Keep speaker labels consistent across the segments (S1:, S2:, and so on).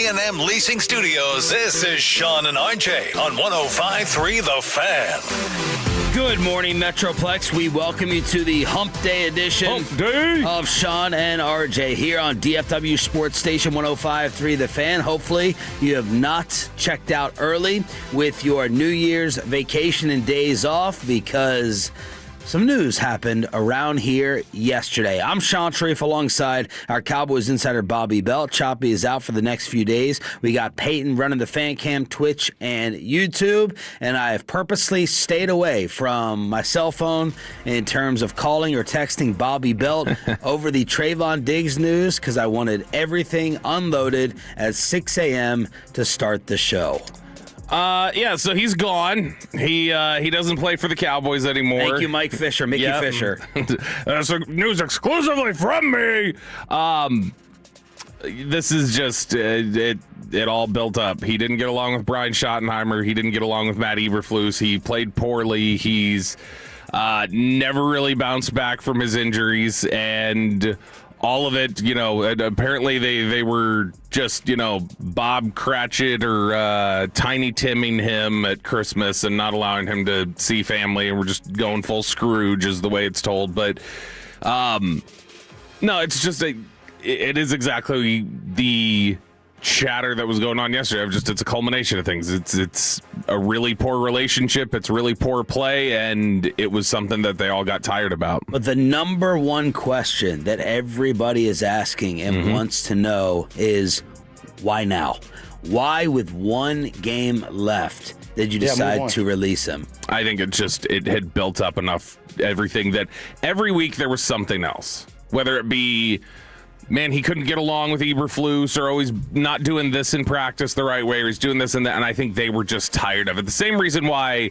S1: A&M Leasing Studios, this is Sean and RJ on 105.3 The Fan.
S2: Good morning, Metroplex. We welcome you to the Hump Day edition of Sean and RJ here on DFW Sports Station 105.3 The Fan. Hopefully, you have not checked out early with your New Year's vacation and days off because some news happened around here yesterday. I'm Sean Sharif alongside our Cowboys insider Bobby Belt. Choppy is out for the next few days. We got Peyton running the fan cam, Twitch, and YouTube. And I have purposely stayed away from my cell phone in terms of calling or texting Bobby Belt over the Trevon Diggs news because I wanted everything unloaded at 6 a.m. to start the show.
S3: So he's gone. He doesn't play for the Cowboys anymore.
S2: Thank you, Mike Fisher, Mickey Fisher.
S3: That's news exclusively from me. This is just it all built up. He didn't get along with Brian Schottenheimer. He didn't get along with Matt Eberflus. He played poorly. He's never really bounced back from his injuries, and all of it, apparently they were just, Bob Cratchit or Tiny Timming him at Christmas and not allowing him to see family, and we're just going full Scrooge is the way it's told. But no, it's just it is exactly the chatter that was going on yesterday. It's a culmination of things. It's a really poor relationship. It's really poor play, and it was something that they all got tired about.
S2: But the number one question that everybody is asking and wants to know is, why now? Why, with one game left, did you decide to release him?
S3: I think it had built up enough, everything that every week there was something else, whether it be, man, he couldn't get along with Eberflus, or always not doing this in practice the right way, or he's doing this and that, and I think they were just tired of it. The same reason why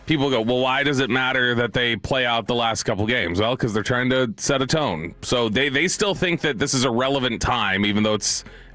S3: people go, well, why does it matter that they play out the last couple games? Well, because they're trying to set a tone. So they still think that this is a relevant time, even though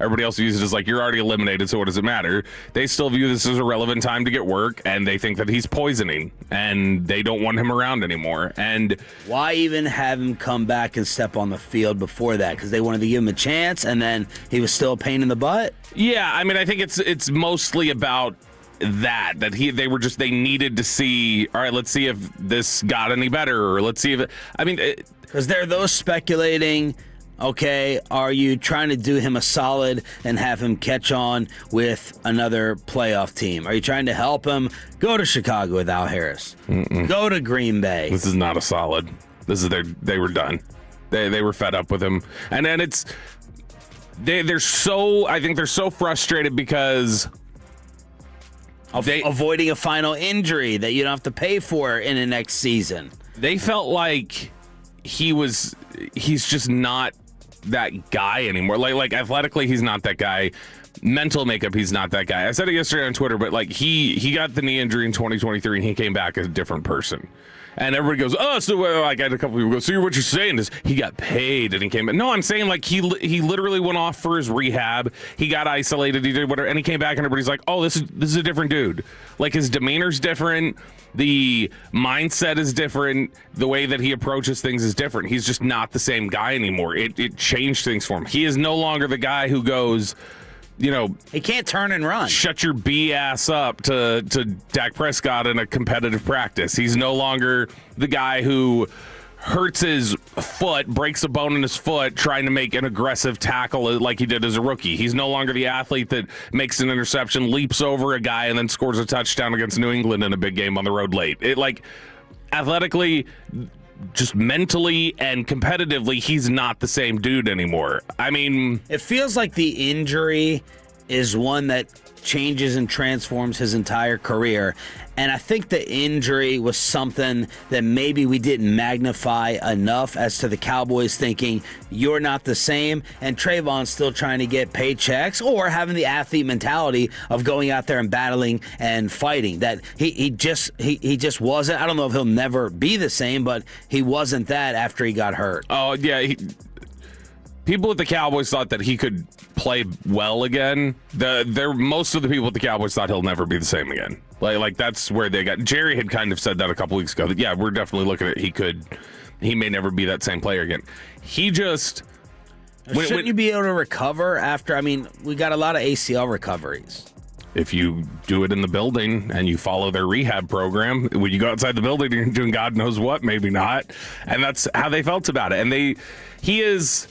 S3: everybody else views it as like, you're already eliminated, so what does it matter? They still view this as a relevant time to get work, and they think that he's poisoning, and they don't want him around anymore. And
S2: why even have him come back and step on the field before that? Because they wanted to give him a chance, and then he was still a pain in the butt?
S3: Yeah, I mean, I think it's mostly about that they needed to see, all right, let's see if this got any better, or let's see if
S2: because there are those speculating, okay, are you trying to do him a solid and have him catch on with another playoff team? Are you trying to help him go to Chicago without Harris? Go to Green Bay?
S3: This is not a solid. This is they were done. They were fed up with him, and then they're so frustrated because
S2: avoiding a final injury that you don't have to pay for in the next season.
S3: They felt like he's just not that guy anymore. Like athletically, he's not that guy. Mental makeup, he's not that guy. I said it yesterday on Twitter, but like he got the knee injury in 2023 and he came back as a different person. And everybody goes, oh, so like I had a couple people go, so what you're saying is he got paid and he came back. No, I'm saying like he literally went off for his rehab. He got isolated. He did whatever, and he came back and everybody's like, oh, this is a different dude. Like his demeanor's different. The mindset is different. The way that he approaches things is different. He's just not the same guy anymore. It changed things for him. He is no longer the guy who goes,
S2: he can't turn and run.
S3: Shut your B ass up to Dak Prescott in a competitive practice. He's no longer the guy who hurts his foot, breaks a bone in his foot, trying to make an aggressive tackle like he did as a rookie. He's no longer the athlete that makes an interception, leaps over a guy, and then scores a touchdown against New England in a big game on the road late. Athletically, just mentally and competitively, he's not the same dude anymore. I mean,
S2: it feels like the injury is one that changes and transforms his entire career. And I think the injury was something that maybe we didn't magnify enough as to the Cowboys thinking you're not the same, and Trevon's still trying to get paychecks or having the athlete mentality of going out there and battling and fighting. That he just wasn't. I don't know if he'll never be the same, but he wasn't that after he got hurt.
S3: Oh, yeah. People at the Cowboys thought that he could play well again. Most of the people at the Cowboys thought he'll never be the same again. Like that's where they got. Jerry had kind of said that a couple weeks ago. That, yeah, we're definitely looking at he may never be that same player again. He just
S2: Shouldn't you be able to recover after? I mean, we got a lot of ACL recoveries.
S3: If you do it in the building and you follow their rehab program, when you go outside the building, you're doing God knows what, maybe not. And that's how they felt about it. And he is.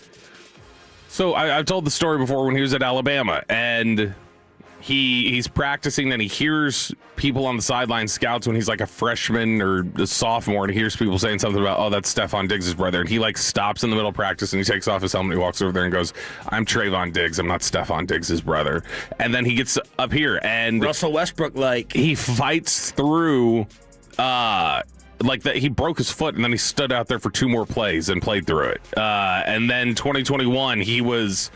S3: So I've told the story before when he was at Alabama, and he's practicing, and he hears people on the sideline, scouts, when he's like a freshman or a sophomore, and he hears people saying something about, oh, that's Trevon Diggs' brother. And he like stops in the middle of practice and he takes off his helmet. He walks over there and goes, I'm Trevon Diggs. I'm not Trevon Diggs' brother. And then he gets up here and
S2: Russell Westbrook, like,
S3: he fights through, like that. He broke his foot and then he stood out there for 2 more plays and played through it. And then 2021, he was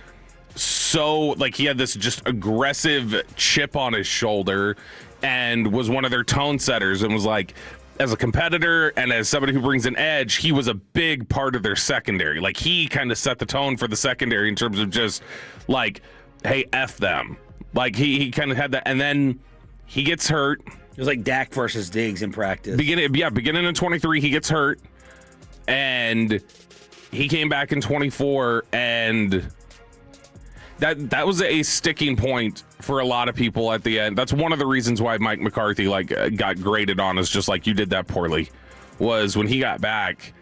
S3: so like he had this just aggressive chip on his shoulder and was one of their tone setters, and was like, as a competitor and as somebody who brings an edge, he was a big part of their secondary. Like, he kind of set the tone for the secondary in terms of just like, hey, F them. Like, he kind of had that, and then he gets hurt.
S2: It was like Dak versus Diggs in practice.
S3: Beginning in 23, he gets hurt, and he came back in 24, and that was a sticking point for a lot of people at the end. That's one of the reasons why Mike McCarthy got graded on as just like, you did that poorly, was when he got back.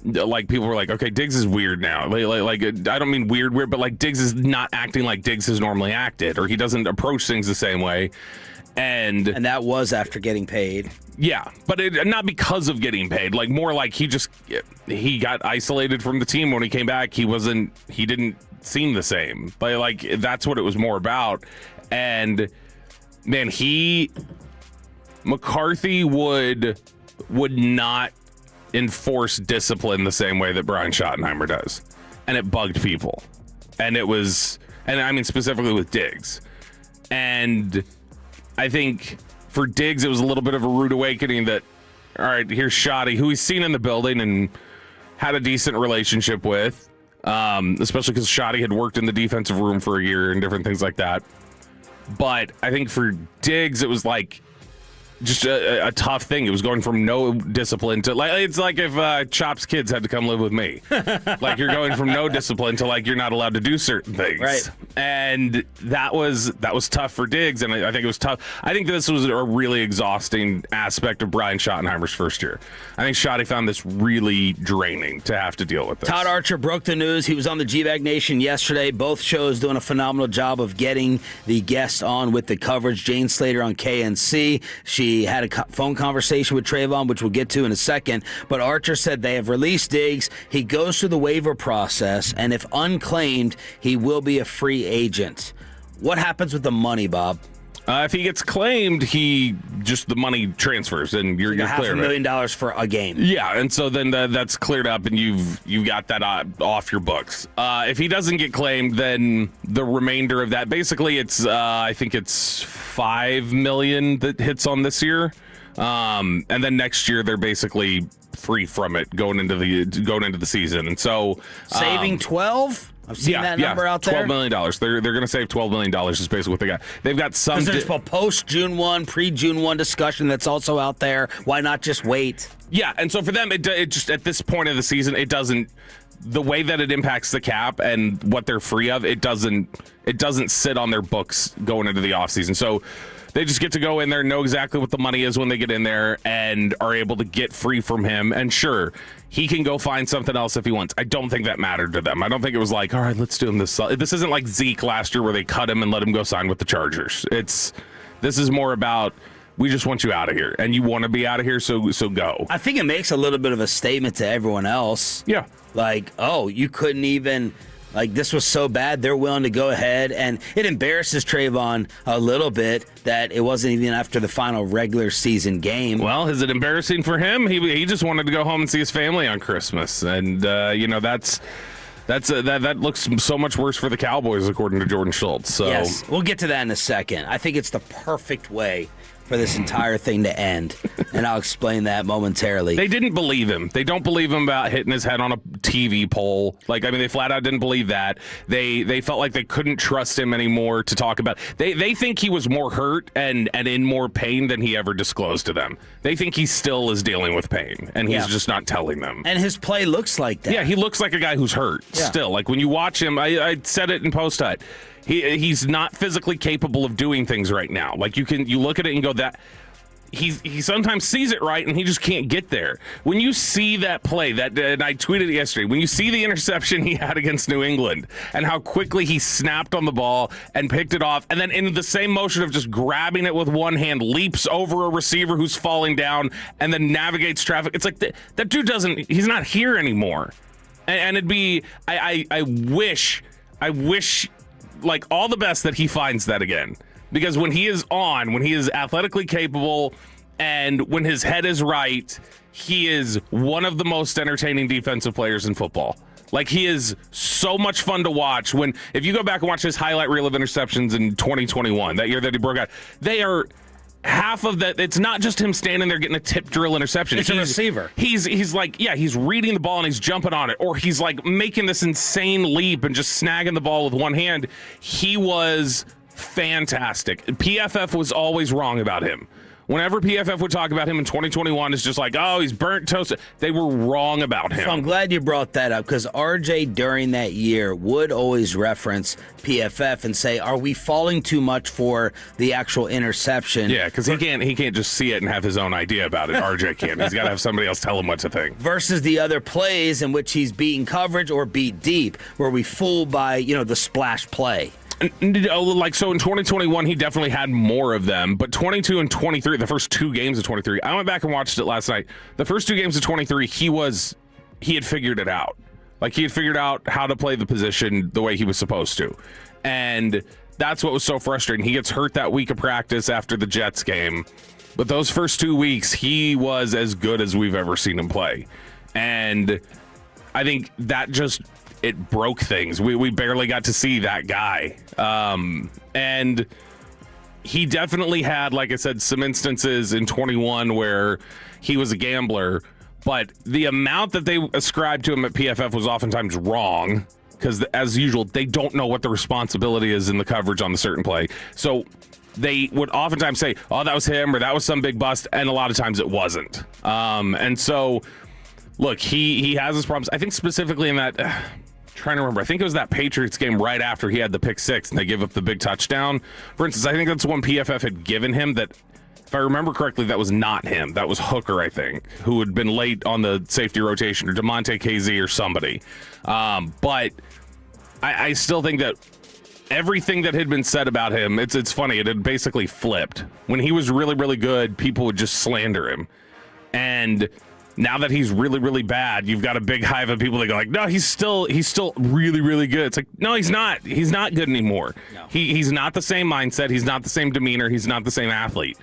S3: Like, people were like, okay, Diggs is weird now. Like I don't mean weird, but like, Diggs is not acting like Diggs has normally acted, or he doesn't approach things the same way. And
S2: that was after getting paid.
S3: Yeah, but not because of getting paid. Like, more like he got isolated from the team when he came back. He didn't seem the same. But like, that's what it was more about. And man, McCarthy would not enforce discipline the same way that Brian Schottenheimer does, and it bugged people. And I mean specifically with Diggs. And I think for Diggs, it was a little bit of a rude awakening that, all right, here's Shotty, who he's seen in the building and had a decent relationship with, especially because Shotty had worked in the defensive room for a year and different things like that. But I think for Diggs, it was like just a tough thing. It was going from no discipline to, like, it's like if Chop's kids had to come live with me. Like, you're going from no discipline to like, you're not allowed to do certain things.
S2: Right.
S3: And that was tough for Diggs, and I think it was tough. I think this was a really exhausting aspect of Brian Schottenheimer's first year. I think Shotty found this really draining to have to deal with this.
S2: Todd Archer broke the news. He was on the G-Bag Nation yesterday. Both shows doing a phenomenal job of getting the guests on with the coverage. Jane Slater on KNC. She had a phone conversation with Trevon, which we'll get to in a second. But Archer said they have released Diggs. He goes through the waiver process, and if unclaimed, he will be a free agent. What happens with the money, Bob?
S3: If he gets claimed, the money transfers, and you're clear.
S2: $500,000 for a game.
S3: Yeah, and so then that's cleared up, and you've got that off your books. If he doesn't get claimed, then the remainder of that, basically, it's I think it's $5 million that hits on this year, and then next year they're basically free from it going into the season, and so
S2: saving 12. I've seen that number out there.
S3: $12 million. They're going to save $12 million is basically what they got. They've got some.
S2: There's a post-June 1, pre-June 1 discussion that's also out there. Why not just wait?
S3: Yeah, and so for them, it just at this point of the season, it doesn't. The way that it impacts the cap and what they're free of, it doesn't sit on their books going into the offseason. So they just get to go in there, know exactly what the money is when they get in there, and are able to get free from him. And sure, he can go find something else if he wants. I don't think that mattered to them. I don't think it was like, all right, let's do him this. This isn't like Zeke last year where they cut him and let him go sign with the Chargers. This is more about, we just want you out of here, and you want to be out of here, so go.
S2: I think it makes a little bit of a statement to everyone else.
S3: Yeah.
S2: Like, oh, you couldn't even, like, this was so bad, they're willing to go ahead. And it embarrasses Trevon a little bit that it wasn't even after the final regular season game.
S3: Well, is it embarrassing for him? He just wanted to go home and see his family on Christmas. And, that looks so much worse for the Cowboys, according to Jordan Schultz. So
S2: yes, we'll get to that in a second. I think it's the perfect way for this entire thing to end, and I'll explain that momentarily.
S3: They didn't believe him. They don't believe him about hitting his head on a TV pole. They flat out didn't believe that. They felt like they couldn't trust him anymore to talk about. They think he was more hurt and in more pain than he ever disclosed to them. They think he still is dealing with pain, and he's just not telling them.
S2: And his play looks like that.
S3: Yeah, he looks like a guy who's hurt still. Like when you watch him, I said it in post-hut. He's not physically capable of doing things right now. Like you look at it and go that he sometimes sees it right and he just can't get there. When you see that play and I tweeted it yesterday, when you see the interception he had against New England and how quickly he snapped on the ball and picked it off, and then in the same motion of just grabbing it with one hand, leaps over a receiver who's falling down and then navigates traffic. It's like that dude he's not here anymore. And it'd be I wish like all the best that he finds that again, because when he is athletically capable and when his head is right, he is one of the most entertaining defensive players in football. Like he is so much fun to watch. If you go back and watch his highlight reel of interceptions in 2021, that year that he broke out, they are half of that. It's not just him standing there getting a tip drill interception.
S2: It's a receiver.
S3: He's reading the ball and he's jumping on it, or he's like making this insane leap and just snagging the ball with one hand. He was fantastic. PFF was always wrong about him. Whenever PFF would talk about him in 2021, it's just like, oh, he's burnt toast. They were wrong about him.
S2: So I'm glad you brought that up, because RJ during that year would always reference PFF and say, are we falling too much for the actual interception?
S3: Yeah, because he can't just see it and have his own idea about it. RJ can't. He's got to have somebody else tell him what to think.
S2: Versus the other plays in which he's beating coverage or beat deep, where we fool by, the splash play.
S3: So in 2021, he definitely had more of them, but 22 and 23, the first two games of 23, I went back and watched it last night. The first two games of 23, he had figured it out. Like he had figured out how to play the position the way he was supposed to. And that's what was so frustrating. He gets hurt that week of practice after the Jets game, but those first 2 weeks, he was as good as we've ever seen him play. And I think that it broke things. We barely got to see that guy. And he definitely had, like I said, some instances in 21 where he was a gambler, but the amount that they ascribed to him at PFF was oftentimes wrong, because as usual, they don't know what the responsibility is in the coverage on the certain play. So they would oftentimes say, oh, that was him, or that was some big bust, and a lot of times it wasn't. And so, look, he has his problems. I think specifically in that... trying to remember, I think it was that Patriots game right after he had the pick six and they gave up the big touchdown. For instance, I think that's one PFF had given him that, if I remember correctly, that was not him. That was Hooker, I think, who had been late on the safety rotation, or DeMonte KZ or somebody. But I still think that everything that had been said about him, it's funny, it had basically flipped. When he was really, really good, people would just slander him. And now that he's really, really bad, you've got a big hive of people that go like, no, he's still really, really good. It's like, no, he's not. He's not good anymore. No. He's not the same mindset. He's not the same demeanor. He's not the same athlete.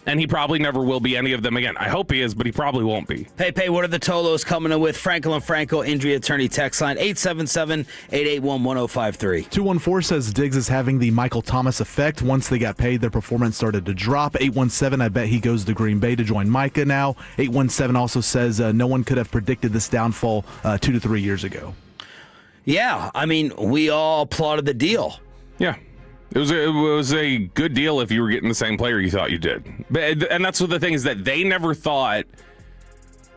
S3: And he probably never will be any of them again. I hope he is, but he probably won't be.
S2: Hey, what are the Tolos coming in with? Frankel and Franco, injury attorney text line, 877-881-1053.
S4: 214 says Diggs is having the Michael Thomas effect. Once they got paid, their performance started to drop. 817, I bet he goes to Green Bay to join Micah now. 817 also says no one could have predicted this downfall 2 to 3 years ago.
S2: Yeah, I mean, we all applauded the deal.
S3: Yeah. It was a good deal if you were getting the same player you thought you did. And that's what the thing is, that they never thought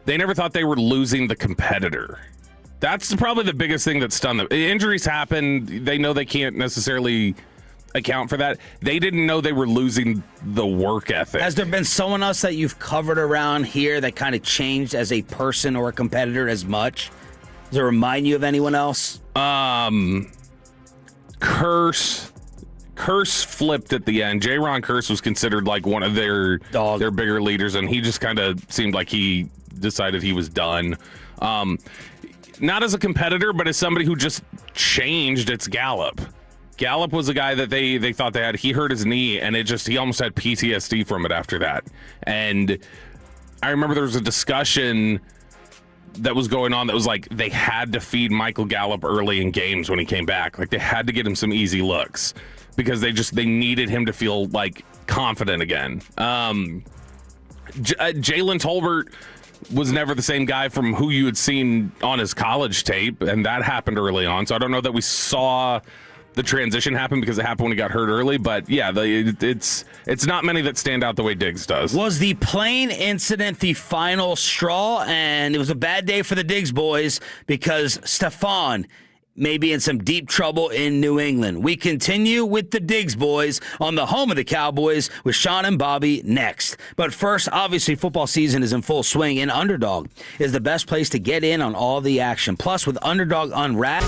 S3: they were losing the competitor. That's probably the biggest thing that stunned them. Injuries happen. They know they can't necessarily account for that. They didn't know they were losing the work ethic.
S2: Has there been someone else that you've covered around here that kind of changed as a person or a competitor as much? Does it remind you of anyone else?
S3: Curse flipped at the end. J-Ron Curse was considered like one of their bigger leaders, and he just kind of seemed like he decided he was done. Not as a competitor, but as somebody who just changed. It's Gallup. Gallup was a guy that they thought they had. He hurt his knee, and he almost had PTSD from it after that. And I remember there was a discussion that was going on that was like they had to feed Michael Gallup early in games when he came back. Like they had to get him some easy looks, because they needed him to feel like confident again. Jalen Tolbert was never the same guy from who you had seen on his college tape, and that happened early on. So I don't know that we saw the transition happen because it happened when he got hurt early. But yeah, it's not many that stand out the way Diggs does.
S2: Was the plane incident the final straw? And it was a bad day for the Diggs boys because Stephon may be in some deep trouble in New England. We continue with the Diggs boys on the home of the Cowboys with Sean and Bobby next. But first, obviously, football season is in full swing, and Underdog is the best place to get in on all the action. Plus, with Underdog Unwrapped,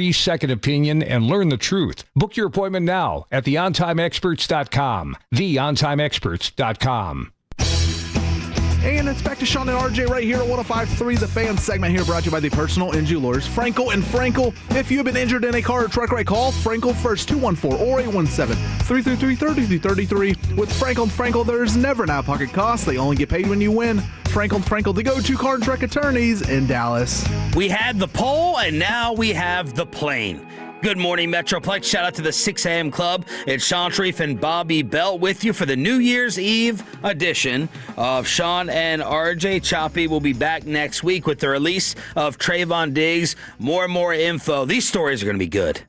S5: free second opinion and learn the truth. Book your appointment now at theontimeexperts.com. theontimeexperts.com.
S4: And it's back to Sean and RJ right here at 105.3 The Fan segment here brought to you by the personal injury lawyers Frankel and Frankel. If you have been injured in a car or truck wreck, call Frankel first, 214 or 817-333-3333. With Frankel and Frankel, there's never an out-of-pocket cost. They only get paid when you win. Frankel and Frankel, the go-to car and truck attorneys in Dallas.
S2: We had the poll, and now we have the plane. Good morning, Metroplex. Shout out to the 6 a.m. Club. It's Sean Sharif and Bobby Belt with you for the New Year's Eve edition of Sean and RJ. Choppy will be back next week with the release of Trevon Diggs. More and more info. These stories are going to be good.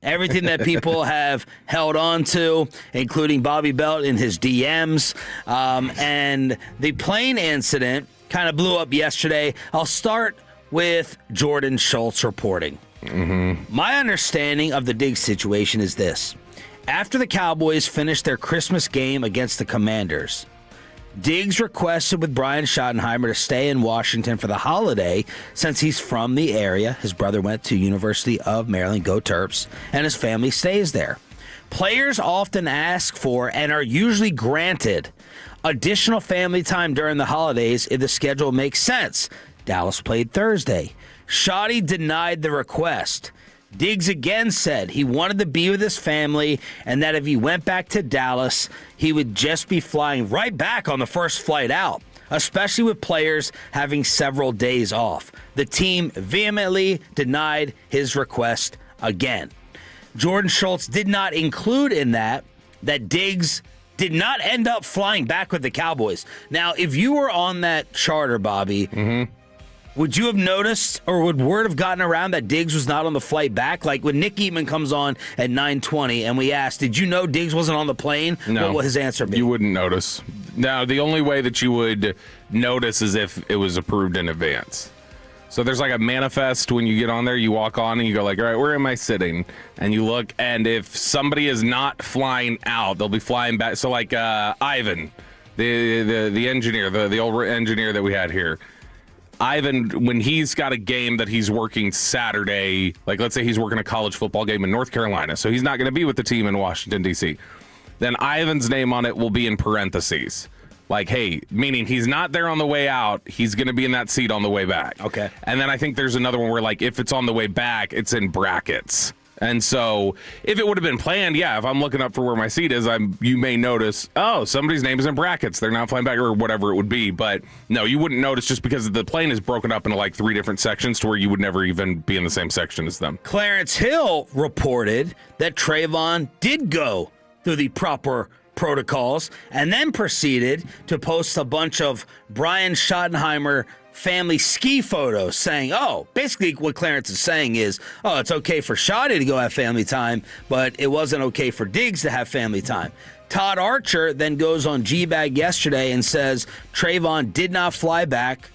S2: Everything that people have held on to, including Bobby Belt in his DMs. And the plane incident kind of blew up yesterday. I'll start with Jordan Schultz reporting. My understanding of the Diggs situation is this. After the Cowboys finished their Christmas game against the Commanders, Diggs requested with Brian Schottenheimer to stay in Washington for the holiday since he's from the area. His brother went to University of Maryland, go Terps, and his family stays there. Players often ask for and are usually granted additional family time during the holidays if the schedule makes sense. Dallas played Thursday. Shotty denied the request. Diggs again said he wanted to be with his family and that if he went back to Dallas, he would just be flying right back on the first flight out, especially with players having several days off. The team vehemently denied his request again. Jordan Schultz did not include in that Diggs did not end up flying back with the Cowboys. Now, if you were on that charter, Bobby, would you have noticed or would word have gotten around that Diggs was not on the flight back? Like when Nick Eatman comes on at 9:20 and we asked, did you know Diggs wasn't on the plane?
S3: No.
S2: What will his answer be?
S3: You wouldn't notice. Now, the only way that you would notice is if it was approved in advance. So there's like a manifest when you get on there, you walk on and you go like, all right, where am I sitting? And you look, and if somebody is not flying out, they'll be flying back. So like Ivan, the engineer, the old engineer that we had here. Ivan, when he's got a game that he's working Saturday, like let's say he's working a college football game in North Carolina, so he's not going to be with the team in Washington, D.C., then Ivan's name on it will be in parentheses. Like, hey, meaning he's not there on the way out, he's going to be in that seat on the way back.
S2: Okay.
S3: And then I think there's another one where, like, if it's on the way back, it's in brackets. And so if it would have been planned, yeah, if I'm looking up for where my seat is, you may notice, oh, somebody's name is in brackets. They're not flying back or whatever it would be. But no, you wouldn't notice just because the plane is broken up into like 3 different sections to where you would never even be in the same section as them.
S2: Clarence Hill reported that Trevon did go through the proper protocols and then proceeded to post a bunch of Brian Schottenheimer family ski photos saying, oh, basically what Clarence is saying is, oh, it's okay for Shotty to go have family time, but it wasn't okay for Diggs to have family time. Todd Archer then goes on G-Bag yesterday and says Trevon did not fly back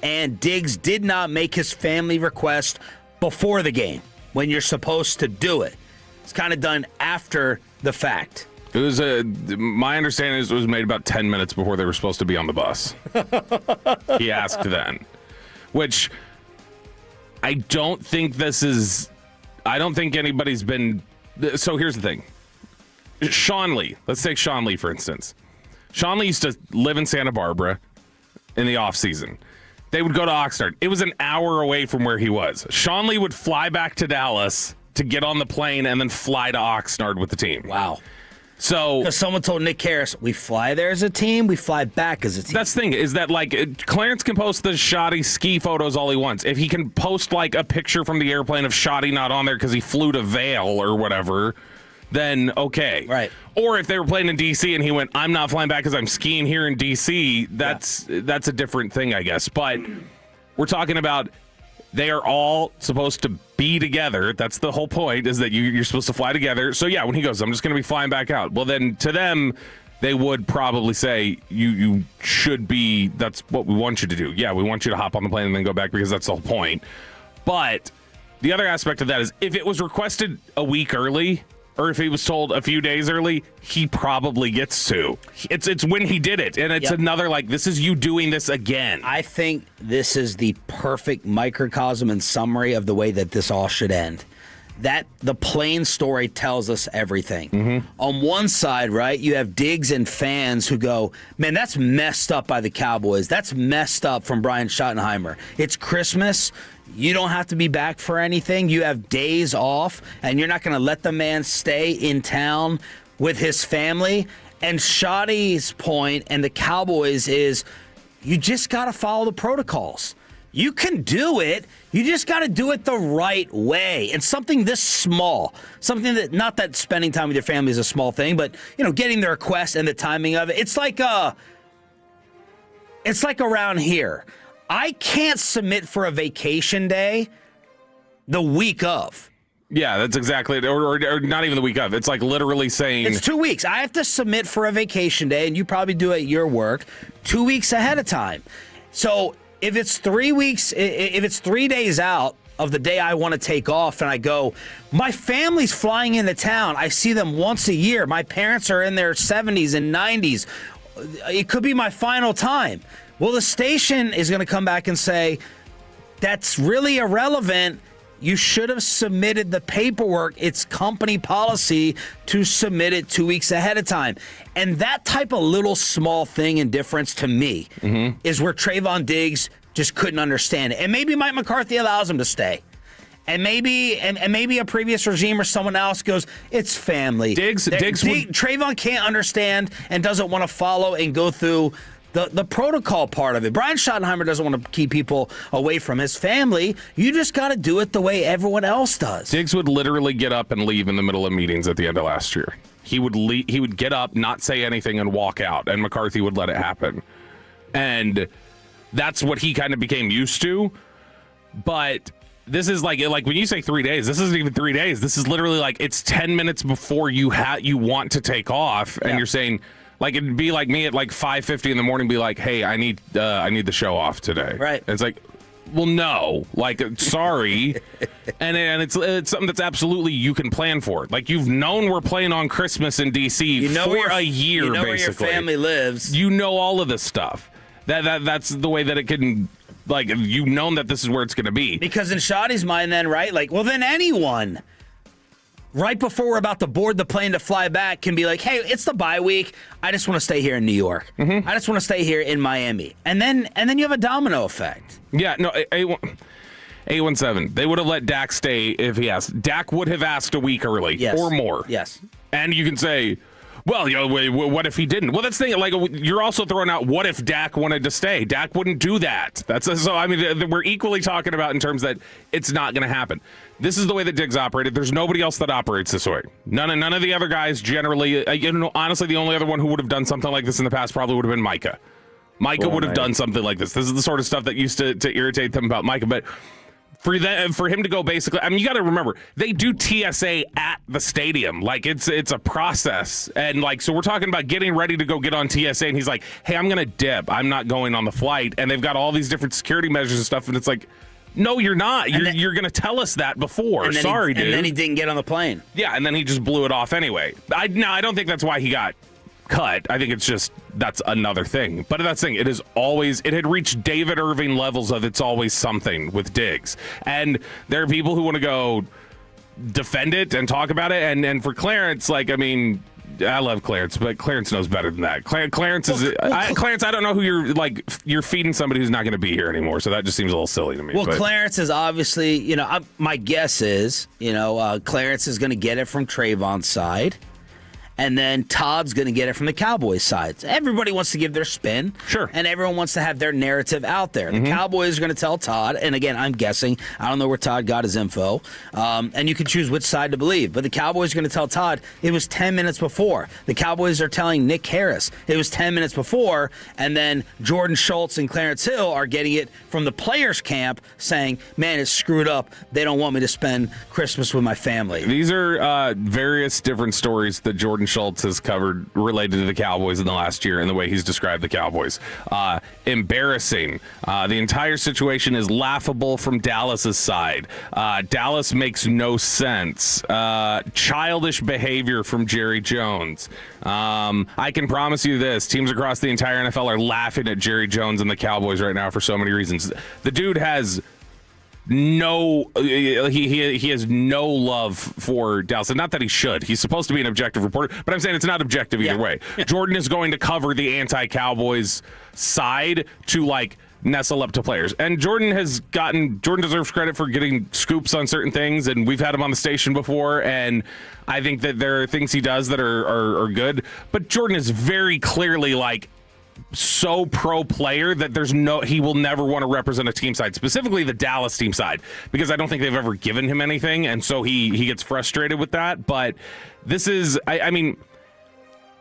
S2: and Diggs did not make his family request before the game when you're supposed to do it. It's kind of done after the fact.
S3: It was my understanding is it was made about 10 minutes before they were supposed to be on the bus. He asked then, which I don't think anybody's been. So here's the thing. Sean Lee, let's take Sean Lee, for instance. Sean Lee used to live in Santa Barbara in the off season. They would go to Oxnard. It was an hour away from where he was. Sean Lee would fly back to Dallas to get on the plane and then fly to Oxnard with the team.
S2: Wow.
S3: So,
S2: because someone told Nick Harris, we fly there as a team, we fly back as a team.
S3: That's the thing, is that like Clarence can post the shoddy ski photos all he wants. If he can post like a picture from the airplane of Shoddy not on there because he flew to Vail or whatever, then okay.
S2: Right.
S3: Or if they were playing in D.C. and he went, I'm not flying back because I'm skiing here in D.C., that's a different thing, I guess. But we're talking about they are all supposed to be together. That's the whole point, is that you're supposed to fly together. So, yeah, when he goes, I'm just going to be flying back out. Well, then to them, they would probably say you should be, that's what we want you to do. Yeah, we want you to hop on the plane and then go back because that's the whole point. But the other aspect of that is if it was requested a week early, or if he was told a few days early, he probably gets to. It's when he did it, and it's another, like, this is you doing this again.
S2: I think this is the perfect microcosm and summary of the way that this all should end. That the plain story tells us everything. On one side, right, you have Diggs and fans who go, man, that's messed up by the Cowboys. That's messed up from Brian Schottenheimer. It's Christmas. You don't have to be back for anything. You have days off, and you're not going to let the man stay in town with his family. And Schotty's point and the Cowboys is you just got to follow the protocols. You can do it. You just got to do it the right way. And something this small, something that, not that spending time with your family is a small thing, but, getting the request and the timing of it. It's like around here. I can't submit for a vacation day the week of.
S3: Yeah, that's exactly it. Or not even the week of. It's like literally saying...
S2: It's 2 weeks. I have to submit for a vacation day, and you probably do it at your work, 2 weeks ahead of time. So... if it's 3 weeks, if it's 3 days out of the day I want to take off and I go, my family's flying into town. I see them once a year. My parents are in their 70s and 90s. It could be my final time. Well, the station is going to come back and say, that's really irrelevant. You should have submitted the paperwork. It's company policy to submit it 2 weeks ahead of time. And that type of little small thing and difference to me is where Trevon Diggs just couldn't understand it. And maybe Mike McCarthy allows him to stay. And maybe a previous regime or someone else goes, it's family. Trevon can't understand and doesn't want to follow and go through the protocol part of it. Brian Schottenheimer doesn't want to keep people away from his family. You just got to do it the way everyone else does.
S3: Diggs would literally get up and leave in the middle of meetings at the end of last year. He would get up, not say anything, and walk out, and McCarthy would let it happen. And that's what he kind of became used to. But this is like when you say 3 days, this isn't even 3 days. This is literally like it's 10 minutes before you want to take off, and you're saying... like, it'd be like me at like 5:50 in the morning, be like, hey, I need the show off today.
S2: Right.
S3: And it's like, well, no, like, sorry. and it's something that's absolutely you can plan for. Like, you've known we're playing on Christmas in D.C. for a year,
S2: you know
S3: basically.
S2: Where your family lives.
S3: You know all of this stuff. That's the way that it can, like, you've known that this is where it's going to be.
S2: Because in Shotty's mind then, right, like, well, then anyone... right before we're about to board the plane to fly back can be like, hey, it's the bye week. I just want to stay here in New York. I just want to stay here in Miami. And then you have a domino effect.
S3: Yeah, no, A17. They would have let Dak stay if he asked. Dak would have asked a week early or more.
S2: Yes.
S3: And you can say, well, what if he didn't? Well, that's the thing. Like, you're also throwing out, what if Dak wanted to stay? Dak wouldn't do that. So, I mean, we're equally talking about in terms that it's not going to happen. This is the way that Diggs operated. There's nobody else that operates this way. None of the other guys generally. Honestly, the only other one who would have done something like this in the past probably would have been Micah. Micah would have done something like this. This is the sort of stuff that used to irritate them about Micah. But for him to go basically, I mean, you got to remember, they do TSA at the stadium. Like, it's a process. And, like, so we're talking about getting ready to go get on TSA, and he's like, hey, I'm going to dip. I'm not going on the flight. And they've got all these different security measures and stuff, and it's like, no, you're not. You're going to tell us that before. Sorry, dude.
S2: And then he didn't get on the plane.
S3: Yeah, and then he just blew it off anyway. I don't think that's why he got cut. I think it's just that's another thing. But that's the thing. It had reached David Irving levels of it's always something with Diggs. And there are people who want to go defend it and talk about it. And for Clarence, like, I mean, I love Clarence, but Clarence knows better than that. Clarence is Clarence. I don't know who you're feeding somebody who's not going to be here anymore. So that just seems a little silly to me.
S2: Well, Clarence is obviously, my guess is, Clarence is going to get it from Trayvon's side. And then Todd's going to get it from the Cowboys side. Everybody wants to give their spin.
S3: Sure.
S2: And everyone wants to have their narrative out there. The Cowboys are going to tell Todd, and again, I'm guessing. I don't know where Todd got his info. And you can choose which side to believe. But the Cowboys are going to tell Todd it was 10 minutes before. The Cowboys are telling Nick Harris it was 10 minutes before. And then Jordan Schultz and Clarence Hill are getting it from the players' camp saying, man, it's screwed up. They don't want me to spend Christmas with my family.
S3: These are various different stories that Jordan Jordan Schultz has covered related to the Cowboys in the last year and the way he's described the Cowboys. Embarrassing. The entire situation is laughable from Dallas's side. Dallas makes no sense. Childish behavior from Jerry Jones. I can promise you this. Teams across the entire NFL are laughing at Jerry Jones and the Cowboys right now for so many reasons. The dude has he has no love for Dallas. And not that he should. He's supposed to be an objective reporter, but I'm saying it's not objective either way. Jordan is going to cover the anti-Cowboys side to nestle up to players. And Jordan deserves credit for getting scoops on certain things, and we've had him on the station before, and I think that there are things he does that are good. But Jordan is very clearly so pro player that he will never want to represent a team side, specifically the Dallas team side, because I don't think they've ever given him anything, and so he gets frustrated with that. But this is, I mean,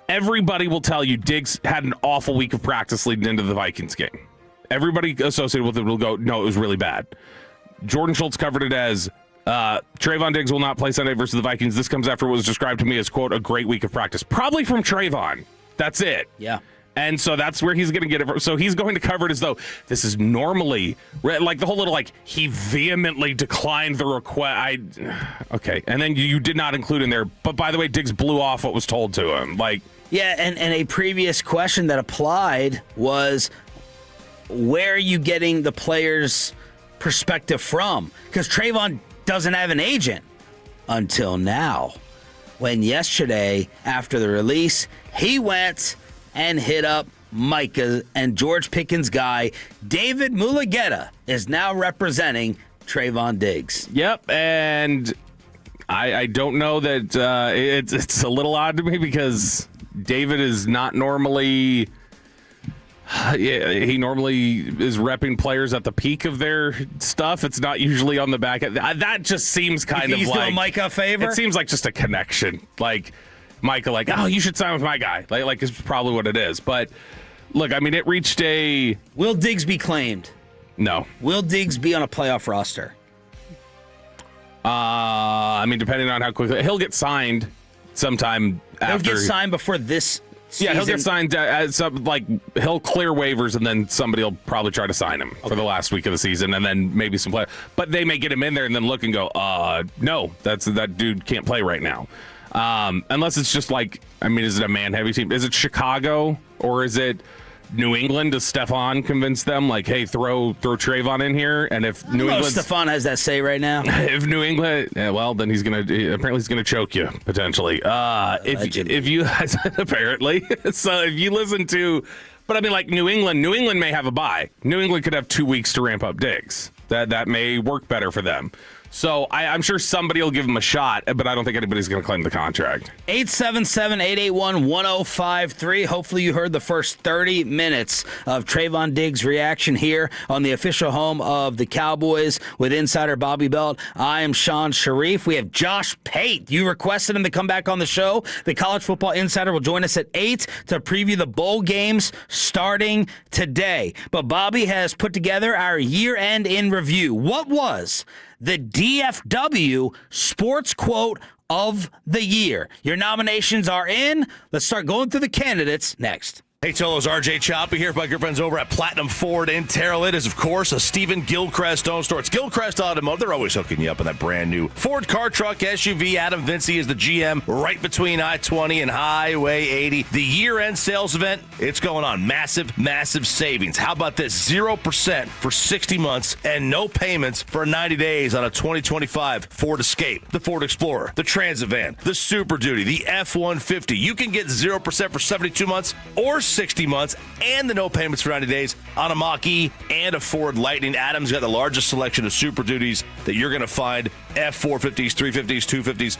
S3: everybody will tell you Diggs had an awful week of practice leading into the Vikings game. Everybody associated with it will go, no, it was really bad. Jordan Schultz covered it as Trevon Diggs will not play Sunday versus the Vikings. This comes after what was described to me as, quote, a great week of practice. Probably from Trevon. That's it.
S2: Yeah.
S3: And so that's where he's going to get it from. So he's going to cover it as though this is normally, the whole little, he vehemently declined the request. Okay. And then you did not include in there. But by the way, Diggs blew off what was told to him.
S2: Yeah, and a previous question that applied was, where are you getting the player's perspective from? Because Trevon doesn't have an agent until now. When yesterday, after the release, he went and hit up Micah, and George Pickens' guy, David Mulugheta, is now representing Trevon Diggs.
S3: Yep, and I don't know that it's a little odd to me because David is not normally... he normally is repping players at the peak of their stuff. It's not usually on the back. That just seems kind of
S2: he's doing Micah a favor?
S3: It seems like just a connection. Micah, oh, you should sign with my guy. Is probably what it is. But look, I mean, it reached a...
S2: Will Diggs be claimed?
S3: No.
S2: Will Diggs be on a playoff roster?
S3: I mean, depending on how quickly... He'll get signed sometime after...
S2: He'll get signed before this season.
S3: Yeah, he'll get signed he'll clear waivers, and then somebody will probably try to sign him for the last week of the season, and then maybe some play. But they may get him in there and then look and go, no, that dude can't play right now. Unless it's just is it a man-heavy team? Is it Chicago or is it New England? Does Stephon convince them, hey, throw Trevon in here? And if New England,
S2: Stephon has that say right now.
S3: If New England, then he's gonna choke you potentially. If you apparently, so if you listen to, but I mean, New England may have a bye. New England could have 2 weeks to ramp up Diggs. That may work better for them. So I'm sure somebody will give him a shot, but I don't think anybody's going to claim the contract.
S2: 877-881-1053. Hopefully you heard the first 30 minutes of Trevon Diggs' reaction here on the official home of the Cowboys with insider Bobby Belt. I am Sean Sharif. We have Josh Pate. You requested him to come back on the show. The College Football Insider will join us at 8 to preview the bowl games starting today. But Bobby has put together our year-end in review. What was the DFW Sports Quote of the Year? Your nominations are in. Let's start going through the candidates next.
S6: Hey, Tolos, RJ Choppy here, my good friends over at Platinum Ford in Terrell. It is, of course, a Stephen Gilchrist owned store. It's Gilchrist Automotive. They're always hooking you up in that brand new Ford car, truck, SUV. Adam Vinci is the GM right between I-20 and Highway 80. The year-end sales event, it's going on. Massive, massive savings. How about this? 0% for 60 months and no payments for 90 days on a 2025 Ford Escape, the Ford Explorer, the Transit Van, the Super Duty, the F-150. You can get 0% for 72 months or 60 months and the no payments for 90 days on a Mach-E and a Ford Lightning. Adam's got the largest selection of Super Duties that you're going to find. F-450s, 350s, 250s.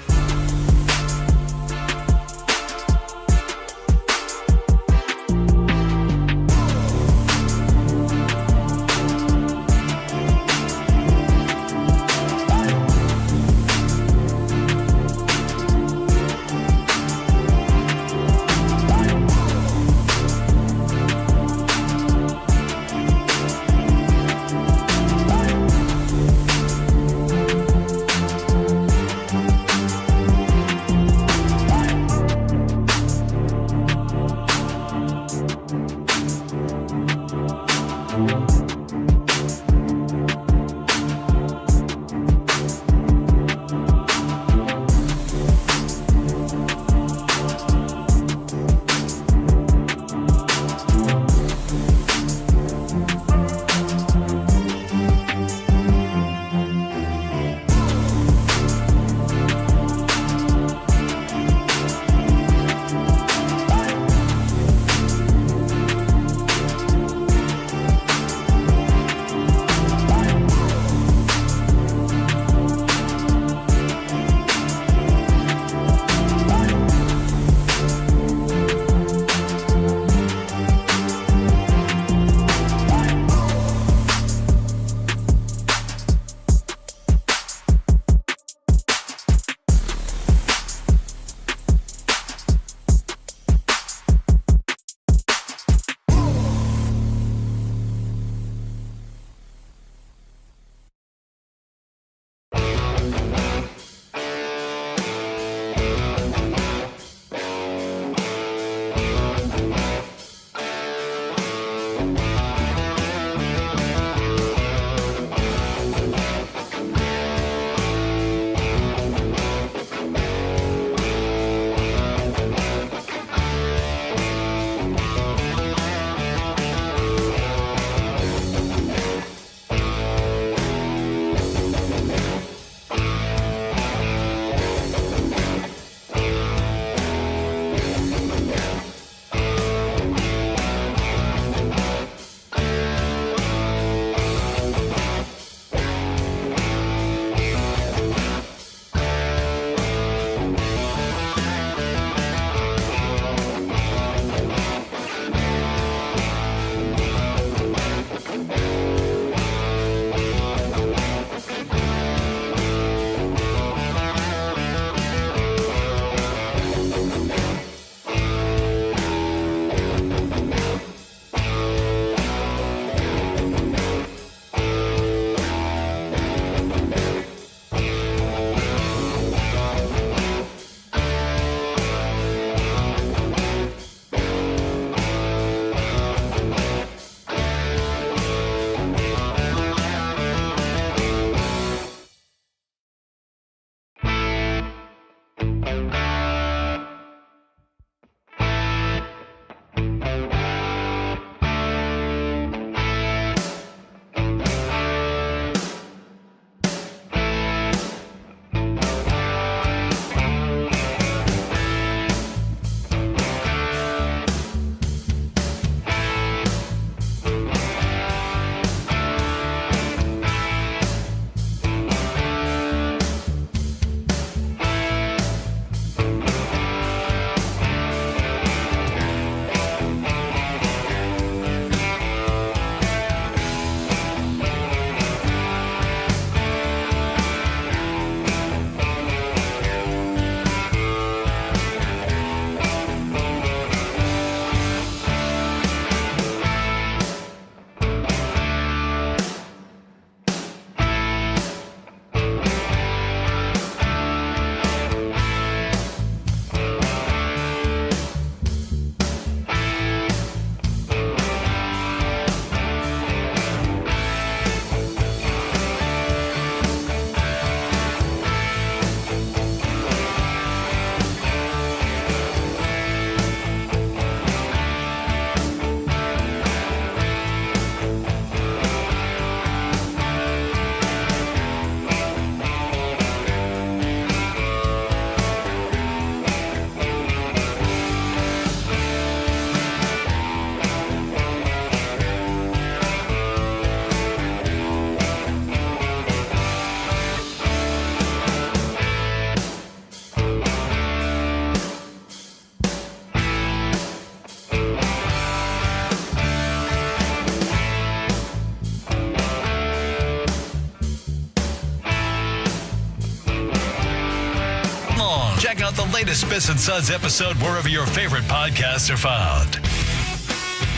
S1: Check out the latest Spiss and Suds episode wherever your favorite podcasts are found.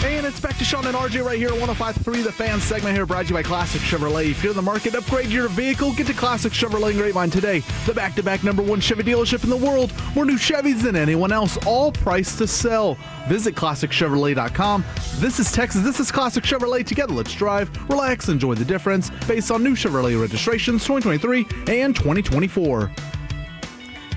S4: And it's back to Sean and RJ right here at 105.3 The Fan segment here, brought to you by Classic Chevrolet. If you're in the market, upgrade your vehicle, get to Classic Chevrolet in Grapevine today. The back-to-back #1 Chevy dealership in the world. More new Chevys than anyone else, all priced to sell. Visit ClassicChevrolet.com. This is Texas. This is Classic Chevrolet. Together, let's drive, relax, enjoy the difference based on new Chevrolet registrations 2023 and 2024.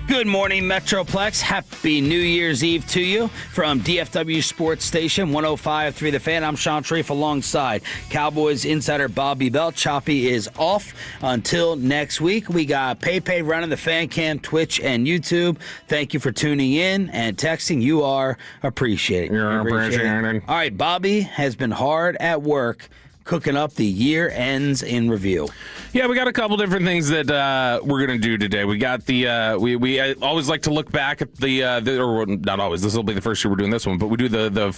S2: Good morning, Metroplex. Happy New Year's Eve to you from DFW Sports Station 105.3 The Fan. I'm Sean Sharif alongside Cowboys insider Bobby Bell. Choppy is off until next week. We got PayPay running the Fan Cam, Twitch, and YouTube. Thank you for tuning in and texting. You are appreciated.
S3: You're appreciated.
S2: All right, Bobby has been hard at work cooking up the year ends in review.
S3: Yeah, we got a couple different things that we're going to do today. We got the we always like to look back at the or not always. This will be the first year we're doing this one, but we do the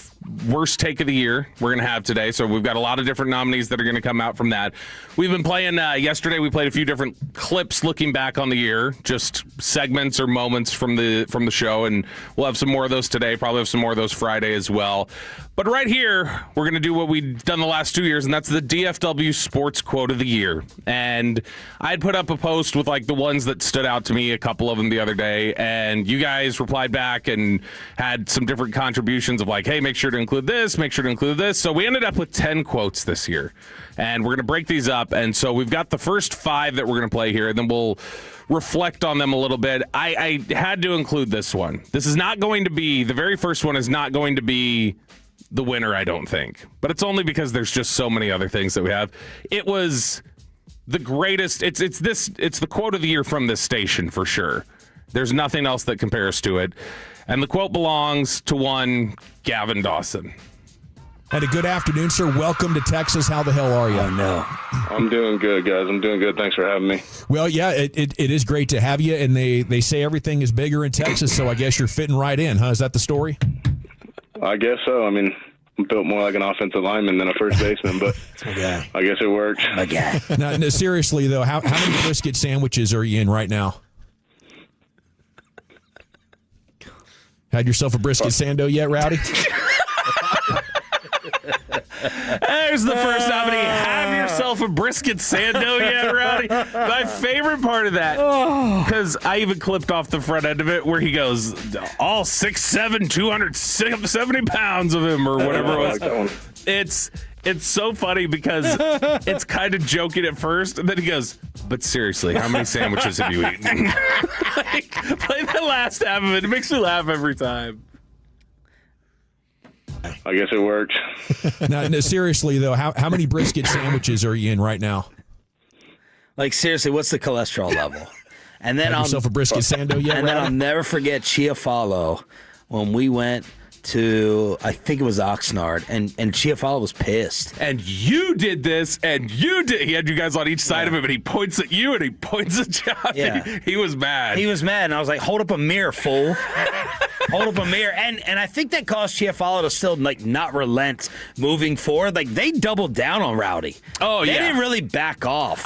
S3: worst take of the year we're going to have today. So we've got a lot of different nominees that are going to come out from that. We've been playing yesterday. We played a few different clips looking back on the year, just segments or moments from the show, and we'll have some more of those today. Probably have some more of those Friday as well. But right here, we're going to do what we've done the last 2 years, and that's the DFW Sports Quote of the Year. And I'd put up a post with like the ones that stood out to me, a couple of them the other day, and you guys replied back and had some different contributions of like, hey, make sure to include this, make sure to include this. So we ended up with 10 quotes this year, and we're going to break these up. And so we've got the first 5 that we're going to play here, and then we'll reflect on them a little bit. I had to include this one. This is not going to be, the very first one is not going to be the winner, I don't think. But it's only because there's just so many other things that we have. It was the greatest. It's the quote of the year from this station for sure. There's nothing else that compares to it. And the quote belongs to one Gavin Dawson.
S7: And a good afternoon, sir. Welcome to Texas. How the hell are you?
S2: Oh, no.
S8: I'm doing good, guys. I'm doing good. Thanks for having me.
S7: Well, yeah, it is great to have you. And they say everything is bigger in Texas, so I guess you're fitting right in, huh? Is that the story?
S8: I guess so. I mean, I'm built more like an offensive lineman than a first baseman, but
S2: Okay.
S8: I guess it works.
S2: Okay.
S7: Now, seriously, though, how many brisket sandwiches are you in right now? Had yourself a brisket sando yet, Rowdy?
S3: There's the first nominee. Have yourself a brisket sando yet, Rowdy? My favorite part of that, because I even clipped off the front end of it where he goes, all 6'7", 270 pounds of him or whatever it was.
S8: I like that one.
S3: It's so funny because it's kind of joking at first, and then he goes, but seriously, how many sandwiches have you eaten? Like, play the last half of it. It makes me laugh every time.
S8: I guess it works.
S7: Now, seriously, though, how many brisket sandwiches are you in right now?
S2: Like, seriously, what's the cholesterol level? And then
S7: Had yourself a brisket sando yet,
S2: and then I'll
S7: Rowdy?
S2: never forget Chiafalo when we went to, I think it was Oxnard, and Chiafalo was pissed.
S3: And you did this, and you did. He had you guys on each side of him, and he points at you, and he points at Johnny.
S2: Yeah.
S3: He was mad.
S2: He was mad, and I was like, hold up a mirror, fool. Hold up a mirror. And I think that caused Chiafalo to still, like, not relent moving forward. Like, they doubled down on Rowdy.
S3: Oh,
S2: They
S3: yeah.
S2: didn't really back off.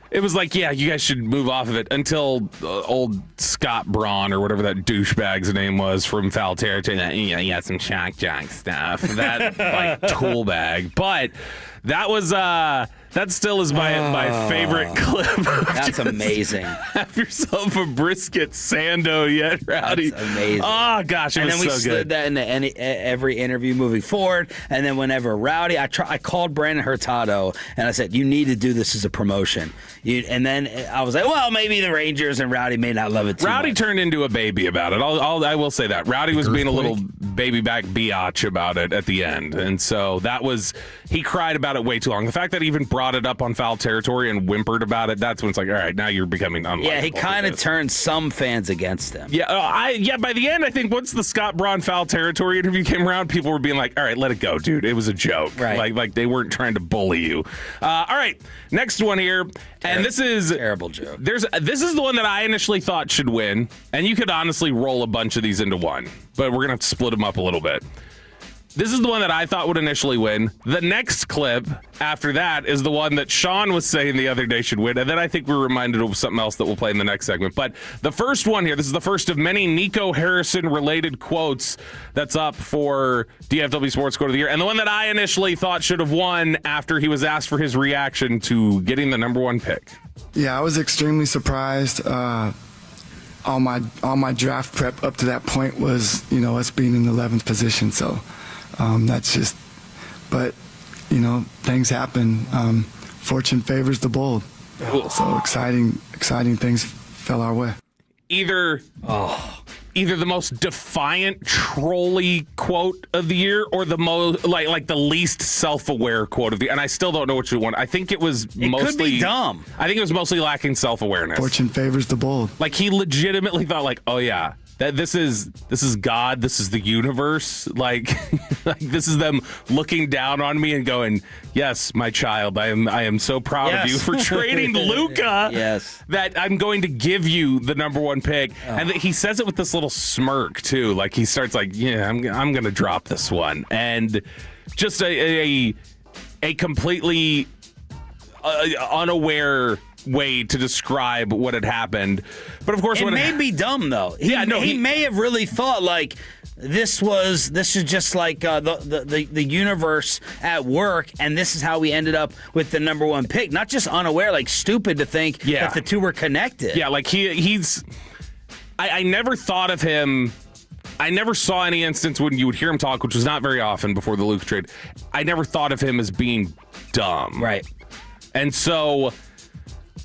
S3: It was like, yeah, you guys should move off of it until old Scott Braun or whatever that douchebag's name was from Foul Territory. You got some shock jock stuff. That, like, tool bag. But that was, that still is my favorite clip.
S2: That's amazing.
S3: Have yourself a brisket sando yet, Rowdy.
S2: That's amazing.
S3: Oh, gosh, it
S2: And
S3: was
S2: then we
S3: so
S2: slid
S3: good.
S2: that into every interview moving forward. And then whenever Rowdy, I called Brandon Hurtado, and I said, you need to do this as a promotion. And then I was like, well, maybe the Rangers and Rowdy may not love it too
S3: Rowdy
S2: much.
S3: turned into a baby about it. I will say that. Rowdy was being a little baby back biatch about it at the end. And so he cried about it way too long. The fact that he even brought it up on Foul Territory and whimpered about it, that's when it's like, all right, now you're becoming unlikable.
S2: Yeah, he kind of
S3: because-
S2: turned some fans against him.
S3: Yeah, by the end, I think once the Scott Braun Foul Territory interview came around, people were being like, all right, let it go, dude. It was a joke.
S2: Right.
S3: Like they weren't trying to bully you. All right, next one here. And this is
S2: Terrible joke.
S3: This is the one that I initially thought should win, and you could honestly roll a bunch of these into one, but we're gonna have to split them up a little bit. This is the one that I thought would initially win. The next clip after that is the one that Sean was saying the other day should win, and then I think we're reminded of something else that we'll play in the next segment. But the first one here, this is the first of many Nico Harrison-related quotes that's up for DFW Sports Quote of the Year, and the one that I initially thought should have won after he was asked for his reaction to getting the number 1 pick.
S9: Yeah, I was extremely surprised. All my draft prep up to that point was, us being in the 11th position. So that's just, but, things happen. Fortune favors the bold. So exciting things fell our way.
S3: Either the most defiant, trolly quote of the year, or the most like the least self-aware quote of the year. And I still don't know which one. I think it was mostly
S2: could be dumb.
S3: I think it was mostly lacking self-awareness.
S9: Fortune favors the bold.
S3: Like he legitimately thought, like, oh yeah, that this is God, this is the universe, like this is them looking down on me and going, yes, my child, I am so proud of you for trading Luka.
S2: Yes,
S3: that I'm going to give you the number 1 pick, and he says it with this little smirk too. Like he starts like, yeah, I'm going to drop this one, and just a completely unaware way to describe what had happened. But of course,
S2: it may be dumb though. He may have really thought like this is just like the universe at work, and this is how we ended up with the number 1 pick. Not just unaware, like stupid to think that the two were connected.
S3: Yeah, like he's. I never thought of him. I never saw any instance when you would hear him talk, which was not very often before the Luka trade. I never thought of him as being dumb.
S2: Right.
S3: And so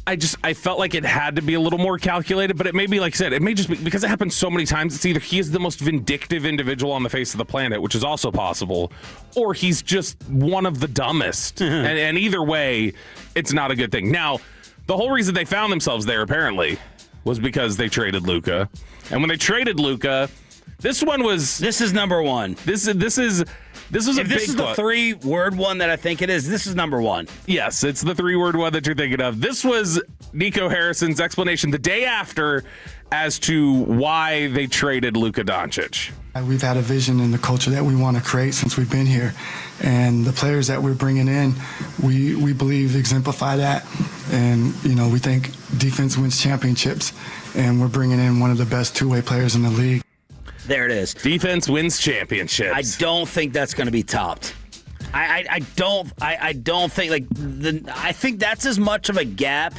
S3: I felt like it had to be a little more calculated, but it may be, like I said, it may just be because it happens so many times. It's either he is the most vindictive individual on the face of the planet, which is also possible, or he's just one of the dumbest. and either way, it's not a good thing. Now, the whole reason they found themselves there apparently was because they traded Luka. And when they traded Luka, this is
S2: number 1.
S3: This is a big
S2: this is the 3-word one that I think it is. This is number 1.
S3: Yes, it's the 3-word one that you're thinking of. This was Nico Harrison's explanation the day after as to why they traded Luka Doncic.
S9: We've had a vision in the culture that we want to create since we've been here. And the players that we're bringing in, we believe exemplify that. And, we think defense wins championships. And we're bringing in one of the best two-way players in the league.
S2: There it is.
S3: Defense wins championships.
S2: I don't think that's going to be topped. I don't think I think that's as much of a gap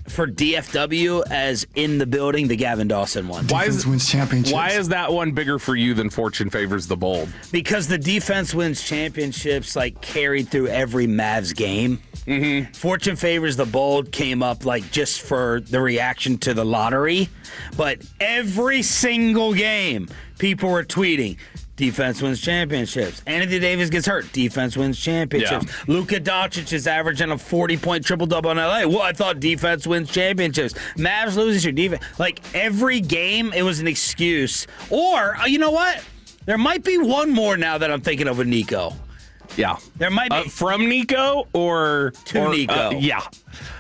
S2: for DFW as in the building the Gavin Dawson one.
S9: Defense wins championships.
S3: Why is that one bigger for you than Fortune favors the bold?
S2: Because the defense wins championships carried through every Mavs game. Mm-hmm. Fortune favors the bold came up just for the reaction to the lottery, but every single game people were tweeting defense wins championships. Anthony Davis gets hurt. Defense wins championships. Yeah. Luka Doncic is averaging a 40-point triple-double in LA. Well, I thought defense wins championships. Mavs loses your defense. Every game, it was an excuse. Or, you know what? There might be one more now that I'm thinking of with Nico.
S3: Yeah.
S2: There might be.
S3: From Nico or
S2: Nico.
S3: Yeah.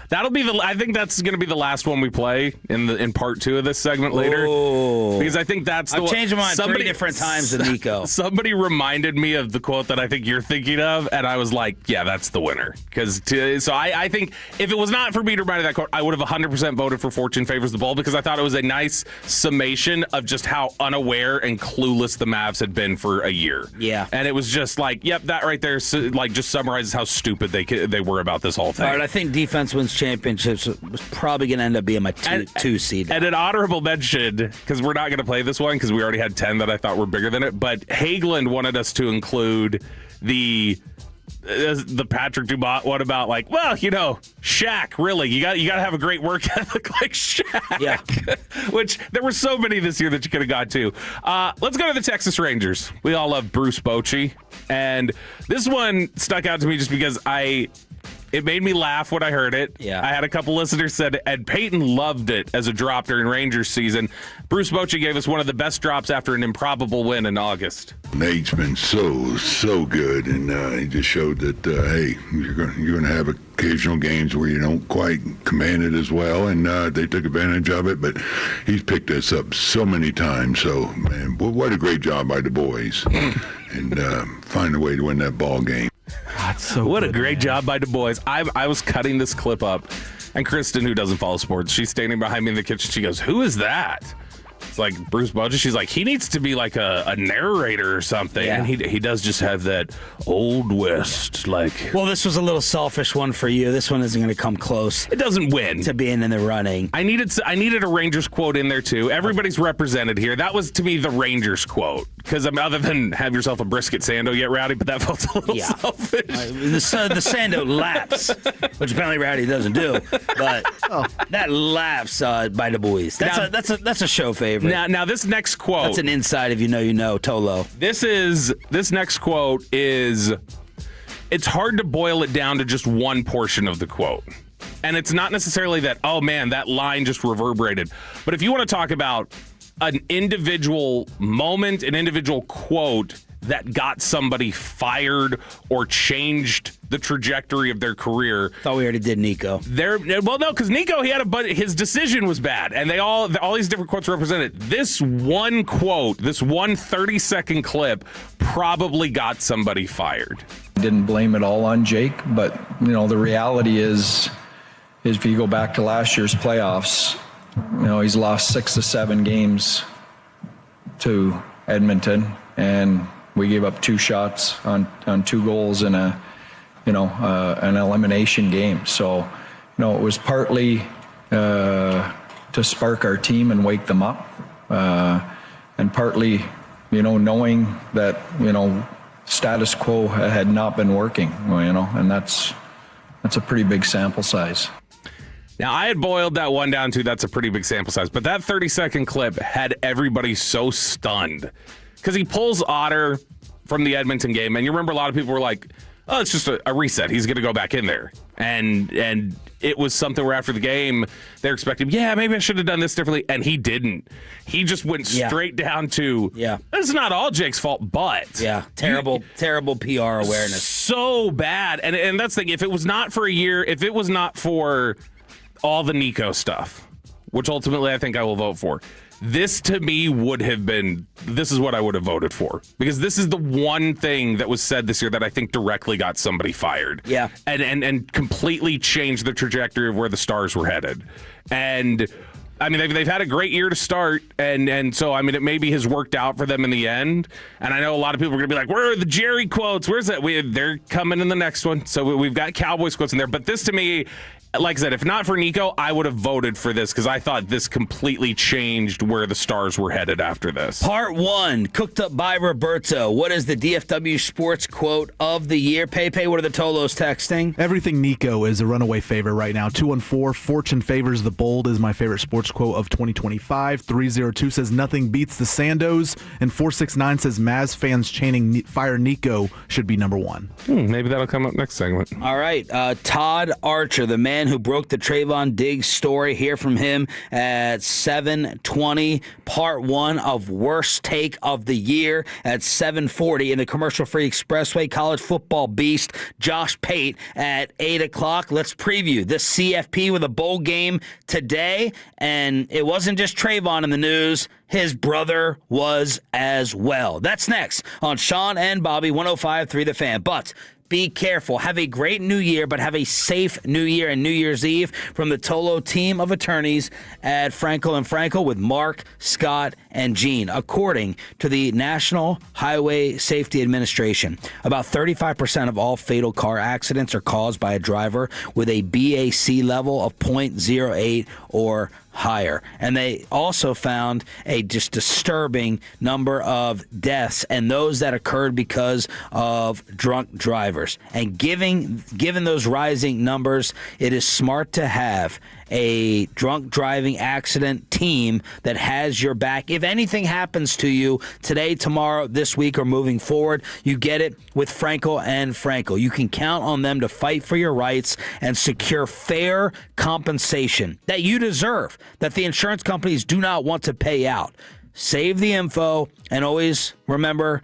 S3: That'll be I think that's going to be the last one we play in part 2 of this segment later.
S2: Oh.
S3: Because I think that's
S2: I've changed my mind 3 different times with Nico.
S3: Somebody reminded me of the quote that I think you're thinking of, and I was like, yeah, that's the winner. So I think if it was not for me to remind of that quote, I would have 100% voted for Fortune favors the ball, because I thought it was a nice summation of just how unaware and clueless the Mavs had been for a year.
S2: Yeah.
S3: And it was just yep, that right there just summarizes how stupid they were about this whole thing.
S2: All right, I think defense wins championships was probably going to end up being my 2 seed.
S3: And an honorable mention, because we're not going to play this one because we already had 10 that I thought were bigger than it, but Hageland wanted us to include the Patrick Dumont one about Shaq, really, you got to have a great work ethic like Shaq.
S2: Yeah.
S3: Which there were so many this year that you could have got to. Let's go to the Texas Rangers. We all love Bruce Bochy, and this one stuck out to me just because it made me laugh when I heard it.
S2: Yeah.
S3: I had a couple listeners said Ed Payton loved it as a drop during Rangers season. Bruce Bochy gave us one of the best drops after an improbable win in August.
S10: Nate's been so good, and he just showed that, hey, you're going to have occasional games where you don't quite command it as well, and they took advantage of it, but he's picked us up so many times. So, man, what a great job by the boys. and find a way to win that ball game.
S4: That's so
S3: What
S4: good,
S3: a great
S4: man.
S3: job by Du Bois. I was cutting this clip up, and Kristen, who doesn't follow sports, she's standing behind me in the kitchen. She goes, "Who is that?" It's like Bruce Budge. She's like, he needs to be like a narrator or something.
S2: Yeah.
S3: And he does just have that Old West, like.
S2: Well, this was a little selfish one for you. This one isn't going to come close
S3: It doesn't win.
S2: to being in the running.
S3: I needed a Rangers quote in there tando Everybody's represented here. That was to me the Rangers quote, because other than have yourself a brisket sando yet, Rowdy, but that felt a little
S2: Yeah.
S3: selfish.
S2: The Sando laps, which apparently Rowdy doesn't do, but that laps by Du Bois. That's a show favorite.
S3: Now this next quote.
S2: That's an inside if you know Tolo.
S3: This next quote is, it's hard to boil it down to just one portion of the quote. And it's not necessarily that, oh man, that line just reverberated. But if you want to talk about an individual moment, an individual quote that got somebody fired or changed the trajectory of their career.
S2: Thought we already did Nico.
S3: Well, no, because Nico, his decision was bad, and all these different quotes represented. This one quote, this one 30-second clip, probably got somebody fired.
S11: Didn't blame it all on Jake, but the reality is if you go back to last year's playoffs, he's lost 6 to 7 games to Edmonton, and we gave up 2 shots on 2 goals in an elimination game. So, it was partly to spark our team and wake them up, and partly, knowing that, status quo had not been working, and that's a pretty big sample size.
S3: Now, I had boiled that one down to that's a pretty big sample size, but that 30-second clip had everybody so stunned. Because he pulls Otter from the Edmonton game, and you remember a lot of people were like, oh, it's just a reset. He's going to go back in there. And it was something where after the game, they're expecting, yeah, maybe I should have done this differently. And he didn't. He just went straight down to, it's not all Jake's fault, but.
S2: Yeah, terrible PR awareness.
S3: So bad. And that's the thing. If it was not for a year, if it was not for all the Nico stuff, which ultimately I think I will vote for, this to me would have been, this is what I would have voted for. Because this is the one thing that was said this year that I think directly got somebody fired.
S2: Yeah.
S3: And completely changed the trajectory of where the Stars were headed. And I mean, they've had a great year to start, and so, I mean, it maybe has worked out for them in the end. And I know a lot of people are going to be like, where are the Jerry quotes? Where's that? They're coming in the next one. So we've got Cowboys quotes in there. But this to me, like I said, if not for Nico, I would have voted for this because I thought this completely changed where the Stars were headed after this.
S2: Part 1, cooked up by Roberto. What is the DFW Sports quote of the year? Pepe, what are the Tolos texting?
S4: Everything Nico is a runaway favorite right now. 214, Fortune favors the bold is my favorite sports quote of 2025. 302 says nothing beats the Sandos. And 469 says Mavs fans chanting fire Nico should be number 1.
S3: Maybe that'll come up next segment.
S2: All right. Todd Archer, the man who broke the Trevon Diggs story. Hear from him at 7:20. Part 1 of worst take of the year at 7:40 in the commercial-free expressway. College football beast Josh Pate at 8 o'clock. Let's preview this CFP with a bowl game today. And it wasn't just Trevon in the news. His brother was as well. That's next on Sean and Bobby, 105.3 The Fan. But be careful. Have a great new year, but have a safe new year and New Year's Eve from the Tolo team of attorneys at Frankel & Frankel with Mark, Scott, and Gene. According to the National Highway Safety Administration, about 35% of all fatal car accidents are caused by a driver with a BAC level of 0.08 or higher. And they also found a just disturbing number of deaths, and those that occurred because of drunk drivers. And given those rising numbers, it is smart to have a drunk driving accident team that has your back. If anything happens to you today, tomorrow, this week, or moving forward, you get it with Frankel & Frankel. You can count on them to fight for your rights and secure fair compensation that you deserve, that the insurance companies do not want to pay out. Save the info, and always remember...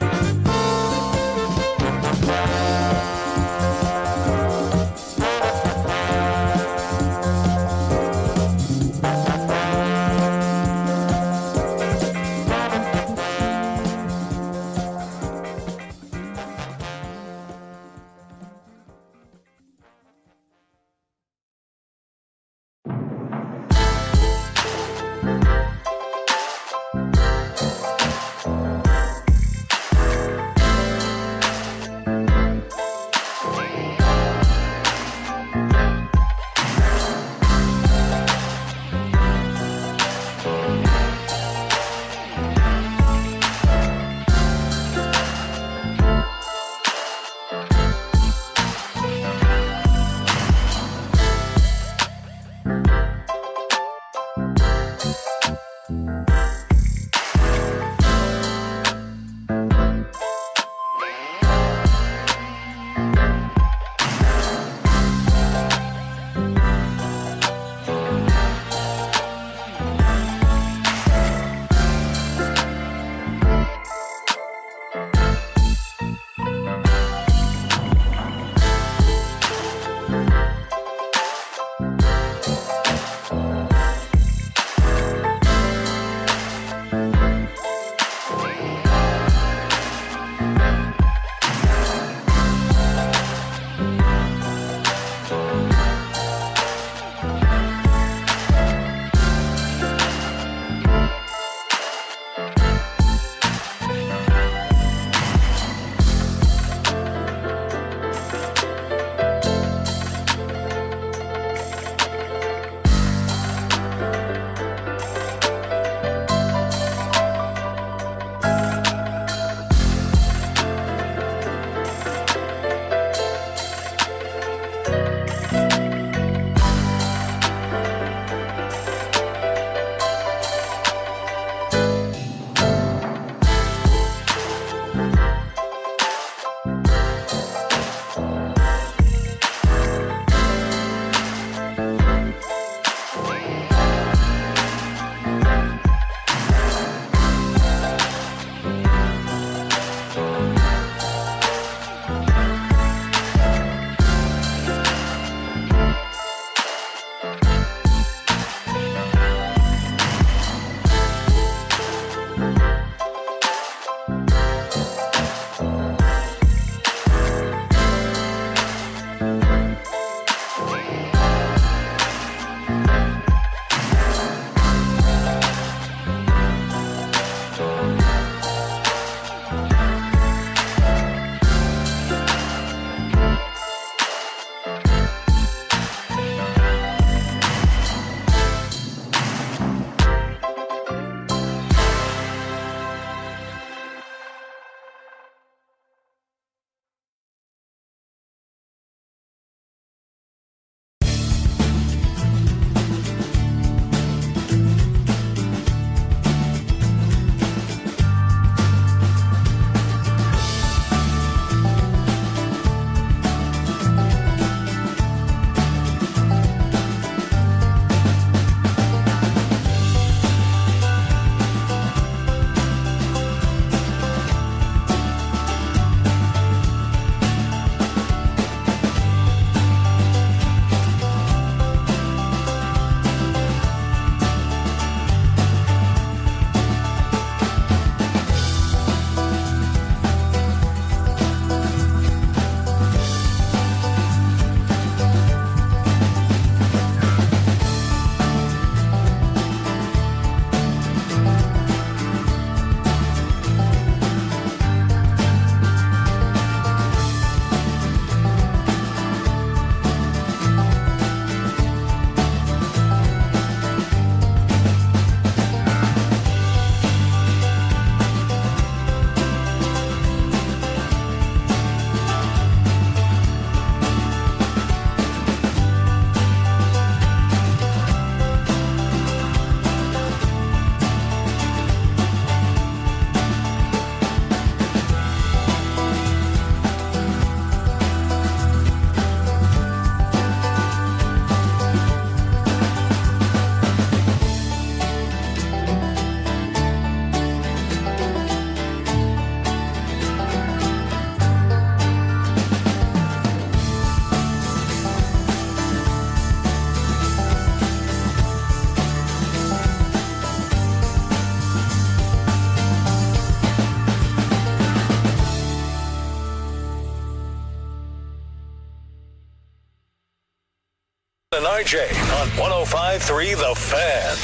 S1: RJ on 105.3 The Fan.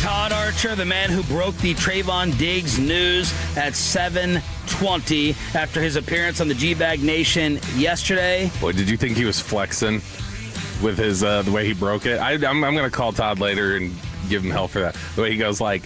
S2: Todd Archer, the man who broke the Trevon Diggs news at 7:20 after his appearance on the G-Bag Nation yesterday.
S3: Boy, did you think he was flexing with his the way he broke it? I'm going to call Todd later and give him hell for that. The way he goes like,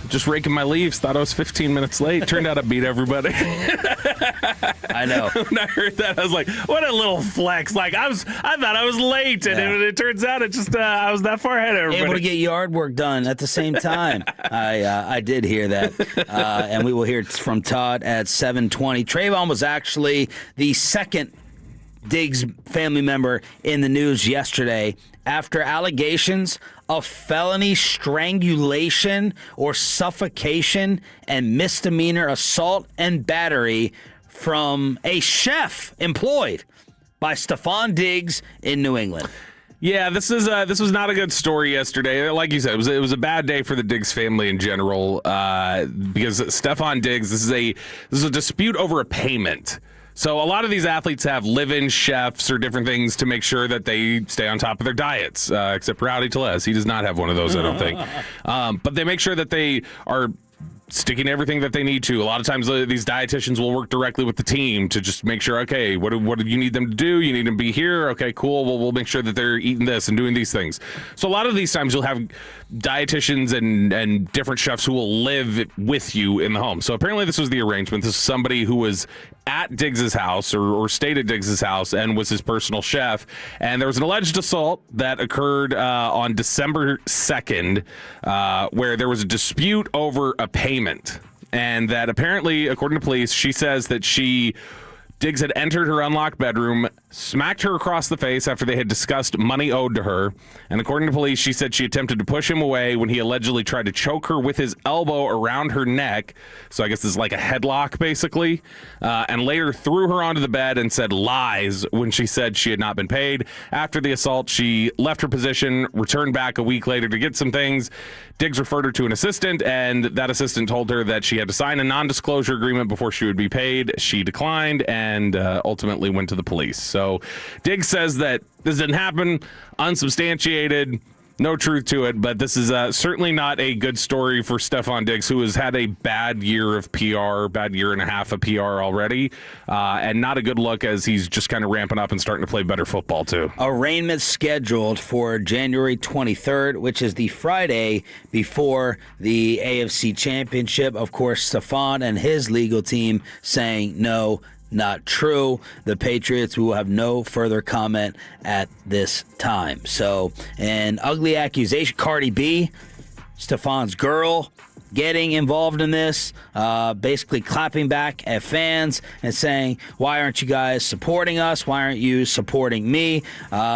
S3: just raking my leaves, thought I was 15 minutes late. Turned out I beat everybody.
S2: I know.
S3: When I heard that, I was like, what a little flex. Like, I thought I was late, and it turns out it just I was that far ahead of everybody.
S2: Able to get yard work done at the same time. I did hear that. And we will hear from Todd at 7:20. Trevon was actually the second Diggs family member in the news yesterday after allegations of felony strangulation or suffocation and misdemeanor assault and battery from a chef employed by Trevon Diggs in New England.
S3: Yeah, this was not a good story yesterday. Like you said, it was a bad day for the Diggs family in general because Trevon Diggs, this is a dispute over a payment. So a lot of these athletes have live-in chefs or different things to make sure that they stay on top of their diets, except for Rowdy Tellez. He does not have one of those, I don't think. But they make sure that they are sticking to everything that they need to. A lot of times these dietitians will work directly with the team to just make sure, okay, what do you need them to do? You need them to be here? Okay, cool. Well, we'll make sure that they're eating this and doing these things. So a lot of these times you'll have dietitians and different chefs who will live with you in the home. So apparently this was the arrangement. This is somebody who was at Diggs's house or stayed at Diggs's house and was his personal chef. And there was an alleged assault that occurred on December 2nd where there was a dispute over a payment. And that apparently, according to police, she says that Diggs had entered her unlocked bedroom, smacked her across the face after they had discussed money owed to her. And according to police, she said she attempted to push him away when he allegedly tried to choke her with his elbow around her neck. So I guess this is like a headlock, basically. And later threw her onto the bed and said lies when she said she had not been paid. After the assault, she left her position, returned back a week later to get some things. Diggs referred her to an assistant, and that assistant told her that she had to sign a non-disclosure agreement before she would be paid. She declined and ultimately went to the police. So Diggs says that this didn't happen, unsubstantiated, no truth to it, but this is certainly not a good story for Trevon Diggs, who has had a bad year of PR, bad year and a half of PR already, and not a good look as he's just kind of ramping up and starting to play better football, too.
S2: Arraignment scheduled for January 23rd, which is the Friday before the AFC Championship. Of course, Trevon and his legal team saying no, not true. The Patriots will have no further comment at this time. So, an ugly accusation. Cardi B, Trevon's girl, getting involved in this, basically clapping back at fans and saying, why aren't you guys supporting us? Why aren't you supporting me?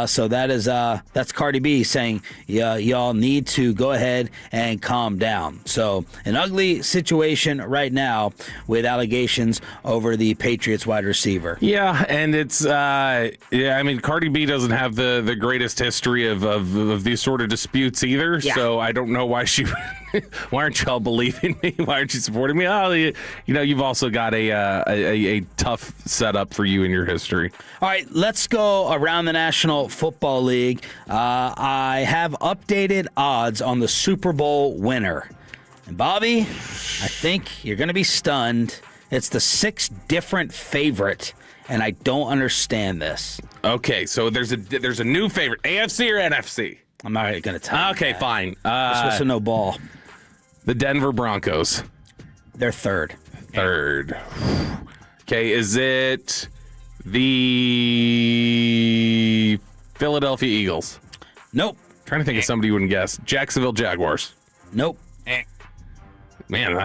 S2: So that's Cardi B saying, yeah, y'all need to go ahead and calm down. So an ugly situation right now with allegations over the Patriots wide receiver.
S3: Yeah, and it's Cardi B doesn't have the greatest history of these sort of disputes either. Yeah. So I don't know why why aren't y'all believing me? Why aren't you supporting me? Oh, you've also got a tough setup for you in your history.
S2: All right, let's go around the National Football League. I have updated odds on the Super Bowl winner. And Bobby, I think you're going to be stunned. It's the 6th different favorite, and I don't understand this.
S3: Okay, so there's a new favorite, AFC or NFC?
S2: I'm not going to tell you.
S3: Okay, fine.
S2: You're supposed to know ball.
S3: The Denver Broncos.
S2: They're third.
S3: Okay, is it the Philadelphia Eagles?
S2: Nope.
S3: Trying to think of somebody you wouldn't guess. Jacksonville Jaguars.
S2: Nope.
S3: Man,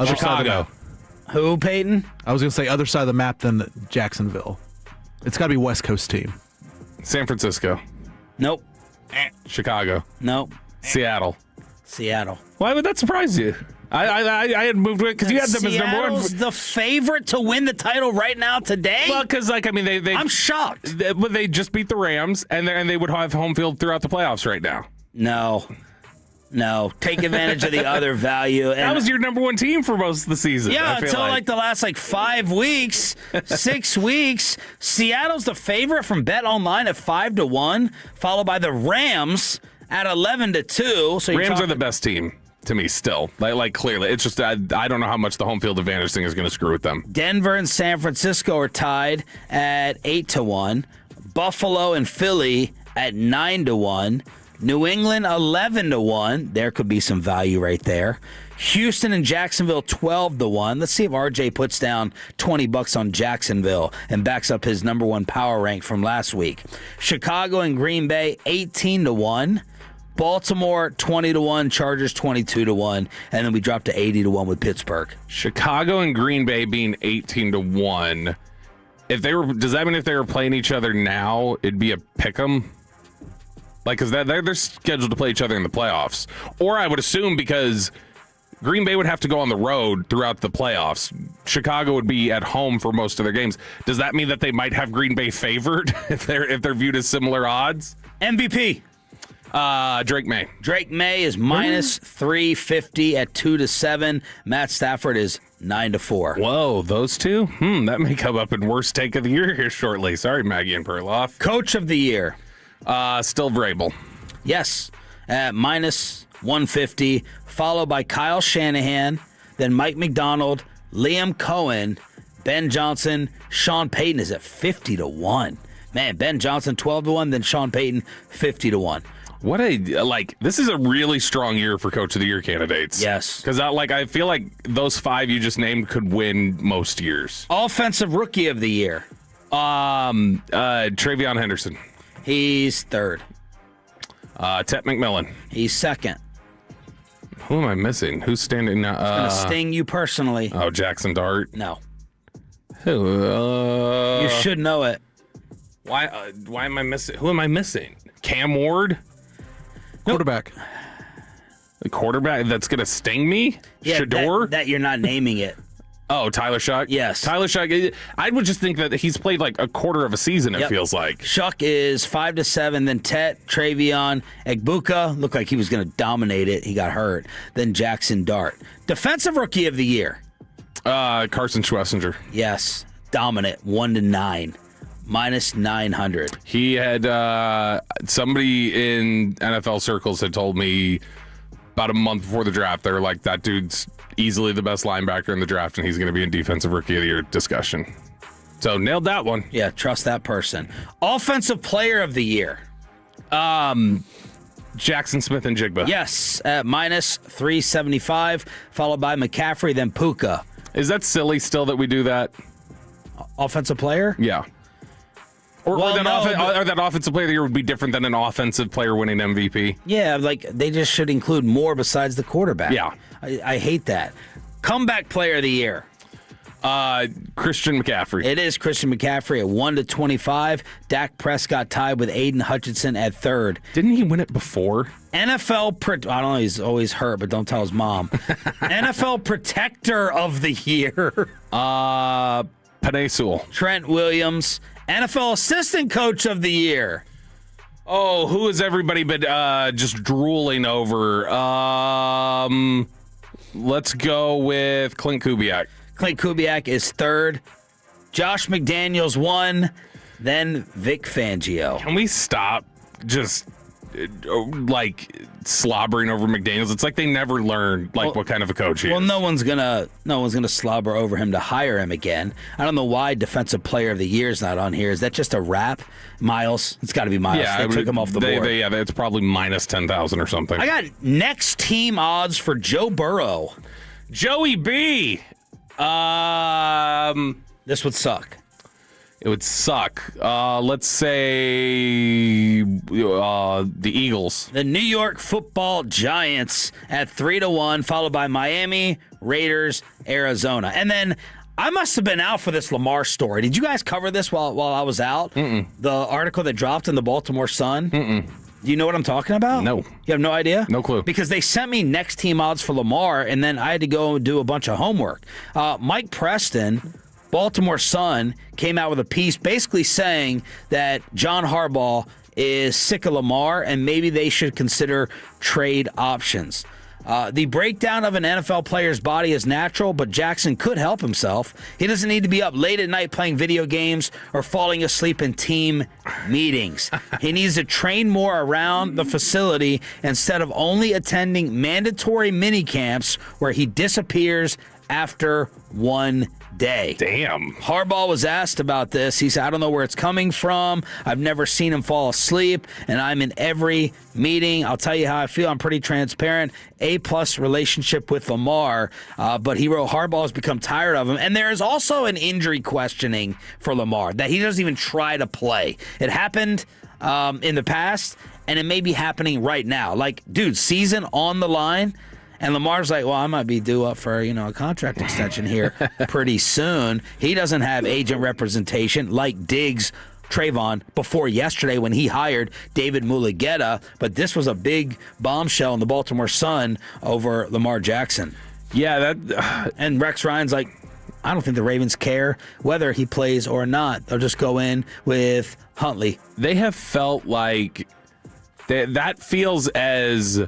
S3: Chicago.
S2: Who, Peyton?
S4: I was going to say other side of the map than Jacksonville. It's got to be West Coast team.
S3: San Francisco.
S2: Nope.
S3: Chicago.
S2: Nope.
S3: Seattle.
S2: Why
S3: would that surprise you? I had moved with because you had them as number one.
S2: Seattle's the favorite to win the title right now today.
S3: Well, because they
S2: I'm shocked.
S3: They just beat the Rams and they would have home field throughout the playoffs right now.
S2: No. No, take advantage of the other value. And
S3: that was your number one team for most of the season.
S2: Yeah, until like the last 5 weeks, 6 weeks. Seattle's the favorite from Bet Online at 5-1, followed by the Rams at 11-2. So
S3: Rams are the best team to me still. Like clearly. It's just I don't know how much the home field advantage thing is going to screw with them.
S2: Denver and San Francisco are tied at 8-1. Buffalo and Philly at 9-1. New England 11-1. There could be some value right there. Houston and Jacksonville 12-1. Let's see if RJ puts down $20 on Jacksonville and backs up his number one power rank from last week. Chicago and Green Bay 18-1. Baltimore 20-1. Chargers 22-1. And then we dropped to 80-1 with Pittsburgh.
S3: Chicago and Green Bay being 18-1. Does that mean if they were playing each other now, it'd be a pick'em? Because they're scheduled to play each other in the playoffs. Or I would assume because Green Bay would have to go on the road throughout the playoffs. Chicago would be at home for most of their games. Does that mean that they might have Green Bay favored if they're viewed as similar odds?
S2: MVP.
S3: Drake May.
S2: Drake May is minus 350 at 2-7. Matt Stafford is 9-4.
S3: Whoa, those two? That may come up in worst take of the year here shortly. Sorry, Maggie and Perloff.
S2: Coach of the year.
S3: Still Vrabel.
S2: Yes, at minus 150, followed by Kyle Shanahan, then Mike McDonald, Liam Cohen, Ben Johnson, Sean Payton is at 50-1. Man, Ben Johnson 12-1, then Sean Payton 50-1.
S3: This is a really strong year for Coach of the Year candidates.
S2: Yes.
S3: Because I feel like those five you just named could win most years.
S2: Offensive Rookie of the Year.
S3: Travion Henderson.
S2: He's third.
S3: Tet McMillan.
S2: He's second.
S3: Who am I missing? Who's standing now?
S2: It's going to sting you personally.
S3: Oh, Jackson Dart.
S2: No.
S3: Who?
S2: You should know it.
S3: Why am I missing? Who am I missing? Cam Ward?
S4: Quarterback.
S3: The quarterback that's going to sting me?
S2: Yeah,
S3: Shador?
S2: that you're not naming it.
S3: Oh, Tyler Shuck?
S2: Yes.
S3: Tyler Shuck. I would just think that he's played like a quarter of a season, it feels like.
S2: Shuck is 5-7, then Tet, Travion, Egbuka. Looked like he was going to dominate it. He got hurt. Then Jackson Dart. Defensive Rookie of the Year.
S3: Carson Schwessinger.
S2: Yes. Dominant. 1-9. Minus 900.
S3: He had somebody in NFL circles had told me about a month before the draft, they were like, that dude's easily the best linebacker in the draft, and he's going to be in Defensive Rookie of the Year discussion. So nailed that one.
S2: Yeah, trust that person. Offensive Player of the Year.
S3: Jackson Smith and Jigba.
S2: Yes, at minus 375, followed by McCaffrey, then Puka.
S3: Is that silly still that we do that?
S2: Offensive player?
S3: Yeah. Or that offensive player of the year would be different than an offensive player winning MVP.
S2: Yeah, they just should include more besides the quarterback.
S3: Yeah.
S2: I hate that. Comeback Player of the Year.
S3: Christian McCaffrey.
S2: It is Christian McCaffrey at 1-25. Dak Prescott tied with Aiden Hutchinson at third.
S3: Didn't he win it before?
S2: NFL, I don't know, he's always hurt, but don't tell his mom. NFL Protector of the Year.
S3: Penei Sewell.
S2: Trent Williams. NFL Assistant Coach of the Year.
S3: Oh, who has everybody been just drooling over? Let's go with Clint Kubiak.
S2: Clint Kubiak is third. Josh McDaniels 1. Then Vic Fangio.
S3: Can we stop just slobbering over McDaniels? It's like they never learned what kind of a coach he is.
S2: Well, no one's gonna slobber over him to hire him again. I don't know why Defensive Player of the Year is not on here. Is that just a wrap? Miles? It's got to be Miles.
S3: Yeah,
S2: they took him off the board.
S3: It's probably minus 10,000 or something.
S2: I got next team odds for Joe Burrow.
S3: Joey B.
S2: This would suck.
S3: It would suck. Let's say the Eagles.
S2: The New York Football Giants at 3-1, followed by Miami, Raiders, Arizona. And then I must have been out for this Lamar story. Did you guys cover this while I was out?
S3: Mm-mm.
S2: The article that dropped in the Baltimore Sun?
S3: Mm-mm.
S2: Do you know what I'm talking about?
S3: No.
S2: You have no idea?
S3: No clue.
S2: Because they sent me next team odds for Lamar, and then I had to go and do a bunch of homework. Mike Preston, Baltimore Sun, came out with a piece basically saying that John Harbaugh is sick of Lamar, and maybe they should consider trade options. The breakdown of an NFL player's body is natural, but Jackson could help himself. He doesn't need to be up late at night playing video games or falling asleep in team meetings. He needs to train more around the facility instead of only attending mandatory mini camps where he disappears after one day.
S3: Damn.
S2: Harbaugh was asked about this. He said, I don't know where it's coming from. I've never seen him fall asleep, and I'm in every meeting. I'll tell you how I feel. I'm pretty transparent. A-plus relationship with Lamar. But he wrote, Harbaugh has become tired of him. And there is also an injury questioning for Lamar, that he doesn't even try to play. It happened in the past, and it may be happening right now. Like, dude, season on the line. And Lamar's like, well, I might be due up for, a contract extension here pretty soon. He doesn't have agent representation like Diggs, Trevon, before yesterday when he hired David Mulugheta. But this was a big bombshell in the Baltimore Sun over Lamar Jackson.
S3: Yeah,
S2: and Rex Ryan's like, I don't think the Ravens care whether he plays or not. They'll just go in with Huntley.
S3: They have felt like that feels as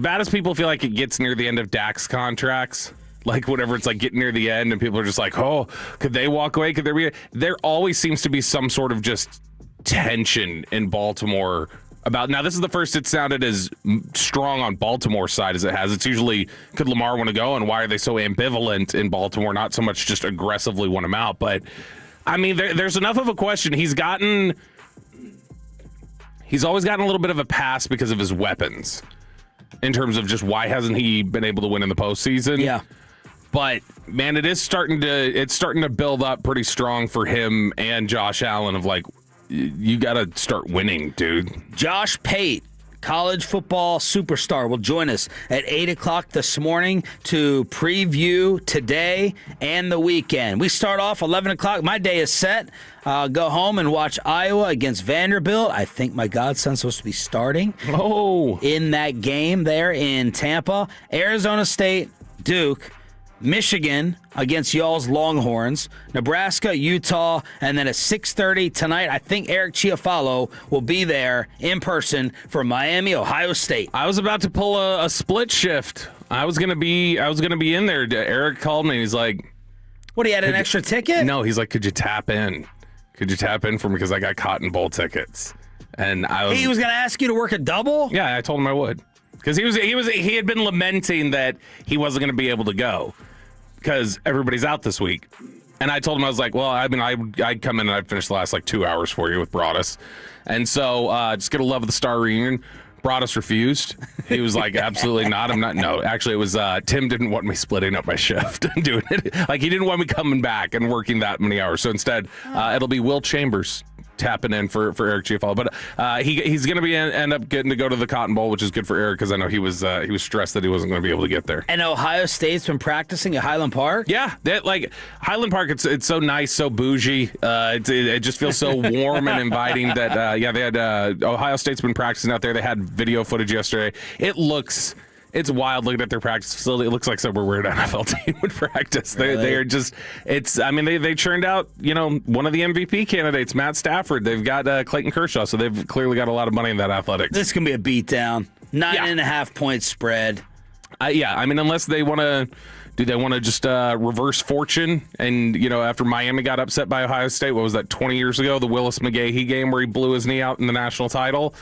S3: bad as people feel like it gets near the end of Dak's contracts. Like whenever it's like getting near the end and people are just like, oh, could they walk away? Could there always seems to be some sort of just tension in Baltimore about, now this is the first it sounded as strong on Baltimore's side as it has. It's usually, could Lamar want to go and why are they so ambivalent in Baltimore? Not so much just aggressively want him out, but I mean, there's enough of a question. He's always gotten a little bit of a pass because of his weapons. In terms of just why hasn't he been able to win in the postseason?
S2: Yeah.
S3: But man, it's starting to build up pretty strong for him and Josh Allen of like, you got to start winning, dude.
S2: Josh Pate, college football superstar, will join us at 8 o'clock this morning to preview today and the weekend. We start off 11 o'clock. My day is set. Go home and watch Iowa against Vanderbilt. I think my godson's supposed to be starting in that game there in Tampa. Arizona State, Duke, Michigan against y'all's Longhorns, Nebraska, Utah, and then at 6:30 tonight, I think Eric Chiafalo will be there in person for Miami, Ohio State.
S3: I was about to pull a split shift. I was gonna be in there. Eric called me and he's like,
S2: what, he had an extra ticket?
S3: No, he's like, could you tap in? Could you tap in for me because I got Cotton Bowl tickets? And
S2: he was going to ask you to work a double?
S3: Yeah, I told him I would. Because he had been lamenting that he wasn't going to be able to go because everybody's out this week. And I told him, I was like, well, I mean, I'd come in and I'd finish the last 2 hours for you with Broadus. And so just going to love the Star reunion. Broadus refused. He was like, absolutely not. I'm not. No, actually, it was Tim didn't want me splitting up my shift and doing it. Like, he didn't want me coming back and working that many hours. So instead, it'll be Will Chambers tapping in for Eric Chiafalo. But he's going to end up getting to go to the Cotton Bowl, which is good for Eric because I know he was stressed that he wasn't going to be able to get there.
S2: And Ohio State's been practicing at Highland Park?
S3: Yeah. Highland Park, it's so nice, so bougie. It just feels so warm and inviting that, they had Ohio State's been practicing out there. They had video footage yesterday. It's wild looking at their practice facility. It looks like somewhere where an NFL team would practice. They are just, they churned out, one of the MVP candidates, Matt Stafford. They've got Clayton Kershaw, so they've clearly got a lot of money in that athletics.
S2: This can be a beatdown. 9.5 point spread.
S3: Unless they want to, do they want to just reverse fortune? And, after Miami got upset by Ohio State, what was that, 20 years ago, the Willis McGahee game where he blew his knee out in the national title?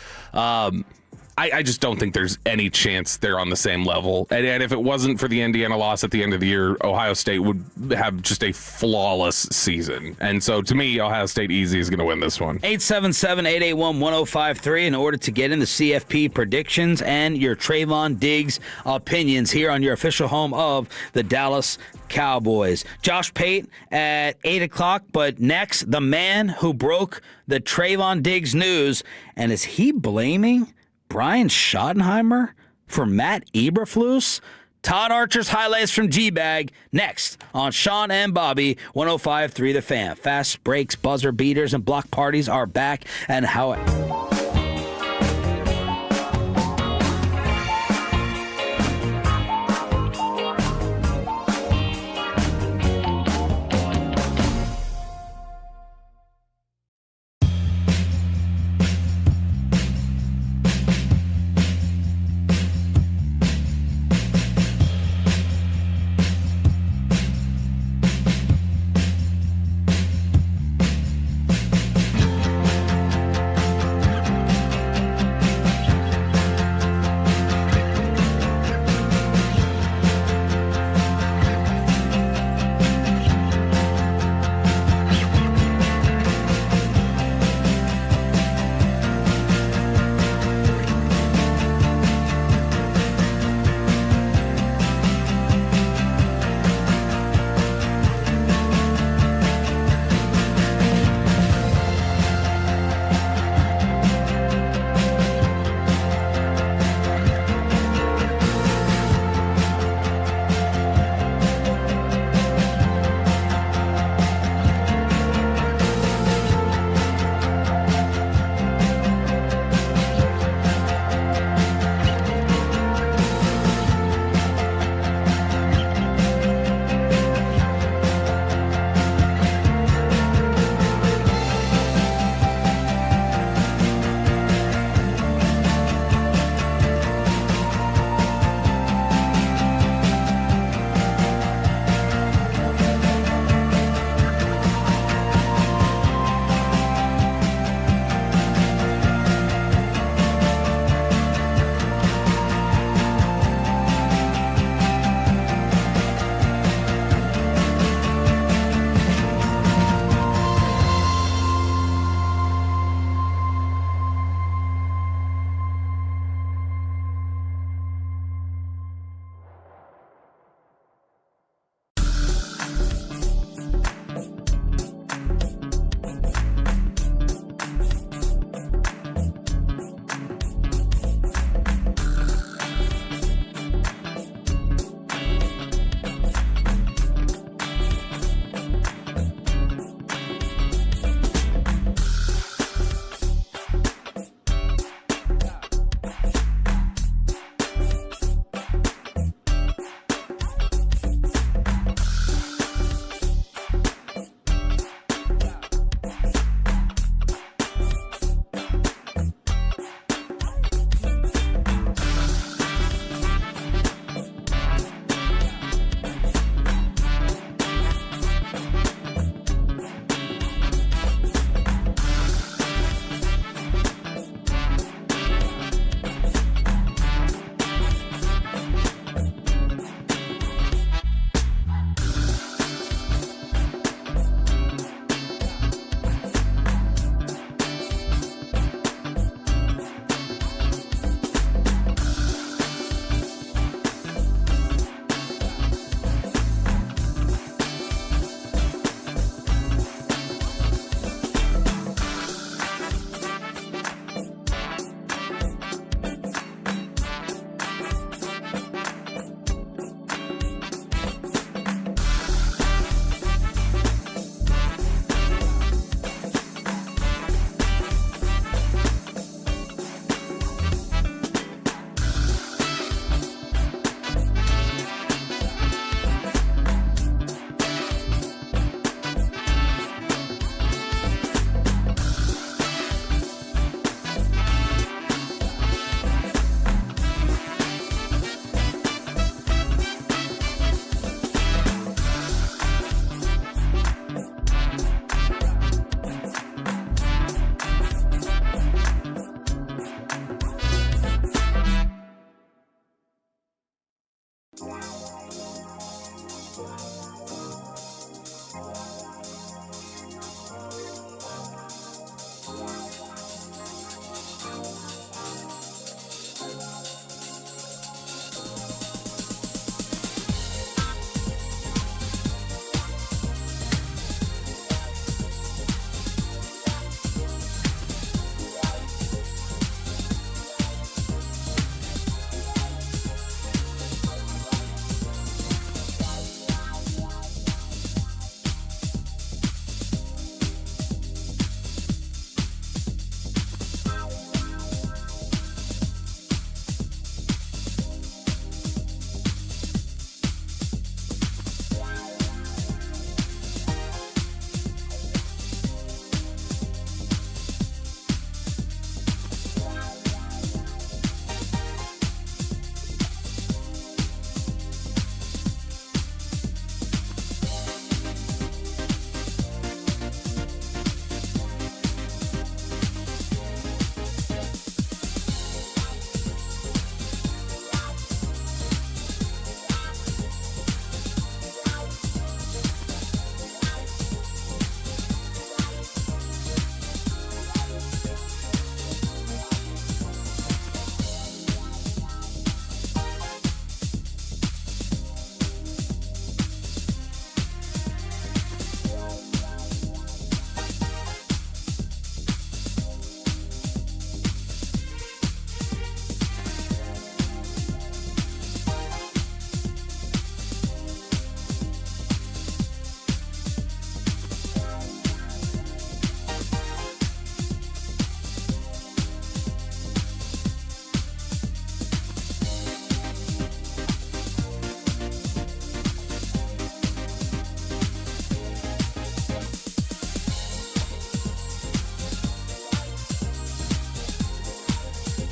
S3: I just don't think there's any chance they're on the same level. And if it wasn't for the Indiana loss at the end of the year, Ohio State would have just a flawless season. And so, to me, Ohio State easy is going to win this one.
S2: 877-881-1053 in order to get in the CFP predictions and your Trevon Diggs opinions here on your official home of the Dallas Cowboys. Josh Pate at 8 o'clock, but next, the man who broke the Trevon Diggs news. And is he blaming Brian Schottenheimer for Matt Eberflus? Todd Archer's highlights from G-Bag next on Sean and Bobby, 105.3 The Fan. Fast breaks, buzzer beaters, and block parties are back, and how...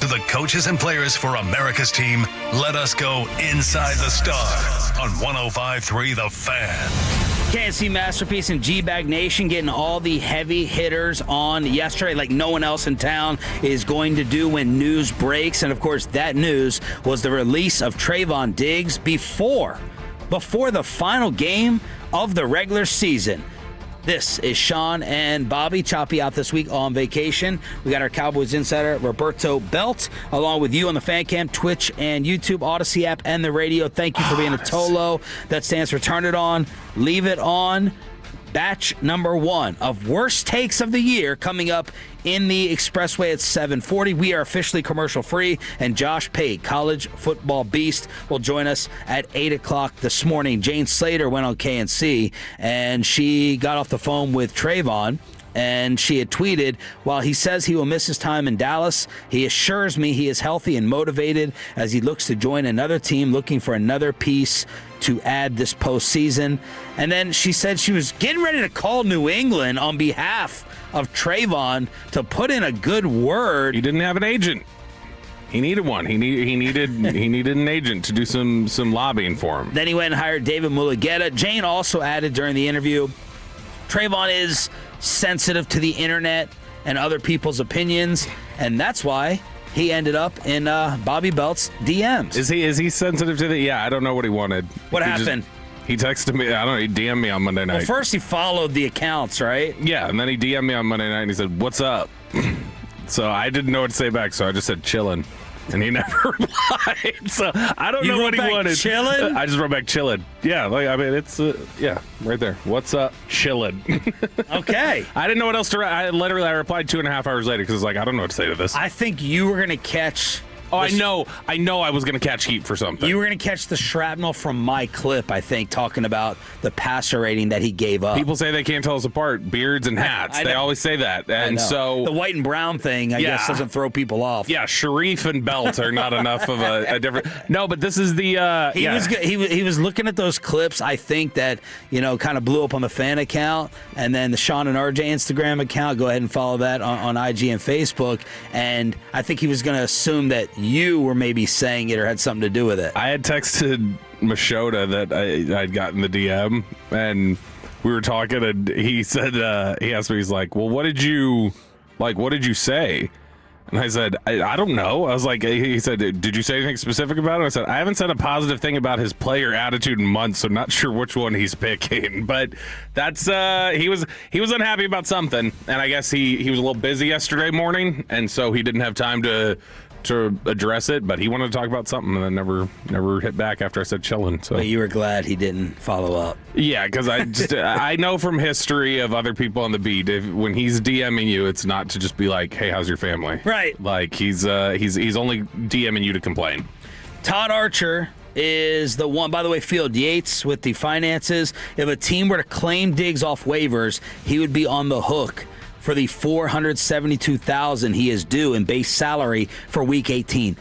S1: to the coaches and players for America's team, let us go inside the star on 105.3 The Fan.
S2: KNC Masterpiece and G-Bag Nation getting all the heavy hitters on yesterday like no one else in town is going to do when news breaks. And, of course, that news was the release of Trevon Diggs before the final game of the regular season. This is Sean and Bobby. Choppy out this week on vacation. We got our Cowboys insider, Roberto Belt, along with you on the Fan Cam, Twitch, and YouTube, Odyssey app, and the radio. Thank you for being a Tolo. That stands for Turn It On, Leave It On. Batch number 1 of worst takes of the year coming up in the Expressway at 7:40. We are officially commercial free, and Josh Pate, college football beast, will join us at 8 o'clock this morning. Jane Slater went on KNC, and she got off the phone with Trevon, and she had tweeted, while he says he will miss his time in Dallas, he assures me he is healthy and motivated as he looks to join another team looking for another piece to add this postseason. And then she said she was getting ready to call New England on behalf of Trevon to put in a good word.
S3: He didn't have an agent. He needed one. He needed an agent to do some lobbying for him.
S2: Then he went and hired David Mulugheta. Jane also added during the interview, Trevon is sensitive to the internet and other people's opinions, and that's why he ended up in Bobby Belt's DMs.
S3: Is he sensitive to the? Yeah, I don't know what he wanted.
S2: What happened?
S3: He texted me. I don't know. He DM'd me on Monday night.
S2: Well, first he followed the accounts, right?
S3: Yeah, and then he DM'd me on Monday night and he said, "What's up?" So I didn't know what to say back, so I just said chillin'. And he never replied. So I don't know what he wanted.
S2: Chillin'?
S3: I just wrote back chillin'. Yeah, it's right there. What's up? Chillin'.
S2: Okay.
S3: I didn't know what else to write. I replied 2.5 hours later because I don't know what to say to this.
S2: I think you were going to catch.
S3: I know I was going to catch heat for something.
S2: You were going to catch the shrapnel from my clip, I think, talking about the passer rating that he gave up.
S3: People say they can't tell us apart, beards and hats. They always say that. And so
S2: the white and brown thing, I guess, doesn't throw people off.
S3: Yeah, Sharif and Belt are not enough of a different. No, but this is the.
S2: He was looking at those clips, I think, that, kind of blew up on the fan account, and then the Sean and RJ Instagram account. Go ahead and follow that on IG and Facebook. And I think he was going to assume that you were maybe saying it or had something to do with it.
S3: I had texted Machota that I'd gotten the DM, and we were talking, and he said, he asked me, he's like, well, what did you say? And I said, I don't know. I was like, he said, did you say anything specific about it? I said, I haven't said a positive thing about his player attitude in months, so I'm not sure which one he's picking. But that's he was unhappy about something, and I guess he was a little busy yesterday morning, and so he didn't have time to address it, but he wanted to talk about something and then never hit back after I said chillin'. So.
S2: But you were glad he didn't follow up.
S3: Yeah, because I know from history of other people on the beat, when he's DMing you, it's not to just be like, hey, how's your family?
S2: Right.
S3: Like he's only DMing you to complain.
S2: Todd Archer is the one. By the way, Field Yates with the finances. If a team were to claim Diggs off waivers, he would be on the hook for the $472,000 he is due in base salary for Week 18.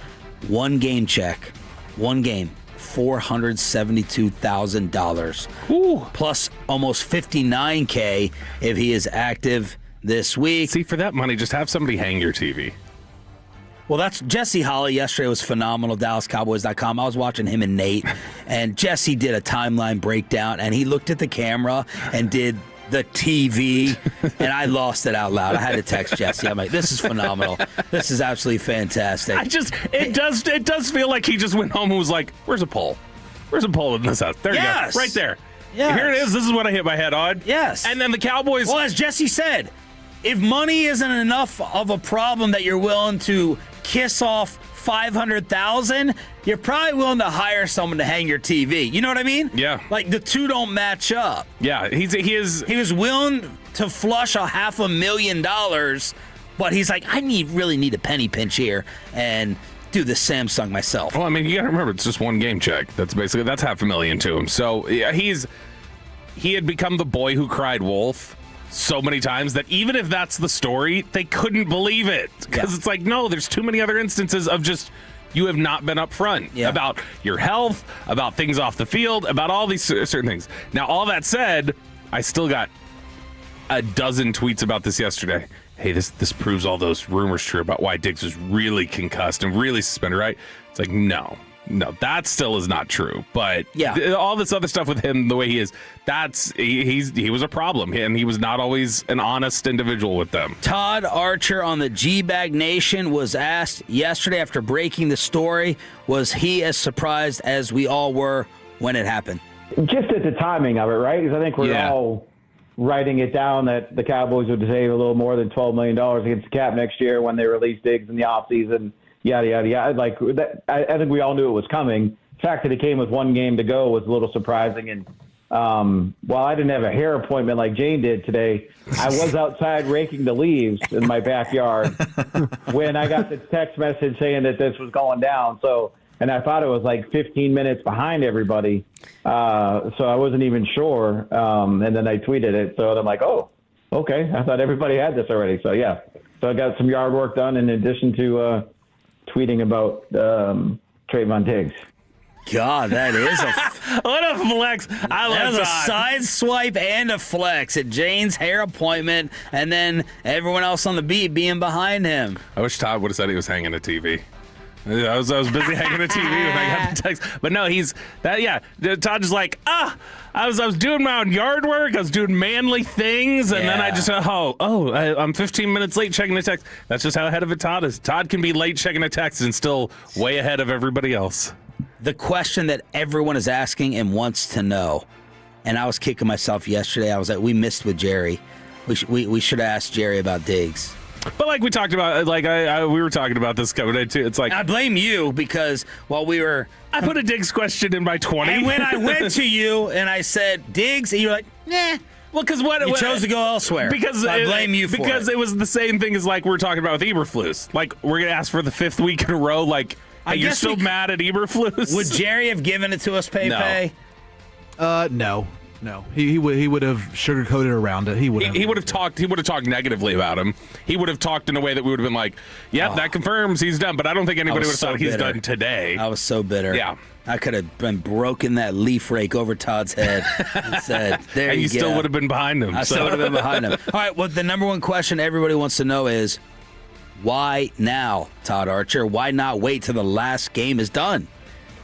S2: One game check. One game. $472,000. Plus almost $59K if he is active this week.
S3: See, for that money, just have somebody hang your TV.
S2: Well, that's Jesse Holley yesterday was phenomenal, DallasCowboys.com. I was watching him and Nate, and Jesse did a timeline breakdown, and he looked at the camera and did the TV, and I lost it out loud. I had to text Jesse. I'm like, this is phenomenal. This is absolutely fantastic.
S3: It does feel like he just went home and was like, where's a pole? Where's a pole in this house? There you go. Right there.
S2: Yes.
S3: Here it is. This is what I hit my head on.
S2: Yes.
S3: And then the Cowboys.
S2: Well, as Jesse said, if money isn't enough of a problem that you're willing to kiss off $500,000, you're probably willing to hire someone to hang your TV. You know what I mean?
S3: Yeah.
S2: Like the two don't match up.
S3: Yeah, he
S2: was willing to flush $500,000, but he's like, I really need a penny pinch here and do the Samsung myself.
S3: Well, I mean, you got to remember, it's just one game check. That's $500,000 to him. So yeah, he had become the boy who cried wolf so many times that even if that's the story, they couldn't believe it because it's like, no, there's too many other instances of just you have not been upfront about your health, about things off the field, about all these certain things. Now, all that said, I still got a dozen tweets about this yesterday. hey, this proves all those rumors true about why Diggs was really concussed and really suspended, right? It's like, no, that still is not true. But all this other stuff with him, the way he is, he was a problem, and he was not always an honest individual with them.
S2: Todd Archer on the G-Bag Nation was asked yesterday after breaking the story, was he as surprised as we all were when it happened?
S12: Just at the timing of it, right? Because I think we're all writing it down that the Cowboys would save a little more than $12 million against the cap next year when they release Diggs in the offseason, yada, yada, yada. Like, that, I think we all knew it was coming. The fact that it came with one game to go was a little surprising. And while I didn't have a hair appointment like Jane did today, I was outside raking the leaves in my backyard when I got the text message saying that this was going down. And I thought it was like 15 minutes behind everybody. So I wasn't even sure. And then I tweeted it. So I'm like, oh, okay. I thought everybody had this already. So, yeah. So I got some yard work done in addition to tweeting about Trevon Diggs.
S2: God, that is
S3: what a flex. I love
S2: that. Was a side swipe and a flex at Jane's hair appointment, and then everyone else on the beat being behind him.
S3: I wish Todd would have said he was hanging a TV. I was busy hanging a TV when I got the text. But no, Todd is like, I was doing my own yard work. I was doing manly things. And then I just, I'm 15 minutes late checking the text. That's just how ahead of it Todd is. Todd can be late checking a text and still way ahead of everybody else.
S2: The question that everyone is asking and wants to know, and I was kicking myself yesterday. I was like, we missed with Jerry. We should have asked Jerry about Diggs.
S3: But like we talked about, like we were talking about this coming in too. It's like,
S2: I blame you because while we were,
S3: I put a Diggs question in my 20.
S2: And when I went to you and I said Diggs, and you're like, nah.
S3: Well, because you
S2: chose to go elsewhere.
S3: Because
S2: so I blame you for it.
S3: Because it was the same thing as like we were talking about with Eberflus. Like we're gonna ask for the 5th week in a row. Like, hey, you're still mad at Eberflus?
S2: Would Jerry have given it to us, Pepe?
S4: No, he would have sugarcoated around it. He would have
S3: talked negatively about him. He would have talked in a way that we would have been like, "Yep, that confirms he's done." But I don't think anybody would have thought he's done today.
S2: I was so bitter.
S3: Yeah,
S2: I could have been broken that leaf rake over Todd's head and said, "There
S3: and
S2: you go."
S3: still would have been behind him.
S2: I still would have been behind him. All right. Well, the number one question everybody wants to know is, why now, Todd Archer? Why not wait till the last game is done?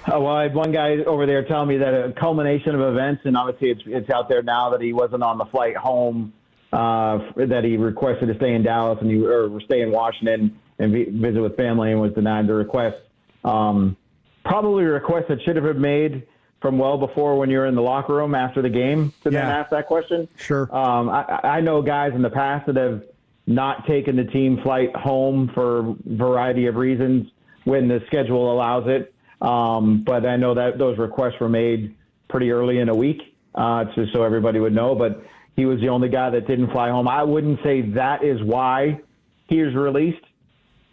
S12: Well, I had one guy over there telling me that a culmination of events, and obviously it's out there now that he wasn't on the flight home, that he requested to stay in Dallas or stay in Washington and visit with family and was denied the request. Probably a request that should have been made from well before when you're in the locker room after the game to then ask that question.
S4: Sure.
S12: I know guys in the past that have not taken the team flight home for a variety of reasons when the schedule allows it. But I know that those requests were made pretty early in a week, just so everybody would know. But he was the only guy that didn't fly home. I wouldn't say that is why he was released.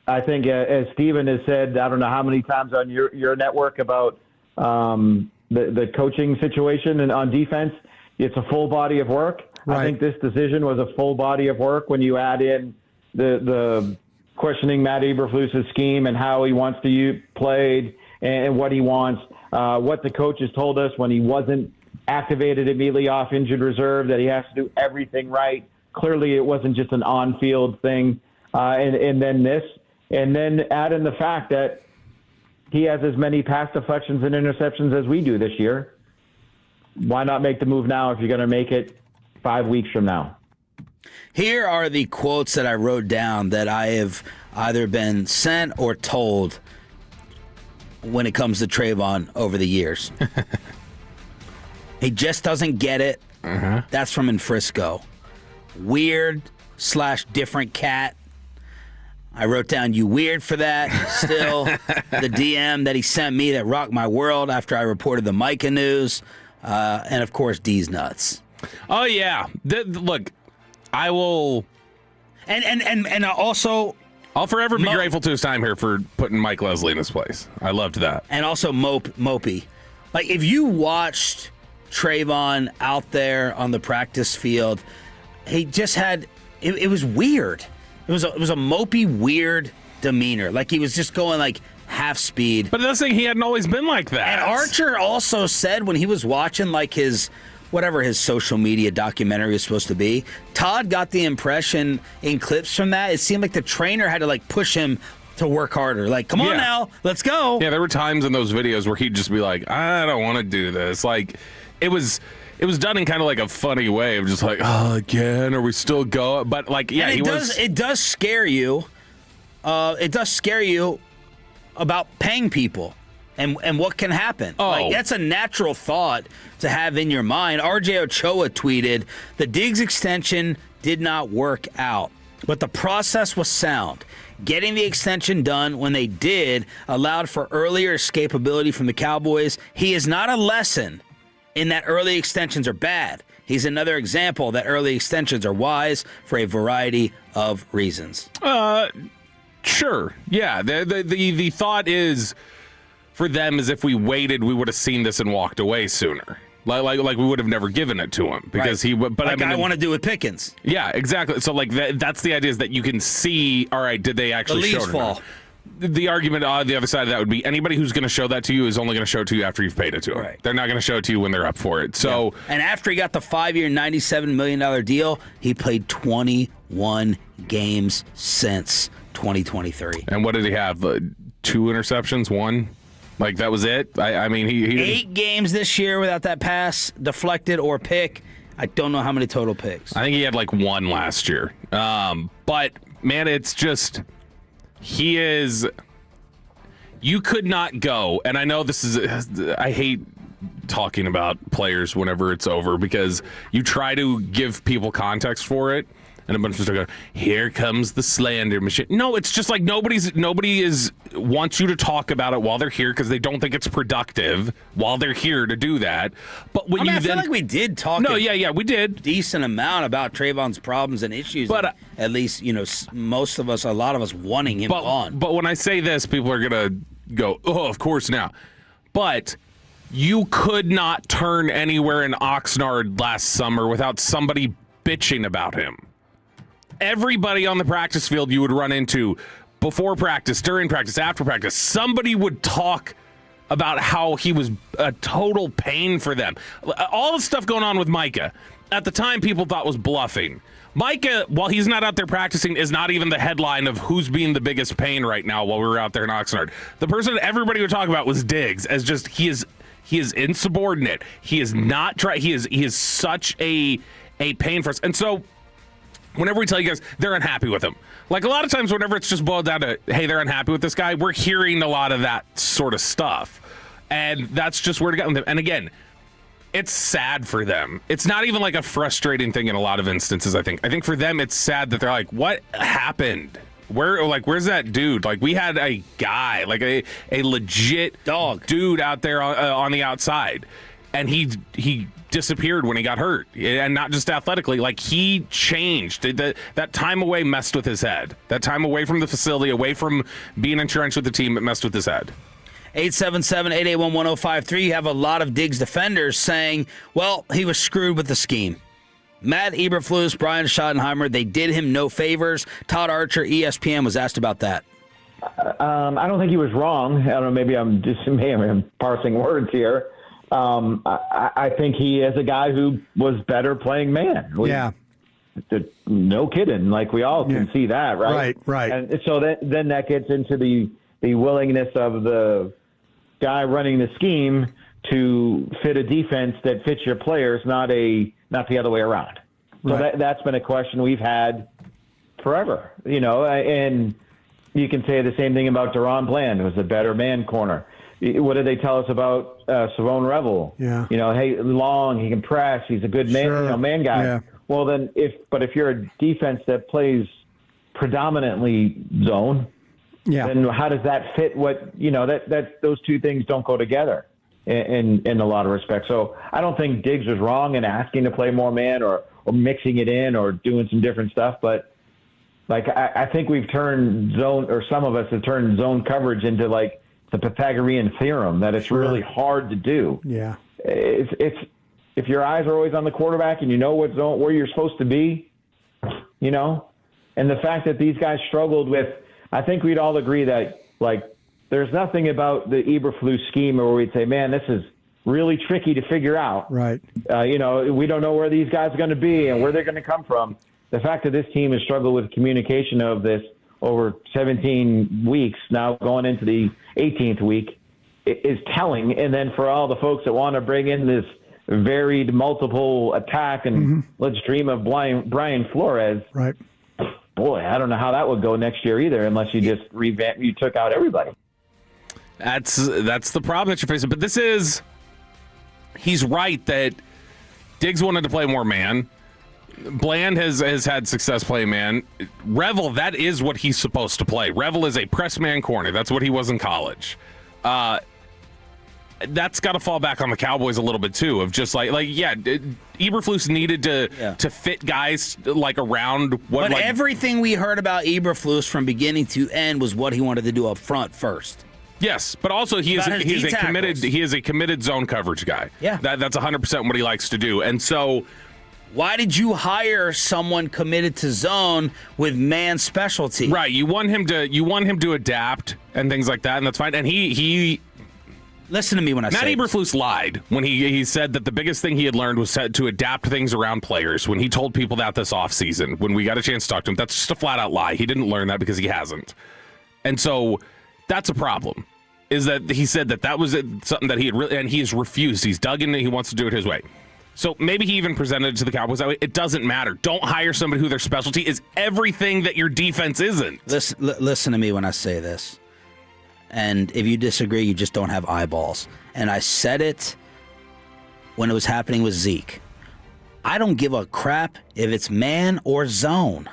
S12: I think, as Steven has said, I don't know how many times on your network about the coaching situation and on defense, it's a full body of work. Right. I think this decision was a full body of work when you add in the questioning Matt Eberflus's scheme and how he wants to played and what he wants, what the coaches told us when he wasn't activated immediately off injured reserve, that he has to do everything right. Clearly it wasn't just an on-field thing. And then this, and then add in the fact that he has as many pass deflections and interceptions as we do this year. Why not make the move now if you're going to make it 5 weeks from now?
S2: Here are the quotes that I wrote down that I have either been sent or told when it comes to Trevon over the years. He just doesn't get it.
S3: Uh-huh.
S2: That's from in Frisco. Weird/different cat. I wrote down you weird for that. Still, the DM that he sent me that rocked my world after I reported the Micah news. And, of course, D's nuts.
S3: Oh, yeah. Look, I will...
S2: And also...
S3: I'll forever be grateful to his time here for putting Mike Leslie in his place. I loved that.
S2: And also Mopey. Like, if you watched Trevon out there on the practice field, he just had... It was weird. It was a mopey, weird demeanor. Like, he was just going, like, half speed.
S3: But the thing, he hadn't always been like that.
S2: And Archer also said when he was watching, like, his whatever his social media documentary was supposed to be. Todd got the impression in clips from that, it seemed like the trainer had to like push him to work harder. Like, come on now, let's go.
S3: Yeah, there were times in those videos where he'd just be like, I don't want to do this. Like, it was done in kind of like a funny way of just like, oh, again, are we still going? But like, yeah,
S2: and it does scare you. It does scare you about paying people and what can happen.
S3: Oh.
S2: Like, that's a natural thought to have in your mind. RJ Ochoa tweeted, the Diggs extension did not work out, but the process was sound. Getting the extension done when they did allowed for earlier escapability from the Cowboys. He is not a lesson in that early extensions are bad. He's another example that early extensions are wise for a variety of reasons.
S3: Sure. Yeah. The thought is for them is if we waited, we would have seen this and walked away sooner. Like we would have never given it to him because he would. But
S2: like I want to do with Pickens.
S3: Yeah, exactly. So like that's the idea is that you can see. All right, did they actually show it? Fall. The argument on the other side of that would be anybody who's going to show that to you is only going to show it to you after you've paid it to them. Right. They're not going to show it to you when they're up for it. So
S2: and after he got the 5-year, $97 million deal, he played 21 games since 2023.
S3: And what did he have? 2 interceptions? 1? Like, that was it? I mean, he
S2: 8 games this year without that pass, deflected, or pick. I don't know how many total picks.
S3: I think he had, 1 last year. But, man, it's just... He is... You could not go, and I know this is... I hate talking about players whenever it's over because you try to give people context for it, and a bunch of people go, here comes the slander machine. No, it's just like nobody wants you to talk about it while they're here because they don't think it's productive while they're here to do that. But when
S2: I feel like we did talk.
S3: No, yeah, we did
S2: decent amount about Trevon's problems and issues. But at least most of us, a lot of us, wanting him gone.
S3: But when I say this, people are gonna go, oh, of course now. But you could not turn anywhere in Oxnard last summer without somebody bitching about him. Everybody on the practice field you would run into before practice, during practice, after practice, somebody would talk about how he was a total pain for them. All the stuff going on with Micah, at the time people thought was bluffing. Micah, while he's not out there practicing, is not even the headline of who's being the biggest pain right now while we were out there in Oxnard. The person everybody would talk about was Diggs, as just he is insubordinate. He is not he is such a pain for us. And so whenever we tell you guys they're unhappy with him, like a lot of times whenever it's just boiled down to, hey, they're unhappy with this guy, we're hearing a lot of that sort of stuff. And that's just where to get with them. And again, it's sad for them. It's not even like a frustrating thing in a lot of instances, I think. I think for them it's sad that they're like, what happened? Where's that dude? Like, we had a guy, like a legit dude out there on the outside. And he disappeared when he got hurt, and not just athletically. Like, he changed. That time away messed with his head. That time away from the facility, away from being entrenched with the team, it messed with his head.
S2: 877-881-1053. You have a lot of Diggs defenders saying, well, he was screwed with the scheme. Matt Eberflus, Brian Schottenheimer, they did him no favors. Todd Archer, ESPN, was asked about that.
S12: I don't think he was wrong. I don't know, maybe I'm parsing words here. I think he is a guy who was better playing man. No kidding. Like, we all can see that, right?
S13: Right.
S12: And so then that gets into the willingness of the guy running the scheme to fit a defense that fits your players, not the other way around. So that's been a question we've had forever, and you can say the same thing about Deron Bland, who was a better man corner. What did they tell us about Savone Revel?
S13: Yeah.
S12: Hey, long, he can press, he's a good man, man guy.
S13: Yeah.
S12: Well, then if you're a defense that plays predominantly zone, then how does that fit that those two things don't go together in a lot of respects. So I don't think Diggs was wrong in asking to play more man or mixing it in or doing some different stuff, but I think we've turned zone, or some of us have turned zone coverage into like the Pythagorean theorem, that it's really hard to do.
S13: Yeah.
S12: If your eyes are always on the quarterback and you know what zone, where you're supposed to be, and the fact that these guys struggled with, I think we'd all agree that there's nothing about the Eberflus scheme where we'd say, man, this really tricky to figure out.
S13: Right.
S12: We don't know where these guys are going to be and where they're going to come from. The fact that this team has struggled with communication of this over 17 weeks, now going into the 18th week, is telling. And then for all the folks that want to bring in this varied multiple attack and let's dream of Brian Flores.
S13: Right.
S12: Boy, I don't know how that would go next year either, unless you just you took out everybody.
S3: That's the problem that you're facing. But he's right that Diggs wanted to play more man. Bland has had success playing man. Revel, that is what he's supposed to play. Revel is a press man corner. That's what he was in college. That's got to fall back on the Cowboys a little bit too. Of just Eberflus needed to fit guys around what.
S2: But everything we heard about Eberflus from beginning to end was what he wanted to do up front first.
S3: Yes, but also he is a committed zone coverage guy.
S2: Yeah,
S3: that's 100% what he likes to do. And so,
S2: why did you hire someone committed to zone with man specialty?
S3: Right, you want him to adapt and things like that, and that's fine. And he
S2: listen to me when I say
S3: Matt Eberflus lied when he said that the biggest thing he had learned was to adapt things around players. When he told people that this offseason, when we got a chance to talk to him, that's just a flat out lie. He didn't learn that because he hasn't, and so that's a problem. Is that he said that was something that he had really, and he has refused. He's dug in and he wants to do it his way. So maybe he even presented it to the Cowboys that way. It doesn't matter. Don't hire somebody who their specialty is everything that your defense isn't.
S2: Listen to me when I say this. And if you disagree, you just don't have eyeballs. And I said it when it was happening with Zeke. I don't give a crap if it's man or zone.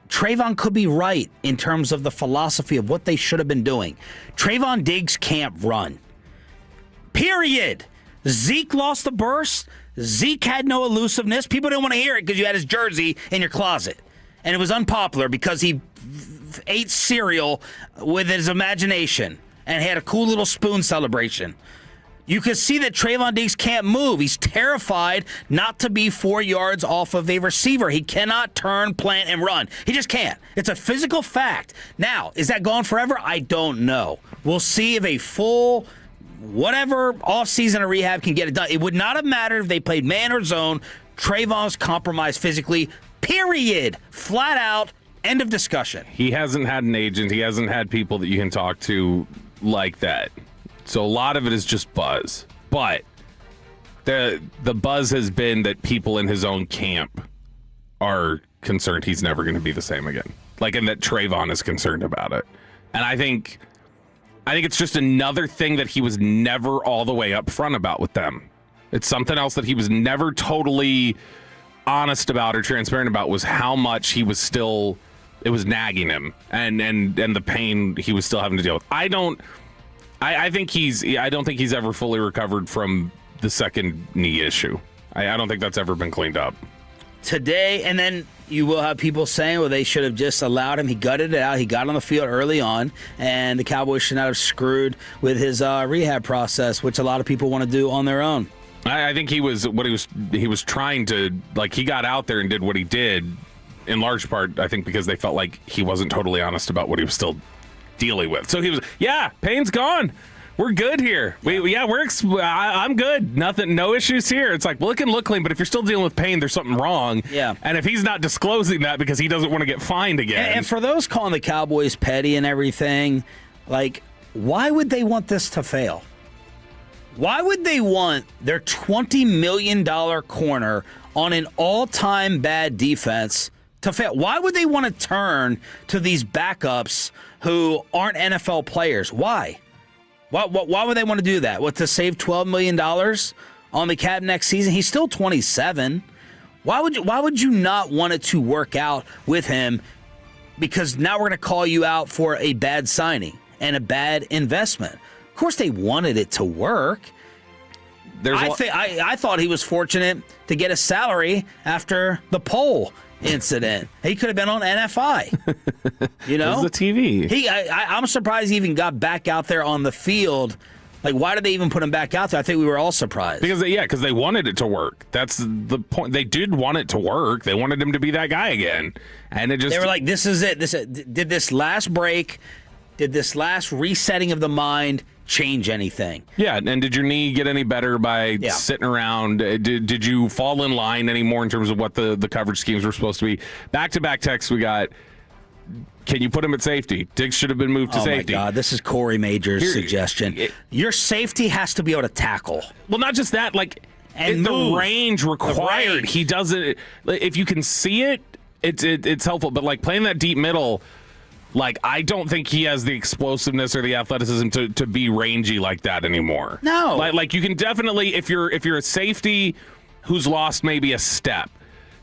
S2: Trevon could be right in terms of the philosophy of what they should have been doing. Trevon Diggs can't run. Period. Zeke lost the burst. Zeke had no elusiveness. People didn't want to hear it because you had his jersey in your closet. And it was unpopular because he ate cereal with his imagination and had a cool little spoon celebration. You can see that Trevon Diggs can't move. He's terrified not to be 4 yards off of a receiver. He cannot turn, plant, and run. He just can't. It's a physical fact. Now, is that gone forever? I don't know. We'll see if a full whatever offseason of rehab can get it done. It would not have mattered if they played man or zone. Trayvon's compromised physically, period. Flat out, end of discussion.
S3: He hasn't had an agent. He hasn't had people that you can talk to like that. So a lot of it is just buzz. But the buzz has been that people in his own camp are concerned he's never going to be the same again. And that Trevon is concerned about it. And I think it's just another thing that he was never all the way up front about with them. It's something else that he was never totally honest about or transparent about, was how much he was still, it was nagging him and the pain he was still having to deal with. I don't think he's ever fully recovered from the second knee issue. I don't think that's ever been cleaned up.
S2: Today, and then you will have people saying, well, they should have just allowed him. He gutted it out. He got on the field early on, and the Cowboys should not have screwed with his rehab process, which a lot of people want to do on their own.
S3: I think he was trying to, he got out there and did what he did, in large part, I think, because they felt like he wasn't totally honest about what he was still dealing with. So he was, pain's gone. We're good here. I'm good. Nothing, no issues here. It's like, well, it can look clean, but if you're still dealing with pain, there's something wrong.
S2: Yeah.
S3: And if he's not disclosing that because he doesn't want to get fined again.
S2: And for those calling the Cowboys petty and everything, why would they want this to fail? Why would they want their $20 million corner on an all-time bad defense to fail? Why would they want to turn to these backups who aren't NFL players? Why? Why would they want to do that? To save $12 million on the cap next season? He's still 27. Why would you not want it to work out with him? Because now we're going to call you out for a bad signing and a bad investment. Of course, they wanted it to work. I thought he was fortunate to get a salary after the poll incident. He could have been on NFI. You know,
S3: it was the TV.
S2: I'm surprised he even got back out there on the field. Why did they even put him back out there? I think we were all surprised.
S3: Because they wanted it to work. That's the point. They did want it to work. They wanted him to be that guy again, and they were
S2: like, "This is it. Did this last break Did this last resetting of the mind change anything?
S3: Yeah, and did your knee get any better by sitting around? Did you fall in line anymore in terms of what the coverage schemes were supposed to be? Back-to-back texts we got. Can you put him at safety? Diggs should have been moved to safety.
S2: Oh, my God. This is Corey Major's suggestion. Your safety has to be able to tackle.
S3: Well, not just that. And the range required. He doesn't. If you can see it, it's helpful. But, playing that deep middle, I don't think he has the explosiveness or the athleticism to be rangy like that anymore.
S2: No.
S3: You can definitely, if you're a safety who's lost maybe a step,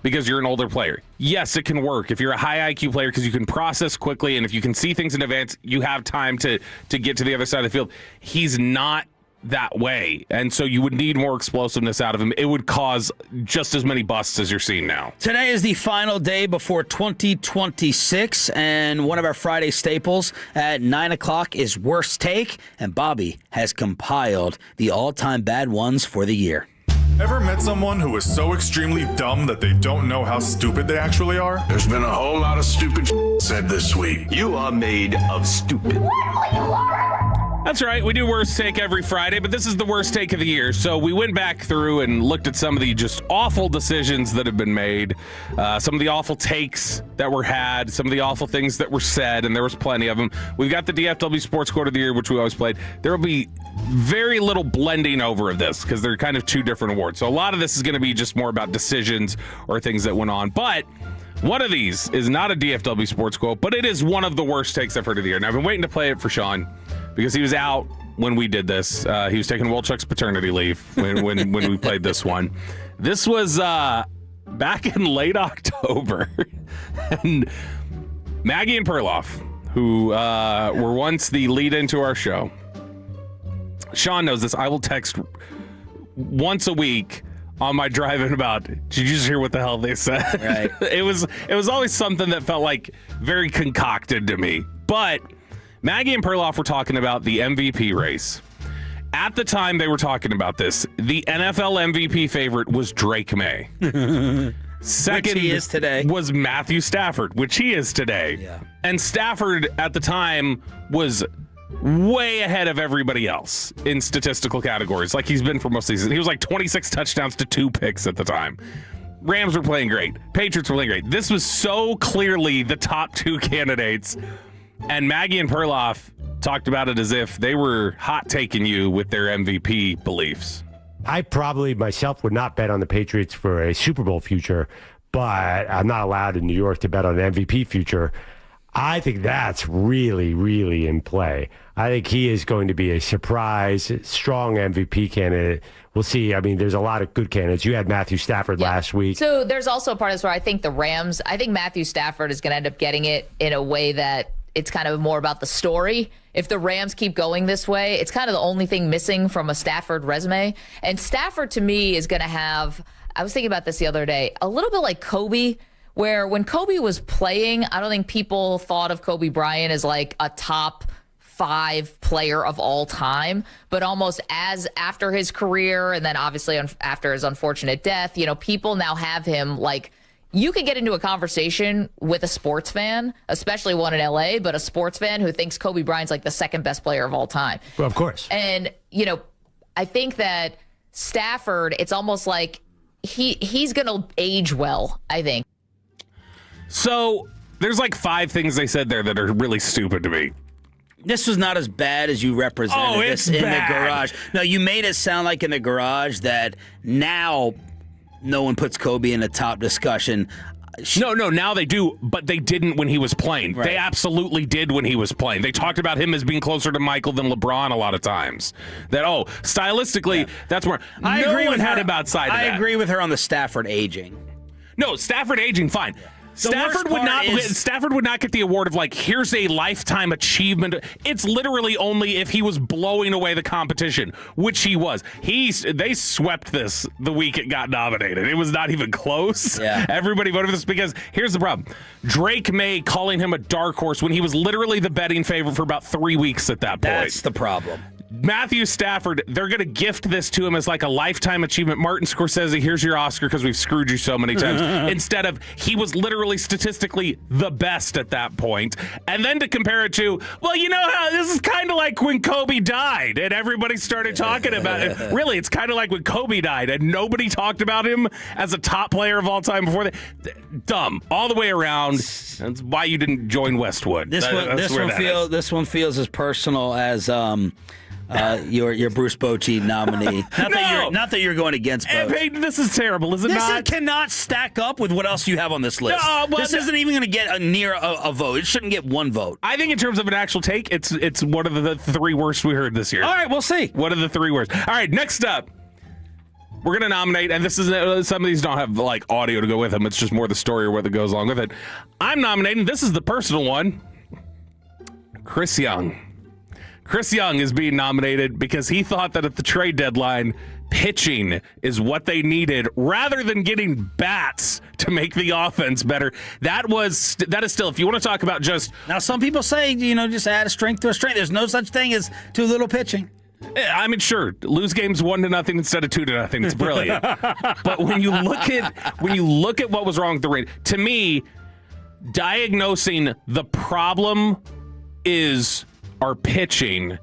S3: because you're an older player. Yes, it can work. If you're a high IQ player, because you can process quickly, and if you can see things in advance, you have time to get to the other side of the field. He's not that way, and so you would need more explosiveness out of him. It would cause just as many busts as you're seeing now.
S2: Today is the final day before 2026, and one of our Friday staples at 9 o'clock is Worst Take, and Bobby has compiled the all-time bad ones for the year.
S13: Ever met someone who is so extremely dumb that they don't know how stupid they actually are?
S14: There's been a whole lot of stupid said this week. You are made of stupid.
S3: That's right. We do Worst Take every Friday, but this is the worst take of the year. So we went back through and looked at some of the just awful decisions that have been made, some of the awful takes that were had, some of the awful things that were said, and there was plenty of them. We've got the DFW Sports Quote of the Year, which we always played. There will be very little blending over of this because they're kind of two different awards. So a lot of this is going to be just more about decisions or things that went on. But one of these is not a DFW Sports Quote, but it is one of the worst takes I've heard of the year. Now, I've been waiting to play it for Sean because he was out when we did this. He was taking Wolchuk's paternity leave when we played this one. This was back in late October. And Maggie and Perloff, who were once the lead into our show. Sean knows this. I will text once a week on my drive in about, did you just hear what the hell they said?
S2: Right.
S3: It was always something that felt like very concocted to me. But Maggie and Perloff were talking about the MVP race. At the time they were talking about this, the NFL MVP favorite was Drake May. Second,
S2: which he is today,
S3: was Matthew Stafford, which he is today.
S2: Yeah.
S3: And Stafford at the time was way ahead of everybody else in statistical categories, like he's been for most seasons. He was 26 touchdowns to 2 picks at the time. Rams were playing great. Patriots were playing great. This was so clearly the top 2 candidates. And Maggie and Perloff talked about it as if they were hot taking you with their MVP beliefs.
S15: I probably myself would not bet on the Patriots for a Super Bowl future, but I'm not allowed in New York to bet on an MVP future. I think that's really, really in play. I think he is going to be a surprise, strong MVP candidate. We'll see. I mean, there's a lot of good candidates. You had Matthew Stafford last week.
S16: So there's also a part of this where I think Matthew Stafford is going to end up getting it in a way that it's kind of more about the story. If the Rams keep going this way, it's kind of the only thing missing from a Stafford resume. And Stafford, to me, is going to have, I was thinking about this the other day, a little bit like Kobe, where when Kobe was playing, I don't think people thought of Kobe Bryant as like a top 5 player of all time, but almost as after his career and then obviously after his unfortunate death, people now have him like, you could get into a conversation with a sports fan, especially one in LA, but a sports fan who thinks Kobe Bryant's like the second best player of all time.
S15: Well, of course.
S16: And, I think that Stafford, it's almost like he's going to age well, I think.
S3: So there's 5 things they said there that are really stupid to me.
S2: This was not as bad as you represented this in the garage. No, you made it sound like in the garage that now no one puts Kobe in the top discussion.
S3: No, now they do, but they didn't when he was playing. Right. They absolutely did when he was playing. They talked about him as being closer to Michael than LeBron a lot of times. That, stylistically, that's more.
S2: I agree with her.
S3: Had him outside of that.
S2: I agree with her on the Stafford aging.
S3: No, Stafford aging, fine. Yeah. Stafford would not get the award of here's a lifetime achievement. It's literally only if he was blowing away the competition, which he was. They swept this the week it got nominated. It was not even close.
S2: Yeah.
S3: Everybody voted for this because here's the problem. Drake May calling him a dark horse when he was literally the betting favorite for about 3 weeks at that point.
S2: That's the problem.
S3: Matthew Stafford, they're going to gift this to him as like a lifetime achievement. Martin Scorsese, here's your Oscar because we've screwed you so many times. Instead of, he was literally statistically the best at that point. And then to compare it to, well, you know how this is kind of like when Kobe died and everybody started talking about it. Really, it's kind of like when Kobe died and nobody talked about him as a top player of all time before that. Dumb. All the way around. That's why you didn't join Westwood.
S2: This one feels as personal as your Bruce Bochy nominee. Not that you're going against Boch.
S3: Peyton, this is terrible, is it not?
S2: This cannot stack up with what else you have on this list. This isn't even going to get near a vote. It shouldn't get one vote.
S3: I think in terms of an actual take, it's one of the three worst we heard this year.
S2: All right, we'll see.
S3: One of the three worst. All right, next up, we're going to nominate, and this is some of these don't have like audio to go with them. It's just more the story or what goes along with it. I'm nominating, this is the personal one, Chris Young. Chris Young is being nominated because he thought that at the trade deadline, pitching is what they needed rather than getting bats to make the offense better. That is still, if you want to talk about just...
S2: Now, some people say, just add a strength to a strength. There's no such thing as too little pitching.
S3: I mean, sure, lose games 1-0 instead of 2-0. It's brilliant. But when you look at what was wrong with the rate, to me, diagnosing the problem is our pitching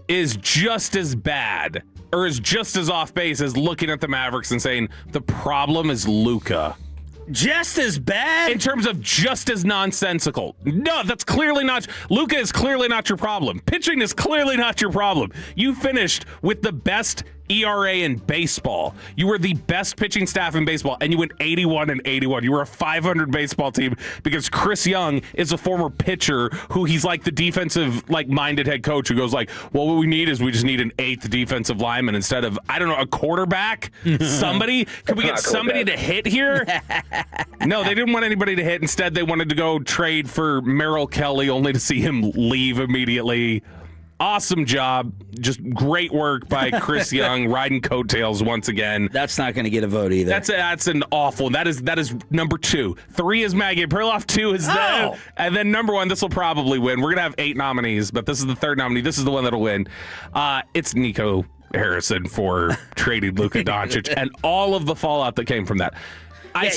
S3: is just as bad or is just as off base as looking at the Mavericks and saying the problem is Luka.
S2: Just as bad?
S3: In terms of just as nonsensical. No, that's clearly not. Luka is clearly not your problem. Pitching is clearly not your problem. You finished with the best ERA in baseball. You were the best pitching staff in baseball, and you went 81-81. You were a 500 baseball team because Chris Young is a former pitcher who he's like the defensive minded head coach who goes like, well, what we need is we just need an 8th defensive lineman instead of, I don't know, a quarterback? Somebody? Could we get somebody to hit here? No, they didn't want anybody to hit. Instead, they wanted to go trade for Merrill Kelly only to see him leave immediately. Awesome job. Just great work by Chris Young, riding coattails once again.
S2: That's not going to get a vote either.
S3: That's an awful. That is number 2. 3 is Maggie Perloff. 2 is them. And then number 1, this will probably win. We're going to have 8 nominees, but this is the 3rd nominee. This is the one that'll win. It's Nico Harrison for trading Luka Doncic and all of the fallout that came from that.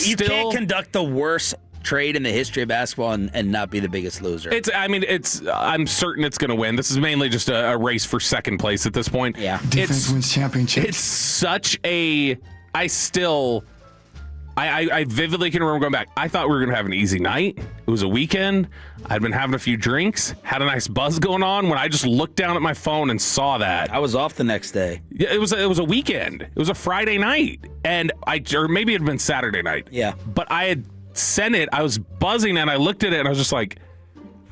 S2: You can't conduct the worst trade in the history of basketball and not be the biggest loser.
S3: I'm certain it's going to win. This is mainly just a race for second place at this point.
S2: Yeah.
S9: Defense wins championships.
S3: It's such a... I vividly can remember going back. I thought we were going to have an easy night. It was a weekend. I'd been having a few drinks, had a nice buzz going on when I just looked down at my phone and saw that.
S2: I was off the next day.
S3: Yeah, it was a weekend. It was a Friday night. And or maybe it had been Saturday night.
S2: Yeah.
S3: But I had sent it. I was buzzing and I looked at it and I was just like,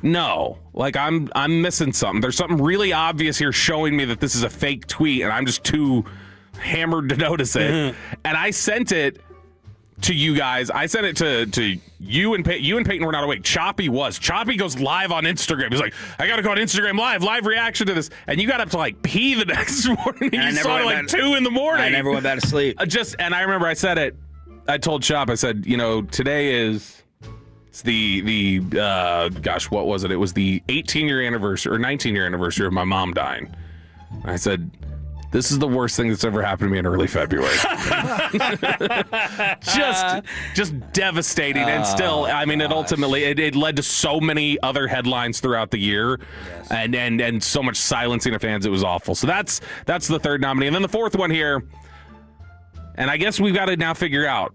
S3: no, I'm missing something. There's something really obvious here showing me that this is a fake tweet and I'm just too hammered to notice it. And I sent it to you guys. I sent it to you and Peyton. You and Peyton were not awake. Choppy goes live on Instagram. He's like, I got to go on Instagram live reaction to this. And you got up to pee the next morning. And you saw it 2 in the morning.
S2: I never went back to sleep.
S3: And I remember I said it. I told Chop, I said, today it's the what was it? It was the 18-year anniversary or 19-year anniversary of my mom dying. I said, this is the worst thing that's ever happened to me in early February. just devastating. And still, it ultimately, it led to so many other headlines throughout the year. Yes. And so much silencing of fans. It was awful. So that's the 3rd nominee. And then the 4th one here, and I guess we've got to now figure out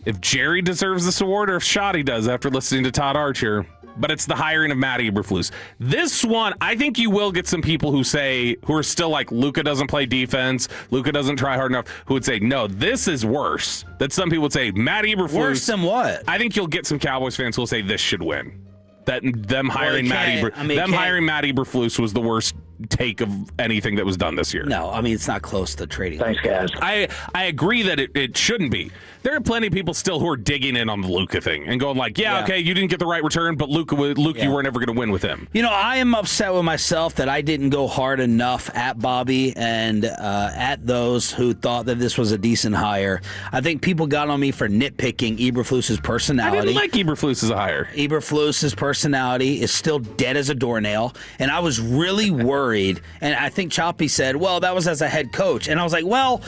S3: if Jerry deserves this award or if Shoddy does after listening to Todd Archer. But it's the hiring of Matt Eberflus. This one, I think you will get some people who are still like, Luka doesn't play defense, Luka doesn't try hard enough, who would say, no, this is worse. That some people would say, Matt Eberflus.
S2: Worse than what?
S3: I think you'll get some Cowboys fans who will say this should win. That them hiring Matt Eberflus was the worst take of anything that was done this year.
S2: No, it's not close to trading.
S12: Thanks, guys.
S3: I agree that it shouldn't be. There are plenty of people still who are digging in on the Luka thing and going like, okay, you didn't get the right return, but Luka, you were never going to win with him.
S2: I am upset with myself that I didn't go hard enough at Bobby and at those who thought that this was a decent hire. I think people got on me for nitpicking Eberflus's personality.
S3: I didn't like Eberflus as a hire.
S2: Eberflus's personality is still dead as a doornail, and I was really worried worried. And I think Choppy said, well, that was as a head coach. And I was like, well,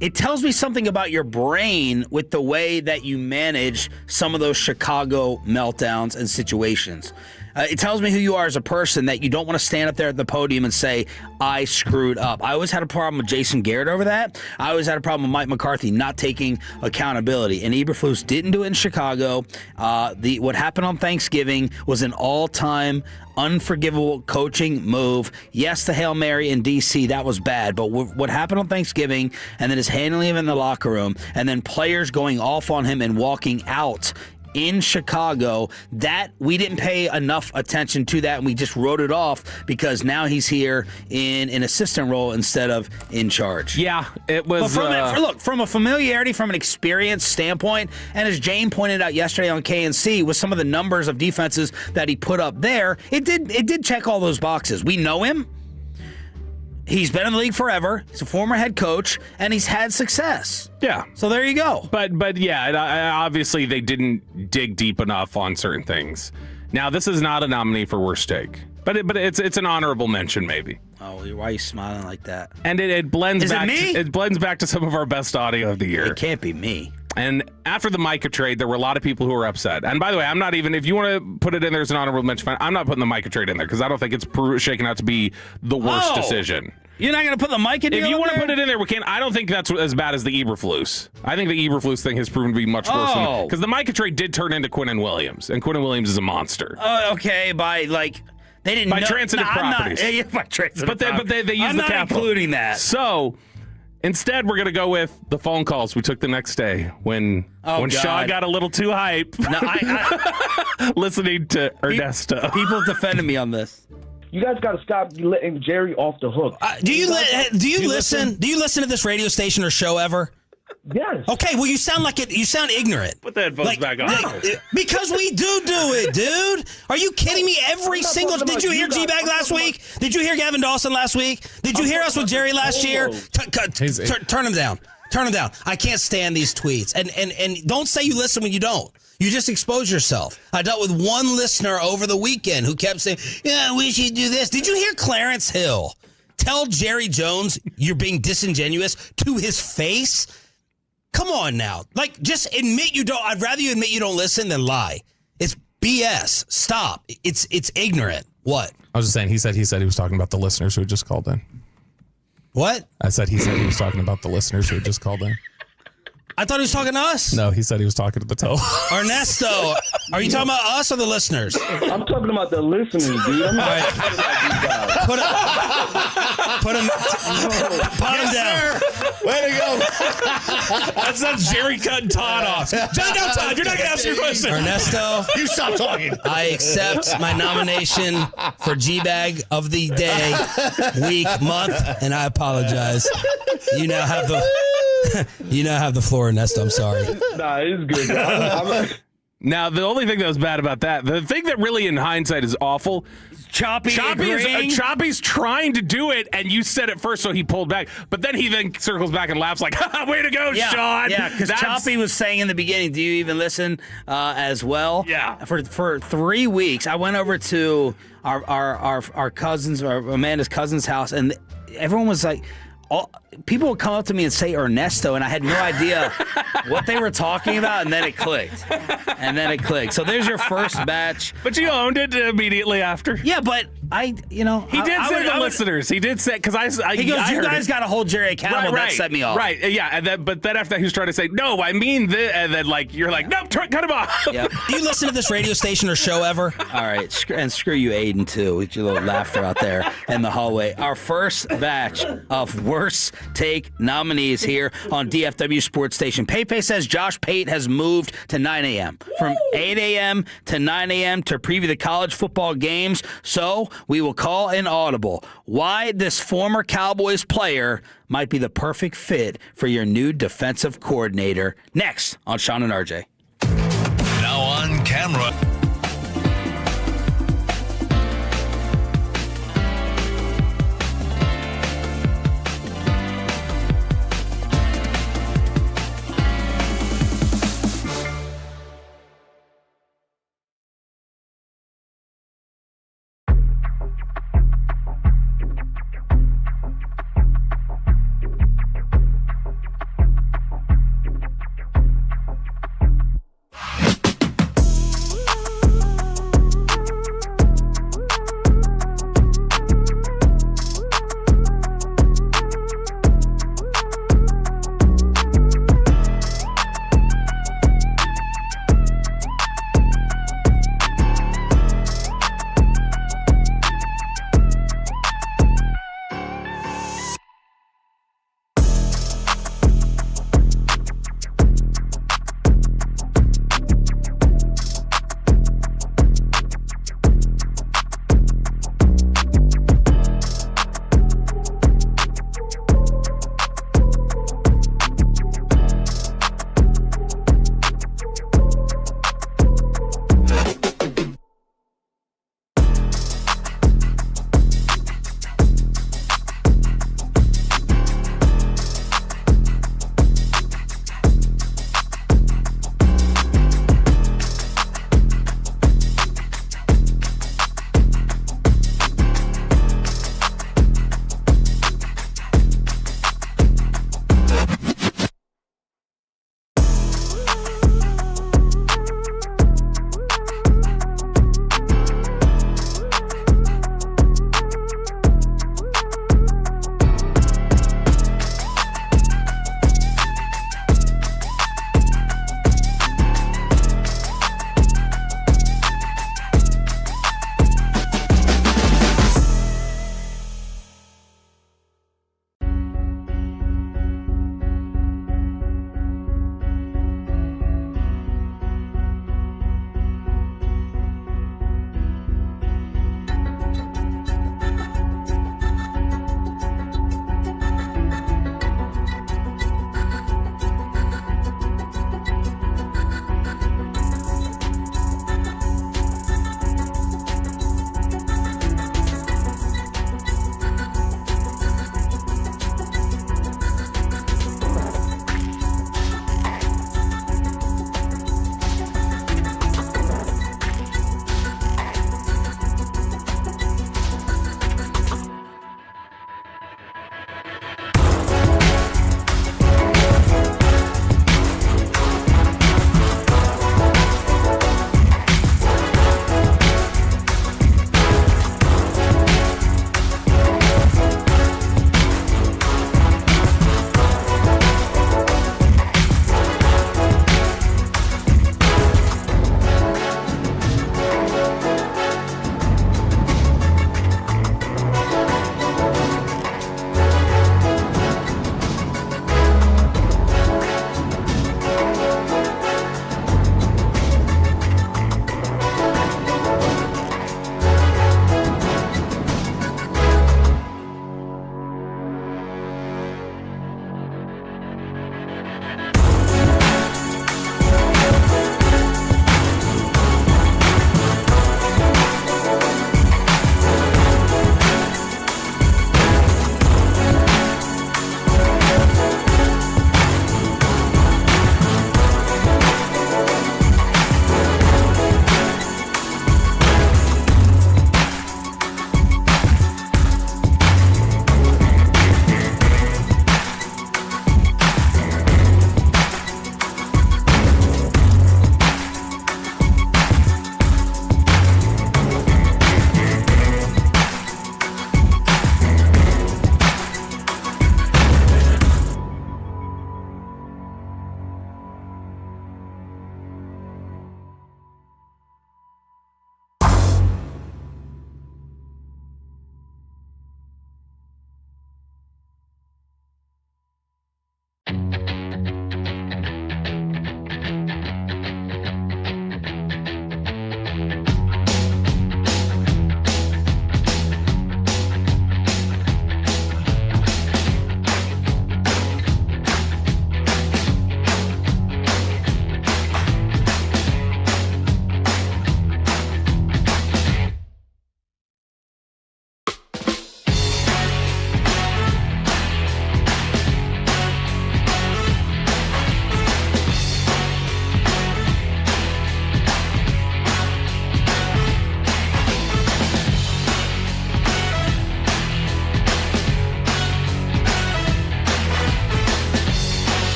S2: it tells me something about your brain with the way that you manage some of those Chicago meltdowns and situations. It tells me who you are as a person, that you don't want to stand up there at the podium and say, I screwed up. I always had a problem with Jason Garrett over that. I always had a problem with Mike McCarthy not taking accountability. And Eberflus didn't do it in Chicago. What happened on Thanksgiving was an all-time unforgivable coaching move. Yes, the Hail Mary in D.C., that was bad. But what happened on Thanksgiving, and then his handling him in the locker room, and then players going off on him and walking out in Chicago, that we didn't pay enough attention to that, and we just wrote it off because now he's here in an assistant role instead of in charge.
S3: Yeah, it was.
S2: But from a familiarity, from an experience standpoint, and as Jane pointed out yesterday on KNC, with some of the numbers of defenses that he put up there, it did check all those boxes. We know him. He's been in the league forever. He's a former head coach, and he's had success.
S3: Yeah.
S2: So there you go.
S3: But yeah, obviously they didn't dig deep enough on certain things. Now, this is not a nominee for worst take, but it's an honorable mention maybe.
S2: Oh, why are you smiling like that?
S3: And it blends
S2: Is
S3: back.
S2: it me?
S3: It blends back to some of our best audio of the year.
S2: It can't be me.
S3: And after the Micah trade, there were a lot of people who were upset. And by the way, I'm not even, if you want to put it in there as an honorable mention, I'm not putting the Micah trade in there because I don't think it's shaken out to be the worst decision.
S2: You're not going to put the Micah deal in there?
S3: If you want to put it in there, we can. I don't think that's as bad as the Eberflus. I think the Eberflus thing has proven to be much worse than that. Because the Micah trade did turn into Quinnen Williams, and Quinnen Williams is a monster.
S2: Oh, okay, by they didn't
S3: by
S2: know.
S3: transitive properties.
S2: By transitive properties.
S3: But they use
S2: I'm
S3: the
S2: not
S3: capital.
S2: including that.
S3: So instead, we're going to go with the phone calls we took the next day when Shaw got a little too hype.
S2: No, I
S3: listening to Ernesto.
S2: People defended me on this.
S17: You guys got to stop letting Jerry off the hook.
S18: Do you listen? Do you listen to this radio station or show ever?
S17: Yes.
S18: Okay. Well, you sound like it. You sound ignorant.
S3: Put the headphones back on.
S18: Because we do it, dude. Are you kidding me? Every single. Did you hear G-Bag last week? Did you hear Gavin Dawson last week? Did you hear us with Jerry last year? Turn him down. Turn him down. I can't stand these tweets. And don't say you listen when you don't. You just expose yourself. I dealt with one listener over the weekend who kept saying, yeah, we should do this. Did you hear Clarence Hill tell Jerry Jones you're being disingenuous to his face? Come on now. Just admit you don't. I'd rather you admit you don't listen than lie. It's BS. Stop. It's ignorant. What?
S7: I was just saying, he said he was talking about the listeners who had just called in.
S18: What?
S7: I said he was talking about the listeners who had just called in.
S18: I thought he was talking to us.
S7: No, he said he was talking to the tele.
S18: Ernesto, are you talking about us or the listeners?
S17: I'm talking about the listeners, dude. I'm not talking about you guys.
S18: Put him down.
S6: Way to go.
S7: That's Jerry cutting Todd off. John, no, Todd, you're not going to ask your question.
S18: Ernesto,
S6: you stop talking.
S18: I accept my nomination for G-Bag of the day, week, month, and I apologize. You now have the floor, Ernesto. I'm sorry.
S17: Nah, it's good.
S3: Now, the only thing that was bad about that, the thing that really in hindsight is awful, Choppy's trying to do it, and you said it first, so he pulled back. But then he circles back and laughs like, way to go, Sean.
S2: Yeah, because Choppy was saying in the beginning, do you even listen as well?
S3: Yeah.
S2: For 3 weeks, I went over to our cousins, or Amanda's cousin's house, and everyone was like, people would come up to me and say Ernesto, and I had no idea what they were talking about, and then it clicked. So there's your first batch.
S3: But you owned it immediately after.
S2: Yeah, but he did
S3: say the listeners. He did say, because
S2: he goes, you guys got to hold Jerry accountable. That set me off.
S3: Right, yeah. But then after that, he was trying to say, no, I mean this. And then you're like, no, cut him off.
S2: Yep.
S18: Do you listen to this radio station or show ever?
S2: All right. And screw you, Aiden, too, with your little laughter out there in the hallway. Our first batch of worst take nominees here on DFW Sports Station. Pepe says Josh Pate has moved to 9 a.m. From 8 a.m. to 9 a.m. to preview the college football games. So we will call an audible. Why this former Cowboys player might be the perfect fit for your new defensive coordinator. Next on Sean and RJ.
S1: Now on camera.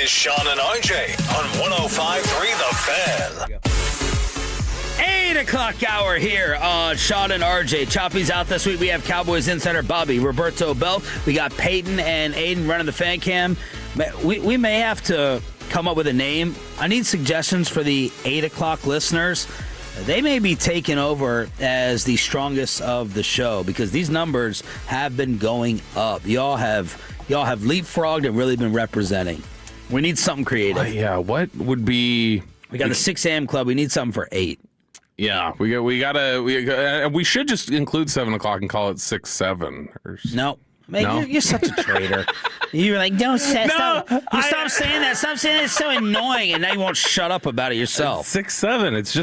S1: is Sean and RJ on 105.3 The Fan.
S2: 8 o'clock hour here on Sean and RJ. Choppy's out this week. We have Cowboys insider Bobby, Roberto Bell. We got Peyton and Aiden running the fan cam. We may have to come up with a name. I need suggestions for the 8 o'clock listeners. They may be taken over as the strongest of the show because these numbers have been going up. Y'all have leapfrogged and really been representing. We need something creative.
S3: Yeah, what would be?
S2: We got the 6 a.m. club. We need something for 8.
S3: Yeah, we should just include 7 o'clock and call it 6-7.
S2: No. Man, you're such a traitor. You were like, don't say stop saying that. Stop saying that. It's so annoying. And now you won't shut up about it yourself.
S3: 6-7. It's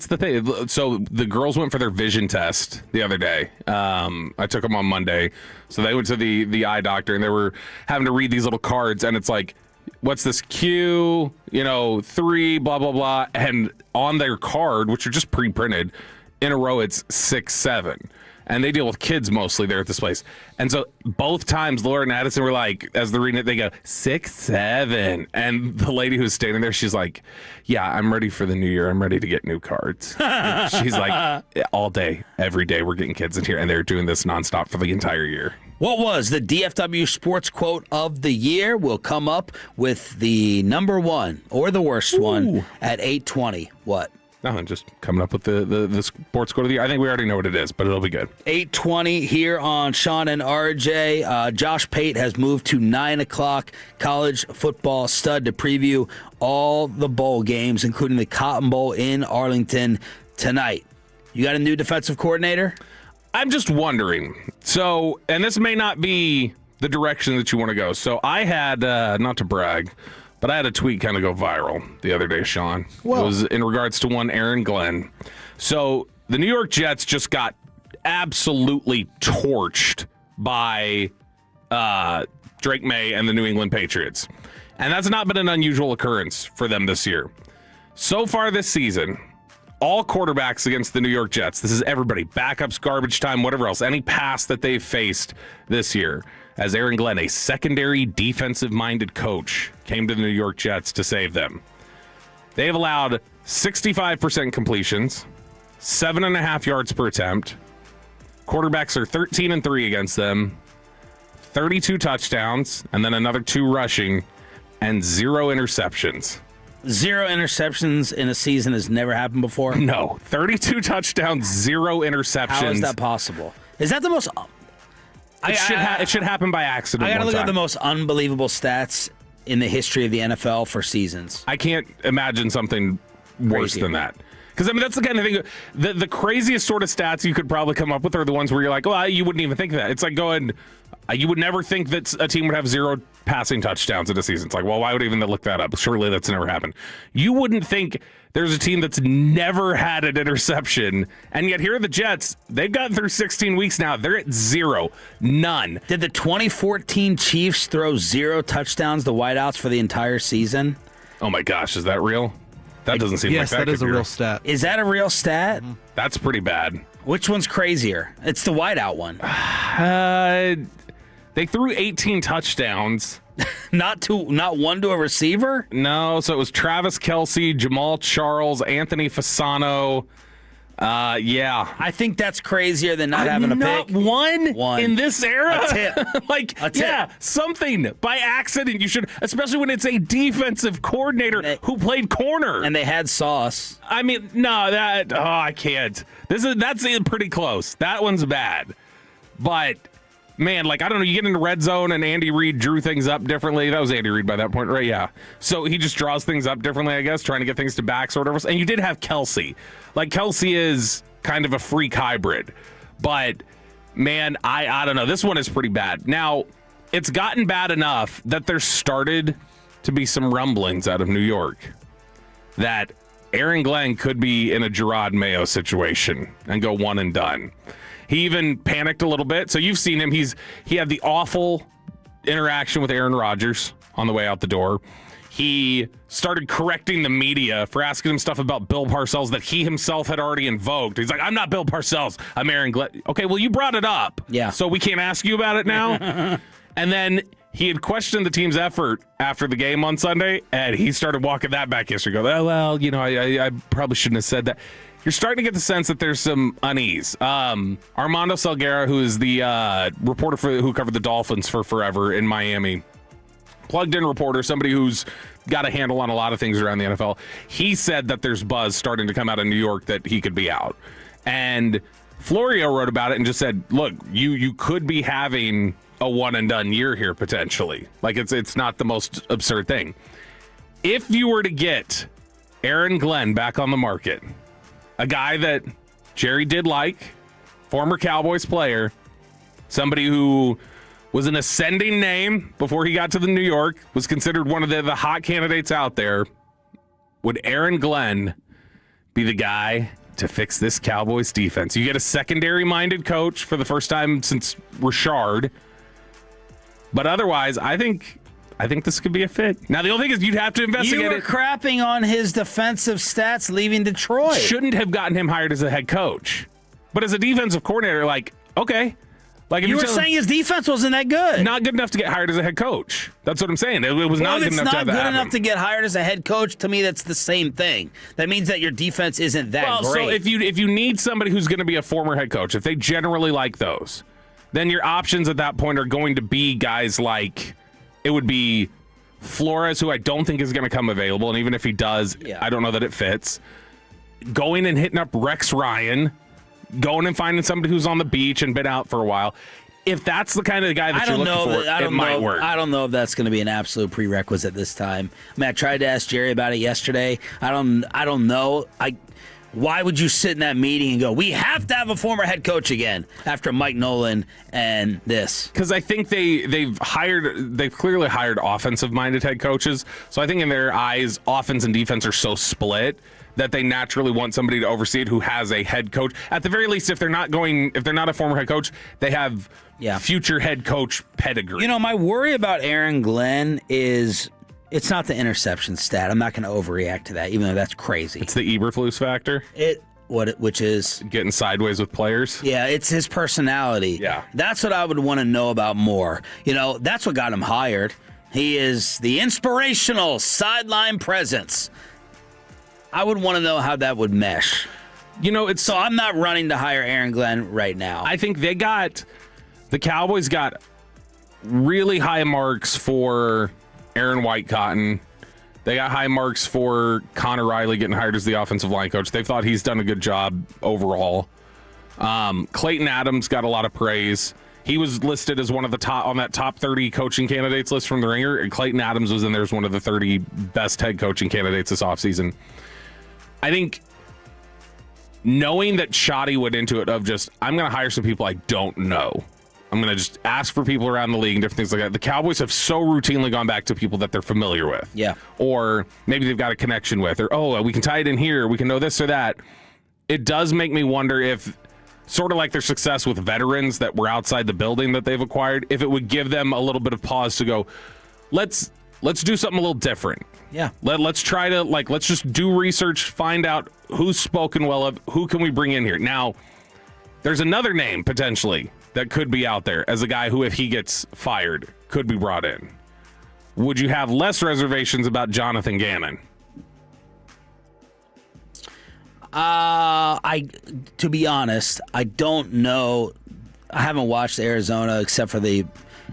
S3: the thing. So the girls went for their vision test the other day. I took them on Monday. So they went to the eye doctor and they were having to read these little cards. And it's like, what's this Q, 3, blah, blah, blah. And on their card, which are just pre-printed, in a row, it's 6-7. And they deal with kids mostly there at this place. And so both times Laura and Addison were like, as they're reading it, they go, 6-7. And the lady who's standing there, she's like, yeah, I'm ready for the new year. I'm ready to get new cards. She's like, all day, every day, we're getting kids in here. And they're doing this nonstop for the entire year.
S2: What was the DFW Sports Quote of the Year? We'll come up with the number one or the worst one at 8:20. What?
S3: Nothing, just coming up with the sports quote of the year. I think we already know what it is, but it'll be good.
S2: 8:20 here on Sean and RJ. Josh Pate has moved to 9 o'clock college football stud to preview all the bowl games, including the Cotton Bowl in Arlington tonight. You got a new defensive coordinator?
S3: I'm just wondering. So, and this may not be the direction that you want to go. So I had, not to brag, but I had a tweet kind of go viral the other day, Sean. Well, it was in regards to one Aaron Glenn. So the New York Jets just got absolutely torched by Drake May and the New England Patriots. And that's not been an unusual occurrence for them this year. So far this season, all quarterbacks against the New York Jets, this is everybody, backups, garbage time, whatever else, any pass that they've faced this year, as Aaron Glenn, a secondary defensive-minded coach, came to the New York Jets to save them. They have allowed 65% completions, 7.5 yards per attempt. Quarterbacks are 13-3 against them, 32 touchdowns, and then another 2 rushing, and 0 interceptions.
S2: 0 interceptions in a season has never happened before?
S3: No. 32 touchdowns, 0 interceptions.
S2: How is that possible? Is that the most...
S3: It should happen by accident.
S2: I got to look at the most unbelievable stats in the history of the NFL for seasons.
S3: I can't imagine something worse than that. Because, I mean, that's the kind of thing. The craziest sort of stats you could probably come up with are the ones where you're like, well, you wouldn't even think of that. It's like going, you would never think that a team would have 0 passing touchdowns in a season. It's like, well, why would even look that up? Surely that's never happened. You wouldn't think there's a team that's never had an interception, and yet here are the Jets. They've gotten through 16 weeks now. They're at 0. None.
S2: Did the 2014 Chiefs throw 0 touchdowns to wideouts for the entire season?
S3: Oh, my gosh. Is that real? That doesn't seem like that.
S4: Yes, that is a real stat.
S2: Is that a real stat?
S3: Mm-hmm. That's pretty bad.
S2: Which one's crazier? It's the wideout one.
S3: They threw 18 touchdowns.
S2: Not one to a receiver?
S3: No, so it was Travis Kelce, Jamal Charles, Anthony Fasano. Yeah.
S2: I think that's crazier than not having a pick.
S3: One in this era?
S2: A tip.
S3: A tip. Yeah, something. By accident, you should, especially when it's a defensive coordinator who played corner.
S2: And they had Sauce.
S3: I mean, no, I can't. That's pretty close. That one's bad. But... man, I don't know, you get into red zone and Andy Reid drew things up differently. That was Andy Reid by that point, right? Yeah. So he just draws things up differently, I guess, trying to get things to backs or whatever. And you did have Kelce. Kelce is kind of a freak hybrid. But, man, I don't know. This one is pretty bad. Now, it's gotten bad enough that there started to be some rumblings out of New York that Aaron Glenn could be in a Gerard Mayo situation and go one and done. He even panicked a little bit. So you've seen him. He had the awful interaction with Aaron Rodgers on the way out the door. He started correcting the media for asking him stuff about Bill Parcells that he himself had already invoked. He's like, I'm not Bill Parcells. I'm Aaron Glenn. Okay, well, you brought it up.
S2: Yeah.
S3: So we can't ask you about it now? And then He had questioned the team's effort after the game on Sunday, and he started walking that back yesterday. Go, oh, well, I probably shouldn't have said that. You're starting to get the sense that there's some unease. Armando Salguera, who is the reporter who covered the Dolphins for forever in Miami, plugged-in reporter, somebody who's got a handle on a lot of things around the NFL. He said that there's buzz starting to come out of New York that he could be out. And Florio wrote about it and just said, look, you could be having a one-and-done year here, potentially. Like, it's not the most absurd thing. If you were to get Aaron Glenn back on the market, a guy that Jerry did like, former Cowboys player, somebody who was an ascending name before he got to the New York, was considered one of the hot candidates out there, would Aaron Glenn be the guy to fix this Cowboys defense? You get a secondary-minded coach for the first time since Richard. But otherwise, I think this could be a fit. Now, the only thing is you'd have to investigate it.
S2: You were crapping on his defensive stats leaving Detroit.
S3: Shouldn't have gotten him hired as a head coach. But as a defensive coordinator, like, okay. Like, if
S2: you were saying his defense wasn't that good.
S3: Not good enough to get hired as a head coach. That's what I'm saying. It was not good enough to have that happen.
S2: It's not good enough to get hired as a head coach. To me, that's the same thing. That means that your defense isn't that great.
S3: So if you need somebody who's going to be a former head coach, if they generally like those, then your options at that point are going to be guys like, it would be Flores, who I don't think is going to come available, and even if he does, I don't know that it fits. Going and hitting up Rex Ryan, going and finding somebody who's on the beach and been out for a while. If that's the kind of guy that you're looking for, it might work.
S2: I don't know if that's going to be an absolute prerequisite this time. I mean, I tried to ask Jerry about it yesterday. I don't know. Why would you sit in that meeting and go, we have to have a former head coach again after Mike Nolan and this?
S3: Because I think they've clearly hired offensive-minded head coaches. So I think in their eyes, offense and defense are so split that they naturally want somebody to oversee it who has a head coach. At the very least, if they're not a former head coach, they have future head coach pedigree.
S2: You know, my worry about Aaron Glenn is it's not the interception stat. I'm not going to overreact to that, even though that's crazy.
S3: It's the Eberflus factor?
S2: Which is
S3: getting sideways with players?
S2: Yeah, it's his personality.
S3: Yeah.
S2: That's what I would want to know about more. You know, that's what got him hired. He is the inspirational sideline presence. I would want to know how that would mesh.
S3: You know,
S2: so I'm not running to hire Aaron Glenn right now.
S3: I think the Cowboys got really high marks for Aaron White-Cotton. They got high marks for Connor Riley getting hired as the offensive line coach. They thought he's done a good job overall. Clayton Adams got a lot of praise. He was listed as one of the top 30 coaching candidates list from the Ringer, and Clayton Adams was in there as one of the 30 best head coaching candidates this offseason. I think knowing that Shoddy went into it of just, I'm going to hire some people I don't know. I'm going to just ask for people around the league and different things like that. The Cowboys have so routinely gone back to people that they're familiar with.
S2: Yeah.
S3: Or maybe they've got a connection with. Or, we can tie it in here. We can know this or that. It does make me wonder if, sort of like their success with veterans that were outside the building that they've acquired, if it would give them a little bit of pause to go, let's do something a little different.
S2: Yeah.
S3: Let's try to, let's just do research, find out who's spoken well of, who can we bring in here. Now, there's another name, potentially, that could be out there as a guy who, if he gets fired, could be brought in. Would you have less reservations about Jonathan Gannon?
S2: To be honest, I don't know. I haven't watched Arizona except for the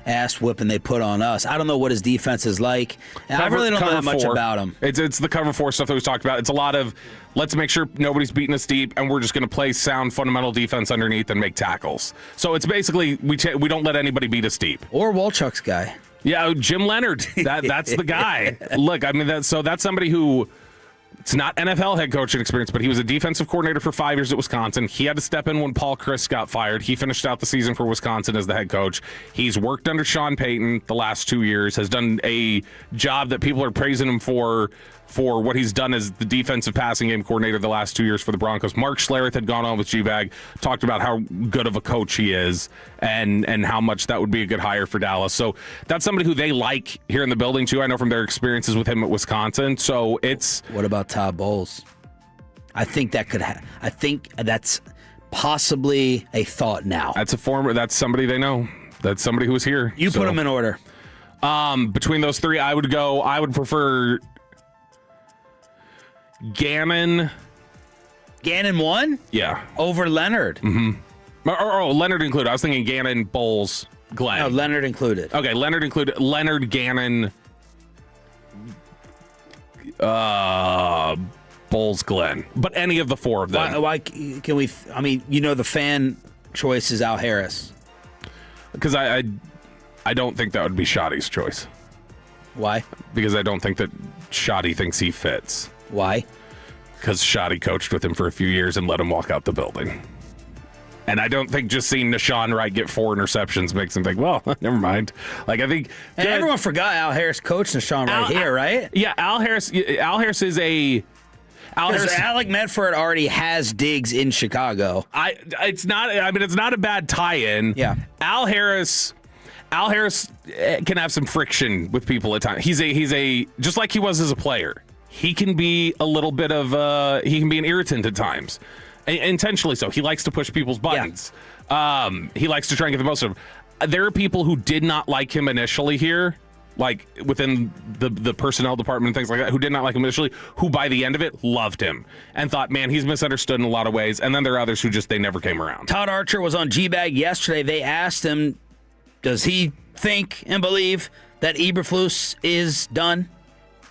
S2: ass whipping they put on us. I don't know what his defense is like. And I really don't know that much about him.
S3: It's the cover four stuff that we talked about. It's a lot of, let's make sure nobody's beating us deep, and we're just going to play sound fundamental defense underneath and make tackles. So it's basically, we don't let anybody beat us deep.
S2: Or Wolchuk's guy.
S3: Yeah, Jim Leonard. That's the guy. Look, I mean, that's somebody who, it's not NFL head coaching experience, but he was a defensive coordinator for 5 years at Wisconsin. He had to step in when Paul Chryst got fired. He finished out the season for Wisconsin as the head coach. He's worked under Sean Payton the last 2 years, has done a job that people are praising him for what he's done as the defensive passing game coordinator the last 2 years for the Broncos. Mark Schlereth had gone on with G-Bag, talked about how good of a coach he is and how much that would be a good hire for Dallas. So that's somebody who they like here in the building, too. I know from their experiences with him at Wisconsin. So it's...
S2: What about Todd Bowles? I think that could I think that's possibly a thought now.
S3: That's somebody they know. That's somebody who was here.
S2: You put him in order.
S3: Between those three, I would prefer Gannon.
S2: Gannon won?
S3: Yeah.
S2: Over Leonard.
S3: Mm-hmm. Or Leonard included. I was thinking Gannon, Bowles, Glenn.
S2: No, Leonard included.
S3: Okay, Leonard included. Leonard, Gannon, Bowles, Glenn. But any of the four of them.
S2: Why can we? I mean, the fan choice is Al Harris.
S3: Because I don't think that would be Shoddy's choice.
S2: Why?
S3: Because I don't think that Shoddy thinks he fits.
S2: Why?
S3: Because Shoddy coached with him for a few years and let him walk out the building. And I don't think just seeing Nashawn Wright get 4 interceptions makes him think, well, never mind. Like, I think...
S2: And everyone forgot Al Harris coached Nashawn Wright here, right?
S3: Yeah, Al Harris is a...
S2: Alec Medford already has Diggs in Chicago.
S3: It's not a bad tie-in.
S2: Yeah.
S3: Al Harris can have some friction with people at times. He's a just like he was as a player. He can be a little bit of he can be an irritant at times, intentionally so. He likes to push people's buttons. Yeah. He likes to try and get the most of them. There are people who did not like him initially here, like within the personnel department and things like that, who did not like him initially, who by the end of it loved him and thought, man, he's misunderstood in a lot of ways. And then there are others who they never came around.
S2: Todd Archer was on G-Bag yesterday. They asked him, does he think and believe that Eberflus is done?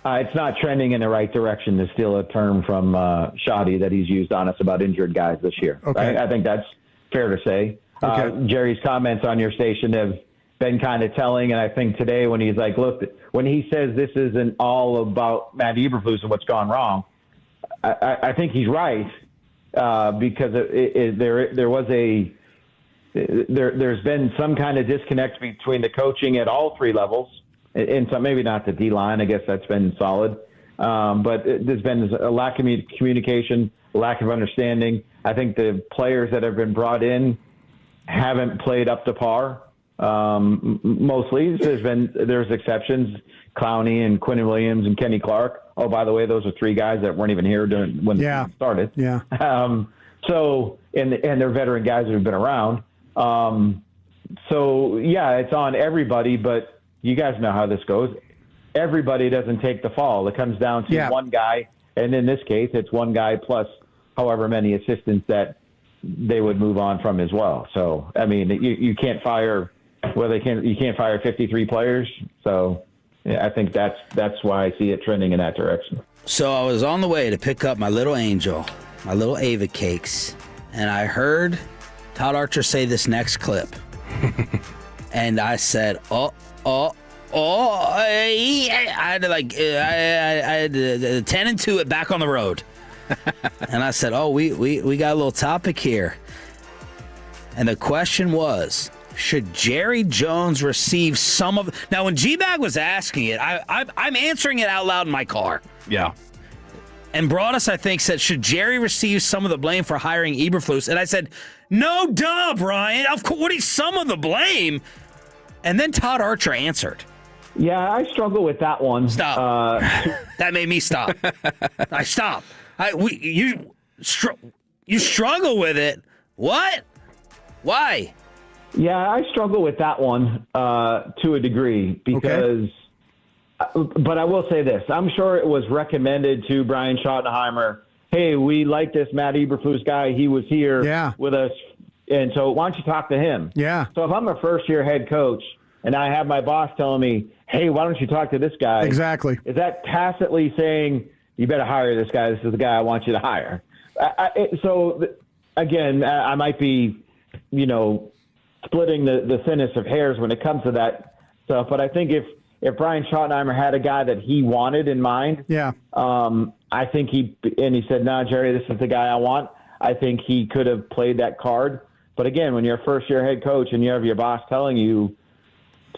S12: It's not trending in the right direction, to steal a term from Shoddy that he's used on us about injured guys this year.
S19: Okay.
S12: Right? I think that's fair to say.
S19: Okay.
S12: Jerry's comments on your station have been kind of telling, and I think today when he's like, look, when he says this isn't all about Matt Eberflus and what's gone wrong, I think he's right because there's been some kind of disconnect between the coaching at all three levels. And some, maybe not the D-line, I guess that's been solid. But there's been a lack of communication, lack of understanding. I think the players that have been brought in haven't played up to par. Mostly, there's exceptions, Clowney and Quinn Williams and Kenny Clark. Oh, by the way, those are 3 guys that weren't even here when the season started.
S19: Yeah.
S12: So they're veteran guys that have been around. So yeah, it's on everybody, but you guys know how this goes. Everybody doesn't take the fall. It comes down to one guy, and in this case, it's one guy plus however many assistants that they would move on from as well. So, I mean, you can't fire you can't fire 53 players. So, yeah, I think that's why I see it trending in that direction.
S2: So I was on the way to pick up my little angel, my little Ava cakes, and I heard Todd Archer say this next clip, and I said, I had to tend to it back on the road. And I said, we got a little topic here. And the question was, should Jerry Jones receive some of... Now, when G-Bag was asking it, I'm answering it out loud in my car.
S3: Yeah.
S2: And Broadus, I think, said, should Jerry receive some of the blame for hiring Eberflus? And I said, no, duh, Brian. Of course, what is some of the blame? And then Todd Archer answered.
S12: Yeah, I struggle with that one.
S2: Stop. That made me stop. I stopped. You struggle with it. What? Why?
S12: Yeah, I struggle with that one to a degree because, but I will say this. I'm sure it was recommended to Brian Schottenheimer, hey, we like this Matt Eberflus guy. He was here with us. And so why don't you talk to him?
S19: Yeah.
S12: So if I'm a first-year head coach and I have my boss telling me, hey, why don't you talk to this guy?
S19: Exactly.
S12: Is that tacitly saying, you better hire this guy? This is the guy I want you to hire. Again, I might be, splitting the thinnest of hairs when it comes to that stuff. But I think if Brian Schottenheimer had a guy that he wanted in mind, I think he said, nah, Jerry, this is the guy I want. I think he could have played that card. But again, when you're a first-year head coach and you have your boss telling you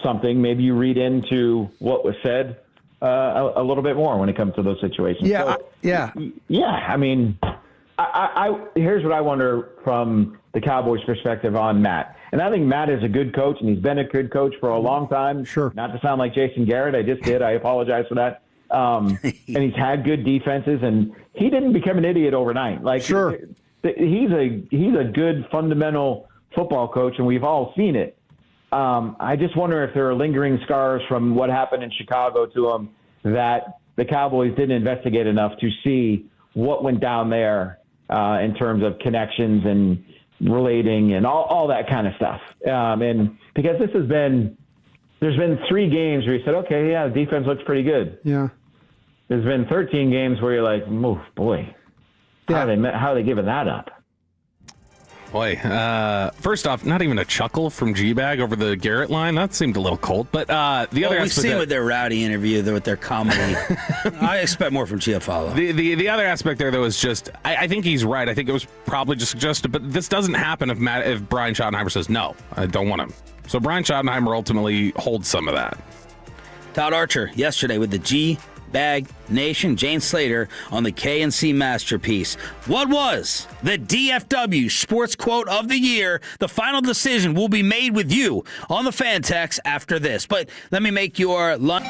S12: something, maybe you read into what was said a little bit more when it comes to those situations.
S19: Yeah,
S12: I mean, here's what I wonder from the Cowboys' perspective on Matt. And I think Matt is a good coach, and he's been a good coach for a long time.
S19: Sure.
S12: Not to sound like Jason Garrett. I just did. I apologize for that. And he's had good defenses, and he didn't become an idiot overnight. Like,
S19: sure.
S12: He's a good fundamental football coach, and we've all seen it. I just wonder if there are lingering scars from what happened in Chicago to him that the Cowboys didn't investigate enough to see what went down there in terms of connections and relating and all that kind of stuff. And because there's been 3 games where you said, okay, yeah, the defense looks pretty good.
S19: Yeah.
S12: There's been 13 games where you're like, oh, boy, how are they giving that up?
S3: Boy, first off, not even a chuckle from G-Bag over the Garrett line. That seemed a little cold. But the other
S2: we've seen with their rowdy interview, with their comedy. I expect more from Chiafalo.
S3: The other aspect there, though, is just I think he's right. I think it was probably just suggested, but this doesn't happen if Brian Schottenheimer says no, I don't want him. So Brian Schottenheimer ultimately holds some of that.
S2: Todd Archer yesterday with the G-Bag Nation, Jane Slater on the K&C Masterpiece. What was the DFW Sports Quote of the Year? The final decision will be made with you on the fan text after this. But let me make your lunch.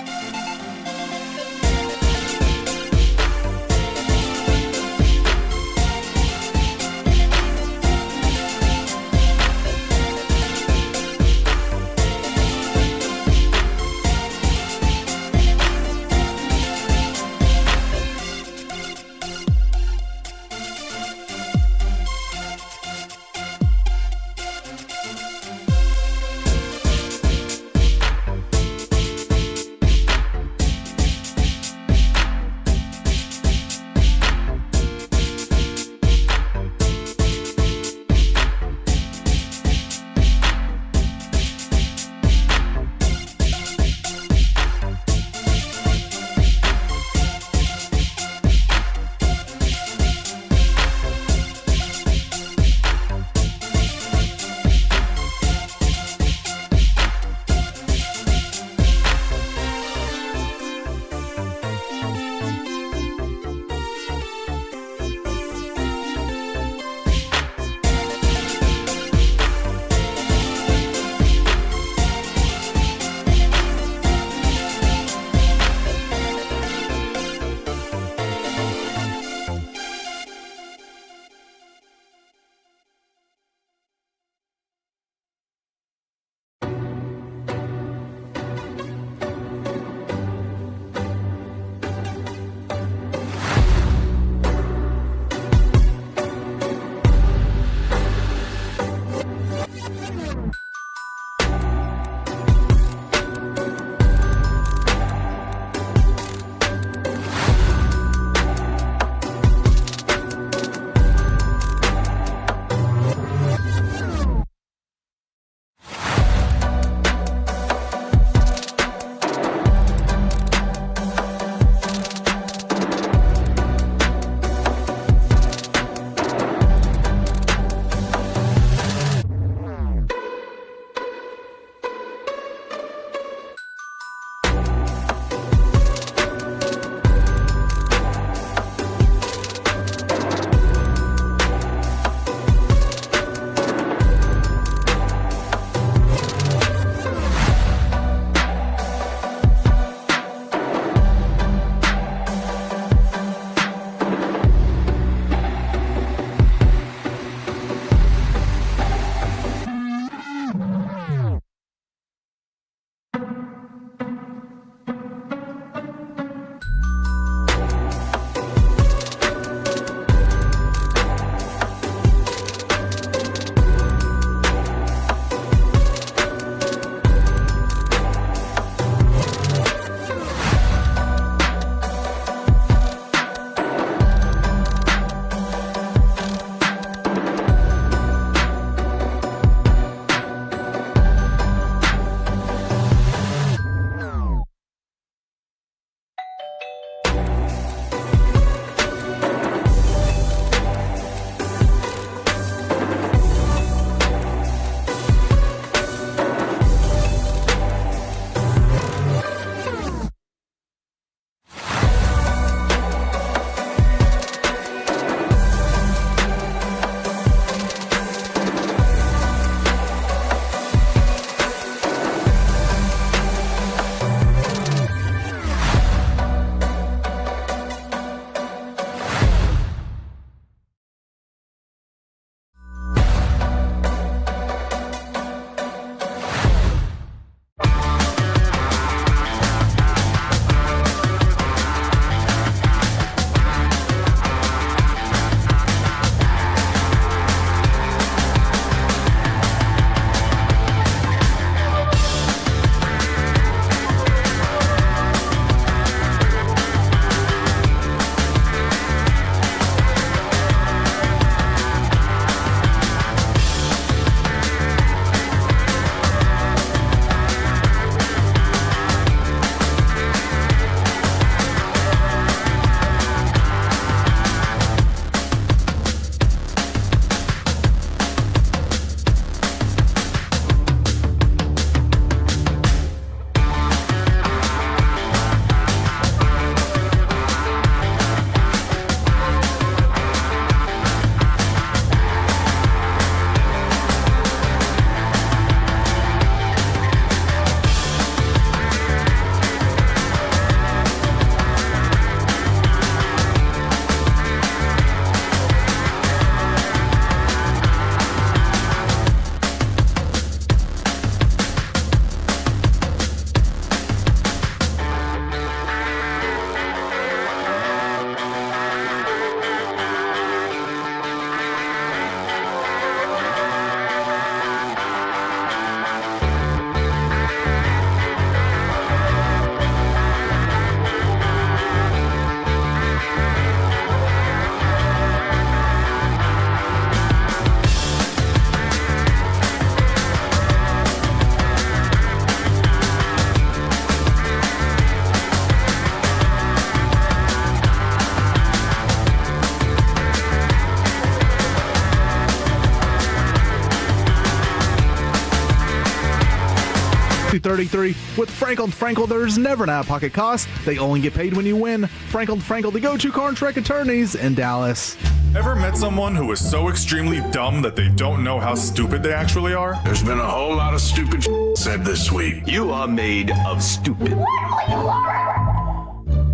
S4: 33. With Frankel & Frankel, there's never an out-of-pocket cost. They only get paid when you win. Frankel & Frankel, the go-to car and truck attorneys in Dallas.
S13: Ever met someone who is so extremely dumb that they don't know how stupid they actually are?
S14: There's been a whole lot of stupid said this week. You are made of stupid.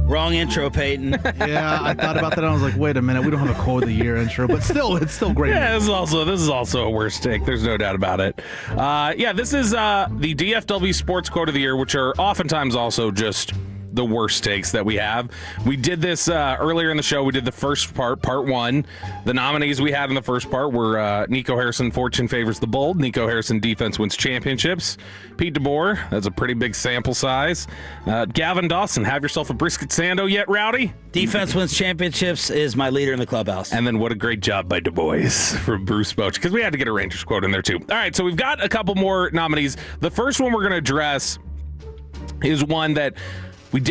S2: Wrong intro, Peyton.
S4: Yeah, I thought about that. I was like, wait a minute, we don't have a quote of the year intro, but still, it's still great.
S3: Yeah, this is also a worst take. There's no doubt about it. This is the DFW Sports Quote of the Year, which are oftentimes also just the worst takes that we have. We did this earlier in the show. We did the first part 1. The nominees we had in the first part were Nico Harrison, fortune favors the bold. Nico Harrison, defense wins championships. Pete DeBoer, that's a pretty big sample size. Gavin Dawson, have yourself a brisket sando yet, Rowdy?
S2: Defense wins championships is my leader in the clubhouse.
S3: And then what a great job by Du Bois from Bruce Boch, because we had to get a Rangers quote in there too. All right, so we've got a couple more nominees. The first one we're going to address is one that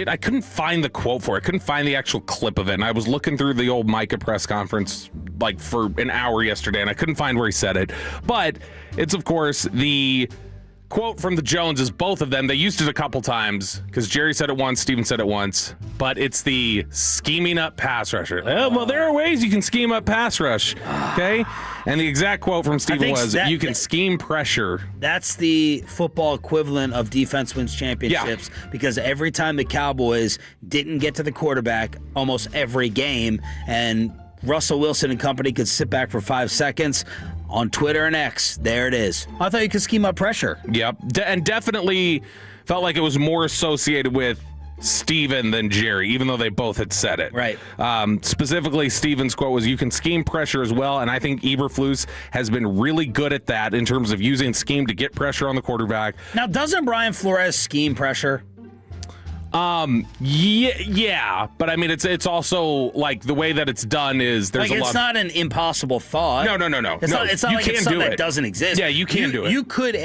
S3: I couldn't find the quote for it. I couldn't find the actual clip of it. And I was looking through the old Micah press conference like for an hour yesterday, and I couldn't find where he said it. But it's, of course, the quote from the Joneses, both of them. They used it a couple times because Jerry said it once, Steven said it once. But it's the scheming up pass rusher. Oh, well, there are ways you can scheme up pass rush. Okay? And the exact quote from Steven was, you can scheme pressure.
S2: That's the football equivalent of defense wins championships, because every time the Cowboys didn't get to the quarterback almost every game, and Russell Wilson and company could sit back for 5 seconds, on Twitter and X, there it is. I thought you could scheme up pressure.
S3: Yep. And definitely felt like it was more associated with Steven than Jerry, even though they both had said it.
S2: Right.
S3: Specifically, Steven's quote was, you can scheme pressure as well, and I think Eberflus has been really good at that in terms of using scheme to get pressure on the quarterback.
S2: Now, doesn't Brian Flores scheme pressure?
S3: Yeah, but I mean, it's also like the way that it's done is there's
S2: like
S3: a lot.
S2: It's not an impossible thought.
S3: No.
S2: It's not
S3: you
S2: like
S3: can
S2: it's
S3: do
S2: something
S3: it.
S2: that doesn't exist.
S3: Yeah, you can do it.
S2: You could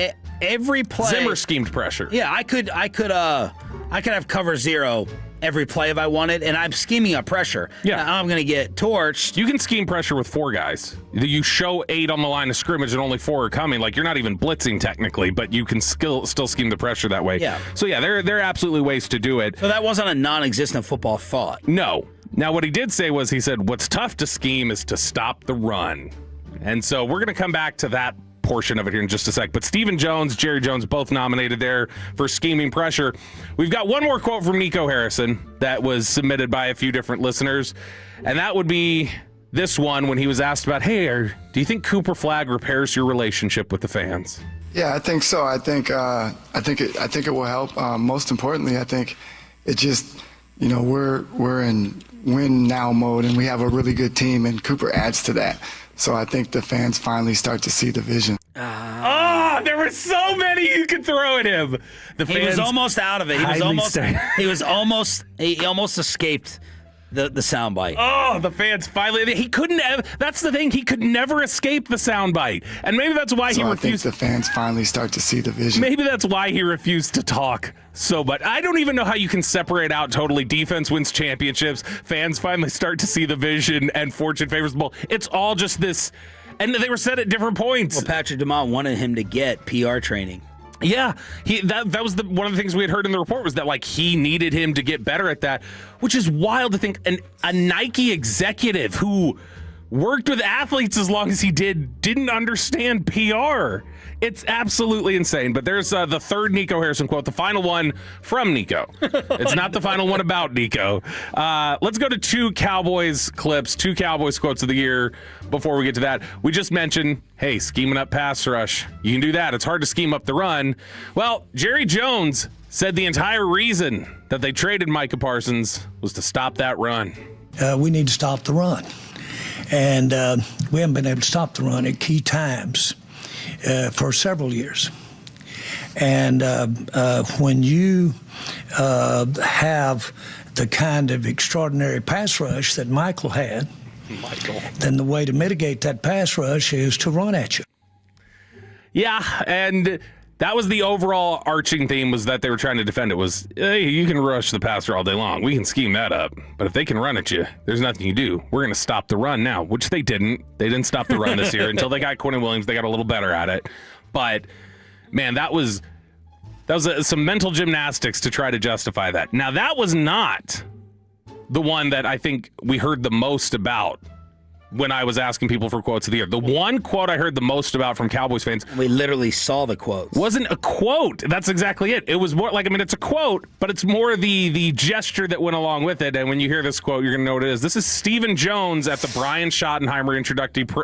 S2: every play.
S3: Zimmer schemed pressure.
S2: Yeah, I could have cover zero every play if I wanted, and I'm scheming up pressure.
S3: Yeah,
S2: now I'm going to get torched.
S3: You can scheme pressure with 4 guys. You show 8 on the line of scrimmage and only 4 are coming. Like, you're not even blitzing technically, but you can still scheme the pressure that way.
S2: Yeah.
S3: So yeah, there are absolutely ways to do it.
S2: So that wasn't a non-existent football thought.
S3: No. Now what he did say was, he said, what's tough to scheme is to stop the run. And so we're going to come back to that portion of it here in just a sec. But Stephen Jones, Jerry Jones, both nominated there for scheming pressure. We've got one more quote from Nico Harrison that was submitted by a few different listeners, and that would be this one when he was asked about, hey, do you think Cooper Flagg repairs your relationship with the fans?
S9: Yeah, I think so. I think it will help. Most importantly, I think it just, we're in win now mode, and we have a really good team, and Cooper adds to that. So I think the fans finally start to see the vision.
S3: There were so many you could throw at him.
S2: He was almost out of it. He almost escaped the soundbite.
S3: Oh, the fans finally. He couldn't have. That's the thing. He could never escape the soundbite, and maybe that's why he refused.
S9: I think the fans finally start to see the vision.
S3: Maybe that's why he refused to talk. But I don't even know how you can separate out totally. Defense wins championships. Fans finally start to see the vision, and fortune favors the bold. It's all just this. And they were said at different points.
S2: Well, Patrick DeMont wanted him to get PR training.
S3: Yeah, that was one of the things we had heard in the report was that like he needed him to get better at that, which is wild to think. A Nike executive who worked with athletes as long as he didn't understand PR. It's absolutely insane. But there's the third Nico Harrison quote, the final one from Nico. It's not the final one about Nico. Let's go to 2 Cowboys clips, 2 Cowboys quotes of the year before we get to that. We just mentioned, hey, scheming up pass rush. You can do that. It's hard to scheme up the run. Well, Jerry Jones said the entire reason that they traded Micah Parsons was to stop that run.
S19: We need to stop the run. And we haven't been able to stop the run at key times for several years. And when you have the kind of extraordinary pass rush that Michael had, then the way to mitigate that pass rush is to run at you.
S3: Yeah, and that was the overall arching theme, was that they were trying to defend it was, hey, you can rush the passer all day long. We can scheme that up. But if they can run at you, there's nothing you do. We're going to stop the run now, which they didn't. They didn't stop the run this year until they got Quentin Williams. They got a little better at it. But, man, that was That was some mental gymnastics to try to justify that. Now, that was not the one that I think we heard the most about when I was asking people for quotes of the year. The one quote I heard the most about from Cowboys fans.
S2: We literally saw the quotes.
S3: Wasn't a quote. That's exactly it. It was more like, it's a quote, but it's more the gesture that went along with it. And when you hear this quote, you're going to know what it is. This is Stephen Jones at the Brian Schottenheimer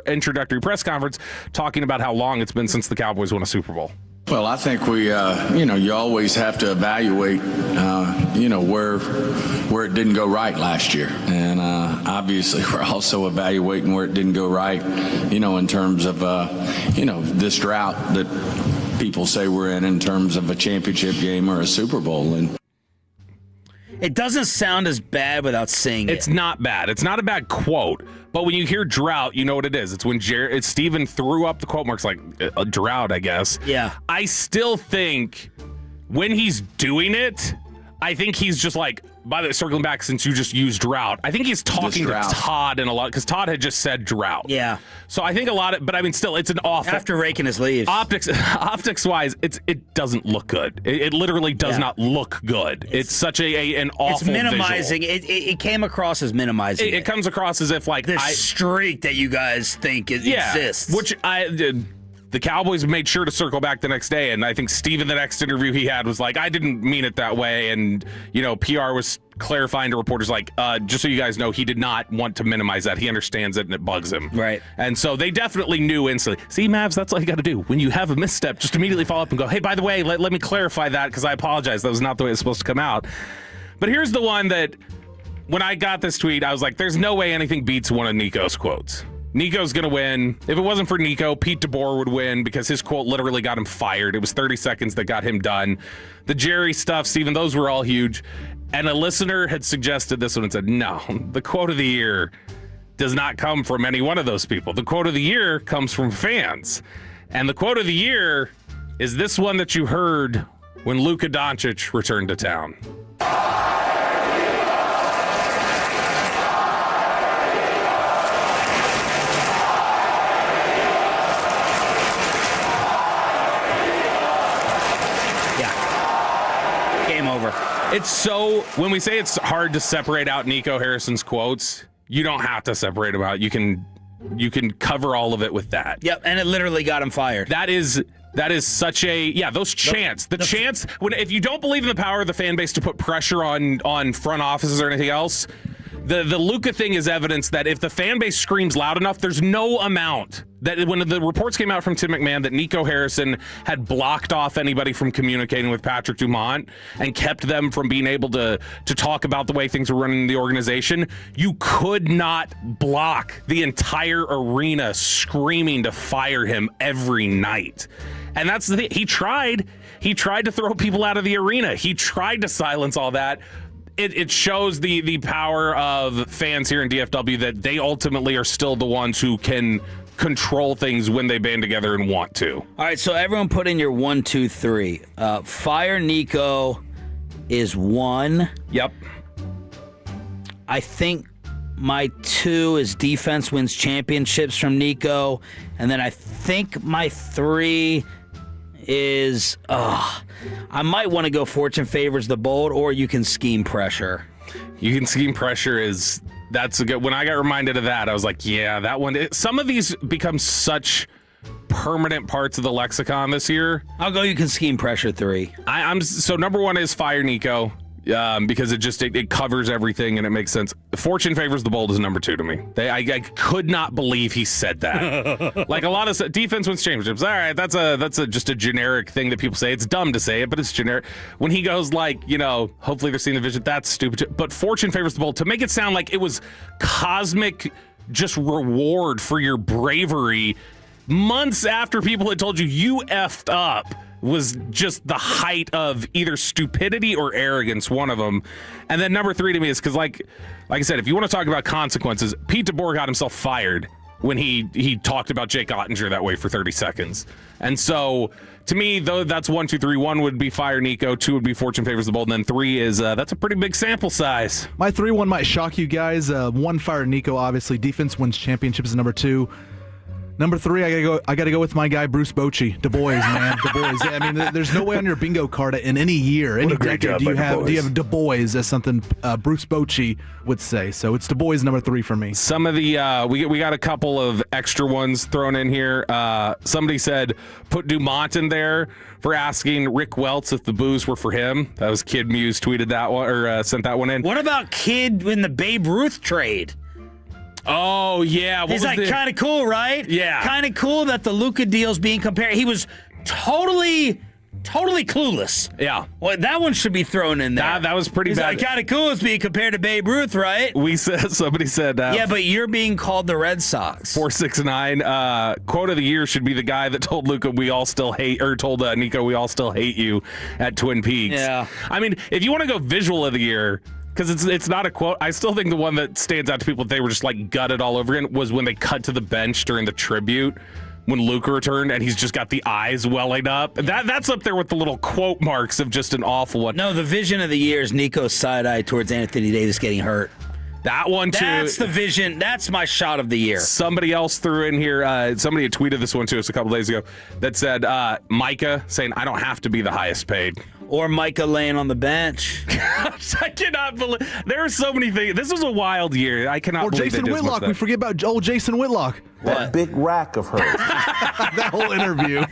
S3: introductory press conference talking about how long it's been since the Cowboys won a Super Bowl.
S20: Well, I think we, you always have to evaluate, where it didn't go right last year. And obviously we're also evaluating where it didn't go right, in terms of, this drought that people say we're in terms of a championship game or a Super Bowl. And
S2: it doesn't sound as bad without saying it.
S3: It's not bad. It's not a bad quote. But when you hear drought, you know what it is. It's when Steven threw up the quote marks like a drought, I guess.
S2: Yeah.
S3: I still think when he's doing it, I think he's just like, by the way, circling back since you just used drought, I think he's talking to Todd and a lot, because Todd had just said drought.
S2: Yeah.
S3: So I think a lot of, but still, it's an awful.
S2: After raking his leaves.
S3: Optics wise, it doesn't look good. It literally does not look good. It's such an awful.
S2: It's minimizing. It came across as minimizing.
S3: It comes across as if like
S2: this streak that you guys think exists.
S3: Which the Cowboys made sure to circle back the next day, and I think Steven, the next interview he had, was like, I didn't mean it that way, and PR was clarifying to reporters like, just so you guys know, he did not want to minimize that. He understands it, and it bugs him.
S2: Right.
S3: And so they definitely knew instantly. See, Mavs, that's all you got to do. When you have a misstep, just immediately follow up and go, hey, by the way, let me clarify that, because I apologize. That was not the way it's supposed to come out. But here's the one that, when I got this tweet, I was like, there's no way anything beats one of Nico's quotes. Nico's going to win. If it wasn't for Nico, Pete DeBoer would win, because his quote literally got him fired. It was 30 seconds that got him done. The Jerry stuff, Steven, those were all huge. And a listener had suggested this one and said, no, the quote of the year does not come from any one of those people. The quote of the year comes from fans. And the quote of the year is this one that you heard when Luka Doncic returned to town. It's so, when we say it's hard to separate out Nico Harrison's quotes, you don't have to separate them out. You can cover all of it with that.
S2: Yep, and it literally got him fired.
S3: That is such a, those chants. The chants, if you don't believe in the power of the fan base to put pressure on front offices or anything else, the Luka thing is evidence that if the fan base screams loud enough, there's no amount. That when the reports came out from Tim McMahon that Nico Harrison had blocked off anybody from communicating with Patrick Dumont and kept them from being able to talk about the way things were running in the organization, you could not block the entire arena screaming to fire him every night. And that's the thing. He tried to throw people out of the arena. He tried to silence all that. It shows the power of fans here in DFW that they ultimately are still the ones who can control things when they band together and want to.
S2: All right, so everyone put in your 1, 2, 3. Fire Nico is 1.
S3: Yep.
S2: I think my 2 is defense wins championships from Nico. And then I think my 3 is, I might want to go fortune favors the bold, or you can scheme pressure.
S3: You can scheme pressure that's a good. When I got reminded of that, I was like, yeah, that one. Some of these become such permanent parts of the lexicon this year.
S2: I'll go. You can scheme pressure 3.
S3: So number 1 is fire Nico, because it covers everything and it makes sense. Fortune favors the bold is number 2 to me. I could not believe he said that. Like a lot of defense wins championships. All right, that's just a generic thing that people say. It's dumb to say it, but it's generic. When he goes like, hopefully they're seeing the vision. That's stupid. But fortune favors the bold, to make it sound like it was cosmic, just reward for your bravery months after people had told you effed up, was just the height of either stupidity or arrogance, one of them. And then number 3 to me is because, like I said, if you want to talk about consequences, Pete DeBoer got himself fired when he talked about Jake Ottinger that way for 30 seconds. And so, to me, though, that's 1, 2, 3. 1 would be fire Nico, 2 would be fortune favors the bold, and then 3 is, that's a pretty big sample size.
S4: My 3-1 might shock you guys. 1, fire Nico, obviously. Defense wins championships is number 2. Number 3, I gotta go with my guy Bruce Bochy. Du Bois, man, Du Bois. I mean, there's no way on your bingo card in any year, any decade, do you have Du Bois as something Bruce Bochy would say. So it's Du Bois number 3 for me.
S3: Some of the we got a couple of extra ones thrown in here. Somebody said put Dumont in there for asking Rick Welts if the boos were for him. That was Kid Muse tweeted that one or sent that one in.
S18: What about Kid in the Babe Ruth trade?
S3: Oh, yeah.
S18: He's like kind of cool, right?
S3: Yeah.
S18: Kind of cool that the Luka deal's being compared. He was totally clueless.
S3: Yeah.
S18: Well, that one should be thrown in there.
S3: That was pretty
S18: He's
S3: bad.
S18: like kind of cool it's being compared to Babe Ruth, right?
S3: Somebody said.
S18: Yeah, but you're being called the Red Sox.
S3: 469. Quote of the year should be the guy that told Luka we all still hate, or told Nico we all still hate you at Twin Peaks.
S18: Yeah.
S3: I mean, if you want to go visual of the year, because it's not a quote. I still think the one that stands out to people that they were just like gutted all over again was when they cut to the bench during the tribute when Luka returned and he's just got the eyes welling up. That's up there with the little quote marks of just an awful one.
S18: No, the vision of the year is Nico's side eye towards Anthony Davis getting hurt.
S3: That one too.
S18: That's the vision. That's my shot of the year.
S3: Somebody else threw in here. Somebody had tweeted this one to us a couple days ago that said Micah saying I don't have to be the highest paid.
S18: Or Micah laying on the bench.
S3: I cannot believe there are so many things. This was a wild year. I cannot.
S4: Or
S3: believe
S4: Jason Whitlock. We forget about old Jason Whitlock.
S14: That big rack of hers.
S4: That whole interview.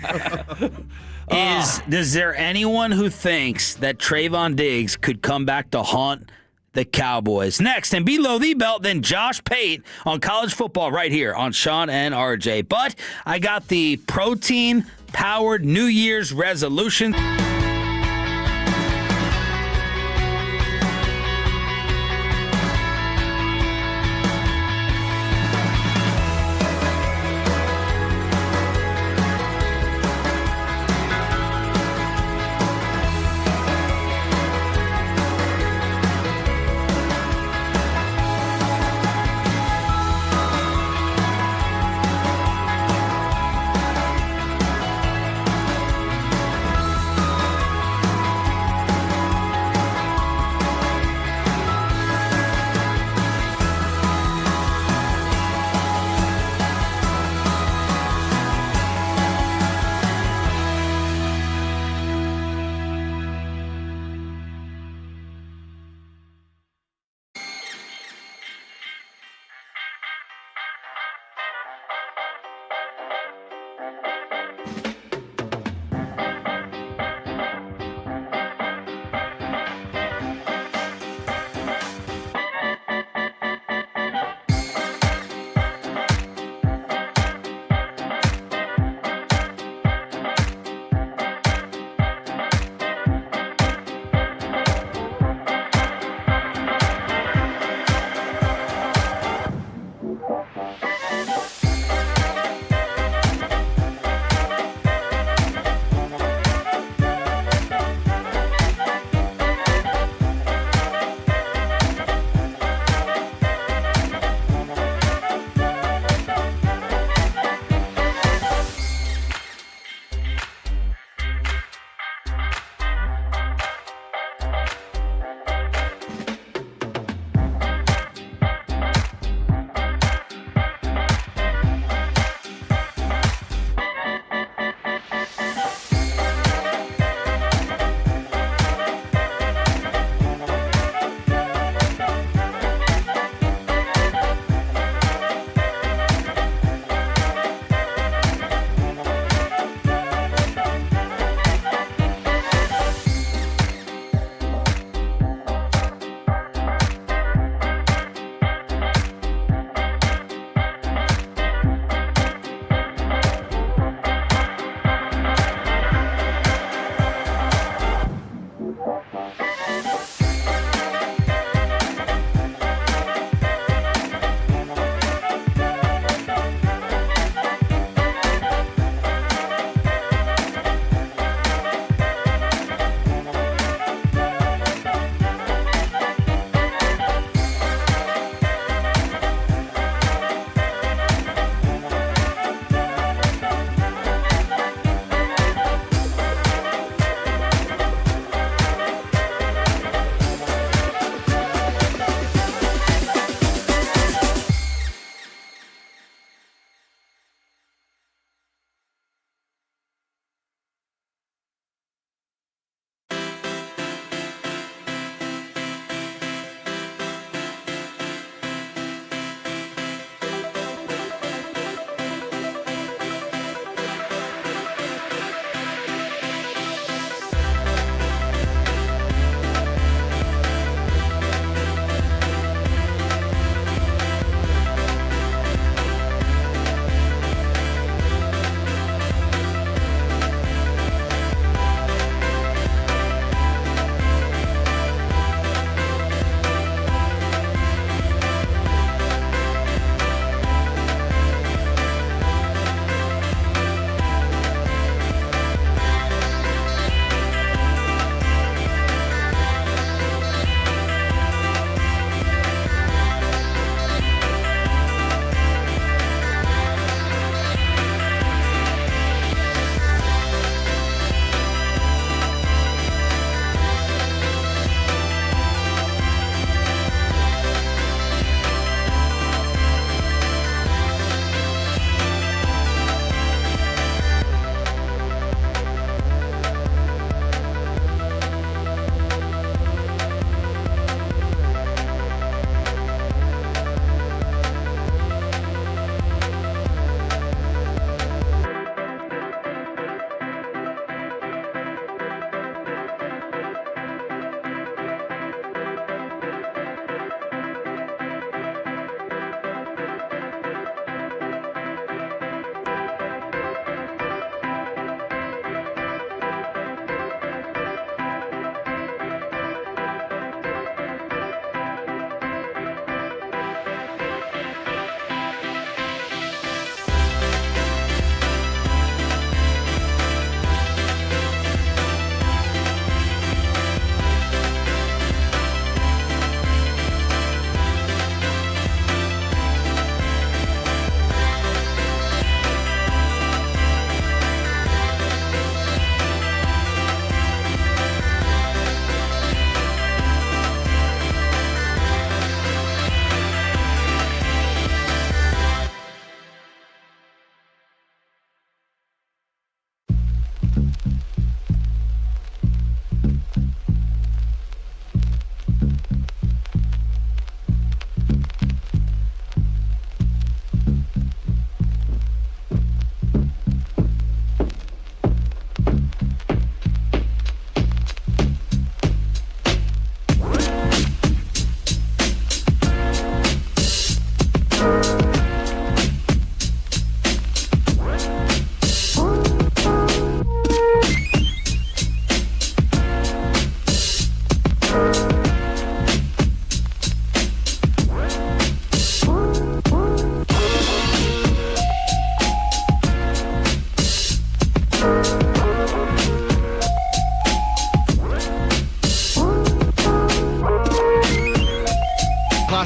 S18: Is there anyone who thinks that Trevon Diggs could come back to haunt the Cowboys? Next, and below the belt, then Josh Pate on college football right here on Sean and RJ. But I got the protein-powered New Year's resolution.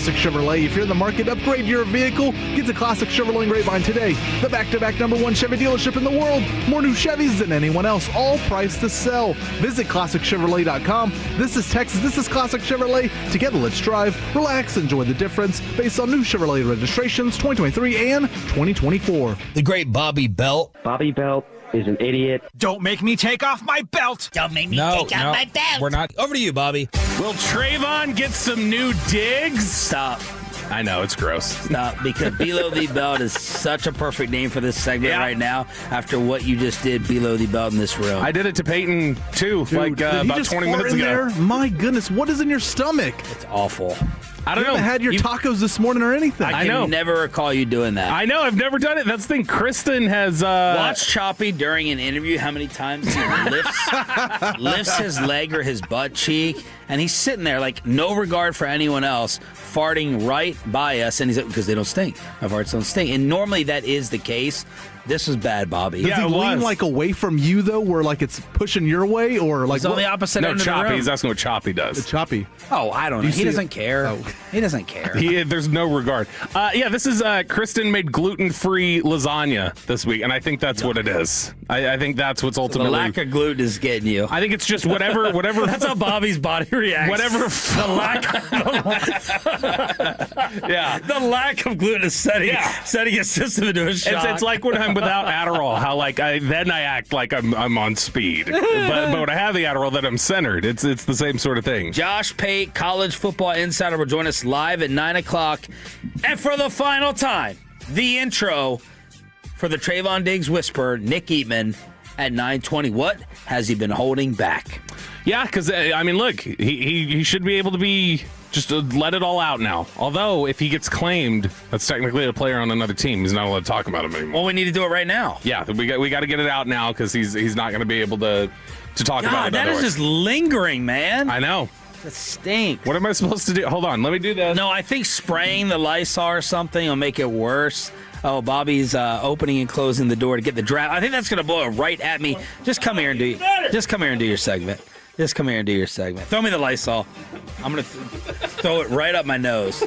S4: Classic Chevrolet. If you're in the market, upgrade your vehicle. Get to Classic Chevrolet and Grapevine today. The back-to-back #1 Chevy dealership in the world. More new Chevys than anyone else, all priced to sell. Visit ClassicChevrolet.com. This is Texas. This is Classic Chevrolet. Together, let's drive, relax, enjoy the difference based on new Chevrolet registrations 2023 and 2024.
S18: The great Bobby Belt.
S17: Bobby Belt is an idiot.
S21: Don't make me take off my belt.
S18: Don't make me take off my belt. We're not. Over to you, Bobby.
S3: Will Trevon get some new digs?
S2: Stop.
S3: I know, it's gross.
S2: Stop, because Below the Belt is such a perfect name for this segment right now after what you just did Below the Belt in this room.
S3: I did it to Peyton, too,
S4: Dude,
S3: about 20 minutes ago.
S4: There? My goodness, what is in your stomach?
S2: It's awful.
S3: I don't know.
S4: You haven't had your tacos this morning or anything.
S2: I can never recall you doing that.
S3: I know. I've never done it. That's the thing. Kristen has...
S2: Watch Choppy during an interview how many times he lifts his leg or his butt cheek, and he's sitting there like no regard for anyone else, farting right by us, and he's because they don't stink. My farts don't stink. And normally that is the case. This was bad, Bobby.
S4: Does he lean like away from you though, where like it's pushing your way, or like
S2: he's on the opposite end of the
S3: Choppy.
S2: room?
S3: He's asking what Choppy does.
S4: The Choppy.
S2: Oh, I don't know. He doesn't care. Oh. He doesn't care.
S3: There's no regard. This is Kristen made gluten-free lasagna this week, and I think that's what it is. I think that's what's ultimately...
S2: The lack of gluten is getting you.
S3: I think it's just whatever...
S2: That's how Bobby's body reacts.
S3: Whatever...
S2: Yeah. The lack of gluten is setting a system into a shock.
S3: It's like when I'm without Adderall, how like I act like I'm on speed. but when I have the Adderall, then I'm centered. It's the same sort of thing.
S2: Josh Pate, college football insider, will join us live at 9 o'clock. And for the final time, the intro for the Trevon Diggs Whisperer, Nick Eatman, at 9:20. What has he been holding back?
S3: Yeah, because, I mean, look, he should be able to be just let it all out now. Although, if he gets claimed, that's technically a player on another team. He's not allowed to talk about him anymore.
S2: Well, we need to do it right now.
S3: Yeah, we got to get it out now because he's not going to be able to talk about it.
S2: That is just lingering, man.
S3: I know.
S2: That stinks.
S3: What am I supposed to do? Hold on, let me do that.
S2: No, I think spraying the Lysol or something will make it worse. Oh, Bobby's opening and closing the door to get the draft. I think that's going to blow it right at me. Just come here and do your segment. Just come here and do your segment. Throw me the Lysol. I'm going to throw it right up my nose.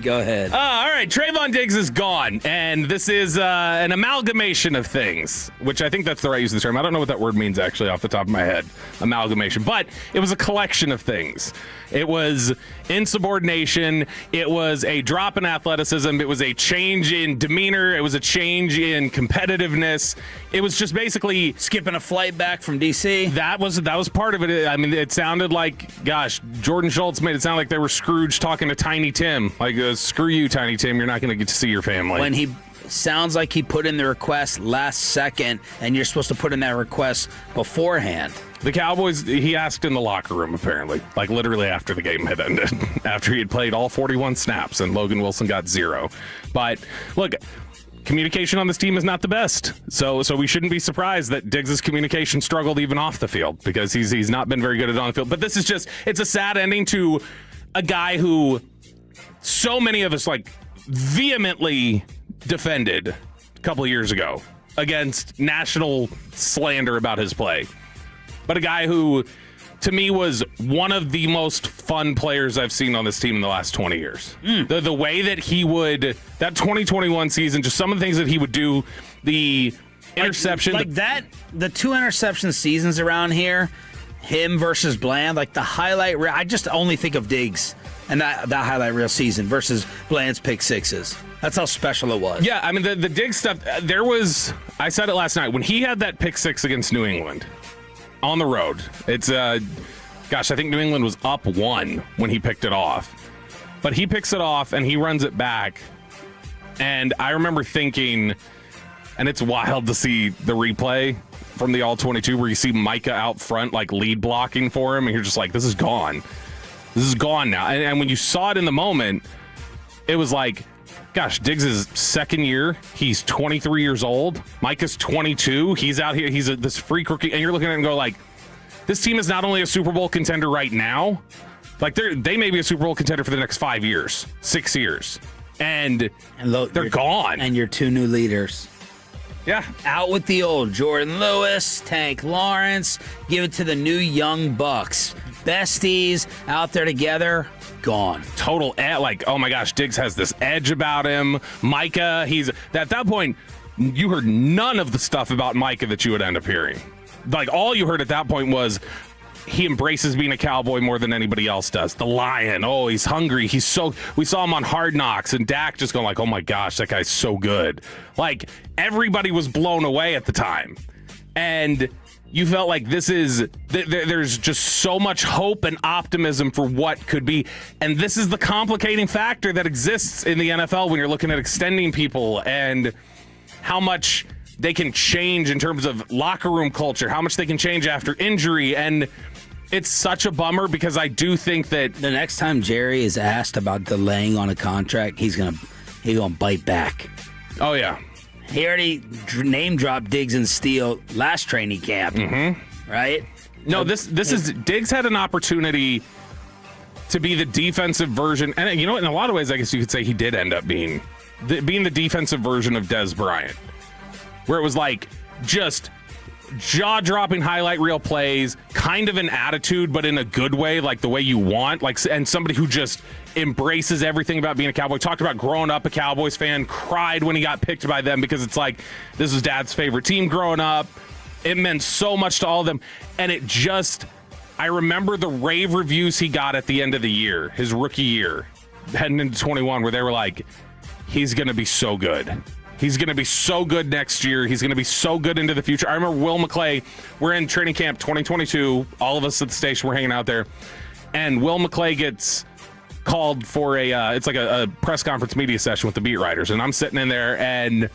S2: Go ahead.
S3: All right, Trevon Diggs is gone, and this is an amalgamation of things, which I think that's the right use of the term. I don't know what that word means, actually, off the top of my head, amalgamation. But it was a collection of things. It was insubordination. It was a drop in athleticism. It was a change in demeanor. It was a change in competitiveness. It was just basically
S2: skipping a flight back from D.C.
S3: That was part of it. I mean, it sounded like, gosh, Jordan Schultz made it sound like they were Scrooge talking to Tiny Tim. Like, screw you, Tiny Tim. You're not going to get to see your family.
S2: When he sounds like he put in the request last second, and you're supposed to put in that request beforehand.
S3: The Cowboys, he asked in the locker room, apparently, like literally after the game had ended, after he had played all 41 snaps and Logan Wilson got 0. But look, communication on this team is not the best. So we shouldn't be surprised that Diggs' communication struggled even off the field because he's not been very good at on the field. But this is just, it's a sad ending to a guy who so many of us like vehemently defended a couple of years ago against national slander about his play. But a guy who, to me, was one of the most fun players I've seen on this team in the last 20 years. The way that he would, that 2021 season, just some of the things that he would do, the interception.
S2: Like that, the 2 interception seasons around here, him versus Bland, like the highlight reel, I just only think of Diggs and that highlight reel season versus Bland's pick sixes. That's how special it was.
S3: Yeah, I mean, the Diggs stuff, there was, I said it last night, when he had that pick six against New England, on the road. It's, I think New England was up 1 when he picked it off. But he picks it off and he runs it back. And I remember thinking, and it's wild to see the replay from the All-22 where you see Micah out front, like lead blocking for him. And you're just like, this is gone. This is gone now. And when you saw it in the moment, it was like, gosh, Diggs' second year. He's 23 years old. Micah's 22. He's out here. He's this freak rookie. And you're looking at it and go like, this team is not only a Super Bowl contender right now, like they may be a Super Bowl contender for the next 5 years, 6 years. And look, they're gone.
S2: And your 2 new leaders.
S3: Yeah.
S2: Out with the old Jordan Lewis, Tank Lawrence. Give it to the new young Bucks. Besties out there together. gone.
S3: Total, like, oh my gosh, Diggs has this edge about him. Micah, at that point, you heard none of the stuff about Micah that you would end up hearing. Like, all you heard at that point was he embraces being a Cowboy more than anybody else does. The Lion, oh, he's hungry. We saw him on Hard Knocks, and Dak just going like, oh my gosh, that guy's so good. Like, everybody was blown away at the time. And you felt like there's just so much hope and optimism for what could be. And this is the complicating factor that exists in the NFL when you're looking at extending people and how much they can change in terms of locker room culture, how much they can change after injury. And it's such a bummer because I do think that
S2: the next time Jerry is asked about delaying on a contract, he's gonna bite back.
S3: Oh, yeah.
S2: He already name-dropped Diggs and Steele last training camp, right?
S3: No, this is Diggs had an opportunity to be the defensive version, and you know, in a lot of ways, I guess you could say he did end up being the defensive version of Dez Bryant, where it was like just jaw-dropping highlight reel plays, kind of an attitude, but in a good way, like the way you want, like, and somebody who just embraces everything about being a Cowboy. Talked about growing up a Cowboys fan, cried when he got picked by them because it's like this was Dad's favorite team growing up. It meant so much to all of them, and I remember the rave reviews he got at the end of the year, his rookie year, heading into 21, where they were like, he's going to be so good. He's going to be so good next year. He's going to be so good into the future. I remember Will McClay, we're in training camp 2022. All of us at the station were hanging out there. And Will McClay gets called for it's like a press conference media session with the beat writers. And I'm sitting in there and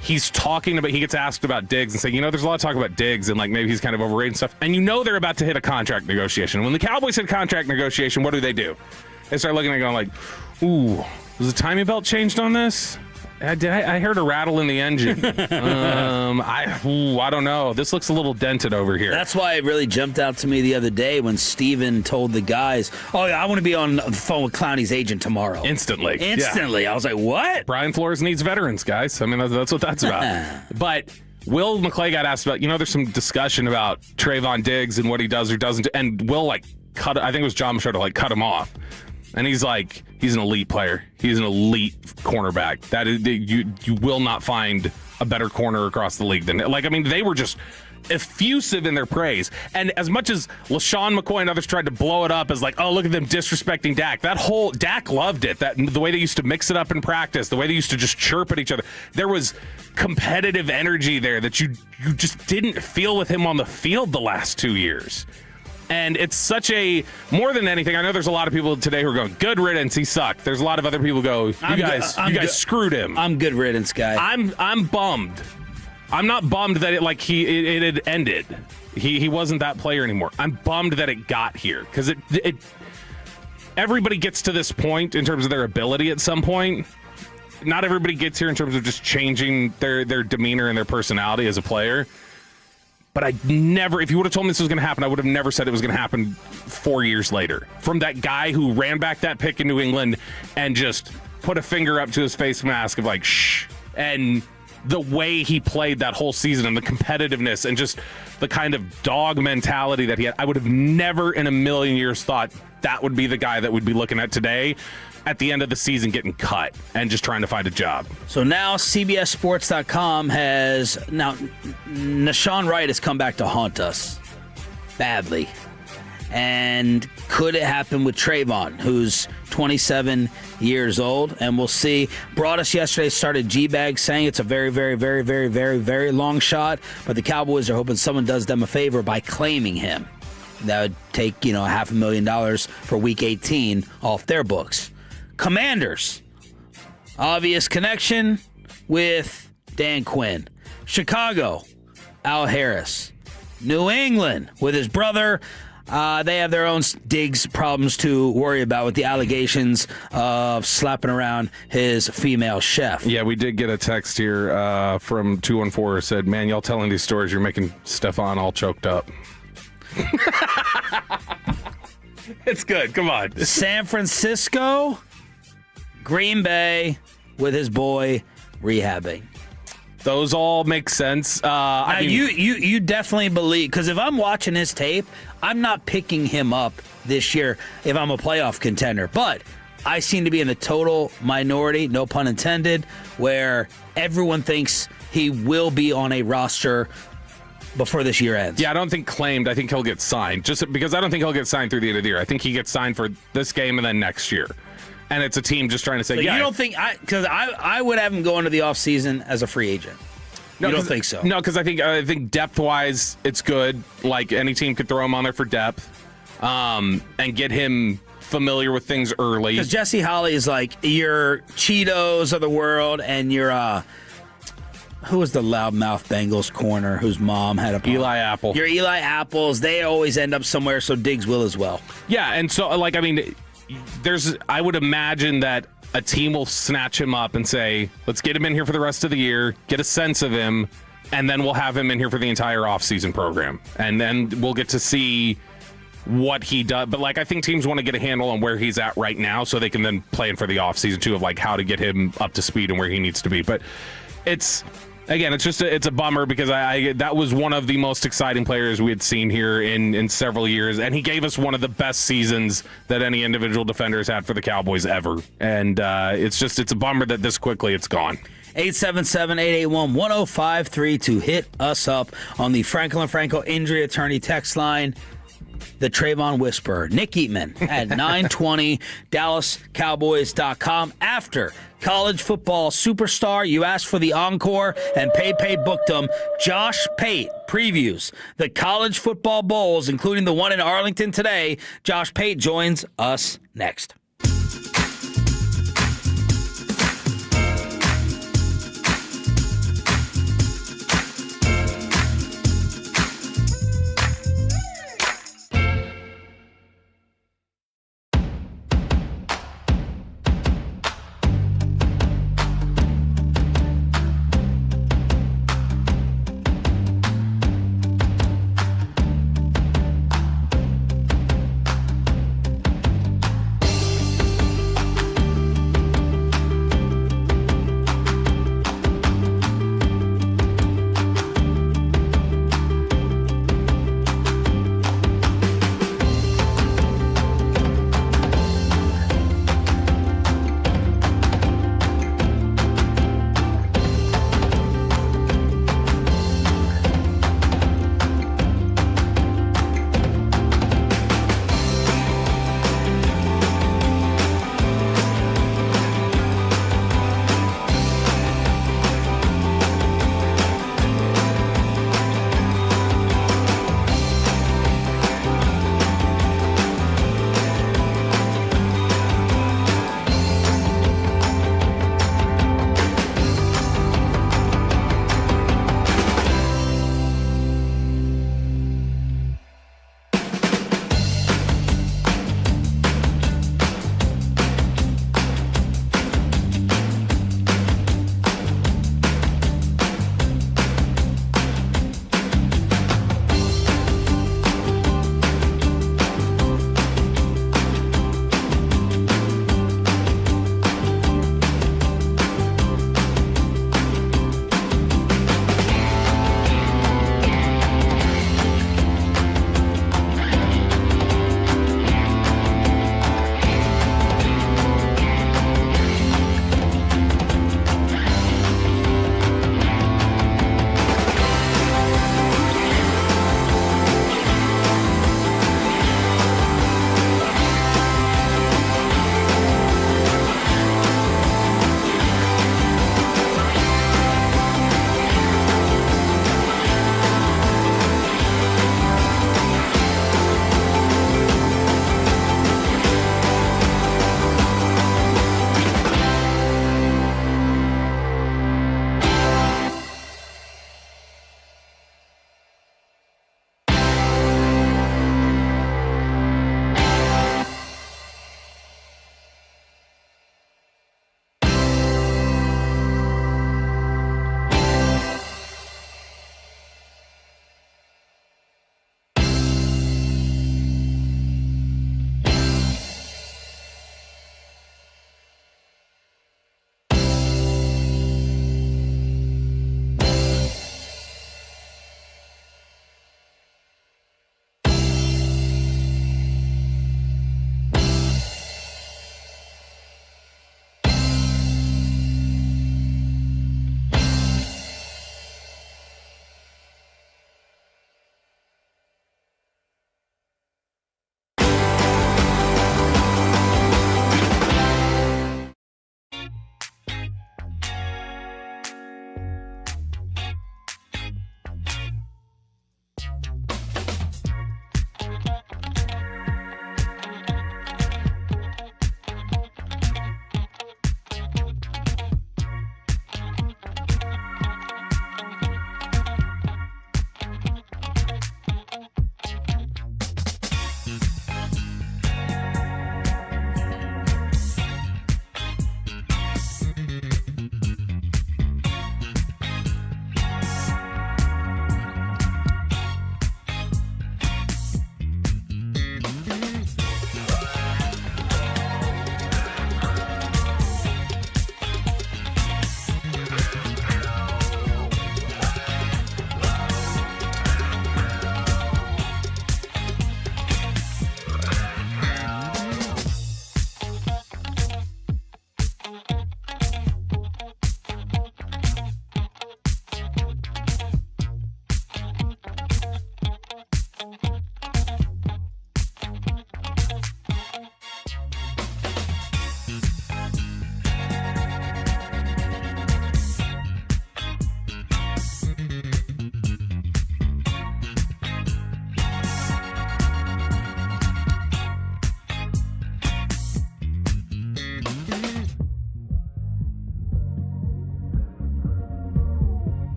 S3: he gets asked about Diggs and saying, there's a lot of talk about Diggs and like maybe he's kind of overrated and stuff. And they're about to hit a contract negotiation. When the Cowboys hit contract negotiation, what do? They start looking at it going like, ooh, was the timing belt changed on this? I heard a rattle in the engine. I don't know. This looks a little dented over here.
S2: That's why it really jumped out to me the other day when Steven told the guys, oh, yeah, I want to be on the phone with Clowney's agent tomorrow.
S3: Instantly.
S2: Yeah. I was like, what?
S3: Brian Flores needs veterans, guys. I mean, that's what that's about. But Will McClay got asked about, there's some discussion about Trevon Diggs and what he does or doesn't. And Will, I think it was John Machado, cut him off. And he's like, he's an elite player. He's an elite cornerback. That is, you will not find a better corner across the league than they were just effusive in their praise. And as much as LaShawn McCoy and others tried to blow it up as like, oh, look at them disrespecting Dak. Dak loved it. The way they used to mix it up in practice, the way they used to just chirp at each other. There was competitive energy there that you just didn't feel with him on the field the last 2 years. And it's more than anything, I know there's a lot of people today who are going, good riddance, he sucked. There's a lot of other people who go, you guys screwed him.
S2: I'm good riddance, guy.
S3: I'm bummed. I'm not bummed that it had ended. He wasn't that player anymore. I'm bummed that it got here because everybody gets to this point in terms of their ability at some point. Not everybody gets here in terms of just changing their demeanor and their personality as a player. But if you would have told me this was going to happen, I would have never said it was going to happen 4 years later. From that guy who ran back that pick in New England and just put a finger up to his face mask of like, shh. And the way he played that whole season and the competitiveness and just the kind of dog mentality that he had, I would have never in a million years thought that would be the guy that we'd be looking at today at the end of the season getting cut and just trying to find a job.
S2: So now CBSSports.com Nashawn Wright has come back to haunt us badly. And could it happen with Trevon, who's 27 years old? And we'll see. Brought us yesterday, started G-Bag saying it's a very, very, very, very, very, very long shot. But the Cowboys are hoping someone does them a favor by claiming him. That would take, $500,000 for Week 18 off their books. Commanders, obvious connection with Dan Quinn. Chicago, Al Harris. New England with his brother. They have their own Diggs problems to worry about with the allegations of slapping around his female chef.
S3: Yeah, we did get a text here from 214 who said, man, y'all telling these stories, you're making Stefan all choked up. It's good. Come on.
S2: San Francisco, Green Bay with his boy rehabbing.
S3: Those all make sense.
S2: You definitely believe, because if I'm watching his tape, I'm not picking him up this year if I'm a playoff contender. But I seem to be in the total minority, no pun intended, where everyone thinks he will be on a roster before this year ends.
S3: Yeah, I don't think claimed. I think he'll get signed. Just because I don't think he'll get signed through the end of the year. I think he gets signed for this game and then next year. And it's a team just trying to say,
S2: So
S3: yeah.
S2: you don't think because I would have him go into the offseason as a free agent. You don't think so?
S3: No, because I think depth-wise, it's good. Like, any team could throw him on there for depth and get him familiar with things early.
S2: Because Jesse Holley is like your Cheetos of the world and your who was the loudmouth Bengals corner whose mom had a
S3: Eli Apple.
S2: Your Eli Apples, they always end up somewhere, so Diggs will as well.
S3: Yeah, and so, like, I mean, I would imagine that a team will snatch him up and say, let's get him in here for the rest of the year, get a sense of him, and then we'll have him in here for the entire offseason program. And then we'll get to see what he does. But, like, I think teams want to get a handle on where he's at right now so they can then plan for the offseason, too, of, like, how to get him up to speed and where he needs to be. But it's a bummer because that was one of the most exciting players we had seen here in several years, and he gave us one of the best seasons that any individual defender has had for the Cowboys ever. And it's a bummer that this quickly it's gone.
S2: 877-881-1053 to hit us up on the Franklin Franco Injury Attorney text line. The Trevon Whisperer, Nick Eatman at 920 DallasCowboys.com. After college football superstar, you asked for the encore, and PayPay booked him. Josh Pate previews the college football bowls, including the one in Arlington today. Josh Pate joins us next.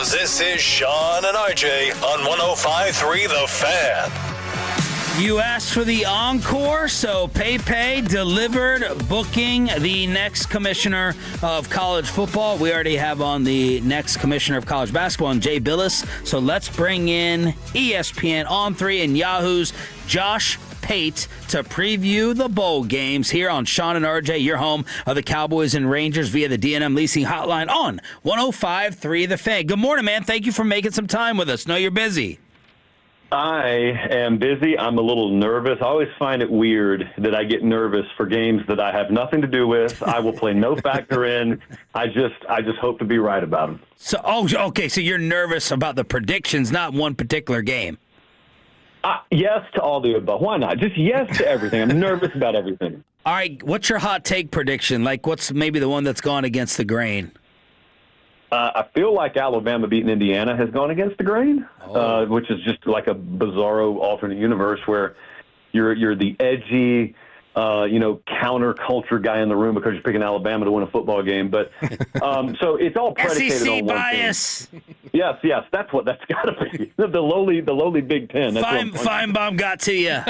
S1: Studios, this is Sean and RJ on 105.3 The Fan.
S2: You asked for the encore, so Pepe delivered, booking the next commissioner of college football. We already have on the next commissioner of college basketball, and Jay Billis. So let's bring in ESPN On3 and Yahoo's Josh Pate to preview the bowl games here on Sean and RJ, your home of the Cowboys and Rangers via the D&M Leasing Hotline on 105.3 The Fan. Good morning, man. Thank you for making some time with us. Know you're busy.
S5: I am busy. I'm a little nervous. I always find it weird that I get nervous for games that I have nothing to do with. I will play no factor in. I just hope to be right about them.
S2: So, okay. So you're nervous about the predictions, not one particular game.
S5: Yes to all the above. Why not? Just yes to everything. I'm nervous about everything.
S2: All right. What's your hot take prediction? Like, what's maybe the one that's gone against the grain?
S5: I feel like Alabama beating Indiana has gone against the grain, which is just like a bizarro alternate universe where you're the edgy, counterculture guy in the room because you're picking Alabama to win a football game. But so it's all predicated
S2: SEC
S5: on one
S2: bias.
S5: thing. Yes, that's what that's got to be. The lowly Big Ten. That's
S2: Feinbaum got to you.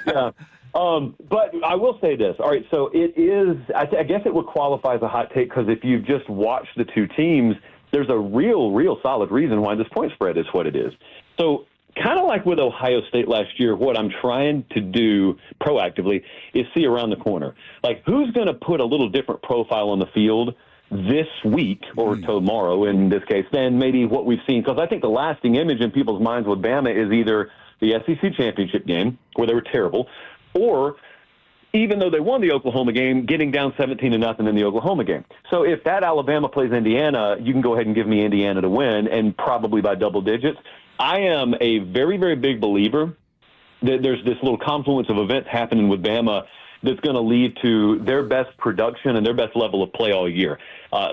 S5: Yeah. But I will say this. All right, so it is, I guess it would qualify as a hot take because if you've just watched the two teams, there's a real solid reason why this point spread is what it is. So kind of like with Ohio State last year, what I'm trying to do proactively is see around the corner. Like, who's going to put a little different profile on the field this week or tomorrow in this case than maybe what we've seen? Because I think the lasting image in people's minds with Bama is either the SEC championship game where they were terrible, or even though they won the Oklahoma game, getting down 17-0 in the Oklahoma game. So if that Alabama plays Indiana, you can go ahead and give me Indiana to win, and probably by double digits. I am a very, very big believer that there's this little confluence of events happening with Bama that's going to lead to their best production and their best level of play all year,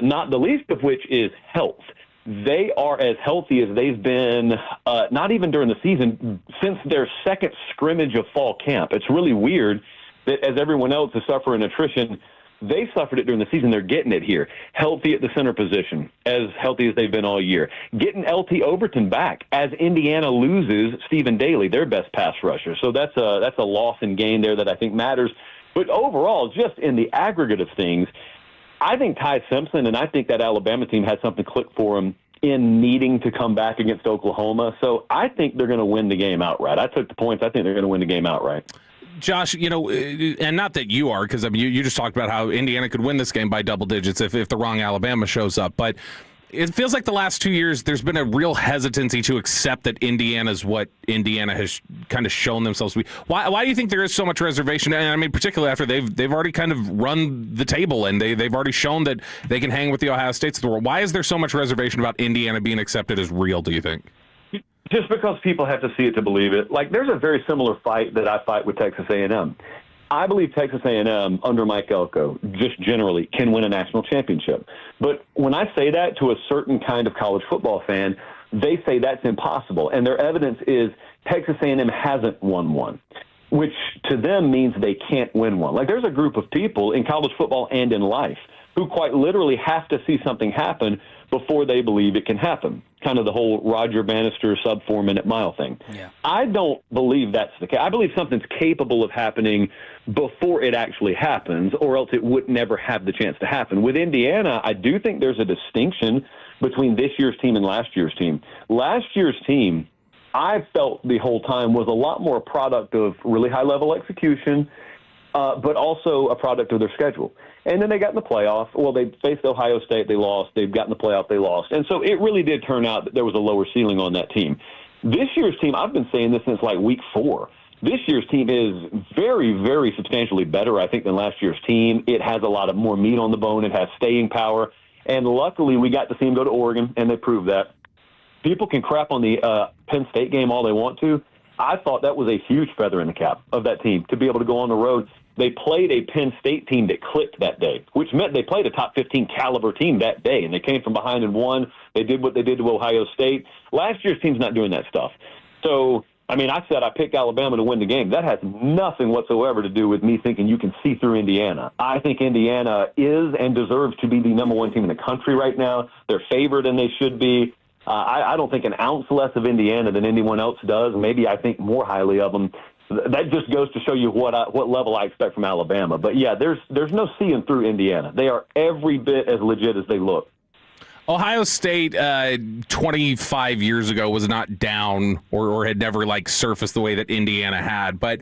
S5: not the least of which is health. They are as healthy as they've been, not even during the season, since their second scrimmage of fall camp. It's really weird that as everyone else is suffering attrition, they suffered it during the season. They're getting it here. Healthy at the center position, as healthy as they've been all year. Getting LT Overton back as Indiana loses Stephen Daly, their best pass rusher. So that's a loss and gain there that I think matters. But overall, just in the aggregate of things, I think Ty Simpson and I think that Alabama team had something click for them in needing to come back against Oklahoma. So I think they're going to win the game outright. I took the points. I think they're going to win the game outright.
S3: Josh, and not that you are, because I mean, you just talked about how Indiana could win this game by double digits if the wrong Alabama shows up. But it feels like the last 2 years there's been a real hesitancy to accept that Indiana's what Indiana has kind of shown themselves to be. Why do you think there is so much reservation? And I mean, particularly after they've already kind of run the table and they've already shown that they can hang with the Ohio States of the world. Why is there so much reservation about Indiana being accepted as real, do you think?
S5: Just because people have to see it to believe it. Like, there's a very similar fight that I fight with Texas A&M. I believe Texas A&M under Mike Elko just generally can win a national championship. But when I say that to a certain kind of college football fan, they say that's impossible. And their evidence is Texas A&M hasn't won one, which to them means they can't win one. Like, there's a group of people in college football and in life who quite literally have to see something happen before they believe it can happen. Kind of the whole Roger Bannister sub 4 minute mile thing. Yeah. I don't believe that's the case. I believe something's capable of happening before it actually happens, or else it would never have the chance to happen. With Indiana, I do think there's a distinction between this year's team and last year's team. Last year's team, I felt the whole time, was a lot more a product of really high-level execution, but also a product of their schedule. And then they got in the playoff. Well, they faced Ohio State. They lost. They've got in the playoff. They lost. And so it really did turn out that there was a lower ceiling on that team. This year's team, I've been saying this since like week 4. This year's team is very, very substantially better, I think, than last year's team. It has a lot of more meat on the bone. It has staying power. And luckily, we got to see them go to Oregon, and they proved that. People can crap on the Penn State game all they want to. I thought that was a huge feather in the cap of that team to be able to go on the road. They played a Penn State team that clicked that day, which meant they played a top 15 caliber team that day, and they came from behind and won. They did what they did to Ohio State. Last year's team's not doing that stuff. So, I mean, I said I picked Alabama to win the game. That has nothing whatsoever to do with me thinking you can see through Indiana. I think Indiana is and deserves to be the number 1 team in the country right now. They're favored, and they should be. I don't think an ounce less of Indiana than anyone else does. Maybe I think more highly of them. That just goes to show you what level I expect from Alabama. But, yeah, there's no seeing through Indiana. They are every bit as legit as they look.
S3: Ohio State 25 years ago was not down or had never surfaced the way that Indiana had. But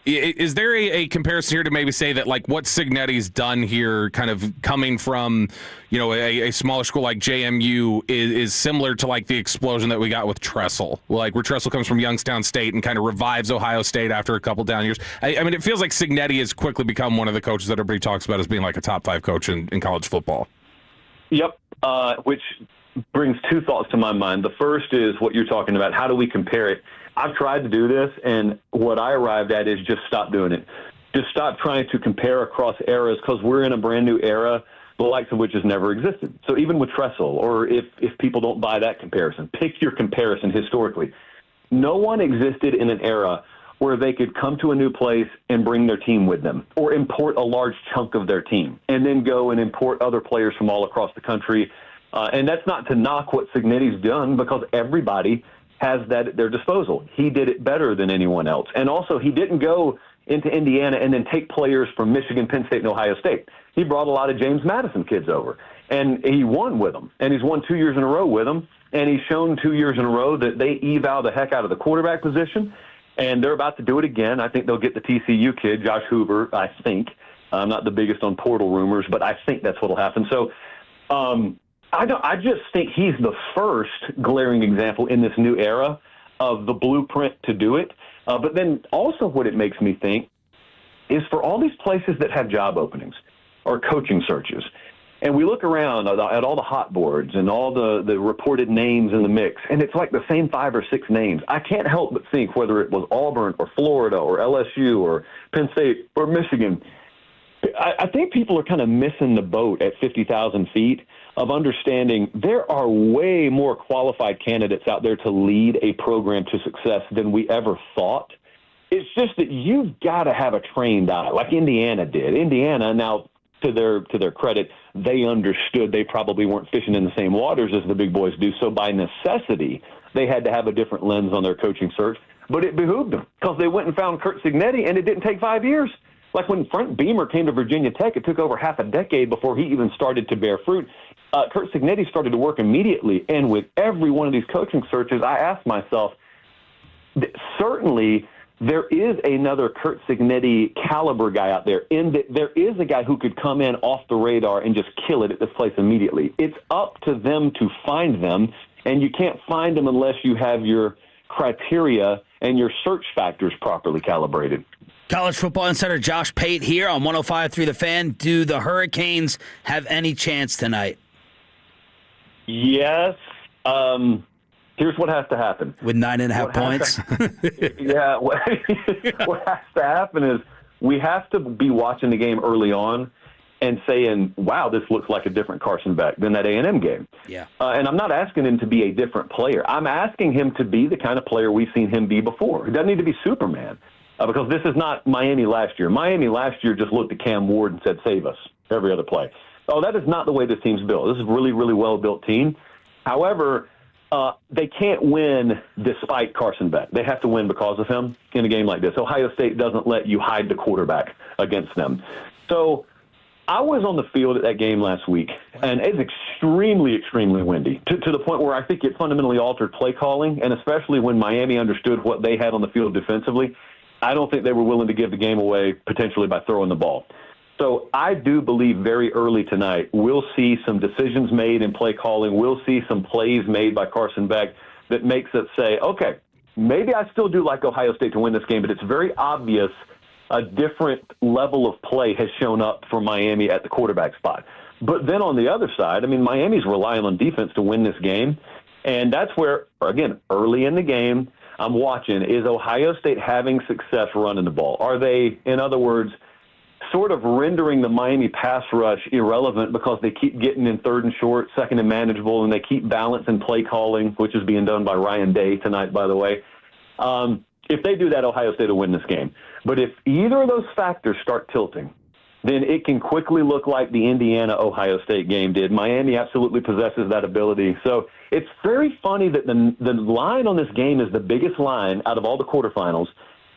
S3: is there a comparison here to maybe say that what Cignetti's done here, kind of coming from a smaller school like JMU, is similar to the explosion that we got with Tressel, where Tressel comes from Youngstown State and kind of revives Ohio State after a couple down years? I mean, it feels like Cignetti has quickly become one of the coaches that everybody talks about as being a top 5 coach in college football.
S5: Yep, which brings two thoughts to my mind. The first is what you're talking about. How do we compare it? I've tried to do this, and what I arrived at is just stop doing it. Just stop trying to compare across eras, because we're in a brand new era, the likes of which has never existed. So even with Tressel, or if people don't buy that comparison, pick your comparison historically. No one existed in an era where they could come to a new place and bring their team with them, or import a large chunk of their team, and then go and import other players from all across the country. And that's not to knock what Cignetti's done, because everybody has that at their disposal. He did it better than anyone else. And also, he didn't go into Indiana and then take players from Michigan, Penn State, and Ohio State. He brought a lot of James Madison kids over, and he won with them. And he's won 2 years in a row with them, and he's shown 2 years in a row that they eval the heck out of the quarterback position, and they're about to do it again. I think they'll get the TCU kid, Josh Hoover, I think. I'm not the biggest on portal rumors, but I think that's what will happen. So, I just think he's the first glaring example in this new era of the blueprint to do it. But then also what it makes me think is for all these places that have job openings or coaching searches, and we look around at all the hot boards and all the reported names in the mix, and it's the same 5 or 6 names. I can't help but think whether it was Auburn or Florida or LSU or Penn State or Michigan, I think people are kind of missing the boat at 50,000 feet of understanding there are way more qualified candidates out there to lead a program to success than we ever thought. It's just that you've got to have a trained eye, like Indiana did. Indiana, now, to their credit, they understood they probably weren't fishing in the same waters as the big boys do, so by necessity, they had to have a different lens on their coaching search. But it behooved them, because they went and found Curt Cignetti, and it didn't take 5 years. Like when Frank Beamer came to Virginia Tech, it took over half a decade before he even started to bear fruit. Curt Cignetti started to work immediately, and with every one of these coaching searches, I asked myself, certainly there is another Curt Cignetti caliber guy out there, in that there is a guy who could come in off the radar and just kill it at this place immediately. It's up to them to find them, and you can't find them unless you have your criteria and your search factors properly calibrated.
S2: College Football Insider Josh Pate here on 105.3 The Fan. Do the Hurricanes have any chance tonight?
S5: Yes. Here's what has to happen.
S2: With 9.5 points?
S5: Yeah. What has to happen is we have to be watching the game early on and saying, wow, this looks like a different Carson Beck than that A&M game.
S2: Yeah.
S5: And I'm not asking him to be a different player. I'm asking him to be the kind of player we've seen him be before. He doesn't need to be Superman, because this is not Miami last year. Miami last year just looked at Cam Ward and said, save us every other play. Oh, that is not the way this team's built. This is a really, really well-built team. However, they can't win despite Carson Beck. They have to win because of him in a game like this. Ohio State doesn't let you hide the quarterback against them. So I was on the field at that game last week, and it's extremely, extremely windy to the point where I think it fundamentally altered play calling, and especially when Miami understood what they had on the field defensively, I don't think they were willing to give the game away potentially by throwing the ball. So I do believe very early tonight we'll see some decisions made in play calling. We'll see some plays made by Carson Beck that makes us say, okay, maybe I still do like Ohio State to win this game, but it's very obvious a different level of play has shown up for Miami at the quarterback spot. But then on the other side, I mean, Miami's relying on defense to win this game, and that's where, again, early in the game, I'm watching, is Ohio State having success running the ball? Are they, in other words, sort of rendering the Miami pass rush irrelevant because they keep getting in 3rd and short, 2nd and manageable, and they keep balancing play calling, which is being done by Ryan Day tonight, by the way. If they do that, Ohio State will win this game. But if either of those factors start tilting, then it can quickly look like the Indiana-Ohio State game did. Miami absolutely possesses that ability. So it's very funny that the line on this game is the biggest line out of all the quarterfinals,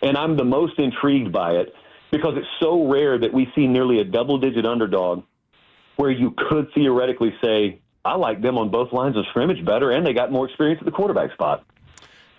S5: and I'm the most intrigued by it because it's so rare that we see nearly a double-digit underdog where you could theoretically say, I like them on both lines of scrimmage better, and they got more experience at the quarterback spot.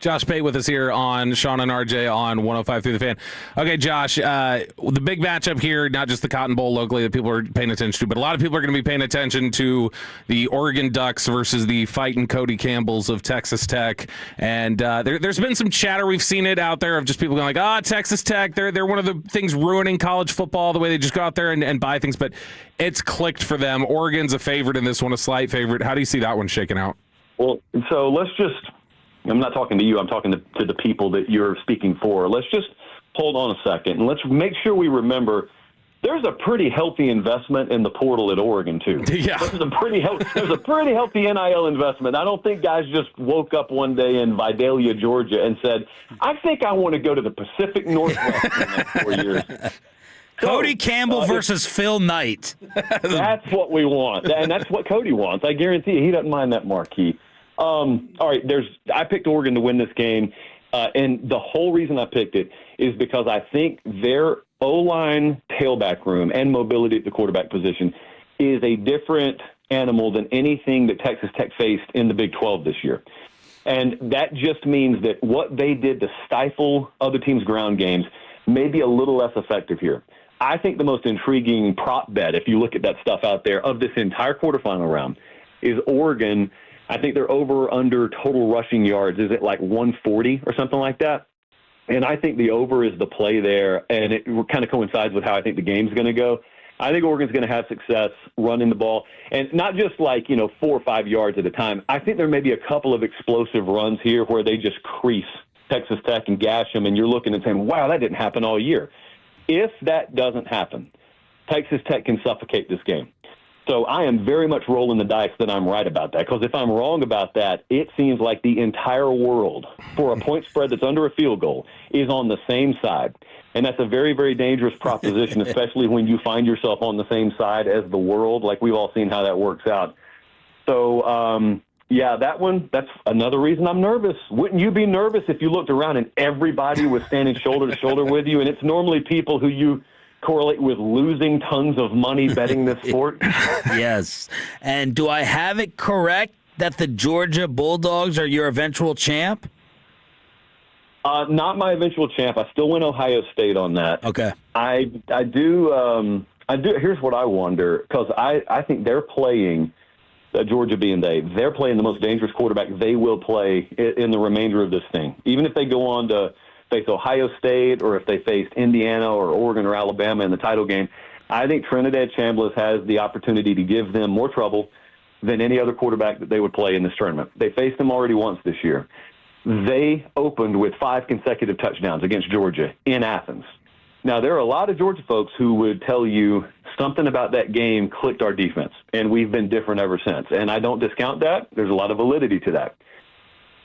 S3: Josh Pate with us here on Sean and RJ on 105 through the Fan. Okay, Josh, the big matchup here, not just the Cotton Bowl locally that people are paying attention to, but a lot of people are going to be paying attention to the Oregon Ducks versus the fighting Cody Campbells of Texas Tech. And there's been some chatter. We've seen it out there of just people going like, Texas Tech, they're one of the things ruining college football, the way they just go out there and buy things. But it's clicked for them. Oregon's a favorite in this one, a slight favorite. How do you see that one shaking out?
S5: Well, so let's just... I'm not talking to you. I'm talking to the people that you're speaking for. Let's just hold on a second, and let's make sure we remember there's a pretty healthy investment in the portal at Oregon, too.
S3: Yeah.
S5: There's a pretty healthy NIL investment. I don't think guys just woke up one day in Vidalia, Georgia, and said, I think I want to go to the Pacific Northwest in the next 4 years.
S2: Cody Campbell versus Phil Knight.
S5: That's what we want, and that's what Cody wants. I guarantee you he doesn't mind that marquee. All right, I picked Oregon to win this game, and the whole reason I picked it is because I think their O-line tailback room and mobility at the quarterback position is a different animal than anything that Texas Tech faced in the Big 12 this year. And that just means that what they did to stifle other teams' ground games may be a little less effective here. I think the most intriguing prop bet, if you look at that stuff out there, of this entire quarterfinal round is Oregon. I think they're over or under total rushing yards. Is it like 140 or something like that? And I think the over is the play there, and it kind of coincides with how I think the game's going to go. I think Oregon's going to have success running the ball, and not just 4 or 5 yards at a time. I think there may be a couple of explosive runs here where they just crease Texas Tech and gash them, and you're looking and saying, wow, that didn't happen all year. If that doesn't happen, Texas Tech can suffocate this game. So I am very much rolling the dice that I'm right about that, because if I'm wrong about that, it seems like the entire world, for a point spread that's under a field goal, is on the same side. And that's a very, very dangerous proposition, especially when you find yourself on the same side as the world. Like, we've all seen how that works out. So, yeah, that one, that's another reason I'm nervous. Wouldn't you be nervous if you looked around and everybody was standing shoulder to shoulder with you? And it's normally people who you correlate with losing tons of money betting this sport.
S2: Yes. And do I have it correct that the Georgia Bulldogs are your eventual champ?
S5: Not my eventual champ. I still win Ohio State on that.
S2: Okay.
S5: I do. Here's what I wonder, because I think they're playing, Georgia being they're playing the most dangerous quarterback they will play in the remainder of this thing. Even if they go on to face Ohio State, or if they faced Indiana or Oregon or Alabama in the title game, I think Trinidad Chambliss has the opportunity to give them more trouble than any other quarterback that they would play in this tournament. They faced them already once this year. They opened with 5 consecutive touchdowns against Georgia in Athens. Now, there are a lot of Georgia folks who would tell you something about that game clicked our defense, and we've been different ever since. And I don't discount that. There's a lot of validity to that.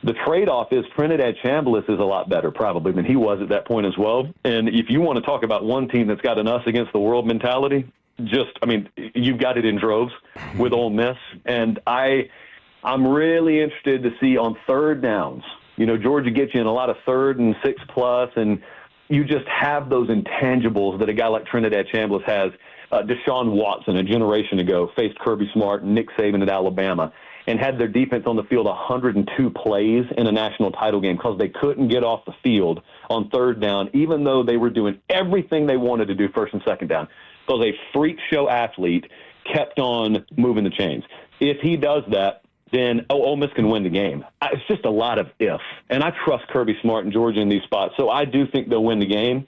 S5: The trade-off is Trinidad Chambliss is a lot better probably than he was at that point as well. And if you want to talk about one team that's got an us against the world mentality, you've got it in droves with Ole Miss. And I'm really interested to see on third downs. Georgia gets you in a lot of 3rd and 6+, and you just have those intangibles that a guy like Trinidad Chambliss has. Deshaun Watson, a generation ago, faced Kirby Smart and Nick Saban at Alabama, and had their defense on the field 102 plays in a national title game because they couldn't get off the field on third down, even though they were doing everything they wanted to do first and second down, because a freak show athlete kept on moving the chains. If he does that, then Ole Miss can win the game. It's just a lot of if. And I trust Kirby Smart and Georgia in these spots, so I do think they'll win the game.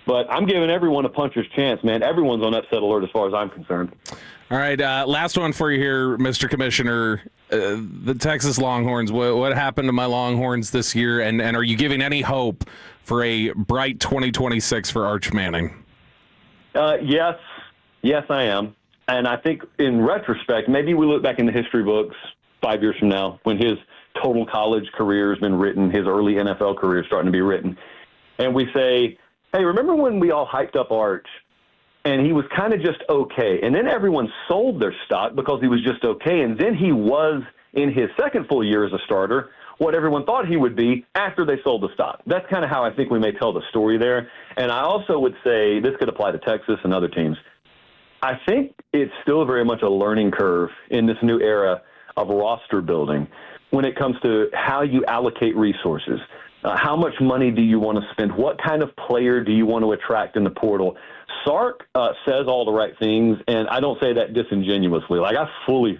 S5: But I'm giving everyone a puncher's chance, man. Everyone's on upset alert as far as I'm concerned.
S3: All right, last one for you here, Mr. Commissioner. The Texas Longhorns, what happened to my Longhorns this year, and are you giving any hope for a bright 2026 for Arch Manning?
S5: Yes, I am. And I think in retrospect, maybe we look back in the history books 5 years from now when his total college career has been written, his early NFL career is starting to be written, and we say, hey, remember when we all hyped up Arch and he was kind of just okay. And then everyone sold their stock because he was just okay. And then he was, in his second full year as a starter, what everyone thought he would be after they sold the stock. That's kind of how I think we may tell the story there. And I also would say this could apply to Texas and other teams. I think it's still very much a learning curve in this new era of roster building when it comes to how you allocate resources. How much money do you want to spend? What kind of player do you want to attract in the portal? Sark says all the right things, and I don't say that disingenuously. Like, I fully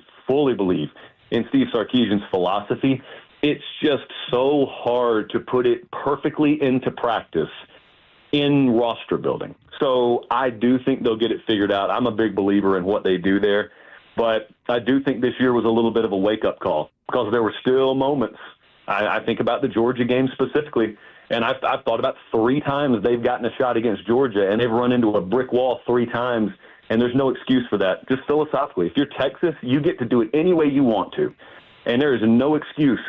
S5: believe in Steve Sarkisian's philosophy. It's just so hard to put it perfectly into practice in roster building. So I do think they'll get it figured out. I'm a big believer in what they do there. But I do think this year was a little bit of a wake-up call because there were still moments. I think about the Georgia game specifically, and I've thought about 3 times they've gotten a shot against Georgia, and they've run into a brick wall 3 times, and there's no excuse for that. Just philosophically, if you're Texas, you get to do it any way you want to, and there is no excuse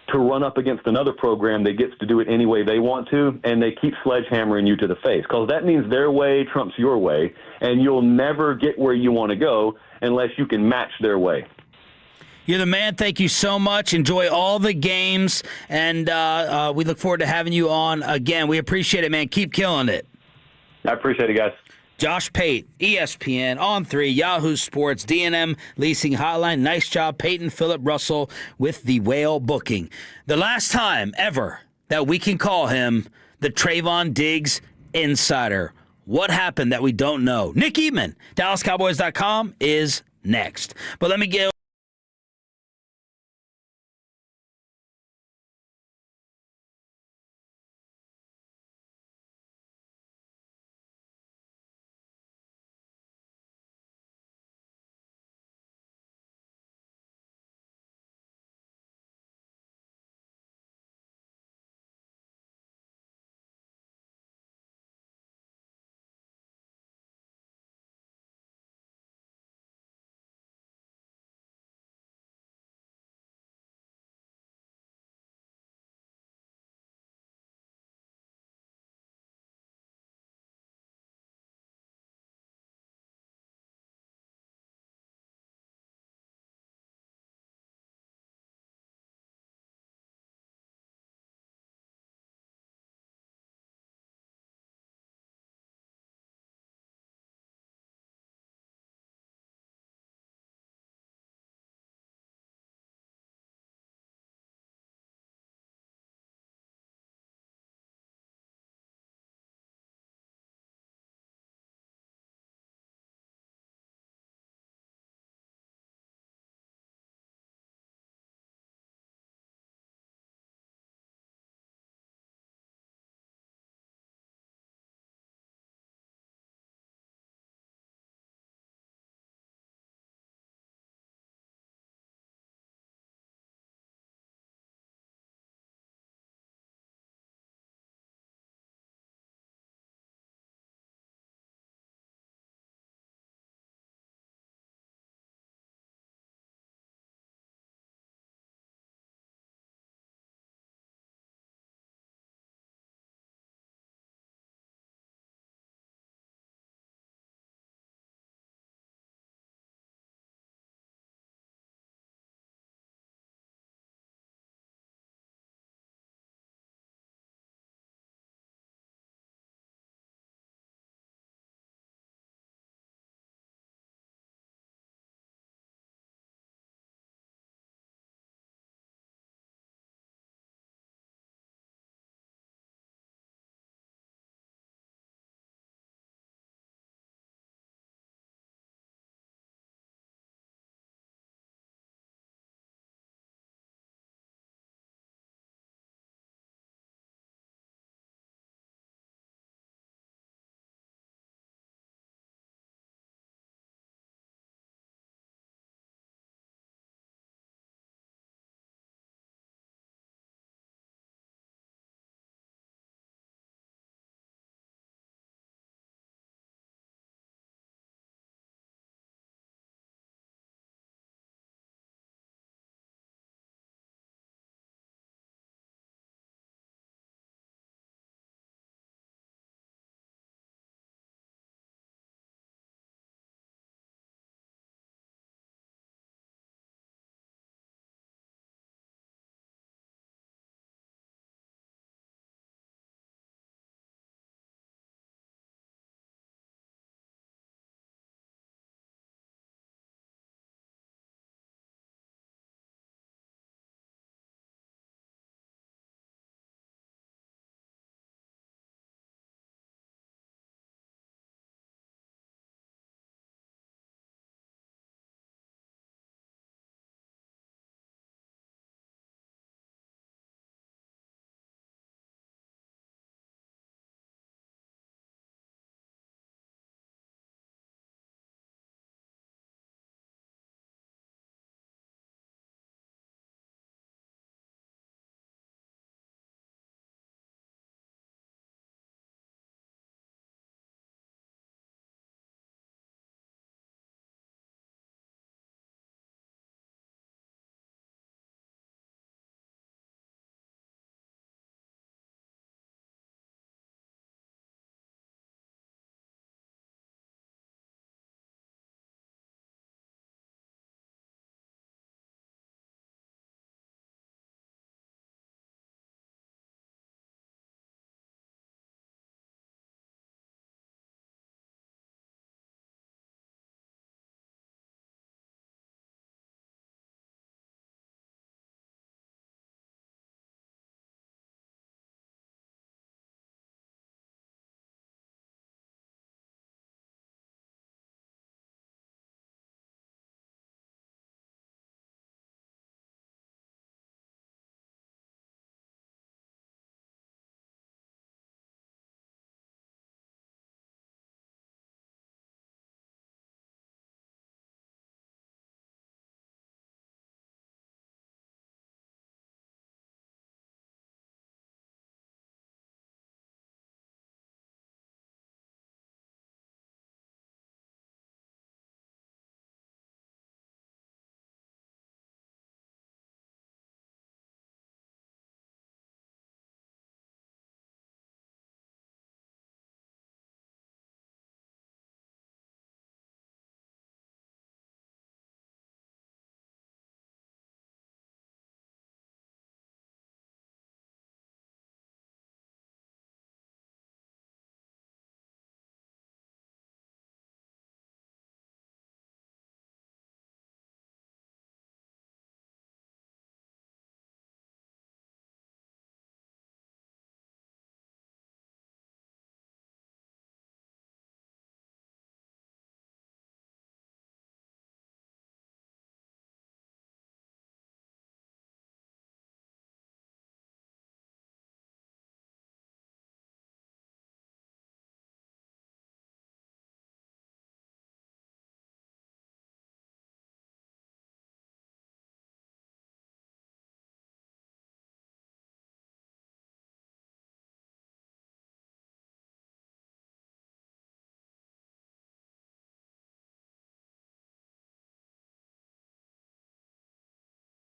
S5: to run up against another program that gets to do it any way they want to, and they keep sledgehammering you to the face, because that means their way trumps your way, and you'll never get where you want to go unless you can match their way.
S2: You're the man. Thank you so much. Enjoy all the games, and we look forward to having you on again. We appreciate it, man. Keep killing it.
S5: I appreciate it, guys.
S2: Josh Pate, ESPN, On 3, Yahoo Sports, D&M Leasing Hotline. Nice job, Peyton Phillip Russell with the whale booking. The last time ever that we can call him the Trevon Diggs Insider. What happened that we don't know? Nick Eatman, DallasCowboys.com is next. But let me get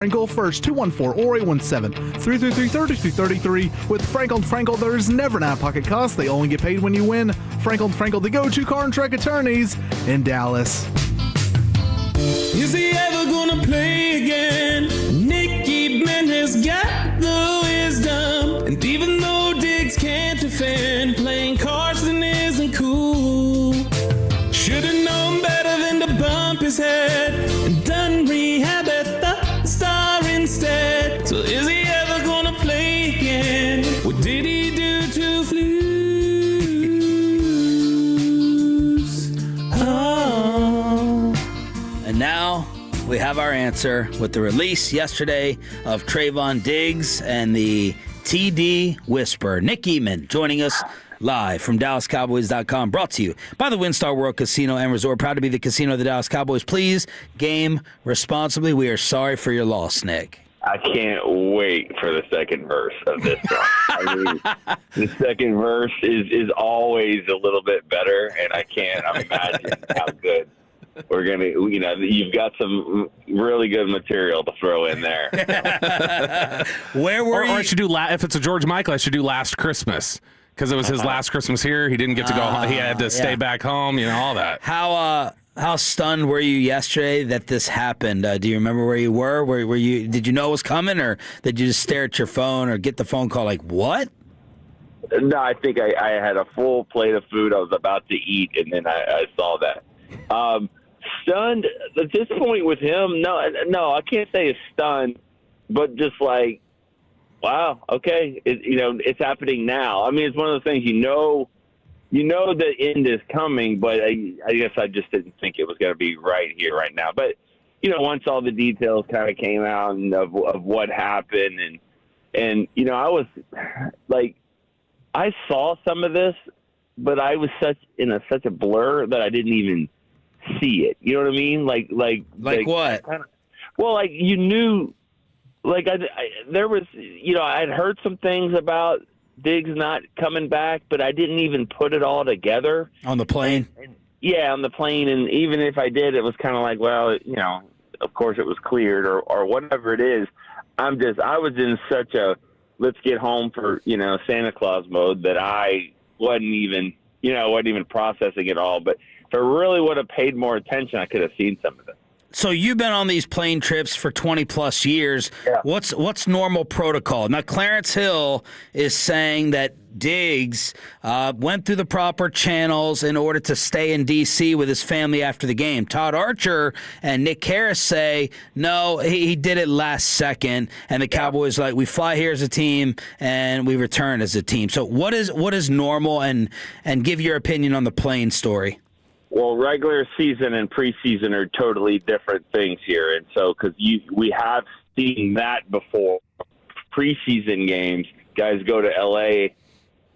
S4: Frankel first, 214 or 817-333-3333. With Frankel & Frankel, there is never an out-of-pocket cost. They only get paid when you win. Frankel & Frankel, the go-to car and truck attorneys in Dallas.
S8: Is he ever gonna play again? Nicky Man has got the wisdom, and even though Diggs can't defend, playing Carson isn't cool. Should've known better than to bump his head and done rehab at the Star instead. So is he ever gonna play again? What did he do to Flues? Oh.
S2: And now we have our answer with the release yesterday of Trevon Diggs and the TD Whisperer. Nick Eatman joining us live from DallasCowboys.com. Brought to you by the WinStar World Casino and Resort. Proud to be the casino of the Dallas Cowboys. Please game responsibly. We are sorry for your loss, Nick.
S22: I can't wait for the second verse of this song. I mean, the second verse is always a little bit better, and I can't imagine how good we're going to, you've got some really good material to throw in there.
S2: Where were you?
S3: Or I should do, if it's a George Michael, I should do Last Christmas. Because it was his last Christmas here. He didn't get to go home. He had to stay back home, all that.
S2: How stunned were you yesterday that this happened? Do you remember where you were? Did you know it was coming, or did you just stare at your phone or get the phone call like, what?
S22: No, I think I had a full plate of food I was about to eat, and then I saw that. Stunned at this point with him? No, I can't say it's stunned, but just like, wow, okay, it's happening now. I mean, it's one of those things, you know the end is coming, but I guess I just didn't think it was going to be right here, right now. But, once all the details kind of came out and of what happened, and I was like, I saw some of this, but I was such a blur that I didn't even see it. You know what I mean? Like
S2: what?
S22: Well, like you knew. Like there was, I had heard some things about Diggs not coming back, but I didn't even put it all together.
S2: On the plane?
S22: Yeah, on the plane. And even if I did, it was kind of like, well, of course it was cleared or whatever it is. I was in such a let's get home for, Santa Claus mode that I wasn't even processing it all. But if I really would have paid more attention, I could have seen some of it.
S2: So you've been on these plane trips for 20 plus years. Yeah. What's normal protocol? Now, Clarence Hill is saying that Diggs went through the proper channels in order to stay in D.C. with his family after the game. Todd Archer and Nick Harris say, no, he did it last second, and the Cowboys we fly here as a team and we return as a team. So what is normal, and give your opinion on the plane story.
S22: Well, regular season and preseason are totally different things here. And so, because we have seen that before. Preseason games, guys go to L.A.,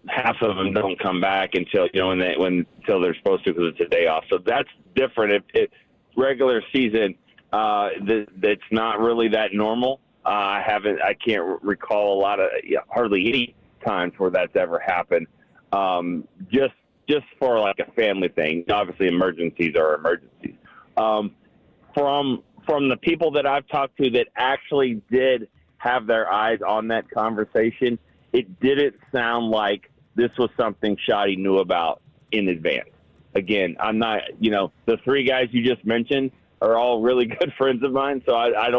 S22: half of them don't come back until, until they're supposed to because it's a day off. So that's different. If regular season, that's not really that normal. I can't recall hardly any times where that's ever happened. Just for like a family thing. Obviously, emergencies are emergencies. From the people that I've talked to that actually did have their eyes on that conversation, it didn't sound like this was something Shoddy knew about in advance. Again, I'm not, the three guys you just mentioned are all really good friends of mine, so I'm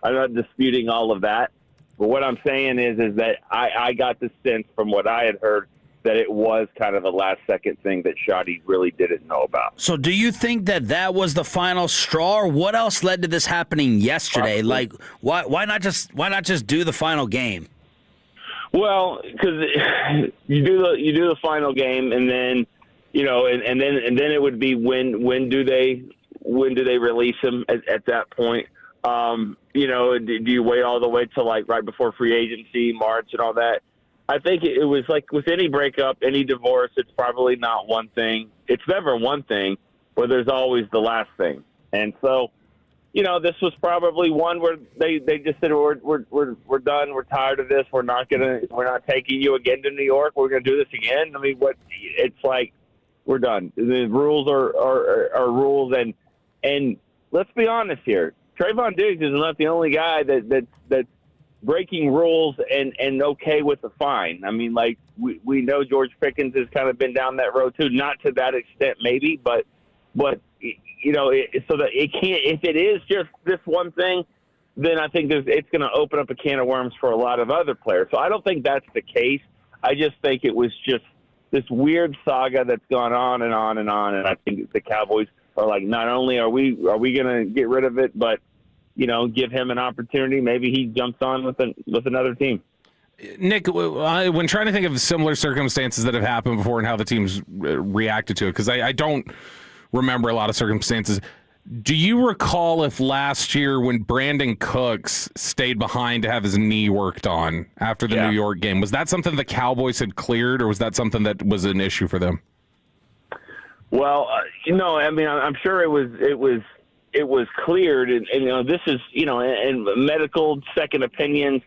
S22: not disputing all of that. But what I'm saying is that I got the sense from what I had heard that it was kind of a last-second thing that Shoddy really didn't know about.
S2: So do you think that was the final straw, or what else led to this happening yesterday? Like, why not just do the final game?
S22: Well, because you do the final game, and then and then it would be when do they release him at that point? Do you wait all the way till right before free agency, March, and all that? I think it was like with any breakup, any divorce, it's probably not one thing. It's never one thing, where there's always the last thing. And so, this was probably one where they just said, we're done. We're tired of this. We're not taking you again to New York. We're going to do this again. I mean, it's like, we're done. The rules are rules. And let's be honest here. Trevon Diggs is not the only guy that's breaking rules and okay with the fine. I mean, like we know George Pickens has kind of been down that road too, not to that extent maybe, but you know, so that it can't. If it is just this one thing, then I think it's going to open up a can of worms for a lot of other players. So I don't think that's the case. I just think it was just this weird saga that's gone on and on and on, and I think the Cowboys are like, not only are we going to get rid of it, but you know, give him an opportunity. Maybe he jumps on with another team.
S3: Nick, when trying to think of similar circumstances that have happened before and how the teams reacted to it, because I don't remember a lot of circumstances. Do you recall if last year when Brandon Cooks stayed behind to have his knee worked on after the New York game, was that something the Cowboys had cleared, or was that something that was an issue for them?
S22: Well, you know, I mean, I'm sure it was cleared, and you know, this is, you know, and medical second opinions,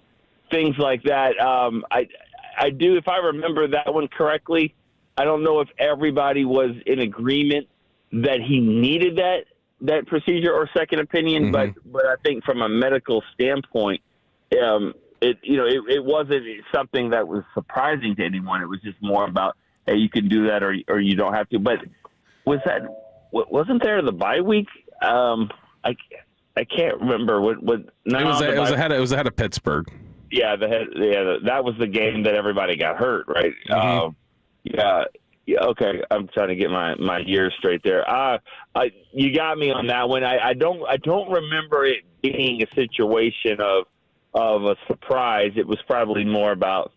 S22: things like that. I do, if I remember that one correctly, I don't know if everybody was in agreement that he needed that procedure or second opinion, but I think from a medical standpoint, it wasn't something that was surprising to anyone. It was just more about, hey, you can do that or you don't have to. But wasn't there the bye week? I can't remember what.
S3: It was ahead of Pittsburgh.
S22: Yeah, that was the game that everybody got hurt, right? Yeah. Okay, I'm trying to get my years straight there. You got me on that one. I don't remember it being a situation of a surprise. It was probably more about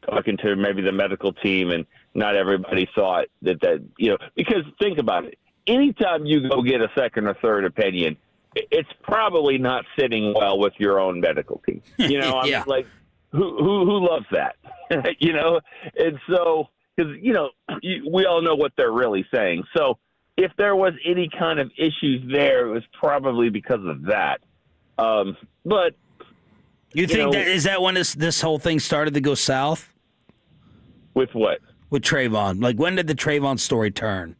S22: talking to maybe the medical team, and not everybody thought that you know, because think about it. Anytime you go get a second or third opinion, it's probably not sitting well with your own medical team. You know, I mean, like who loves that? You know, and so. Because, you know, we all know what they're really saying. So if there was any kind of issues there, it was probably because of that. But
S2: you think is that when this whole thing started to go south?
S22: With what?
S2: With Trevon. Like, when did the Trevon story turn?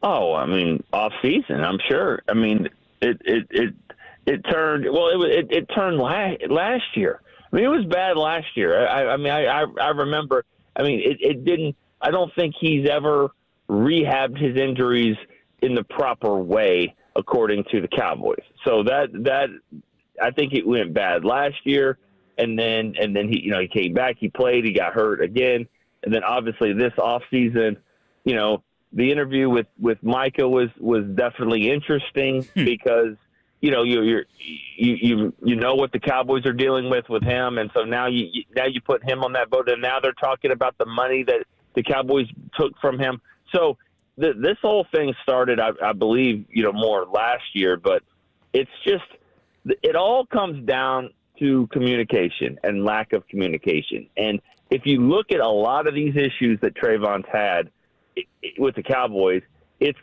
S22: Oh, I mean, off season, I'm sure. I mean, it turned. Well, it turned last year. I mean, it was bad last year. I remember. I mean, it didn't. I don't think he's ever rehabbed his injuries in the proper way, according to the Cowboys. So that I think it went bad last year, and then he came back, he played, he got hurt again, and then obviously this offseason, you know, the interview with Micah was definitely interesting because. You know, you know what the Cowboys are dealing with him, and so now you put him on that boat, and now they're talking about the money that the Cowboys took from him. So this whole thing started, I believe, you know, more last year, but it's just it all comes down to communication and lack of communication. And if you look at a lot of these issues that Trevon's had with the Cowboys, it's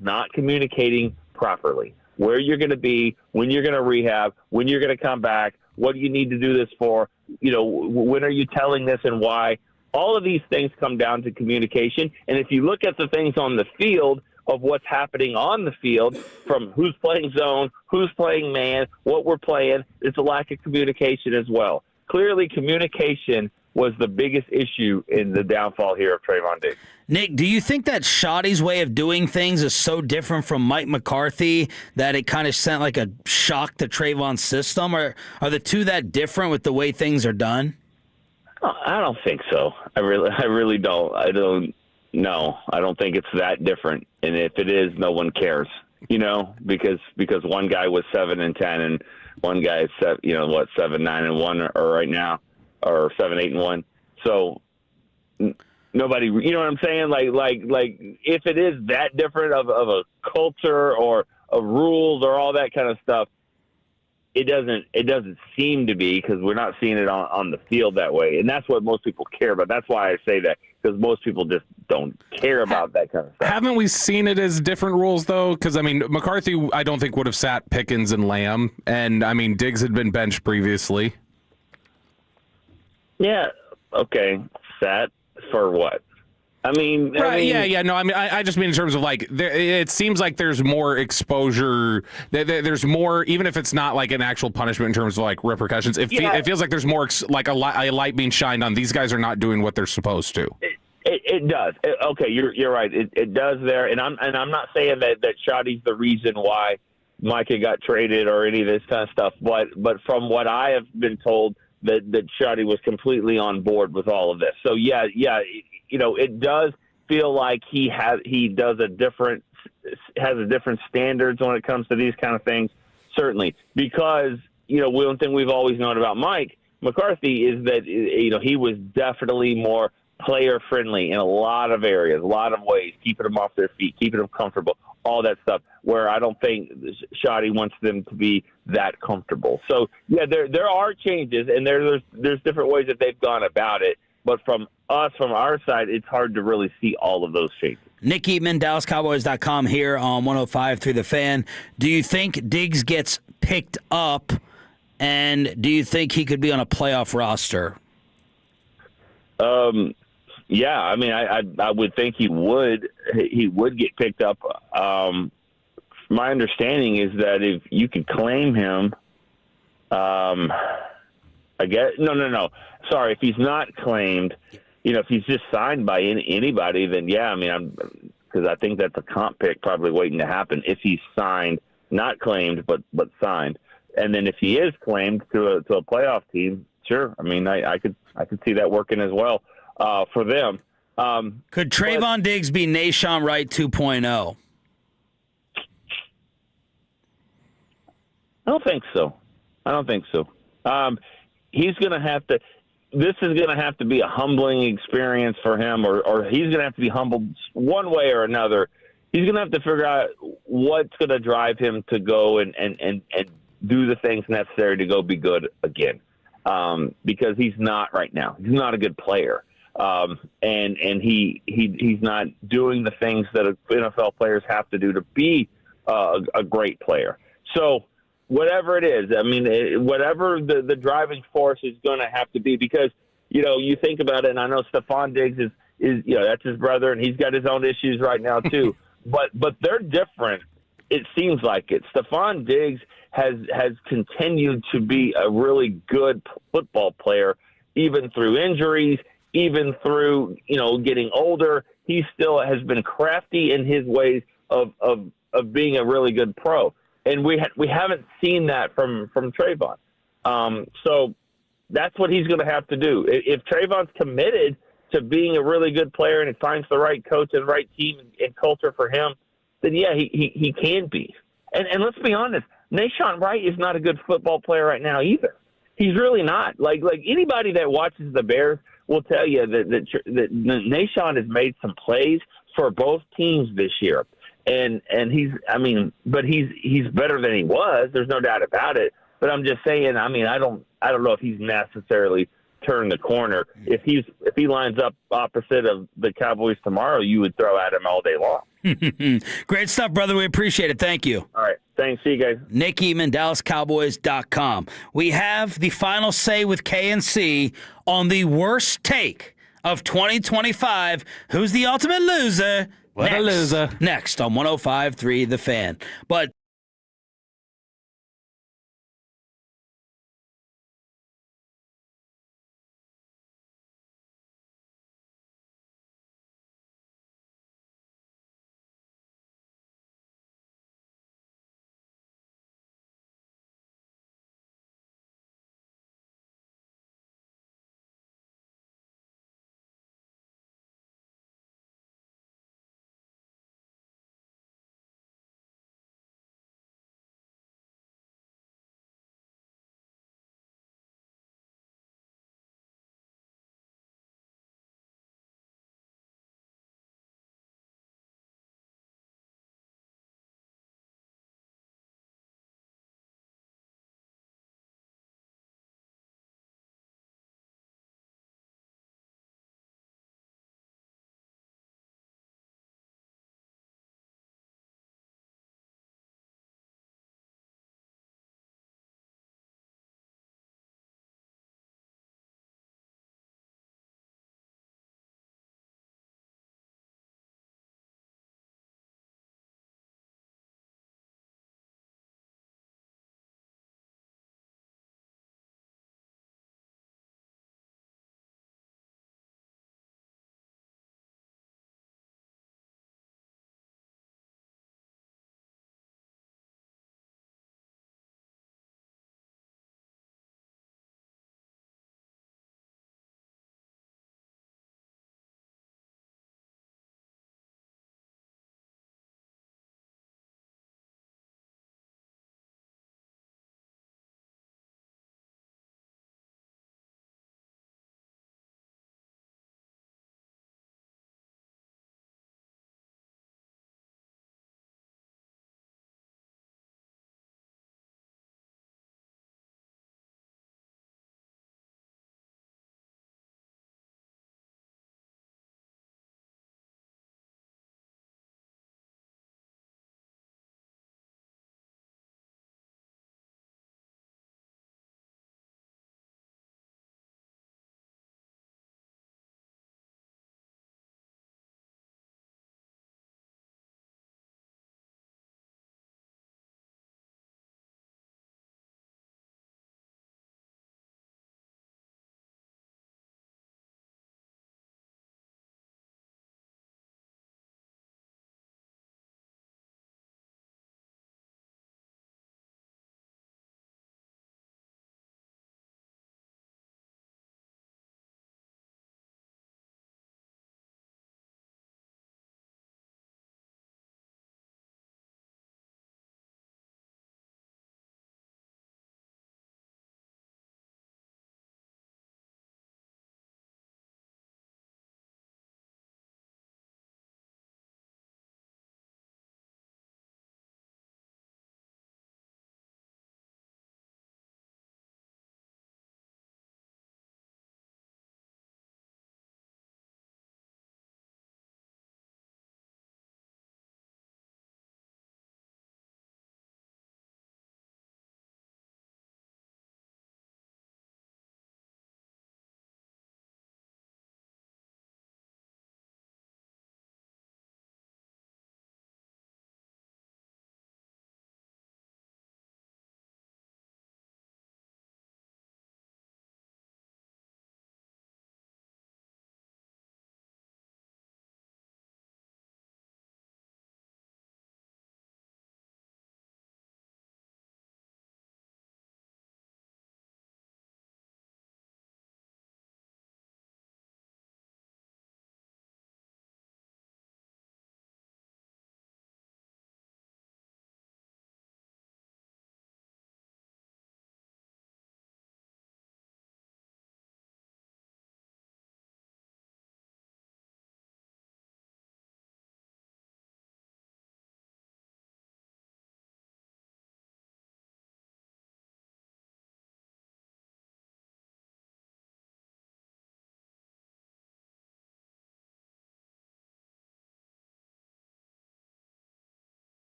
S22: not communicating properly. Where you're going to be, when you're going to rehab, when you're going to come back, what do you need to do this for? You know, when are you telling this and why? All of these things come down to communication. And if you look at the things on the field of what's happening on the field, from who's playing zone, who's playing man, what we're playing, it's a lack of communication as well. Clearly, communication was the biggest issue in the downfall here of Trevon Diggs.
S2: Nick, do you think that Shoddy's way of doing things is so different from Mike McCarthy that it kind of sent like a shock to Trevon's system? Or are the two that different with the way things are done?
S22: I don't think so. I really don't. I don't think it's that different. And if it is, no one cares, you know, because one guy was 7-10 and one guy is 7-9-1 or right now, or 7-8-1. So nobody, you know what I'm saying? Like if it is that different of a culture or of rules or all that kind of stuff, it doesn't seem to be, because we're not seeing it on the field that way. And that's what most people care about. That's why I say that, because most people just don't care about that kind of stuff.
S3: Haven't we seen it as different rules, though? Because, I mean, McCarthy, I don't think would have sat Pickens and Lamb. And, I mean, Diggs had been benched previously.
S22: Yeah. Okay. Sat for what?
S3: Yeah. No, I just mean in terms of like, it seems like there's more exposure. There's more, even if it's not like an actual punishment in terms of like repercussions. It feels like there's more like a light being shined on. These guys are not doing what they're supposed to.
S22: It does. Okay, you're right. It does there, and I'm not saying that Shoddy's the reason why Micah got traded or any of this kind of stuff. But from what I have been told, that Shoddy was completely on board with all of this. So yeah. It does feel like he has a different standards when it comes to these kind of things. Certainly, because one thing we've always known about Mike McCarthy is that he was definitely more player friendly in a lot of areas, a lot of ways, keeping them off their feet, keeping them comfortable, all that stuff. Where I don't think Shoddy wants them to be that comfortable. So yeah, there are changes, and there's different ways that they've gone about it. But from our side, it's hard to really see all of those changes.
S2: Nick Eatman, DallasCowboys.com here on 105.3 The Fan. Do you think Diggs gets picked up, and do you think he could be on a playoff roster?
S22: Yeah, I would think he would get picked up. My understanding is that if you could claim him, I guess no. Sorry, if he's not claimed, if he's just signed by anybody, then yeah, because I think that's a comp pick probably waiting to happen if he's signed, not claimed, but signed. And then if he is claimed to a playoff team, sure. I could see that working as well for them.
S2: Could Trevon Diggs be Nahshon Wright 2.0?
S22: I don't think so. He's going to have to. This is going to have to be a humbling experience for him, or he's going to have to be humbled one way or another. He's going to have to figure out what's going to drive him to go and do the things necessary to go be good again, because he's not right now. He's not a good player, and he's not doing the things that NFL players have to do to be a great player. So whatever it is, whatever the driving force is going to have to be, because, you think about it, and I know Trevon Diggs is that's his brother, and he's got his own issues right now too. but they're different. It seems like it. Trevon Diggs has continued to be a really good football player, even through injuries, even through, getting older. He still has been crafty in his ways of being a really good pro. And we haven't seen that from Trevon. So that's what he's going to have to do. If Trevon's committed to being a really good player and finds the right coach and right team and culture for him, then yeah, he can be. And let's be honest, Nahshon Wright is not a good football player right now either. He's really not. Like anybody that watches the Bears will tell you that Nahshon has made some plays for both teams this year. And he's better than he was. There's no doubt about it. But I'm just saying, I don't know if he's necessarily turned the corner. If he lines up opposite of the Cowboys tomorrow, you would throw at him all day long.
S2: Great stuff, brother. We appreciate it. Thank you.
S22: All right. Thanks. See you guys.
S2: Nick Eatman, DallasCowboys.com. We have the final say with KNC on the worst take of 2025. Who's the ultimate loser?
S3: What a loser.
S2: Next on 105.3 The Fan. But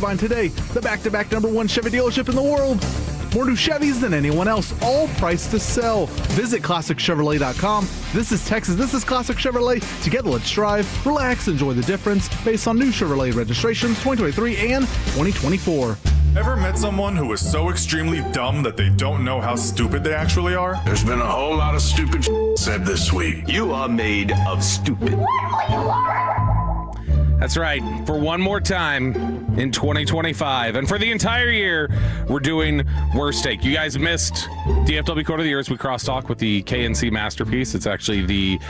S4: Grapevine today, the back-to-back #1 Chevy dealership in the world. More new Chevys than anyone else, all priced to sell. Visit ClassicChevrolet.com. This is Texas. This is Classic Chevrolet. Together, let's drive, relax, enjoy the difference based on new Chevrolet registrations 2023 and 2024.
S13: Ever met someone who is so extremely dumb that they don't know how stupid they actually are?
S14: There's been a whole lot of stupid said this week. You are made of stupid.
S3: That's right. For one more time in 2025, and for the entire year, we're doing Worst Take. You guys missed DFW Quote of the Year as we crosstalk with the KNC Masterpiece. It's actually the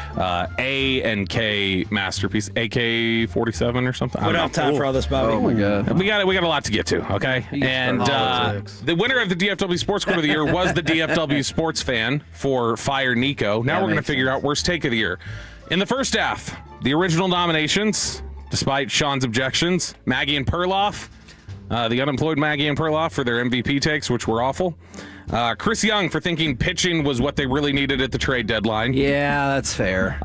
S3: A and K Masterpiece, AK-47 or something.
S2: We don't have time for all this, Bobby.
S3: Oh my God. We got a lot to get to. Okay, and the winner of the DFW Sports Quote of the Year was the DFW Sports Fan for Fire Nico. Now we're going to figure out Worst Take of the Year. In the first half, the original nominations. Despite Sean's objections, Maggie and Perloff, the unemployed Maggie and Perloff for their MVP takes, which were awful. Chris Young for thinking pitching was what they really needed at the trade deadline.
S10: Yeah, that's fair.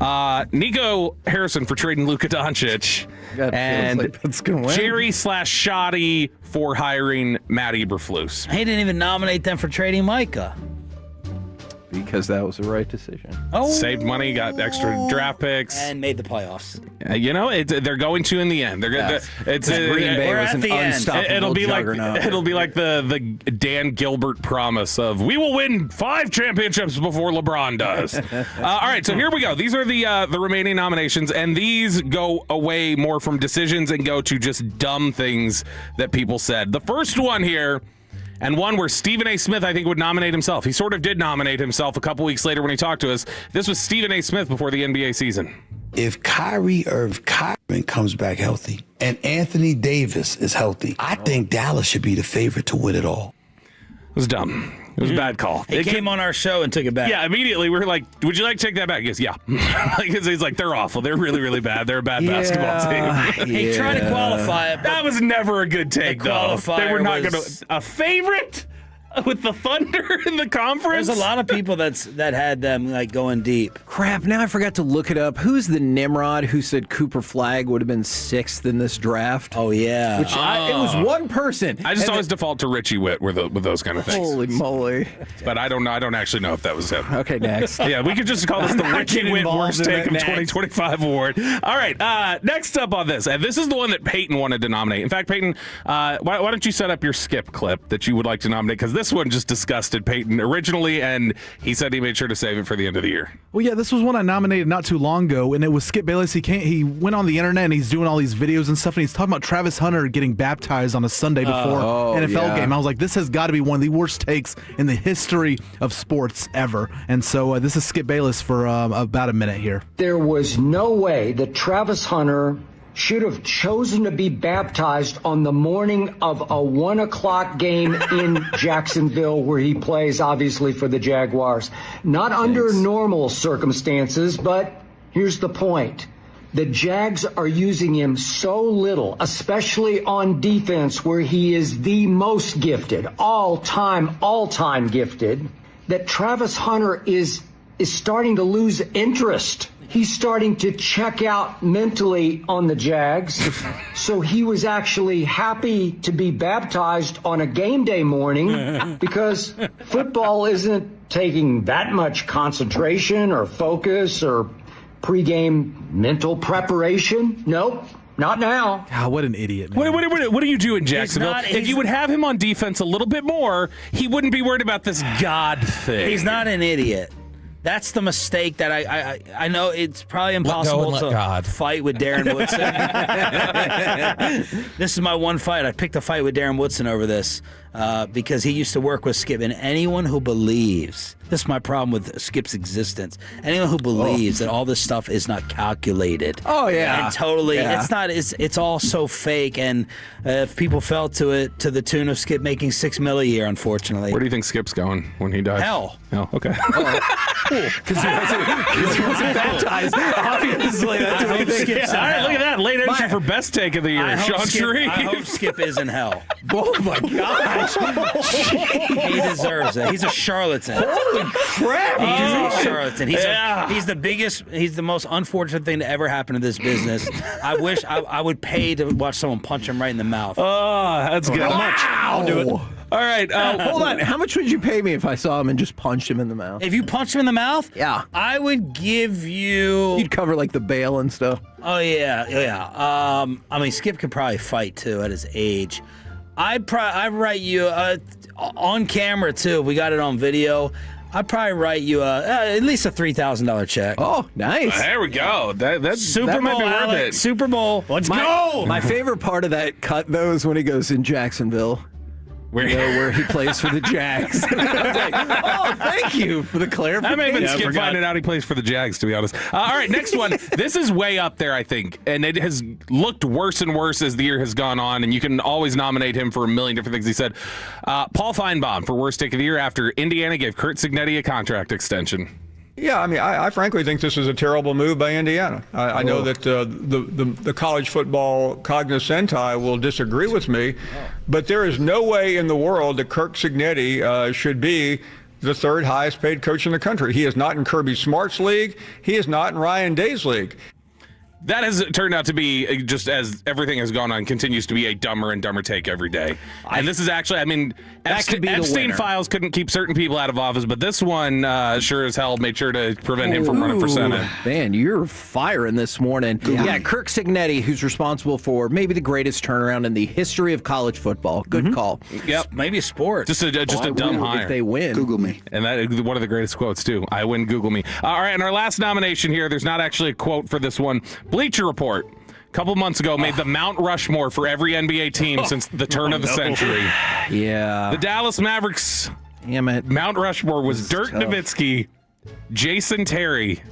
S3: Nico Harrison for trading Luka Doncic. And Jerry/Shoddy for hiring Matt Eberflus.
S2: He didn't even nominate them for trading Micah.
S10: Because that was the right decision.
S3: Oh. Saved money, got extra draft picks.
S2: And made the playoffs.
S3: They're going to in the end. They're
S10: Yes.
S3: Green
S10: Bay was an unstoppable
S3: It'll be
S10: juggernaut.
S3: like the Dan Gilbert promise of we will win 5 championships before LeBron does. All right, so here we go. These are the remaining nominations, and these go away more from decisions and go to just dumb things that people said. The first one here. And one where Stephen A. Smith, I think, would nominate himself. He sort of did nominate himself a couple weeks later when he talked to us. This was Stephen A. Smith before the NBA season.
S11: If Kyrie comes back healthy and Anthony Davis is healthy, I think Dallas should be the favorite to win it all.
S3: It was dumb. It was a bad call.
S2: He came on our show and took it back.
S3: Yeah, immediately we were like, would you like to take that back? He goes, yeah. He's like, they're awful. They're really, really bad. They're a bad basketball team.
S2: He tried to qualify it.
S3: That was never a good take, though. They were not going to. A favorite? With the Thunder in the conference?
S2: There's a lot of people that had them like going deep.
S10: Crap, now I forgot to look it up. Who's the Nimrod who said Cooper Flagg would have been 6th in this draft?
S2: Oh, yeah.
S10: It was one person.
S3: I just always default to Richie Witt with those kind of things.
S10: Holy moly.
S3: But I don't actually know if that was him.
S10: Okay, next.
S3: Yeah, we could just call this the Richie Witt Worst Take of 2025 award. All right, next up on this, and this is the one that Peyton wanted to nominate. In fact, Peyton, why don't you set up your skip clip that you would like to nominate? Because this one just disgusted Peyton originally, and he said he made sure to save it for the end of the year.
S4: Well, yeah, this was one I nominated not too long ago, and it was Skip Bayless. He went on the internet, and he's doing all these videos and stuff, and he's talking about Travis Hunter getting baptized on a Sunday before NFL game. I was like, this has got to be one of the worst takes in the history of sports ever. And so this is Skip Bayless for about a minute here.
S23: There was no way that Travis Hunter should have chosen to be baptized on the morning of a 1:00 game in Jacksonville, where he plays, obviously, for the Jaguars. Not under normal circumstances, but here's the point. The Jags are using him so little, especially on defense, where he is the most gifted, all-time gifted, that Travis Hunter is starting to lose interest. He's starting to check out mentally on the Jags. So he was actually happy to be baptized on a game day morning because football isn't taking that much concentration or focus or pregame mental preparation. Nope. Not now.
S4: God, what an idiot, man.
S3: What are you doing, Jacksonville? If you would have him on defense a little bit more, he wouldn't be worried about this God thing.
S2: He's not an idiot. That's the mistake that I know it's probably impossible to fight with Darren Woodson. This is my one fight. I picked a fight with Darren Woodson over this because he used to work with Skip. And anyone who believes, this is my problem with Skip's existence, anyone who believes that all this stuff is not calculated.
S10: Oh, yeah.
S2: And totally.
S10: Yeah.
S2: It's not. It's all so fake. And if people fell to it to the tune of Skip making $6 million a year, unfortunately.
S3: Where do you think Skip's going when he dies?
S2: Hell.
S3: Oh, okay.
S10: Because he wasn't baptized. Obviously, that's what he thinks.
S3: All right, look at that. Late entry for best take of the year. Sean Sharif.
S2: I hope Skip is in hell.
S10: Oh, my gosh.
S2: He deserves it. He's a charlatan.
S10: Holy Holy crap!
S2: He's a charlatan. He's the biggest. He's the most unfortunate thing to ever happen to this business. I wish I would pay to watch someone punch him right in the mouth.
S3: Oh, that's good.
S10: Wow.
S3: I'll do it. All right.
S10: Hold on. How much would you pay me if I saw him and just punched him in the mouth?
S2: If you punched him in the mouth,
S10: yeah,
S2: I would give you.
S10: You'd cover like the bail and stuff.
S2: Oh yeah. I mean, Skip could probably fight too at his age. I'd write you on camera too. If we got it on video, I'd probably write you at least a $3,000 check.
S10: Oh, nice.
S3: There we go. That
S2: Super
S3: might
S2: Bowl,
S3: be worth
S2: Alex,
S3: it.
S2: Super Bowl. Let's go.
S10: My favorite part of that cut though is when he goes in Jacksonville. Where he plays for the Jags. I was like, oh, thank you for the clarification.
S3: That may have been Skip finding out he plays for the Jags, to be honest. All right, next one. This is way up there, I think, and it has looked worse and worse as the year has gone on, and you can always nominate him for a million different things he said. Paul Feinbaum for worst take of the year after Indiana gave Curt Cignetti a contract extension.
S7: Yeah, I mean, I frankly think this is a terrible move by Indiana. I know that the college football cognoscenti will disagree with me, but there is no way in the world that Curt Cignetti should be the third highest paid coach in the country. He is not in Kirby Smart's league. He is not in Ryan Day's league.
S3: That has turned out to be, just as everything has gone on, continues to be a dumber and dumber take every day. And this is actually, I mean, Epstein files couldn't keep certain people out of office, but this one sure as hell made sure to prevent him from running for Senate.
S10: Man, you're firing this morning. Yeah, Curt Cignetti, who's responsible for maybe the greatest turnaround in the history of college football. Good call.
S3: Yep.
S2: Maybe a sport.
S3: Just a dumb hire.
S10: If they win.
S11: Google me.
S3: And that is one of the greatest quotes, too. I win, Google me. All right, and our last nomination here, there's not actually a quote for this one. Bleacher Report, a couple months ago, made the Mount Rushmore for every NBA team since the turn of the century.
S10: Yeah.
S3: The Dallas Mavericks Mount Rushmore was Dirk Nowitzki, Jason Terry,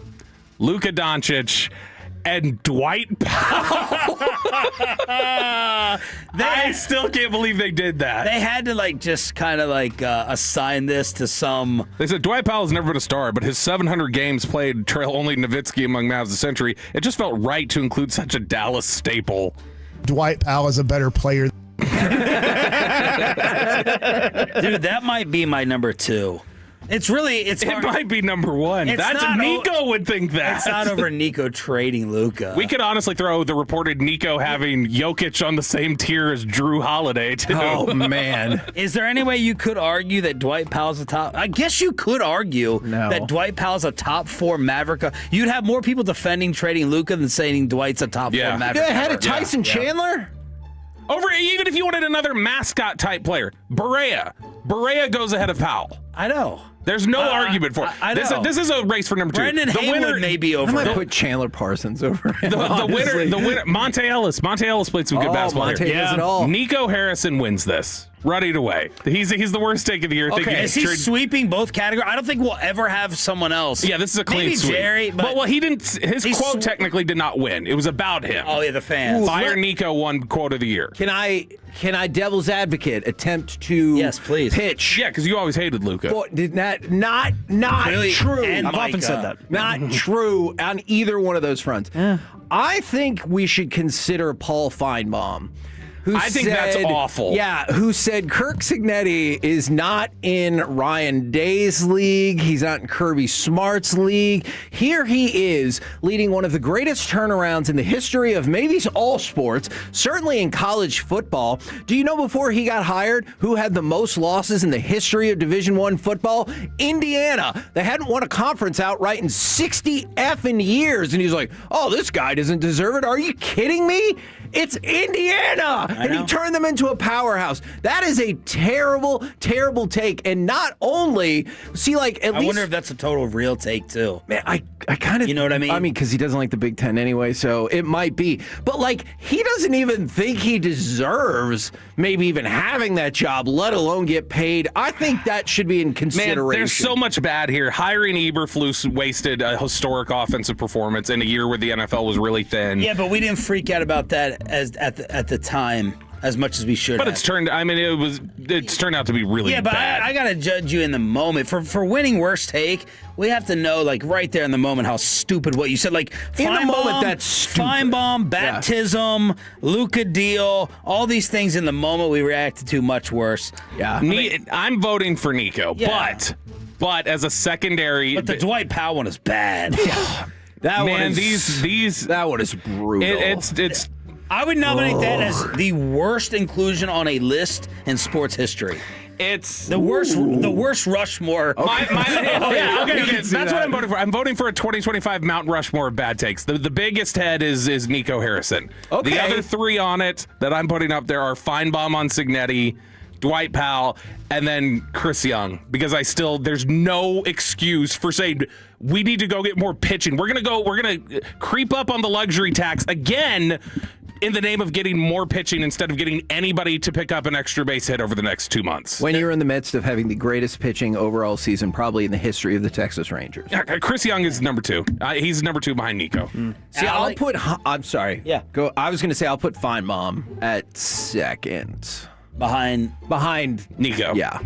S3: Luka Doncic, and Dwight Powell. I still can't believe they did that.
S2: They had to just kind of assign this to some.
S3: They said Dwight Powell's never been a star, but his 700 games played trail only Nowitzki among Mavs of the century. It just felt right to include such a Dallas staple.
S15: Dwight Powell is a better player.
S2: Dude, that might be my number 2. It
S3: might be number 1. That's Nico would think that.
S2: It's not over Nico trading Luka.
S3: We could honestly throw the reported Nico having Jokic on the same tier as Drew Holiday, too.
S10: Oh, man.
S2: Is there any way you could argue that Dwight Powell's a top? I guess you could argue that Dwight Powell's a top 4 Maverick. You'd have more people defending trading Luka than saying Dwight's a top 4 Maverick.
S10: Yeah, ahead of Tyson Chandler?
S3: Over, even if you wanted another mascot type player, Barea goes ahead of Powell.
S2: I know.
S3: There's no argument for it.
S2: I know.
S3: This is a race for number 2.
S2: Brendan Haywood may be over.
S10: I might put Chandler Parsons over him.
S3: The winner, Monte Ellis. Monte Ellis played some good basketball
S10: Monte
S3: here.
S10: does it all.
S3: Nico Harrison wins this. Running away. He's the worst take of the year.
S2: Okay, is he sweeping both categories? I don't think we'll ever have someone else.
S3: Yeah, this is a clean
S2: Maybe
S3: sweep.
S2: Jerry, but
S3: he didn't. His quote technically did not win. It was about him.
S2: Oh yeah, the fans.
S3: Fire Nico won quote of the year.
S10: Can I devil's advocate attempt to
S2: please
S10: pitch?
S3: Yeah, because you always hated Luka.
S10: Did that not
S2: really,
S10: true?
S2: I've often said that.
S10: Not true on either one of those fronts. I think we should consider Paul Feinbaum.
S3: I think that's awful.
S10: Yeah, who said Curt Cignetti is not in Ryan Day's league. He's not in Kirby Smart's league. Here he is leading one of the greatest turnarounds in the history of maybe all sports, certainly in college football. Do you know before he got hired who had the most losses in the history of Division I football? Indiana. They hadn't won a conference outright in 60 effing years. And he's like, oh, this guy doesn't deserve it. Are you kidding me? It's Indiana, and he turned them into a powerhouse. That is a terrible, terrible take. And not only, I
S2: wonder if that's a total real take too.
S10: Man, I kind of,
S2: you know what I mean?
S10: I mean, because he doesn't like the Big Ten anyway, so it might be. But he doesn't even think he deserves maybe even having that job, let alone get paid. I think that should be in consideration.
S3: Man, there's so much bad here. Hiring Eberflus wasted a historic offensive performance in a year where the NFL was really thin.
S2: Yeah, but we didn't freak out about that at the time as much as we should.
S3: But it's turned out to be really bad.
S2: Yeah, but I gotta judge you in the moment for winning worst take. We have to know right there in the moment how stupid what you said. In
S10: the moment, that's stupid.
S2: Feinbaum, baptism, Luka deal, all these things in the moment we reacted to much worse.
S10: Yeah,
S3: I'm voting for Nico, but But as a secondary,
S2: But the Dwight Powell one is bad.
S10: That
S3: man,
S10: one is, that one is brutal.
S3: It's.
S2: I would nominate that as the worst inclusion on a list in sports history.
S3: It's
S2: the worst Rushmore.
S3: Okay. That's what I'm voting for. I'm voting for a 2025 Mount Rushmore of bad takes. The biggest head is Nico Harrison.
S10: Okay.
S3: The other three on it that I'm putting up there are Feinbaum on Cignetti, Dwight Powell, and then Chris Young. Because there's no excuse for saying we need to go get more pitching. We're gonna creep up on the luxury tax again, in the name of getting more pitching instead of getting anybody to pick up an extra base hit over the next 2 months.
S10: When you're in the midst of having the greatest pitching overall season probably in the history of the Texas Rangers.
S3: Yeah, Chris Young is number 2. He's number 2 behind Nico.
S10: See, I'm sorry.
S2: Yeah.
S10: Go. I was going to say I'll put Feinbaum at second.
S2: Behind
S3: Nico.
S10: Yeah.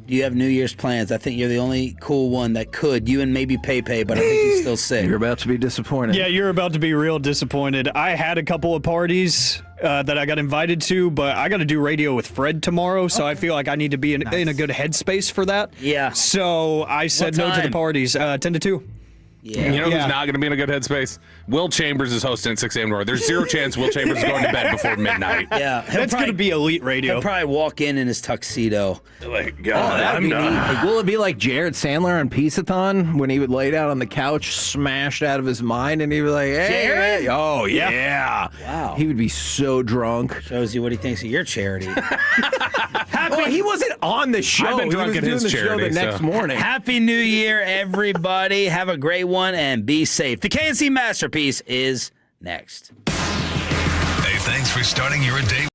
S2: Do you have New Year's plans? I think you're the only cool one that could. You and maybe Pepe, but I think he's still sick.
S10: You're about to be disappointed.
S6: Yeah, you're about to be real disappointed. I had a couple of parties that I got invited to, but I got to do radio with Fred tomorrow, so I feel like I need to be in a good headspace for that.
S2: Yeah.
S6: So I said no to the parties, 10 to 2.
S2: Yeah.
S3: You know who's not going to be in a good headspace? Will Chambers is hosting at 6 a.m. tomorrow. There's zero chance Will Chambers is going to bed before midnight.
S2: Yeah.
S6: That's going to be elite radio.
S2: He'll probably walk in his tuxedo.
S3: Like,
S10: that'd be neat. Like, will it be like Jared Sandler on Peace-a-thon when he would lay down on the couch, smashed out of his mind, and he'd be like, hey,
S2: Jared?
S10: oh, yeah.
S2: Wow.
S10: He would be so drunk.
S2: Shows you what he thinks of your charity.
S10: Well, he wasn't on the show.
S3: I've been drunk
S10: he was
S3: at his
S10: doing the
S3: charity,
S10: show the next
S3: so.
S10: morning.
S2: Happy New Year, everybody. Have a great one and be safe. The KNC Masterpiece is next.
S1: Hey, thanks for starting your day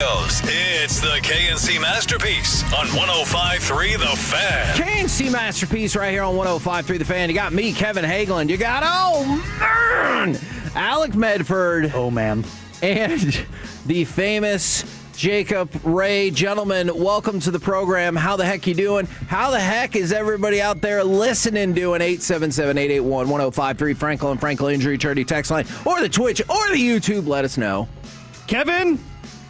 S1: It's the KNC Masterpiece on 105.3 The Fan.
S10: KNC Masterpiece right here on 105.3 The Fan. You got me, Kevin Hageland. You got, Alec Medford.
S6: Oh, man.
S10: And the famous Jacob Ray. Gentlemen, welcome to the program. How the heck you doing? How the heck is everybody out there listening doing? 877-881-1053, Franklin Injury Charity text line, or the Twitch, or the YouTube. Let us know.
S6: Kevin,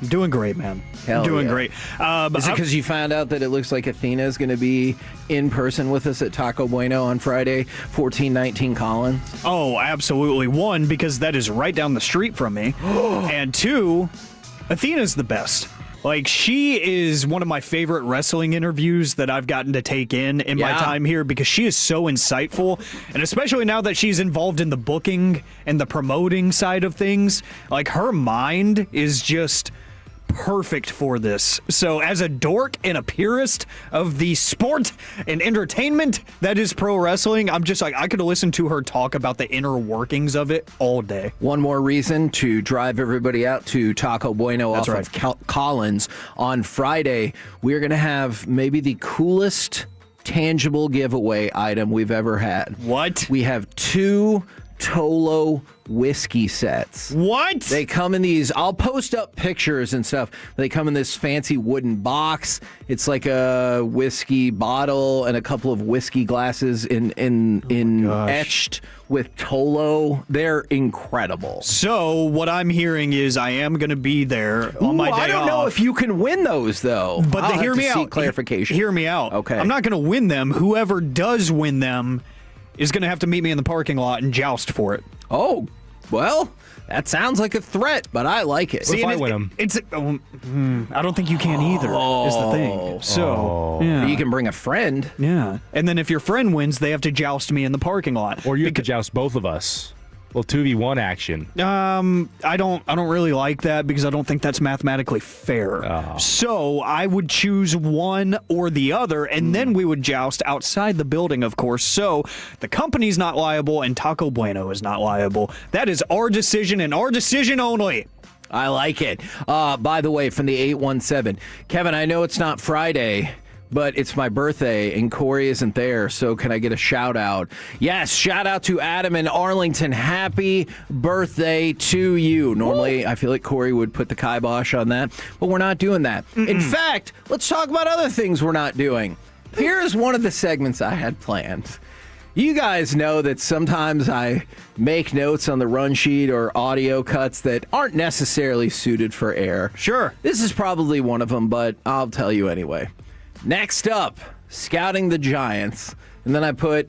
S6: I'm doing great, man.
S10: Hell
S6: doing
S10: yeah.
S6: great.
S10: Is it because you found out that it looks like Athena is going to be in person with us at Taco Bueno on Friday, 1419 Collins?
S6: Oh, absolutely. One, because that is right down the street from me. And two, Athena's the best. Like, she is one of my favorite wrestling interviews that I've gotten to take in my time here, because she is so insightful. And especially now that she's involved in the booking and the promoting side of things, like, her mind is just perfect for this. So as a dork and a purist of the sport and entertainment that is pro wrestling, I'm just like, I could listen to her talk about the inner workings of it all day.
S10: One more reason to drive everybody out to Taco Bueno of Collins on Friday. We're going to have maybe the coolest tangible giveaway item we've ever had.
S6: What?
S10: We have 2 Tolo whiskey sets.
S6: What?
S10: They come in these, I'll post up pictures and stuff. They come in this fancy wooden box. It's like a whiskey bottle and a couple of whiskey glasses etched with Tolo. They're incredible.
S6: So what I'm hearing is I am going to be there on my day off.
S10: I don't know if you can win those, though.
S6: But hear me out.
S10: Clarification.
S6: Hear me out.
S10: Okay.
S6: I'm not going to win them. Whoever does win them is going to have to meet me in the parking lot and joust for it.
S10: Oh, well, that sounds like a threat, but I like it.
S6: See, if I win them? I don't think you can either, is the thing. So, yeah.
S10: You can bring a friend.
S6: Yeah. And then if your friend wins, they have to joust me in the parking lot.
S9: Or you have to joust both of us. Well, 2v1 action.
S6: I don't really like that, because I don't think that's mathematically fair.
S9: Oh.
S6: So I would choose one or the other, and then we would joust outside the building, of course. So the company's not liable, and Taco Bueno is not liable. That is our decision, and our decision only.
S10: I like it. By the way, from the 817, Kevin, I know it's not Friday, but it's my birthday, and Corey isn't there, so can I get a shout-out? Yes, shout-out to Adam in Arlington. Happy birthday to you. Normally, I feel like Corey would put the kibosh on that, but we're not doing that. In fact, let's talk about other things we're not doing. Here's one of the segments I had planned. You guys know that sometimes I make notes on the run sheet or audio cuts that aren't necessarily suited for air.
S6: Sure.
S10: This is probably one of them, but I'll tell you anyway. Next up, scouting the Giants. And then I put ...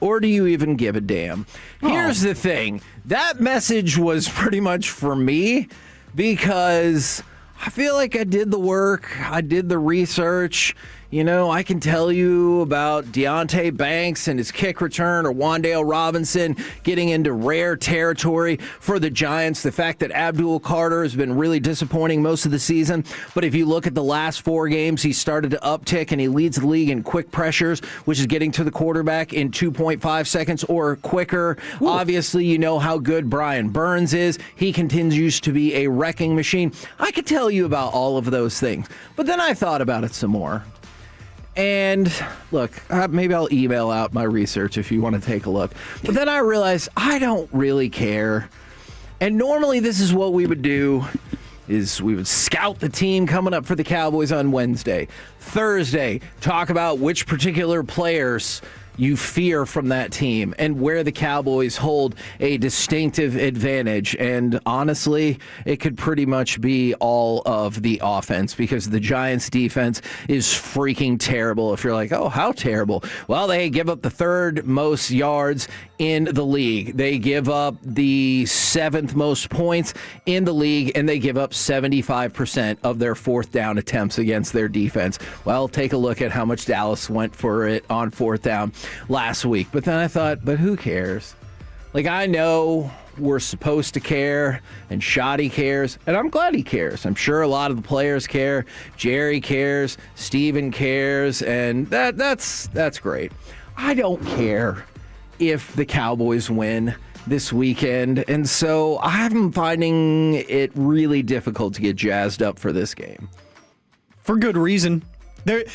S10: or do you even give a damn? Here's the thing. That message was pretty much for me, because I feel like I did the work. I did the research. You know, I can tell you about Deonte Banks and his kick return, or Wan'Dale Robinson getting into rare territory for the Giants. The fact that Abdul Carter has been really disappointing most of the season. But if you look at the last 4 games, he started to uptick, and he leads the league in quick pressures, which is getting to the quarterback in 2.5 seconds or quicker. Ooh. Obviously, you know how good Brian Burns is. He continues to be a wrecking machine. I could tell you about all of those things. But then I thought about it some more. And look, maybe I'll email out my research if you want to take a look. But then I realized I don't really care. And normally this is what we would do, is we would scout the team coming up for the Cowboys on Wednesday. Thursday, talk about which particular players you fear from that team and where the Cowboys hold a distinctive advantage. And honestly, it could pretty much be all of the offense, because the Giants defense is freaking terrible. If you're like, oh, how terrible? Well, they give up the 3rd most yards in the league. They give up the 7th most points in the league, and they give up 75% of their 4th down attempts against their defense. Well, take a look at how much Dallas went for it on 4th down last week. But then I thought, but who cares? Like, I know we're supposed to care, and Shoddy cares, and I'm glad he cares. I'm sure a lot of the players care. Jerry cares. Steven cares, and that's great. I don't care if the Cowboys win this weekend. And so I'm finding it really difficult to get jazzed up for this game.
S6: For good reason.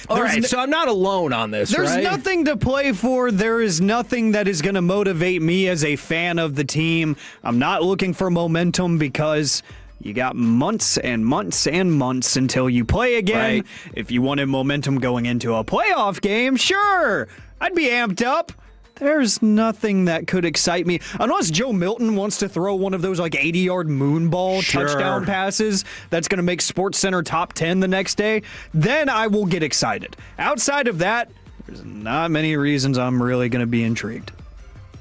S10: All right, so I'm not alone on this,
S6: There's
S10: right?
S6: nothing to play for. There is nothing that is going to motivate me as a fan of the team. I'm not looking for momentum because you got months and months and months until you play again.
S10: Right.
S6: If you wanted momentum going into a playoff game, sure, I'd be amped up. There's nothing that could excite me. Unless Joe Milton wants to throw one of those 80-yard moonball touchdown passes that's going to make SportsCenter top 10 the next day, then I will get excited. Outside of that, there's not many reasons I'm really going to be intrigued.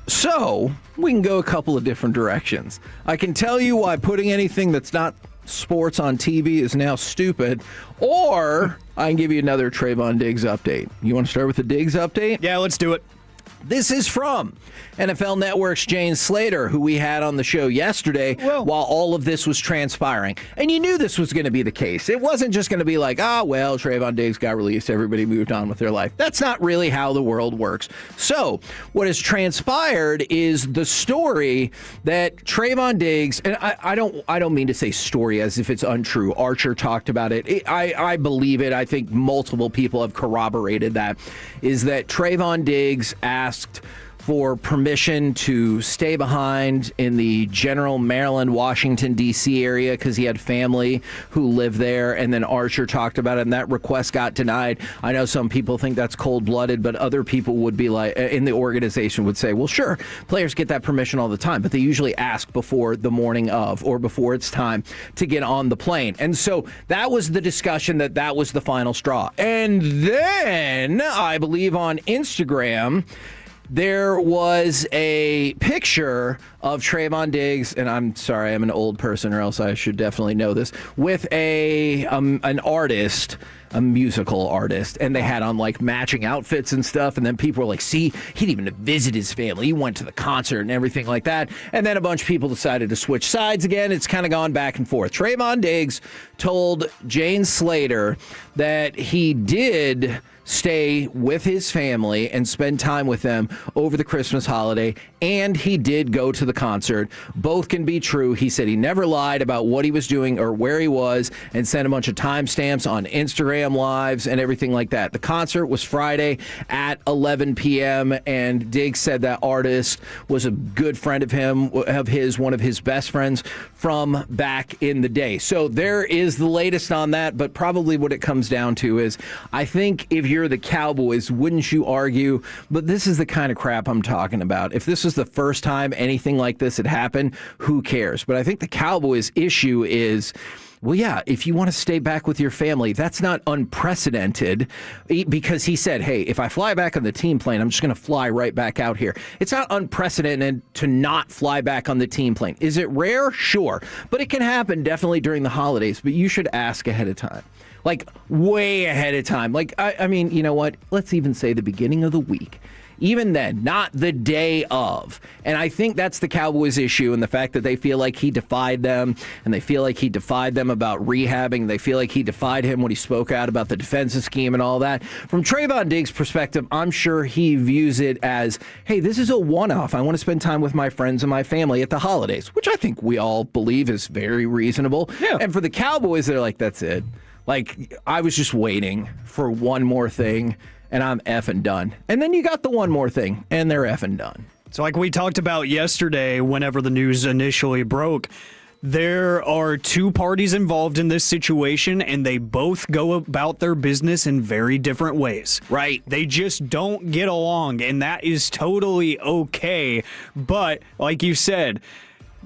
S10: So we can go a couple of different directions. I can tell you why putting anything that's not sports on TV is now stupid, or I can give you another Trevon Diggs update. You want to start with the Diggs update?
S6: Yeah, let's do it.
S10: This is from NFL Network's Jane Slater, who we had on the show yesterday while all of this was transpiring. And you knew this was going to be the case. It wasn't just going to be like, Trevon Diggs got released, everybody moved on with their life. That's not really how the world works. So what has transpired is the story that Trevon Diggs, and I don't mean to say story as if it's untrue. Archer talked about it. I believe it. I think multiple people have corroborated that, is that Trevon Diggs asked for permission to stay behind in the general Maryland, Washington, D.C. area because he had family who lived there. And then Archer talked about it, and that request got denied. I know some people think that's cold-blooded, but other people would be like, in the organization would say, well, sure, players get that permission all the time, but they usually ask before the morning of or before it's time to get on the plane. And so that was the discussion, that was the final straw. And then I believe on Instagram, there was a picture of Trevon Diggs, and I'm sorry, I'm an old person, or else I should definitely know this, with an artist, a musical artist, and they had on matching outfits and stuff, and then people were like, see, he didn't even visit his family, he went to the concert and everything like that, and then a bunch of people decided to switch sides again. It's kind of gone back and forth. Trevon Diggs told Jane Slater that he did stay with his family and spend time with them over the Christmas holiday, and he did go to the concert. Both can be true. He said he never lied about what he was doing or where he was, and sent a bunch of timestamps on Instagram Lives and everything like that. The concert was Friday at 11 p.m., and Diggs said that artist was a good friend of his, one of his best friends from back in the day. So there is the latest on that, but probably what it comes down to is, I think if you're the Cowboys, wouldn't you argue, but this is the kind of crap I'm talking about. If this was the first time anything like this had happened, who cares? But I think the Cowboys' issue is, well, yeah, if you want to stay back with your family, that's not unprecedented, because he said, hey, if I fly back on the team plane, I'm just going to fly right back out here. It's not unprecedented to not fly back on the team plane. Is it rare? Sure. But it can happen definitely during the holidays, but you should ask ahead of time. Way ahead of time. I mean, you know what? Let's even say the beginning of the week. Even then, not the day of. And I think that's the Cowboys' issue, and the fact that they feel like he defied them, and they feel like he defied them about rehabbing. They feel like he defied him when he spoke out about the defensive scheme and all that. From Trevon Diggs' perspective, I'm sure he views it as, hey, this is a one-off. I want to spend time with my friends and my family at the holidays, which I think we all believe is very reasonable. Yeah. And for the Cowboys, they're like, that's it. I was just waiting for one more thing, and I'm effing done. And then you got the one more thing, and they're effing done.
S6: So like we talked about yesterday, whenever the news initially broke, there are two parties involved in this situation, and they both go about their business in very different ways.
S10: Right.
S6: They just don't get along, and that is totally okay. But like you said,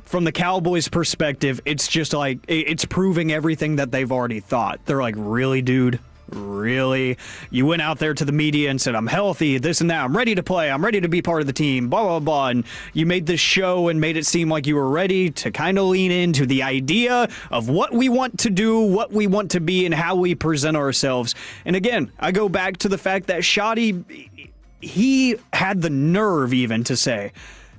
S6: from the Cowboys' perspective, it's just it's proving everything that they've already thought. They're like, really, dude? Really? You went out there to the media and said, I'm healthy, this and that, I'm ready to play, I'm ready to be part of the team, blah, blah, blah. And you made this show and made it seem like you were ready to kind of lean into the idea of what we want to do, what we want to be, and how we present ourselves. And again, I go back to the fact that Shoddy, he had the nerve even to say,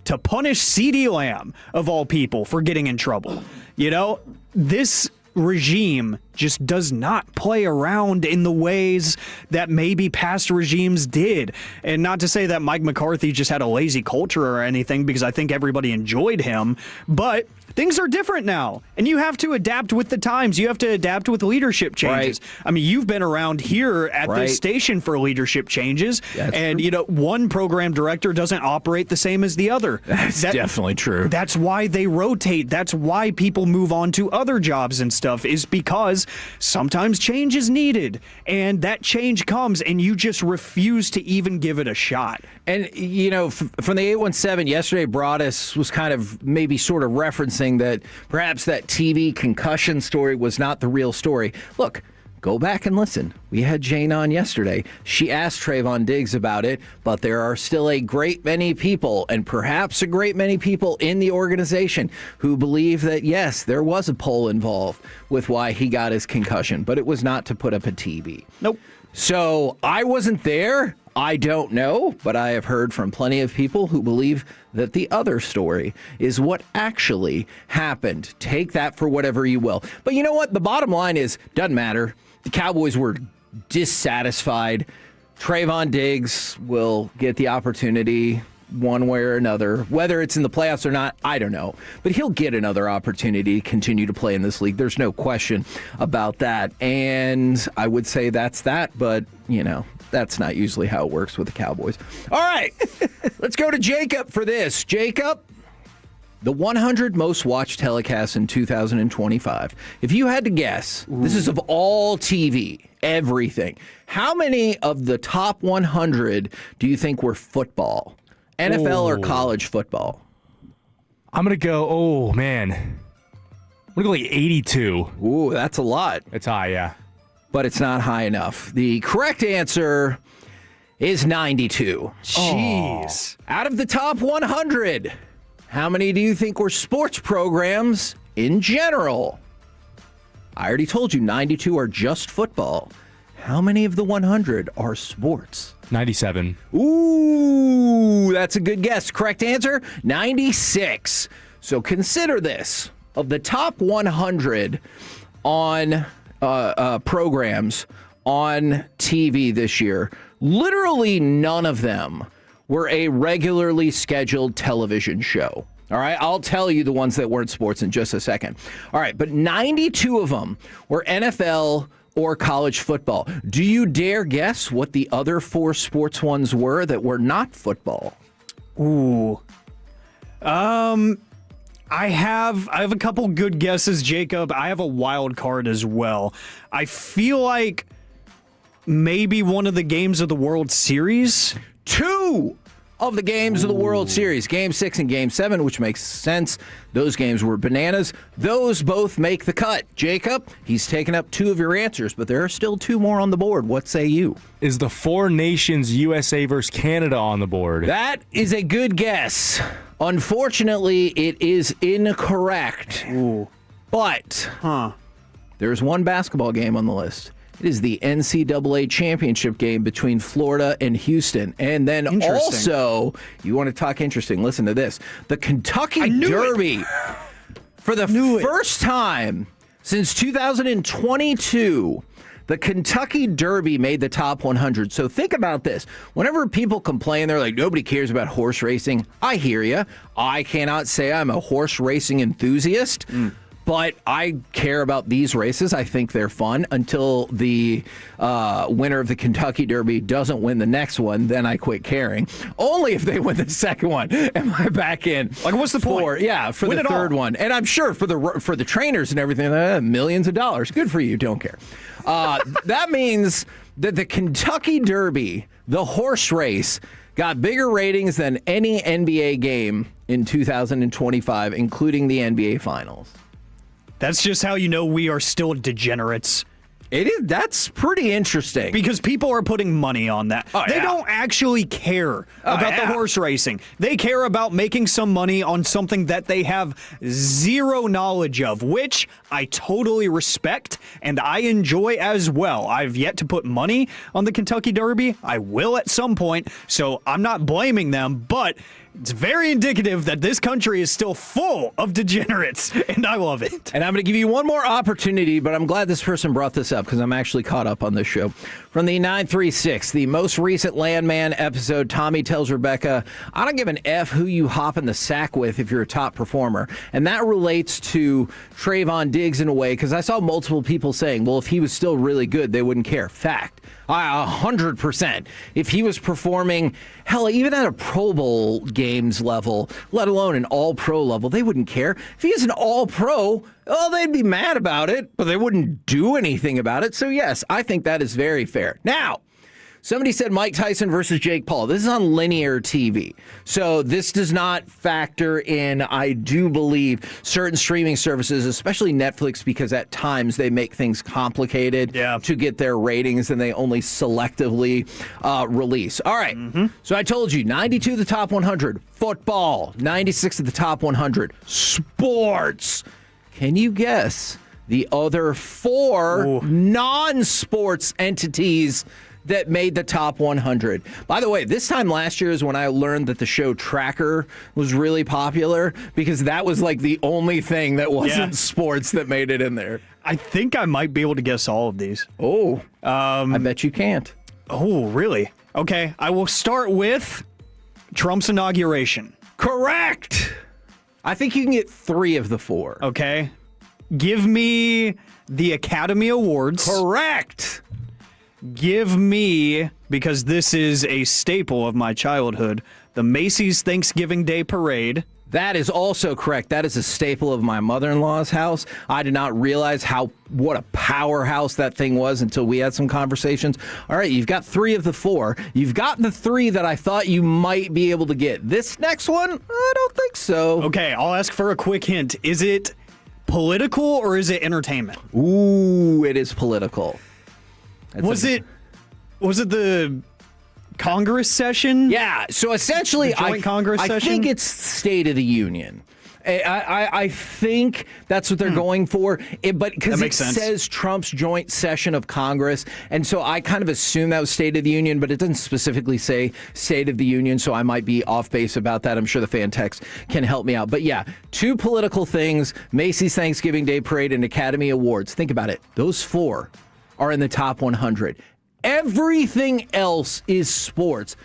S6: to punish CeeDee Lamb, of all people, for getting in trouble. You know, this regime just does not play around in the ways that maybe past regimes did. And not to say that Mike McCarthy just had a lazy culture or anything, because I think everybody enjoyed him, but things are different now, and you have to adapt with the times. You have to adapt with leadership changes. Right. I mean, you've been around here at this station for leadership changes, and you know, one program director doesn't operate the same as the other.
S3: That's definitely true.
S6: That's why they rotate. That's why people move on to other jobs and stuff, is because sometimes change is needed, and that change comes, and you just refuse to even give it a shot.
S10: And, you know, from the 817 yesterday, Broadus was kind of maybe sort of referencing that perhaps that TV concussion story was not the real story. Look, go back and listen. We had Jane on yesterday. She asked Trevon Diggs about it, but there are still a great many people, and perhaps a great many people in the organization, who believe that, yes, there was a poll involved with why he got his concussion, but it was not to put up a TV.
S6: Nope.
S10: So I wasn't there. I don't know, but I have heard from plenty of people who believe that the other story is what actually happened. Take that for whatever you will. But you know what? The bottom line is, doesn't matter. The Cowboys were dissatisfied. Trevon Diggs will get the opportunity one way or another. Whether it's in the playoffs or not, I don't know. But he'll get another opportunity to continue to play in this league. There's no question about that. And I would say that's that, but, you know, that's not usually how it works with the Cowboys. All right, let's go to Jacob for this. Jacob, the 100 most watched telecasts in 2025. If you had to guess, this is of all TV, everything. How many of the top 100 do you think were football? NFL or college football?
S9: I'm going to go, I'm going to go like 82.
S10: Ooh, that's a lot.
S9: It's high, yeah.
S10: But it's not high enough. The correct answer is 92.
S6: Jeez.
S10: Out of the top 100, how many do you think were sports programs in general? I already told you 92 are just football. How many of the 100 are sports?
S9: 97.
S10: Ooh, that's a good guess. Correct answer, 96. So consider this. Of the top 100 on programs on TV this year, literally none of them were a regularly scheduled television show. All right, I'll tell you the ones that weren't sports in just a second. All right, but 92 of them were NFL or college football. Do you dare guess what the other 4 sports ones were that were not football?
S6: Ooh. I have a couple good guesses, Jacob. I have a wild card as well. I feel like maybe one of the games of the World Series.
S10: 2 of the games of the World Series, Game 6 and Game 7, which makes sense. Those games were bananas. Those both make the cut. Jacob, he's taken up 2 of your answers, but there are still 2 more on the board. What say you?
S9: Is the 4 nations USA versus Canada on the board?
S10: That is a good guess. Unfortunately, it is incorrect.
S6: Ooh.
S10: But there's one basketball game on the list. It is the NCAA championship game between Florida and Houston. And then also, you want to talk interesting, listen to this. The Kentucky Derby, for the first time since 2022, the Kentucky Derby made the top 100. So think about this. Whenever people complain, they're like, nobody cares about horse racing. I hear you. I cannot say I'm a horse racing enthusiast. But I care about these races. I think they're fun until the winner of the Kentucky Derby doesn't win the next one. Then I quit caring. Only if they win the second one am I back in.
S6: Like, what's the point?
S10: Yeah, for the third one. And I'm sure for the trainers and everything, millions of dollars. Good for you. Don't care. That means that the Kentucky Derby, the horse race, got bigger ratings than any NBA game in 2025, including the NBA Finals.
S6: That's just how you know we are still degenerates.
S10: It is. That's pretty interesting.
S6: Because people are putting money on that. They don't actually care about the horse racing. They care about making some money on something that they have zero knowledge of, which I totally respect and I enjoy as well. I've yet to put money on the Kentucky Derby. I will at some point, so I'm not blaming them, but It's very indicative that this country is still full of degenerates, and I love it.
S10: And I'm going to give you one more opportunity, but I'm glad this person brought this up because I'm actually caught up on this show. From the 936, the most recent Landman episode, Tommy tells Rebecca, I don't give an F who you hop in the sack with if you're a top performer. And that relates to Trevon Diggs in a way, because I saw multiple people saying, well, if he was still really good, they wouldn't care. Fact. 100%. If he was performing, hell, even at a Pro Bowl games level, let alone an All-Pro level, they wouldn't care. If he's an All-Pro, oh, they'd be mad about it, but they wouldn't do anything about it. So, yes, I think that is very fair. Now, somebody said Mike Tyson versus Jake Paul. This is on linear TV. So this does not factor in, I do believe, certain streaming services, especially Netflix, because at times they make things complicated to get their ratings and they only selectively release. All right. So I told you, 92 of the top 100, football. 96 of the top 100, sports. Can you guess the other 4 non-sports entities that made the top 100. By the way, this time last year is when I learned that the show Tracker was really popular, because that was like the only thing that wasn't sports that made it in there.
S6: I think I might be able to guess all of these.
S10: Oh, I bet you can't.
S6: Oh, really? Okay, I will start with Trump's inauguration.
S10: Correct. I think you can get 3 of the 4.
S6: Okay. Give me the Academy Awards.
S10: Correct.
S6: Give me, because this is a staple of my childhood, the Macy's Thanksgiving Day Parade.
S10: That is also correct. That is a staple of my mother-in-law's house. I did not realize what a powerhouse that thing was until we had some conversations. All right, you've got 3 of the 4. You've got the 3 that I thought you might be able to get. This next one, I don't think so.
S6: Okay, I'll ask for a quick hint. Is it political or is it entertainment?
S10: Ooh, it is political.
S6: Was it the Congress session?
S10: Yeah. So essentially, I think it's State of the Union. I think that's what they're going for, but because it says Trump's joint session of Congress, and so I kind of assume that was State of the Union, but it doesn't specifically say State of the Union, so I might be off base about that. I'm sure the fan text can help me out. But yeah, 2 political things, Macy's Thanksgiving Day Parade and Academy Awards. Think about it. Those 4 are in the top 100. Everything else is sports.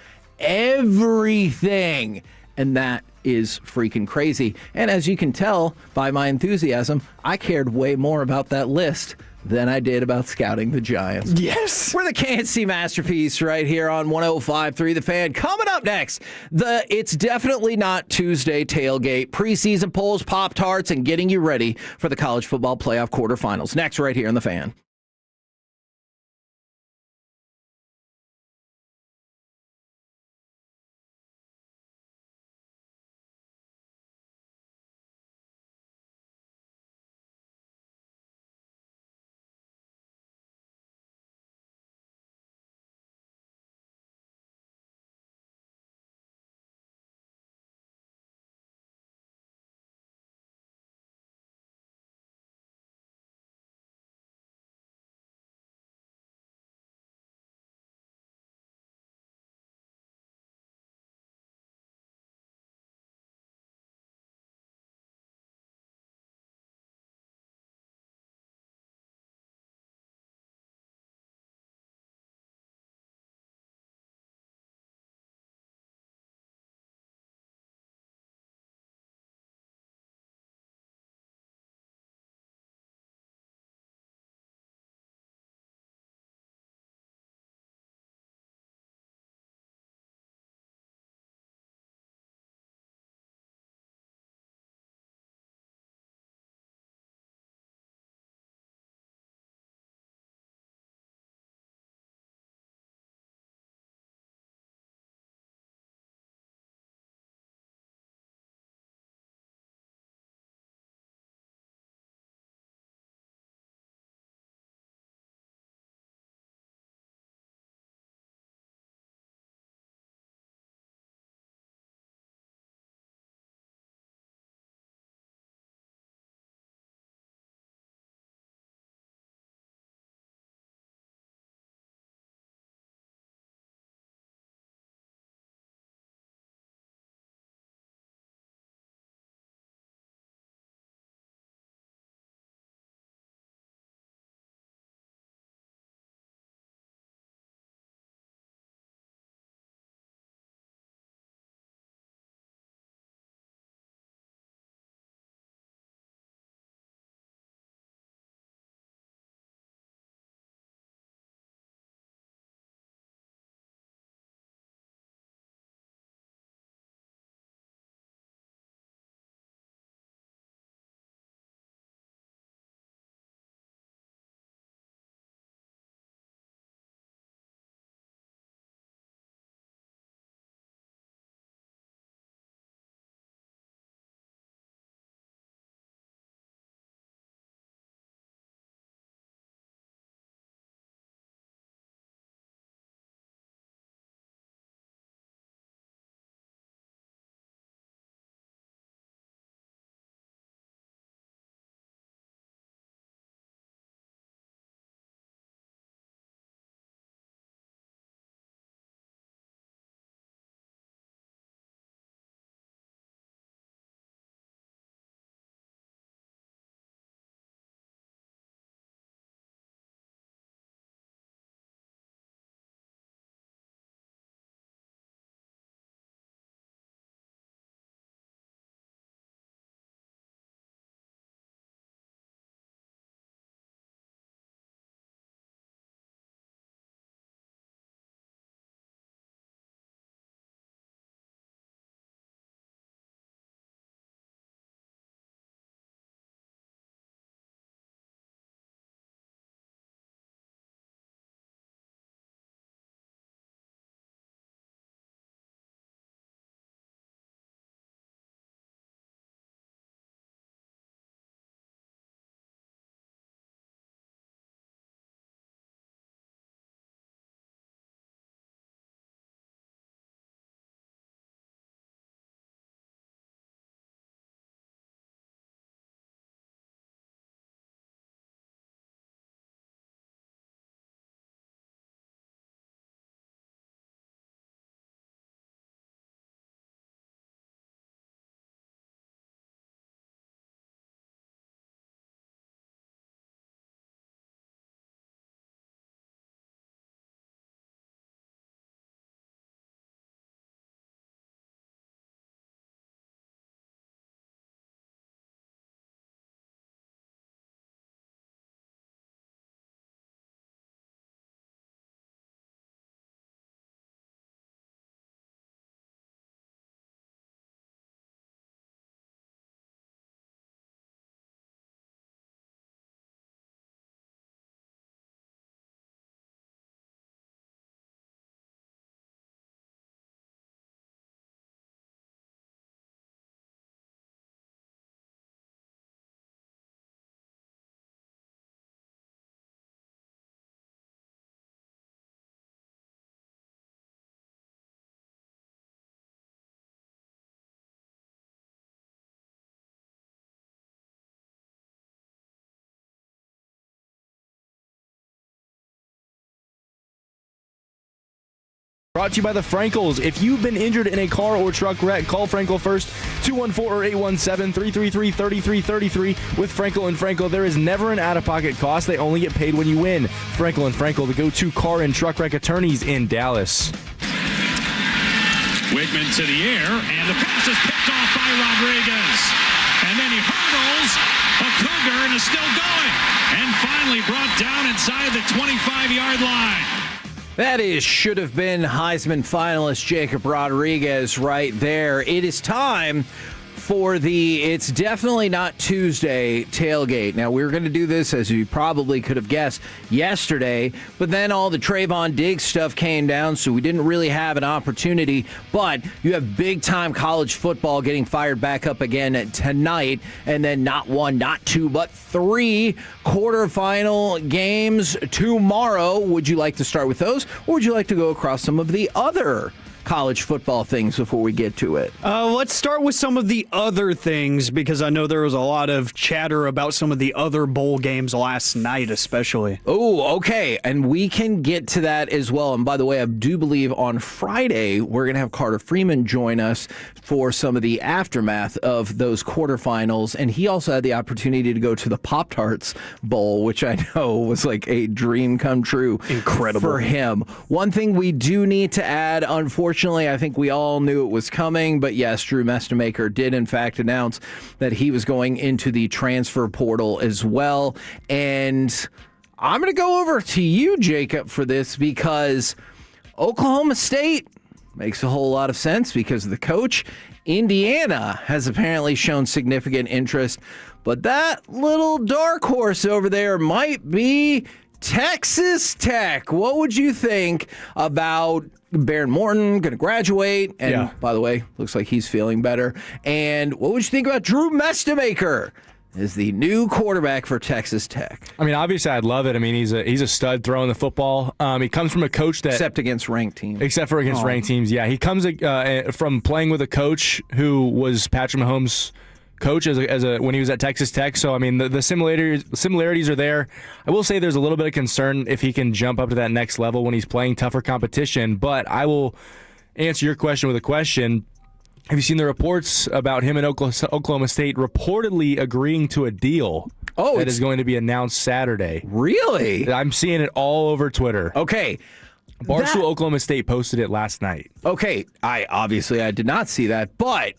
S10: Everything. And that is freaking crazy. And as you can tell by my enthusiasm, I cared way more about that list than I did about scouting the Giants.
S6: Yes.
S10: We're the KNC Masterpiece right here on 105.3 The Fan. Coming up next, It's Definitely Not Tuesday tailgate, preseason polls, Pop-Tarts, and getting you ready for the college football playoff quarterfinals. Next right here on The Fan.
S9: Brought to you by the Frankels. If you've been injured in a car or truck wreck, call Frankel first, 214 or 817-333-3333. With Frankel and Frankel, there is never an out-of-pocket cost. They only get paid when you win. Frankel and Frankel, the go-to car and truck wreck attorneys in Dallas.
S12: Wigman to the air, and the pass is picked off by Rodriguez. And then he hurdles a Cougar and is still going. And finally brought down inside the 25-yard line.
S10: That should have been Heisman finalist Jacob Rodriguez right there. It is time for It's Definitely Not Tuesday tailgate. Now, we were going to do this, as you probably could have guessed, yesterday, but then all the Trevon Diggs stuff came down, so we didn't really have an opportunity. But you have big-time college football getting fired back up again tonight, and then not one, not two, but 3 quarterfinal games tomorrow. Would you like to start with those, or would you like to go across some of the other college football things before we get to it?
S6: Let's start with some of the other things, because I know there was a lot of chatter about some of the other bowl games last night, especially.
S10: Oh, okay. And we can get to that as well. And by the way, I do believe on Friday, we're going to have Carter Freeman join us for some of the aftermath of those quarterfinals. And he also had the opportunity to go to the Pop-Tarts Bowl, which I know was like a dream come true.
S6: Incredible.
S10: For him. One thing we do need to add, unfortunately, I think we all knew it was coming, but yes, Drew Mestemaker did in fact announce that he was going into the transfer portal as well. And I'm going to go over to you, Jacob, for this, because Oklahoma State makes a whole lot of sense because of the coach. Indiana has apparently shown significant interest, but that little dark horse over there might be Texas Tech. What would you think about Baron Morton going to graduate? And by the way, looks like he's feeling better. And what would you think about Drew Mestemaker as the new quarterback for Texas Tech?
S9: I mean, obviously, I'd love it. I mean, he's a stud throwing the football. He comes from a coach that...
S10: Except against ranked teams.
S9: Except for against ranked teams, yeah. He comes from playing with a coach who was Patrick Mahomes' coach when he was at Texas Tech. So, I mean, the similarities are there. I will say there's a little bit of concern if he can jump up to that next level when he's playing tougher competition. But I will answer your question with a question. Have you seen the reports about him and Oklahoma State reportedly agreeing to a deal that is going to be announced Saturday?
S10: Really?
S9: I'm seeing it all over Twitter.
S10: Okay.
S9: Barstool Oklahoma State posted it last night.
S10: Okay. I did not see that, but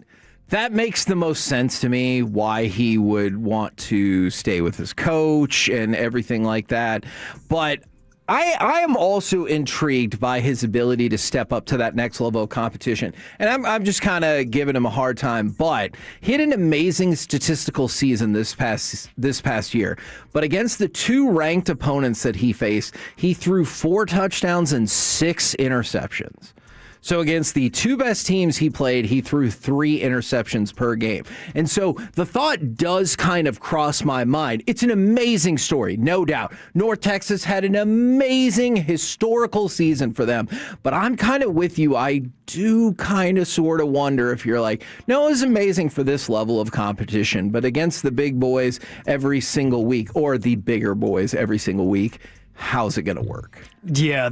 S10: that makes the most sense to me why he would want to stay with his coach and everything like that. But I am also intrigued by his ability to step up to that next level of competition. And I'm just kind of giving him a hard time, but he had an amazing statistical season this past year. But against the 2 ranked opponents that he faced, he threw 4 touchdowns and 6 interceptions. So against the 2 best teams he played, he threw 3 interceptions per game. And so the thought does kind of cross my mind. It's an amazing story, no doubt. North Texas had an amazing historical season for them. But I'm kind of with you. I do kind of sort of wonder if you're like, no, it's amazing for this level of competition. But against the big boys every single week, or the bigger boys every single week, how's it going to work?
S6: Yeah,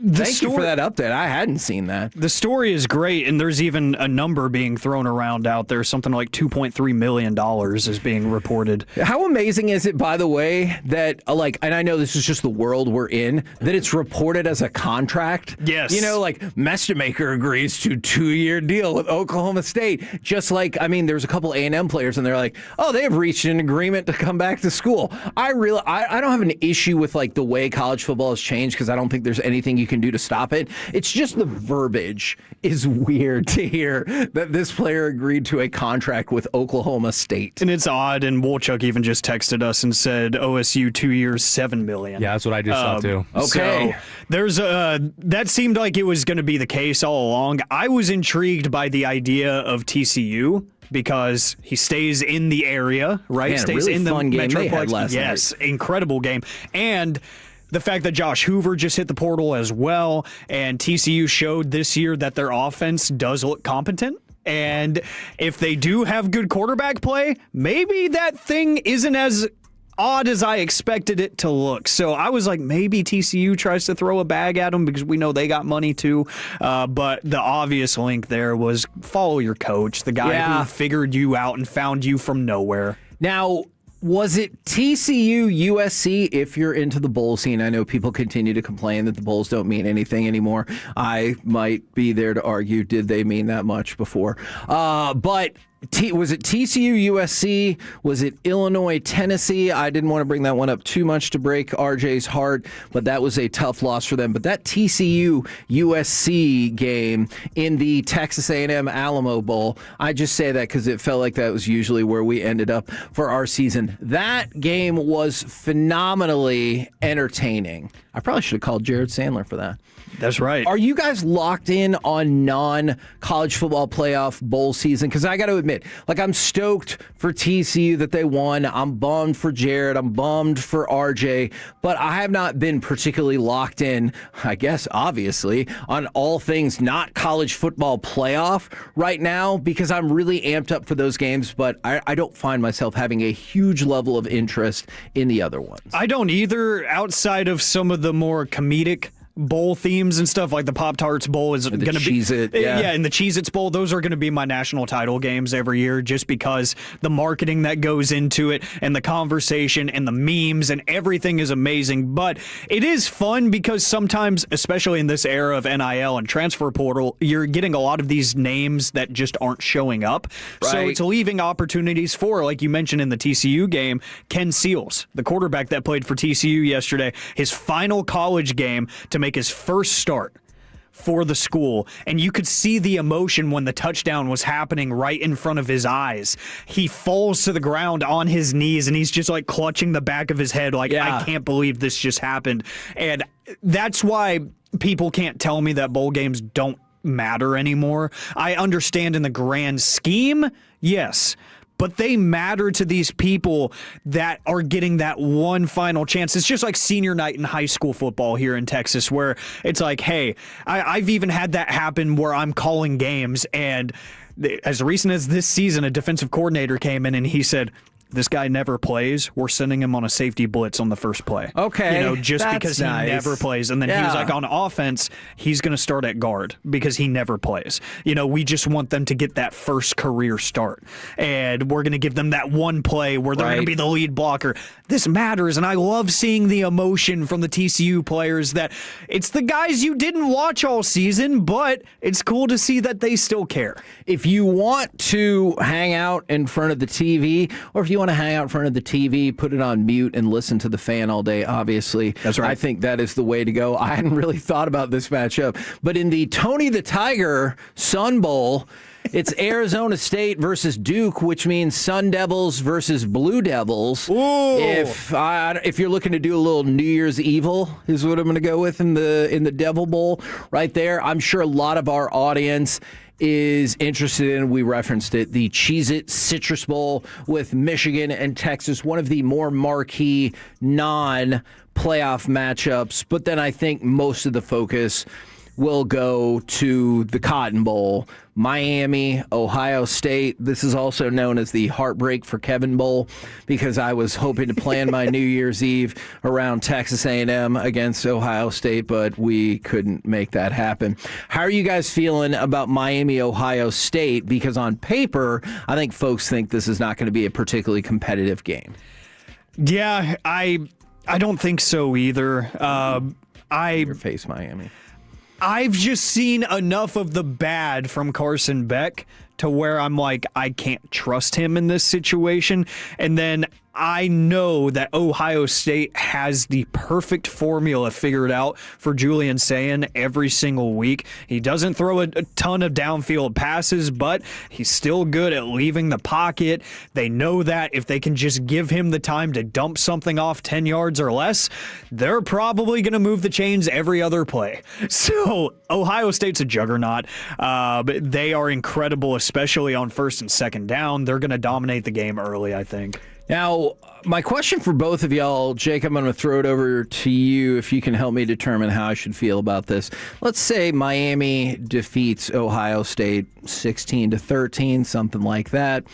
S10: Thank you for that update. I hadn't seen that.
S6: The story is great, and there's even a number being thrown around out there. Something like $2.3 million is being reported.
S10: How amazing is it, by the way, that, and I know this is just the world we're in, that it's reported as a contract?
S6: Yes.
S10: You know, like Mestemaker agrees to a 2-year deal with Oklahoma State. Just like, I mean, there's a couple A&M players, and they're like, oh, they've reached an agreement to come back to school. I don't have an issue with, the way college football has changed, because I don't think there's anything you can do to stop it. It's just the verbiage is weird to hear that this player agreed to a contract with Oklahoma State.
S6: And it's odd, and Wolchuk even just texted us and said OSU 2 years, $7 million.
S9: Yeah, that's what I just saw too.
S10: Okay.
S6: So there's that seemed like it was going to be the case all along. I was intrigued by the idea of TCU, because he stays in the area, right?
S10: Man,
S6: Stays
S10: really
S6: in the
S10: fun game they had
S6: Metroplex.
S10: last
S6: Yes,
S10: night.
S6: incredible game. And the fact that Josh Hoover just hit the portal as well, and TCU showed this year that their offense does look competent. And if they do have good quarterback play, maybe that thing isn't as odd as I expected it to look. So I was like, maybe TCU tries to throw a bag at them because we know they got money too. But the obvious link there was follow your coach, the guy who figured you out and found you from nowhere.
S10: Now, was it TCU USC if you're into the bowl scene? I know people continue to complain that the bowls don't mean anything anymore. I might be there to argue, did they mean that much before? But was it TCU USC? Was it Illinois Tennessee? I didn't want to bring that one up too much to break RJ's heart, but that was a tough loss for them. But that TCU USC game in the Texas A&M Alamo Bowl, I just say that because it felt like that was usually where we ended up for our season. That game was phenomenally entertaining. I probably should have called Jared Sandler for that.
S6: That's right.
S10: Are you guys locked in on non-college football playoff bowl season? Because I got to admit, like, I'm stoked for TCU that they won. I'm bummed for Jared. I'm bummed for RJ. But I have not been particularly locked in, I guess, obviously, on all things not college football playoff right now because I'm really amped up for those games. But I don't find myself having a huge level of interest in the other ones.
S6: I don't either, outside of some of the more comedic bowl themes and stuff, like the Pop-Tarts Bowl is going to be
S10: Cheez-It,
S6: and the Cheez-Its Bowl. Those are going to be my national title games every year just because the marketing that goes into it and the conversation and the memes and everything is amazing. But it is fun because sometimes, especially in this era of NIL and transfer portal, you're getting a lot of these names that just aren't showing up.
S10: Right.
S6: So it's leaving opportunities for, like you mentioned in the TCU game, Ken Seals, the quarterback that played for TCU yesterday, his final college game to make his first start for the school, and you could see the emotion when the touchdown was happening right in front of his eyes. He falls to the ground on his knees, and he's just like clutching the back of his head like, I can't believe this just happened. And that's why people can't tell me that bowl games don't matter anymore. I understand in the grand scheme, yes, but they matter to these people that are getting that one final chance. It's just like senior night in high school football here in Texas, where it's like, hey, I've even had that happen where I'm calling games, and as recent as this season, a defensive coordinator came in and he said, this guy never plays. We're sending him on a safety blitz on the first play.
S10: Okay.
S6: Just because he never plays. And then he was like, on offense, he's going to start at guard because he never plays. We just want them to get that first career start. And we're going to give them that one play where they're going to be the lead blocker. This matters. And I love seeing the emotion from the TCU players that it's the guys you didn't watch all season, but it's cool to see that they still care.
S10: If you want to hang out in front of the TV, or if you want to hang out in front of the TV, put it on mute and listen to the fan all day, obviously.
S6: That's right.
S10: I think that is the way to go. I hadn't really thought about this matchup, but in the Tony the Tiger Sun Bowl, it's Arizona State versus Duke, which means Sun Devils versus Blue Devils.
S6: Ooh.
S10: If you're looking to do a little New Year's Evil, is what I'm going to go with in the Devil Bowl right there. I'm sure a lot of our audience is interested in, we referenced it, the Cheez-It Citrus Bowl with Michigan and Texas, one of the more marquee non-playoff matchups. But then I think most of the focus will go to the Cotton Bowl. Miami, Ohio State. This is also known as the Heartbreak for Kevin Bowl because I was hoping to plan my New Year's Eve around Texas A&M against Ohio State, but we couldn't make that happen. How are you guys feeling about Miami, Ohio State? Because on paper, I think folks think this is not going to be a particularly competitive game.
S6: Yeah, I don't think so either.
S10: Your face, Miami.
S6: I've just seen enough of the bad from Carson Beck to where I'm like, I can't trust him in this situation. And then I know that Ohio State has the perfect formula figured out for Julian Sayin every single week. He doesn't throw a ton of downfield passes, but he's still good at leaving the pocket. They know that if they can just give him the time to dump something off 10 yards or less, they're probably going to move the chains every other play. So Ohio State's a juggernaut. But they are incredible, especially on first and second down. They're going to dominate the game early, I think.
S10: Now, my question for both of y'all, Jacob, I'm going to throw it over to you if you can help me determine how I should feel about this. Let's say Miami defeats Ohio State 16-13, something like that.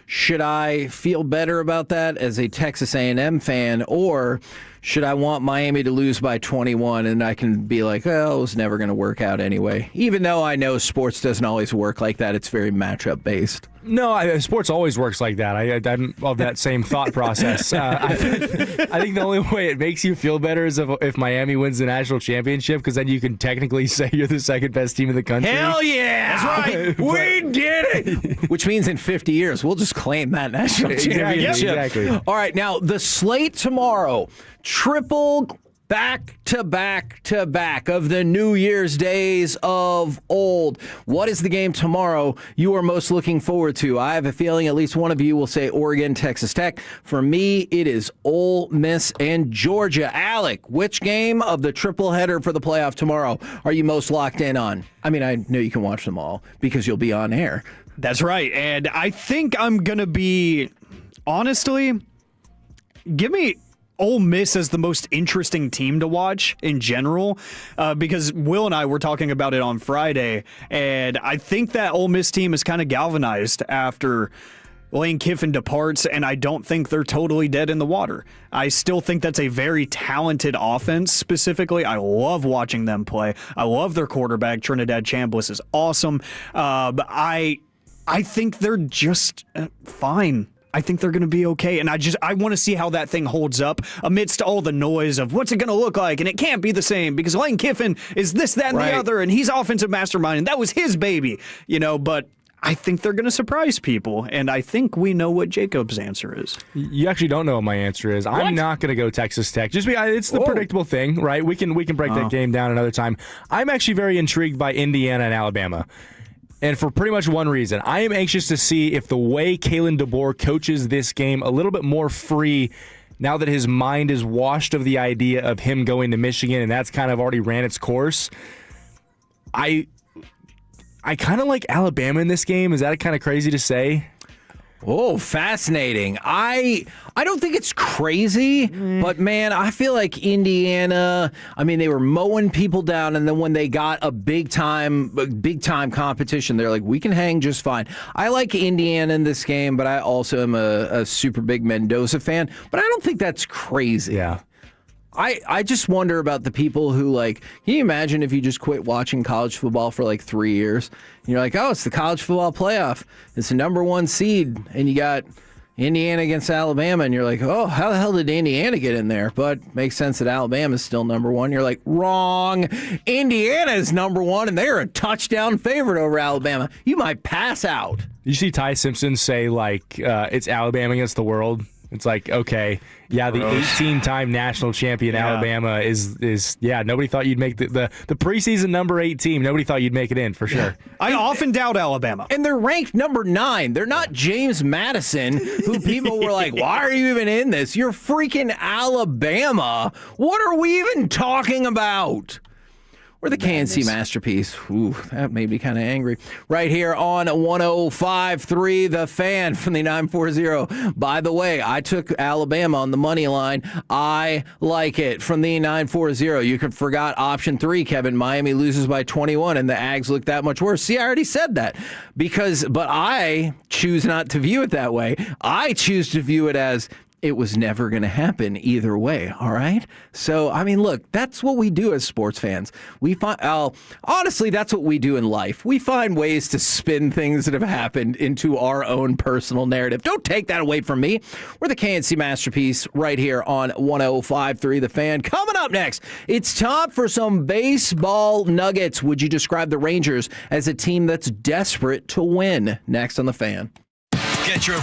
S10: Should I feel better about that as a Texas A&M fan, or should I want Miami to lose by 21 and I can be like, oh, it was never going to work out anyway? Even though I know sports doesn't always work like that. It's very matchup based.
S9: No, sports always works like that. I'm of that same thought process. I think the only way it makes you feel better is if Miami wins the national championship, because then you can technically say you're the second best team in the country.
S10: Hell yeah!
S9: That's right.
S10: We did it! Which means in 50 years, we'll just claim that national championship.
S9: Exactly.
S10: All right, now the slate tomorrow. Triple back of the New Year's days of old. What is the game tomorrow you are most looking forward to? I have a feeling at least one of you will say Oregon, Texas Tech. For me, it is Ole Miss and Georgia. Alec, which game of the triple header for the playoff tomorrow are you most locked in on? I mean, I know you can watch them all because you'll be on air.
S6: That's right. And I think I'm going to be, honestly, give me Ole Miss as the most interesting team to watch in general, because Will and I were talking about it on Friday, and I think that Ole Miss team is kind of galvanized after Lane Kiffin departs, and I don't think they're totally dead in the water. I still think that's a very talented offense specifically. I love watching them play. I love their quarterback. Trinidad Chambliss is awesome. I think they're just fine. I think they're going to be okay, and I want to see how that thing holds up amidst all the noise of what's it going to look like, and it can't be the same because Lane Kiffin is this, that, and the other, and he's offensive mastermind, and that was his baby, but I think they're going to surprise people, and I think we know what Jacob's answer is.
S9: You actually don't know what my answer is. What? I'm not going to go Texas Tech. Just because it's the predictable thing, right? We can break that game down another time. I'm actually very intrigued by Indiana and Alabama. And for pretty much one reason. I am anxious to see if the way Kalen DeBoer coaches this game a little bit more free now that his mind is washed of the idea of him going to Michigan, and that's kind of already ran its course. I kind of like Alabama in this game. Is that kind of crazy to say?
S10: Oh, fascinating. I don't think it's crazy, but man, I feel like Indiana, they were mowing people down, and then when they got a big time competition, they're like, we can hang just fine. I like Indiana in this game, but I also am a super big Mendoza fan, but I don't think that's crazy.
S9: Yeah.
S10: I just wonder about the people who, can you imagine if you just quit watching college football for 3 years? And you're like, oh, it's the college football playoff. It's the number one seed, and you got Indiana against Alabama, and you're like, oh, how the hell did Indiana get in there? But makes sense that Alabama's still number one. You're like, wrong. Indiana is number one, and they're a touchdown favorite over Alabama. You might pass out.
S9: You see Ty Simpson say, it's Alabama against the world. It's like, okay, yeah, the 18-time national champion Alabama is nobody thought you'd make the preseason number 8 team. Nobody thought you'd make it in, for sure.
S6: I often doubt Alabama.
S10: And they're ranked number 9. They're not James Madison, who people were like, why are you even in this? You're freaking Alabama. What are we even talking about? Or the KNC masterpiece. Ooh, that made me kind of angry. Right here on 105.3 The Fan from the 940. By the way, I took Alabama on the money line. I like it from the 940. You forgot option 3, Kevin. Miami loses by 21 and the Ags look that much worse. See, I already said that. But I choose not to view it that way. I choose to view it as it was never going to happen either way, all right? So, look, that's what we do as sports fans. We find, honestly, that's what we do in life. We find ways to spin things that have happened into our own personal narrative. Don't take that away from me. We're the KNC Masterpiece right here on 105.3 The Fan. Coming up next, it's time for some baseball nuggets. Would you describe the Rangers as a team that's desperate to win? Next on The Fan.
S1: Get your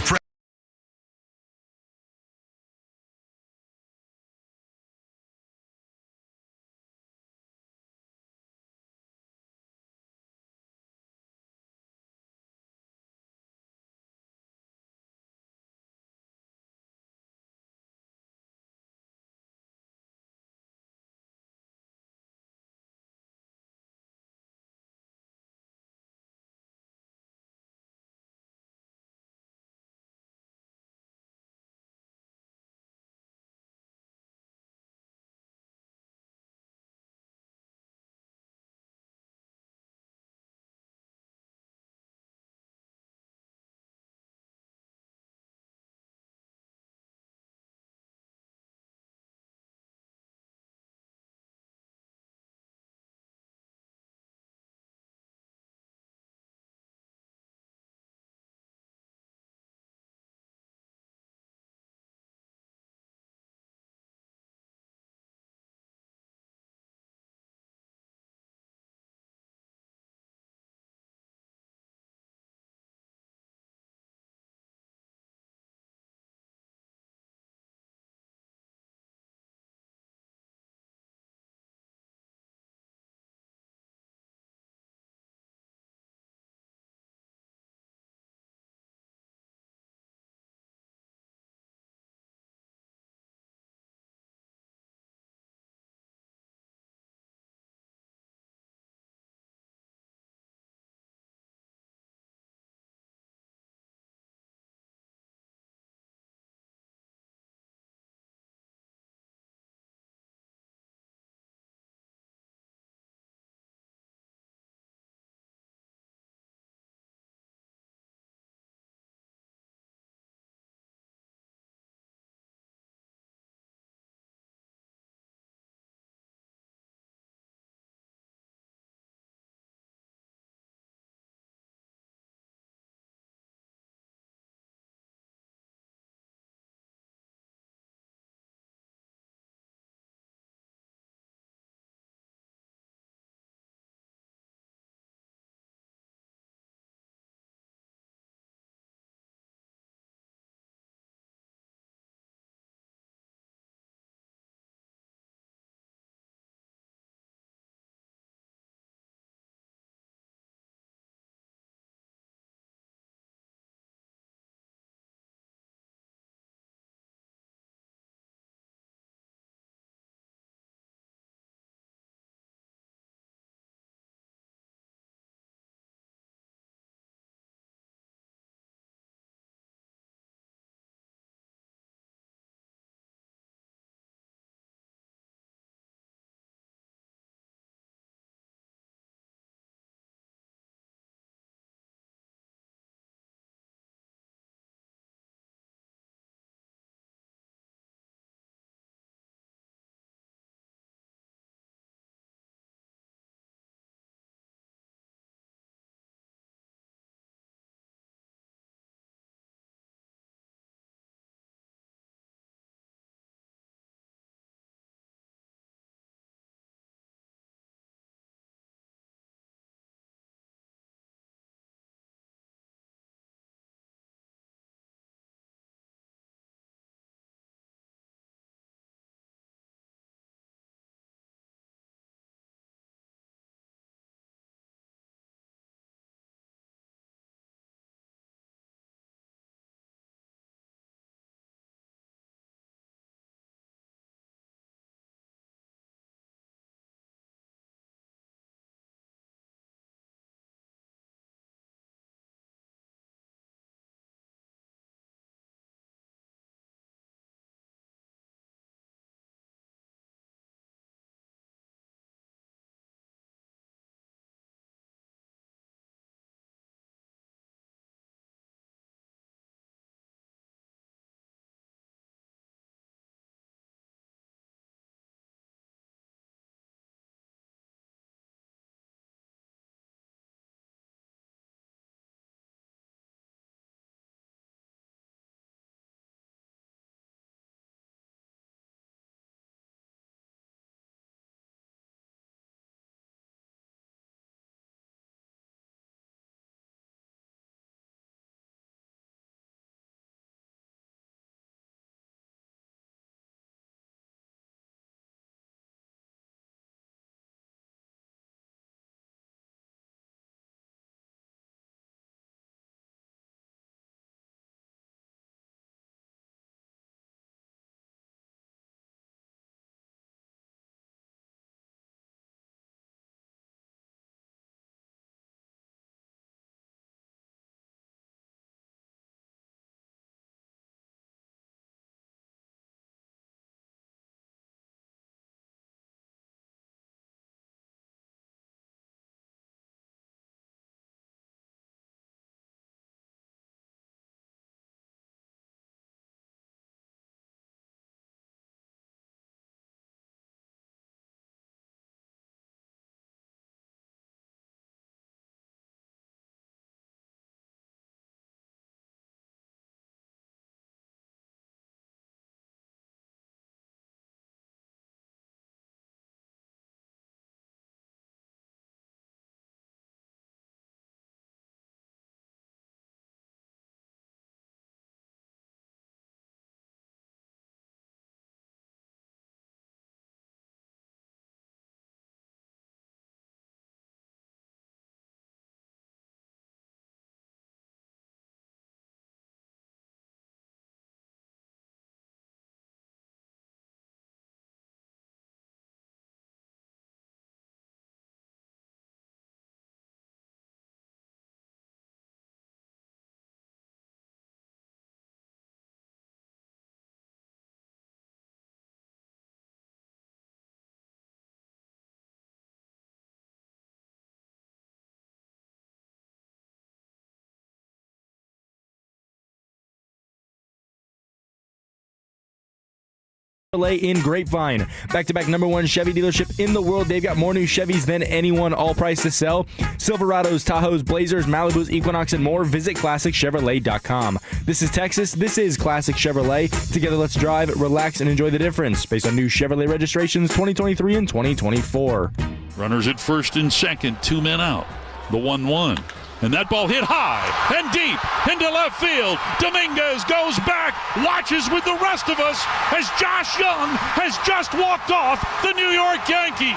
S9: Chevrolet in Grapevine. Back-to-back #1 Chevy dealership in the world. They've got more new Chevys than anyone, all priced to sell. Silverados, Tahoes, Blazers, Malibus, Equinox, and more. Visit ClassicChevrolet.com. This is Texas. This is Classic Chevrolet. Together, let's drive, relax, and enjoy the difference. Based on new Chevrolet registrations 2023 and 2024.
S16: Runners at first and second, 2 men out. The 1-1. And that ball hit high and deep into left field. Dominguez goes back, watches with the rest of us as Josh Young has just walked off the New York Yankees.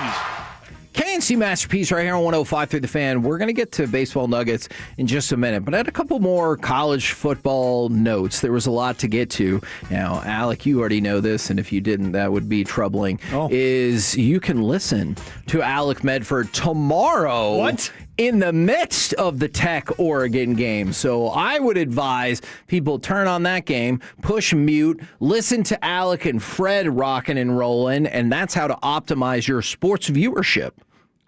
S10: KNC Masterpiece right here on 105 through the Fan. We're going to get to baseball nuggets in just a minute, but I had a couple more college football notes. There was a lot to get to. Now, Alec, you already know this, and if you didn't, that would be troubling. Is you can listen to Alec Medford tomorrow.
S6: What?
S10: In the midst of the Tech Oregon game. So I would advise people turn on that game, push mute, listen to Alec and Fred rocking and rolling, and that's how to optimize your sports viewership.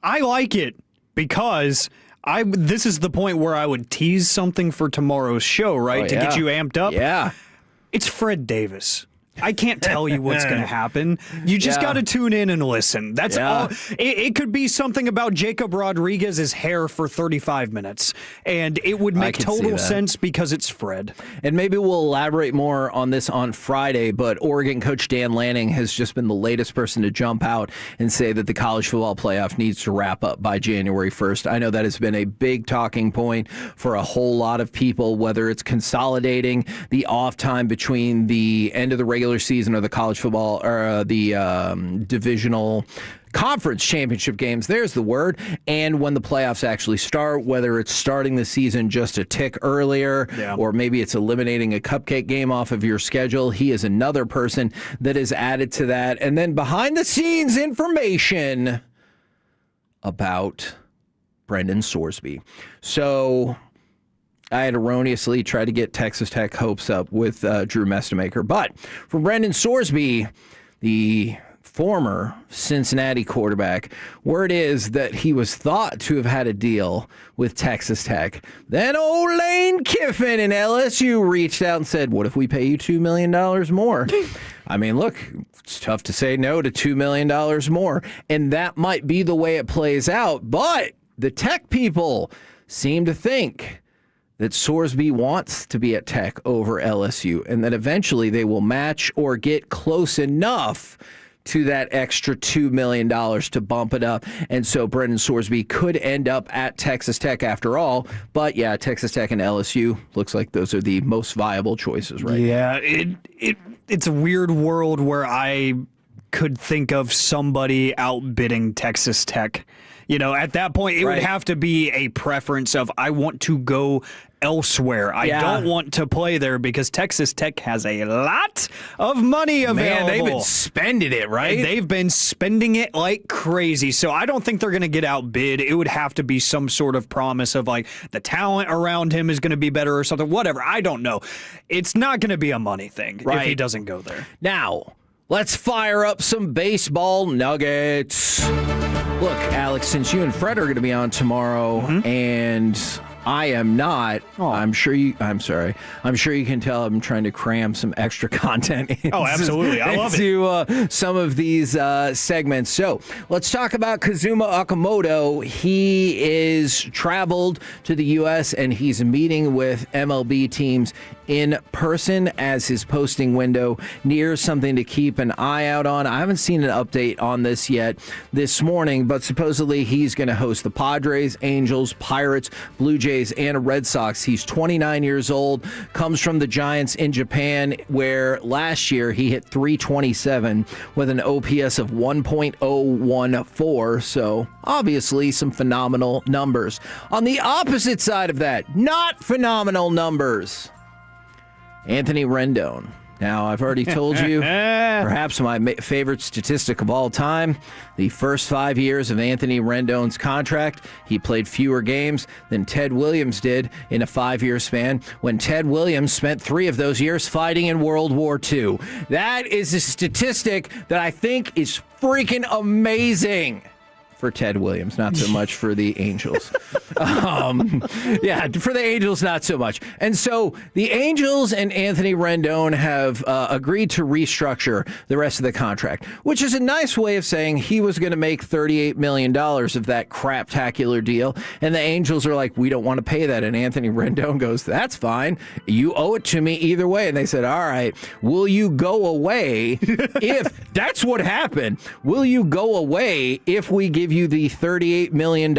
S6: I like it because this is the point where I would tease something for tomorrow's show, right? To get you amped up.
S10: Yeah.
S6: It's Fred Davis. I can't tell you what's going to happen. You just got to tune in and listen. That's all. It could be something about Jacob Rodriguez's hair for 35 minutes, and it would make total sense because it's Fred.
S10: And maybe we'll elaborate more on this on Friday, but Oregon coach Dan Lanning has just been the latest person to jump out and say that the college football playoff needs to wrap up by January 1st. I know that has been a big talking point for a whole lot of people, whether it's consolidating the off time between the end of the regular season or the college football or the divisional conference championship games, there's the word, and when the playoffs actually start, whether it's starting the season just a tick earlier or maybe it's eliminating a cupcake game off of your schedule. He is another person that is added to that. And then behind the scenes information about Brendan Sorsby. So I had erroneously tried to get Texas Tech hopes up with Drew Mestemaker. But for Brendan Sorsby, the former Cincinnati quarterback, word is that he was thought to have had a deal with Texas Tech. Then old Lane Kiffin and LSU reached out and said, what if we pay you $2 million more? I mean, look, it's tough to say no to $2 million more. And that might be the way it plays out. But the Tech people seem to think that Sorsby wants to be at Tech over LSU, and that eventually they will match or get close enough to that extra $2 million to bump it up. And so Brendan Sorsby could end up at Texas Tech after all. But yeah, Texas Tech and LSU looks like those are the most viable choices right now.
S6: Yeah, it's a weird world where I could think of somebody outbidding Texas Tech. You know, at that point, it would have to be a preference of I want to go elsewhere. I don't want to play there because Texas Tech has a lot of money available.
S10: Man, they've been spending it, right?
S6: And they've been spending it like crazy. So I don't think they're going to get outbid. It would have to be some sort of promise of like the talent around him is going to be better or something. Whatever. I don't know. It's not going to be a money thing if he doesn't go there.
S10: Now, let's fire up some baseball nuggets. Look, Alex, since you and Fred are going to be on tomorrow, and I am not. I'm sure you can tell I'm trying to cram some extra content into,
S6: absolutely. I love
S10: it. Some of these segments. So let's talk about Kazuma Okamoto. He is traveled to the U.S. and he's meeting with MLB teams in person as his posting window nears something to keep an eye out on. I haven't seen an update on this yet this morning, but supposedly he's going to host the Padres, Angels, Pirates, Blue Jays, and Red Sox. He's 29 years old, comes from the Giants in Japan, where last year he hit .327 with an OPS of 1.014. So obviously some phenomenal numbers. On the opposite side of that, not phenomenal numbers, Anthony Rendon. Now, I've already told you, perhaps my favorite statistic of all time, the first 5 years of Anthony Rendon's contract, he played fewer games than Ted Williams did in a 5-year span, when Ted Williams spent 3 of those years fighting in World War II. That is a statistic that I think is freaking amazing. for Ted Williams, not so much for the Angels. Yeah, for the Angels, not so much. And so the Angels and Anthony Rendon have agreed to restructure the rest of the contract, which is a nice way of saying he was going to make $38 million of that craptacular deal. And the Angels are like, we don't want to pay that. And Anthony Rendon goes, that's fine. You owe it to me either way. And they said, all right, will you go away if that's what happened? Will you go away if we give you the $38 million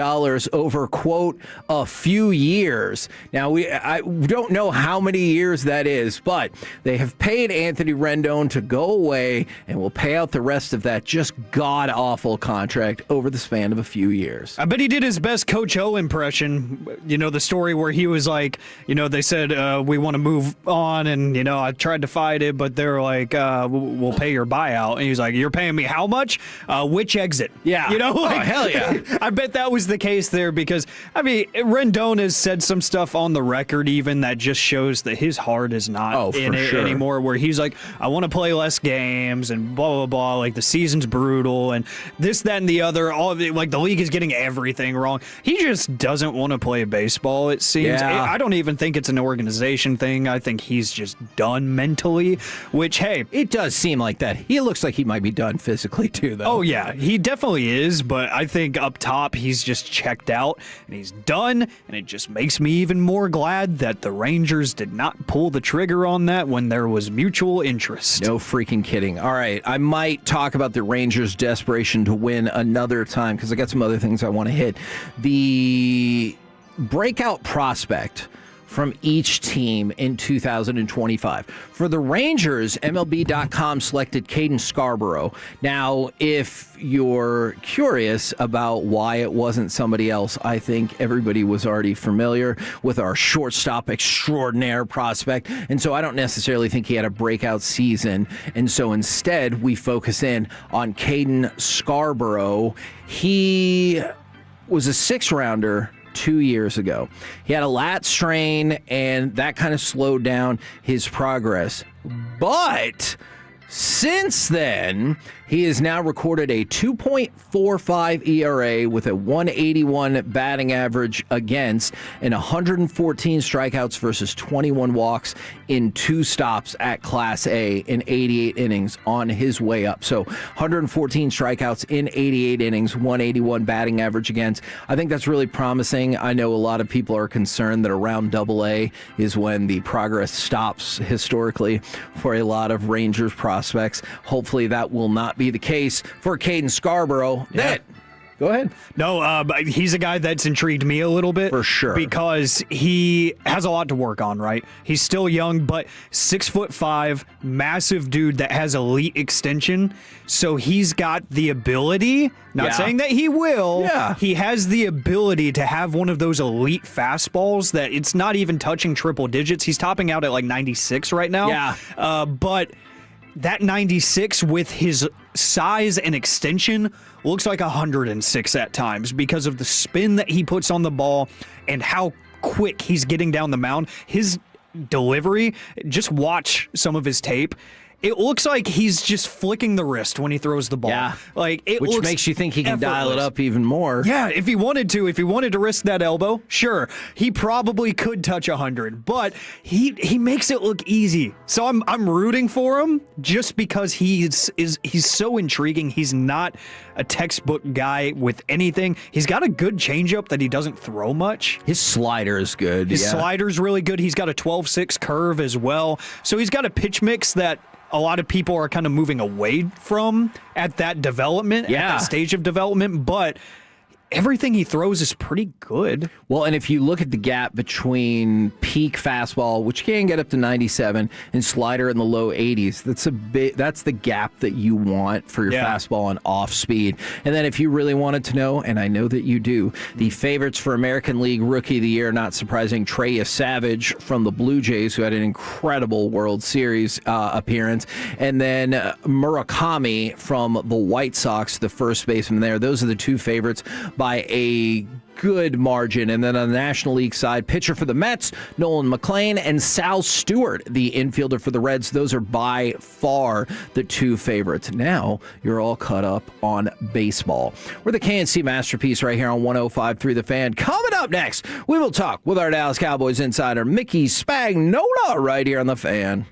S10: over, quote, a few years? Now, I don't know how many years that is, but they have paid Anthony Rendon to go away and will pay out the rest of that just god-awful contract over the span of a few years.
S6: I bet he did his best Coach O impression. You know, the story where he was like, you know, they said, we want to move on, and, you know, I tried to fight it, but they're like, we'll pay your buyout. And he's like, you're paying me how much? Which exit?
S10: Yeah.
S6: You know, like,
S10: oh, hell yeah.
S6: I bet that was the case there because, I mean, Rendon has said some stuff on the record even that just shows that his heart is not in it anymore, where he's like, I want to play less games and blah, blah, blah. Like, the season's brutal and this, that, and the other. All of it, like, the league is getting everything wrong. He just doesn't want to play baseball, it seems.
S10: Yeah.
S6: I don't even think it's an organization thing. I think he's just done mentally, which, hey.
S10: It does seem like that. He looks like he might be done physically, too, though.
S6: Oh, yeah. He definitely is, but I think up top he's just checked out and he's done, and it just makes me even more glad that the Rangers did not pull the trigger on that when there was mutual interest.
S10: No freaking kidding. All right, I might talk about the Rangers' desperation to win another time because I got some other things I want to hit. The breakout prospect from each team in 2025. For the Rangers, MLB.com selected Caden Scarborough. Now, if you're curious about why it wasn't somebody else, I think everybody was already familiar with our shortstop extraordinaire prospect, and so I don't necessarily think he had a breakout season, and so instead we focus in on Caden Scarborough. He was a 6th-rounder 2 years ago. He had a lat strain, and that kind of slowed down his progress. But since then, he has now recorded a 2.45 ERA with a 181 batting average against and 114 strikeouts versus 21 walks in 2 stops at Class A in 88 innings on his way up. So 114 strikeouts in 88 innings, 181 batting average against. I think that's really promising. I know a lot of people are concerned that around AA is when the progress stops historically for a lot of Rangers prospects. Hopefully that will not be the case for Caden Scarborough.
S6: Yeah.
S10: Go ahead.
S6: No, but he's a guy that's intrigued me a little bit.
S10: For sure.
S6: Because he has a lot to work on, right? He's still young, but 6'5", massive dude that has elite extension. So he's got the ability, not saying that he will, he has the ability to have one of those elite fastballs that it's not even touching triple digits. He's topping out at like 96 right now.
S10: Yeah.
S6: But that 96 with his size and extension looks like 106 at times because of the spin that he puts on the ball and how quick he's getting down the mound. His delivery, just watch some of his tape. It looks like he's just flicking the wrist when he throws the ball.
S10: Yeah.
S6: Like it
S10: Which
S6: looks
S10: makes you think he can dial it
S6: effortless.
S10: up even more.
S6: Yeah, if he wanted to risk that elbow, sure, he probably could touch 100, but he makes it look easy. So I'm rooting for him just because he's so intriguing. He's not a textbook guy with anything. He's got a good changeup that he doesn't throw much.
S10: His slider is good.
S6: His slider's really good. He's got a 12-6 curve as well. So he's got a pitch mix that a lot of people are kind of moving away from at that development, at that stage of development, but everything he throws is pretty good.
S10: Well, and if you look at the gap between peak fastball, which can get up to 97, and slider in the low 80s, that's the gap that you want for your fastball on off speed. And then if you really wanted to know, and I know that you do, the favorites for American League Rookie of the Year, not surprising, Trey Savage from the Blue Jays, who had an incredible World Series appearance, and then Murakami from the White Sox, the first baseman there. Those are the 2 favorites by a good margin. And then on the National League side, pitcher for the Mets, Nolan McLean, and Sal Stewart, the infielder for the Reds. Those are by far the two favorites. Now you're all caught up on baseball. We're the KNC Masterpiece right here on 105.3 The Fan. Coming up next, we will talk with our Dallas Cowboys insider, Mickey Spagnola, right here on The Fan.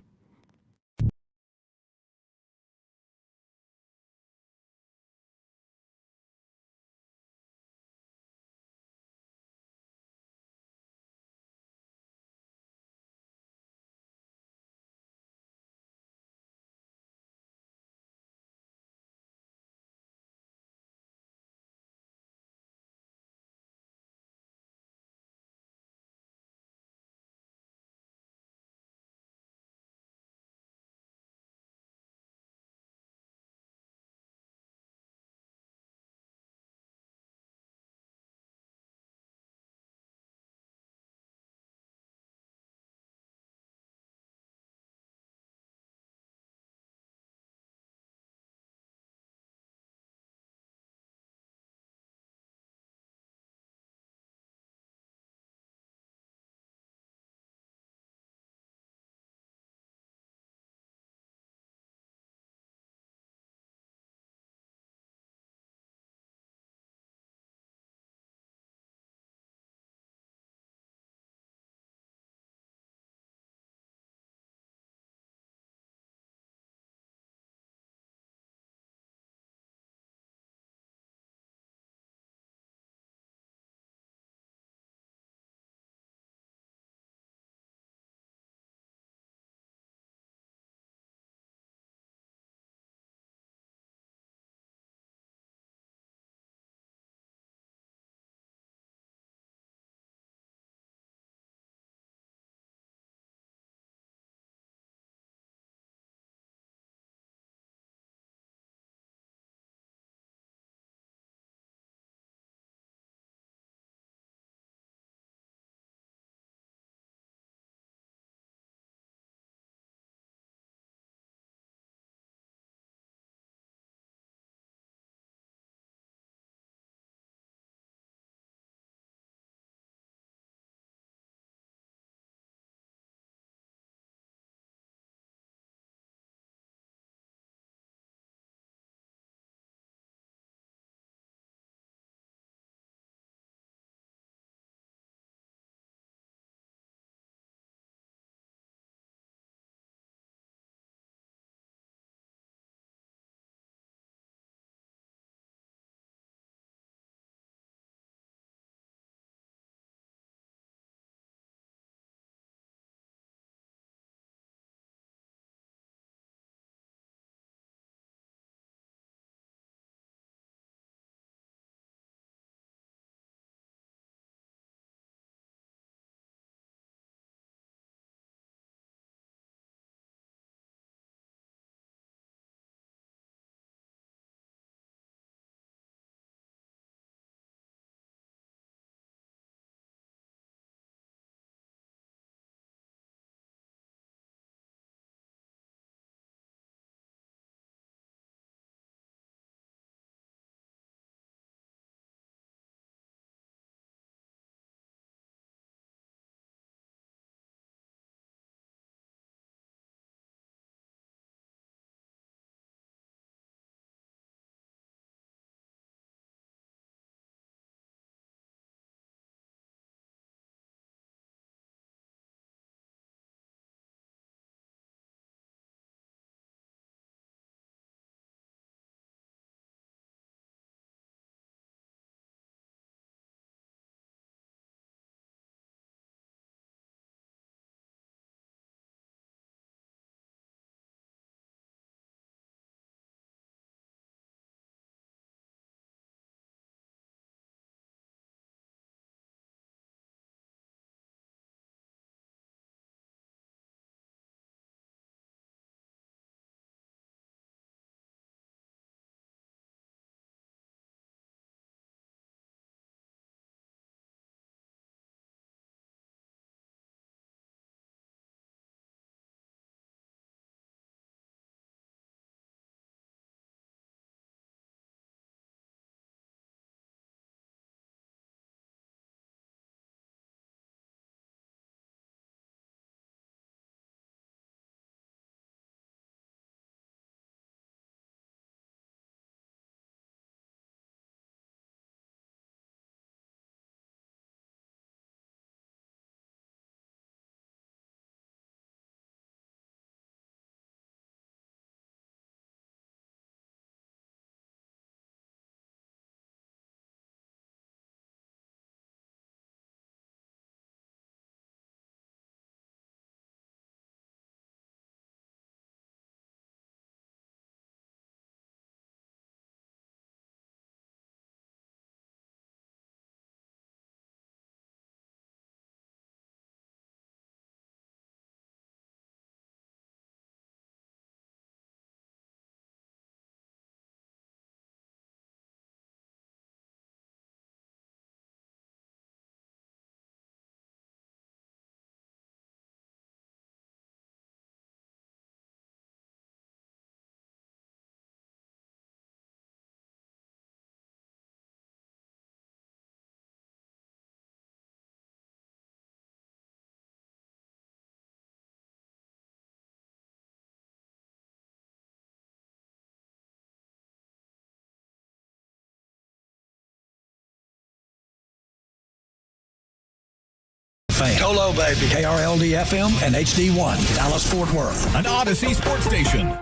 S17: Fan.
S19: Go low, baby.
S17: KRLD-FM and HD1, Dallas-Fort Worth.
S1: An Odyssey sports station.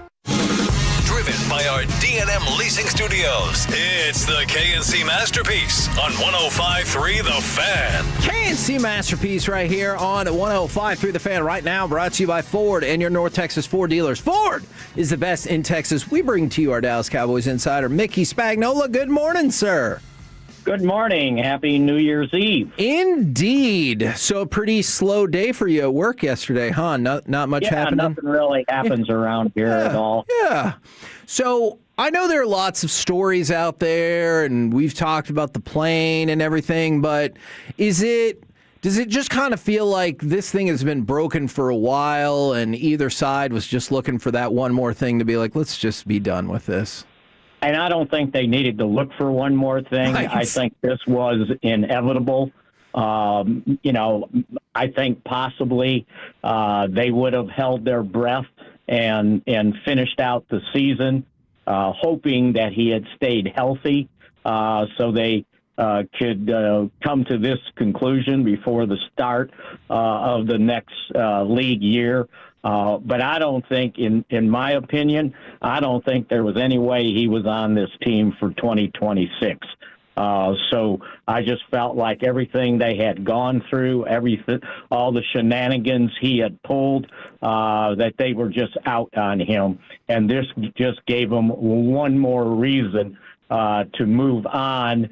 S1: Driven by our D&M Leasing Studios, it's the KNC Masterpiece on 105.3 The Fan.
S10: KNC Masterpiece right here on 105.3 The Fan right now, brought to you by Ford and your North Texas Ford dealers. Ford is the best in Texas. We bring to you our Dallas Cowboys insider, Mickey Spagnola. Good morning, sir.
S20: Good morning. Happy New Year's Eve.
S10: Indeed. So a pretty slow day for you at work yesterday, huh? Not much happening?
S20: Nothing really happens around here at all.
S10: Yeah. So I know there are lots of stories out there, and we've talked about the plane and everything, but does it just kind of feel like this thing has been broken for a while and either side was just looking for that one more thing to be like, let's just be done with this?
S20: And I don't think they needed to look for one more thing. Right. I think this was inevitable. I think possibly they would have held their breath and finished out the season, hoping that he had stayed healthy so they could come to this conclusion before the start of the next league year. But I don't think, in my opinion, I don't think there was any way he was on this team for 2026. So I just felt like everything they had gone through, all the shenanigans he had pulled, that they were just out on him. And this just gave them one more reason to move on.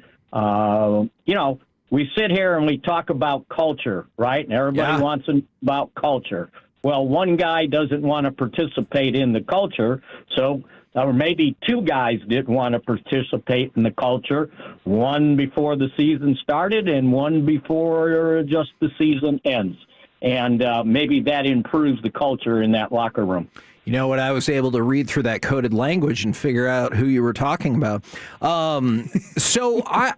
S20: We sit here and we talk about culture, right? And everybody wants to about culture. Well, one guy doesn't want to participate in the culture, or maybe two guys didn't want to participate in the culture, one before the season started and one before just the season ends. And maybe that improves the culture in that locker room.
S10: You know what? I was able to read through that coded language and figure out who you were talking about.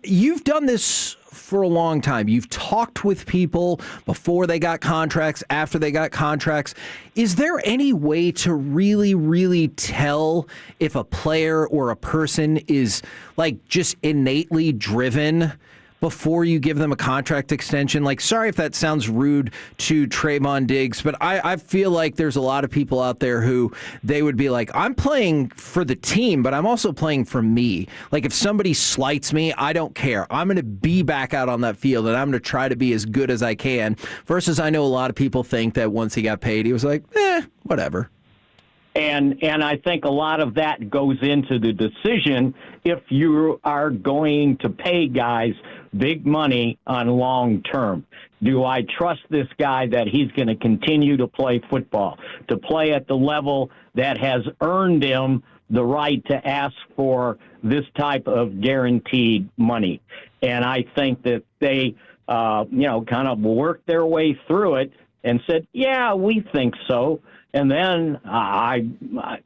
S10: You've done this for a long time. You've talked with people before they got contracts, after they got contracts. Is there any way to really, really tell if a player or a person is like just innately driven before you give them a contract extension? Like, sorry if that sounds rude to Trevon Diggs, but I feel like there's a lot of people out there who they would be like, I'm playing for the team, but I'm also playing for me. Like, if somebody slights me, I don't care. I'm going to be back out on that field, and I'm going to try to be as good as I can. Versus I know a lot of people think that once he got paid, he was like, whatever.
S20: And I think a lot of that goes into the decision if you are going to pay guys big money on long term. Do I trust this guy that he's going to continue to play football, to play at the level that has earned him the right to ask for this type of guaranteed money? And I think that they, kind of worked their way through it and said, yeah, we think so. And then I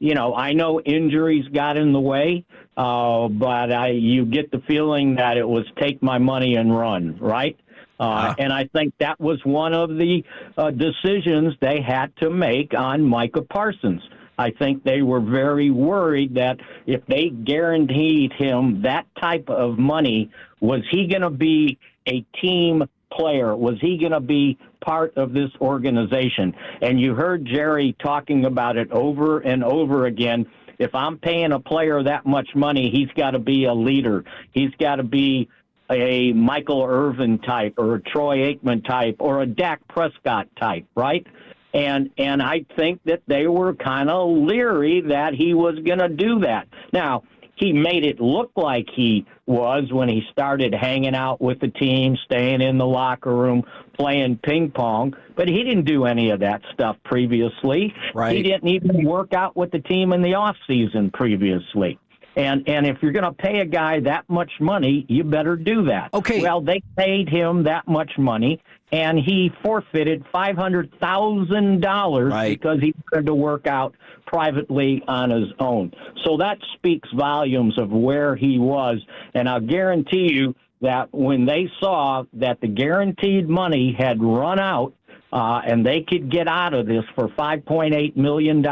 S20: know injuries got in the way, but you get the feeling that it was take my money and run, right? And I think that was one of the decisions they had to make on Micah Parsons. I think they were very worried that if they guaranteed him that type of money, was he going to be a team player? Was he going to be part of this organization? And you heard Jerry talking about it over and over again. If I'm paying a player that much money, he's got to be a leader. He's got to be a Michael Irvin type or a Troy Aikman type or a Dak Prescott type, right? And I think that they were kind of leery that he was going to do that. Now, he made it look like he was when he started hanging out with the team, staying in the locker room, playing ping pong, but he didn't do any of that stuff previously. Right. He didn't even work out with the team in the off season previously. And if you're going to pay a guy that much money, you better do that. Okay. Well, they paid him that much money, and he forfeited $500,000 because he wanted to work out privately on his own. So that speaks volumes of where he was. And I'll guarantee you that when they saw that the guaranteed money had run out and they could get out of this for $5.8 million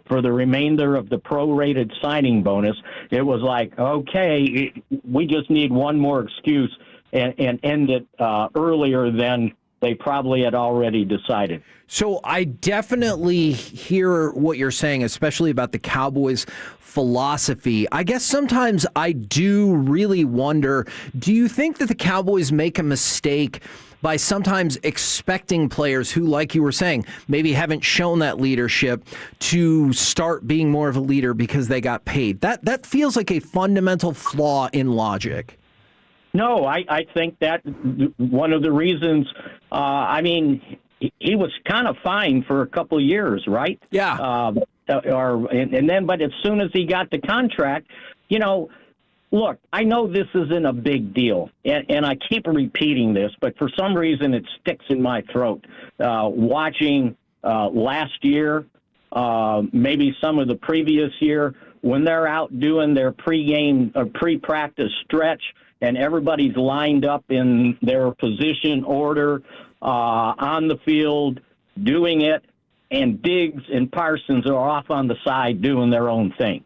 S20: for the remainder of the prorated signing bonus, it was like, okay, we just need one more excuse and end it earlier than they probably had already decided.
S10: So I definitely hear what you're saying, especially about the Cowboys' philosophy. I guess sometimes I do really wonder, do you think that the Cowboys make a mistake by sometimes expecting players who, like you were saying, maybe haven't shown that leadership to start being more of a leader because they got paid? That feels like a fundamental flaw in logic.
S20: No, I think that one of the reasons, he was kind of fine for a couple of years, right?
S10: Yeah.
S20: But as soon as he got the contract, look, I know this isn't a big deal, and I keep repeating this, but for some reason it sticks in my throat. Watching last year, maybe some of the previous year, when they're out doing their pregame or pre-practice stretch, and everybody's lined up in their position order on the field doing it, and Diggs and Parsons are off on the side doing their own thing.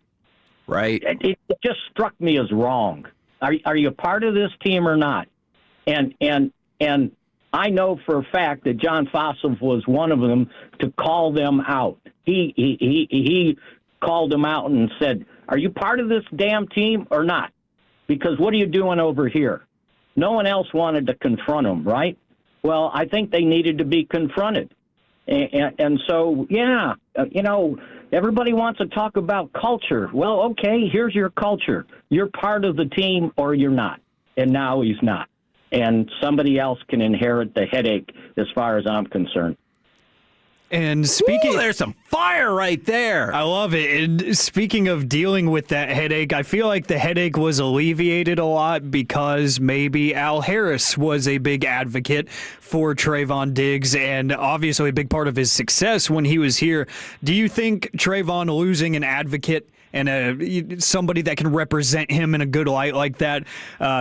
S10: Right.
S20: It just struck me as wrong. Are you a part of this team or not? And I know for a fact that John Fossil was one of them to call them out. He called them out and said, "Are you part of this damn team or not? Because what are you doing over here?" No one else wanted to confront him, right? Well, I think they needed to be confronted. And so, everybody wants to talk about culture. Well, okay, here's your culture. You're part of the team or you're not. And now he's not. And somebody else can inherit the headache as far as I'm concerned.
S6: And speaking,
S10: there's some fire right there.
S6: I love it. And speaking of dealing with that headache, I feel like the headache was alleviated a lot because maybe Al Harris was a big advocate for Trevon Diggs and obviously a big part of his success when he was here. Do you think Trevon losing an advocate and somebody that can represent him in a good light like that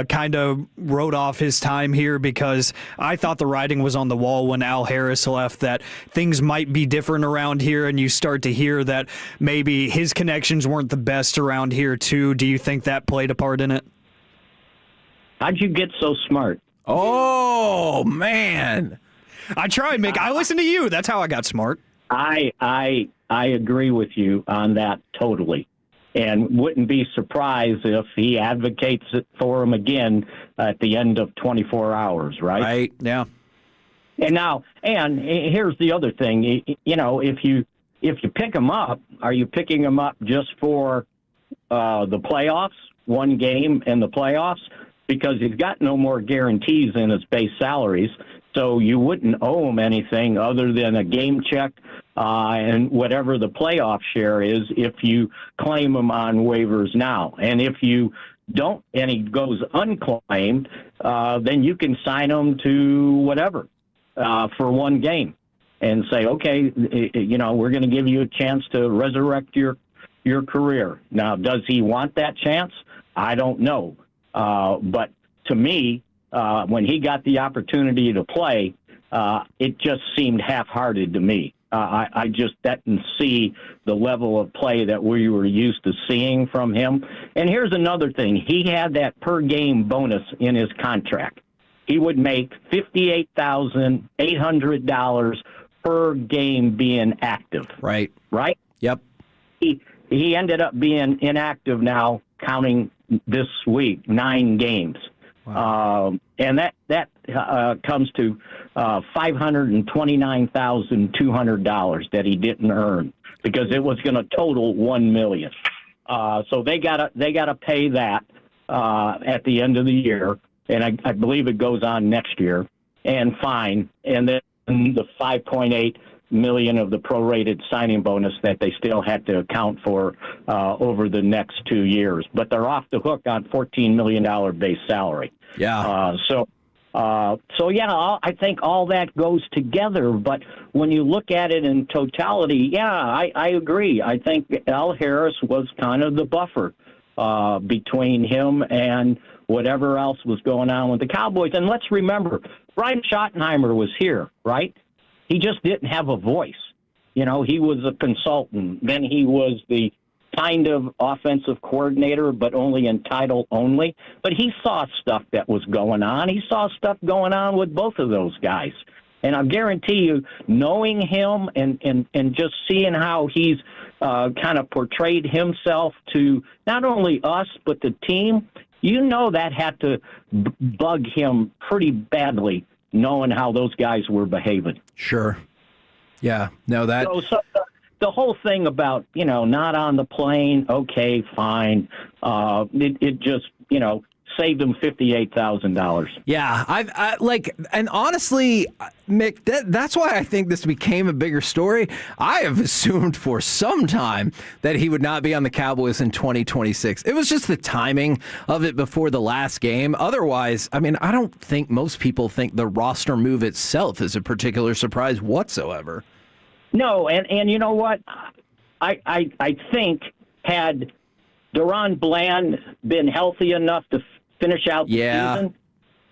S6: kind of wrote off his time here? Because I thought the writing was on the wall when Al Harris left that things might be different around here, and you start to hear that maybe his connections weren't the best around here too. Do you think that played a part in it?
S20: How'd you get so smart?
S10: Oh, man.
S6: I tried, Mick. I listened to you. That's how I got smart.
S20: I agree with you on that totally. And wouldn't be surprised if he advocates it for him again at the end of 24 hours, right?
S10: Right, yeah.
S20: And here's the other thing. If you pick him up, are you picking him up just for the playoffs, one game in the playoffs? Because he's got no more guarantees in his base salaries, so you wouldn't owe him anything other than a game check and whatever the playoff share is if you claim him on waivers now. And if you don't and he goes unclaimed, then you can sign him to whatever for one game and say, okay, we're going to give you a chance to resurrect your career. Now, does he want that chance? I don't know. But to me, when he got the opportunity to play, it just seemed half-hearted to me. I just didn't see the level of play that we were used to seeing from him. And here's another thing. He had that per-game bonus in his contract. He would make $58,800 per game being active.
S10: Right.
S20: Right?
S10: Yep.
S20: He ended up being inactive now, counting this week, 9 games. Wow. And that comes to $529,200 that he didn't earn because it was going to total $1 million. So they gotta pay that at the end of the year, and I believe it goes on next year. And fine, and then the $5.8 million of the prorated signing bonus that they still had to account for over the next 2 years, but they're off the hook on $14 million base salary.
S10: Yeah.
S20: I think all that goes together. But when you look at it in totality, I agree. I think Al Harris was kind of the buffer between him and whatever else was going on with the Cowboys. And let's remember, Brian Schottenheimer was here, right? He just didn't have a voice. He was a consultant. Then he was the kind of offensive coordinator, but only in title only. But he saw stuff that was going on. He saw stuff going on with both of those guys. And I guarantee you, knowing him and just seeing how he's kind of portrayed himself to not only us, but the team, that had to bug him pretty badly, knowing how those guys were behaving.
S10: Sure. Yeah. No, that.
S20: So the whole thing about, not on the plane, okay, fine. It just, saved him $58,000.
S10: Yeah, and honestly, Mick, that's why I think this became a bigger story. I have assumed for some time that he would not be on the Cowboys in 2026. It was just the timing of it before the last game. Otherwise, I don't think most people think the roster move itself is a particular surprise whatsoever.
S20: No, and you know what? I think had Deron Bland been healthy enough to finish out the season,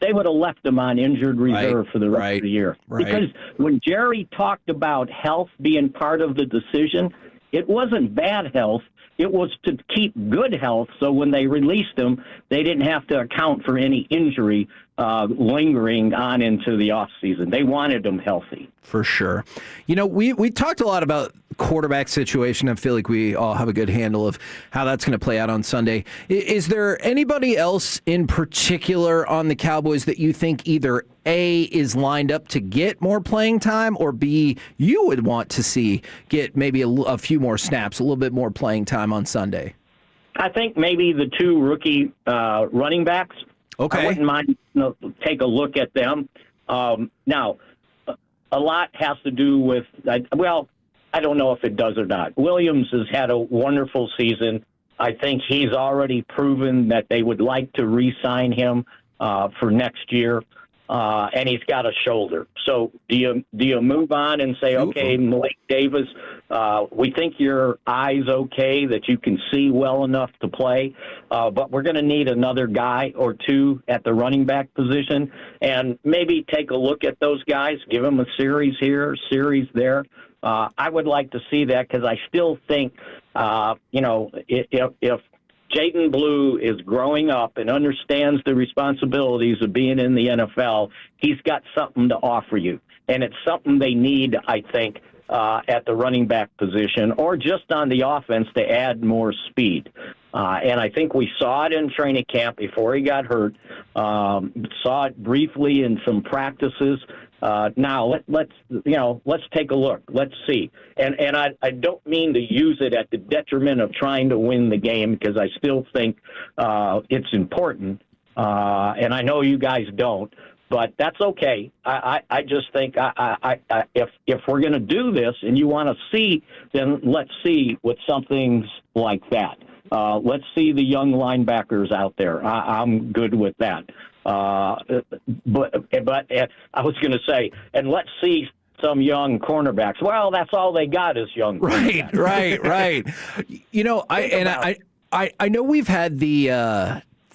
S20: they would have left him on injured reserve for the rest of the year.
S10: Right.
S20: Because when Jerry talked about health being part of the decision, it wasn't bad health. It was to keep good health, so when they released him, they didn't have to account for any injury lingering on into the offseason. They wanted him healthy.
S10: For sure. We talked a lot about quarterback situation. I feel like we all have a good handle of how that's going to play out on Sunday. Is there anybody else in particular on the Cowboys that you think either A, is lined up to get more playing time, or B, you would want to see get maybe a few more snaps, a little bit more playing time on Sunday?
S20: I think maybe the two rookie running backs.
S10: Okay.
S20: I wouldn't mind take a look at them. Now, a lot has to do with, I don't know if it does or not. Williams has had a wonderful season. I think he's already proven that they would like to re-sign him for next year, and he's got a shoulder. So do you move on and say, okay, Malik Davis, we think your eye's okay, that you can see well enough to play, but we're going to need another guy or two at the running back position, and maybe take a look at those guys, give them a series here, series there. I would like to see that, because I still think, if Jayden Blue is growing up and understands the responsibilities of being in the NFL, he's got something to offer you. And it's something they need, I think, at the running back position, or just on the offense to add more speed. And I think we saw it in training camp before he got hurt, saw it briefly in some practices. Now let's take a look. Let's see. And I don't mean to use it at the detriment of trying to win the game, because I still think it's important. And I know you guys don't, but that's okay. I just think if we're going to do this and you want to see, then let's see with something like that. Let's see the young linebackers out there. I'm good with that. But I was going to say, and let's see some young cornerbacks. Well, that's all they got is young cornerbacks.
S10: Right. I know we've had the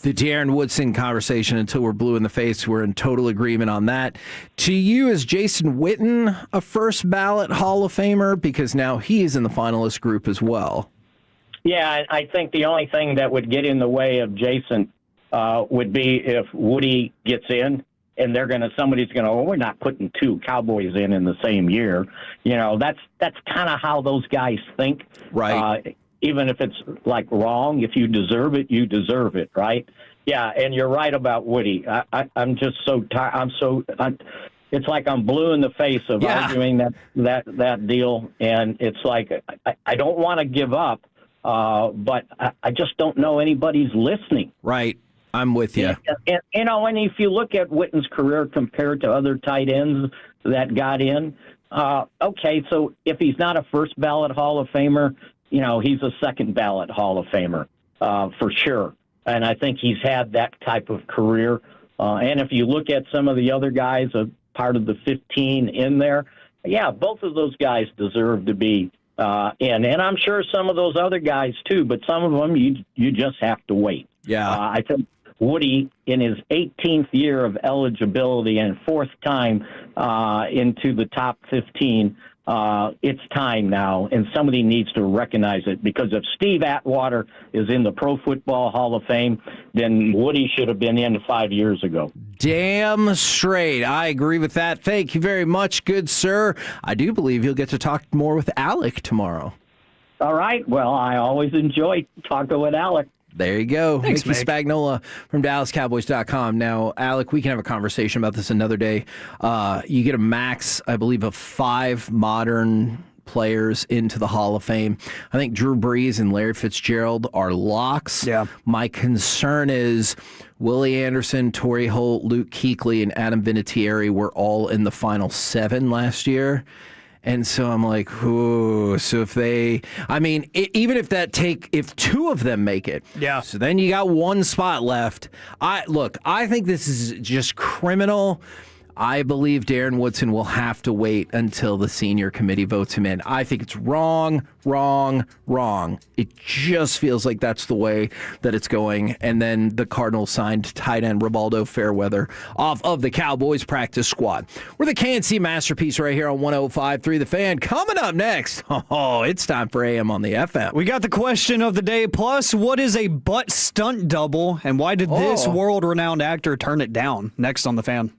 S10: De'Aaron Woodson conversation until we're blue in the face. We're in total agreement on that. To you, is Jason Witten a first ballot Hall of Famer? Because now he's in the finalist group as well.
S20: Yeah, I think the only thing that would get in the way of Jason would be if Woody gets in and somebody's going to, we're not putting two Cowboys in the same year. That's kind of how those guys think.
S10: Right.
S20: Even if it's wrong, if you deserve it, you deserve it. Right. Yeah. And you're right about Woody. I'm just so tired. It's like I'm blue in the face of arguing that deal. And it's like, I don't want to give up. But I just don't know anybody's listening.
S10: Right. I'm with you.
S20: And if you look at Witten's career compared to other tight ends that got in, okay, so if he's not a first ballot Hall of Famer, he's a second ballot Hall of Famer for sure. And I think he's had that type of career. And if you look at some of the other guys, part of the 15 in there, both of those guys deserve to be in. And I'm sure some of those other guys too, but some of them you just have to wait.
S10: Yeah.
S20: I think Woody, in his 18th year of eligibility and fourth time into the top 15, It's time now, and somebody needs to recognize it, because if Steve Atwater is in the Pro Football Hall of Fame, then Woody should have been in 5 years ago.
S10: Damn straight. I agree with that. Thank you very much, good sir. I do believe you'll get to talk more with Alec tomorrow.
S20: All right. Well, I always enjoy talking with Alec.
S10: There you go.
S6: Thanks,
S10: Mickey
S6: Mick.
S10: Spagnola from DallasCowboys.com. Now, Alec, we can have a conversation about this another day. You get a max, I believe, of 5 modern players into the Hall of Fame. I think Drew Brees and Larry Fitzgerald are locks.
S6: Yeah.
S10: My concern is Willie Anderson, Torrey Holt, Luke Kuechly, and Adam Vinatieri were all in the final 7 last year. And so I'm like, ooh, so if even if 2 of them make it,
S6: yeah.
S10: So then you got 1 spot left. I think this is just criminal. I believe Darren Woodson will have to wait until the senior committee votes him in. I think it's wrong. It just feels like that's the way that it's going. And then the Cardinals signed tight end Rivaldo Fairweather off of the Cowboys practice squad. We're the KNC Masterpiece right here on 105.3 The Fan. Coming up next, it's time for AM on the FM.
S6: We got the question of the day, plus what is a butt stunt double, and why did this world-renowned actor turn it down? Next on The Fan.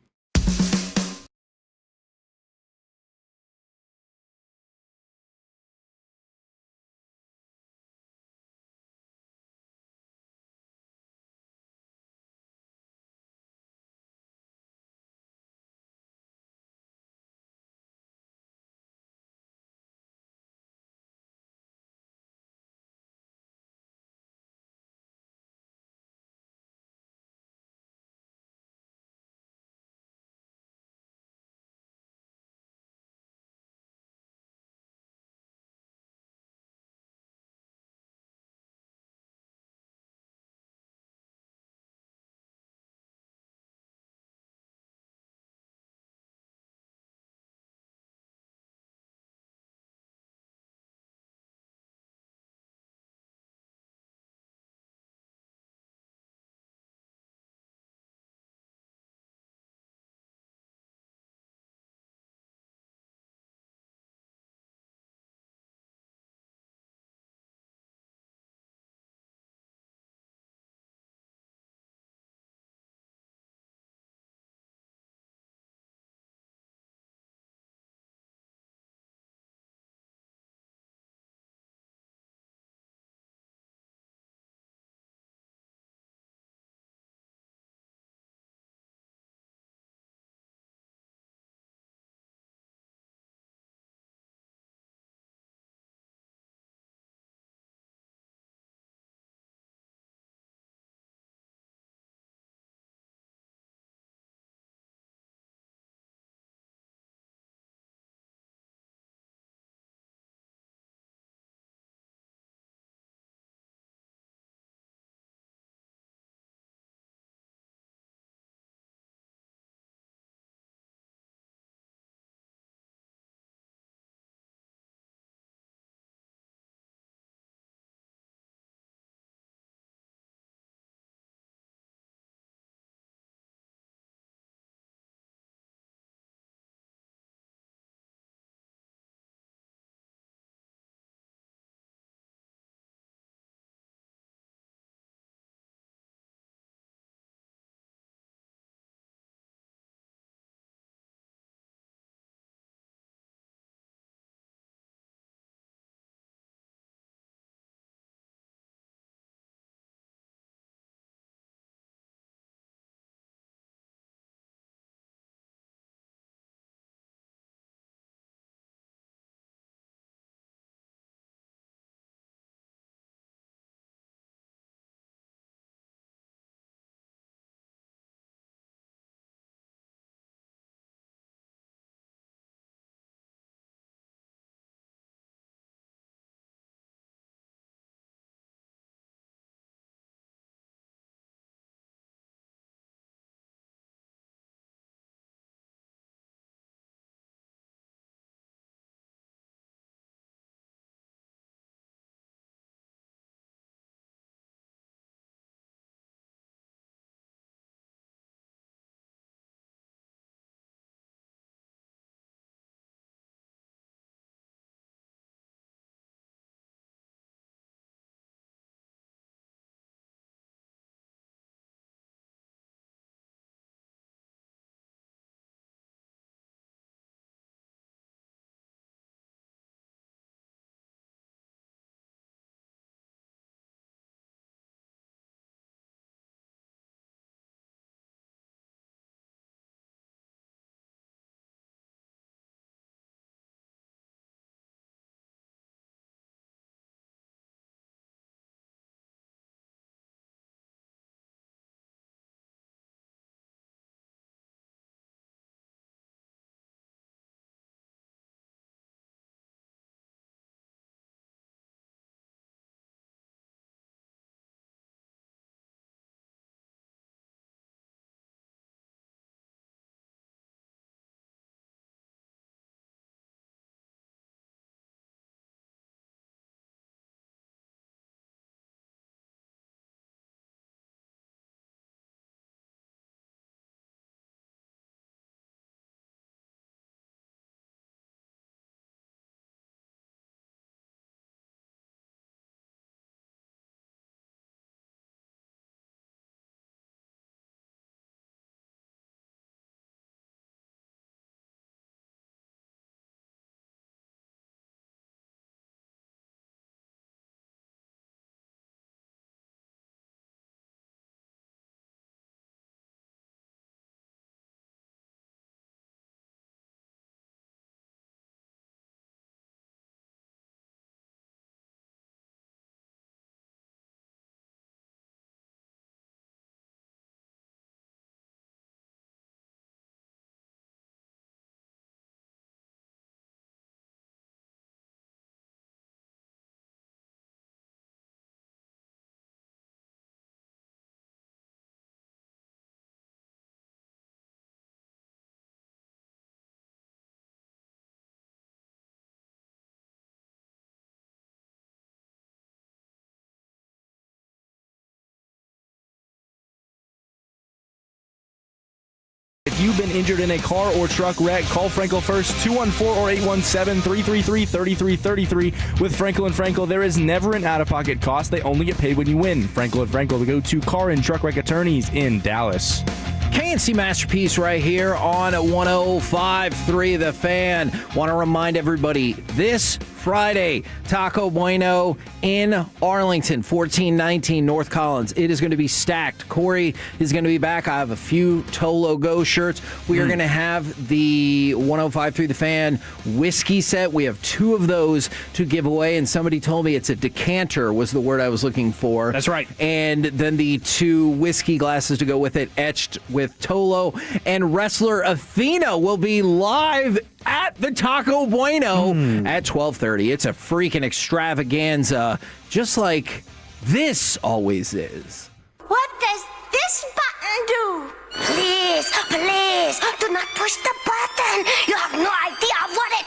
S9: you've been injured in a car or truck wreck, call Frankel first, 214 or 817-333-3333. With Frankel and Frankel, there is never an out-of-pocket cost. They only get paid when you win. Frankel and Frankel, the go-to car and truck wreck attorneys in Dallas.
S10: KNC Masterpiece right here on 105.3 The Fan. Want to remind everybody, this Friday, Taco Bueno in Arlington, 1419 North Collins. It is going to be stacked. Corey is going to be back. I have a few Tolo Go shirts. We are going to have the 105.3 The Fan whiskey set. We have 2 of those to give away, and somebody told me it's a decanter was the word I was looking for.
S6: That's right.
S10: And then the 2 whiskey glasses to go with it, etched with Tolo. And wrestler Athena will be live at the Taco Bueno at 12:30. It's a freaking extravaganza, just like this always is.
S18: What does this button do? Please, please, do not push the button. You have no idea what it...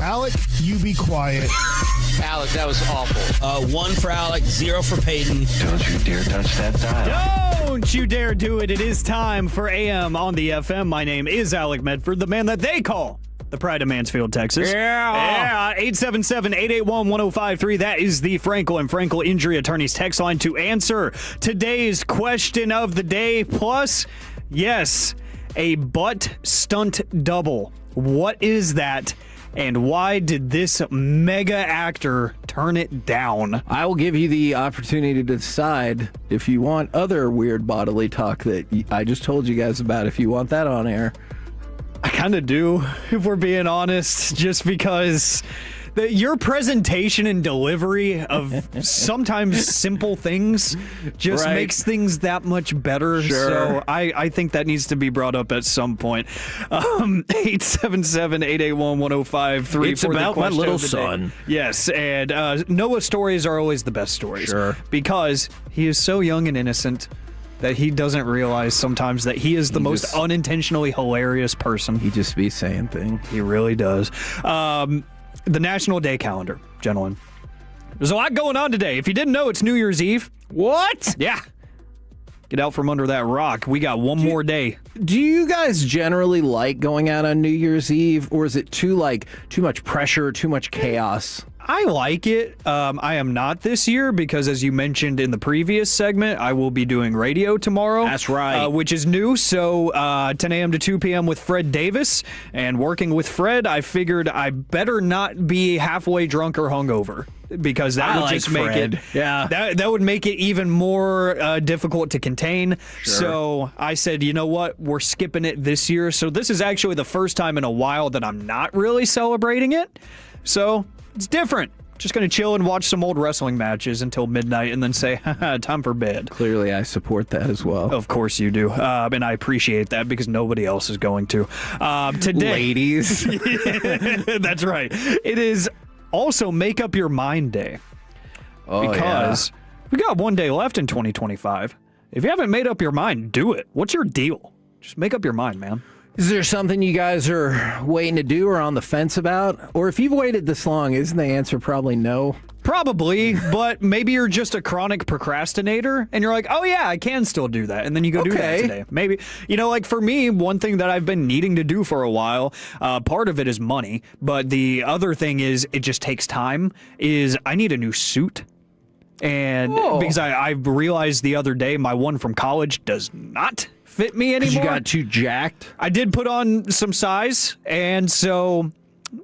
S15: Alec, you be quiet.
S2: Alec, that was awful. 1 for Alec, 0 for Peyton.
S17: Don't you dare touch that dial.
S6: Don't you dare do it. It is time for AM on the FM. My name is Alec Medford, the man that they call the Pride of Mansfield, Texas. Yeah. 877-881-1053. That is the Frankel and Frankel Injury Attorneys text line to answer today's question of the day. Plus, yes, a butt stunt double. What is that? And why did this mega actor turn it down?
S10: I will give you the opportunity to decide if you want other weird bodily talk that I just told you guys about, if you want that on air.
S6: I kind of do, if we're being honest, just because your presentation and delivery of sometimes simple things just makes things that much better.
S10: Sure.
S6: So I think that needs to be brought up at some point. 877-881-1053.
S10: It's about my little son.
S6: Yes, and Noah's stories are always the best stories.
S10: Sure.
S6: Because he is so young and innocent that he doesn't realize sometimes that he is the most unintentionally hilarious person.
S10: He just be saying things.
S6: He really does. The National Day calendar, gentlemen. There's a lot going on today. If you didn't know, it's New Year's Eve.
S10: What?
S6: Yeah. Get out from under that rock. We got one more day.
S10: Do you guys generally like going out on New Year's Eve, or is it too much pressure, too much chaos?
S6: I like it. I am not this year because, as you mentioned in the previous segment, I will be doing radio tomorrow.
S10: That's right.
S6: Which is new. So 10 a.m. to 2 p.m. with Fred Davis. And working with Fred, I figured I better not be halfway drunk or hungover, because that would just make it.
S10: Yeah.
S6: That would make it even more difficult to contain.
S10: Sure.
S6: So I said, you know what? We're skipping it this year. So this is actually the first time in a while that I'm not really celebrating it. So it's different. Just going to chill and watch some old wrestling matches until midnight and then say, haha, time for bed.
S10: Clearly, I support that as well.
S6: Of course you do. And I appreciate that because nobody else is going to. Today,
S10: ladies.
S6: That's right. It is also Make Up Your Mind Day. Because we got one day left in 2025. If you haven't made up your mind, do it. What's your deal? Just make up your mind, man.
S10: Is there something you guys are waiting to do or on the fence about? Or if you've waited this long, isn't the answer probably no?
S6: Probably, but maybe you're just a chronic procrastinator and you're like, oh yeah, I can still do that. And then you go do that today. Maybe, like for me, one thing that I've been needing to do for a while, part of it is money, but the other thing is it just takes time, is I need a new suit. And because I realized the other day my one from college does not fit me anymore.
S10: You got too jacked?
S6: I did put on some size, and so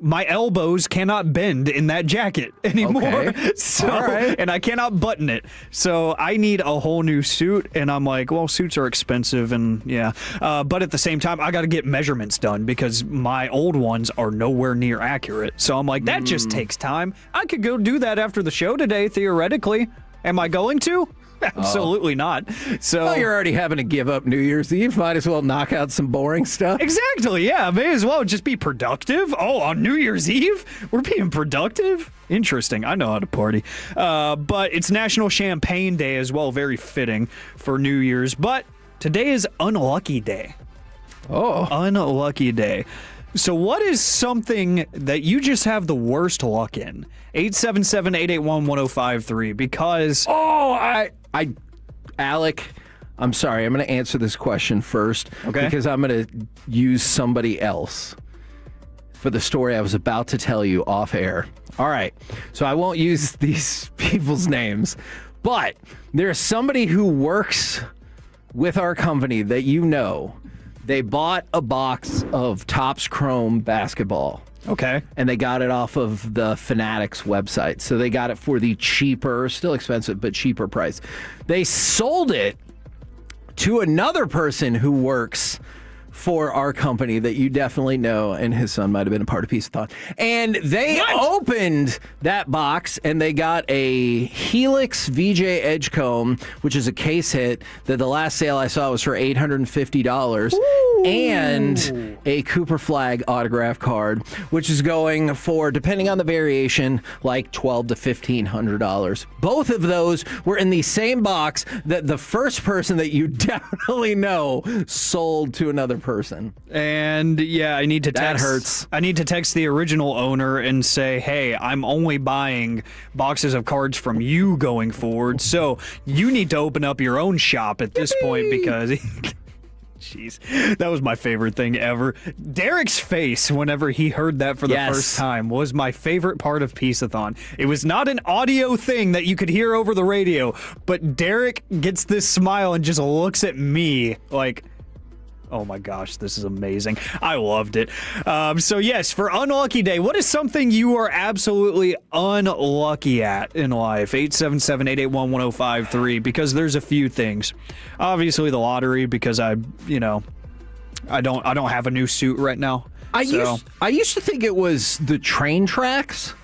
S6: my elbows cannot bend in that jacket anymore.
S10: Okay.
S6: So,
S10: all right.
S6: And I cannot button it. So I need a whole new suit, and I'm like, well, suits are expensive, and yeah. But at the same time, I got to get measurements done because my old ones are nowhere near accurate. So I'm like, that just takes time. I could go do that after the show today, theoretically. Am I going to? Absolutely not. So
S10: you're already having to give up New Year's Eve. Might as well knock out some boring stuff.
S6: Exactly. Yeah. May as well just be productive. Oh, on New Year's Eve, we're being productive. Interesting. I know how to party. But it's National Champagne Day as well. Very fitting for New Year's. But today is Unlucky Day.
S10: Oh.
S6: Unlucky Day. So what is something that you just have the worst luck in? 877-881-1053, because...
S10: Alec, I'm sorry. I'm going to answer this question first.
S6: Okay.
S10: Because I'm going to use somebody else for the story I was about to tell you off air. All right. So I won't use these people's names, but there's somebody who works with our company that you know. They bought a box of Topps Chrome basketball.
S6: Okay.
S10: And they got it off of the Fanatics website. So they got it for the cheaper, still expensive, but cheaper price. They sold it to another person who works for our company that you definitely know, and his son might have been a part of Peace-a-thon. And they opened that box, and they got a Helix VJ Edgecomb, which is a case hit that the last sale I saw was for $850, and a Cooper Flag autograph card, which is going for, depending on the variation, like $1,200 to $1,500. Both of those were in the same box that the first person that you definitely know sold to another person.
S6: And yeah, I need to text.
S10: That hurts.
S6: I need to text the original owner and say, hey, I'm only buying boxes of cards from you going forward, so you need to open up your own shop at this point because... Jeez, that was my favorite thing ever. Derek's face whenever he heard that for the first time was my favorite part of Peace-a-thon. It was not an audio thing that you could hear over the radio, but Derek gets this smile and just looks at me like... Oh my gosh, this is amazing. I loved it. So yes, for Unlucky Day, what is something you are absolutely unlucky at in life? 877-881-1053, because there's a few things. Obviously the lottery, because I don't have a new suit right now.
S10: I used to think it was the train tracks.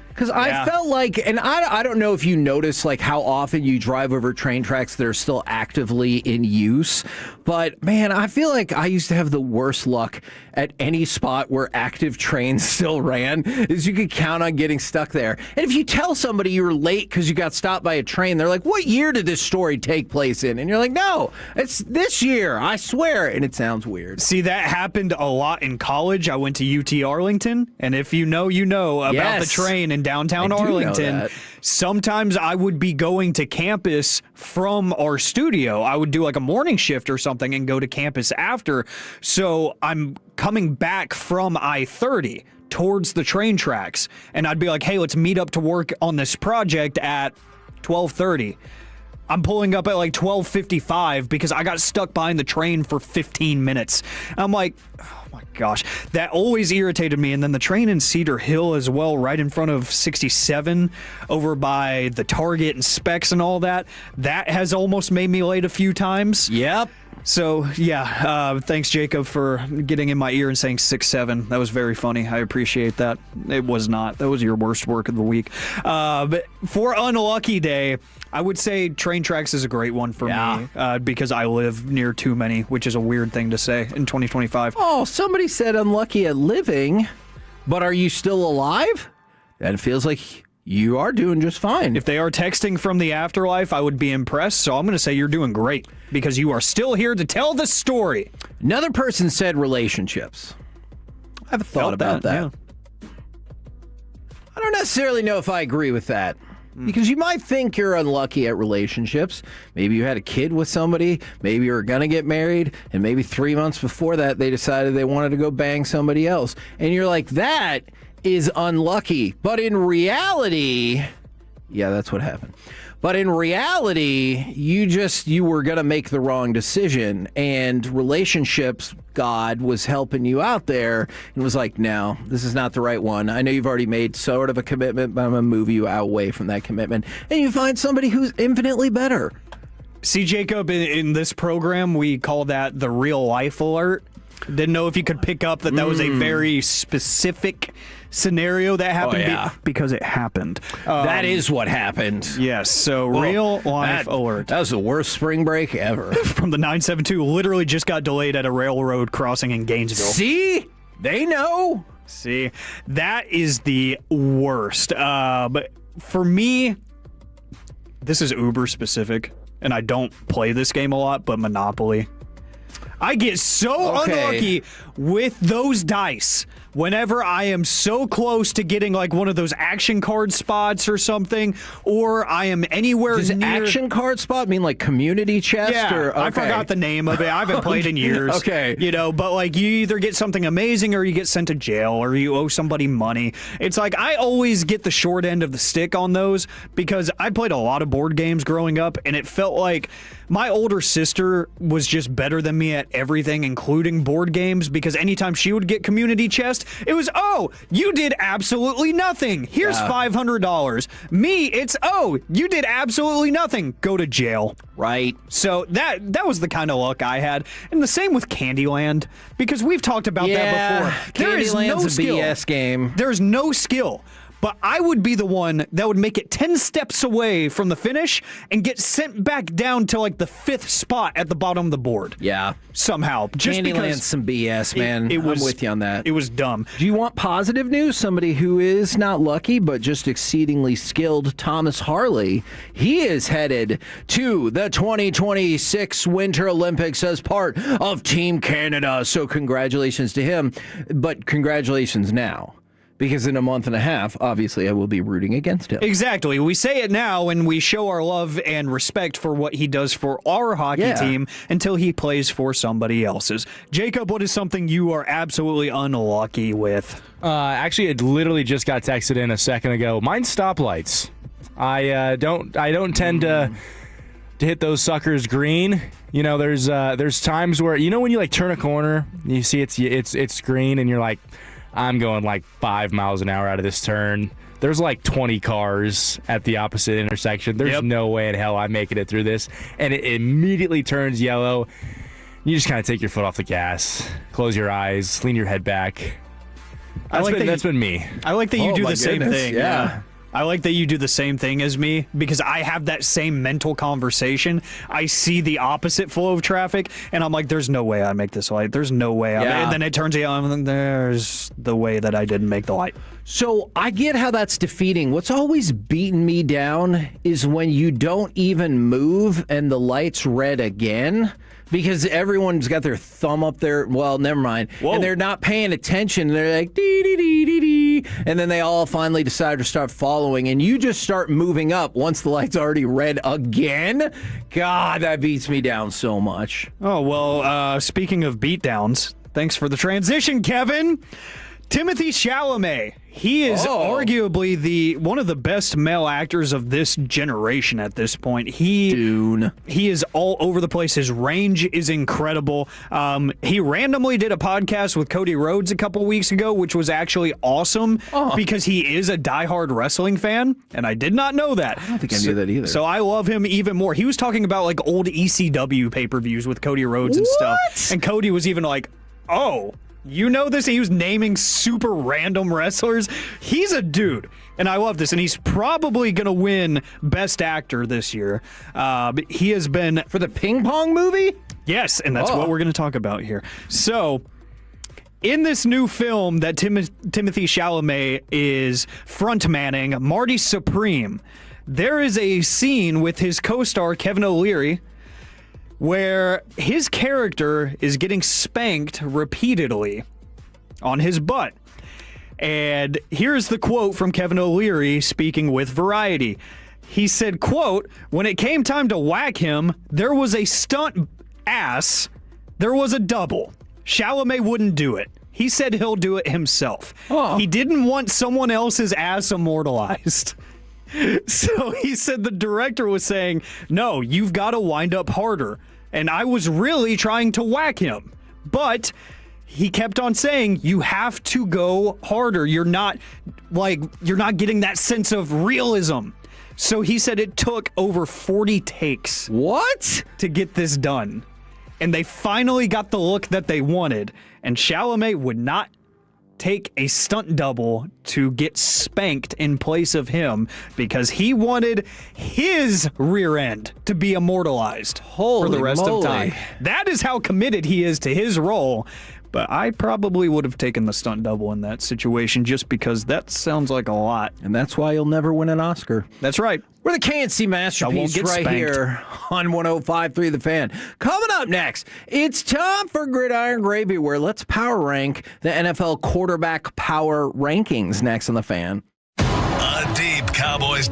S10: Because I felt like, and I don't know if you notice like how often you drive over train tracks that are still actively in use, but man, I feel like I used to have the worst luck at any spot where active trains still ran, is you could count on getting stuck there. And if you tell somebody you were late because you got stopped by a train, they're like, what year did this story take place in? And you're like, no, it's this year, I swear. And it sounds weird.
S6: See, that happened a lot in college. I went to UT Arlington, and if you know about the train in downtown Arlington. Sometimes I would be going to campus from our studio. I would do like a morning shift or something and go to campus after. So I'm coming back from I-30 towards the train tracks, and I'd be like, hey, let's meet up to work on this project at 12:30. I'm pulling up at like 12:55 because I got stuck behind the train for 15 minutes. I'm like, oh my gosh, that always irritated me. And then the train in Cedar Hill as well, right in front of 67 over by the Target and Specs and all that. That has almost made me late a few times.
S10: Yep.
S6: So, yeah, thanks, Jacob, for getting in my ear and saying 6'7". That was very funny. I appreciate that. It was not. That was your worst work of the week. But for Unlucky Day, I would say train tracks is a great one for me because I live near too many, which is a weird thing to say in 2025.
S10: Oh, somebody said unlucky at living, but are you still alive? That feels like you are doing just fine.
S6: If they are texting from the afterlife, I would be impressed. So I'm going to say you're doing great because you are still here to tell the story.
S10: Another person said relationships. I have a thought about that. Yeah. I don't necessarily know if I agree with that. Because you might think you're unlucky at relationships. Maybe you had a kid with somebody. Maybe you were going to get married. And maybe 3 months before that, they decided they wanted to go bang somebody else. And you're like, that is unlucky. But in reality, yeah, that's what happened. But in reality, you were going to make the wrong decision. And relationships, God was helping you out there and was like, no, this is not the right one. I know you've already made sort of a commitment, but I'm going to move you away from that commitment. And you find somebody who's infinitely better.
S6: See, Jacob, in this program, we call that the real life alert. Didn't know if you could pick up that was a very specific scenario that happened because it happened.
S10: That is what happened.
S6: Yes, so real life alert.
S10: That was the worst spring break ever.
S6: From the 972, literally just got delayed at a railroad crossing in Gainesville.
S10: See? They know.
S6: See? That is the worst. But for me, this is uber specific, and I don't play this game a lot, but Monopoly. I get so unlucky with those dice. Whenever I am so close to getting like one of those action card spots or something, or I am anywhere
S10: Does
S6: near...
S10: action card spot mean like community chest?
S6: Yeah,
S10: or,
S6: I forgot the name of it. I haven't played in years.
S10: Okay.
S6: You know, but like you either get something amazing or you get sent to jail or you owe somebody money. It's like I always get the short end of the stick on those because I played a lot of board games growing up and it felt like my older sister was just better than me at everything, including board games, because anytime she would get community chest, it was, oh, you did absolutely nothing. Here's $500. Me, it's, oh, you did absolutely nothing. Go to jail.
S10: Right.
S6: So that was the kind of luck I had. And the same with Candyland, because we've talked about that before. There is no skill.
S10: a BS game.
S6: There's no skill. But I would be the one that would make it 10 steps away from the finish and get sent back down to like the 5th spot at the bottom of the board.
S10: Yeah.
S6: Somehow. Just
S10: Candyland's some BS, man. I'm with you on that.
S6: It was dumb.
S10: Do you want positive news? Somebody who is not lucky, but just exceedingly skilled, Thomas Harley. He is headed to the 2026 Winter Olympics as part of Team Canada. So congratulations to him. But congratulations now. Because in a month and a half, obviously, I will be rooting against him.
S6: Exactly. We say it now and we show our love and respect for what he does for our hockey team until he plays for somebody else's. Jacob, what is something you are absolutely unlucky with?
S9: Actually, it literally just got texted in a second ago. Mine's stoplights. I don't tend to hit those suckers green. You know, there's times where, you know, when you like turn a corner, you see it's green and you're like, I'm going like 5 miles an hour out of this turn. There's like 20 cars at the opposite intersection. There's no way in hell I'm making it through this. And it immediately turns yellow. You just kind of take your foot off the gas, close your eyes, lean your head back. That's been me.
S6: I like that you do the same thing.
S10: Yeah.
S6: I like that you do the same thing as me because I have that same mental conversation. I see the opposite flow of traffic, and I'm like, there's no way I make this light. There's no way. And then it turns out, there's the way that I didn't make the light.
S10: So I get how that's defeating. What's always beaten me down is when you don't even move and the light's red again. Because everyone's got their thumb up there. Well, never mind. Whoa. And they're not paying attention. They're like, dee, dee, dee, dee, dee. And then they all finally decide to start following. And you just start moving up once the light's already red again. God, that beats me down so much.
S6: Oh, well, speaking of beatdowns, thanks for the transition, Kevin. Timothée Chalamet. He is arguably one of the best male actors of this generation at this point. He is all over the place. His range is incredible. He randomly did a podcast with Cody Rhodes a couple weeks ago, which was actually awesome because he is a diehard wrestling fan, and I did not know that.
S10: I don't think I knew that either.
S6: So I love him even more. He was talking about like old ECW pay-per-views with Cody Rhodes and stuff, and Cody was even like, oh, you know this? He was naming super random wrestlers. He's a dude, and I love this, and he's probably going to win Best Actor this year. But he has been...
S10: For the ping pong movie?
S6: Yes, and that's what we're going to talk about here. So, in this new film that Timothée Chalamet is frontmanning, Marty Supreme, there is a scene with his co-star Kevin O'Leary where his character is getting spanked repeatedly on his butt. And here's the quote from Kevin O'Leary speaking with Variety. He said, quote, "When it came time to whack him, there was a stunt ass. There was a double. Chalamet wouldn't do it. He said he'll do it himself. He didn't want someone else's ass immortalized." So he said the director was saying, no, you've got to wind up harder. And I was really trying to whack him. But he kept on saying, you have to go harder. You're not getting that sense of realism. So he said it took over 40 takes.
S10: What?
S6: To get this done. And they finally got the look that they wanted. And Chalamet would not take a stunt double to get spanked in place of him because he wanted his rear end to be immortalized for the rest of time. That is how committed he is to his role. but I probably would have taken the stunt double in that situation just because that sounds like a lot.
S10: And that's why you'll never win an Oscar.
S6: That's right.
S10: We're the KNC Masterpiece right here on 105.3 The Fan. Coming up next, it's time for Gridiron Gravy, where let's power rank the NFL quarterback power rankings next on The Fan.
S1: A deep Cowboys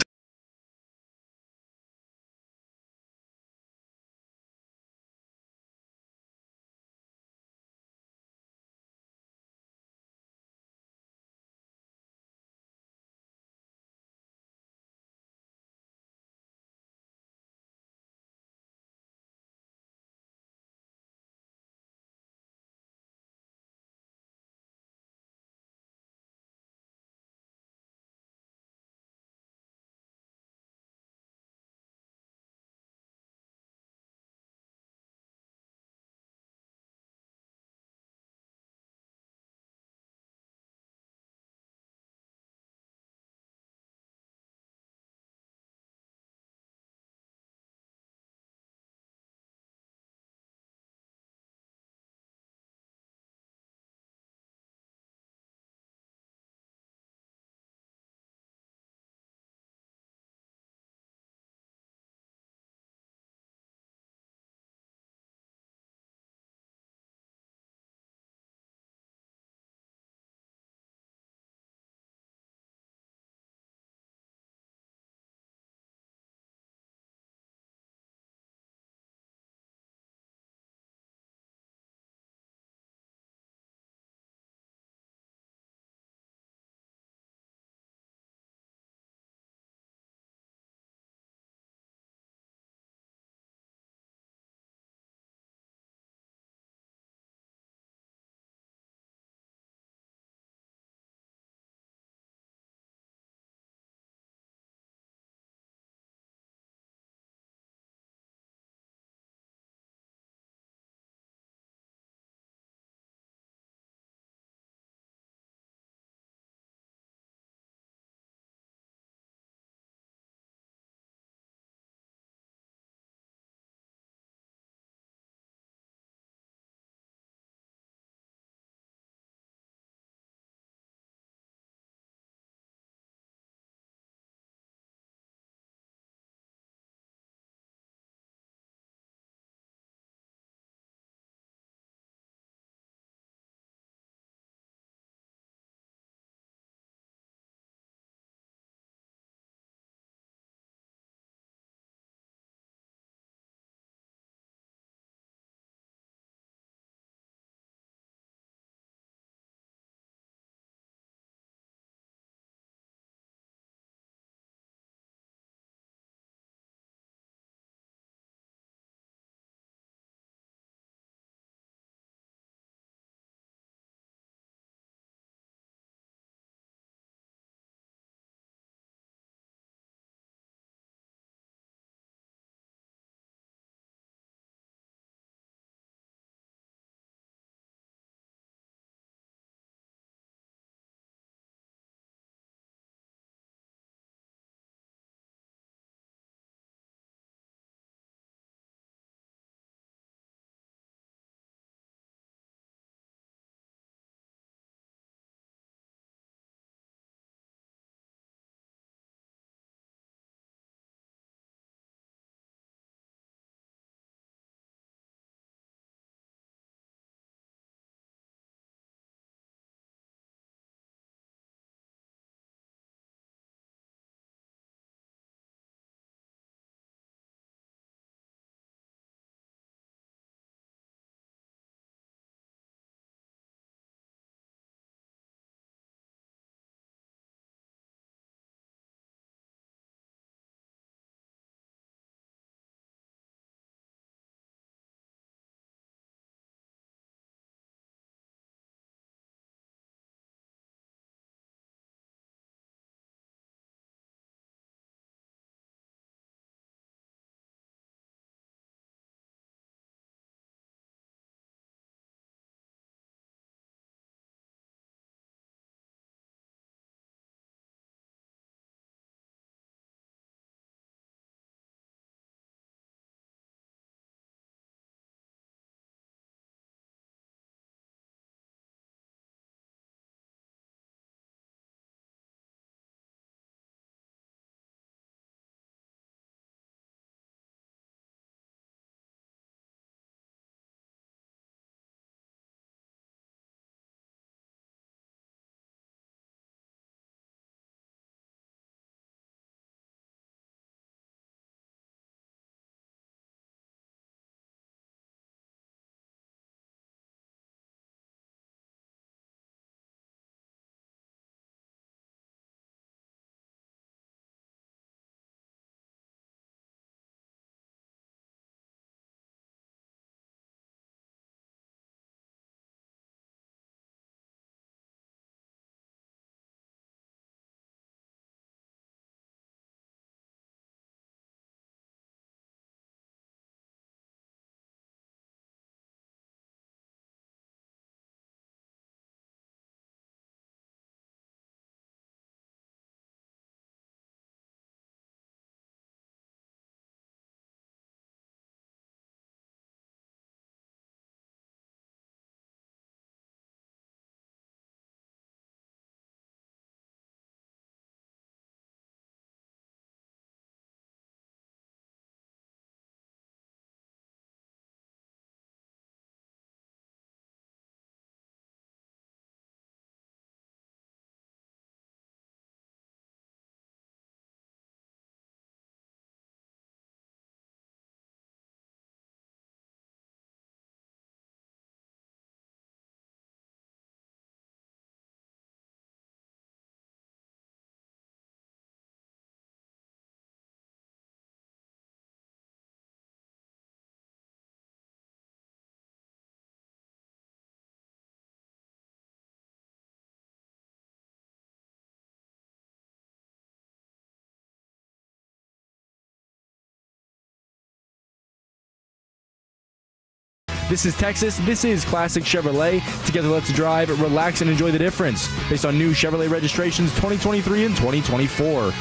S9: This is Texas. This is classic Chevrolet. Together, let's drive, relax, and enjoy the difference. Based on new Chevrolet registrations 2023 and 2024.
S8: Miami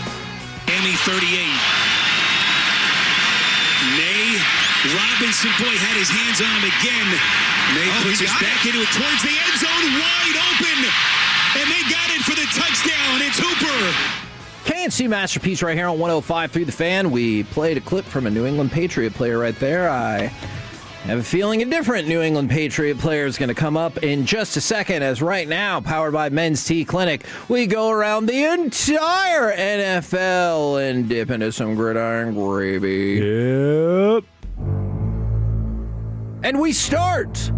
S8: 38. May Robinson, boy, had his hands on him again. May puts his back into it towards the end zone, wide open. And they got it for the touchdown. It's Hooper.
S10: KNC Masterpiece right here on 105.3 The Fan. We played a clip from a New England Patriot player right there. I have a feeling a different New England Patriot player is going to come up in just a second, as right now, powered by Men's Tea Clinic, we go around the entire NFL and dip into some gridiron gravy.
S9: Yep.
S10: And we start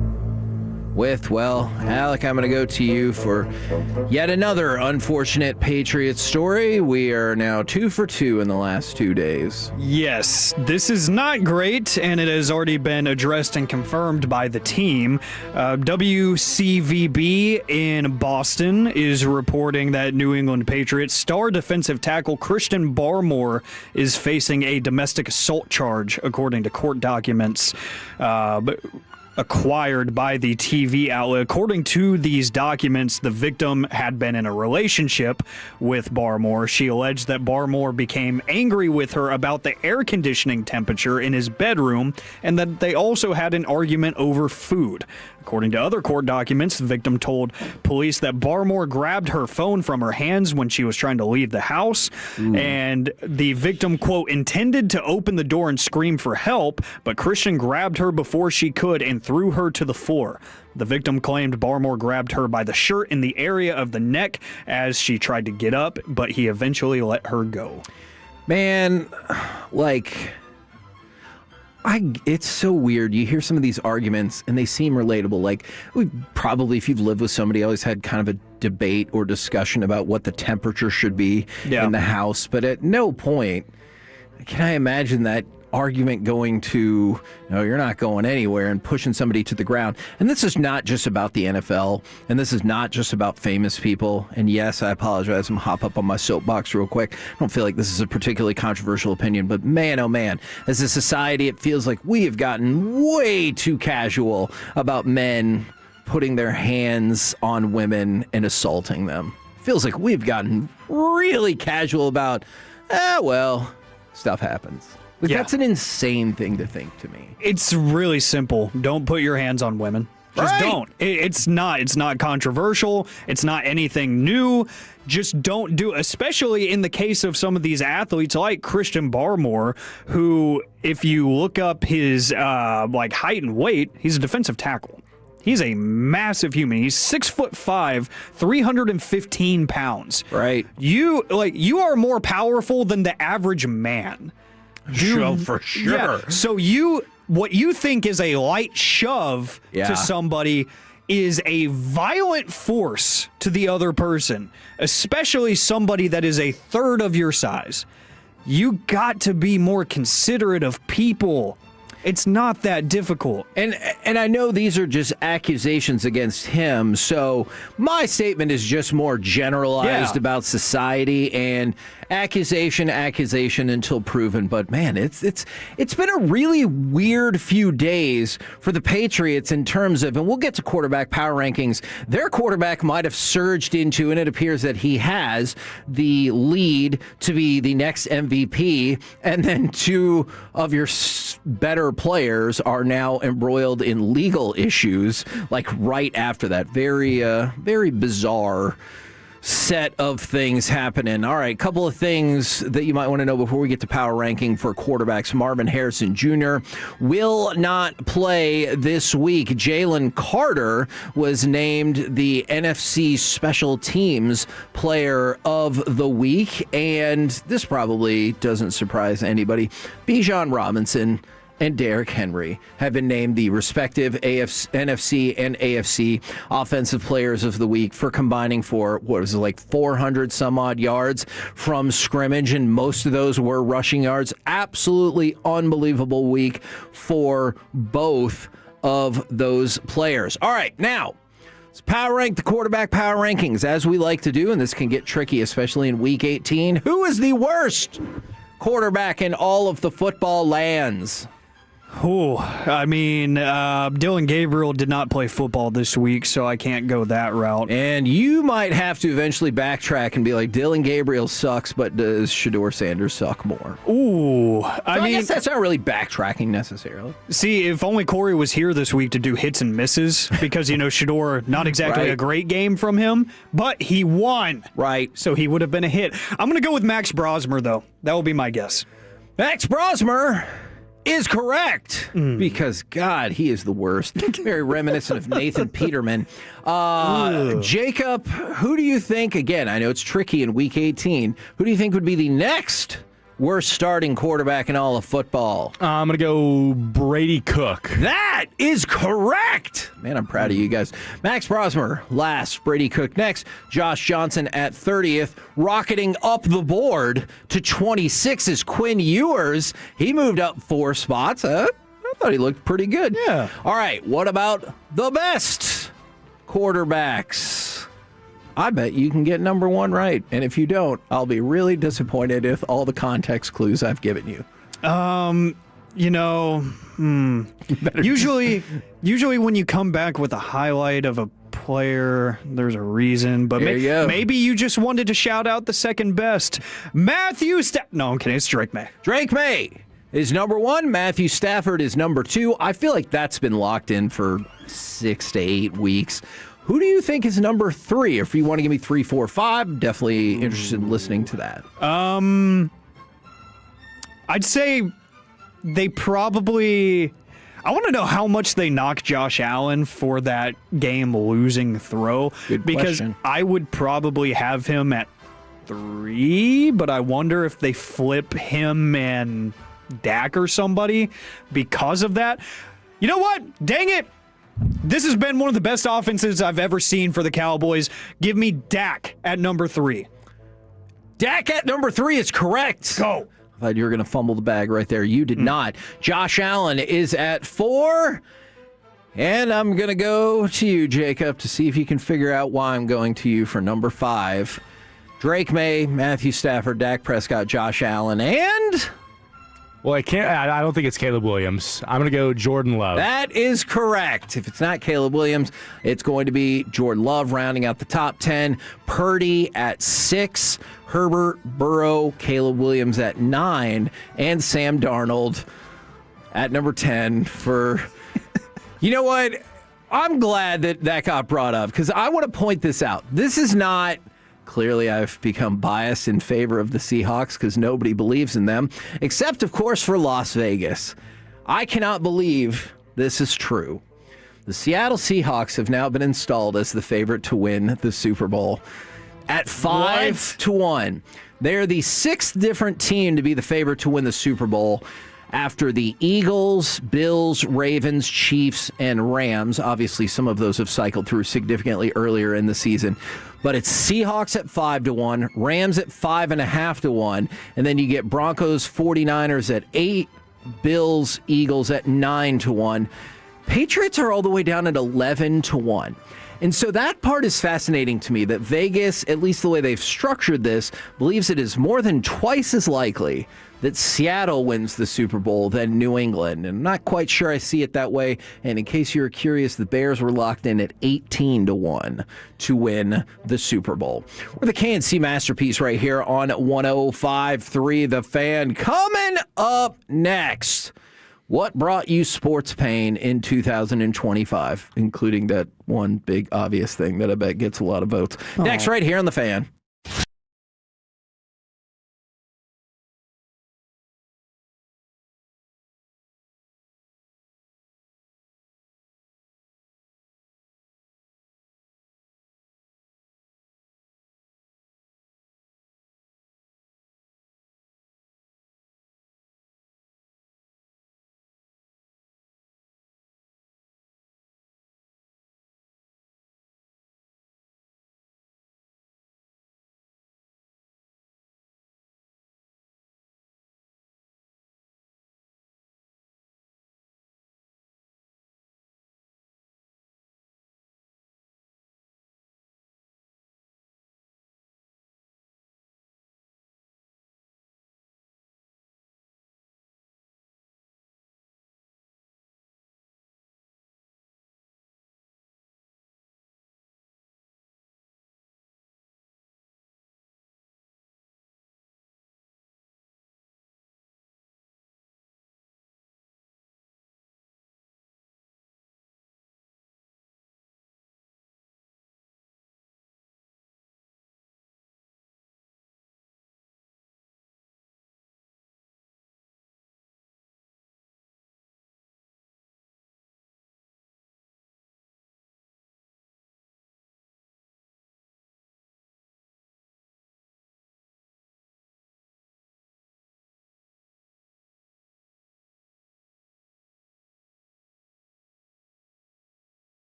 S10: with, well, Alec, I'm going to go to you for yet another unfortunate Patriots story. We are now 2 for 2 in the last 2 days.
S6: Yes, this is not great, and it has already been addressed and confirmed by the team. WCVB in Boston is reporting that New England Patriots star defensive tackle Christian Barmore is facing a domestic assault charge, according to court documents. Acquired by the TV outlet. According to these documents, the victim had been in a relationship with Barmore. She alleged that Barmore became angry with her about the air conditioning temperature in his bedroom and that they also had an argument over food. According to other court documents, the victim told police that Barmore grabbed her phone from her hands when she was trying to leave the house. And the victim, quote, intended to open the door and scream for help, but Christian grabbed her before she could and threw her to the floor. The victim claimed Barmore grabbed her by the shirt in the area of the neck as she tried to get up, but he eventually let her go.
S10: Man, like, it's so weird. You hear some of these arguments and they seem relatable. Like, we probably, if you've lived with somebody, always had kind of a debate or discussion about what the temperature should be in the house. But at no point can I imagine that argument going to, no, you're not going anywhere, and pushing somebody to the ground. And this is not just about the NFL, and this is not just about famous people. And yes, I apologize, I'm gonna hop up on my soapbox real quick. I don't feel like this is a particularly controversial opinion, but man, oh man, as a society, it feels like we have gotten way too casual about men putting their hands on women and assaulting them. Feels like we've gotten really casual about, well, stuff happens. Like, that's an insane thing to think to me.
S6: It's really simple. Don't put your hands on women. Just don't. It's not controversial. It's not anything new. Just don't do it, especially in the case of some of these athletes like Christian Barmore, who, if you look up his height and weight, he's a defensive tackle. He's a massive human. He's 6'5", 315 pounds.
S10: Right.
S6: You are more powerful than the average man.
S10: For sure.
S6: Yeah. So what you think is a light shove to somebody is a violent force to the other person, especially somebody that is a third of your size. You got to be more considerate of people. It's not that difficult.
S10: And I know these are just accusations against him, so my statement is just more generalized about society and accusation until proven. But man, it's been a really weird few days for the Patriots in terms of, and we'll get to quarterback power rankings, their quarterback might have surged into, and it appears that he has, the lead to be the next MVP, and then two of your better players are now embroiled in legal issues, like right after that. Very bizarre set of things happening. All right, couple of things that you might want to know before we get to power ranking for quarterbacks. Marvin Harrison Jr. will not play this week. Jalen Carter was named the NFC Special Teams Player of the Week, and this probably doesn't surprise anybody. Bijan Robinson and Derrick Henry have been named the respective NFC and AFC Offensive Players of the Week for combining for, 400 some odd yards from scrimmage, and most of those were rushing yards. Absolutely unbelievable week for both of those players. All right, now, let's power rank the quarterback power rankings, as we like to do, and this can get tricky, especially in Week 18. Who is the worst quarterback in all of the football lands?
S6: I mean, Dylan Gabriel did not play football this week, so I can't go that route.
S10: And you might have to eventually backtrack and be like, Dylan Gabriel sucks, but does Shedeur Sanders suck more?
S6: Ooh.
S10: I guess that's not really backtracking necessarily.
S6: See, if only Corey was here this week to do hits and misses, because, Shedeur, not exactly
S10: Right.
S6: a great game from him, but he won.
S10: Right.
S6: So he would have been a hit. I'm going to go with Max Brosmer, though. That will be my guess.
S10: Max Brosmer is correct because, God, he is the worst. Very reminiscent of Nathan Peterman. Jacob, who do you think, again, I know it's tricky in Week 18, who do you think would be the next worst starting quarterback in all of football?
S9: I'm going to go Brady Cook.
S10: That is correct. Man, I'm proud of you guys. Max Brosmer last, Brady Cook next, Josh Johnson at 30th, rocketing up the board to 26 is Quinn Ewers. He moved up 4 spots. I thought he looked pretty good.
S6: Yeah.
S10: All right, what about the best quarterbacks? I bet you can get number 1 right. And if you don't, I'll be really disappointed with all the context clues I've given you.
S6: Usually when you come back with a highlight of a player, there's a reason. But
S10: There you go.
S6: maybe you just wanted to shout out the second best. No, I'm kidding. It's Drake May.
S10: Drake May is number 1. Matthew Stafford is number 2. I feel like that's been locked in for 6 to 8 weeks. Who do you think is number 3? If you want to give me 3, 4, 5, definitely interested in listening to that.
S6: I'd say they probably... I want to know how much they knock Josh Allen for that game losing throw.
S10: Good
S6: because
S10: question.
S6: I would probably have him at 3, but I wonder if they flip him and Dak or somebody because of that. You know what? Dang it. This has been one of the best offenses I've ever seen for the Cowboys. Give me Dak at number 3.
S10: Dak at number 3 is correct.
S6: Go.
S10: I thought you were going to fumble the bag right there. You did not. Josh Allen is at 4. And I'm going to go to you, Jacob, to see if you can figure out why I'm going to you for number 5. Drake May, Matthew Stafford, Dak Prescott, Josh Allen, and...
S9: Well, I don't think it's Caleb Williams. I'm going to go Jordan Love.
S10: That is correct. If it's not Caleb Williams, it's going to be Jordan Love rounding out the top 10. Purdy at 6. Herbert, Burrow, Caleb Williams at 9. And Sam Darnold at number 10 for... You know what? I'm glad that got brought up because I want to point this out. This is not... Clearly, I've become biased in favor of the Seahawks because nobody believes in them, except, of course, for Las Vegas. I cannot believe this is true. The Seattle Seahawks have now been installed as the favorite to win the Super Bowl at 5-1. They're the 6th different team to be the favorite to win the Super Bowl after the Eagles, Bills, Ravens, Chiefs, and Rams. Obviously, some of those have cycled through significantly earlier in the season. But it's Seahawks at 5-1, Rams at 5.5-1, and then you get Broncos, 49ers at 8, Bills, Eagles at 9-1. Patriots are all the way down at 11-1. And so that part is fascinating to me, that Vegas, at least the way they've structured this, believes it is more than twice as likely that Seattle wins the Super Bowl than New England. And I'm not quite sure I see it that way. And in case you were curious, the Bears were locked in at 18-1 to win the Super Bowl. We're the KNC Masterpiece right here on 105.3 The Fan. Coming up next, what brought you sports pain in 2025, including that one big obvious thing that I bet gets a lot of votes. Next, right here on The Fan.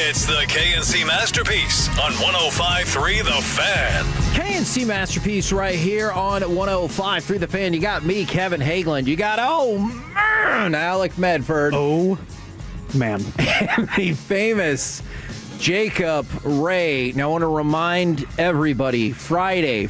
S1: It's the KNC Masterpiece on 105.3 The Fan.
S10: KNC Masterpiece right here on 105.3 The Fan. You got me, Kevin Hageland. You got, Alec Medford.
S6: Oh, man.
S10: And the famous Jacob Ray. Now, I want to remind everybody, Friday,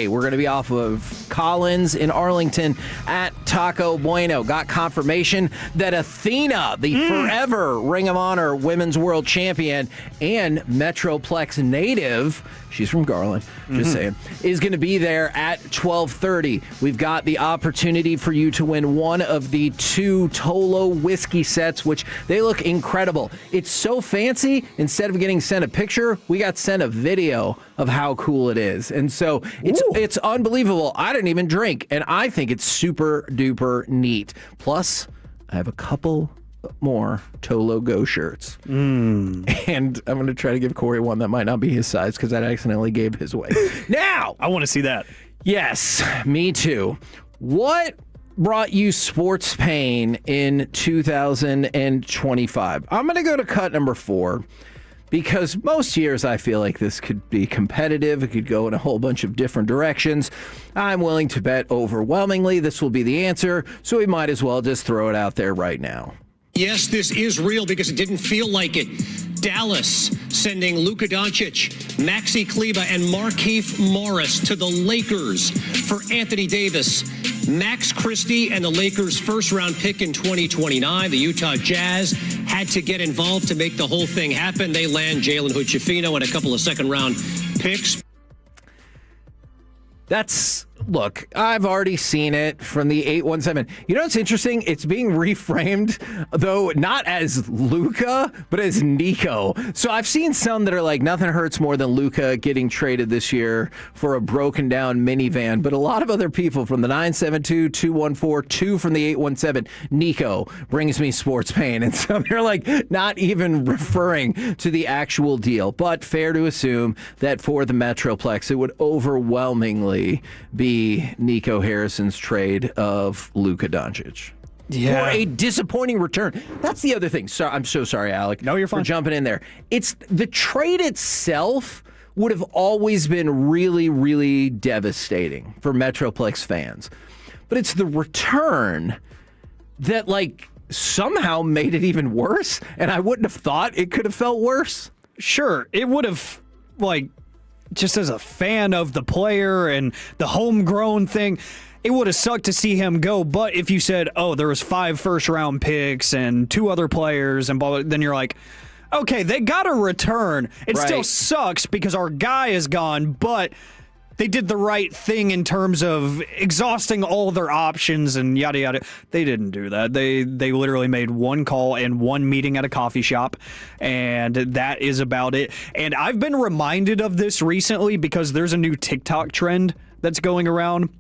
S10: we're going to be off of Collins in Arlington at Taco Bueno. Got confirmation that Athena, the forever Ring of Honor Women's World Champion and Metroplex native, she's from Garland, just saying, is going to be there at 12:30. We've got the opportunity for you to win one of the 2 Tolo whiskey sets, which they look incredible. It's so fancy, instead of getting sent a picture, we got sent a video of how cool it is. And so it's unbelievable. I didn't even drink, and I think it's super duper neat. Plus, I have a couple more Tolo Go shirts. And I'm going to try to give Corey one that might not be his size because I accidentally gave his away. Now,
S6: I want to see that.
S10: Yes, me too. What brought you sports pain in 2025? I'm going to go to cut number 4 because most years I feel like this could be competitive. It could go in a whole bunch of different directions. I'm willing to bet overwhelmingly this will be the answer, so we might as well just throw it out there right now.
S5: Yes, this is real because it didn't feel like it. Dallas sending Luka Doncic, Maxi Kleber, and Markieff Morris to the Lakers for Anthony Davis. Max Christie and the Lakers' first-round pick in 2029. The Utah Jazz had to get involved to make the whole thing happen. They land Jalen Hood-Schifino and a couple of second-round picks.
S10: Look, I've already seen it from the 817. You know what's interesting? It's being reframed, though, not as Luka, but as Nico. So I've seen some that are like, nothing hurts more than Luka getting traded this year for a broken down minivan. But a lot of other people from the 972-214, 2 from the 817, Nico brings me sports pain. And so they're like not even referring to the actual deal. But fair to assume that for the Metroplex, it would overwhelmingly be Nico Harrison's trade of Luka Doncic.
S6: Yeah.
S10: For a disappointing return. That's the other thing. So, I'm so sorry, Alec.
S6: No, you're fine.
S10: For jumping in there. It's the trade itself would have always been really, really devastating for Metroplex fans. But it's the return that, somehow made it even worse. And I wouldn't have thought it could have felt worse.
S6: Sure, it would have, just as a fan of the player and the homegrown thing, it would have sucked to see him go. But if you said, there was 5 first-round picks and 2 other players, and blah, then you're like, okay, they got a return. It still sucks because our guy is gone, but they did the right thing in terms of exhausting all their options and yada, yada. They didn't do that. They literally made one call and one meeting at a coffee shop, and that is about it. And I've been reminded of this recently because there's a new TikTok trend that's going around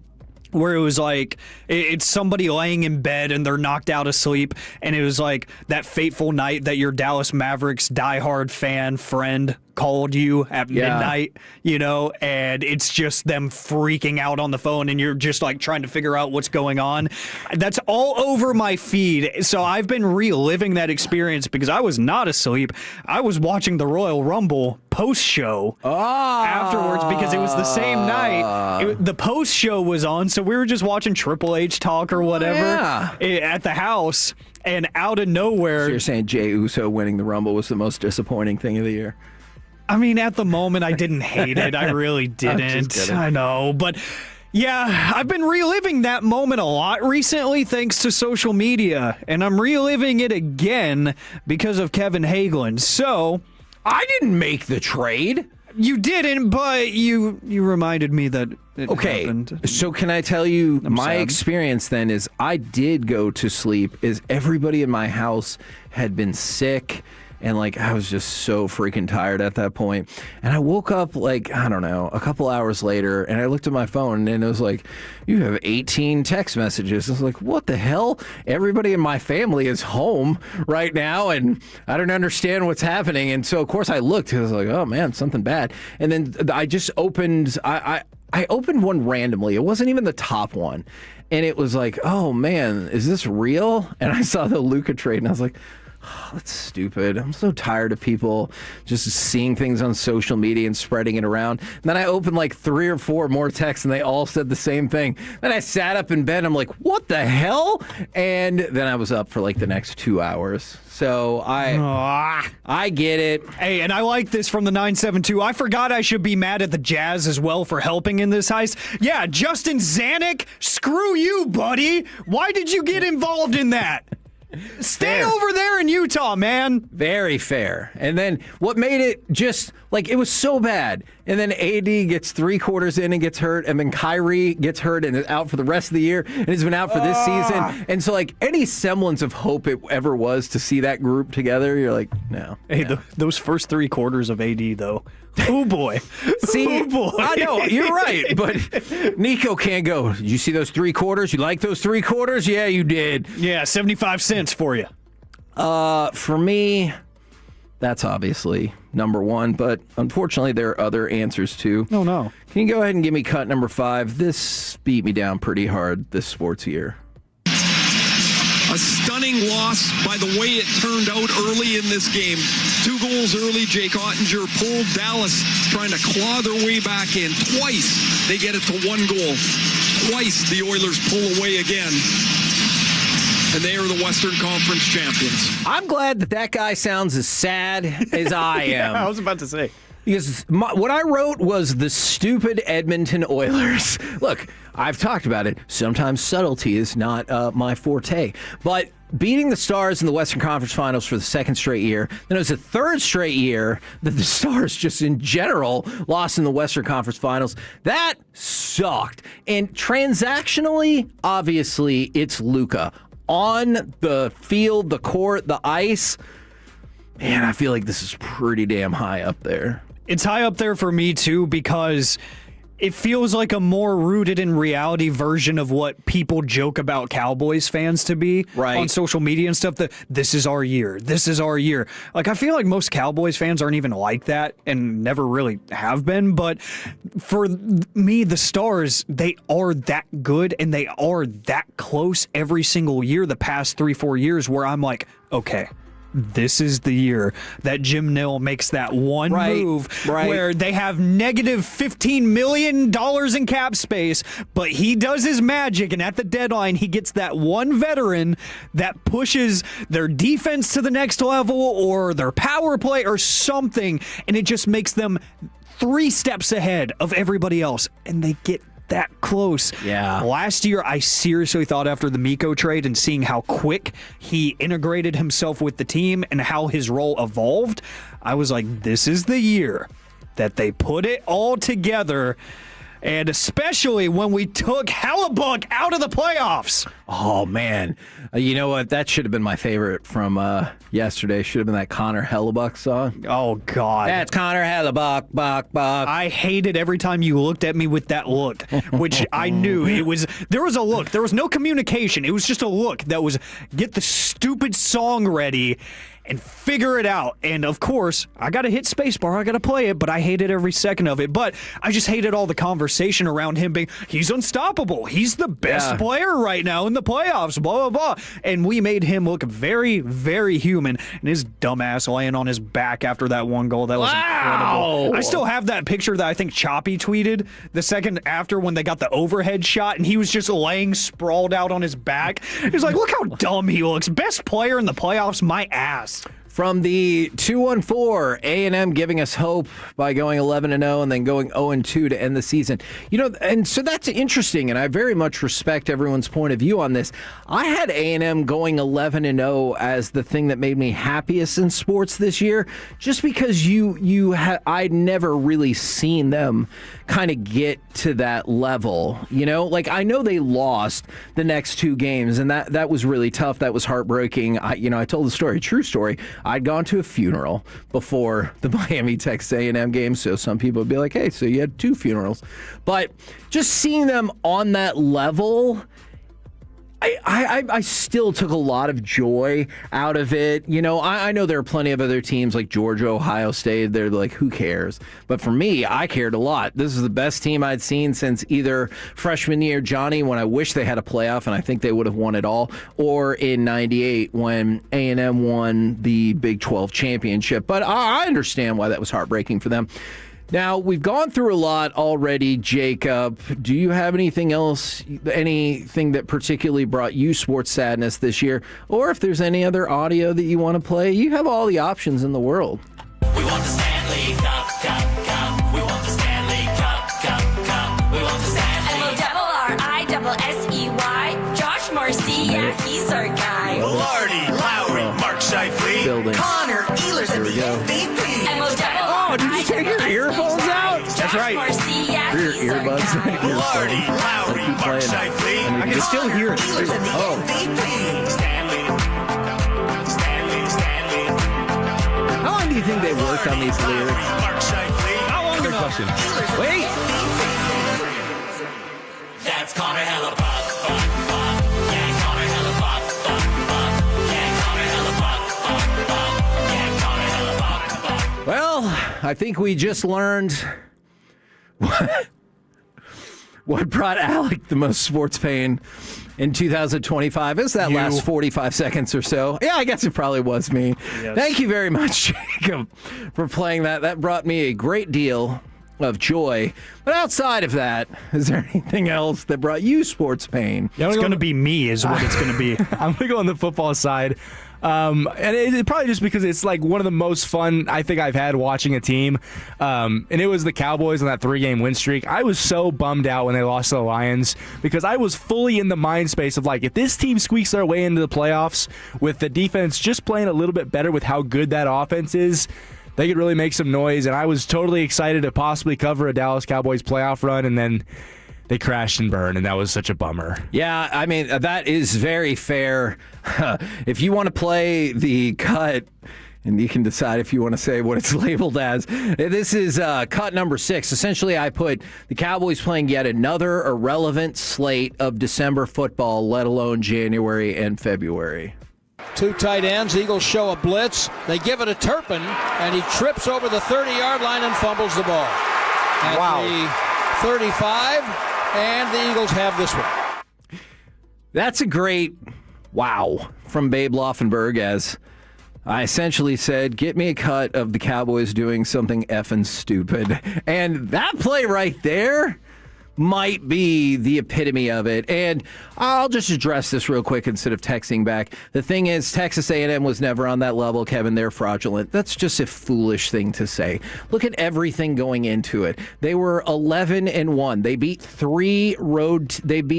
S6: where it was like, it's somebody laying in bed and they're knocked out of sleep, and it was like that fateful night that your Dallas Mavericks diehard fan friend called you at midnight, and it's just them freaking out on the phone and you're just trying to figure out what's going on. That's all over my feed. So I've been reliving that experience because I was not asleep. I was watching the Royal Rumble post show afterwards because it was the same night. The post show was on, so we were just watching Triple H talk or whatever at the house, and out of nowhere.
S10: So you're saying Jey Uso winning the Rumble was the most disappointing thing of the year?
S6: I mean, at the moment, I didn't hate it. I really didn't. I know. But yeah, I've been reliving that moment a lot recently thanks to social media. And I'm reliving it again because of Kevin Hageland. So
S10: I didn't make the trade.
S6: You didn't, but you reminded me that it happened.
S10: So can I tell you my experience then is I did go to sleep as everybody in my house had been sick. And I was just so freaking tired at that point. And I woke up I don't know, a couple hours later, and I looked at my phone and it was like, you have 18 text messages. I was like, what the hell? Everybody in my family is home right now and I don't understand what's happening. And so of course I looked, I was like, oh man, something bad. And then I just opened, I opened one randomly. It wasn't even the top one. And it was like, oh man, is this real? And I saw the Luka trade and I was like, That's stupid. I'm so tired of people just seeing things on social media and spreading it around. And then I opened like 3 or 4 more texts and they all said the same thing. Then I sat up in bed. I'm like, what the hell? And then I was up for like the next 2 hours. So I get it.
S6: Hey, and I like this from the 972. I forgot I should be mad at the Jazz as well for helping in this heist. Yeah, Justin Zanuck, screw you, buddy. Why did you get involved in that? Stay over there in Utah, man.
S10: Very fair. And then what made it just like it was so bad. And then AD gets 3 quarters in and gets hurt. And then Kyrie gets hurt and is out for the rest of the year. And has been out for this season. And so like any semblance of hope it ever was to see that group together, you're like, no.
S6: Hey, those first 3 quarters of AD, though. Oh, boy.
S10: See,
S6: oh, boy.
S10: I know, you're right. But Nico can't go. Did you see those 3 quarters? You like those 3 quarters? Yeah, you did.
S6: Yeah, 75 cents for you.
S10: For me, that's obviously number 1. But unfortunately, there are other answers, too.
S6: Oh, no.
S10: Can you go ahead and give me cut number 5? This beat me down pretty hard this sports year.
S19: A stunning loss by the way it turned out early in this game. 2 goals early. Jake Ottinger pulled Dallas trying to claw their way back in. Twice they get it to 1 goal. Twice the Oilers pull away again. And they are the Western Conference champions.
S10: I'm glad that guy sounds as sad as I am.
S6: Yeah, I was about to say.
S10: Because what I wrote was the stupid Edmonton Oilers. Look, I've talked about it. Sometimes subtlety is not my forte. But beating the Stars in the Western Conference Finals for the 2nd straight year, then it was the 3rd straight year that the Stars just in general lost in the Western Conference Finals. That sucked. And transactionally, obviously, it's Luka. On the field, the court, the ice, man, I feel like this is pretty damn high up there.
S6: It's high up there for me, too, because it feels like a more rooted in reality version of what people joke about Cowboys fans to be on social media and stuff. That this is our year. This is our year. Like, I feel like most Cowboys fans aren't even like that and never really have been. But for me, the Stars, they are that good and they are that close every single year the past 3-4 years where I'm like, okay, this is the year that Jim Nill makes that one move where they have negative $15 million in cap space, but he does his magic, and at the deadline, he gets that one veteran that pushes their defense to the next level or their power play or something, and it just makes them 3 steps ahead of everybody else, and they get that close.
S10: Yeah.
S6: Last year, I seriously thought after the Mikko trade and seeing how quick he integrated himself with the team and how his role evolved, I was like, this is the year that they put it all together. And especially when we took Hellebuck out of the playoffs.
S10: Oh, man. You know what? That should have been my favorite from yesterday. Should have been that Connor Hellebuck song.
S6: Oh, God.
S10: That's Connor Hellebuck, buck.
S6: I hated every time you looked at me with that look, which I knew it was. There was a look. There was no communication. It was just a look that was get the stupid song ready and figure it out. And of course, I got to hit spacebar. I got to play it, but I hated every second of it. But I just hated all the conversation around him being, he's unstoppable. He's the best player right now in the playoffs, blah, blah, blah. And we made him look very, very human. And his dumbass laying on his back after that one goal. That was incredible. I still have that picture that I think Choppy tweeted the second after when they got the overhead shot and he was just laying sprawled out on his back. He was like, look how dumb he looks. Best player in the playoffs, my ass.
S10: From the 214, A&M giving us hope by going 11-0 and then going 0-2 to end the season. You know, and so that's interesting, and I very much respect everyone's point of view on this. I had A&M going 11-0 as the thing that made me happiest in sports this year, just because I'd never really seen them kind of get to that level. You know, like I know they lost the next 2 games, and that was really tough. That was heartbreaking. I told the story, true story. I'd gone to a funeral before the Miami Texas A&M game, so some people would be like, hey, so you had 2 funerals. But just seeing them on that level, I still took a lot of joy out of it. You know, I know there are plenty of other teams like Georgia, Ohio State. They're like, who cares? But for me, I cared a lot. This is the best team I'd seen since either freshman year Johnny, when I wish they had a playoff, and I think they would have won it all, or in '98 when A&M won the Big 12 championship. But I understand why that was heartbreaking for them. Now, we've gone through a lot already, Jacob. Do you have anything else, anything that particularly brought you sports sadness this year? Or if there's any other audio that you want to play, you have all the options in the world.
S8: We want the Stanley Cup, cup, cup. We want the Stanley Cup, cup, cup. We want the Stanley
S18: M-O-R-I-S-S-E-Y. Josh Marcy, yeah, he's our guy.
S14: Lardy, Lowry, Mark Scheifele,
S10: Building.
S14: Connor Ehlers, and the MVP.
S10: Oh, did you take your earphones out?
S6: That's right.
S10: Your earbuds.
S14: Lardy, Lowry, Mark Scheifele.
S6: I can still hear it.
S10: Oh. How long do you think they worked on these lyrics?
S6: How long
S9: Good
S6: enough?
S9: question.
S10: Wait.
S8: That's Connor Hella Buck, Buck, Buck. Yeah, Connor Hella Buck, Buck, Buck. Yeah, Connor Hella Buck, Buck, Buck. Yeah, Connor Hella Buck, Buck.
S10: Well, I think we just learned what brought Alec the most sports pain in 2025. Is that last 45 seconds or so? Yeah, I guess it probably was me.
S6: Yes.
S10: Thank you very much, Jacob, for playing that. That brought me a great deal of joy. But outside of that, is there anything else that brought you sports pain?
S6: Yeah, it's going to be me is what it's going to be.
S9: I'm going to go on the football side. And it probably just because it's like one of the most fun I think I've had watching a team. And it was the Cowboys on that 3-game win streak. I was so bummed out when they lost to the Lions because I was fully in the mind space of like, if this team squeaks their way into the playoffs with the defense just playing a little bit better with how good that offense is, they could really make some noise. And I was totally excited to possibly cover a Dallas Cowboys playoff run, and then they crashed and burned, and that was such a bummer.
S10: Yeah, I mean, that is very fair. If you want to play the cut, and you can decide if you want to say what it's labeled as. This is cut number 6. Essentially, I put the Cowboys playing yet another irrelevant slate of December football, let alone January and February.
S13: Two tight ends. Eagles show a blitz. They give it to Turpin, and he trips over the 30-yard line and fumbles the ball. At the 35, and the Eagles have this one.
S10: That's a great wow from Babe Laufenberg, as I essentially said, get me a cut of the Cowboys doing something effing stupid. And that play right there might be the epitome of it. And I'll just address this real quick instead of texting back. The thing is, Texas A&M was never on that level, Kevin. They're fraudulent. That's just a foolish thing to say. Look at everything going into it. They were 11-1. They beat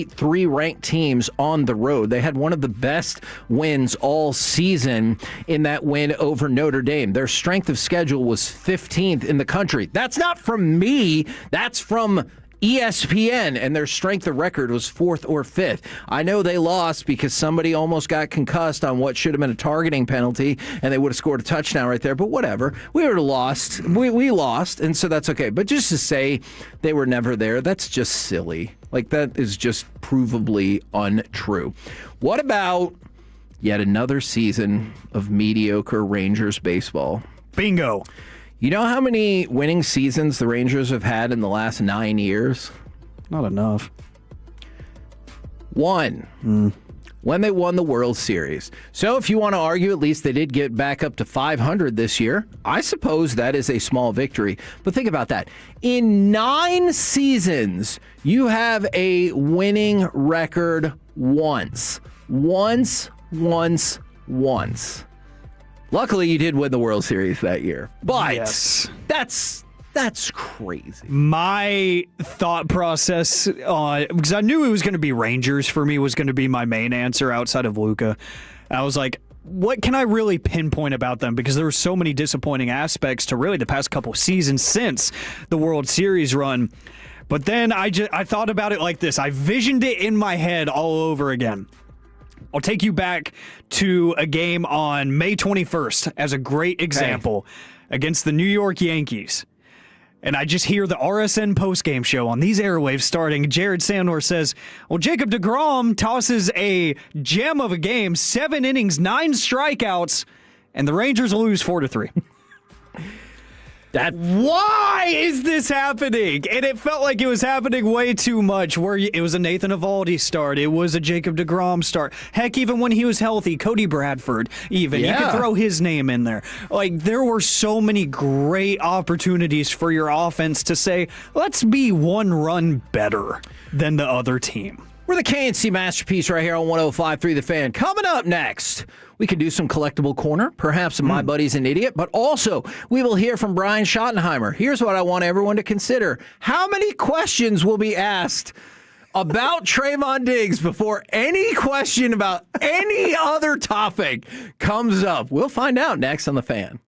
S10: three ranked teams on the road. They had one of the best wins all season in that win over Notre Dame. Their strength of schedule was 15th in the country. That's not from me. That's from ESPN, and their strength of record was 4th or 5th. I know they lost because somebody almost got concussed on what should have been a targeting penalty, and they would have scored a touchdown right there, but whatever. We would have lost. We lost, and so that's okay. But just to say they were never there, that's just silly. Like, that is just provably untrue. What about yet another season of mediocre Rangers baseball?
S6: Bingo.
S10: You know how many winning seasons the Rangers have had in the last 9 years?
S6: Not enough.
S10: 1. When they won the World Series. So if you want to argue, at least they did get back up to 500 this year. I suppose that is a small victory. But think about that. In 9 seasons, you have a winning record once. Once. Luckily, you did win the World Series that year. But
S6: yes.
S10: That's crazy.
S6: My thought process, because I knew it was going to be Rangers for me, was going to be my main answer outside of Luka. I was like, what can I really pinpoint about them? Because there were so many disappointing aspects to really the past couple seasons since the World Series run. But then I thought about it like this. I visioned it in my head all over again. I'll take you back to a game on May 21st as a great example against the New York Yankees. And I just hear the RSN postgame show on these airwaves starting. Jared Sandor says, well, Jacob deGrom tosses a gem of a game, 7 innings, 9 strikeouts, and the Rangers lose 4-3. Why is this happening? And it felt like it was happening way too much, where it was a Nathan Eovaldi start. It was a Jacob deGrom start. Heck, even when he was healthy, Cody Bradford, even. You could throw his name in there. Like, there were so many great opportunities for your offense to say, let's be 1 run better than the other team.
S10: We're the KNC Masterpiece right here on 105.3 The Fan. Coming up next, we can do some collectible corner, perhaps My Buddy's an Idiot, but also we will hear from Brian Schottenheimer. Here's what I want everyone to consider. How many questions will be asked about Trevon Diggs before any question about any other topic comes up? We'll find out next on The Fan.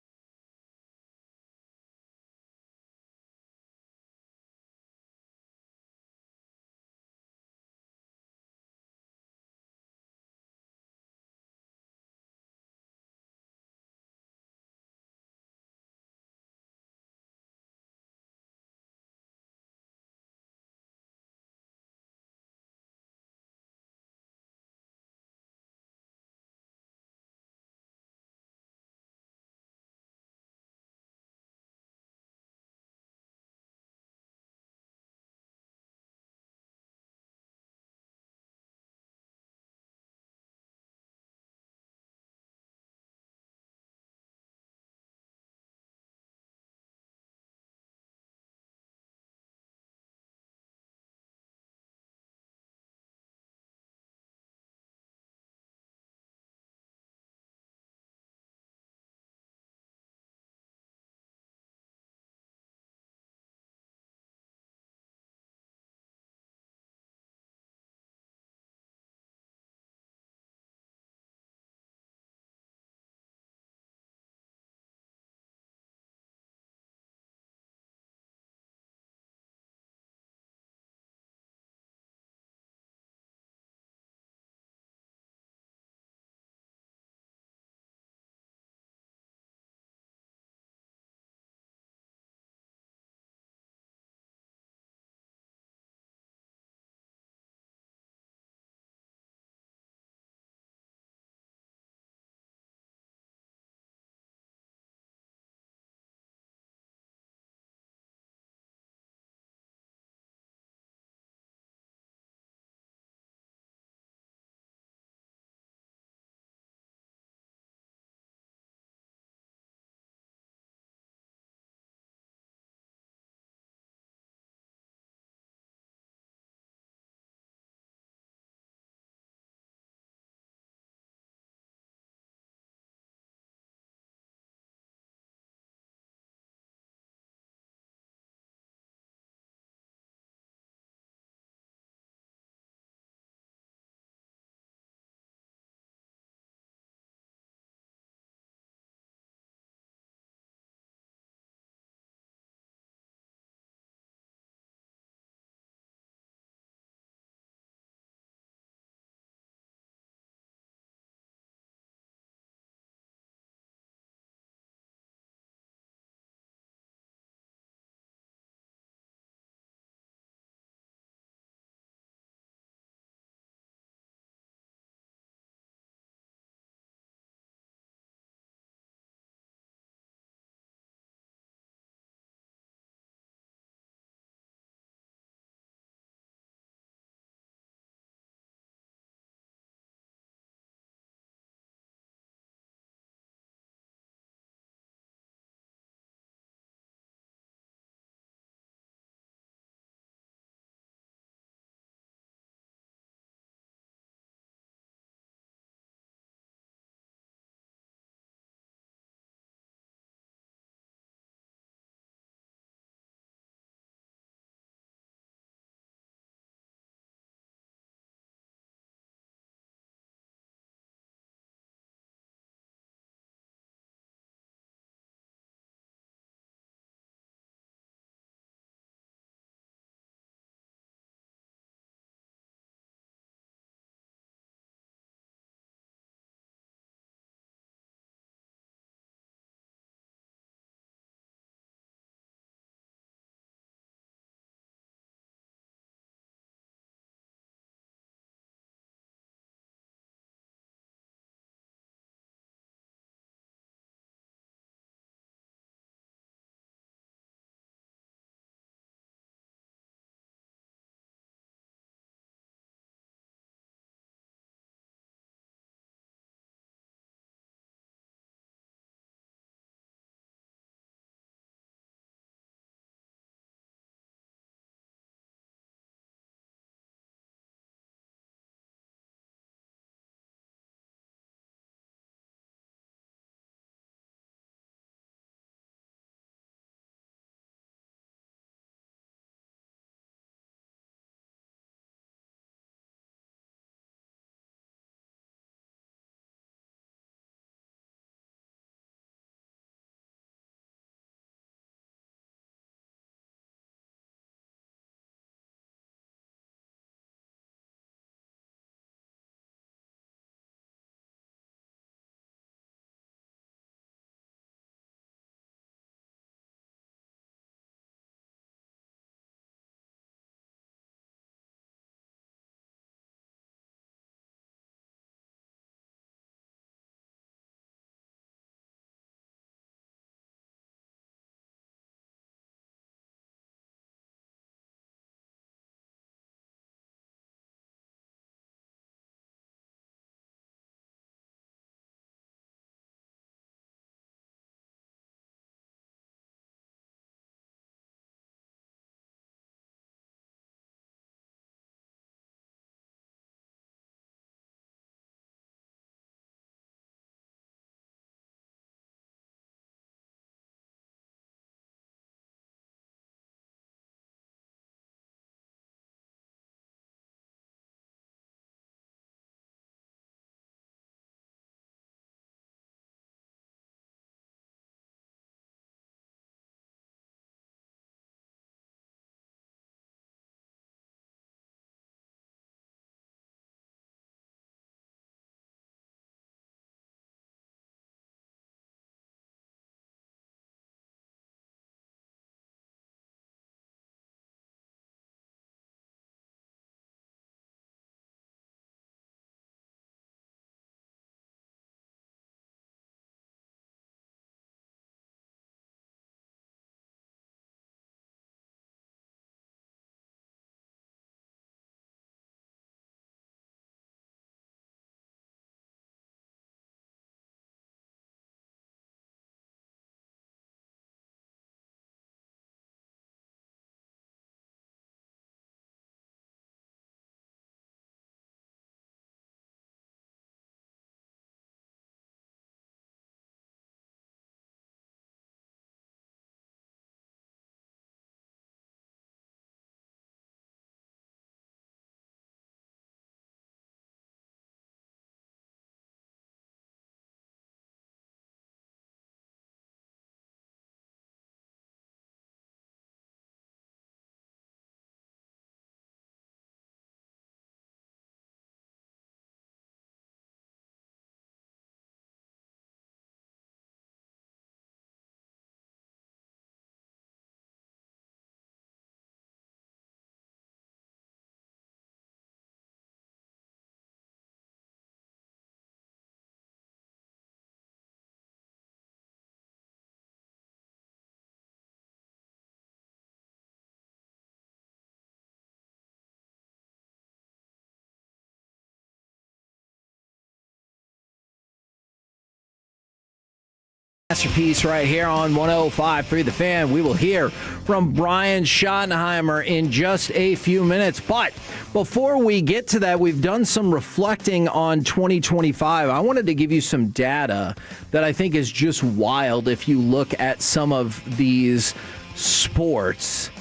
S10: Masterpiece right here on 105.3 The Fan. We will hear from Brian Schottenheimer in just a few minutes. But before we get to that, we've done some reflecting on 2025. I wanted to give you some data that I think is just wild if you look at some of these sports.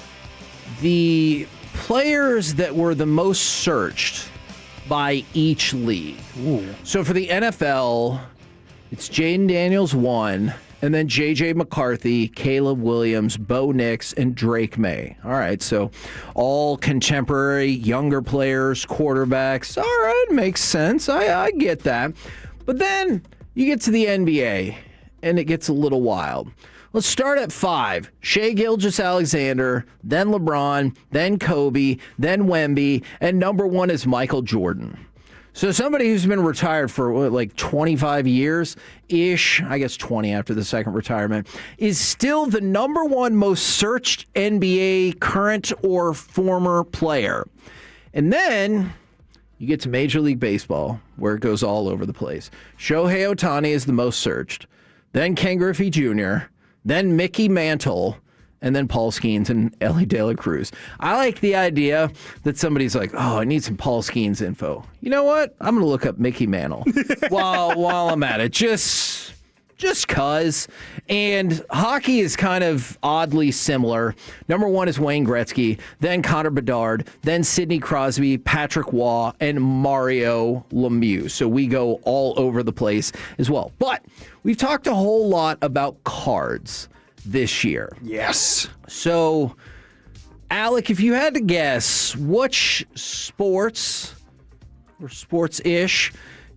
S10: The players that were the most searched by each league. Ooh. So for the NFL, it's Jaden Daniels 1, and then J.J. McCarthy, Caleb Williams, Bo Nix, and Drake May. All right, so all contemporary, younger players, quarterbacks. All right, makes sense. I get that. But then you get to the NBA, and it gets a little wild. Let's start at 5. Shai Gilgeous-Alexander, then LeBron, then Kobe, then Wemby, and number 1 is Michael Jordan. So somebody who's been retired for like 25 years-ish, I guess 20 after the second retirement, is still the number 1 most searched NBA current or former player. And then you get to Major League Baseball, where it goes all over the place. Shohei Ohtani is the most searched. Then Ken Griffey Jr., then Mickey Mantle, and then Paul Skeens and Ellie De La Cruz. I like the idea that somebody's like, oh, I need some Paul Skeens info. You know what? I'm going to look up Mickey Mantle while I'm at it. Just cuz. And hockey is kind of oddly similar. Number 1 is Wayne Gretzky, then Connor Bedard, then Sidney Crosby, Patrick Waugh, and Mario Lemieux. So we go all over the place as well. But we've talked a whole lot about cards this year.
S6: Yes.
S10: So, Alec, if you had to guess, which sports or sports-ish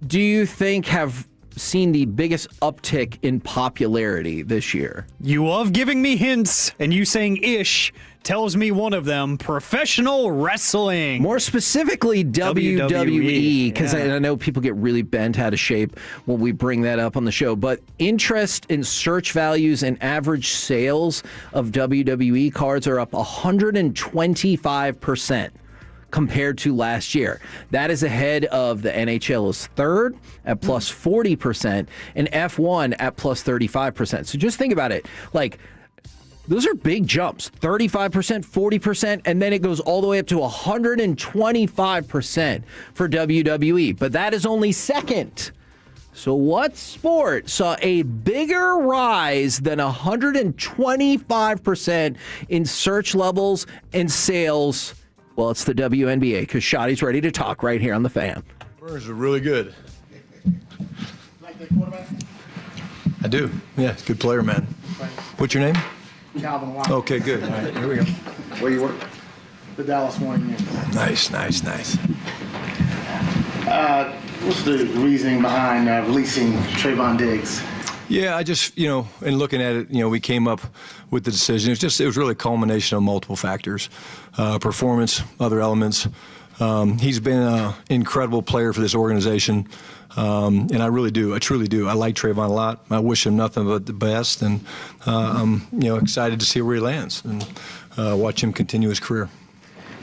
S10: do you think have seen the biggest uptick in popularity this year?
S6: You love giving me hints, and you saying ish tells me one of them: professional wrestling.
S10: More specifically, WWE, because I know people get really bent out of shape when we bring that up on the show. But interest in search values and average sales of WWE cards are up 125%. compared to last year. That is ahead of the NHL's third at plus 40% and F1 at plus 35%. So just think about it. Like, those are big jumps, 35%, 40%, and then it goes all the way up to 125% for WWE. But that is only second. So what sport saw a bigger rise than 125% in search levels and sales? Well, it's the WNBA, because Shotty's ready to talk right here on The Fan.
S21: Burns are really good.
S15: Like that quarterback?
S21: I do. Yeah, good player, man. What's your name?
S15: Calvin Watt.
S21: Okay, good. All right, here we go. Where you work?
S15: The Dallas Morning News.
S21: Nice.
S15: What's the reasoning behind releasing Trevon Diggs?
S21: Yeah, I just, in looking at it, we came up with the decision. It was really a culmination of multiple factors, performance, other elements. He's been an incredible player for this organization, and I truly do. I like Trevon a lot. I wish him nothing but the best, and I'm, excited to see where he lands and watch him continue his career.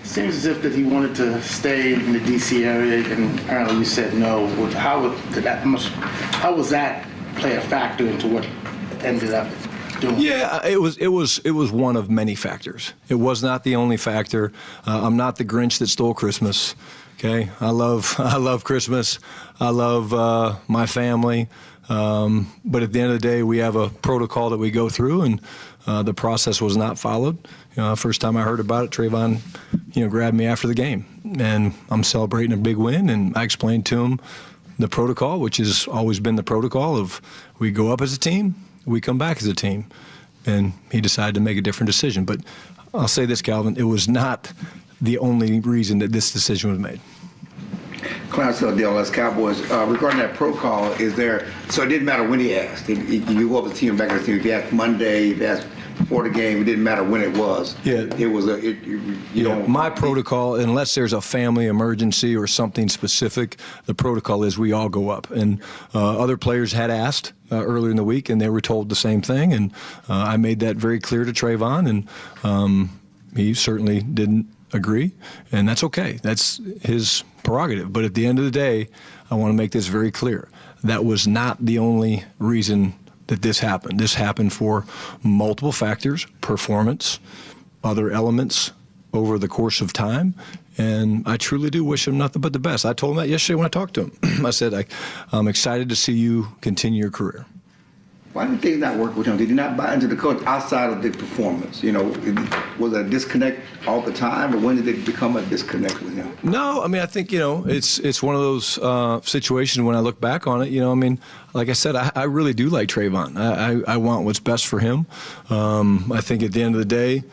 S15: Seems as if that he wanted to stay in the D.C. area, and apparently you said no. How was that play a factor into what ended up doing?
S21: Yeah, it was one of many factors. It was not the only factor. I'm not the Grinch that stole Christmas. Okay, I love Christmas. I love my family. But at the end of the day, we have a protocol that we go through, and the process was not followed. First time I heard about it, Trevon, grabbed me after the game, and I'm celebrating a big win, and I explained to him the protocol, which has always been the protocol of we go up as a team, we come back as a team, and he decided to make a different decision. But I'll say this, Calvin, it was not the only reason that this decision was made.
S22: Clarence Hill, Dallas Cowboys. Regarding that protocol, so it didn't matter when he asked. You go up the team, back to the team. If you asked Monday, if you asked before the game, it didn't matter when it was.
S21: Yeah.
S22: It was
S21: my protocol, unless there's a family emergency or something specific, the protocol is we all go up. And other players had asked earlier in the week, and they were told the same thing. And I made that very clear to Trevon, and he certainly didn't agree, and that's okay. That's his prerogative. But at the end of the day, I want to make this very clear. That was not the only reason that this happened. This happened for multiple factors, performance, other elements over the course of time. And I truly do wish him nothing but the best. I told him that yesterday when I talked to him. I said, I'm excited to see you continue your career.
S22: Why did things not work with him? Did he not buy into the coach outside of the performance? Was there a disconnect all the time, or when did it become a disconnect with him?
S21: No, I mean, I think, it's one of those situations when I look back on it, like I said, I really do like Trevon. I want what's best for him. I think at the end of the day,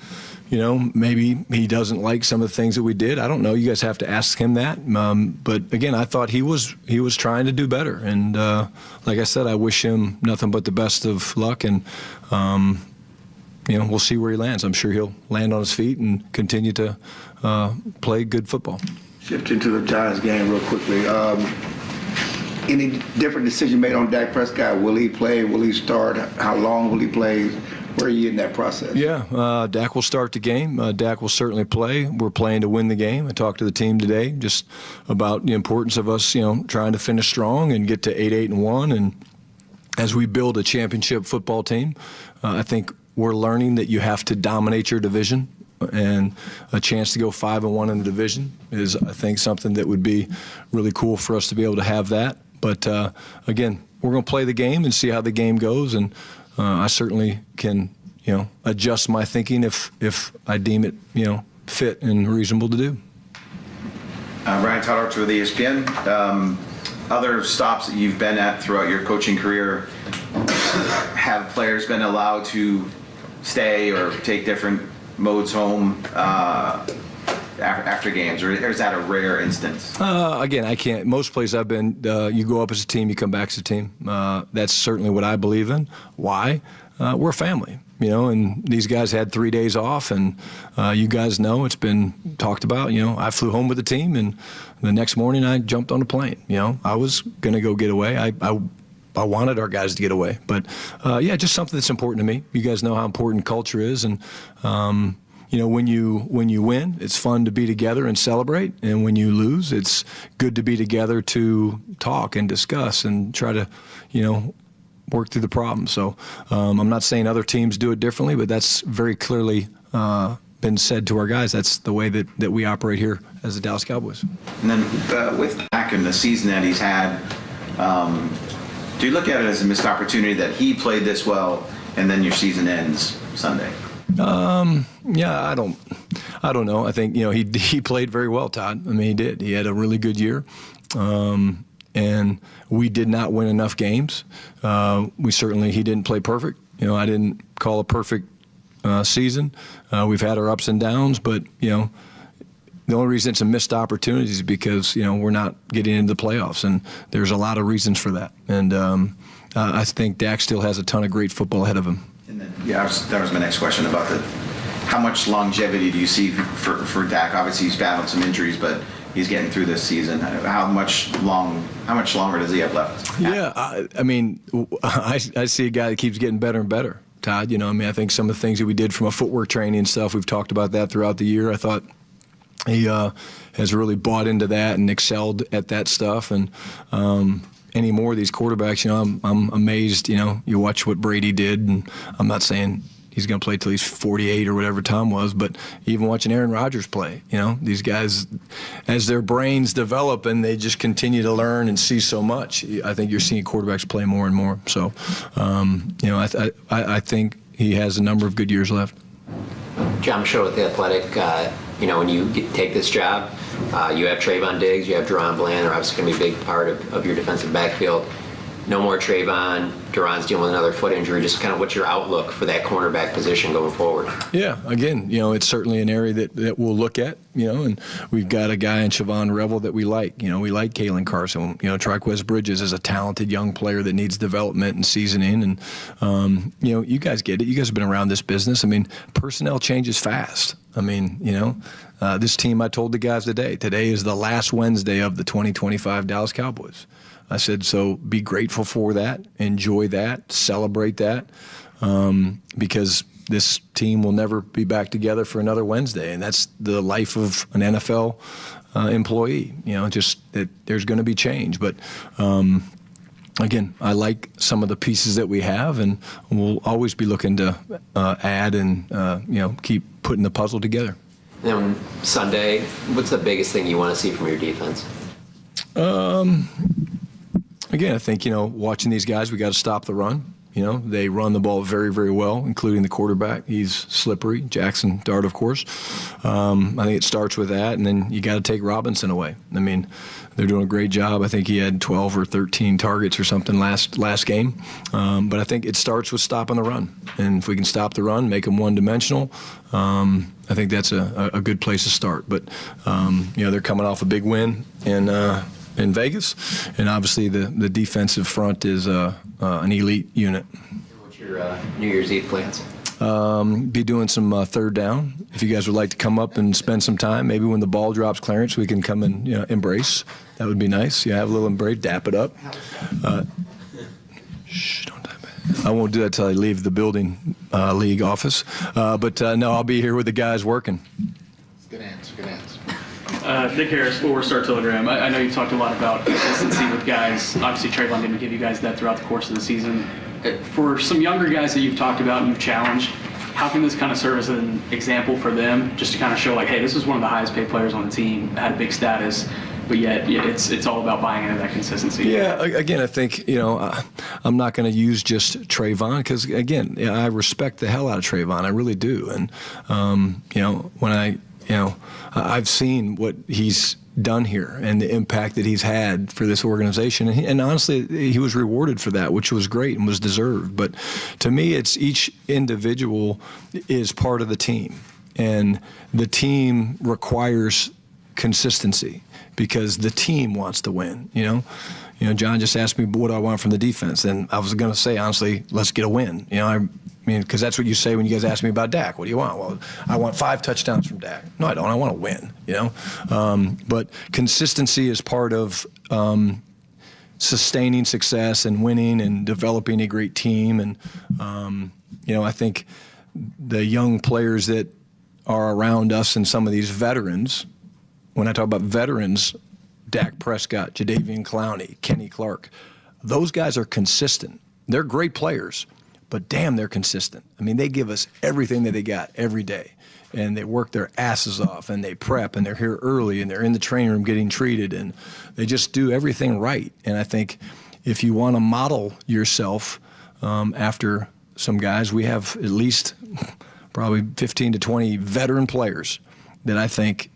S21: maybe he doesn't like some of the things that we did. I don't know. You guys have to ask him that. But again, I thought he was trying to do better. And like I said, I wish him nothing but the best of luck. And we'll see where he lands. I'm sure he'll land on his feet and continue to play good football.
S22: Shifting to the Giants game real quickly. Any different decision made on Dak Prescott? Will he play? Will he start? How long will he play? Where are you in that process?
S21: Yeah, Dak will start the game. Dak will certainly play. We're playing to win the game. I talked to the team today just about the importance of us, trying to finish strong and get to 8-1. And as we build a championship football team, I think we're learning that you have to dominate your division. And a chance to go 5-1 in the division is, I think, something that would be really cool for us to be able to have that. But again, we're going to play the game and see how the game goes. And I certainly can, adjust my thinking if I deem it, fit and reasonable to do.
S4: Ryan Todder with ESPN. Other stops that you've been at throughout your coaching career, have players been allowed to stay or take different modes home after games, or is that a rare instance?
S21: Again, I can't. Most places I've been, you go up as a team, you come back as a team. That's certainly what I believe in. Why? We're a family, and these guys had 3 days off, and you guys know it's been talked about. I flew home with the team, and the next morning I jumped on a plane. I was going to go get away. I wanted our guys to get away. But, just something that's important to me. You guys know how important culture is, and when you win, it's fun to be together and celebrate. And when you lose, it's good to be together to talk and discuss and try to, work through the problem. So I'm not saying other teams do it differently, but that's very clearly been said to our guys. That's the way that we operate here as the Dallas Cowboys.
S4: And then with Dak and the season that he's had, do you look at it as a missed opportunity that he played this well and then your season ends Sunday?
S21: I don't know. I think, he played very well, Todd. I mean, he did. He had a really good year. And we did not win enough games. He didn't play perfect. I didn't call a perfect season. We've had our ups and downs, but, the only reason it's a missed opportunity is because, we're not getting into the playoffs, and there's a lot of reasons for that. And I think Dak still has a ton of great football ahead of him.
S4: And then, that was my next question about how much longevity do you see for Dak? Obviously, he's battled some injuries, but he's getting through this season. How much longer does he have left?
S21: Yeah, I see a guy that keeps getting better and better, Todd. I think some of the things that we did from a footwork training and stuff, we've talked about that throughout the year. I thought he has really bought into that and excelled at that stuff. And any more of these quarterbacks, I'm amazed. You watch what Brady did, and I'm not saying he's going to play till he's 48 or whatever Tom was, but even watching Aaron Rodgers play, these guys, as their brains develop and they just continue to learn and see so much, I think you're seeing quarterbacks play more and more. So, I think he has a number of good years left.
S7: John Show with The Athletic. When you take this job, you have Trevon Diggs, you have Deron Bland. They're obviously going to be a big part of your defensive backfield. No more Trevon. Deron's dealing with another foot injury. Just kind of what's your outlook for that cornerback position going forward?
S21: Yeah, again, it's certainly an area that we'll look at, and we've got a guy in Siobhan Revel that we like. We like Kalen Carson. Triquez Bridges is a talented young player that needs development and seasoning. And, you guys get it. You guys have been around this business. Personnel changes fast. This team, I told the guys today is the last Wednesday of the 2025 Dallas Cowboys. I said, so be grateful for that, enjoy that, celebrate that, because this team will never be back together for another Wednesday, and that's the life of an NFL employee. Just that there's going to be change, but again, I like some of the pieces that we have, and we'll always be looking to add and keep putting the puzzle together.
S7: And then Sunday, what's the biggest thing you want to see from your defense?
S21: Again, I think, watching these guys, we got to stop the run. They run the ball very, very well, including the quarterback. He's slippery. Jackson Dart, of course. I think it starts with that, and then you got to take Robinson away. I mean, they're doing a great job. I think he had 12 or 13 targets or something last game. But I think it starts with stopping the run. And if we can stop the run, make them one-dimensional, I think that's a good place to start. But, they're coming off a big win in Vegas, and obviously the defensive front is an elite unit.
S7: What's your New Year's Eve plans?
S21: Be doing some third down. If you guys would like to come up and spend some time, maybe when the ball drops clearance, we can come and embrace. That would be nice. Yeah, have a little embrace, dap it up. Shh, don't tap it. I won't do that till I leave the building league office. But no, I'll be here with the guys working.
S15: Good answer.
S3: Nick Harris, Forward Star Telegram. I know you've talked a lot about consistency with guys. Obviously, Trevon didn't give you guys that throughout the course of the season. For some younger guys that you've talked about and you've challenged, how can this kind of serve as an example for them, just to kind of show, like, hey, this is one of the highest paid players on the team, had a big status, but yet it's all about buying into that consistency?
S21: Yeah, again, I think, I'm not going to use just Trevon because, again, I respect the hell out of Trevon. I really do. And, when I've seen what he's done here and the impact that he's had for this organization. And honestly, he was rewarded for that, which was great and was deserved. But to me, it's each individual is part of the team. And the team requires consistency because the team wants to win, John just asked me what do I want from the defense. And I was going to say, honestly, let's get a win. Because that's what you say when you guys ask me about Dak. What do you want? Well, I want 5 touchdowns from Dak. No, I don't. I want to win, But consistency is part of sustaining success and winning and developing a great team. And, I think the young players that are around us and some of these veterans, when I talk about veterans, Dak Prescott, Jadeveon Clowney, Kenny Clark, those guys are consistent. They're great players. But damn, they're consistent. I mean, they give us everything that they got every day. And they work their asses off, and they prep, and they're here early, and they're in the training room getting treated, and they just do everything right. And I think if you want to model yourself after some guys, we have at least probably 15 to 20 veteran players that I think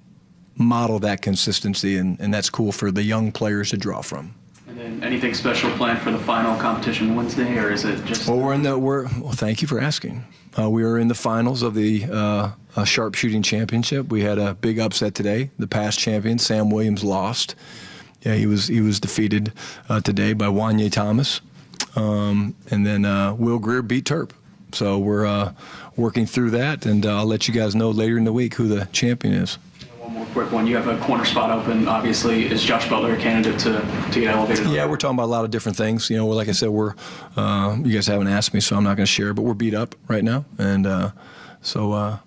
S21: model that consistency, and that's cool for the young players to draw from.
S3: And then anything special planned for the final competition Wednesday, or is it just?
S21: Well, thank you for asking. We are in the finals of the sharpshooting championship. We had a big upset today. The past champion, Sam Williams, lost. Yeah, he was defeated today by Wanye Thomas, and then Will Greer beat Terp. So we're working through that, and I'll let you guys know later in the week who the champion is.
S3: One more quick one. You have a corner spot open. Obviously, is Josh Butler a candidate to get elevated?
S21: Yeah, we're talking about a lot of different things. Like I said, you guys haven't asked me, so I'm not going to share. But we're beat up right now, and so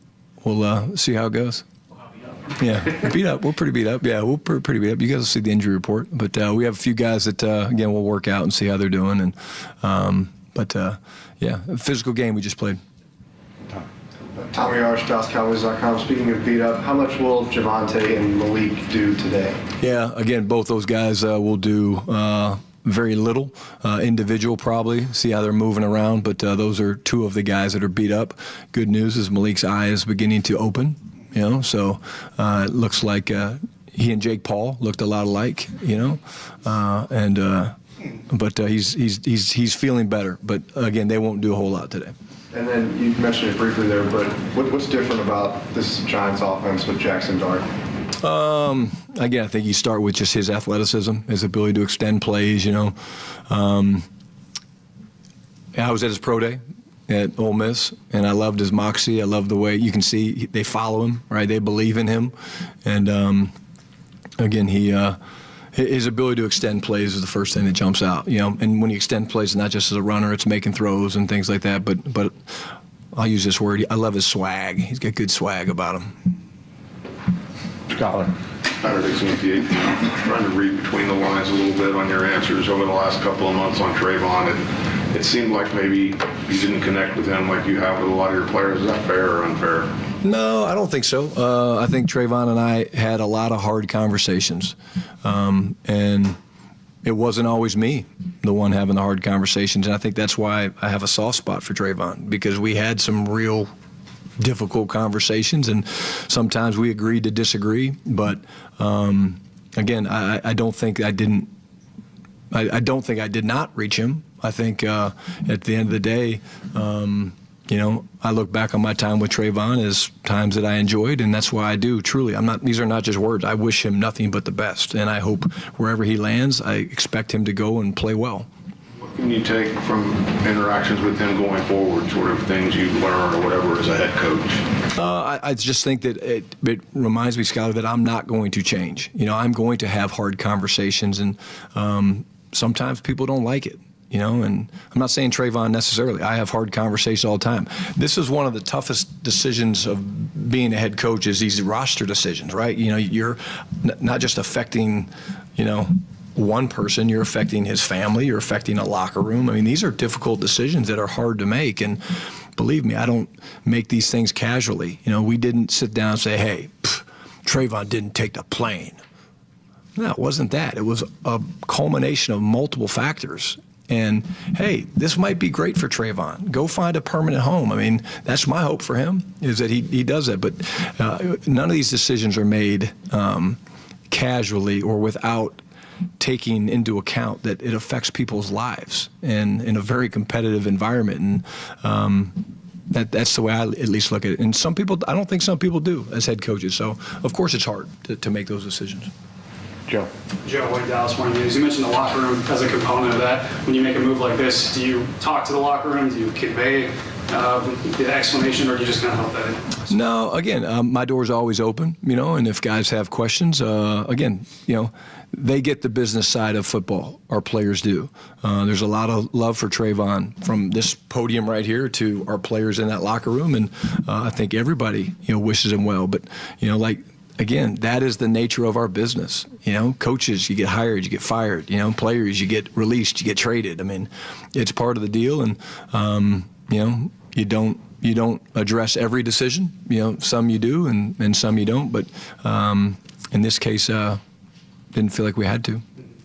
S21: we'll see how it goes. Yeah, beat up. We're pretty beat up. Yeah, we're pretty beat up. You guys will see the injury report. But we have a few guys that again we'll work out and see how they're doing. And yeah, a physical game we just played.
S11: Tommy Arsh, DallasCowboys.com. Speaking of beat up, how much will Javonte and Malik do today?
S21: Yeah, again, both those guys will do very little. Individual probably, see how they're moving around, but those are two of the guys that are beat up. Good news is Malik's eye is beginning to open, so it looks like he and Jake Paul looked a lot alike, but he's feeling better. But again, they won't do a whole lot today.
S11: And then you mentioned it briefly there, but what's different about this Giants offense with Jackson Dart?
S21: Again, I think you start with just his athleticism, his ability to extend plays, I was at his pro day at Ole Miss, and I loved his moxie. I loved the way you can see they follow him, right? They believe in him. And, again, his ability to extend plays is the first thing that jumps out, And when you extend plays, not just as a runner, it's making throws and things like that. But I'll use this word. I love his swag. He's got good swag about him.
S11: Scholar.
S12: Saturday seems to be trying to read between the lines a little bit on your answers over the last couple of months on Trevon. It seemed like maybe you didn't connect with him like you have with a lot of your players. Is that fair or unfair?
S21: No, I don't think so. I think Trevon and I had a lot of hard conversations, and it wasn't always me, the one having the hard conversations. And I think that's why I have a soft spot for Trevon, because we had some real difficult conversations, and sometimes we agreed to disagree. But again, I don't think I didn't. I don't think I did not reach him. I think at the end of the day, I look back on my time with Trevon as times that I enjoyed, and that's why I do, truly. These are not just words. I wish him nothing but the best, and I hope wherever he lands, I expect him to go and play well.
S12: What can you take from interactions with him going forward, sort of things you learn or whatever as a head coach?
S21: I just think that it reminds me, Skyler, that I'm not going to change. I'm going to have hard conversations, and sometimes people don't like it. And I'm not saying Trevon necessarily. I have hard conversations all the time. This is one of the toughest decisions of being a head coach, is these roster decisions, right? You're not just affecting, one person, you're affecting his family, you're affecting a locker room. I mean, these are difficult decisions that are hard to make. And believe me, I don't make these things casually. We didn't sit down and say, hey, Trevon didn't take the plane. No, it wasn't that. It was a culmination of multiple factors. And, hey, this might be great for Trevon. Go find a permanent home. I mean, that's my hope for him, is that he does that. But none of these decisions are made casually or without taking into account that it affects people's lives and in a very competitive environment. And that's the way I at least look at it. And I don't think some people do as head coaches. So, of course, it's hard to make those decisions.
S12: Joe,
S3: Waived, Dallas Morning News. You mentioned the locker room as a component of that. When you make a move like this, do you talk to the locker room? Do you convey the explanation, or do you just kind of help that in?
S21: No, again, my door's always open, and if guys have questions, again, they get the business side of football. Our players do. There's a lot of love for Trevon from this podium right here to our players in that locker room, and I think everybody, wishes him well. But, again, that is the nature of our business. Coaches, you get hired, you get fired. Players, you get released, you get traded. I mean, it's part of the deal, and you don't address every decision. Some you do, and some you don't. But in this case, didn't feel like we had to.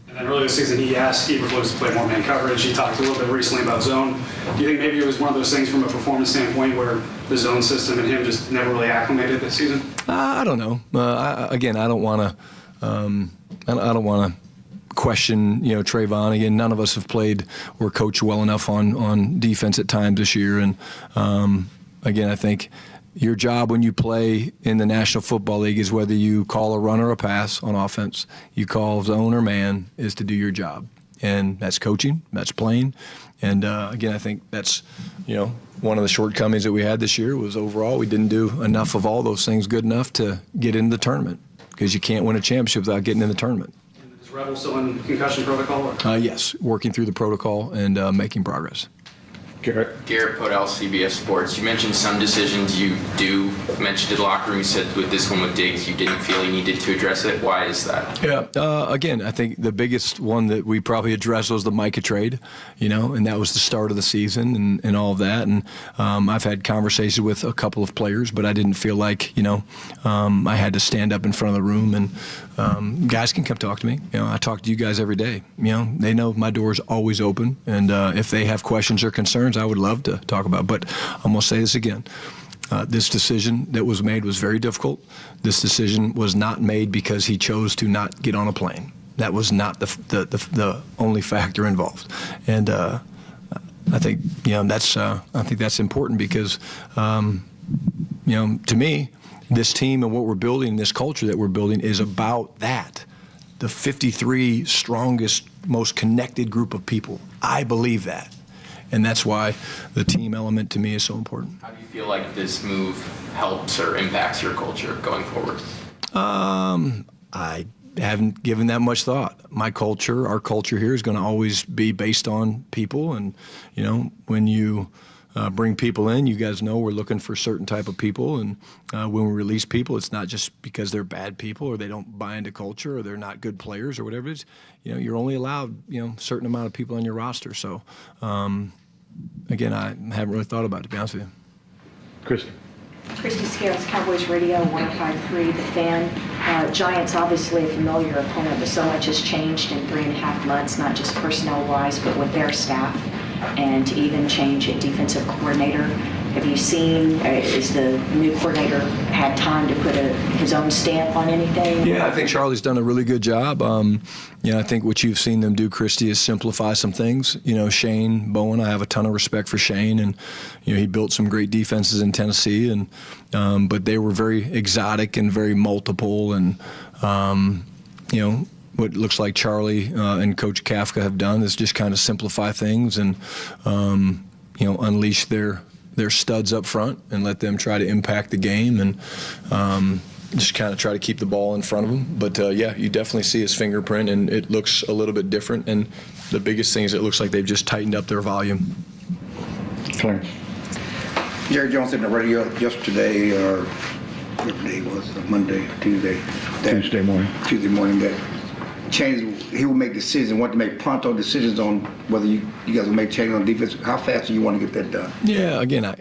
S3: And then earlier this season, he asked Eberflus to play more man coverage. He talked a little bit recently about zone. Do you think maybe it was one of those things from a performance standpoint where the zone system and him just never really acclimated this season?
S21: I don't know. I don't want to. I don't want to question, Trevon. Again, none of us have played or coached well enough on defense at times this year. And again, I think your job when you play in the National Football League is whether you call a run or a pass on offense, you call zone or man, is to do your job. And that's coaching, that's playing. And again, I think that's, one of the shortcomings that we had this year was overall we didn't do enough of all those things good enough to get into the tournament, because you can't win a championship without getting in the tournament.
S3: Is Rebel still in concussion protocol?
S21: Yes, working through the protocol and making progress.
S12: Garrett
S16: Podell, CBS Sports. You mentioned some decisions you do mention to the locker room. You said with this one with Diggs, you didn't feel you needed to address it. Why is that?
S21: Yeah, again, I think the biggest one that we probably addressed was the Micah trade, and that was the start of the season and all of that. And I've had conversations with a couple of players, but I didn't feel like, I had to stand up in front of the room. And guys can come talk to me. I talk to you guys every day. They know my door is always open. And if they have questions or concerns, I would love to talk about. But I'm going to say this again. This decision that was made was very difficult. This decision was not made because he chose to not get on a plane. That was not the only factor involved. And I think that's important because to me, this team and what we're building, this culture that we're building, is about that. The 53 strongest, most connected group of people. I believe that. And that's why the team element to me is so important.
S16: How do you feel like this move helps or impacts your culture going forward?
S21: I haven't given that much thought. My culture, our culture here is going to always be based on people. And, when you bring people in. You guys know we're looking for a certain type of people, and when we release people, it's not just because they're bad people or they don't buy into culture or they're not good players or whatever it is. You're only allowed, a certain amount of people on your roster. So, again, I haven't really thought about it, to be honest with you.
S2: Christy Scares, Cowboys Radio, 105.3, The Fan. Giants, obviously a familiar opponent, but so much has changed in 3.5 months, not just personnel-wise, but with their staff, and even change at defensive coordinator. Have you seen, is the new coordinator had time to put his own stamp on anything?
S21: Yeah, I think Charlie's done a really good job. I think what you've seen them do, Christy, is simplify some things. Shane Bowen, I have a ton of respect for Shane, and he built some great defenses in Tennessee, and but they were very exotic and very multiple, and what looks like Charlie and Coach Kafka have done is just kind of simplify things and unleash their studs up front and let them try to impact the game and just kind of try to keep the ball in front of them. But, you definitely see his fingerprint, and it looks a little bit different. And the biggest thing is it looks like they've just tightened up their volume.
S2: Clarence.
S22: Jerry Jones said on the radio yesterday, or whatever day it was, Monday, Tuesday.
S2: Tuesday morning.
S22: That he will make decisions, want to make pronto decisions on whether you guys will make changes on defense. How fast do you want to get that done?
S21: Yeah, again,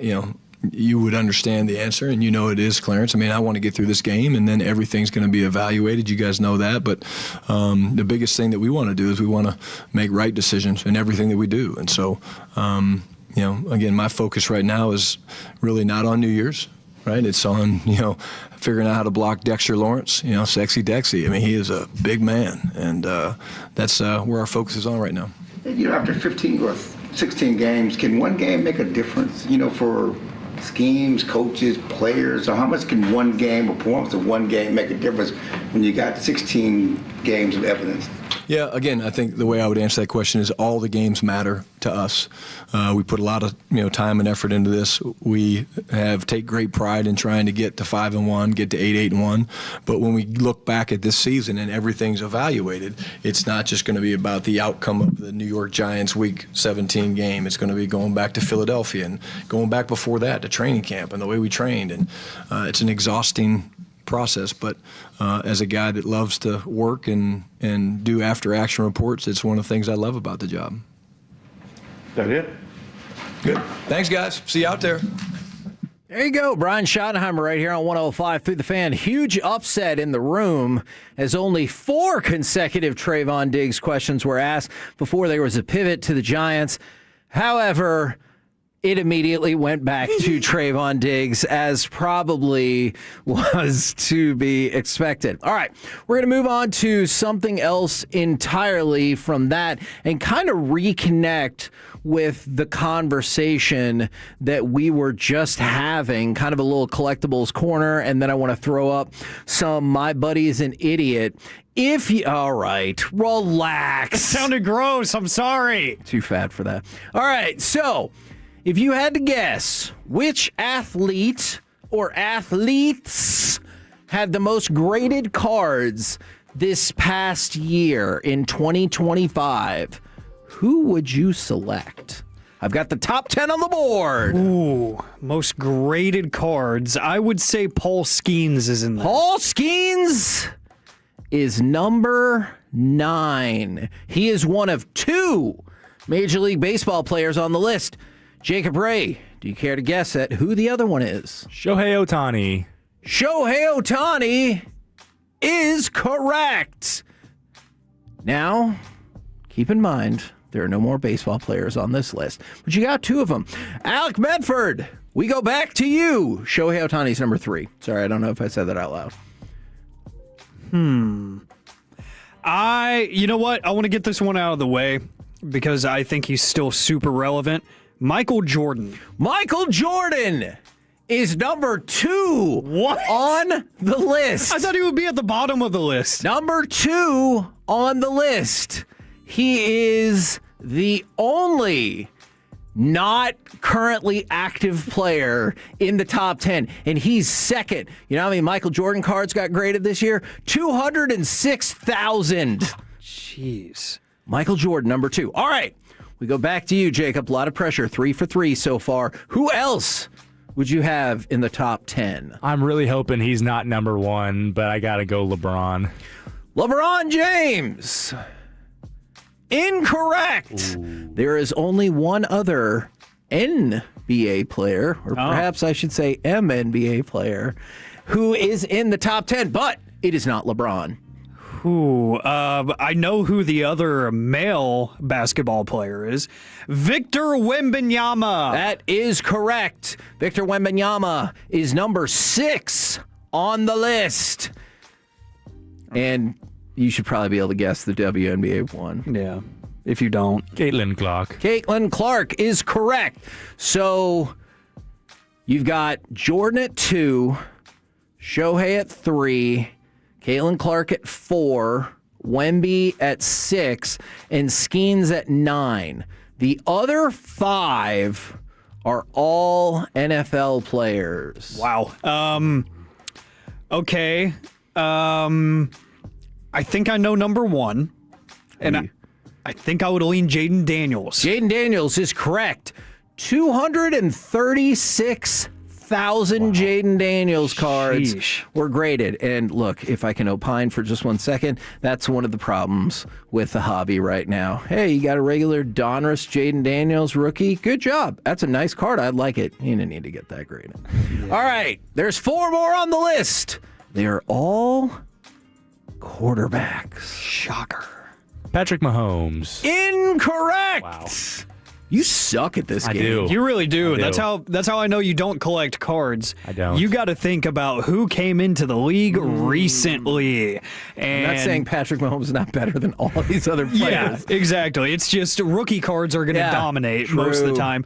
S21: you would understand the answer, and it is, Clarence. I want to get through this game, and then everything's going to be evaluated. You guys know that. But the biggest thing that we want to do is we want to make right decisions in everything that we do. And so, again, my focus right now is really not on New Year's. Right, it's on figuring out how to block Dexter Lawrence. Sexy Dexy. He is a big man, and that's where our focus is on right now.
S22: After 15 or 16 games, can one game make a difference? For schemes, coaches, players, or how much can one game or performance of one game make a difference when you got 16 games of evidence?
S21: Yeah, again, I think the way I would answer that question is all the games matter to us. We put a lot of time and effort into this. We take great pride in trying to get to 5-1, get to 8-1. But when we look back at this season and everything's evaluated, it's not just going to be about the outcome of the New York Giants Week 17 game. It's going to be going back to Philadelphia and going back before that to training camp and the way we trained. And it's an exhausting process, but as a guy that loves to work and do after action reports, it's one of the things I love about the job.
S2: That it?
S21: Good. Thanks, guys. See you out there.
S10: There you go, Brian Schottenheimer right here on 105 through the Fan. Huge upset in the room as only 4 consecutive Trevon Diggs questions were asked before there was a pivot to the Giants. However, it immediately went back to Trevon Diggs, as probably was to be expected. All right, we're going to move on to something else entirely from that and kind of reconnect with the conversation that we were just having, kind of a little collectibles corner, and then I want to throw up some My Buddy's an Idiot. All right, relax.
S6: It sounded gross. I'm sorry.
S10: Too fat for that. All right, so if you had to guess which athlete or athletes had the most graded cards this past year in 2025, who would you select? I've got the top 10 on the board.
S6: Ooh, most graded cards. I would say Paul Skeens is in there.
S10: Paul Skeens is number 9. He is one of 2 Major League Baseball players on the list. Jacob Ray, do you care to guess at who the other one is?
S9: Shohei Ohtani.
S10: Shohei Ohtani is correct. Now, keep in mind, there are no more baseball players on this list, but you got 2 of them. Alec Medford, we go back to you. Shohei Ohtani's number 3. Sorry, I don't know if I said that out loud.
S6: You know what? I want to get this one out of the way because I think he's still super relevant. Michael Jordan.
S10: Michael Jordan is number 2 on the list.
S6: I thought he would be at the bottom of the list.
S10: Number 2 on the list. He is the only not currently active player in the top 10, and he's second. You know how many Michael Jordan cards got graded this year? 206,000.
S6: Jeez.
S10: Michael Jordan, number 2. All right. We go back to you, Jacob. A lot of pressure. 3 for 3 so far. Who else would you have in the top 10?
S9: I'm really hoping he's not number one, but I got to go LeBron.
S10: LeBron James. Incorrect.
S9: Ooh.
S10: There is only one other NBA player, or perhaps I should say MNBA player, who is in the top 10, but it is not LeBron.
S6: I know who the other male basketball player is. Victor Wembanyama.
S10: That is correct. Victor Wembanyama is number 6 on the list. And you should probably be able to guess the WNBA one.
S6: Yeah, if you don't.
S9: Caitlin Clark.
S10: Caitlin Clark is correct. So you've got Jordan at 2, Shohei at 3, Caitlin Clark at 4, Wemby at 6, and Skeens at 9. The other 5 are all NFL players.
S6: Wow. Okay. I think I know number 1, and I think I would lean Jaden Daniels.
S10: Jaden Daniels is correct. 236,000 Jaden Daniels cards were graded. And look, if I can opine for just 1 second, that's one of the problems with the hobby right now. Hey, you got a regular Donruss Jaden Daniels rookie? Good job. That's a nice card. I'd like it. You didn't need to get that graded. Yeah. All right, there's 4 more on the list. They are all quarterbacks.
S6: Shocker.
S9: Patrick Mahomes.
S10: Incorrect.
S9: Wow.
S10: You suck at this game.
S6: You really do.
S9: I do.
S6: That's how I know you don't collect cards.
S9: I don't.
S6: You got to think about who came into the league recently. And
S10: I'm not saying Patrick Mahomes is not better than all these other players.
S6: Yeah, exactly. It's just rookie cards are going to dominate most of the time.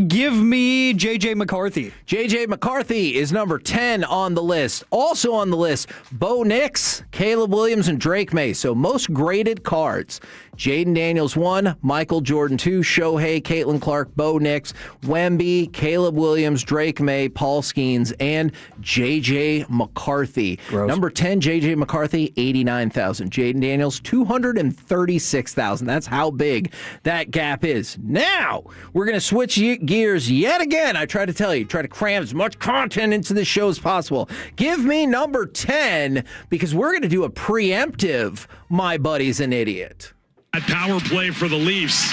S6: Give me J.J. McCarthy.
S10: J.J. McCarthy is number 10 on the list. Also on the list, Bo Nix, Caleb Williams, and Drake May. So most graded cards. Jaden Daniels 1, Michael Jordan 2, Shohei, Caitlin Clark, Bo Nix, Wemby, Caleb Williams, Drake May, Paul Skeens, and J.J. McCarthy.
S6: Gross.
S10: Number 10, J.J. McCarthy, 89,000. Jaden Daniels, 236,000. That's how big that gap is. Now, we're going to switch gears yet again. I try to tell you, try to cram as much content into the show as possible. Give me number 10, because we're going to do a preemptive My Buddy's an Idiot.
S17: That power play for the Leafs.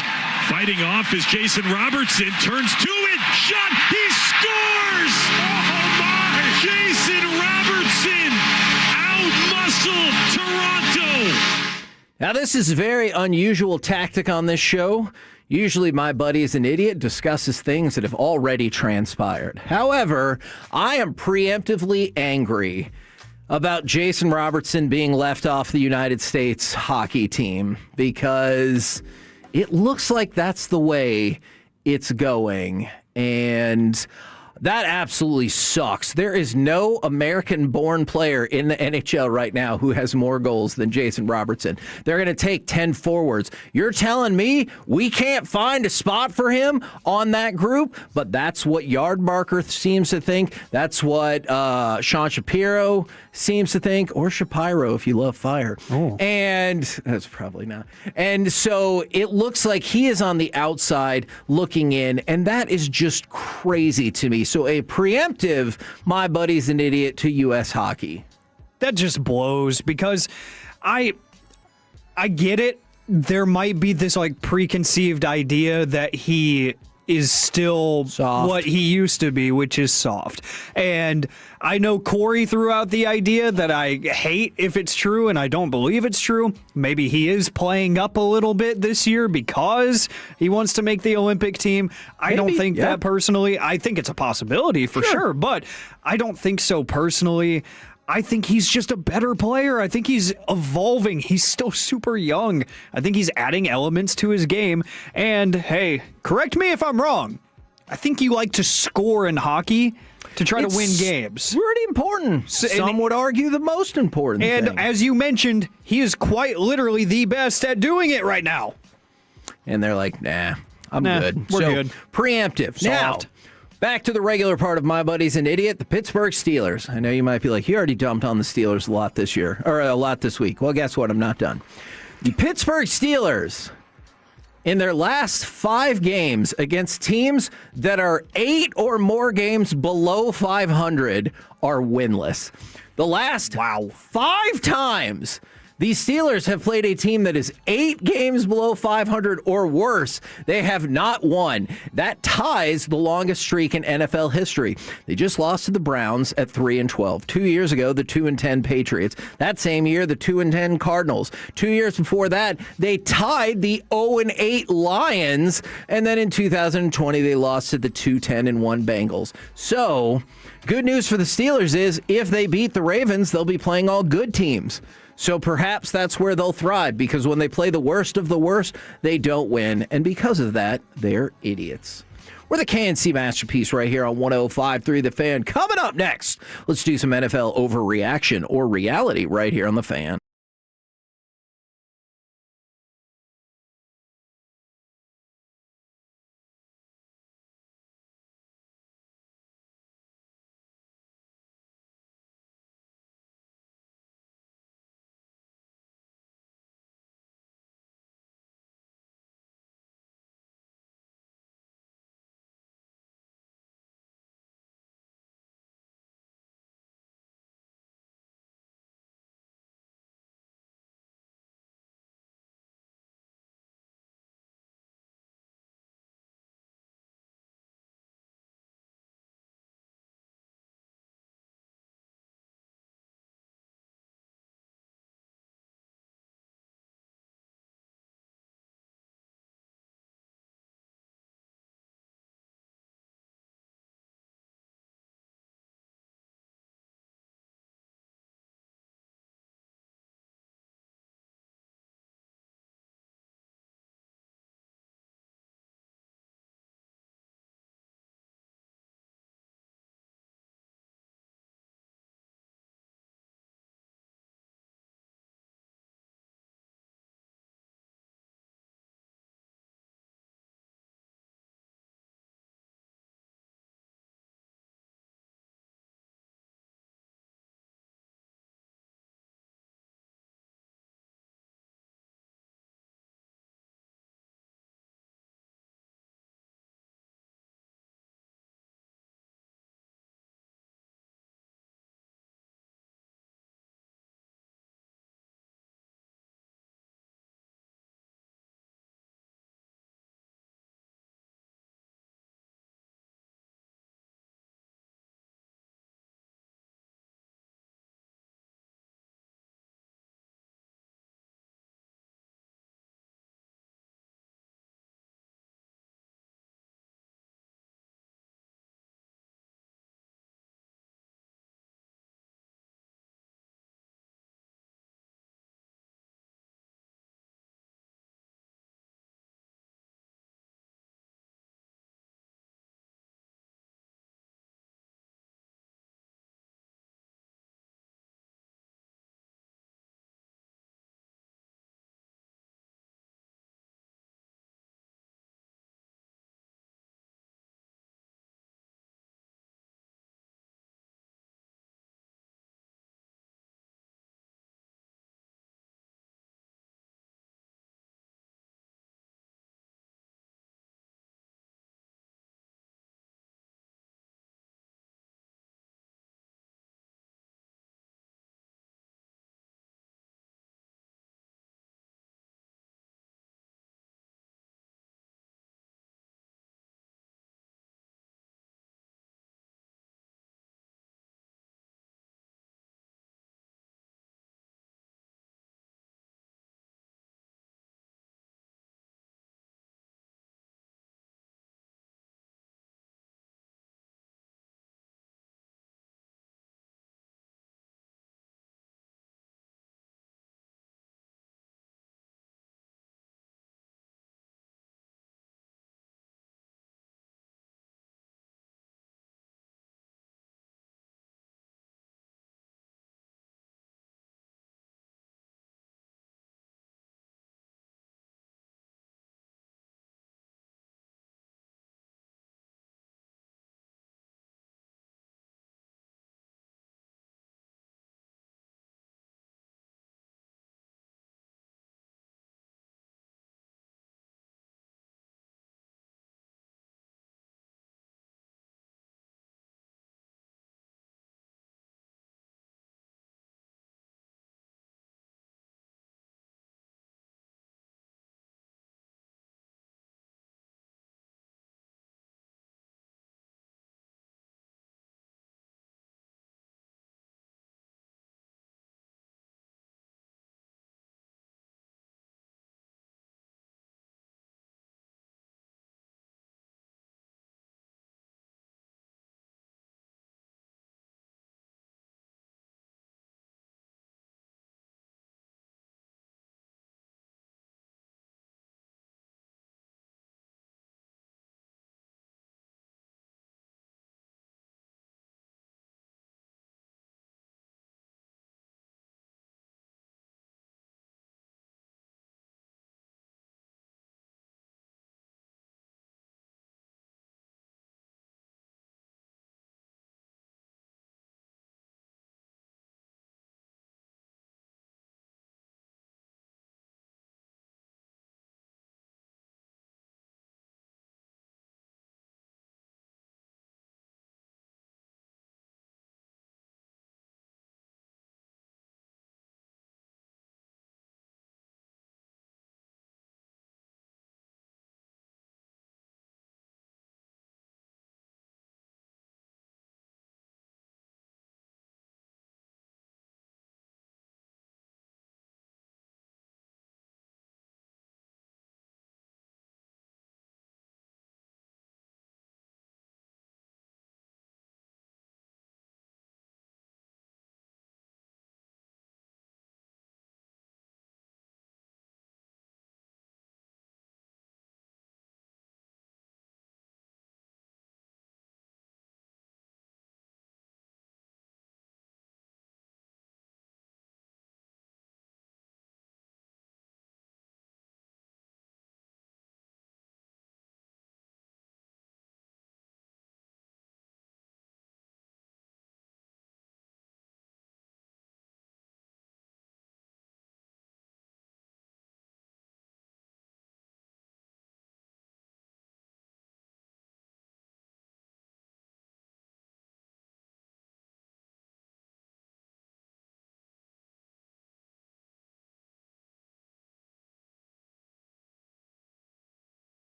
S17: Fighting off is Jason Robertson. Turns to it. Shot. He scores! Oh, my! Jason Robertson out-muscled Toronto.
S10: Now, this is a very unusual tactic on this show. Usually, My Buddy is an Idiot discusses things that have already transpired. However, I am preemptively angry about Jason Robertson being left off the United States hockey team because it looks like that's the way it's going. And that absolutely sucks. There is no American-born player in the NHL right now who has more goals than Jason Robertson. They're going to take 10 forwards. You're telling me we can't find a spot for him on that group? But that's what Yardmarker seems to think. That's what Sean Shapiro seems to think, or Shapiro if you love fire.
S6: Oh.
S10: And that's probably not. And so it looks like he is on the outside looking in, and that is just crazy to me. So a preemptive, My Buddy's an Idiot to U.S. hockey.
S6: That just blows because I get it. There might be this like preconceived idea that he is still
S10: soft.
S6: What he used to be, which is soft. And I know Corey threw out the idea that I hate if it's true, and I don't believe it's true. Maybe he is playing up a little bit this year because he wants to make the Olympic team. I don't think that personally. I think it's a possibility for sure, but I don't think so personally. I think he's just a better player. I think he's evolving. He's still super young. I think he's adding elements to his game. And hey, correct me if I'm wrong. I think you like to score in hockey to try to win games.
S10: Pretty important. Some would argue the most important
S6: and
S10: thing.
S6: As you mentioned, he is quite literally the best at doing it right now.
S10: And they're like, nah, I'm good.
S6: We're good.
S10: Preemptive.
S6: Soft.
S10: Now, back to the regular part of My Buddy's an Idiot, the Pittsburgh Steelers. I know you might be like, you already dumped on the Steelers a lot this year, or a lot this week. Well, guess what? I'm not done. The Pittsburgh Steelers in their last 5 games against teams that are 8 or more games below 500 are winless. The last 5 times these Steelers have played a team that is 8 games below 500 or worse, they have not won. That ties the longest streak in NFL history. They just lost to the Browns at 3-12. 2 years ago, the 2-10 Patriots. That same year, the 2-10 Cardinals. 2 years before that, they tied the 0-8 Lions. And then in 2020, they lost to the 2-10-1 Bengals. So, good news for the Steelers is if they beat the Ravens, they'll be playing all good teams. So perhaps that's where they'll thrive, because when they play the worst of the worst, they don't win. And because of that, they're idiots. We're the KNC Masterpiece right here on 105.3 The Fan. Coming up next, let's do some NFL overreaction or reality right here on The Fan.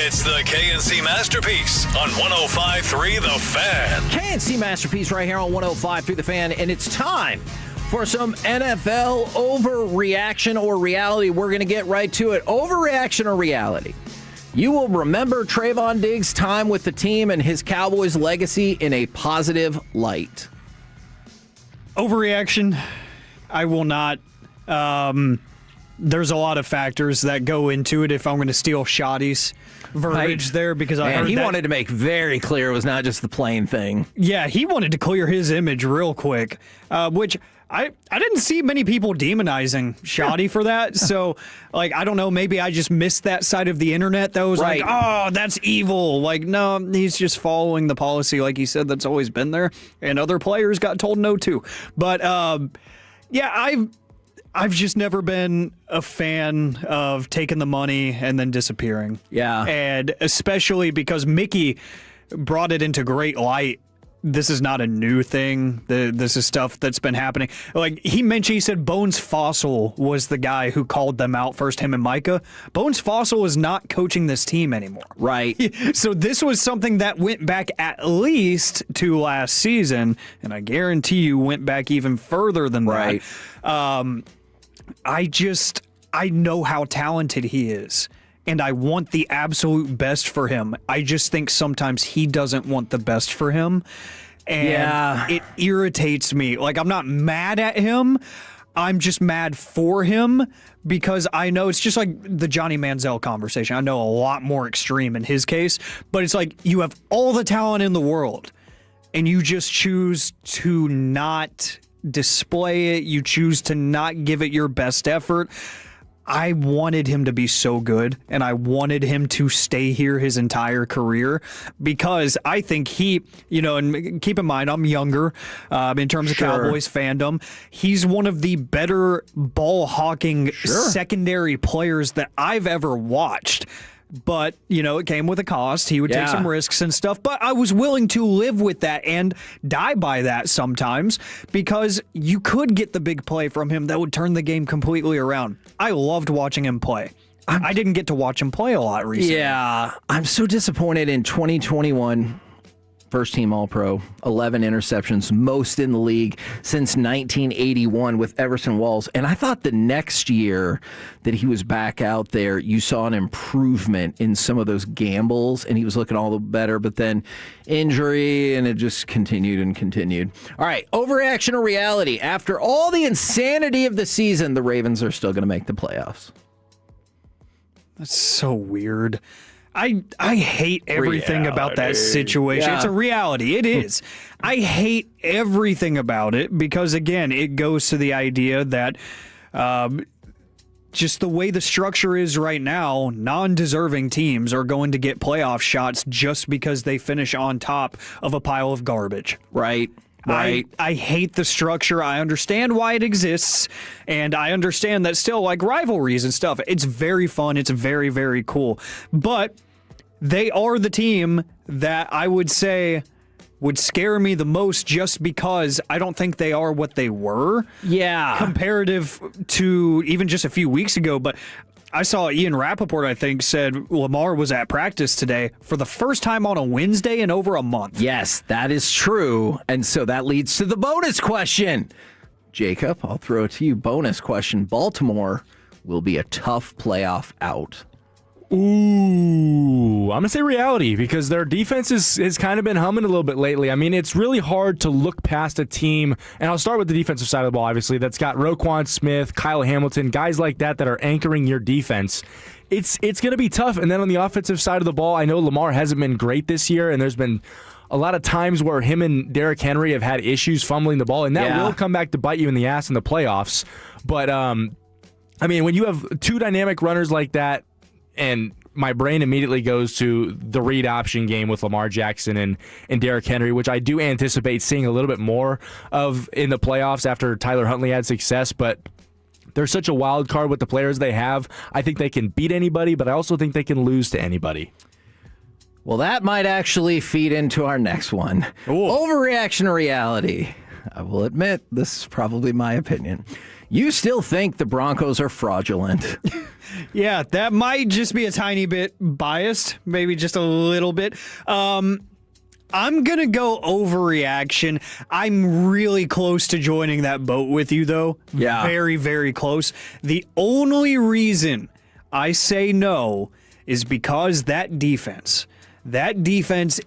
S1: It's the KNC Masterpiece on 105.3 The Fan.
S10: KNC Masterpiece right here on 105.3 The Fan, and it's time for some NFL overreaction or reality. We're going to get right to it. Overreaction or reality? You will remember Trevon Diggs' time with the team and his Cowboys legacy in a positive light.
S6: Overreaction, I will not. There's a lot of factors that go into it if I'm going to steal Shoddy's verbiage there, because I heard
S10: he
S6: that,
S10: wanted to make very clear it was not just the plain thing.
S6: Yeah, he wanted to clear his image real quick, which I didn't see many people demonizing Shoddy for that. So, I don't know, maybe I just missed that side of the internet that was like, oh, that's evil. No, he's just following the policy, like he said, that's always been there. And other players got told no too. But, yeah, I've just never been a fan of taking the money and then disappearing.
S10: Yeah.
S6: And especially because Mickey brought it into great light. This is not a new thing. This is stuff that's been happening. He said Bones Fossil was the guy who called them out first, him and Micah. Bones Fossil is not coaching this team anymore.
S10: Right.
S6: So this was something that went back at least to last season, and I guarantee you went back even further than that. I know how talented he is, and I want the absolute best for him. I just think sometimes he doesn't want the best for him, and it irritates me. I'm not mad at him. I'm just mad for him because I know it's just like the Johnny Manziel conversation. I know a lot more extreme in his case, but it's like you have all the talent in the world, and you just choose to not display it. You choose to not give it your best effort. I wanted him to be so good, and I wanted him to stay here his entire career because I think he, and keep in mind, I'm younger in terms of Cowboys fandom. He's one of the better ball hawking secondary players that I've ever watched. But, it came with a cost. He would take some risks and stuff. But I was willing to live with that and die by that sometimes because you could get the big play from him that would turn the game completely around. I loved watching him play. I didn't get to watch him play a lot recently.
S10: Yeah, I'm so disappointed in 2021. First team All-Pro, 11 interceptions, most in the league since 1981 with Everson Walls. And I thought the next year that he was back out there, you saw an improvement in some of those gambles, and he was looking all the better. But then injury, and it just continued and continued. All right, overreaction or reality? After all the insanity of the season, the Ravens are still going to make the playoffs.
S6: That's so weird. I hate everything about that situation.
S10: Yeah.
S6: It's a reality. It is. I hate everything about it because, again, it goes to the idea that just the way the structure is right now, non-deserving teams are going to get playoff shots just because they finish on top of a pile of garbage.
S10: Right.
S6: I hate the structure. I understand why it exists, and I understand that still, rivalries and stuff, it's very fun. It's very, very cool. But they are the team that I would say would scare me the most just because I don't think they are what they were.
S10: Yeah.
S6: Comparative to even just a few weeks ago. But I saw Ian Rappaport, I think, said Lamar was at practice today for the first time on a Wednesday in over a month.
S10: Yes, that is true. And so that leads to the bonus question. Jacob, I'll throw it to you. Bonus question. Baltimore will be a tough playoff out.
S9: Ooh, I'm going to say reality because their defense has kind of been humming a little bit lately. I mean, it's really hard to look past a team, and I'll start with the defensive side of the ball, obviously, that's got Roquan Smith, Kyle Hamilton, guys like that are anchoring your defense. It's going to be tough. And then on the offensive side of the ball, I know Lamar hasn't been great this year, and there's been a lot of times where him and Derrick Henry have had issues fumbling the ball, and that will come back to bite you in the ass in the playoffs. But, I mean, when you have two dynamic runners like that, and my brain immediately goes to the read option game with Lamar Jackson and Derrick Henry, which I do anticipate seeing a little bit more of in the playoffs after Tyler Huntley had success. But they're such a wild card with the players they have. I think they can beat anybody, but I also think they can lose to anybody.
S10: Well, that might actually feed into our next one. Ooh. Overreaction or reality? I will admit, this is probably my opinion. you still think the Broncos are fraudulent.
S6: Yeah, that might just be a tiny bit biased, maybe just a little bit. I'm going to go overreaction. I'm really close to joining that boat with you, though.
S10: Yeah.
S6: Very, very close. The only reason I say no is because that defense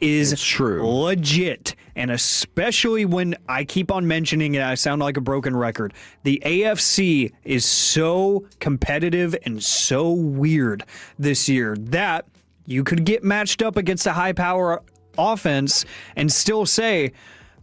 S6: is legit. And especially when I keep on mentioning it, I sound like a broken record. The AFC is so competitive and so weird this year that you could get matched up against a high-power offense and still say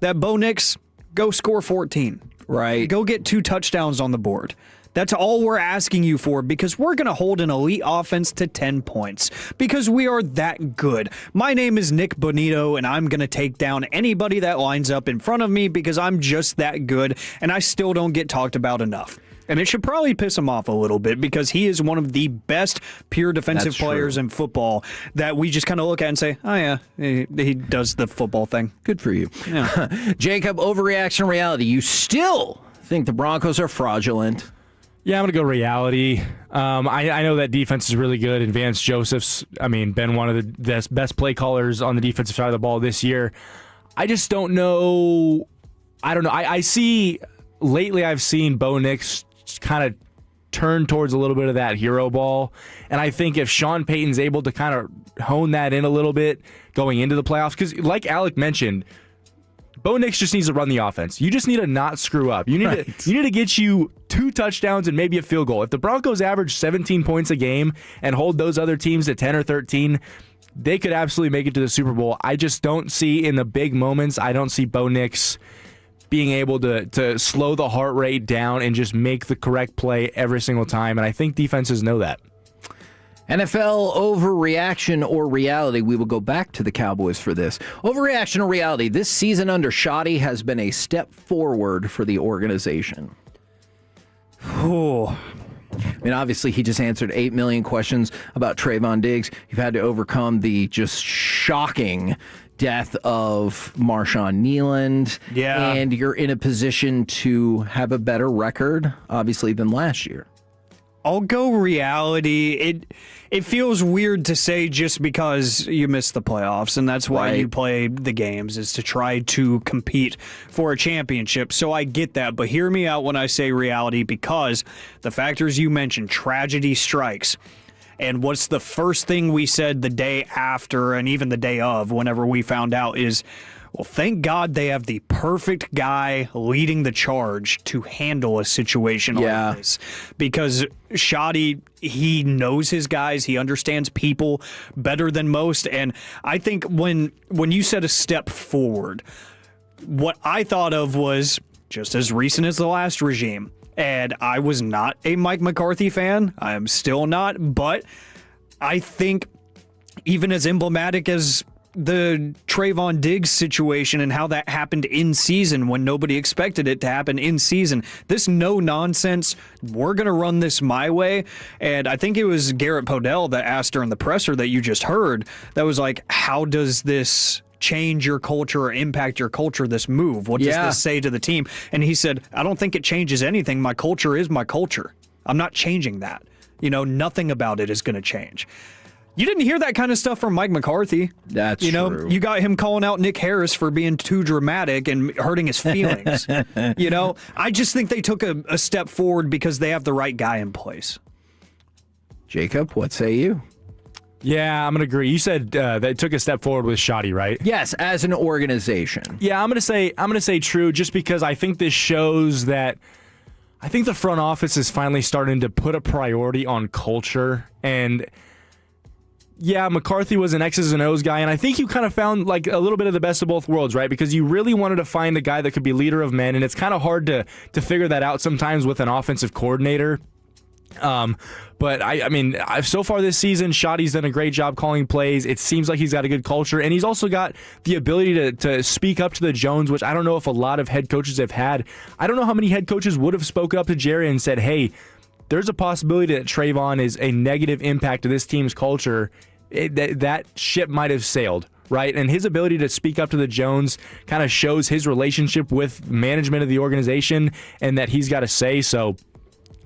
S6: that Bo Nix, go score 14.
S10: Right.
S6: Go get 2 touchdowns on the board. That's all we're asking you for, because we're going to hold an elite offense to 10 points because we are that good. My name is Nick Bonito, and I'm going to take down anybody that lines up in front of me because I'm just that good, and I still don't get talked about enough. And it should probably piss him off a little bit because he is one of the best pure defensive players in football that we just kind of look at and say, oh, yeah, he does the football thing.
S10: Good for you.
S6: Yeah.
S10: Jacob, overreaction reality. You still think the Broncos are fraudulent.
S9: Yeah, I'm going to go reality. I know that defense is really good, and Vance Joseph's, been one of the best play callers on the defensive side of the ball this year. I just don't know. I don't know. I see, lately I've seen Bo Nix kind of turn towards a little bit of that hero ball, and I think if Sean Payton's able to kind of hone that in a little bit going into the playoffs, because like Alec mentioned, Bo Nix just needs to run the offense. You just need to not screw up. You need to get you 2 touchdowns and maybe a field goal. If the Broncos average 17 points a game and hold those other teams to 10 or 13, they could absolutely make it to the Super Bowl. I just don't see in the big moments, I don't see Bo Nix being able to slow the heart rate down and just make the correct play every single time. And I think defenses know that.
S10: NFL overreaction or reality. We will go back to the Cowboys for this. Overreaction or reality. This season under Shoddy has been a step forward for the organization. Obviously, he just answered 8 million questions about Trevon Diggs. You've had to overcome the just shocking death of Marshawn Kneeland.
S6: Yeah.
S10: And you're in a position to have a better record, obviously, than last year.
S6: I'll go reality. It feels weird to say just because you missed the playoffs, and that's why you play the games, is to try to compete for a championship. So I get that, but hear me out when I say reality, because the factors you mentioned, tragedy strikes. And what's the first thing we said the day after and even the day of, whenever we found out, is, well, thank God they have the perfect guy leading the charge to handle a situation like this. Because Shoddy, he knows his guys. He understands people better than most. And I think when you said a step forward, what I thought of was just as recent as the last regime. And I was not a Mike McCarthy fan. I am still not. But I think even as emblematic as the Trevon Diggs situation and how that happened in season when nobody expected it to happen in season. This no nonsense, we're going to run this my way. And I think it was Garrett Podell that asked during the presser that you just heard, that was like, how does this change your culture or impact your culture, this move? What does this say to the team? And he said, I don't think it changes anything. My culture is my culture. I'm not changing that. Nothing about it is going to change. You didn't hear that kind of stuff from Mike McCarthy.
S10: That's true.
S6: You got him calling out Nick Harris for being too dramatic and hurting his feelings. I just think they took a step forward because they have the right guy in place.
S10: Jacob, what say you?
S9: Yeah, I'm going to agree. You said they took a step forward with Shoddy, right?
S10: Yes, as an organization.
S9: Yeah, I'm going to say true, just because I think this shows that I think the front office is finally starting to put a priority on culture. And yeah, McCarthy was an X's and O's guy, and I think you kind of found like a little bit of the best of both worlds, right? Because you really wanted to find a guy that could be leader of men, and it's kind of hard to figure that out sometimes with an offensive coordinator. But so far this season, Shoddy's done a great job calling plays. It seems like he's got a good culture, and he's also got the ability to speak up to the Jones, which I don't know if a lot of head coaches have had. I don't know how many head coaches would have spoken up to Jerry and said, hey, there's a possibility that Trevon is a negative impact to this team's culture. That ship might have sailed, right? And his ability to speak up to the Jones kind of shows his relationship with management of the organization and that he's got a say. So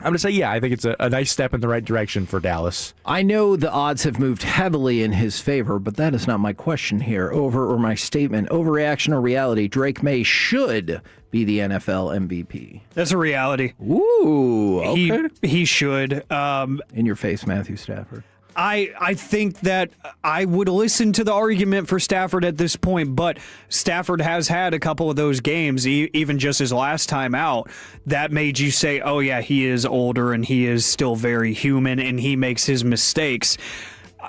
S9: I'm going to say, yeah, I think it's a nice step in the right direction for Dallas.
S10: I know the odds have moved heavily in his favor, but that is not my question here. My statement. Overreaction or reality? Drake May should be the NFL MVP.
S6: That's a reality.
S10: Ooh, okay.
S6: He should.
S10: In your face, Matthew Stafford.
S6: I think that I would listen to the argument for Stafford at this point, but Stafford has had a couple of those games, even just his last time out, that made you say, oh yeah, he is older and he is still very human and he makes his mistakes.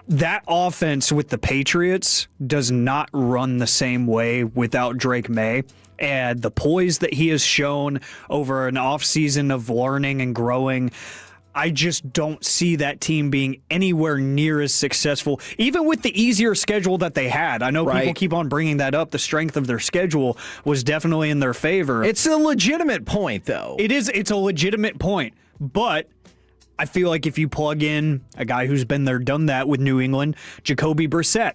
S6: That offense with the Patriots does not run the same way without Drake May. And the poise that he has shown over an offseason of learning and growing, I just don't see that team being anywhere near as successful, even with the easier schedule that they had. I know people keep on bringing that up. The strength of their schedule was definitely in their favor.
S10: It's a legitimate point, though.
S6: It is. It's a legitimate point. But I feel like if you plug in a guy who's been there, done that with New England, Jacoby Brissett,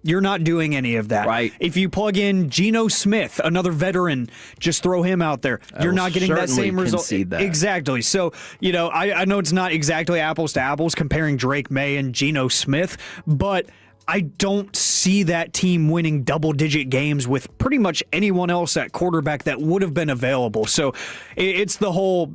S6: you're not doing any of that.
S10: Right.
S6: If you plug in Geno Smith, another veteran, just throw him out there. You're not getting that same result. Exactly. So, I know it's not exactly apples to apples comparing Drake May and Geno Smith, but I don't see that team winning double-digit games with pretty much anyone else at quarterback that would have been available. So it's the whole,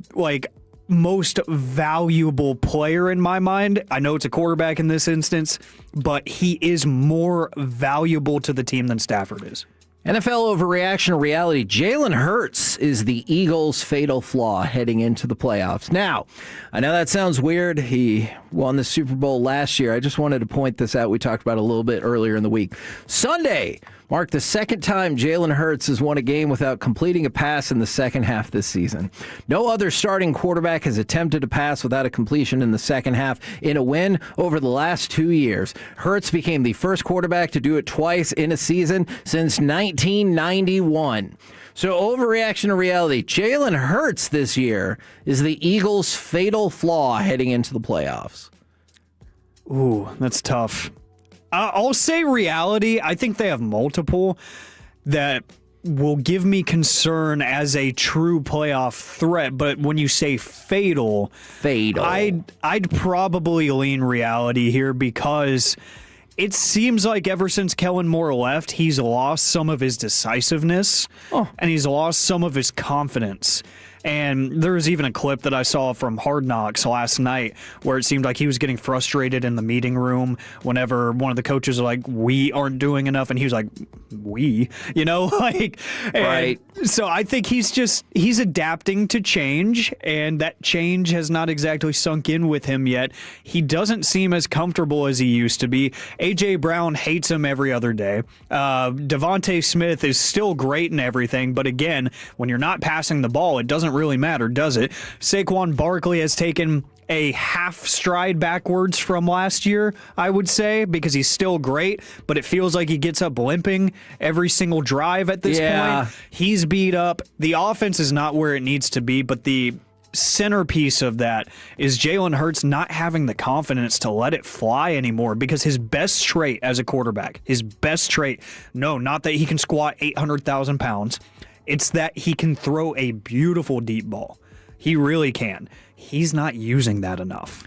S6: most valuable player in my mind. I know it's a quarterback in this instance, but he is more valuable to the team than Stafford is.
S10: NFL overreaction or reality? Jalen Hurts is the Eagles' fatal flaw heading into the playoffs. Now, I know that sounds weird. He won the Super Bowl last year. I just wanted to point this out. We talked about it a little bit earlier in the week. Sunday marked the second time Jalen Hurts has won a game without completing a pass in the second half this season. No other starting quarterback has attempted to pass without a completion in the second half in a win over the last 2 years. Hurts became the first quarterback to do it twice in a season since 1991. So overreaction to reality. Jalen Hurts this year is the Eagles' fatal flaw heading into the playoffs.
S6: Ooh, that's tough. I'll say reality. I think they have multiple that will give me concern as a true playoff threat. But when you say fatal, I'd probably lean reality here because it seems like ever since Kellen Moore left, he's lost some of his decisiveness and he's lost some of his confidence. And there was even a clip that I saw from Hard Knocks last night where it seemed like he was getting frustrated in the meeting room whenever one of the coaches was like, we aren't doing enough. And he was like, we, right. So I think he's adapting to change, and that change has not exactly sunk in with him yet. He doesn't seem as comfortable as he used to be. A.J. Brown hates him every other day. Devontae Smith is still great and everything, but again, when you're not passing the ball, it doesn't really matter, does it? Saquon Barkley has taken a half stride backwards from last year, I would say, because he's still great, but it feels like he gets up limping every single drive at this point. He's beat up. The offense is not where it needs to be, but the centerpiece of that is Jalen Hurts not having the confidence to let it fly anymore, because his best trait as a quarterback, not that he can squat 800,000 pounds, it's that he can throw a beautiful deep ball. He really can. He's not using that enough.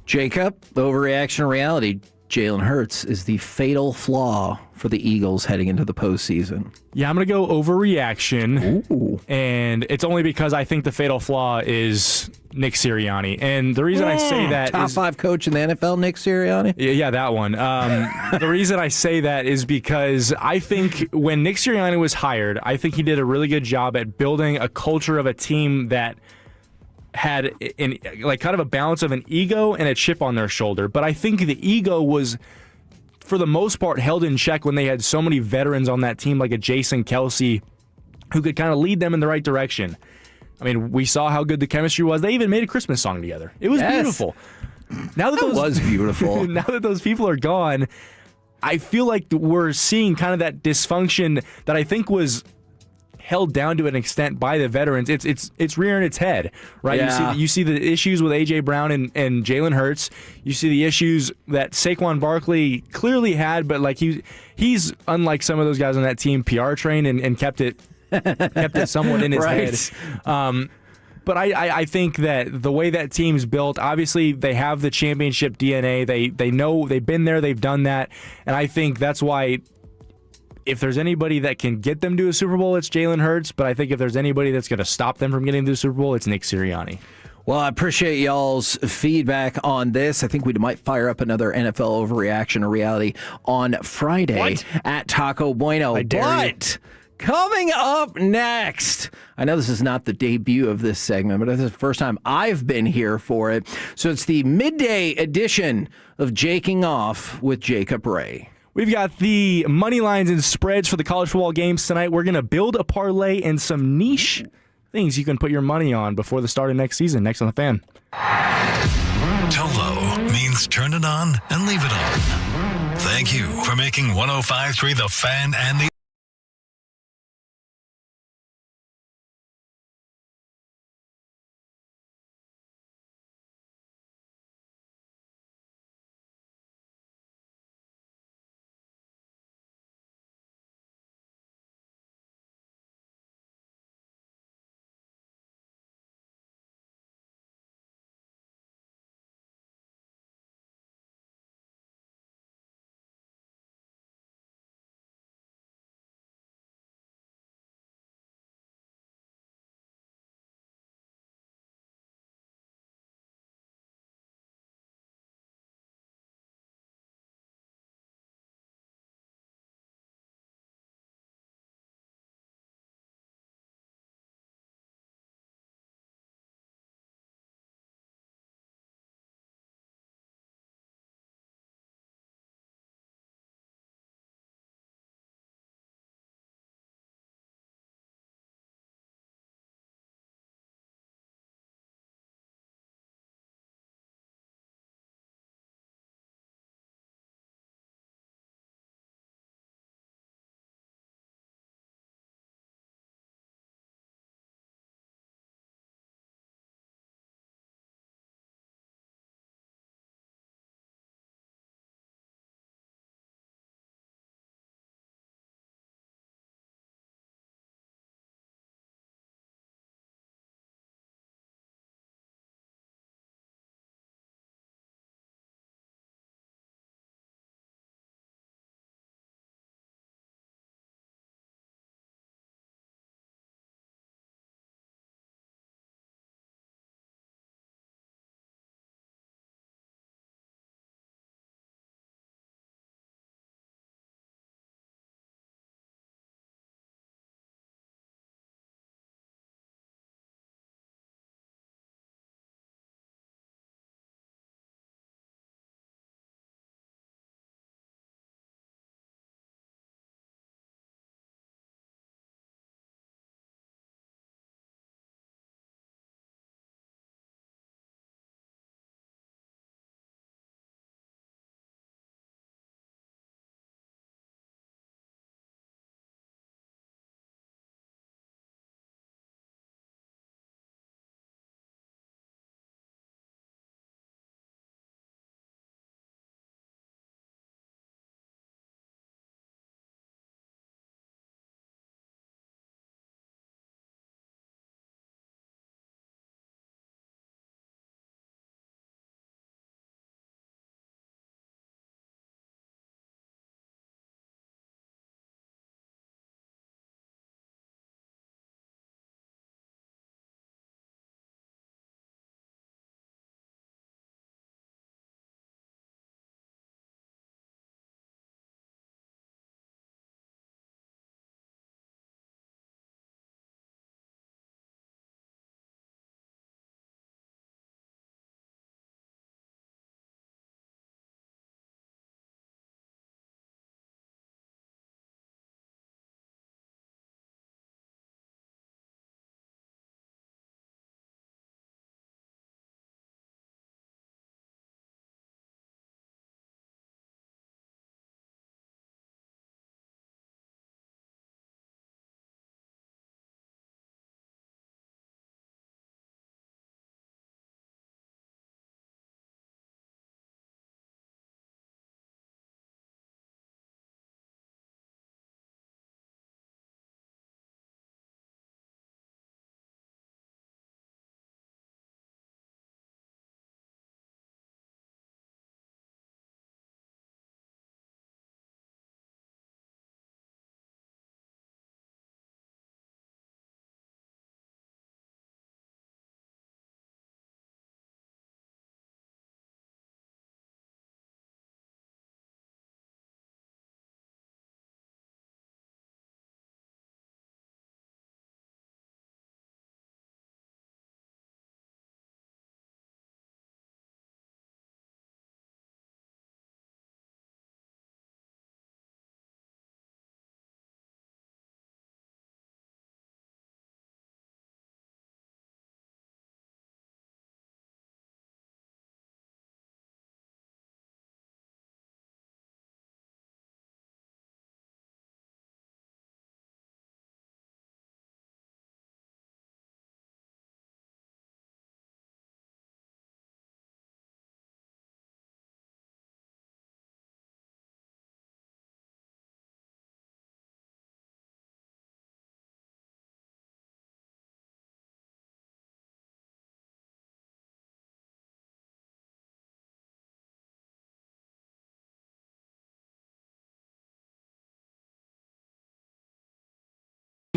S10: Jacob, overreaction or reality? Jalen Hurts is the fatal flaw for the Eagles heading into the postseason.
S9: Yeah, I'm going to go overreaction.
S10: Ooh.
S9: And it's only because I think the fatal flaw is Nick Sirianni. And the reason I say that
S10: Top 5 coach in the NFL, Nick Sirianni?
S9: Yeah, that one. The reason I say that is because I think when Nick Sirianni was hired, I think he did a really good job at building a culture of a team that had kind of a balance of an ego and a chip on their shoulder. But I think the ego was, for the most part, held in check when they had so many veterans on that team, like a Jason Kelsey, who could kind of lead them in the right direction. I mean, we saw how good the chemistry was. They even made a Christmas song together. It was beautiful. Now that
S10: was beautiful.
S9: Now that those people are gone, I feel like we're seeing kind of that dysfunction that I think was held down to an extent by the veterans, it's rearing its head, right?
S10: Yeah.
S9: You see the issues with A.J. Brown and Jalen Hurts. You see the issues that Saquon Barkley clearly had, but like he's unlike some of those guys on that team, PR trained and kept it somewhat in his
S10: Right.
S9: head. But I think that the way that team's built, obviously they have the championship DNA. They know they've been there, they've done that, and I think that's why if there's anybody that can get them to a Super Bowl, it's Jalen Hurts. But I think if there's anybody that's going to stop them from getting to the Super Bowl, it's Nick Sirianni.
S10: Well, I appreciate y'all's feedback on this. I think we might fire up another NFL overreaction or reality on Friday at Taco Bueno.
S6: I dare you.
S10: Coming up next, I know this is not the debut of this segment, but this is the first time I've been here for it. So it's the midday edition of Jaking Off with Jacob Ray.
S9: We've got the money lines and spreads for the college football games tonight. We're going to build a parlay and some niche things you can put your money on before the start of next season. Next on The Fan.
S1: Tolo means turn it on and leave it on. Thank you for making 105.3 The Fan and the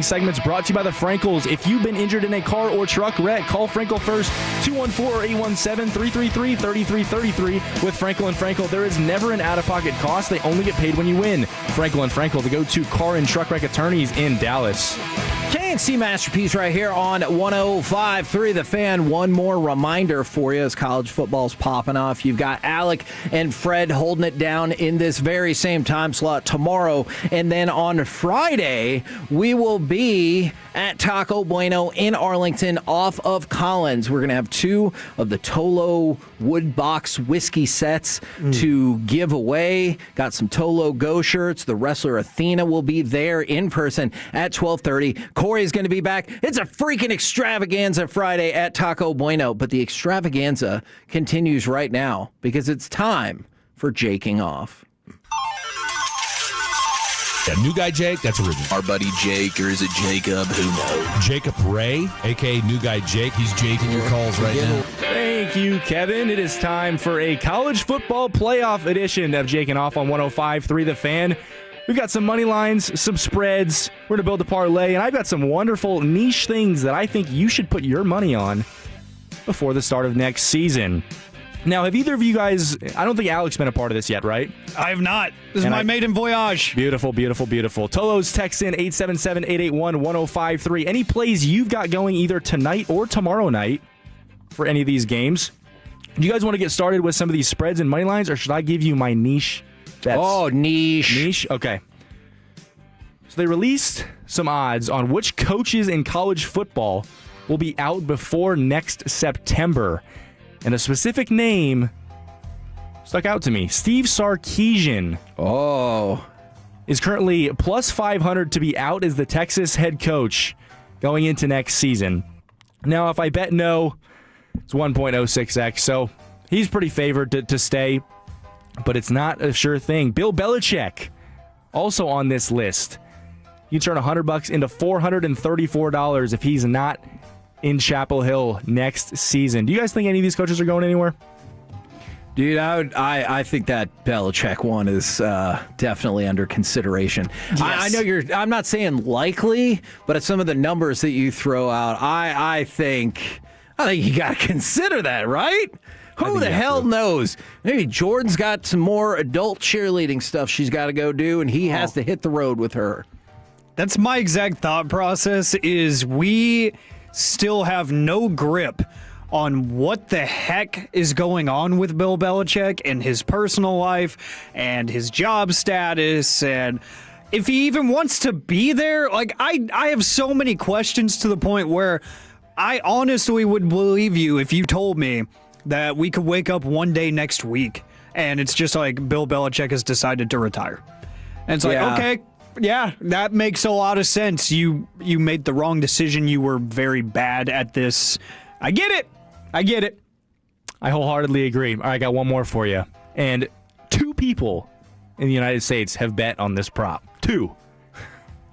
S9: Segments brought to you by the Frankels. If you've been injured in a car or truck wreck, call Frankel first, 214 or 817-333-3333. With Frankel and Frankel, there is never an out-of-pocket cost. They only get paid when you win. Frankel and Frankel, the go-to car and truck wreck attorneys in Dallas.
S10: K&C Masterpiece right here on 105.3 The Fan. One more reminder for you as college football's popping off. You've got Alec and Fred holding it down in this very same time slot tomorrow. And then on Friday, we will be at Taco Bueno in Arlington off of Collins. We're going to have 2 of the Tolo wood box whiskey sets to give away. Got some Tolo Go shirts. The wrestler Athena will be there in person at 12:30. Corey's going to be back. It's a freaking extravaganza Friday at Taco Bueno, but the extravaganza continues right now because it's time for Jaking Off.
S5: Yeah, New Guy Jake, that's original.
S20: Our buddy Jake, or is it Jacob? Who knows?
S5: Jacob Ray, a.k.a. New Guy Jake. He's jaking your calls right now.
S9: Thank you, Kevin. It is time for a college football playoff edition of Jaking Off on 105.3 The Fan. We've got some money lines, some spreads. We're going to build a parlay, and I've got some wonderful niche things that I think you should put your money on before the start of next season. Now, have either of you guys, I don't think Alec's been a part of this yet, right?
S6: I have not. This is my maiden voyage.
S9: Beautiful, beautiful, beautiful. Tolos text in 877-881-1053. Any plays you've got going either tonight or tomorrow night for any of these games? Do you guys want to get started with some of these spreads and money lines, or should I give you my niche bets?
S10: Oh, niche.
S9: Niche? Okay. So they released some odds on which coaches in college football will be out before next September. And a specific name stuck out to me. Steve Sarkisian. Is currently plus 500 to be out as the Texas head coach going into next season. Now, if I bet no, it's 1.06x. So he's pretty favored to stay, but it's not a sure thing. Bill Belichick, also on this list. You turn $100 into $434 if he's not in Chapel Hill next season. Do you guys think any of these coaches are going anywhere?
S10: Dude, I think that Belichick one is definitely under consideration.
S9: Yes.
S10: I know I'm not saying likely, but at some of the numbers that you throw out, I think you got to consider that, right? Who the hell knows? Maybe Jordan's got some more adult cheerleading stuff she's got to go do, and he has to hit the road with her.
S6: That's my exact thought process, is we still have no grip on what the heck is going on with Bill Belichick and his personal life and his job status, and if he even wants to be there. Like, I have so many questions to the point where I honestly would believe you if you told me that we could wake up one day next week and it's just like Bill Belichick has decided to retire. And it's like, okay, yeah, that makes a lot of sense. You made the wrong decision. You were very bad at this. I get it.
S9: I wholeheartely agree. All right, I got one more for you. And 2 people in the United States have bet on this prop. 2.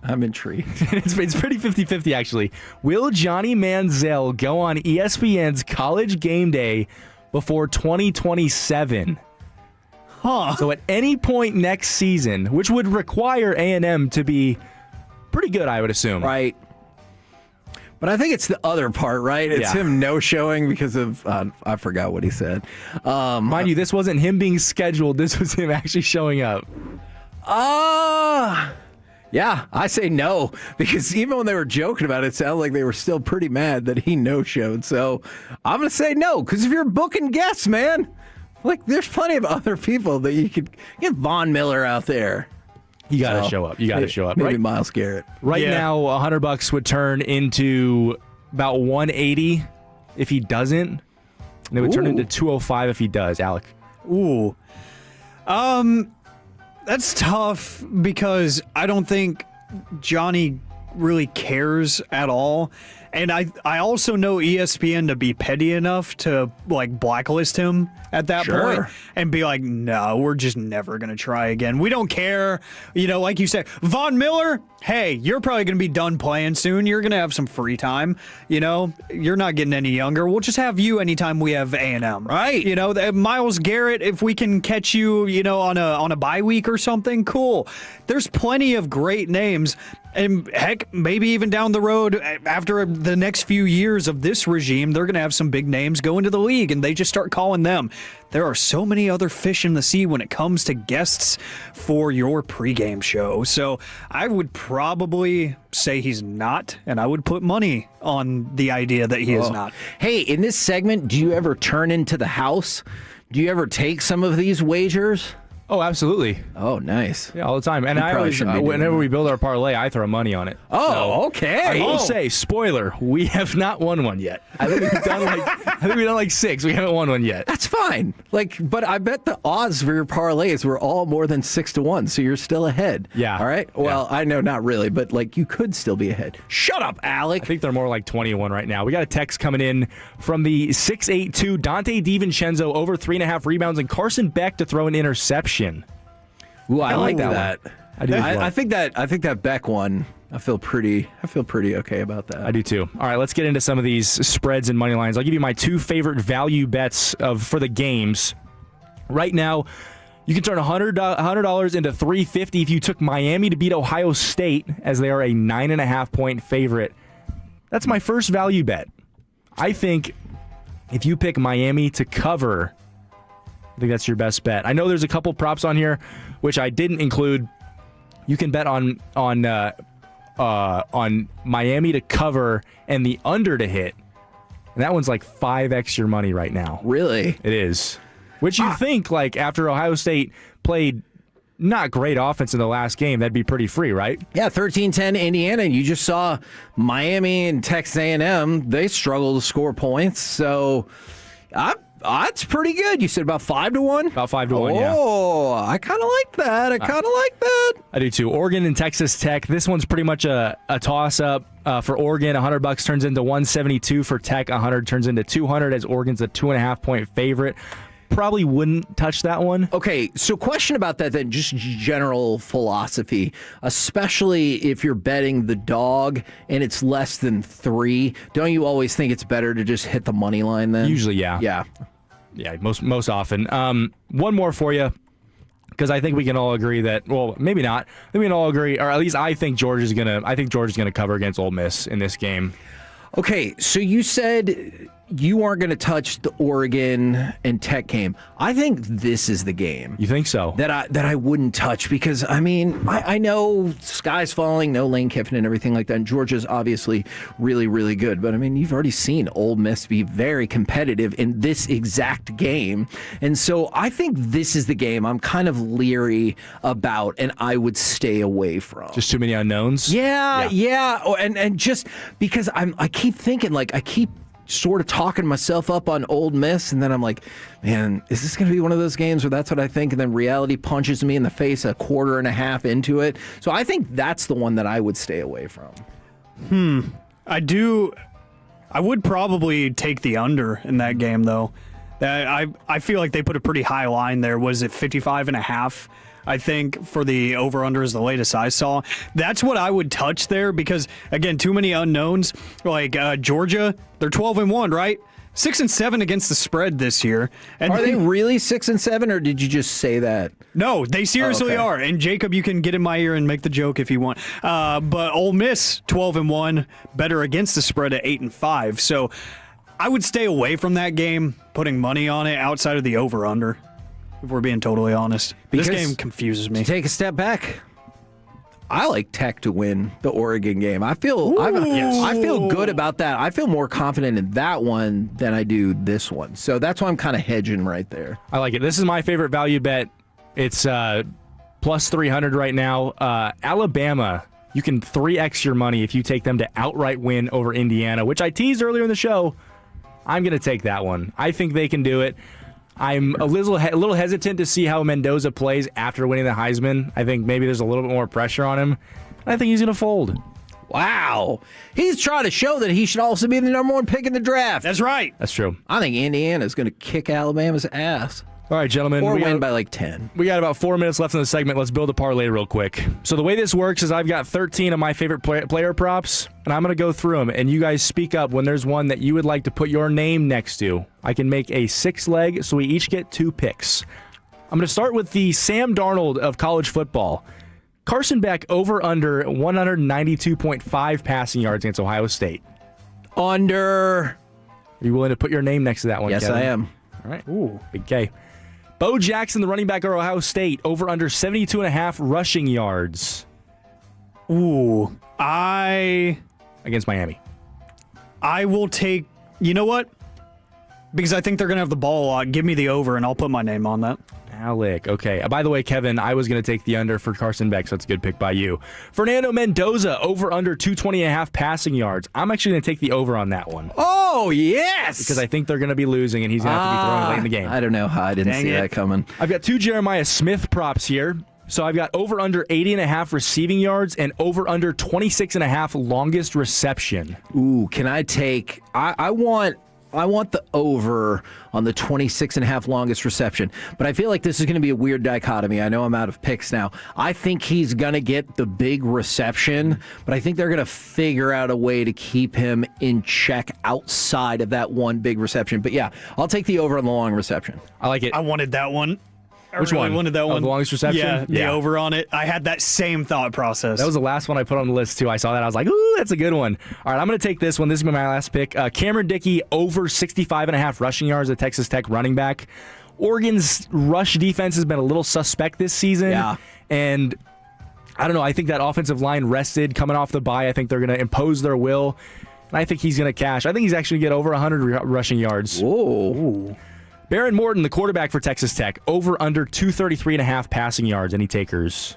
S10: I'm intrigued.
S9: It's pretty 50-50, actually. Will Johnny Manziel go on ESPN's College Game Day before 2027? So at any point next season, which would require A&M to be pretty good, I would assume.
S10: Right. But I think it's the other part, right? It's him no-showing because of, I forgot what he said.
S9: Mind you, this wasn't him being scheduled. This was him actually showing up.
S10: Yeah, I say no, because even when they were joking about it, it sounded like they were still pretty mad that he no-showed. So I'm going to say no, because if you're booking guests, man, like, there's plenty of other people that you could get. Von Miller out there.
S9: You got to show up. You got to show up.
S10: Maybe Myles Garrett.
S9: Right now, $100 would turn into about 180 if he doesn't. And it would turn into 205 if he does, Alec.
S6: Ooh. That's tough because I don't think Johnny really cares at all. And I also know ESPN to be petty enough to like blacklist him at that point and be like, no, we're just never going to try again. We don't care. Like you said, Von Miller, hey, you're probably going to be done playing soon. You're going to have some free time. You're not getting any younger. We'll just have you anytime we have A&M.
S10: Right.
S6: Myles Garrett, if we can catch you, on a bye week or something, cool. There's plenty of great names. And heck, maybe even down the road, after the next few years of this regime, they're going to have some big names go into the league, and they just start calling them. There are so many other fish in the sea when it comes to guests for your pregame show. So I would probably say he's not, and I would put money on the idea that he is not.
S10: Hey, in this segment, do you ever turn into the house? Do you ever take some of these wagers?
S9: Oh, absolutely.
S10: Oh, nice.
S9: Yeah, all the time. And
S10: You
S9: I
S10: probably
S9: always,
S10: shouldn't be doing
S9: whenever we build our parlay, I throw money on it.
S10: Oh, okay.
S9: I will say, spoiler, we have not won one yet. I think we've done like 6. We haven't won one yet.
S10: That's fine. But I bet the odds for your parlays were all more than 6-1, so you're still ahead.
S9: Yeah.
S10: All right. Well, I know not really, but you could still be ahead. Shut up, Alec.
S9: I think they're more like 21 right now. We got a text coming in from the 682 Dante DiVincenzo over 3.5 rebounds and Carson Beck to throw an interception.
S10: Ooh, I like that.
S9: I do.
S10: I think that Beck one. I feel pretty okay about that.
S9: I do too. All right, let's get into some of these spreads and money lines. I'll give you my 2 favorite value bets for the games. Right now, you can turn $100 into $350 if you took Miami to beat Ohio State, as they are a 9.5-point favorite. That's my first value bet. I think if you pick Miami to cover, I think that's your best bet. I know there's a couple props on here which I didn't include. You can bet on Miami to cover and the under to hit, and that one's like 5x your money right now.
S10: Really?
S9: It is. Which you think, like, after Ohio State played not great offense in the last game, that'd be pretty free, right?
S10: Yeah, 13-10 Indiana. You just saw Miami and Texas A&M. They struggle to score points, so that's pretty good. You said about 5-1?
S9: About 5-1, yeah.
S10: Oh, I kind of like that.
S9: I do too. Oregon and Texas Tech. This one's pretty much a toss-up. For Oregon, $100 turns into $172. For Tech, $100 turns into $200, as Oregon's a 2.5-point favorite. Probably wouldn't touch that one.
S10: Okay, so question about that then, just general philosophy, especially if you're betting the dog and it's less than 3, don't you always think it's better to just hit the money line then?
S9: Usually, yeah. Yeah, most often. One more for you, because I think we can all agree that, well, maybe not. I think we can all agree, or at least I think Georgia's gonna cover against Ole Miss in this game.
S10: Okay, so you said you aren't going to touch the Oregon and Tech game. I think this is the game.
S9: You think so?
S10: That I wouldn't touch because, I mean, I know sky's falling, no Lane Kiffin and everything like that, and Georgia's obviously really, really good. But, I mean, you've already seen Ole Miss be very competitive in this exact game. And so I think this is the game I'm kind of leery about and I would stay away from.
S9: Just too many unknowns?
S10: Yeah. Oh, and just because I keep thinking, like, I keep sort of talking myself up on Ole Miss, and then I'm like, man, is this going to be one of those games where that's what I think, and then reality punches me in the face a quarter and a half into it? So I think that's the one that I would stay away from.
S6: I would probably take the under in that game, though. I feel like they put a pretty high line there. Was it 55.5? I think for the over-under is the latest I saw. That's what I would touch there because, again, too many unknowns. Like Georgia, they're 12-1, right? 6-7 against the spread this year. And
S10: are they really 6-7, or did you just say that?
S6: No, they seriously are. And Jacob, you can get in my ear and make the joke if you want. But Ole Miss, 12-1, better against the spread at 8-5. So I would stay away from that game, putting money on it outside of the over-under. If we're being totally honest. This game confuses me.
S10: To take a step back, I like Tech to win the Oregon game. I feel good about that. I feel more confident in that one than I do this one. So that's why I'm kind of hedging right there.
S9: I like it. This is my favorite value bet. It's plus 300 right now. Alabama, you can 3x your money if you take them to outright win over Indiana, which I teased earlier in the show. I'm going to take that one. I think they can do it. I'm a little hesitant to see how Mendoza plays after winning the Heisman. I think maybe there's a little bit more pressure on him. I think he's going to fold.
S10: Wow. He's trying to show that he should also be the number 1 pick in the draft.
S6: That's right.
S9: That's true.
S10: I think Indiana's going to kick Alabama's ass.
S9: All right, gentlemen.
S10: Or win by like 10.
S9: We got about 4 minutes left in the segment. Let's build a parlay real quick. So the way this works is I've got 13 of my favorite player props, and I'm going to go through them, and you guys speak up when there's one that you would like to put your name next to. I can make a 6-leg, so we each get 2 picks. I'm going to start with the Sam Darnold of college football. Carson Beck over under 192.5 passing yards against Ohio State.
S10: Under.
S9: Are you willing to put your name next to that one,
S10: Yes,
S9: Kevin?
S10: I am.
S9: All right. Ooh, big K. Bo Jackson, the running back of Ohio State, over under 72.5 rushing yards.
S6: Ooh,
S9: against Miami.
S6: I will take, you know what? Because I think they're going to have the ball a lot. Give me the over, and I'll put my name on that.
S9: Alec. Okay. By the way, Kevin, I was going to take the under for Carson Beck, so that's a good pick by you. Fernando Mendoza, over under 220.5 passing yards. I'm actually going to take the over on that one.
S10: Oh, yes!
S9: Because I think they're going to be losing, and he's going to have to be throwing late in the game.
S10: I don't know how I didn't see that coming.
S9: I've got 2 Jeremiah Smith props here. So I've got over under 80.5 receiving yards and over under 26.5 longest reception.
S10: Ooh, can I take... I want the over on the 26.5 longest reception, but I feel like this is going to be a weird dichotomy. I know I'm out of picks now. I think he's going to get the big reception, but I think they're going to figure out a way to keep him in check outside of that one big reception. But yeah, I'll take the over on the long reception.
S9: I like it.
S6: I wanted that one.
S9: Which
S6: I really
S9: one?
S6: wanted that one.
S9: The longest reception?
S6: Yeah, the over on it. I had that same thought process.
S9: That was the last one I put on the list, too. I saw that. I was like, ooh, that's a good one. All right, I'm going to take this one. This is my last pick. Cameron Dickey, over 65.5 rushing yards at Texas Tech running back. Oregon's rush defense has been a little suspect this season.
S10: Yeah.
S9: And I don't know. I think that offensive line rested coming off the bye. I think they're going to impose their will. And I think he's going to cash. I think he's actually going to get over 100 rushing yards.
S10: Whoa.
S9: Baron Morton, the quarterback for Texas Tech, over under 233.5 passing yards. Any takers?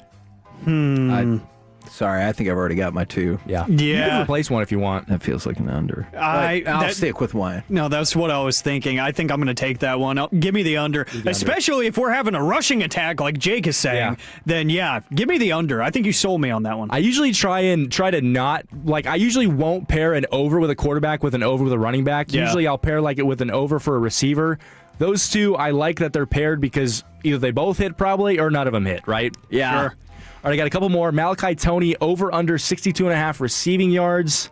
S10: Sorry, I think I've already got my 2.
S9: Yeah. You can replace one if you want.
S10: That feels like an under.
S6: I'll
S10: I'll stick with mine.
S6: No, that's what I was thinking. I think I'm going to take that one. Give me the under. Especially if we're having a rushing attack like Jake is saying, then yeah, give me the under. I think you sold me on that one.
S9: I usually try to not, like, I usually won't pair an over with a quarterback with an over with a running back.
S6: Yeah.
S9: Usually I'll pair like it with an over for a receiver. Those two, I like that they're paired because either they both hit probably or none of them hit, right?
S10: Yeah.
S9: Sure. All right, I got a couple more. Malachi Toney, over under 62.5 receiving yards.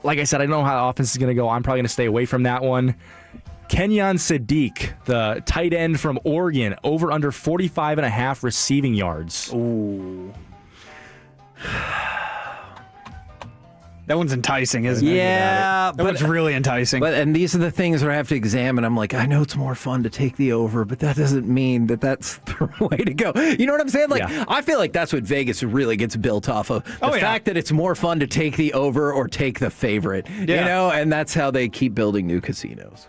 S9: Like I said, I don't know how the offense is going to go. I'm probably going to stay away from that one. Kenyon Sadiq, the tight end from Oregon, over under 45.5 receiving yards.
S6: Ooh. That one's enticing, isn't it?
S10: Yeah,
S6: that one's really enticing.
S10: And these are the things that I have to examine. I'm like, I know it's more fun to take the over, but that doesn't mean that that's the way to go. You know what I'm saying? Like, I feel like that's what Vegas really gets built off of. The fact that it's more fun to take the over or take the favorite. You know, and that's how they keep building new casinos.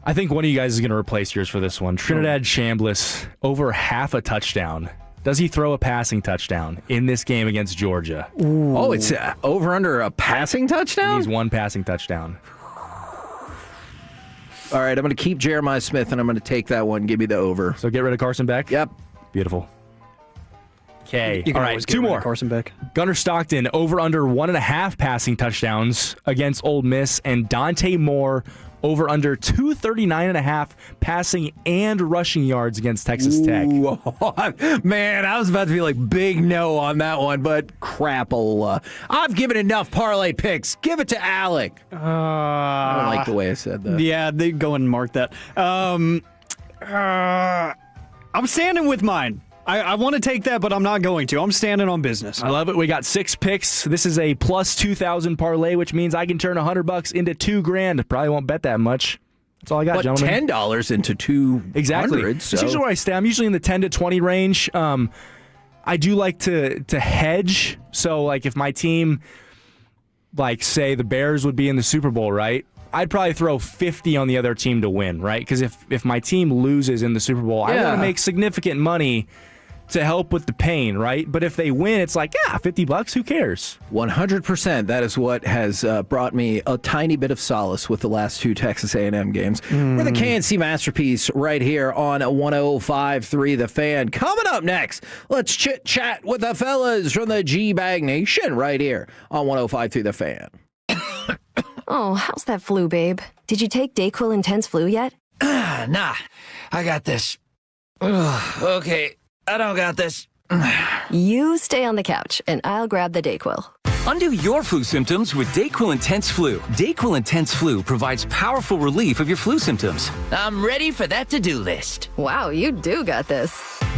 S9: I think one of you guys is going to replace yours for this one. Trinidad Chambliss, over half a touchdown. Does he throw a passing touchdown in this game against Georgia?
S10: Ooh. Oh, it's over under a passing touchdown?
S9: He's one passing touchdown.
S10: All right, I'm going to keep Jeremiah Smith, and I'm going to take that one. Give me the over.
S9: So get rid of Carson Beck?
S10: Yep.
S9: Beautiful. Okay.
S6: You can
S9: All right,
S6: always get
S9: 2
S6: rid of
S9: more.
S6: Carson Beck.
S9: Gunnar Stockton, over under 1.5 passing touchdowns against Ole Miss, and Dante Moore, over under 239.5 passing and rushing yards against Texas Tech.
S10: Man, I was about to be like, big no on that one, but crapola. I've given enough parlay picks. Give it to Alec. I don't like the way I said that.
S6: Yeah, they go and mark that. I'm standing with mine. I want to take that, but I'm not going to. I'm standing on business.
S9: I love it. We got 6 picks. This is a plus 2,000 parlay, which means I can turn $100 into $2,000. Probably won't bet that much. That's all I got, gentlemen.
S10: $10 into $200.
S9: Exactly.
S10: So.
S9: That's usually where I stay. I'm usually in the 10 to 20 range. I do like to hedge. So, like, if my team, like, say the Bears would be in the Super Bowl, right? I'd probably throw 50 on the other team to win, right? Because if my team loses in the Super Bowl, I want to make significant money. to help with the pain, right? But if they win, it's like, yeah, $50, who cares?
S10: 100%. That is what has brought me a tiny bit of solace with the last 2 Texas A&M games. We're the KNC Masterpiece right here on 105.3 The Fan. Coming up next, let's chit-chat with the fellas from the G-Bag Nation right here on 105.3 The Fan.
S18: Oh, how's that flu, babe? Did you take Dayquil Intense Flu yet?
S19: Nah, I got this. Ugh, okay, I don't got this.
S18: You stay on the couch, and I'll grab the Dayquil.
S23: Undo your flu symptoms with Dayquil Intense Flu. Dayquil Intense Flu provides powerful relief of your flu symptoms.
S19: I'm ready for that to-do list.
S18: Wow, you do got this.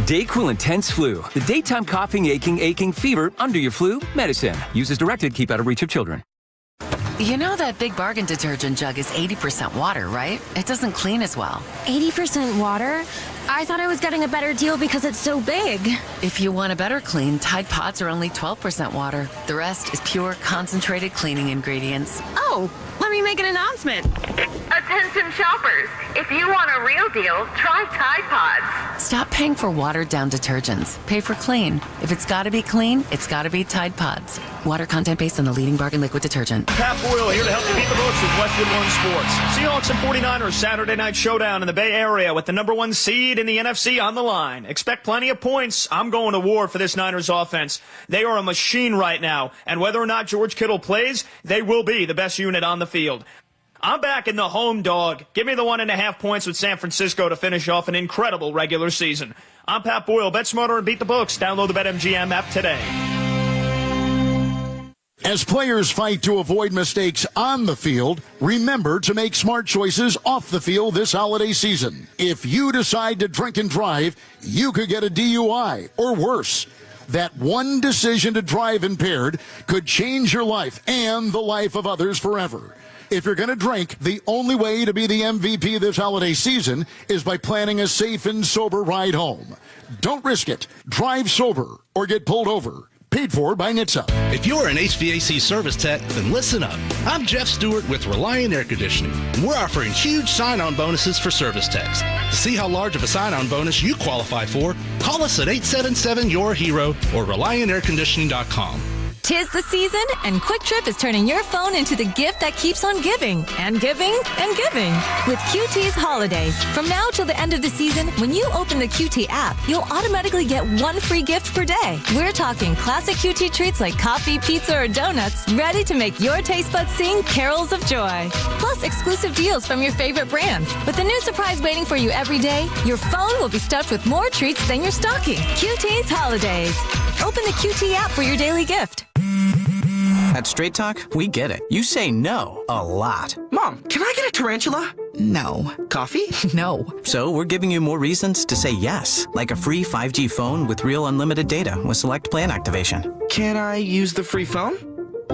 S23: Dayquil Intense Flu, the daytime coughing, aching, fever, under your flu medicine. Use as directed, keep out of reach of children.
S24: You know that Big Bargain detergent jug is 80% water, right? It doesn't clean as well.
S18: 80% water? I thought I was getting a better deal because it's so big.
S24: If you want a better clean, Tide Pods are only 12% water. The rest is pure, concentrated cleaning ingredients.
S18: Oh, let me make an announcement.
S25: Attention shoppers, if you want a real deal, try Tide Pods.
S24: Stop paying for watered-down detergents. Pay for clean. If it's gotta be clean, it's gotta be Tide Pods. Water content based on the leading bargain liquid detergent.
S26: Pat Boyle here to help you beat the books with Westwood One Sports. Seahawks and 49ers Saturday night showdown in the Bay Area with the number 1 seed in the NFC on the line. Expect plenty of points. I'm going to war for this Niners offense. They are a machine right now, and whether or not George Kittle plays, they will be the best unit on the field. I'm back in the home dog. Give me the 1.5 points with San Francisco to finish off an incredible regular season. I'm Pat Boyle. Bet smarter and beat the books. Download the BetMGM app today.
S27: As players fight to avoid mistakes on the field, remember to make smart choices off the field this holiday season. If you decide to drink and drive, you could get a DUI or worse. That one decision to drive impaired could change your life and the life of others forever. If you're going to drink, the only way to be the MVP this holiday season is by planning a safe and sober ride home. Don't risk it. Drive sober or get pulled over. Paid for by NHTSA.
S28: If you're an HVAC service tech, then listen up. I'm Jeff Stewart with Reliant Air Conditioning, and we're offering huge sign-on bonuses for service techs. To see how large of a sign-on bonus you qualify for, call us at 877-YOUR-HERO or ReliantAirConditioning.com.
S29: 'Tis the season, and Quick Trip is turning your phone into the gift that keeps on giving, and giving, and giving. With QT's Holidays. From now till the end of the season, when you open the QT app, you'll automatically get 1 free gift per day. We're talking classic QT treats like coffee, pizza, or donuts, ready to make your taste buds sing carols of joy. Plus exclusive deals from your favorite brands. With a new surprise waiting for you every day, your phone will be stuffed with more treats than your stocking. QT's Holidays. Open the QT app for your daily gift.
S30: At Straight Talk, we get it. You say no a lot.
S25: Mom, can I get a tarantula?
S30: No.
S25: Coffee?
S30: No. So we're giving you more reasons to say yes, like a free 5G phone with real unlimited data with select plan activation.
S25: Can I use the free phone?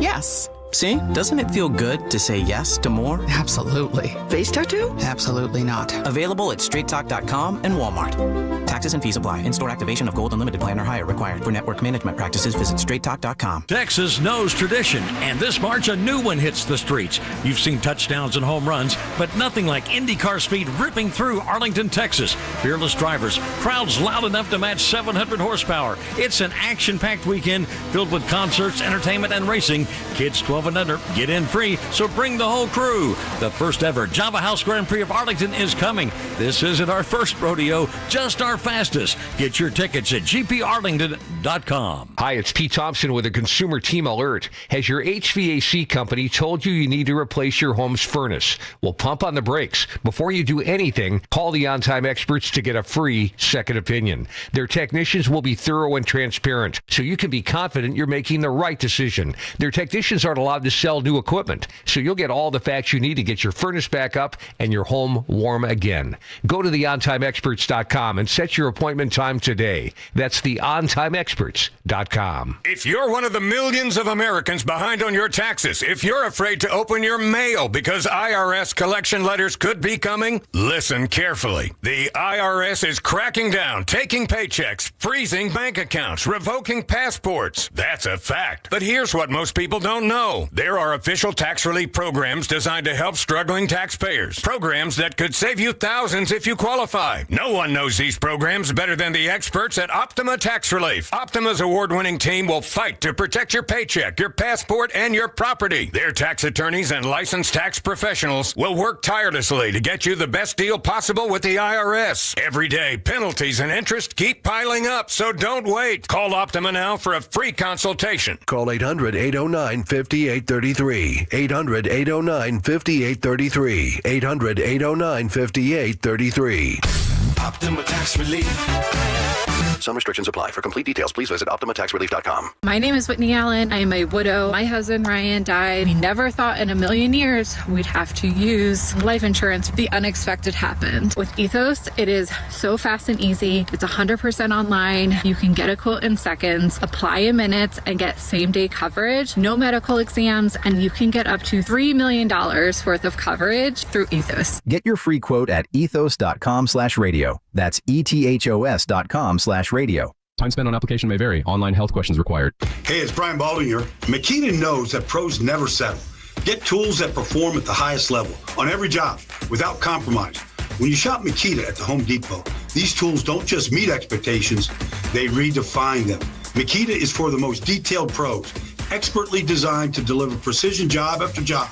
S30: Yes. See? Doesn't it feel good to say yes to more?
S25: Absolutely. Face tattoo?
S30: Absolutely not. Available at straighttalk.com and Walmart. Taxes and fees apply. In-store activation of Gold Unlimited plan or higher required. For network management practices, visit straighttalk.com.
S31: Texas knows tradition, and this March a new one hits the streets. You've seen touchdowns and home runs, but nothing like IndyCar speed ripping through Arlington, Texas. Fearless drivers, crowds loud enough to match 700 horsepower. It's an action-packed weekend filled with concerts, entertainment, and racing. Kids 12 and under get in free, so bring the whole crew. The first ever Java House Grand Prix of Arlington is coming. This isn't our first rodeo, just our fastest. Get your tickets at gparlington.com.
S32: Hi, it's Pete Thompson with a Consumer Team Alert. Has your HVAC company told you need to replace your home's furnace? Well, pump on the brakes. Before you do anything, call the On-Time Experts to get a free second opinion. Their technicians will be thorough and transparent, so you can be confident you're making the right decision. Their technicians aren't allowed to sell new equipment, so you'll get all the facts you need to get your furnace back up and your home warm again. Go to theontimeexperts.com and set your appointment time today. That's theontimeexperts.com.
S33: If you're one of the millions of Americans behind on your taxes, if you're afraid to open your mail because IRS collection letters could be coming, listen carefully. The IRS is cracking down, taking paychecks, freezing bank accounts, revoking passports. That's a fact. But here's what most people don't know. There are official tax relief programs designed to help struggling taxpayers. Programs that could save you thousands if you qualify. No one knows these programs programs better than the experts at Optima Tax Relief. Optima's award-winning team will fight to protect your paycheck, your passport, and your property. Their tax attorneys and licensed tax professionals will work tirelessly to get you the best deal possible with the IRS. Every day, penalties and interest keep piling up, so don't wait. Call Optima now for a free consultation.
S2: Call 800-809-5833. 800-809-5833. 800-809-5833.
S3: Optima Tax Relief. Some restrictions apply. For complete details, please visit OptimaTaxRelief.com.
S4: My name is Whitney Allen. I am a widow. My husband, Ryan, died. We never thought in a million years we'd have to use life insurance. The unexpected happened. With Ethos, it is so fast and easy. It's 100% online. You can get a quote in seconds, apply in minutes, and get same-day coverage. No medical exams, and you can get up to $3 million worth of coverage through Ethos.
S7: Get your free quote at ethos.com/radio. That's ethos.com/radio.
S5: Time spent on application may vary. Online health questions required.
S8: Hey, it's Brian Baldwin here. Makita knows that pros never settle. Get tools that perform at the highest level on every job without compromise. When you shop Makita at the Home Depot, these tools don't just meet expectations, they redefine them. Makita is for the most detailed pros, expertly designed to deliver precision job after job.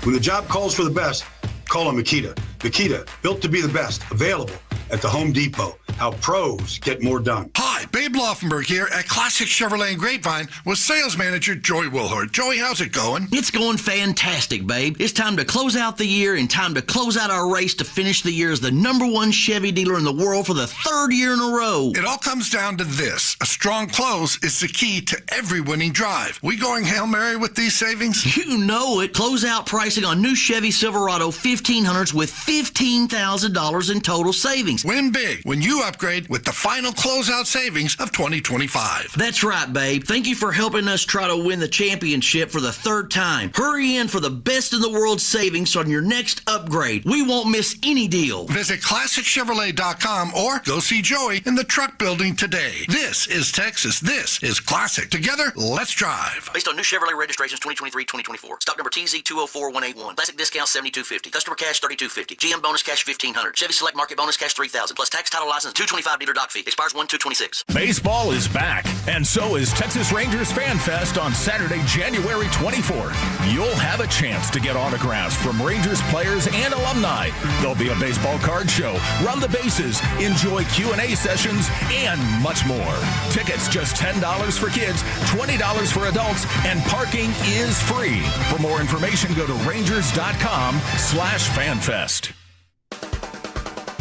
S8: When the job calls for the best, call on Makita. Makita, built to be the best, available at the Home Depot. How pros get more done.
S11: Hi, Babe Laufenberg here at Classic Chevrolet and Grapevine with sales manager Joey Wilhort. Joey, how's it going?
S12: It's going fantastic, babe. It's time to close out the year and time to close out our race to finish the year as the #1 Chevy dealer in the world for the 3rd year in a row.
S11: It all comes down to this. A strong close is the key to every winning drive. We going Hail Mary with these savings?
S12: You know it. Closeout pricing on new Chevy Silverado 1500s with $15,000 in total savings.
S11: Win big when you upgrade with the final closeout savings of 2025.
S12: That's right, babe. Thank you for helping us try to win the championship for the 3rd time. Hurry in for the best in the world savings on your next upgrade. We won't miss any deal.
S11: Visit ClassicChevrolet.com or go see Joey in the truck building today. This is Texas. This is Classic. Together, let's drive.
S12: Based on new Chevrolet registrations 2023-2024. Stock number TZ204181. Classic discount $72.50. Customer cash $32.50. GM bonus cash $1,500. Chevy Select Market bonus cash $3,000 plus tax, title, license $225 dealer doc fee. Expires 1/2/26.
S13: Baseball is back, and so is Texas Rangers Fan Fest on Saturday, January 24th. You'll have a chance to get autographs from Rangers players and alumni. There'll be a baseball card show, run the bases, enjoy Q&A sessions, and much more. Tickets just $10 for kids, $20 for adults, and parking is free. For more information, go to rangers.com/fanfest.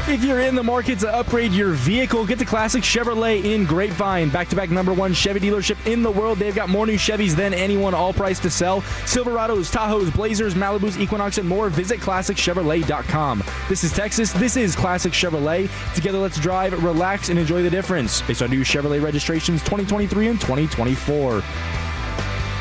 S9: If you're in the market to upgrade your vehicle, get to Classic Chevrolet in Grapevine. Back-to-back #1 Chevy dealership in the world. They've got more new Chevys than anyone, all priced to sell. Silverados, Tahoes, Blazers, Malibus, Equinox, and more. Visit ClassicChevrolet.com. This is Texas. This is Classic Chevrolet. Together, let's drive, relax, and enjoy the difference. Based on new Chevrolet registrations 2023 and 2024.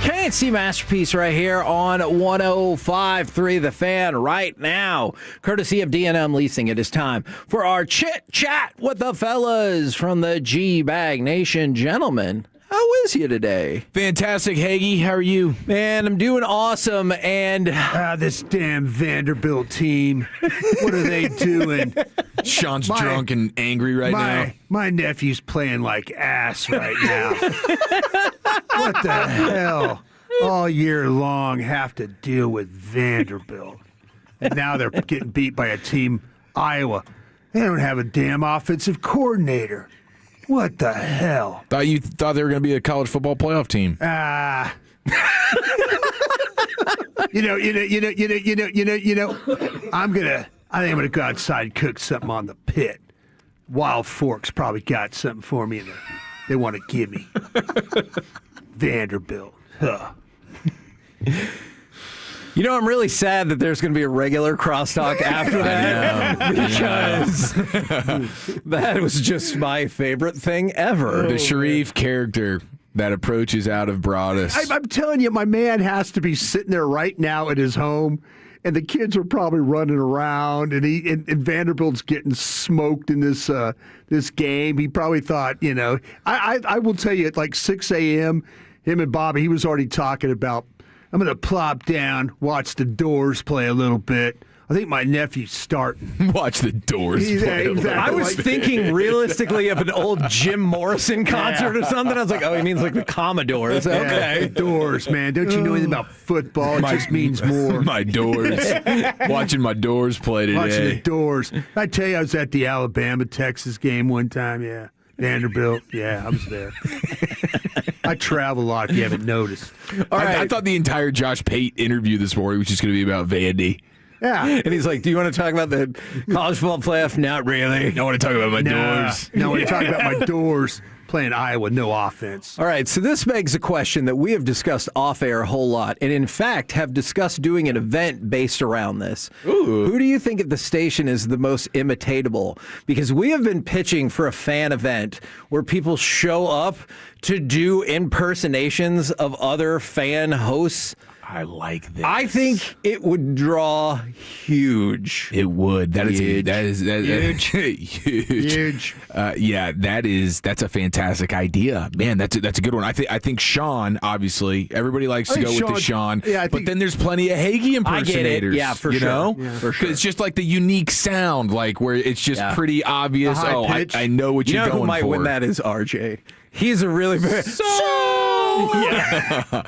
S10: K&C Masterpiece right here on 105.3 The Fan right now. Courtesy of D&M Leasing, it is time for our chit-chat with the fellas from the G-Bag Nation. Gentlemen, how is you today?
S5: Fantastic, Hagee. How are you?
S10: Man, I'm doing awesome, and...
S14: this damn Vanderbilt team. What are they doing?
S5: Sean's drunk and angry right now.
S14: My nephew's playing like ass right now. What the hell? All year long have to deal with Vanderbilt. And now they're getting beat by a team, Iowa. They don't have a damn offensive coordinator. What the hell?
S5: Thought you thought they were going to be a college football playoff team.
S14: I think I'm gonna go outside and cook something on the pit. Wild Fork's probably got something for me they want to give me. Vanderbilt. Huh.
S10: You know, I'm really sad that there's going to be a regular crosstalk after that because that was just my favorite thing ever.
S5: The Sharif character that approaches out of Broadus.
S14: I'm telling you, my man has to be sitting there right now at his home, and the kids are probably running around, and Vanderbilt's getting smoked in this game. He probably thought, I will tell you, at like 6 a.m., him and Bobby, he was already talking about, I'm going to plop down, watch the Doors play a little bit. I think my nephew's starting.
S1: Watch the Doors play.
S14: Exactly.
S10: I was thinking realistically of an old Jim Morrison concert or something. I was like, oh, he means like the Commodores. Okay.
S14: The Doors, man. Don't you know anything about football? It just means more.
S1: My Doors. Watching my Doors play today.
S14: Watching the Doors. I tell you, I was at the Alabama-Texas game one time, yeah. Vanderbilt, yeah, I was there. I travel a lot if you haven't noticed.
S1: All right. I thought the entire Josh Pate interview this morning was just going to be about Vandy.
S14: Yeah.
S10: And he's like, do you want to talk about the college football playoff? Not really.
S1: I want to talk about my Doors.
S14: No, I want to talk about my Doors playing Iowa, no offense.
S10: All right, so this begs a question that we have discussed off air a whole lot, and in fact have discussed doing an event based around this.
S1: Ooh.
S10: Who do you think at the station is the most imitatable? Because we have been pitching for a fan event where people show up to do impersonations of other fan hosts.
S1: I like this.
S10: I think it would draw huge.
S1: It would. That is
S10: Huge.
S1: huge. Yeah, that's a fantastic idea, man. That's a good one. I think Sean. Obviously, everybody likes to go with the Sean.
S14: Yeah,
S1: but then there's plenty of Hagee impersonators.
S10: I get it. Yeah, for
S1: you
S10: sure.
S1: know,
S10: Yeah, for sure.
S1: It's just like the unique sound, like where it's just pretty obvious.
S14: The high
S1: Oh,
S14: pitch.
S1: I know what
S10: You
S1: you're
S10: know
S1: going
S10: who might
S1: for.
S10: win that is RJ. He's a really big.
S1: Yeah.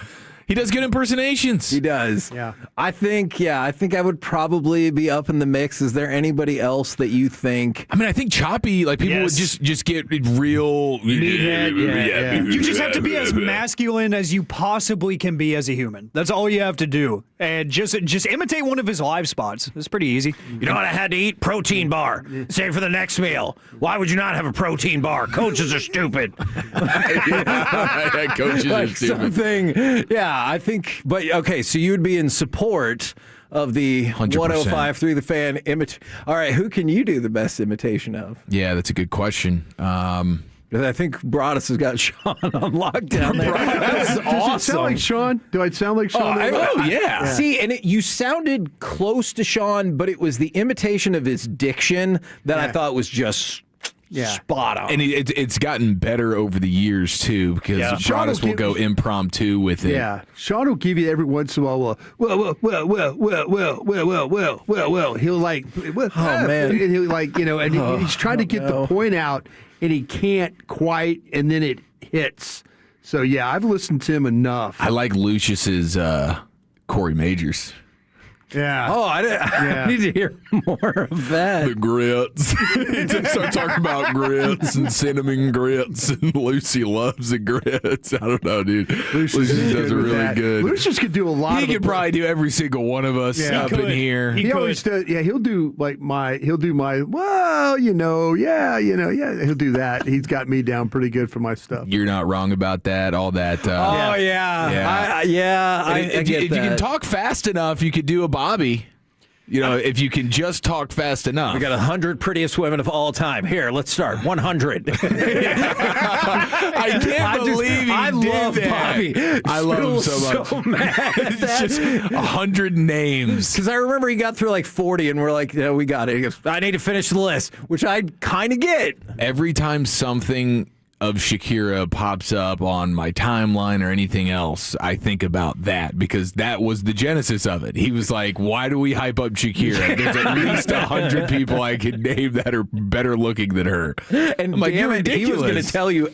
S1: He does good impersonations.
S10: He does.
S14: Yeah.
S10: I think I would probably be up in the mix. Is there anybody else that you think?
S1: I mean, I think Choppy, like people would just get real.
S14: Yeah.
S2: You just have to be as masculine as you possibly can be as a human. That's all you have to do. And just imitate one of his live spots. It's pretty easy.
S10: You know what I had to eat? Protein bar. Save for the next meal. Why would you not have a protein bar? Coaches are stupid.
S1: Coaches are stupid.
S10: Something. Yeah, I think. But okay, so you'd be in support of the
S1: 100%.
S10: 105 through the fan All right, who can you do the best imitation of?
S1: Yeah, that's a good question.
S10: I think Broadus has got Sean on lockdown there. That's
S14: Does it sound like Sean? Do I sound like Sean?
S10: Yeah. See, and you sounded close to Sean, but it was the imitation of his diction that I thought was just spot on.
S1: And it's gotten better over the years, too, because Broadus will go impromptu with it.
S14: Yeah. Sean will give you every once in a while, well. He'll like,
S10: man.
S14: And he'll like, and he's trying to get the point out, and he can't quite, and then it hits. So, yeah, I've listened to him enough.
S1: I like Lucius's Corey Majors.
S14: Yeah.
S10: Oh, I need to hear more of that.
S1: The grits. He starts talking about grits and cinnamon grits, and Lucy loves the grits. I don't know, dude. Lucius does it really good.
S14: Lucius could do a lot.
S1: He could probably do every single one of us up in here.
S14: He always does. Yeah, he'll do my. He'll do that. He's got me down pretty good for my stuff.
S1: You're not wrong about that. All that.
S10: I
S1: If
S10: get
S1: you
S10: that.
S1: can talk fast enough, you could do a Bobby. If you can just talk fast enough.
S10: We got 100 prettiest women of all time. Here, let's start. 100.
S1: I can't believe
S10: I love Bobby.
S1: I love him so much.
S10: So mad at that.
S1: It's just 100 names.
S10: Because I remember he got through like 40, and we're like, yeah, we got it. He goes, I need to finish the list, which I kind of get.
S1: Every time something of Shakira pops up on my timeline or anything else, I think about that because that was the genesis of it. He was like, why do we hype up Shakira? There's at least 100 people I could name that are better looking than her.
S10: And
S1: I'm like, you're
S10: he was going to tell you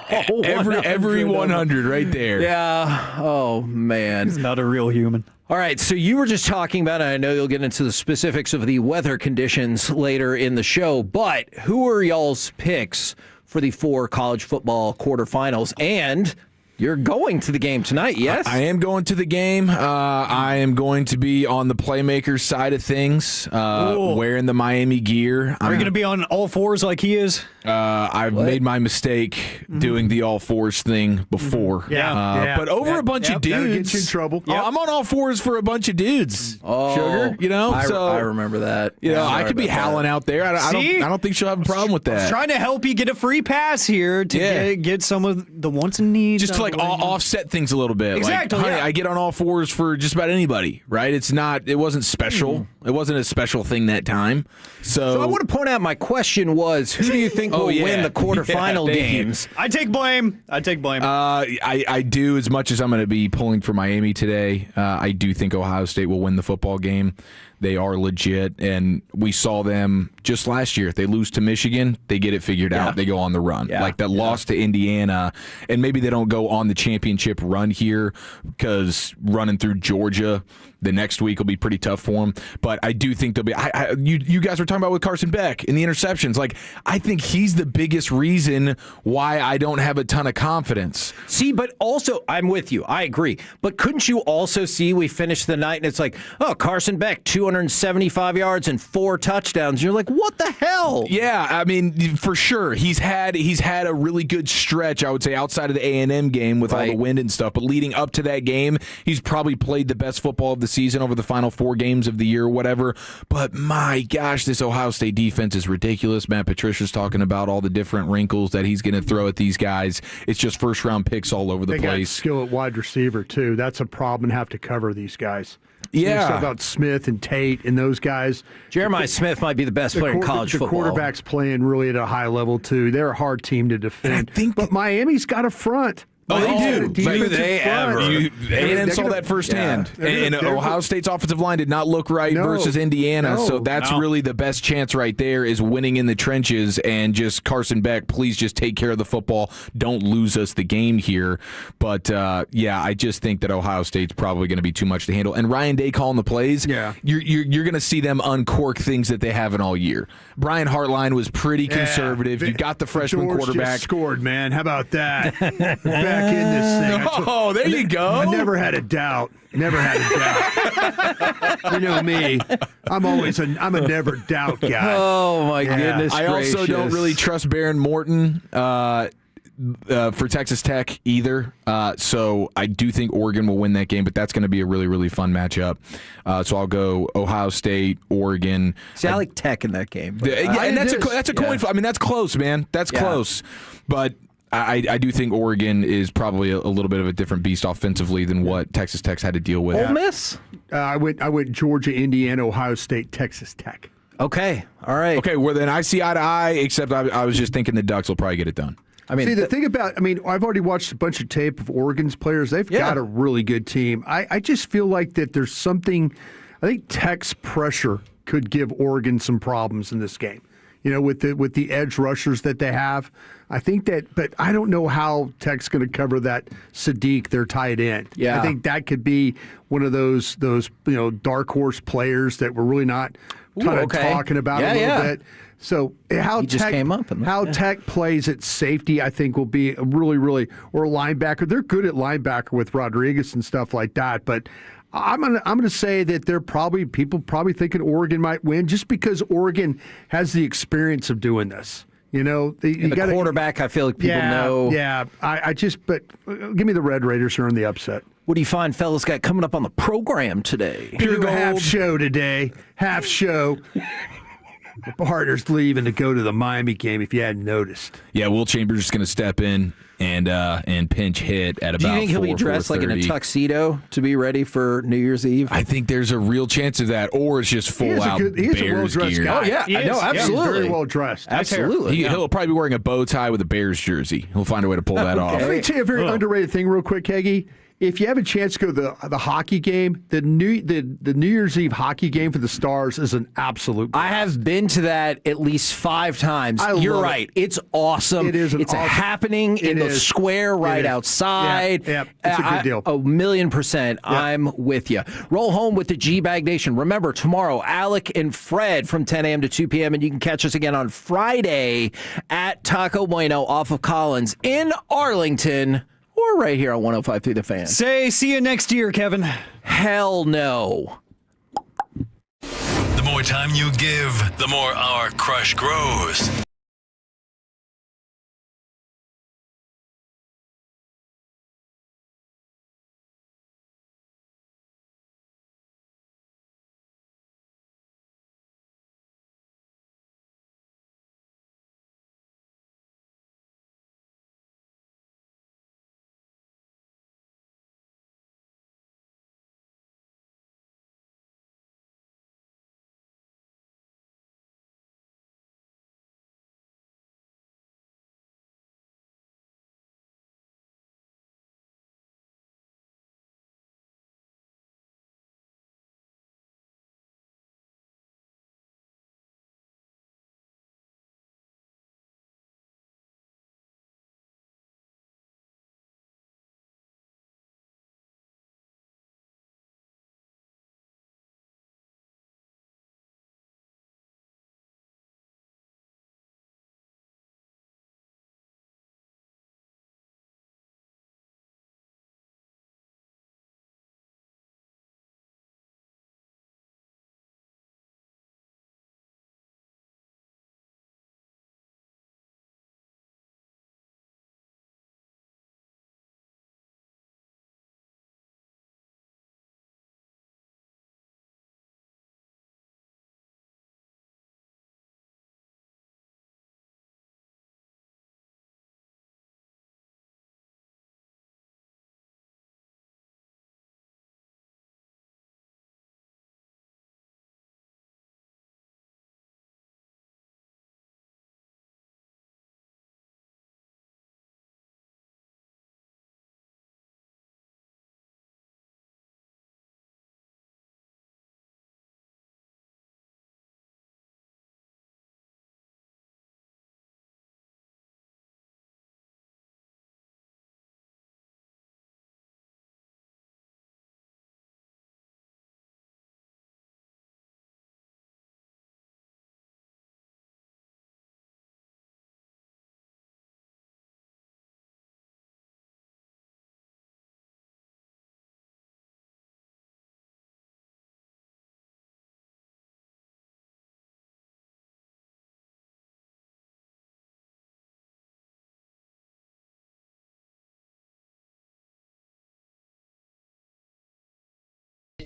S1: every 100 right there.
S10: Yeah. Oh, man.
S2: He's not a real human.
S10: All right, so you were just talking about, and I know you'll get into the specifics of the weather conditions later in the show, but who are y'all's picks for the 4 college football quarterfinals? And you're going to the game tonight, yes?
S1: I am going to the game. I am going to be on the playmaker side of things, wearing the Miami gear.
S2: Are you going to be on all fours like he is?
S1: I've made my mistake doing the all fours thing before. But over a bunch of dudes.
S14: That'll get you in trouble.
S1: I'm on all fours for a bunch of dudes. Sugar,
S10: I remember that.
S1: I could be howling out there. I don't think she'll have a problem with
S2: I was
S1: that.
S2: trying to help you get a free pass here to get some of the wants and needs.
S1: Just to like offset things a little bit.
S2: Exactly.
S1: Like, honey, I get on all fours for just about anybody, right? It wasn't special. It wasn't a special thing that time. So
S10: I want to point out my question was, who do you think will win the quarterfinal games?
S2: I take blame.
S1: I do, as much as I'm going to be pulling for Miami today. I do think Ohio State will win the football game. They are legit, and we saw them just last year. If they lose to Michigan, they get it figured out. They go on the run. Like that loss to Indiana, and maybe they don't go on the championship run here because running through Georgia the next week will be pretty tough for them. But I do think they'll be. You guys were talking about with Carson Beck and the interceptions. Like, I think he's the biggest reason why I don't have a ton of confidence.
S10: See, but also, I'm with you. I agree. But couldn't you also see we finished the night and it's like, oh, Carson Beck, 275 yards and 4 touchdowns. You're like, what the hell?
S1: Yeah, I mean, for sure. He's had a really good stretch, I would say, outside of the A&M game with all the wind and stuff. But leading up to that game, he's probably played the best football of the season over the final 4 games of the year, whatever. But my gosh, this Ohio State defense is ridiculous. Matt Patricia's talking about all the different wrinkles that he's going to throw at these guys. It's just first-round picks all over the
S14: They got
S1: place.
S14: skill at wide receiver, too. That's a problem and have to cover these guys.
S1: Yeah.
S14: Talk about Smith and Tate and those guys.
S10: Jeremiah Smith might be the best player in college football.
S14: The quarterback's playing really at a high level, too. They're a hard team to defend. But Miami's got a front.
S1: Oh, they do.
S14: They
S1: ever. A&M saw that firsthand. And Ohio State's offensive line did not look right versus Indiana, so that's really the best chance right there is winning in the trenches and just Carson Beck, please just take care of the football. Don't lose us the game here. But, I just think that Ohio State's probably going to be too much to handle. And Ryan Day calling the plays, you're going to see them uncork things that they haven't all year. Brian Hartline was pretty conservative. You got the freshman quarterback.
S14: Just scored, man. How about that? Back in this thing.
S1: Oh, there you go.
S14: I never had a doubt. Never had a doubt. You know me. I'm a never doubt guy.
S10: Oh my goodness
S1: I
S10: gracious.
S1: also don't really trust Baron Morton for Texas Tech either. So I do think Oregon will win that game, but that's going to be a really, really fun matchup. So I'll go Ohio State, Oregon.
S10: See, I like Tech in that game.
S1: And that's a coin flip. I mean, that's close, man. That's close. But I do think Oregon is probably a little bit of a different beast offensively than what Texas Tech's had to deal with.
S10: Ole Miss?
S14: I went Georgia, Indiana, Ohio State, Texas Tech.
S10: Okay. All right.
S1: Okay, well, then I see eye to eye, except I was just thinking the Ducks will probably get it done.
S14: See, the thing about, I've already watched a bunch of tape of Oregon's players. They've got a really good team. I just feel like that there's something, I think Tech's pressure could give Oregon some problems in this game. You know, with the edge rushers that they have. I think that, but I don't know how Tech's going to cover that Sadiq, their tight end.
S10: Yeah.
S14: I think that could be one of those dark horse players that we're really not talking about a little bit. So how Tech plays at safety, I think, will be a really, really, or linebacker. They're good at linebacker with Rodriguez and stuff like that, but I'm gonna say that people probably thinking Oregon might win just because Oregon has the experience of doing this. You know,
S10: the quarterback, I feel like people know.
S14: Yeah, but give me the Red Raiders who are in the upset.
S10: What do you find fellas got coming up on the program today?
S14: Pure Gold. Half show today. Half show. The partner's leaving to go to the Miami game, if you hadn't noticed.
S1: Yeah, Will Chambers is going to step in and pinch hit at about 4:00.
S10: Do you think he'll be dressed like in a tuxedo to be ready for New Year's Eve?
S1: I think there's a real chance of that, or it's just full out
S14: He's a
S1: Bears
S14: well-dressed
S1: gear.
S14: guy.
S10: Oh, yeah.
S14: No,
S10: absolutely.
S14: He's very well dressed.
S10: Absolutely.
S1: He'll probably be wearing a bow tie with a Bears jersey. He'll find a way to pull that off.
S14: Let me tell you a very underrated thing real quick, Heggie. If you have a chance to go to the hockey game, the New Year's Eve hockey game for the Stars is an absolute.
S10: I have been to that at least 5 times. You're right. It's awesome.
S14: It is.
S10: It's happening in the square right outside.
S14: Yeah, it's a good deal.
S10: 1,000,000%. I'm with you. Roll home with the G-Bag Nation. Remember, tomorrow, Alec and Fred from 10 a.m. to 2 p.m. And you can catch us again on Friday at Taco Bueno off of Collins in Arlington. Or right here on 105.3 The Fan.
S2: See you next year, Kevin.
S10: Hell no.
S13: The more time you give, the more our crush grows.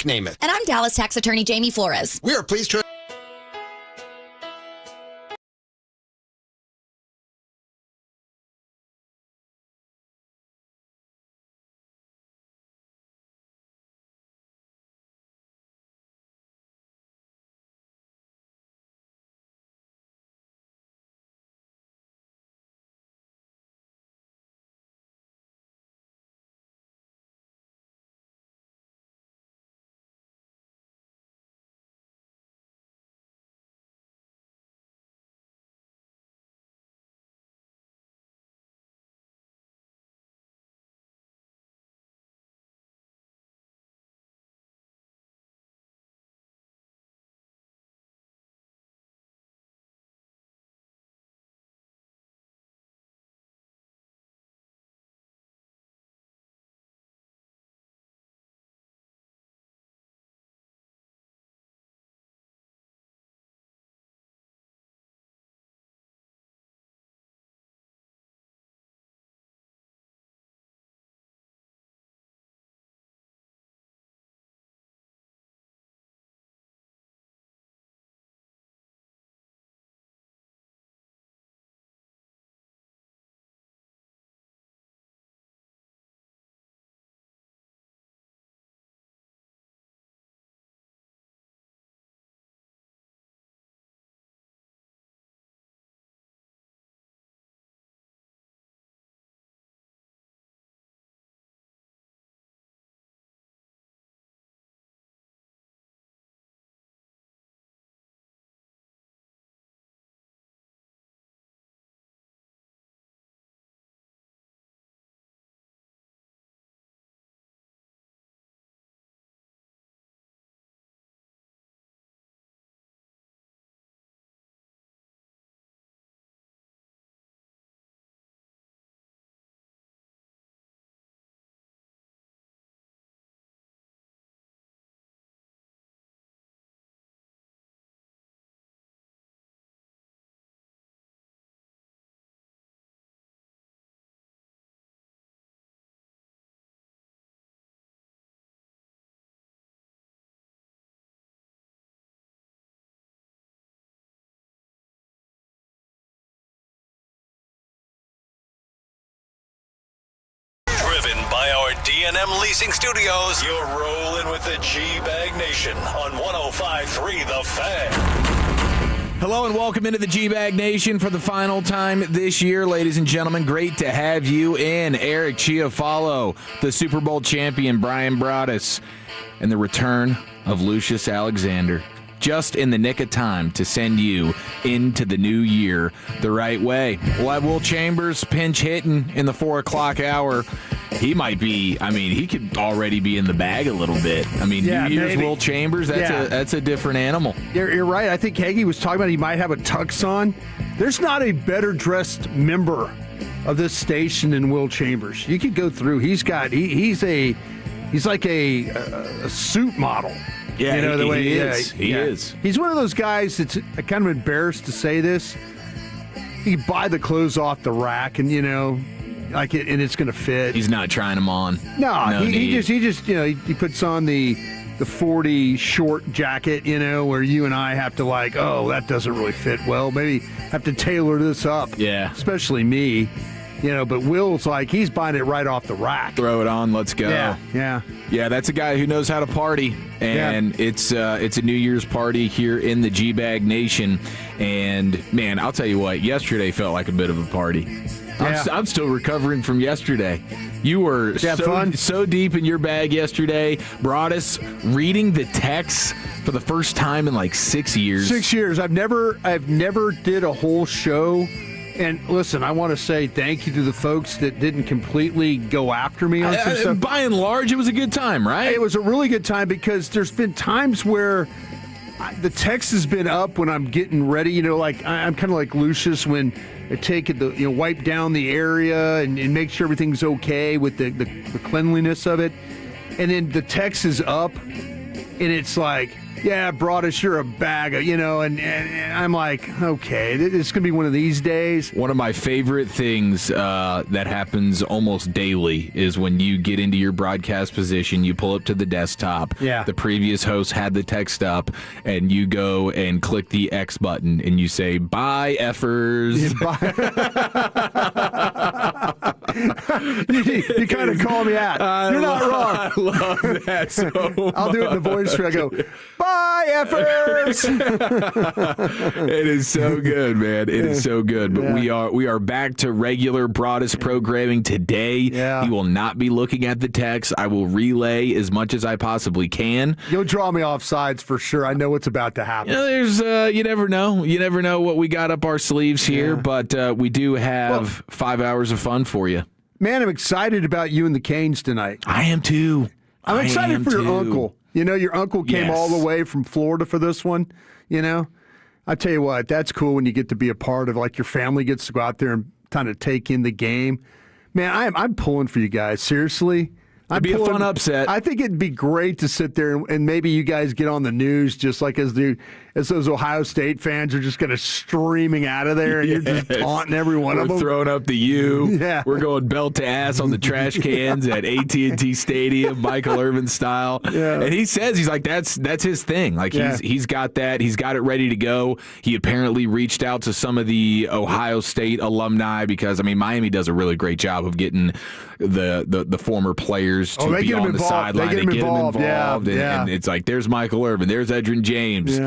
S6: Nick Namath.
S15: And I'm Dallas tax attorney Jamie Flores.
S6: We are pleased to...
S16: Driven by our D&M Leasing Studios, you're rolling with the G-Bag Nation on 105.3 The Fan.
S1: Hello and welcome into the G-Bag Nation for the final time this year, ladies and gentlemen. Great to have you in. Eric Chiafalo, the Super Bowl champion, Brian Broaddus, and the return of Lucius Alexander. Just in the nick of time to send you into the new year the right way. We'll have Will Chambers pinch hitting in the 4 o'clock hour. He might be, he could already be in the bag a little bit. New Year's Will Chambers, that's a different animal.
S14: You're right. I think Hagee was talking about he might have a tux on. There's not a better dressed member of this station than Will Chambers. You could go through. He's like a suit model.
S1: Yeah,
S14: the way
S1: he is. He is.
S14: He's one of those guys that's kind of embarrassed to say this. You buy the clothes off the rack, and and it's going to fit.
S1: He's not trying them on.
S14: No, he just he puts on the 40 short jacket, where you and I have to that doesn't really fit well. Maybe have to tailor this up.
S1: Yeah,
S14: especially me. But Will's he's buying it right off the rack.
S1: Throw it on, let's go.
S14: Yeah.
S1: That's a guy who knows how to party, and it's a New Year's party here in the G-Bag Nation. And man, I'll tell you what, yesterday felt like a bit of a party. I'm still recovering from yesterday. You were so deep in your bag yesterday. Broaddus reading the text for the first time in 6 years.
S14: 6 years. I've never did a whole show. And listen, I want to say thank you to the folks that didn't completely go after me on some stuff.
S1: By and large, it was a good time, right?
S14: It was a really good time because there's been times where the text has been up when I'm getting ready. I'm kind of like Lucius when I take it, wipe down the area and make sure everything's okay with the cleanliness of it. And then the text is up. and it's like, yeah, Broadus, you're a bag of, and I'm like, okay, it's going to be one of these days.
S1: One of my favorite things that happens almost daily is when you get into your broadcast position, you pull up to the desktop, the previous host had the text up, and you go and click the X button, and you say, bye, effers.
S14: You kind of call me out. You're not wrong.
S1: I love that so much.
S14: I'll do it in the voice where I go, bye, effers.
S1: It is so good, man. It is so good. But we are back to regular Broadus programming today.
S14: Yeah.
S1: He will not be looking at the text. I will relay as much as I possibly can.
S14: You'll draw me off sides for sure. I know what's about to happen.
S1: There's you never know. You never know what we got up our sleeves here, but we do have 5 hours of fun for you.
S14: Man, I'm excited about you and the Canes tonight.
S1: I am too.
S14: I'm excited for your uncle. Your uncle came all the way from Florida for this one. I tell you what, that's cool when you get to be a part of, like, your family gets to go out there and kind of take in the game. Man, I'm pulling for you guys. Seriously.
S1: It'd be a fun upset.
S14: I think it'd be great to sit there and maybe you guys get on the news just like as those Ohio State fans are just kind of streaming out of there and you're just taunting every one of them.
S1: We're throwing up the U.
S14: Yeah.
S1: We're going belt to ass on the trash cans at AT&T Stadium, Michael Irvin style.
S14: Yeah.
S1: And he says, he's like, that's his thing. Like, he's got that. He's got it ready to go. He apparently reached out to some of the Ohio State alumni because, Miami does a really great job of getting the former players to be on the sideline. They get them involved. And it's like, there's Michael Irvin, there's Edgerrin James,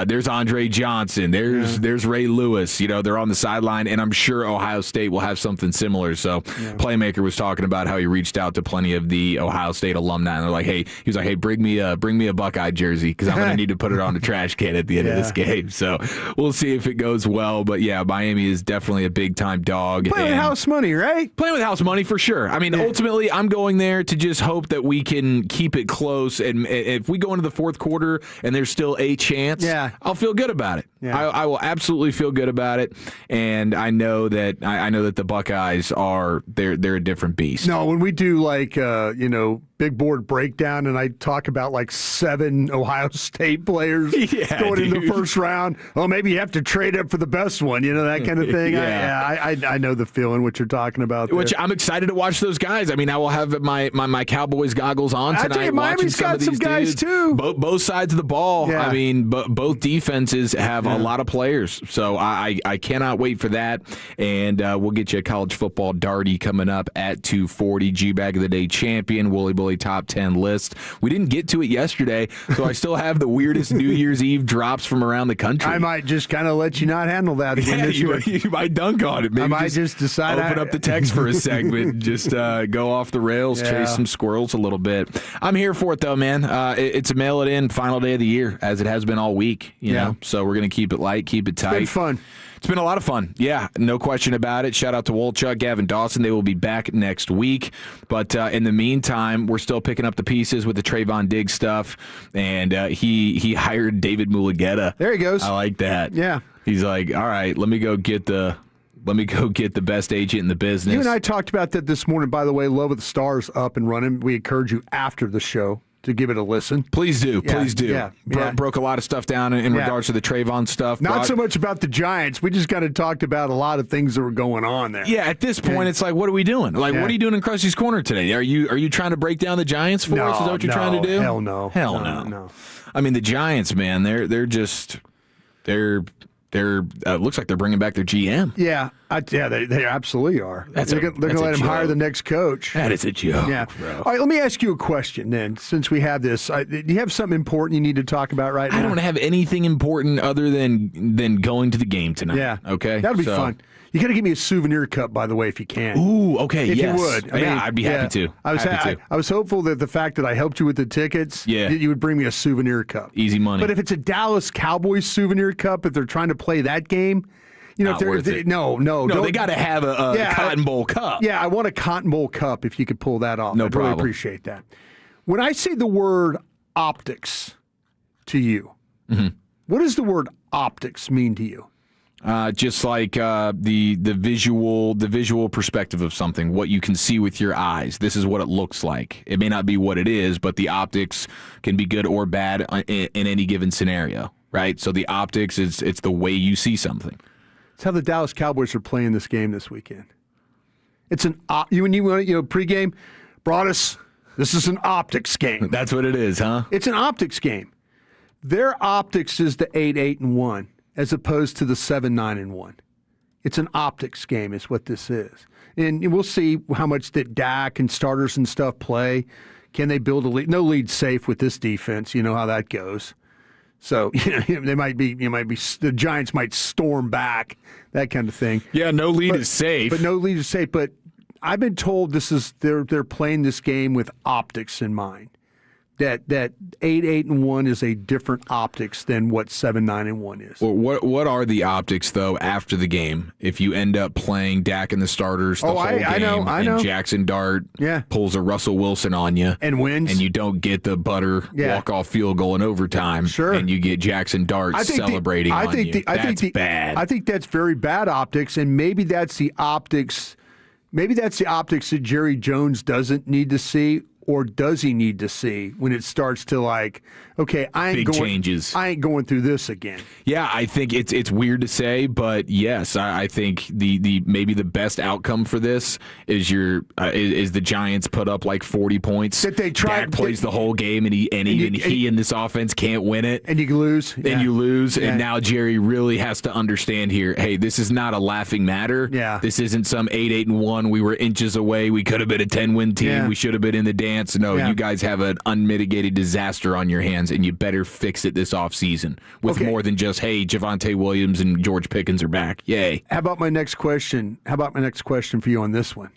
S1: there's Andre Johnson, there's Ray Lewis. They're on the sideline, and I'm sure Ohio State will have something similar. So Playmaker was talking about how he reached out to plenty of the Ohio State alumni, and they're like, he was like, hey, bring me a Buckeye jersey because I'm going to need to put it on the trash can at the end of this game. So we'll see if it goes well. But Miami is definitely a big-time dog.
S14: Playing with house money, right?
S1: Playing with house money for sure. Ultimately, I'm going there to just hope that we can keep it close. And if we go into the fourth quarter and there's still a chance, I'll feel good about it. Yeah. I will absolutely feel good about it. And I know that the Buckeyes they're a different beast.
S14: No, when we do big board breakdown and I talk about like 7 Ohio State players going into the first round. Oh, maybe you have to trade up for the best one, that kind of thing. I know the feeling what you're talking about there.
S1: Which I'm excited to watch those guys. I will have my Cowboys goggles on tonight.
S14: I tell you, Miami's got some guys too.
S1: Both sides of the ball. Yeah. Both defenses have a lot of players. So I cannot wait for that. And we'll get you a college football darty coming up at 2:40. G-Bag of the Day champion, Wooly Bully top 10 list. We didn't get to it yesterday, so I still have the weirdest New Year's Eve drops from around the country.
S14: I might just kind of let you not handle that again this year.
S1: You might dunk on it. Maybe
S14: I might just decide
S1: open up the text for a segment, just go off the rails, chase some squirrels a little bit. I'm here for it though, man. It's a mail it in final day of the year, as it has been all week. You know, so we're gonna keep it light, keep it tight.
S14: It's been fun.
S1: It's been a lot of fun. Yeah, no question about it. Shout out to Wolchuk, Gavin Dawson. They will be back next week. But in the meantime, we're still picking up the pieces with the Trevon Diggs stuff. And he hired David Mulugeta.
S14: There he goes.
S1: I like that.
S14: Yeah.
S1: He's like, all right, let me go get the best agent in the business.
S14: You and I talked about that this morning. By the way, Love of the Stars up and running. We encourage you after the show to give it a listen.
S1: Please do. Please do.
S14: Yeah.
S1: Broke a lot of stuff down in regards to the Trevon stuff.
S14: Not so much about the Giants. We just kind of talked about a lot of things that were going on there.
S1: Yeah, at this point, it's like, what are we doing? Like, what are you doing in Krusty's Corner today? Are you trying to break down the Giants for us? Is that what you're trying to do?
S14: Hell no.
S1: Hell no. The Giants, man, they're looks like they're bringing back their GM.
S14: Yeah, they absolutely are. They're going to let him hire the next coach.
S1: That is a joke, bro.
S14: All right, let me ask you a question then, since we have this. Do you have something important you need to talk about right now?
S1: I don't have anything important other than going to the game tonight.
S14: Yeah.
S1: Okay?
S14: That'll be fun. You got to give me a souvenir cup, by the way, if you can.
S1: Ooh, okay,
S14: if
S1: yes.
S14: you would.
S1: I'd be happy to.
S14: I was hopeful that the fact that I helped you with the tickets, that you would bring me a souvenir cup.
S1: Easy money.
S14: But if it's a Dallas Cowboys souvenir cup, if they're trying to play that game,
S1: no, they got to have a Cotton Bowl cup.
S14: Yeah, I want a Cotton Bowl cup if you could pull that off.
S1: No
S14: I'd
S1: problem.
S14: really appreciate that. When I say the word optics to you, what does the word optics mean to you?
S1: Just like the visual perspective of something, what you can see with your eyes. This is what it looks like. It may not be what it is, but the optics can be good or bad in any given scenario, right? So the optics it's the way you see something.
S14: It's how the Dallas Cowboys are playing this game this weekend. It's pregame brought us. This is an optics game.
S1: That's what it is, huh?
S14: It's an optics game. Their optics is the 8-8-1 as opposed to the 7-9-1. It's an optics game, is what this is, and we'll see how much that Dak and starters and stuff play. Can they build a lead? No lead safe with this defense. You know how that goes. So the Giants might storm back, that kind of thing.
S1: Yeah, no lead is safe.
S14: But no lead is safe. But I've been told they're playing this game with optics in mind. That 8-8-1 is a different optics than what 7-9-1 is.
S1: Well, what are the optics though after the game? If you end up playing Dak and the starters the whole game,
S14: I know.
S1: and Jackson Dart pulls a Russell Wilson on you
S14: and wins,
S1: and you don't get the walk-off field goal in overtime, and you get Jackson Dart celebrating on you. That's bad.
S14: I think that's very bad optics, and maybe that's the optics. Maybe that's the optics that Jerry Jones doesn't need to see. Or does he need to see when it starts to okay, I ain't going through this again?
S1: Yeah, I think it's weird to say, but yes, I think the maybe the best outcome for this is is the Giants put up 40 points.
S14: That they try.
S1: Dak plays the whole game, and he in this offense can't win it,
S14: and you lose,
S1: and you lose, and now Jerry really has to understand here. Hey, this is not a laughing matter.
S14: Yeah,
S1: this isn't some 8-8-1. We were inches away. We could have been a 10-win team.
S14: Yeah.
S1: We should have been in the dance. No, you guys have an unmitigated disaster on your hands, and you better fix it this offseason with more than just, hey, Javonte Williams and George Pickens are back. Yay.
S14: How about my next question? For you on this one?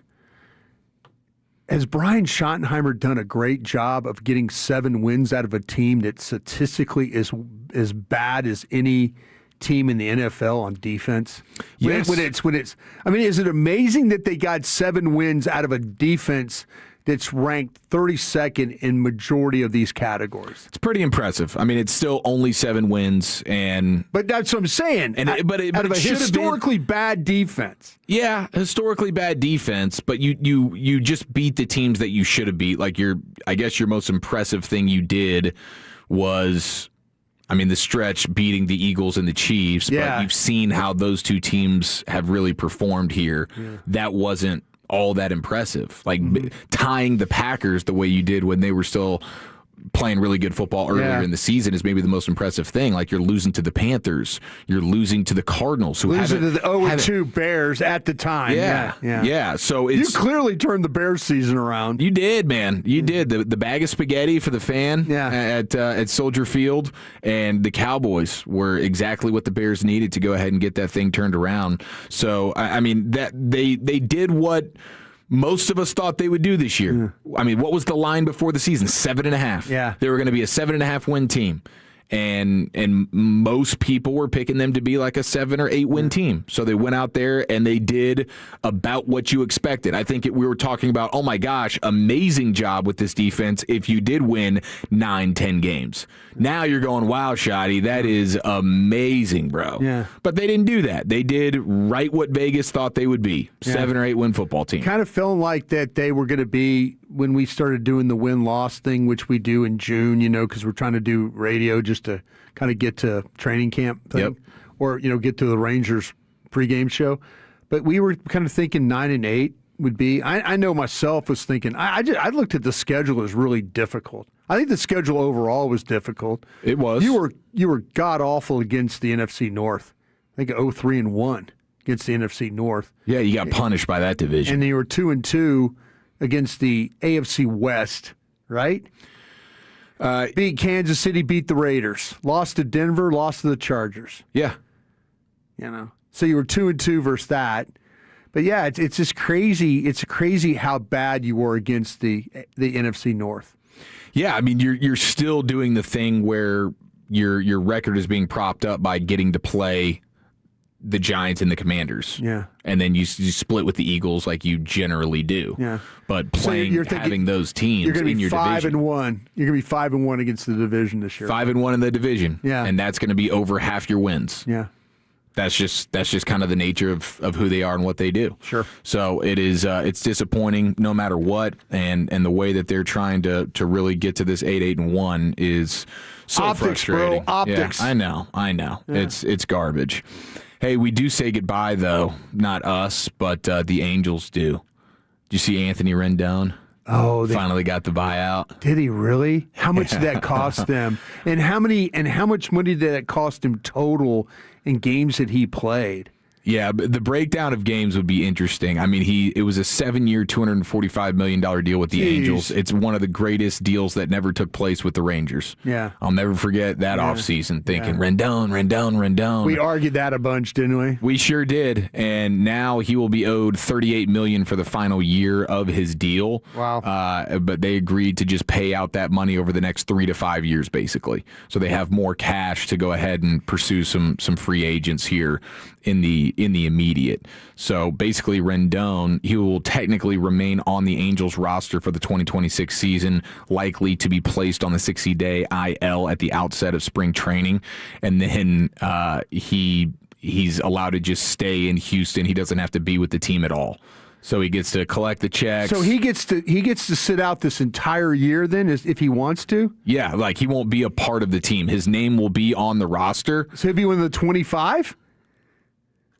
S14: Has Brian Schottenheimer done a great job of getting 7 wins out of a team that statistically is as bad as any team in the NFL on defense?
S1: Yes.
S14: When it's is it amazing that they got 7 wins out of a defense that's ranked 32nd in majority of these categories?
S1: It's pretty impressive. I mean, it's still only 7 wins, but
S14: that's what I'm saying.
S1: But
S14: out of a historically bad defense.
S1: Yeah, historically bad defense, but you just beat the teams that you should have beat. I guess your most impressive thing you did was, the stretch beating the Eagles and the Chiefs.
S14: Yeah.
S1: But you've seen how those two teams have really performed here. Yeah. That wasn't all that impressive. Tying the Packers the way you did when they were still playing really good football earlier in the season is maybe the most impressive thing. You're losing to the Panthers, you're losing to the Cardinals, who
S14: losing to the 0-2 Bears at the time. Yeah.
S1: So
S14: you clearly turned the Bears season around.
S1: You did, man. You did. The bag of spaghetti for the fan at Soldier Field, and the Cowboys were exactly what the Bears needed to go ahead and get that thing turned around. So that they did what most of us thought they would do this year. What was the line before the season? 7.5.
S14: Yeah.
S1: They were going to be a 7.5 win team. And most people were picking them to be like a 7 or 8 win team. So they went out there and they did about what you expected. I think we were talking about, oh my gosh, amazing job with this defense if you did win 9-10 games. Now you're going, wow, Shotty, that is amazing, bro.
S14: Yeah.
S1: But they didn't do that. They did right what Vegas thought they would be, 7 or 8 win football team.
S14: Kind of feeling like that they were going to be, when we started doing the win-loss thing, which we do in June, because we're trying to do radio just to kind of get to training camp thing, or get to the Rangers pregame show. But we were kind of thinking 9-8 would be. I know myself was thinking. I looked at the schedule as really difficult. I think the schedule overall was difficult.
S1: It was.
S14: You were god awful against the NFC North. I think 0-3-1 against the NFC North.
S1: Yeah, you got punished by that division.
S14: And then you were 2-2 against the AFC West, right? Beat Kansas City, beat the Raiders, lost to Denver, lost to the Chargers.
S1: Yeah.
S14: So you were 2-2 versus that. But yeah, it's just crazy. It's crazy how bad you were against the NFC North.
S1: Yeah, you're still doing the thing where your record is being propped up by getting to play the Giants and the Commanders.
S14: Yeah.
S1: And then you split with the Eagles like you generally do.
S14: Yeah.
S1: But playing, having those teams
S14: you're gonna
S1: in
S14: be
S1: your
S14: 5-1.
S1: division.
S14: You're going to be 5-1 against the division this year.
S1: 5-1 in the division.
S14: Yeah.
S1: And that's going to be over half your wins.
S14: Yeah.
S1: That's just kind of the nature of who they are and what they do.
S10: Sure.
S1: So it is it's disappointing no matter what, and the way that they're trying to really get to this 8-1 is so
S14: Optics,
S1: frustrating.
S14: bro. Optics.
S1: Yeah, I know.
S14: Yeah.
S1: It's garbage. Hey, we do say goodbye though, not us, but the Angels do. Did you see Anthony Rendon?
S14: Oh, they
S1: finally got the buyout.
S14: Did he really? How much did that cost them? And how much money did that cost him total in games that he played?
S1: Yeah, but the breakdown of games would be interesting. I mean, it was a 7-year, $245 million deal with the Angels. It's one of the greatest deals that never took place with the Rangers.
S14: Yeah.
S1: I'll never forget that offseason thinking, Rendon.
S14: We argued that a bunch, didn't we?
S1: We sure did. And now he will be owed $38 million for the final year of his deal.
S14: Wow.
S1: But they agreed to just pay out that money over the next 3 to 5 years, basically. So they have more cash to go ahead and pursue some free agents here in the immediate. So basically Rendon, he will technically remain on the Angels roster for the 2026 season, likely to be placed on the 60-day IL at the outset of spring training. And then he's allowed to just stay in Houston. He doesn't have to be with the team at all. So he gets to collect the checks.
S14: So he gets to sit out this entire year then, if he wants to?
S1: Yeah, like he won't be a part of the team. His name will be on the roster.
S14: So he'll be one of the 25?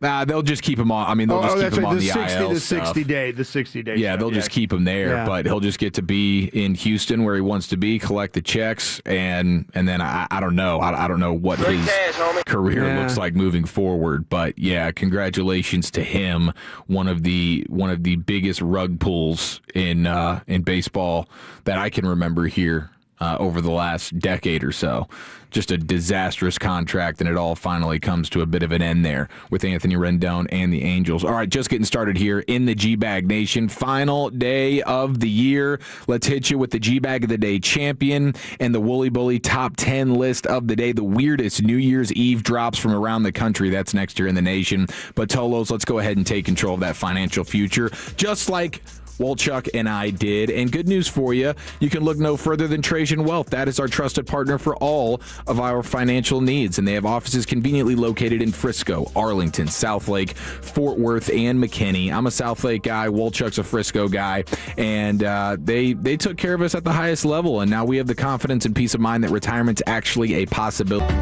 S1: They'll just keep him on. I mean, they'll just keep him on the IL
S14: the
S1: stuff.
S14: 60 day.
S1: Yeah, they'll just keep him there, but he'll just get to be in Houston where he wants to be, collect the checks, and then I don't know. I don't know what his career looks like moving forward. But yeah, congratulations to him. One of the biggest rug pulls in baseball that I can remember here over the last decade or so. Just a disastrous contract, and it all finally comes to a bit of an end there with Anthony Rendon and the Angels. All right, just getting started here in the G-Bag Nation. Final day of the year. Let's hit you with the G-Bag of the Day champion and the Wooly Bully top 10 list of the day. The weirdest New Year's Eve drops from around the country. That's next year in the nation. But Tolos, let's go ahead and take control of that financial future, just like Wolchuk and I did. And good news for you, you can look no further than Trajan Wealth. That is our trusted partner for all of our financial needs. And they have offices conveniently located in Frisco, Arlington, Southlake, Fort Worth, and McKinney. I'm a Southlake guy. Wolchuk's a Frisco guy. And they took care of us at the highest level. And now we have the confidence and peace of mind that retirement's actually a possibility.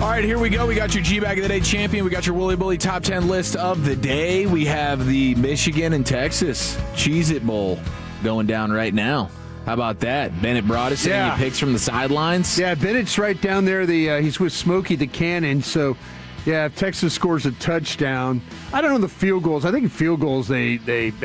S1: All right, here we go. We got your G-Bag of the Day champion. We got your Wooly Bully top 10 list of the day. We have the Michigan and Texas Cheez-It Bowl going down right now. How about that? Bennett brought us any picks from the sidelines.
S14: Yeah, Bennett's right down there. He's with Smokey the Cannon. So, yeah, if Texas scores a touchdown, I don't know the field goals. I think field goals, they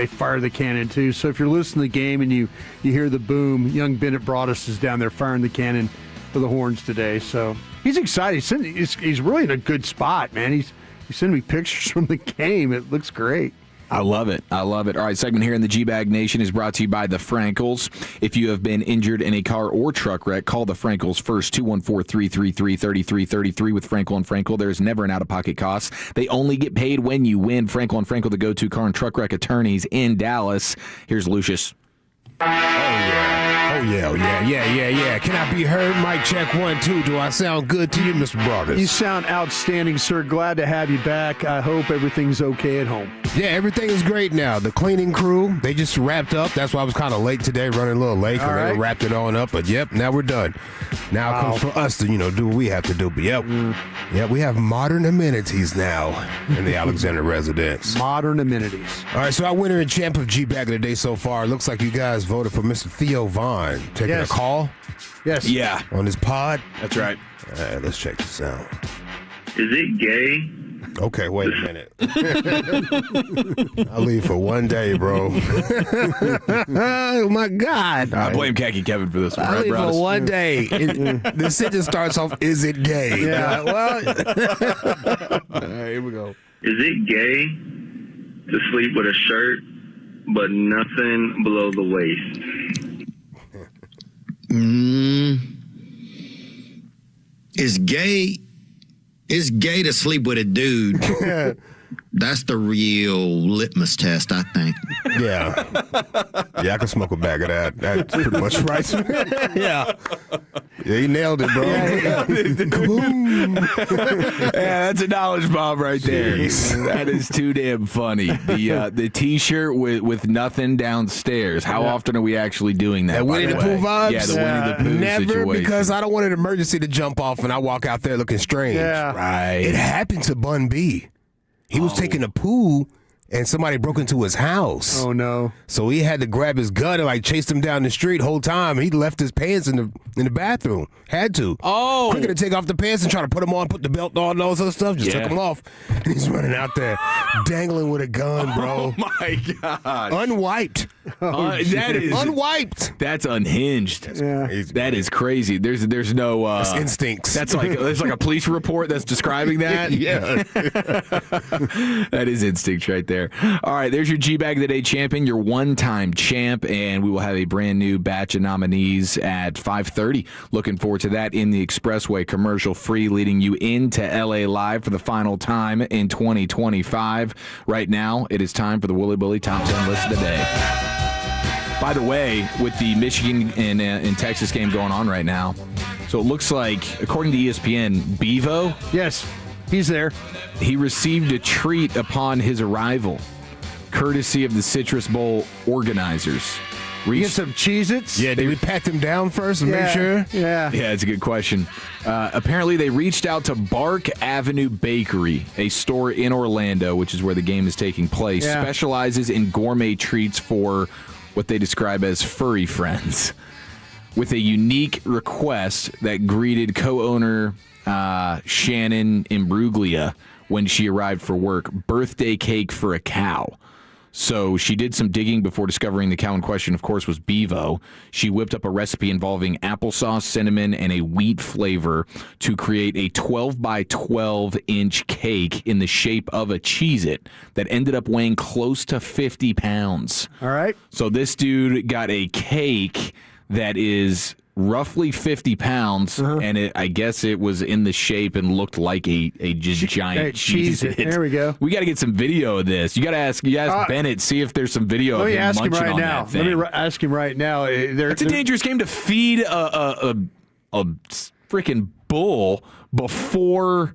S14: fire the cannon too. So if you're listening to the game and you hear the boom, young Bennett Broadus is down there firing the cannon for the Horns today. So he's excited. He's really in a good spot, man. He's sending me pictures from the game. It looks great.
S1: I love it. I love it. All right, segment here in the G-Bag Nation is brought to you by the Frankels. If you have been injured in a car or truck wreck, call the Frankels first, 214-333-3333 with Frankel and Frankel. There's never an out-of-pocket cost. They only get paid when you win. Frankel and Frankel, the go-to car and truck wreck attorneys in Dallas. Here's Lucius.
S5: Oh, yeah. Can I be heard? Mic check 1, 2. Do I sound good to you, Mr. Broadus?
S14: You sound outstanding, sir. Glad to have you back. I hope everything's okay at home.
S5: Yeah, everything is great now. The cleaning crew, they just wrapped up. That's why I was kind of late today, running a little late, because they wrapped it on up. But, yep, now we're done. Now it comes for us to, do what we have to do. But, yep, we have modern amenities now in the Alexander residence.
S14: Modern amenities.
S5: All right, so our winner and champ of G-Bag of the Day so far, looks like you guys voted for Mr. Theo Vaughn. Taking a call?
S14: Yes.
S1: Yeah.
S5: On his pod?
S1: That's right.
S5: All right, let's check this out.
S6: Is it gay?
S5: Okay, wait a minute. I'll leave for one day, bro. Oh, my God.
S1: I blame Khaki Kevin for this one.
S5: I'll leave for one day. The sentence starts off, is it gay?
S14: Yeah.
S5: Well, all right, here we go.
S6: Is it gay to sleep with a shirt but nothing below the waist?
S17: It's gay to sleep with a dude. That's the real litmus test, I think.
S5: Yeah. Yeah, I can smoke a bag of that. That's pretty much right. Yeah, he nailed it, bro.
S1: Yeah, that's a knowledge bomb right there. That is too damn funny. The T-shirt with nothing downstairs. How often are we actually doing that?
S5: That Winnie the Pooh vibes?
S1: Yeah, the Winnie the Pooh
S5: Never,
S1: situation.
S5: because I don't want an emergency to jump off and I walk out there looking strange.
S14: Yeah.
S1: Right.
S5: It happened to Bun B. He was taking a poo, and somebody broke into his house.
S14: Oh, no.
S5: So he had to grab his gun and, chase him down the street whole time. He left his pants in the bathroom. Had to.
S1: Oh.
S5: Quicker to take off the pants and try to put them on, put the belt on, and all this other stuff. Just took them off. And he's running out there, dangling with a gun, bro.
S1: Oh, my God.
S5: Unwiped.
S1: That is
S5: unwiped.
S1: That's unhinged.
S14: Yeah.
S5: That
S1: is crazy. There's no
S5: that's instincts.
S1: That's like a police report that's describing that.
S5: Yeah.
S1: That is instinct right there. All right, there's your G-Bag of the Day champion, your one-time champ, and we will have a brand new batch of nominees at 5:30. Looking forward to that in the Expressway, commercial free, leading you into LA Live for the final time in 2025. Right now, it is time for the Wooly Bully Top 10 List of the Day. By the way, with the Michigan and Texas game going on right now, so it looks like, according to ESPN, Bevo,
S14: yes, he's there.
S1: He received a treat upon his arrival, courtesy of the Citrus Bowl organizers.
S14: You get some Cheez-Its?
S5: Yeah, did we pat them down first and make sure?
S14: Yeah.
S1: Yeah, it's a good question. Apparently, they reached out to Bark Avenue Bakery, a store in Orlando, which is where the game is taking place, specializes in gourmet treats for what they describe as furry friends, with a unique request that greeted co-owner Shannon Imbruglia when she arrived for work: birthday cake for a cow. So she did some digging before discovering the cow in question, of course, was Bevo. She whipped up a recipe involving applesauce, cinnamon, and a wheat flavor to create a 12 by 12 inch cake in the shape of a Cheez-It that ended up weighing close to 50 pounds.
S14: All right.
S1: So this dude got a cake that is roughly 50 pounds, and I guess it was in the shape and looked like a giant Cheez-It.
S14: There we go.
S1: We got to get some video of this. You got to ask Bennett, see if there's some video of him munching on that thing.
S14: Let me ask him right now.
S1: It's a dangerous game to feed a freaking bull before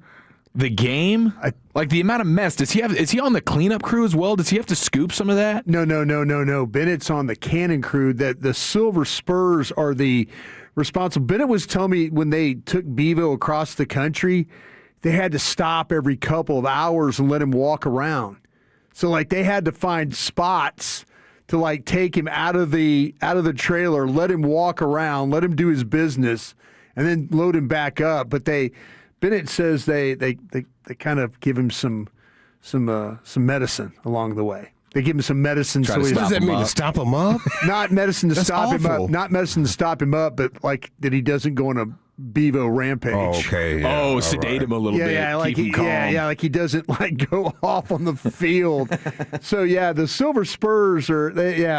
S1: the game. Like the amount of mess. Is he on the cleanup crew as well? Does he have to scoop some of that?
S14: No. Bennett's on the cannon crew. That the Silver Spurs are the responsible. Bennett was telling me when they took Bevo across the country, they had to stop every couple of hours and let him walk around. So like they had to find spots to like take him out of the trailer, let him walk around, let him do his business, and then load him back up. But Bennett says they kind of give him some medicine along the way. They give him some medicine.
S5: What does that mean? To stop him up?
S14: Not medicine to stop him
S5: awful.
S14: up. Not medicine to stop him up, but like that he doesn't go on a Bevo rampage.
S5: Oh, okay. Yeah,
S1: sedate him a little bit.
S14: Yeah, like
S1: keep him calm.
S14: like he doesn't like go off on the field. So yeah, the Silver Spurs are.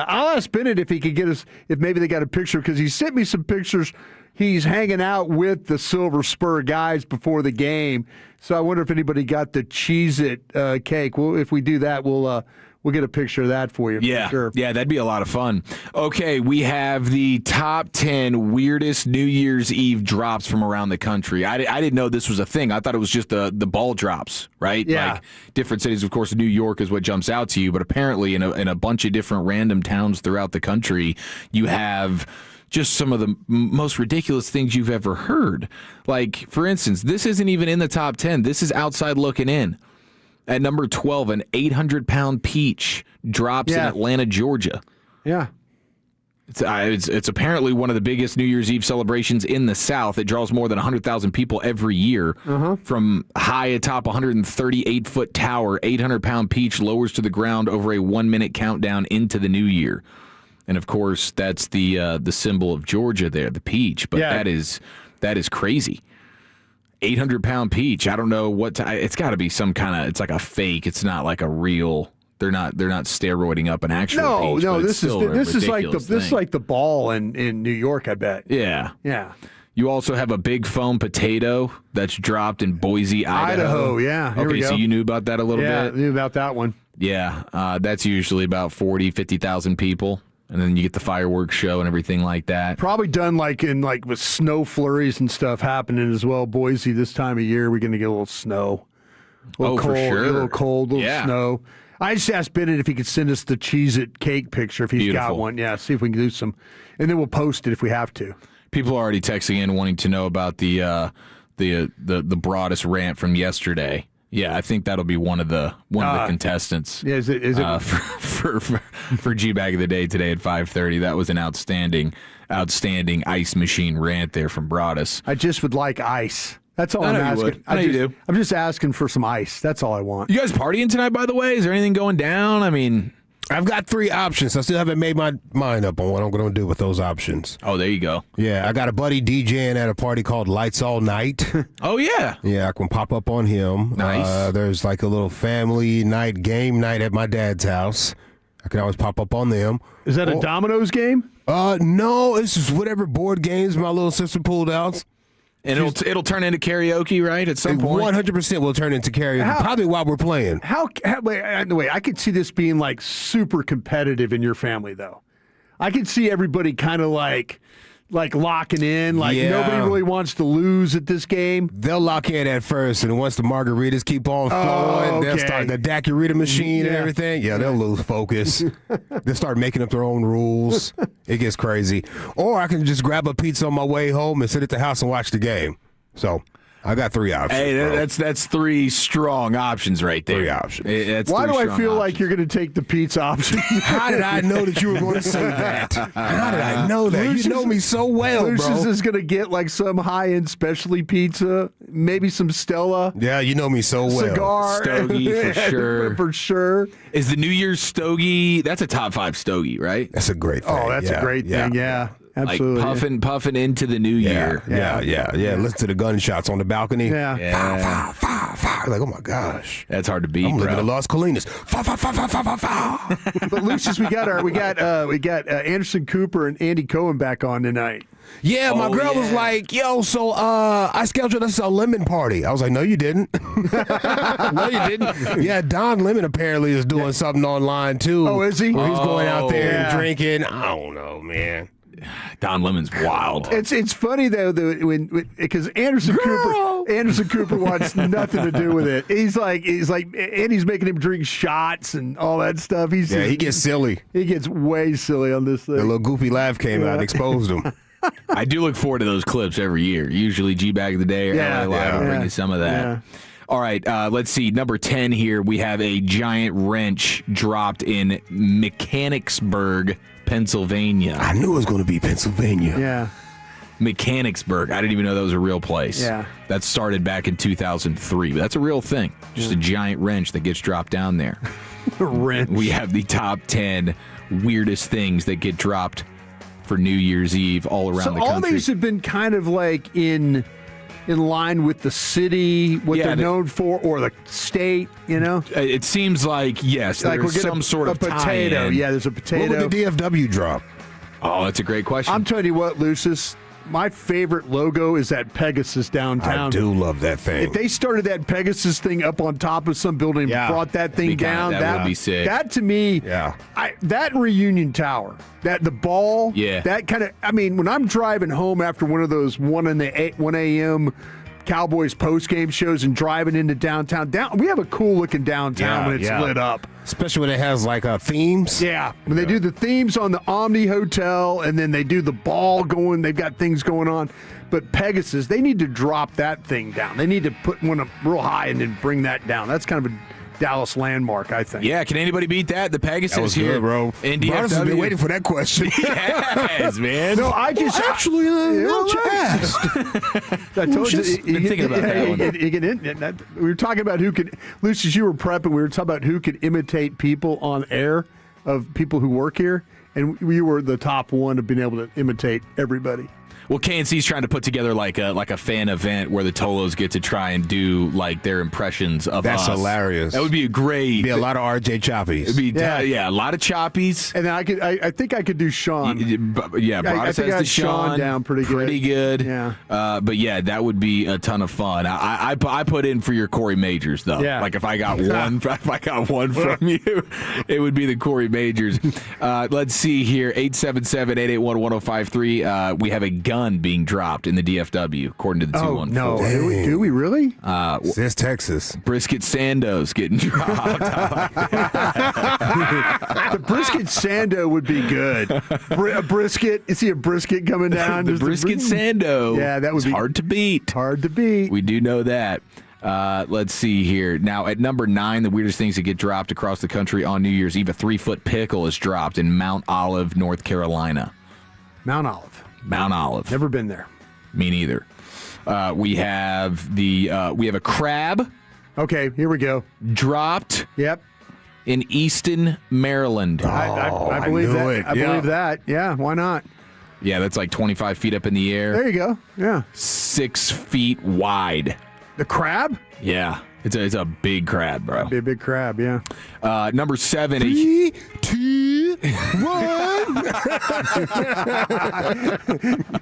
S14: I'll ask Bennett if he could get us. If maybe they got a picture because he sent me some pictures. He's hanging out with the Silver Spur guys before the game. So I wonder if anybody got the Cheez-It cake. Well, if we do that, we'll get a picture of that for you.
S1: Yeah,
S14: for sure.
S1: Yeah, that'd be a lot of fun. Okay, we have the top 10 weirdest New Year's Eve drops from around the country. I didn't know this was a thing. I thought it was just the ball drops, right?
S14: Yeah.
S1: Like different cities, of course, New York is what jumps out to you, but apparently in a bunch of different random towns throughout the country, you have just some of the most ridiculous things you've ever heard. Like, for instance, this isn't even in the top 10. This is outside looking in. At number 12, an 800-pound peach drops in Atlanta, Georgia.
S14: Yeah.
S1: It's apparently one of the biggest New Year's Eve celebrations in the South. It draws more than 100,000 people every year. From high atop a 138-foot tower, 800-pound peach lowers to the ground over a 1-minute countdown into the new year. And, of course, that's the symbol of Georgia there, the peach. But that is crazy. 800-pound peach. I don't know what it's got to be some kind of. It's like a fake. It's not like a real. They're not steroiding up an actual peach.
S14: No. This is like the ball in New York. I bet.
S1: Yeah.
S14: Yeah.
S1: You also have a big foam potato that's dropped in Boise, Idaho.
S14: Yeah. Here we go.
S1: So you knew about that a little bit.
S14: Yeah, I knew about that one.
S1: Yeah. That's usually about 50,000 people. And then you get the fireworks show and everything like that.
S14: Probably done with snow flurries and stuff happening as well. Boise, this time of year, we're going to get a little snow. A little cold,
S1: for sure.
S14: A little cold, a little snow. I just asked Bennett if he could send us the Cheez-It cake picture if he's got one. Yeah, see if we can do some. And then we'll post it if we have to.
S1: People are already texting in wanting to know about the broadest rant from yesterday. Yeah, I think that'll be one of the contestants.
S14: Yeah, is it
S1: for G-Bag of the Day today at 5:30? That was an outstanding ice machine rant there from Broadus.
S14: I just would like ice. That's all I'm asking.
S1: I know you do.
S14: I'm just asking for some ice. That's all I want.
S1: You guys partying tonight, by the way? Is there anything going down? I mean,
S5: I've got 3 options. I still haven't made my mind up on what I'm going to do with those options.
S1: Oh, there you go.
S5: Yeah, I got a buddy DJing at a party called Lights All Night.
S1: Oh, yeah.
S5: Yeah, I can pop up on him.
S1: Nice.
S5: There's like a little family night, game night at my dad's house. I can always pop up on them.
S14: Is that a Domino's game?
S5: No, it's just whatever board games my little sister pulled out.
S1: And it'll turn into karaoke, right? At some point,
S5: 100% will turn into karaoke. Probably while we're playing.
S14: Wait, I could see this being like super competitive in your family, though. I could see everybody kind of like locking in. Like nobody really wants to lose at this game.
S5: They'll lock in at first, and once the margaritas keep on flowing, they'll start the daiquiri machine and everything. Yeah, they'll lose focus. They'll start making up their own rules. It gets crazy. Or I can just grab a pizza on my way home and sit at the house and watch the game. So I got 3 options.
S1: Hey, that's 3 strong options right there.
S5: 3 options.
S14: Why do I feel like you're going to take the pizza option?
S5: How did I know that you were going to say that? How did I know that? You know me so well,
S14: Lucius
S5: bro.
S14: is going to get like some high-end specialty pizza, maybe some Stella.
S5: Yeah, you know me so well.
S14: Cigar.
S1: Stogie for sure.
S14: For sure.
S1: Is the New Year's stogie? That's a top 5 stogie, right?
S5: That's a great thing.
S14: Oh, that's a great thing. Yeah. Absolutely.
S1: Like puffing into the new year.
S5: Yeah. Listen to the gunshots on the balcony.
S14: Yeah.
S5: Fire. Like, oh my gosh,
S1: that's hard to beat.
S5: I'm living
S1: bro.
S5: in Las Colinas. Fire.
S14: But Lucius, we got Anderson Cooper and Andy Cohen back on tonight.
S5: Yeah, my girl was like, yo, so I scheduled us a lemon party. I was like, no, you didn't.
S1: No, you didn't.
S5: Yeah, Don Lemon apparently is doing something online, too.
S14: Oh, is he?
S5: Where he's going out there and drinking. I don't know, man.
S1: Don Lemon's wild.
S14: It's funny though because Anderson Cooper wants nothing to do with it. He's like, and he's making him drink shots and all that stuff.
S5: He gets silly.
S14: He gets way silly on this thing.
S5: The little goofy laugh came out and exposed him.
S1: I do look forward to those clips every year. Usually G-Bag of the Day or LA Live will bring you some of that.
S14: Yeah.
S1: All right, let's see. Number 10 here, we have a giant wrench dropped in Mechanicsburg, Pennsylvania.
S5: I knew it was going to be Pennsylvania.
S14: Yeah.
S1: Mechanicsburg. I didn't even know that was a real place.
S14: Yeah.
S1: That started back in 2003. But that's a real thing. Just a giant wrench that gets dropped down there.
S14: A wrench.
S1: We have the top 10 weirdest things that get dropped for New Year's Eve all around the country.
S14: All these have been kind of like in line with the city, what they're known for, or the state, you know?
S1: It seems like, yes,
S14: like
S1: there's some sort of
S14: potato.
S1: tie-in.
S14: Yeah, there's a potato.
S5: What would the DFW drop?
S1: Oh, that's a great question.
S14: I'm telling you what, Lucis, my favorite logo is that Pegasus downtown.
S5: I do love that thing.
S14: If they started that Pegasus thing up on top of some building and brought that thing down,
S1: that would be sick.
S14: That to me, that Reunion Tower, that the ball, that kind of, I mean, when I'm driving home after one of those 1 a.m. Cowboys post-game shows and driving into downtown, we have a cool-looking downtown when it's lit up.
S5: Especially when it has, like, themes.
S14: Yeah, when they do the themes on the Omni Hotel, and then they do the ball going, they've got things going on. But Pegasus, they need to drop that thing down. They need to put one up real high and then bring that down. That's kind of a Dallas landmark, I think.
S1: Yeah, can anybody beat that? The Pegasus
S5: That was
S1: here,
S5: good, bro.
S1: In
S5: Brothers has
S1: DFW.
S5: been waiting for that question.
S1: Yes, man.
S14: No, I just
S5: actually asked.
S14: I told you.
S1: Been thinking about that one.
S14: We were talking about who could. Lucius, you were prepping. We were talking about who could imitate people on air of people who work here, and we were the top one of being able to imitate everybody.
S1: Well, KNC's trying to put together like a fan event where the Tolos get to try and do like their impressions of us.
S5: That's hilarious.
S1: That would be great.
S5: Be a lot of RJ Choppies.
S1: It'd be a lot of choppies.
S14: And then I think I could do Sean.
S1: Yeah, Broadus
S14: I think
S1: has
S14: I
S1: the
S14: had Sean down pretty good.
S1: Yeah.
S14: Yeah.
S1: But yeah, that would be a ton of fun. I put in for your Corey Majors though.
S14: Yeah.
S1: Like if I got one from you, it would be the Corey Majors. Let's see here. 877-881-1053. We have a gun being dropped in the DFW, according to the 214.
S14: No, do we really?
S5: Says Texas.
S1: Brisket Sando's getting dropped.
S14: The brisket Sando would be good. A brisket. You see a brisket coming down.
S1: The brisket Sando.
S14: Yeah, that would be
S1: hard to beat.
S14: Hard to beat.
S1: We do know that. Let's see here. Now, at number 9, the weirdest things that get dropped across the country on New Year's Eve, a 3-foot pickle is dropped in Mount Olive, North Carolina.
S14: Mount Olive.
S1: Never
S14: been there.
S1: Me neither. We have a crab.
S14: Okay, here we go.
S1: Dropped.
S14: Yep.
S1: In Easton, Maryland.
S14: I believe that.
S5: it.
S14: I believe that. Yeah, why not?
S1: Yeah, that's like 25 feet up in the air.
S14: There you go. Yeah.
S1: 6 feet wide.
S14: The crab?
S1: Yeah. It's a big crab, bro.
S14: That'd be a big crab, yeah.
S1: Number 7.
S5: 3, 2, 1.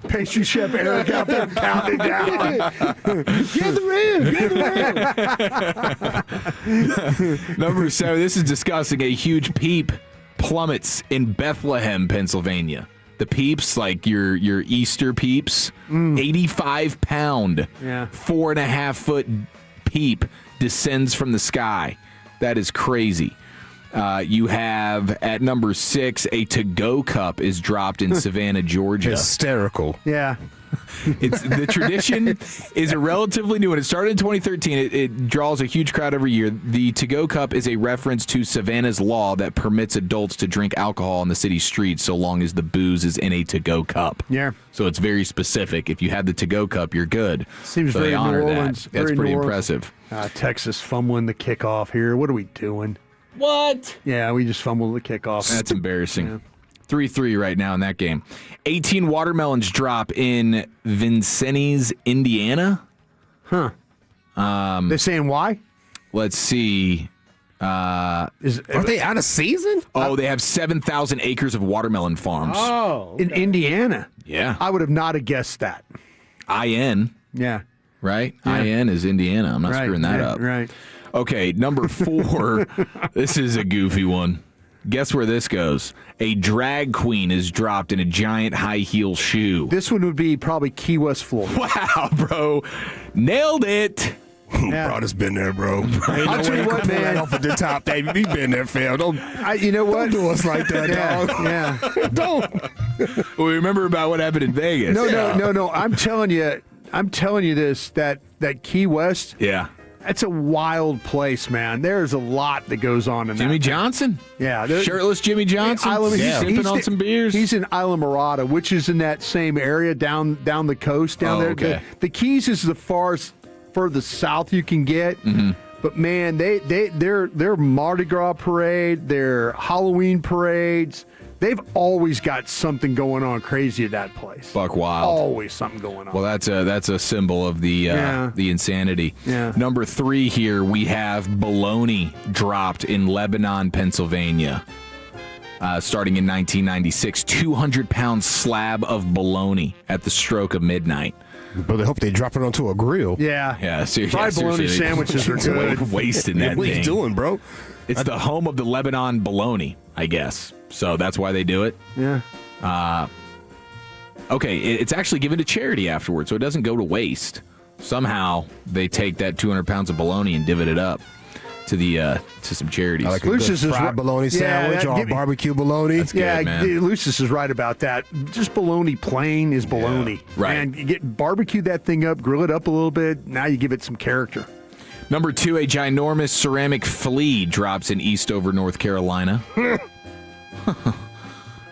S14: Pastry chef Eric out there pounding down.
S5: Get the
S1: rim. Number 7. This is disgusting. A huge peep plummets in Bethlehem, Pennsylvania. The peeps, like your Easter peeps, 85-pound, 4.5-foot peep descends from the sky. That is crazy. You have at number 6, a to-go cup is dropped in Savannah, Georgia.
S5: Hysterical.
S14: Yeah.
S1: It's the tradition is a relatively new one. It started in 2013. It draws a huge crowd every year. The to-go cup is a reference to Savannah's law that permits adults to drink alcohol on the city streets so long as the booze is in a to-go cup.
S14: Yeah.
S1: So it's very specific. If you have the to-go cup, you're good.
S14: Seems
S1: so
S14: very
S1: they honor
S14: New Orleans.
S1: that. That's pretty impressive.
S14: Texas fumbling the kickoff here. What are we doing?
S1: What?
S14: Yeah, we just fumbled the kickoff.
S1: That's embarrassing. 3-3 right now in that game. 18 watermelons drop in Vincennes, Indiana.
S14: Huh. They're saying why?
S1: Let's see.
S5: Are they out of season?
S1: Oh, they have 7,000 acres of watermelon farms.
S14: Oh. Okay. In Indiana?
S1: Yeah.
S14: I would have not have guessed that.
S1: IN.
S14: Yeah.
S1: Right?
S14: Yeah.
S1: IN is Indiana. I'm not screwing that up.
S14: Right.
S1: Okay, number 4. This is a goofy one. Guess where this goes? A drag queen is dropped in a giant high heel shoe.
S14: This one would be probably Key West, Florida.
S1: Wow, bro. Nailed it.
S5: Brothers been there, bro.
S14: I'll tell you what, man.
S5: Right off at the top, Dave. We been there, fam.
S14: You know what?
S5: Don't do us like that, dog.
S14: Yeah.
S5: Don't.
S1: We remember about what happened in Vegas.
S14: No. I'm telling you this, that Key West.
S1: Yeah.
S14: It's a wild place, man. There's a lot that goes on in
S1: Jimmy
S14: that.
S1: Johnson?
S14: Yeah.
S1: Shirtless Jimmy Johnson? Sipping on some beers?
S14: He's in Isla Mirada, which is in that same area down the coast down there.
S1: Okay.
S14: The Keys is the furthest south you can get.
S1: Mm-hmm.
S14: But man, their Mardi Gras parade, their Halloween parades, they've always got something going on crazy at that place.
S1: Buck wild.
S14: Always something going on.
S1: Well, that's a symbol of the insanity.
S14: Yeah.
S1: Number 3 here, we have bologna dropped in Lebanon, Pennsylvania. Starting in 1996, 200-pound slab of bologna at the stroke of midnight.
S5: But I hope they drop it onto a grill.
S1: Yeah, seriously.
S14: Fried bologna sandwiches are good.
S1: Wasting that
S5: What are
S1: thing.
S5: you doing, bro?
S1: It's the home of the Lebanon bologna, I guess. So that's why they do it.
S14: Yeah.
S1: Okay, it's actually given to charity afterwards, so it doesn't go to waste. Somehow they take that 200 pounds of bologna and divot it up to some charities.
S5: I like a good fried bologna sandwich or barbecue bologna.
S1: That's good, man.
S14: Lucius is right about that. Just bologna plain is bologna.
S1: Yeah, right.
S14: And you barbecue that thing up, grill it up a little bit. Now you give it some character.
S1: Number 2, a ginormous ceramic flea drops in Eastover, North Carolina.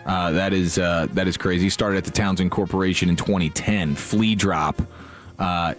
S1: That is crazy. Started at the Townsend Corporation in 2010. Flea Drop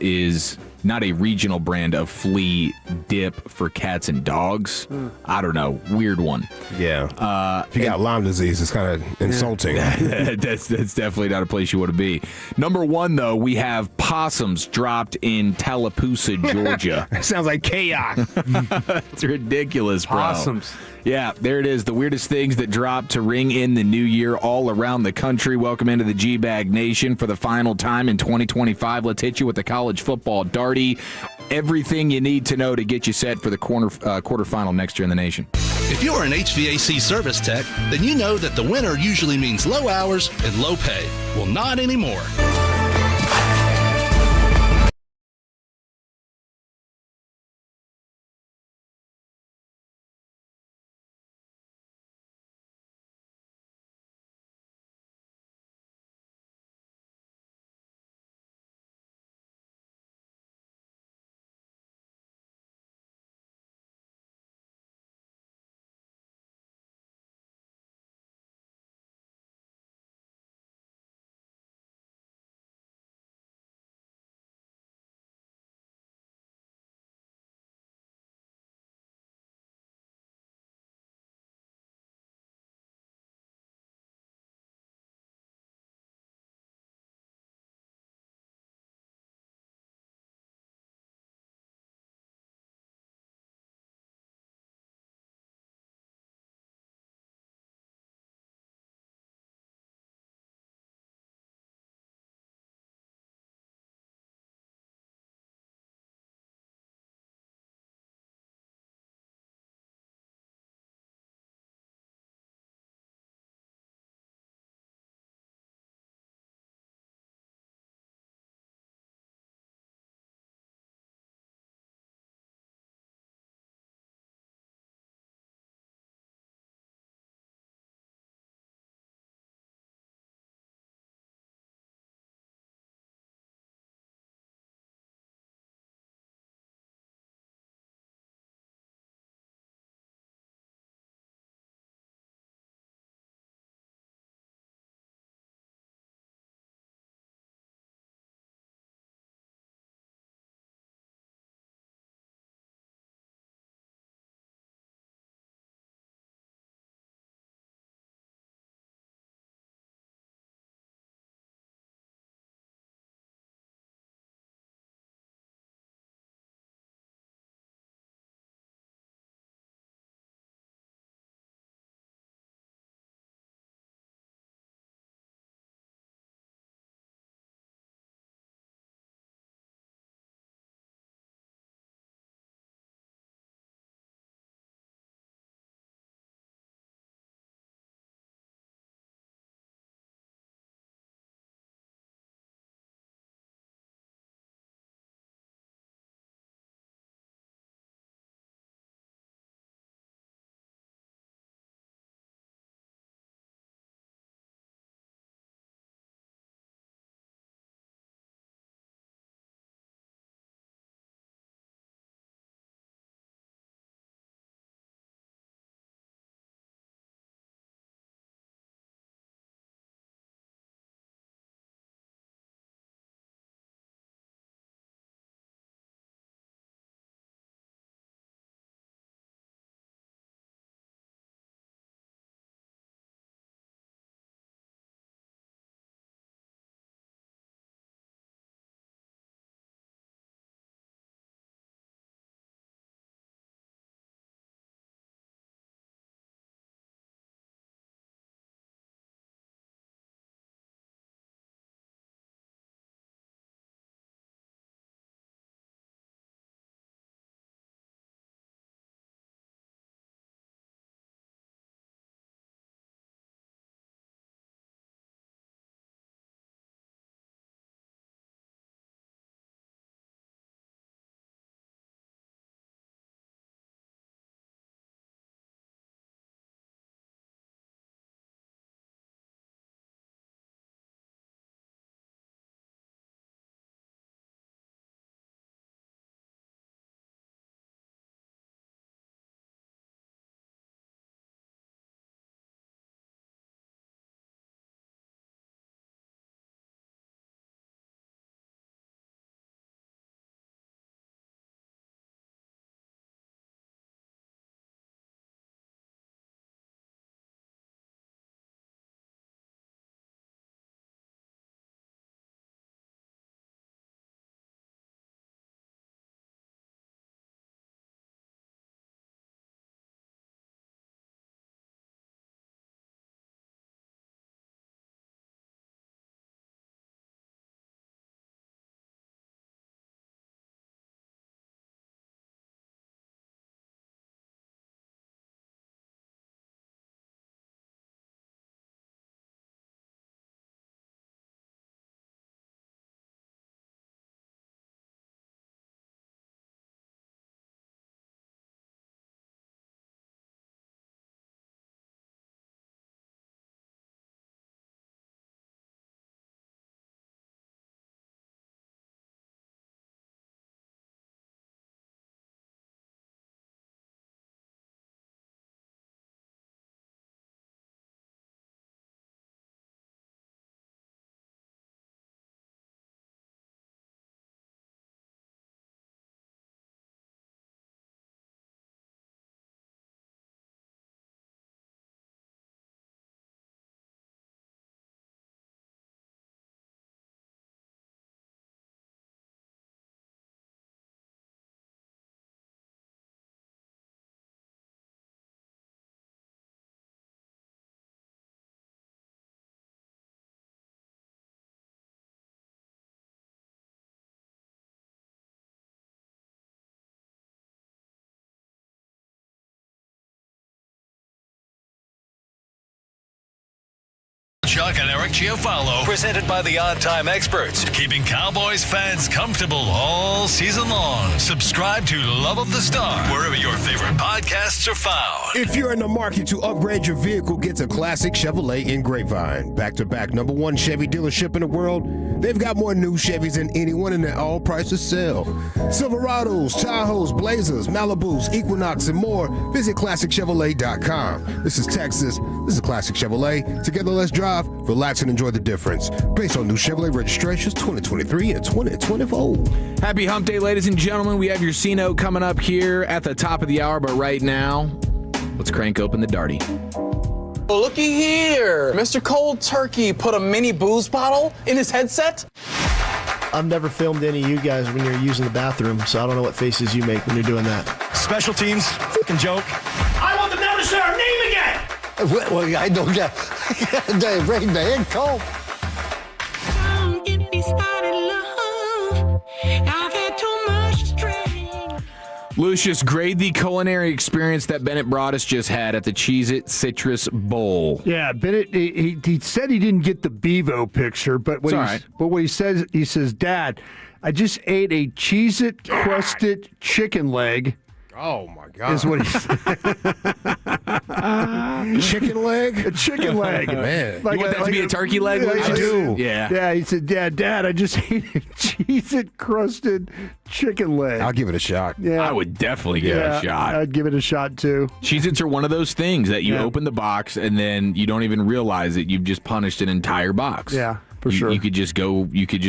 S1: is not a regional brand of flea dip for cats and dogs. I don't know. Weird one.
S5: Yeah. If you got Lyme disease, it's kind of insulting.
S1: That's definitely not a place you want to be. Number 1, though, we have possums dropped in Tallapoosa, Georgia.
S5: Sounds like chaos.
S1: It's ridiculous, bro.
S14: Possums.
S1: Yeah, there it is. The weirdest things that drop to ring in the new year all around the country. Welcome into the G-Bag Nation for the final time in 2025. Let's hit you with the college football darty. Everything you need to know to get you set for the quarterfinal next year in the nation.
S18: If you're an HVAC service tech, then you know that the winter usually means low hours and low pay. Well, not anymore.
S16: Chuck and Eric Chiafalo, presented by the On Time Experts, keeping Cowboys fans comfortable all season long. Subscribe to Love of the Star, wherever your favorite podcasts are found.
S5: If you're in the market to upgrade your vehicle, get to Classic Chevrolet in Grapevine. Back-to-back #1 Chevy dealership in the world. They've got more new Chevys than anyone, and at all prices sell. Silverados, Tahoes, Blazers, Malibus, Equinox, and more. Visit ClassicChevrolet.com. This is Texas. This is Classic Chevrolet. Together, let's drive, relax, and enjoy the difference. Based on new Chevrolet registrations 2023 and 2024.
S1: Happy Hump Day, ladies and gentlemen. We have your C-Note coming up here at the top of the hour, but right now, let's crank open the Darty.
S19: Oh, looky here. Mr. Cold Turkey put a mini booze bottle in his headset?
S20: I've never filmed any of you guys when you're using the bathroom, so I don't know what faces you make when you're doing that.
S19: Special teams, fucking joke.
S21: I want them now to say our name again.
S22: Well, I don't get the brain man call.
S21: Don't get me started, love. I've had too much drink.
S1: Lucius, grade the culinary experience that Bennett Broaddus just had at the Cheez-It Citrus Bowl.
S14: Yeah, Bennett, he said he didn't get the Bevo picture, but what he says, Dad, I just ate a Cheez-It crusted chicken leg.
S5: Oh, my God.
S14: Is what he said.
S5: Chicken leg?
S14: A chicken leg.
S5: Man.
S1: You want that to be a turkey leg?
S14: Yeah,
S1: Lucius?
S14: I do.
S1: Yeah.
S14: Yeah, he said, Dad, I just ate a Cheez-It crusted chicken leg.
S5: I'll give it a shot.
S14: Yeah.
S1: I would definitely give it a shot.
S14: I'd give it a shot, too.
S1: Cheez-Its are one of those things that you open the box and then you don't even realize it. You've just punished an entire box.
S14: Yeah. For sure.
S1: You could just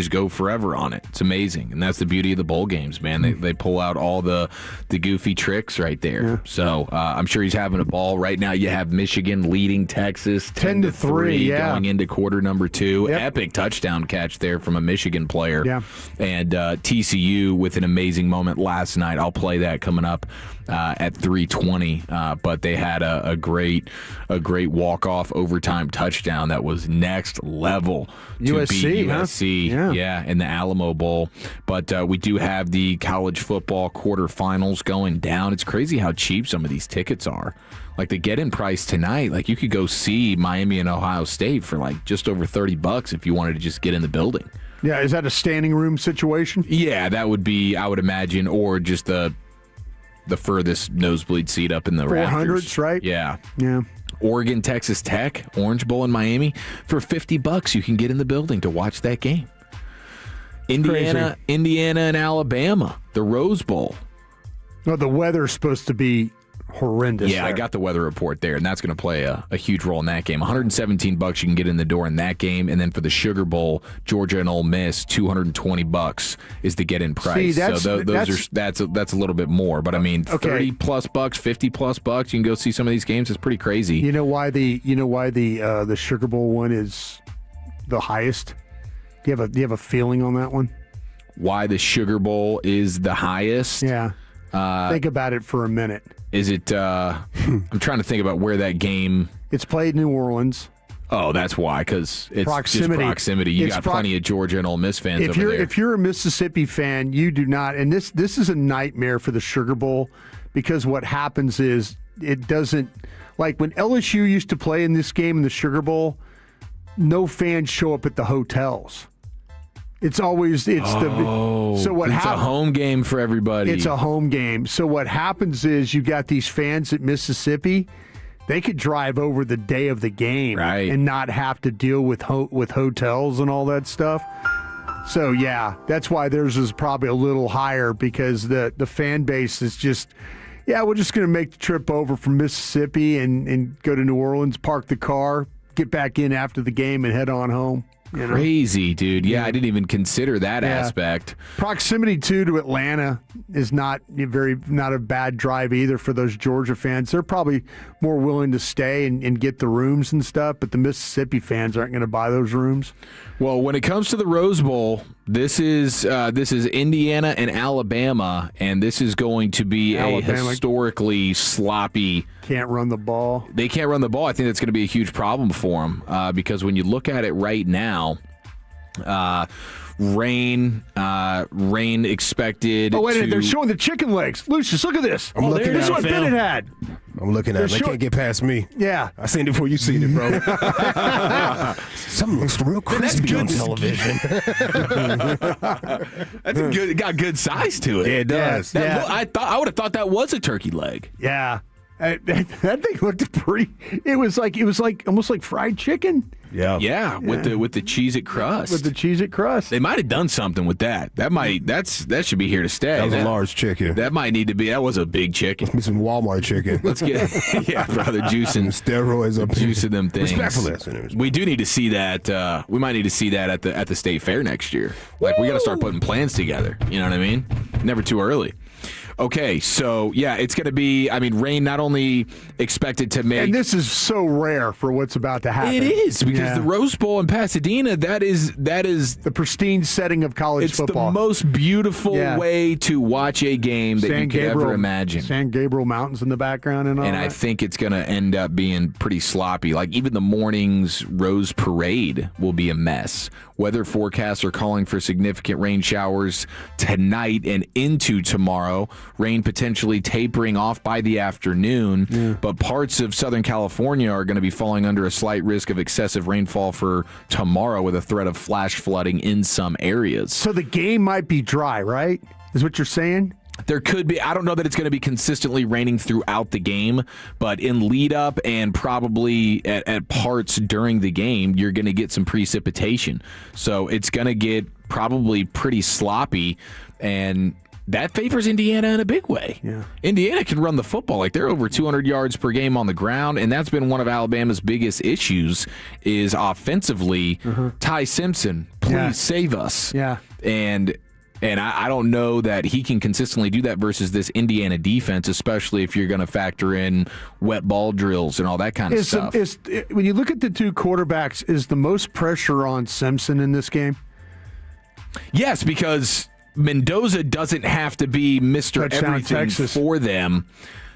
S1: go forever on it. It's amazing. And that's the beauty of the bowl games, man. They pull out all the goofy tricks right there. Yeah. So I'm sure he's having a ball right now. You have Michigan leading Texas 10-3 going into quarter number 2. Yep. Epic touchdown catch there from a Michigan player.
S14: Yeah.
S1: And TCU with an amazing moment last night. I'll play that coming up at 3:20. But they had a great walk-off overtime touchdown that was next level.
S14: USC, huh?
S1: USC, yeah, in the Alamo Bowl. But we do have the college football quarterfinals going down. It's crazy how cheap some of these tickets are. Like the get-in price tonight, like you could go see Miami and Ohio State for like just over $30 if you wanted to just get in the building.
S14: Yeah, is that a standing room situation?
S1: Yeah, that would be, I would imagine, or just the furthest nosebleed seat up in the
S14: 400s,
S1: rafters.
S14: right?
S1: Yeah.
S14: Yeah.
S1: Oregon, Texas Tech, Orange Bowl in Miami. For $50, you can get in the building to watch that game. Indiana and Alabama, the Rose Bowl.
S14: Well, the weather's supposed to be horrendous.
S1: Yeah,
S14: there.
S1: I got the weather report there, and that's going to play a huge role in that game. $117 you can get in the door in that game, and then for the Sugar Bowl, Georgia and Ole Miss, $220 is the get-in price.
S14: See,
S1: that's a little bit more, but I mean, $30+ bucks, $50+ bucks, you can go see some of these games. It's pretty crazy.
S14: You know why the Sugar Bowl one is the highest? Do you have a feeling on that one?
S1: Why the Sugar Bowl is the highest?
S14: Yeah. Think about it for a minute.
S1: Is it? I'm trying to think about where that game.
S14: It's played in New Orleans.
S1: Oh, that's why, because it's
S14: proximity.
S1: Just proximity. You got plenty of Georgia and Ole Miss fans over there.
S14: If you're a Mississippi fan, you do not. And this is a nightmare for the Sugar Bowl because what happens is it doesn't. Like when LSU used to play in this game in the Sugar Bowl, no fans show up at the hotels. It's always so what
S1: it's a home game for everybody.
S14: It's a home game. So what happens is you got these fans at Mississippi. They could drive over the day of the game and not have to deal with hotels and all that stuff. So yeah, that's why theirs is probably a little higher because the fan base is just. Yeah, we're just going to make the trip over from Mississippi and go to New Orleans, park the car, get back in after the game, and head on home. You know?
S1: Crazy, dude. Yeah, I didn't even consider that aspect.
S14: Proximity to Atlanta is not a bad drive either for those Georgia fans. They're probably more willing to stay and get the rooms and stuff, but the Mississippi fans aren't going to buy those rooms.
S1: Well, when it comes to the Rose Bowl, this is Indiana and Alabama, and this is going to be a historically sloppy.
S14: Can't run the ball.
S1: They can't run the ball. I think that's going to be a huge problem for them because when you look at it right now, rain expected.
S14: Oh wait a minute! They're showing the chicken legs. Lucius, look at this.
S5: I'm looking
S14: this is
S5: at
S14: what Bennett had.
S5: I'm looking at it. They can't get past me.
S14: Yeah.
S5: I seen it before you seen it, bro. Something looks real crispy on television.
S1: That's a good. Got good size to it.
S5: Yeah, it does.
S1: I would have thought that was a turkey leg.
S14: Yeah. That thing looked pretty. It was like almost like fried chicken.
S1: Yeah, with the Cheez-It crust.
S14: With the Cheez-It crust.
S1: They might have done something with that. That should be here to stay.
S5: That was a large chicken.
S1: That might need to be. That was a big chicken.
S5: Let's be some Walmart chicken.
S1: Let's get brother, juicing
S5: steroids up,
S1: juicing them things.
S5: Respectfully,
S1: we do need to see that. We might need to see that at the state fair next year. Like we got to start putting plans together. You know what I mean? Never too early. Okay, so yeah, it's going to be. I mean, rain not only expected to make,
S14: and this is so rare for what's about to happen.
S1: It is because the Rose Bowl in Pasadena. That is the
S14: pristine setting of college football.
S1: It's the most beautiful way to watch a game that you could ever imagine.
S14: San Gabriel Mountains in the background and all.
S1: And
S14: that.
S1: I think it's going to end up being pretty sloppy. Like even the morning's Rose Parade will be a mess. Weather forecasts are calling for significant rain showers tonight and into tomorrow. Rain potentially tapering off by the afternoon, but parts of Southern California are going to be falling under a slight risk of excessive rainfall for tomorrow with a threat of flash flooding in some areas.
S14: So the game might be dry, right? Is what you're saying?
S1: There could be. I don't know that it's going to be consistently raining throughout the game, but in lead up and probably at parts during the game, you're going to get some precipitation. So it's going to get probably pretty sloppy, and that favors Indiana in a big way.
S14: Yeah.
S1: Indiana can run the football. Like they're over 200 yards per game on the ground, and that's been one of Alabama's biggest issues is offensively. Ty Simpson, please save us.
S14: Yeah.
S1: And I don't know that he can consistently do that versus this Indiana defense, especially if you're going to factor in wet ball drills and all that kind of stuff.
S14: When you look at the two quarterbacks, is the most pressure on Simpson in this game?
S1: Yes, because Mendoza doesn't have to be Mr.
S14: Touchdown,
S1: Everything
S14: Texas.
S1: For them.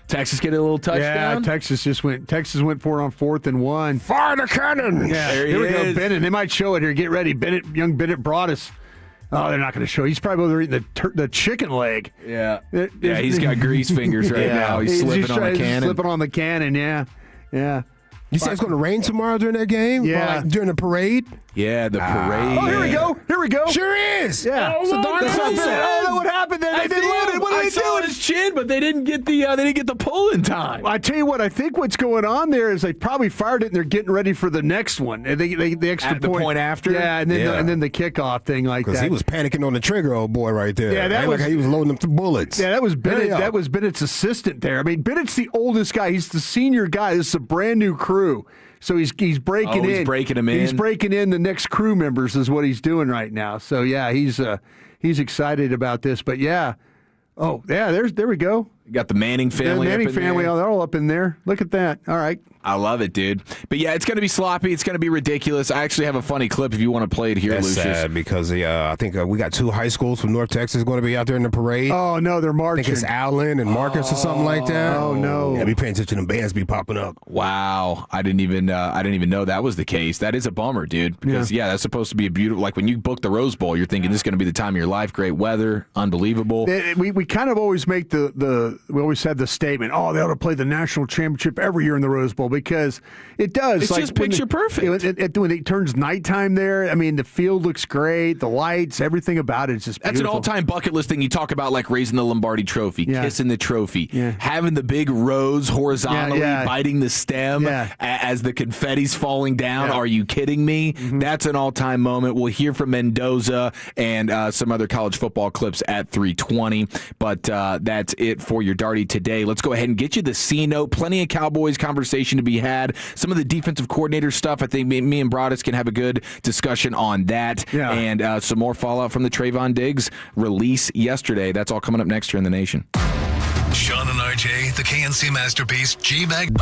S1: Texas get a little touchdown?
S14: Yeah, Texas went for it on 4th and 1.
S5: Fire the cannon!
S14: Yeah,
S1: there
S14: here we
S1: is.
S14: go, Bennett. They might show it here. Get ready. Young Bennett brought us. Oh, they're not going to show. He's probably over eating the chicken leg.
S1: Yeah. He's got grease fingers right now. He's slipping on the cannon.
S14: Slipping on the cannon, yeah.
S5: You said it's going to rain tomorrow during that game?
S14: Yeah.
S5: Like during the parade?
S1: Yeah, the parade.
S14: Oh, here we go.
S5: Sure is.
S14: Yeah.
S5: So darn
S14: That's
S5: close.
S14: Oh, no, what happened there? They didn't let it. What are they doing?
S1: His chin, but they didn't get the pull in time.
S14: I tell you what, I think what's going on there is they probably fired it and they're getting ready for the next one. And the extra
S1: At the point after?
S14: Yeah, and then the kickoff thing like that.
S5: Because he was panicking on the trigger, old boy, right there.
S14: Yeah, that
S5: was like how he was loading up the bullets.
S14: Yeah, that was Bennett.
S5: Hurry up.
S14: That was Bennett's assistant there. I mean, Bennett's the oldest guy. He's the senior guy. This is a brand new crew. So he's breaking in.
S1: He's breaking them in.
S14: He's breaking in the next crew members is what he's doing right now. So yeah, he's excited about this. But yeah, there we go.
S1: You got the Manning family.
S14: The Manning
S1: up in
S14: family,
S1: there.
S14: they're all up in there. Look at that. All right.
S1: I love it, dude. But yeah, it's going to be sloppy. It's going to be ridiculous. I actually have a funny clip if you want to play it here,
S5: That's
S1: Lucius.
S5: sad because I think we got 2 high schools from North Texas going to be out there in the parade.
S14: Oh no, they're
S5: I
S14: marching.
S5: think it's Allen and Marcus or something like that.
S14: Oh no.
S5: Yeah, be paying attention to bands be popping up.
S1: Wow, I didn't even know that was the case. That is a bummer, dude. Because that's supposed to be a beautiful. Like when you book the Rose Bowl, you're thinking this is going to be the time of your life. Great weather, unbelievable.
S14: We kind of always make we always had the statement. Oh, they ought to play the national championship every year in the Rose Bowl because it does.
S1: It's just picture perfect.
S14: When it turns nighttime there, I mean, the field looks great, the lights, everything about it is just beautiful.
S1: That's an all-time bucket list thing. You talk about like raising the Lombardi Trophy, kissing the trophy, having the big rose horizontally, biting the stem as the confetti's falling down. Are you kidding me? That's an all-time moment. We'll hear from Mendoza and some other college football clips at 3:20. But that's it for your Darty today. Let's go ahead and get you the C-note. Plenty of Cowboys conversation to be had. Some of the defensive coordinator stuff, I think me and Broadus can have a good discussion on that. And some more fallout from the Trevon Diggs release yesterday. That's all coming up next here in the Nation.
S16: Sean and RJ, the KNC Masterpiece, G-Bag.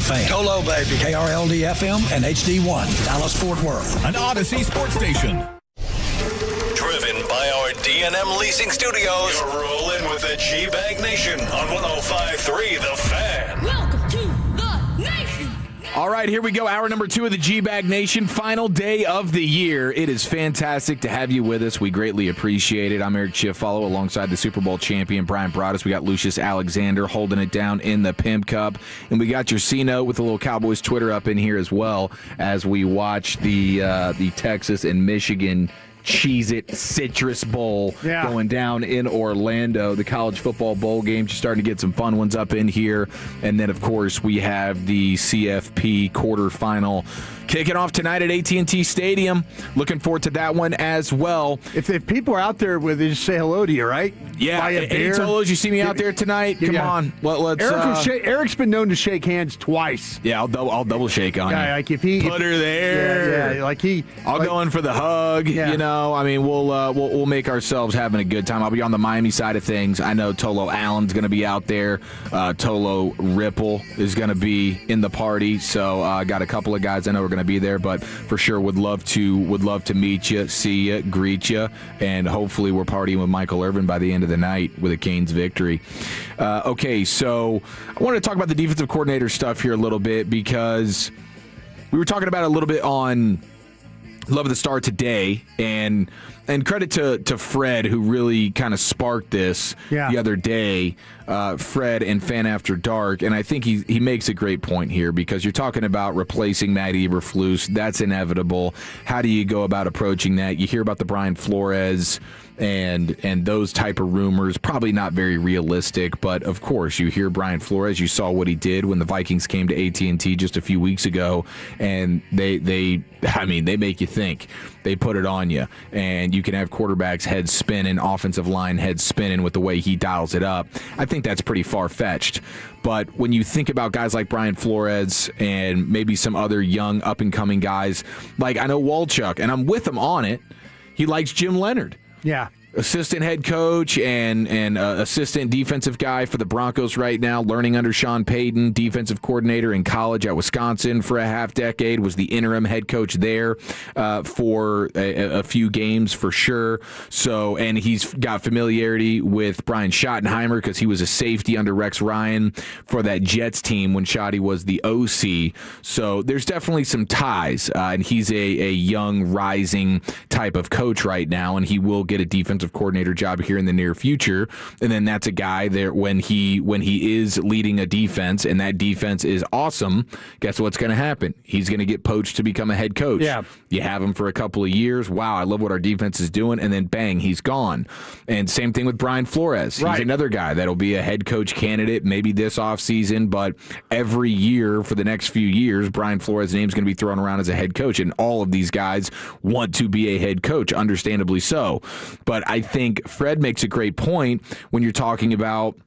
S3: Fan. Tolo, baby. KRLD-FM and HD1, Dallas, Fort Worth.
S13: An Odyssey sports station.
S16: Driven by our D&M Leasing Studios. You're rolling with the G-Bag Nation on 105.3 The Fan.
S21: Welcome to the nation.
S1: All right, here we go. Hour number 2 of the G-Bag Nation. Final day of the year. It is fantastic to have you with us. We greatly appreciate it. I'm Eric Chiafalo alongside the Super Bowl champion, Brian Broaddus. We got Lucius Alexander holding it down in the Pimp Cup. And we got your C-Note with a little Cowboys Twitter up in here as well as we watch the Texas and Michigan Cheez-It Citrus Bowl going down in Orlando. The college football bowl game, just starting to get some fun ones up in here. And then, of course, we have the CFP quarterfinal kicking off tonight at AT&T Stadium. Looking forward to that one as well.
S14: If people are out there with it, just say hello to you, right?
S1: Yeah.
S14: Buy a beer.
S1: Hey, Tolos, you see me out there tonight? Come on. Let's.
S14: Eric's been known to shake hands twice.
S1: Yeah, I'll double shake on you.
S14: Like if he
S1: put her there.
S14: Yeah,
S1: I'll go in for the hug.
S14: Yeah.
S1: You know, I mean, we'll make ourselves having a good time. I'll be on the Miami side of things. I know Tolo Allen's going to be out there. Tolo Ripple is going to be in the party. So I got a couple of guys I know are going to be there, but for sure would love to meet you, see you, greet you, and hopefully we're partying with Michael Irvin by the end of the night with a Canes victory. Okay, so I want to talk about the defensive coordinator stuff here a little bit because we were talking about it a little bit on Love of the Star today, and credit to Fred, who really kind of sparked this the other day, Fred and Fan After Dark, and I think he makes a great point here because you're talking about replacing Matt Eberflus. That's inevitable. How do you go about approaching that? You hear about the Brian Flores and those type of rumors, probably not very realistic, but of course you hear Brian Flores. You saw what he did when the Vikings came to AT&T just a few weeks ago, and they make you think. They put it on you, and you can have quarterbacks head spinning, offensive line head spinning with the way he dials it up. I think that's pretty far-fetched. But when you think about guys like Brian Flores and maybe some other young up-and-coming guys, like I know Walchuk, and I'm with him on it, he likes Jim Leonard.
S14: Yeah.
S1: Assistant head coach and assistant defensive guy for the Broncos right now, learning under Sean Payton, defensive coordinator in college at Wisconsin for a half decade, was the interim head coach there for a few games for sure. So, and he's got familiarity with Brian Schottenheimer because he was a safety under Rex Ryan for that Jets team when Schotty was the OC. So there's definitely some ties, and he's a young, rising type of coach right now, and he will get a defensive coordinator job here in the near future. And then that's a guy there when he is leading a defense and that defense is awesome, guess what's going to happen? He's going to get poached to become a head coach.
S14: Yeah.
S1: You have him for a couple of years. Wow, I love what our defense is doing. And then bang, he's gone. And same thing with Brian Flores. He's another guy that'll be a head coach candidate maybe this offseason, but every year for the next few years, Brian Flores' name's going to be thrown around as a head coach. And all of these guys want to be a head coach, understandably so. But I think Fred makes a great point when you're talking about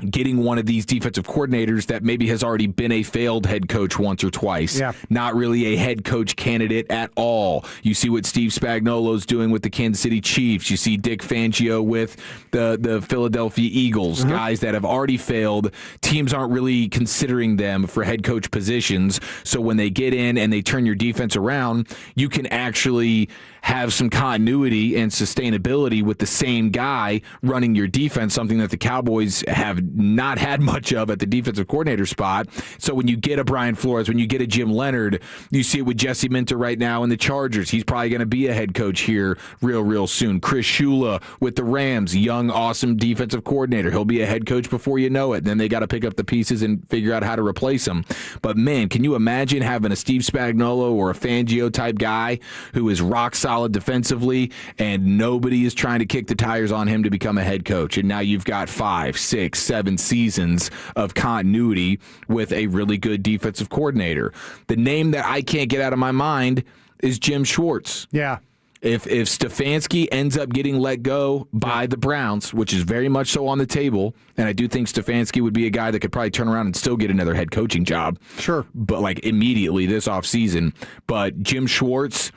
S1: getting one of these defensive coordinators that maybe has already been a failed head coach once or twice. Not really a head coach candidate at all. You see what Steve Spagnuolo's doing with the Kansas City Chiefs. You see Dick Fangio with the Philadelphia Eagles. Guys that have already failed. Teams aren't really considering them for head coach positions. So when they get in and they turn your defense around, you can actually have some continuity and sustainability with the same guy running your defense, something that the Cowboys have not had much of at the defensive coordinator spot. So when you get a Brian Flores, when you get a Jim Leonard, you see it with Jesse Minter right now in the Chargers. He's probably going to be a head coach here real soon. Chris Shula with the Rams, young, awesome defensive coordinator. He'll be a head coach before you know it. Then they got to pick up the pieces and figure out how to replace him. But man, can you imagine having a Steve Spagnuolo or a Fangio type guy who is rock solid defensively and nobody is trying to kick the tires on him to become a head coach? And now you've got 5, 6, 7 seasons of continuity with a really good defensive coordinator. The name that I can't get out of my mind is Jim Schwartz.
S14: Yeah.
S1: If Stefanski ends up getting let go by the Browns, which is very much so on the table, and I do think Stefanski would be a guy that could probably turn around and still get another head coaching job.
S14: Sure.
S1: But like immediately this offseason. But Jim Schwartz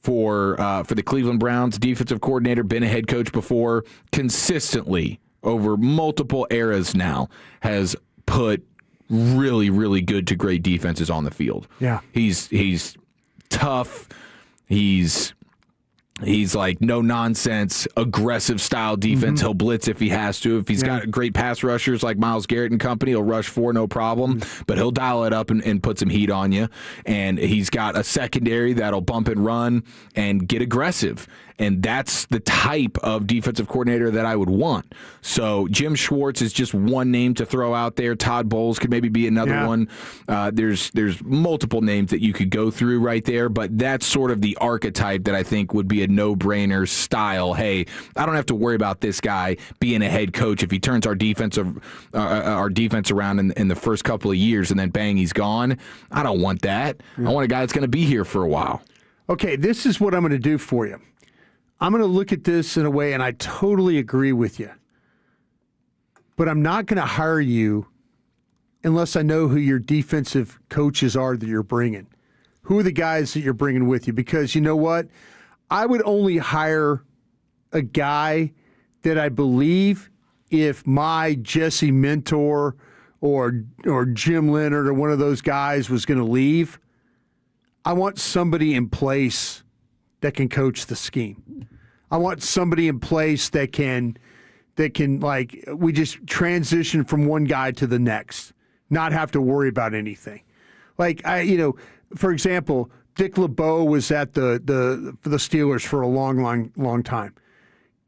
S1: for the Cleveland Browns, defensive coordinator, been a head coach before, consistently over multiple eras now has put really, really good to great defenses on the field.
S14: Yeah.
S1: He's tough. He's like no nonsense, aggressive style defense.
S14: Mm-hmm.
S1: He'll blitz if he has to. If he's got great pass rushers like Myles Garrett and company, he'll rush 4, no problem.
S14: Mm-hmm.
S1: But he'll dial it up and put some heat on you. And he's got a secondary that'll bump and run and get aggressive. And that's the type of defensive coordinator that I would want. So Jim Schwartz is just one name to throw out there. Todd Bowles could maybe be another one. There's multiple names that you could go through right there, but that's sort of the archetype that I think would be a no-brainer style. Hey, I don't have to worry about this guy being a head coach if he turns our defense around in the first couple of years and then bang, he's gone. I don't want that. I want a guy that's going to be here for a while.
S14: Okay, this is what I'm going to do for you. I'm going to look at this in a way, and I totally agree with you. But I'm not going to hire you unless I know who your defensive coaches are that you're bringing. Who are the guys that you're bringing with you? Because you know what? I would only hire a guy that I believe if my Jesse Mentor or Jim Leonard or one of those guys was going to leave, I want somebody in place that can coach the scheme. I want somebody in place that can like we just transition from one guy to the next, not have to worry about anything. Like for example, Dick LeBeau was at the Steelers for a long time.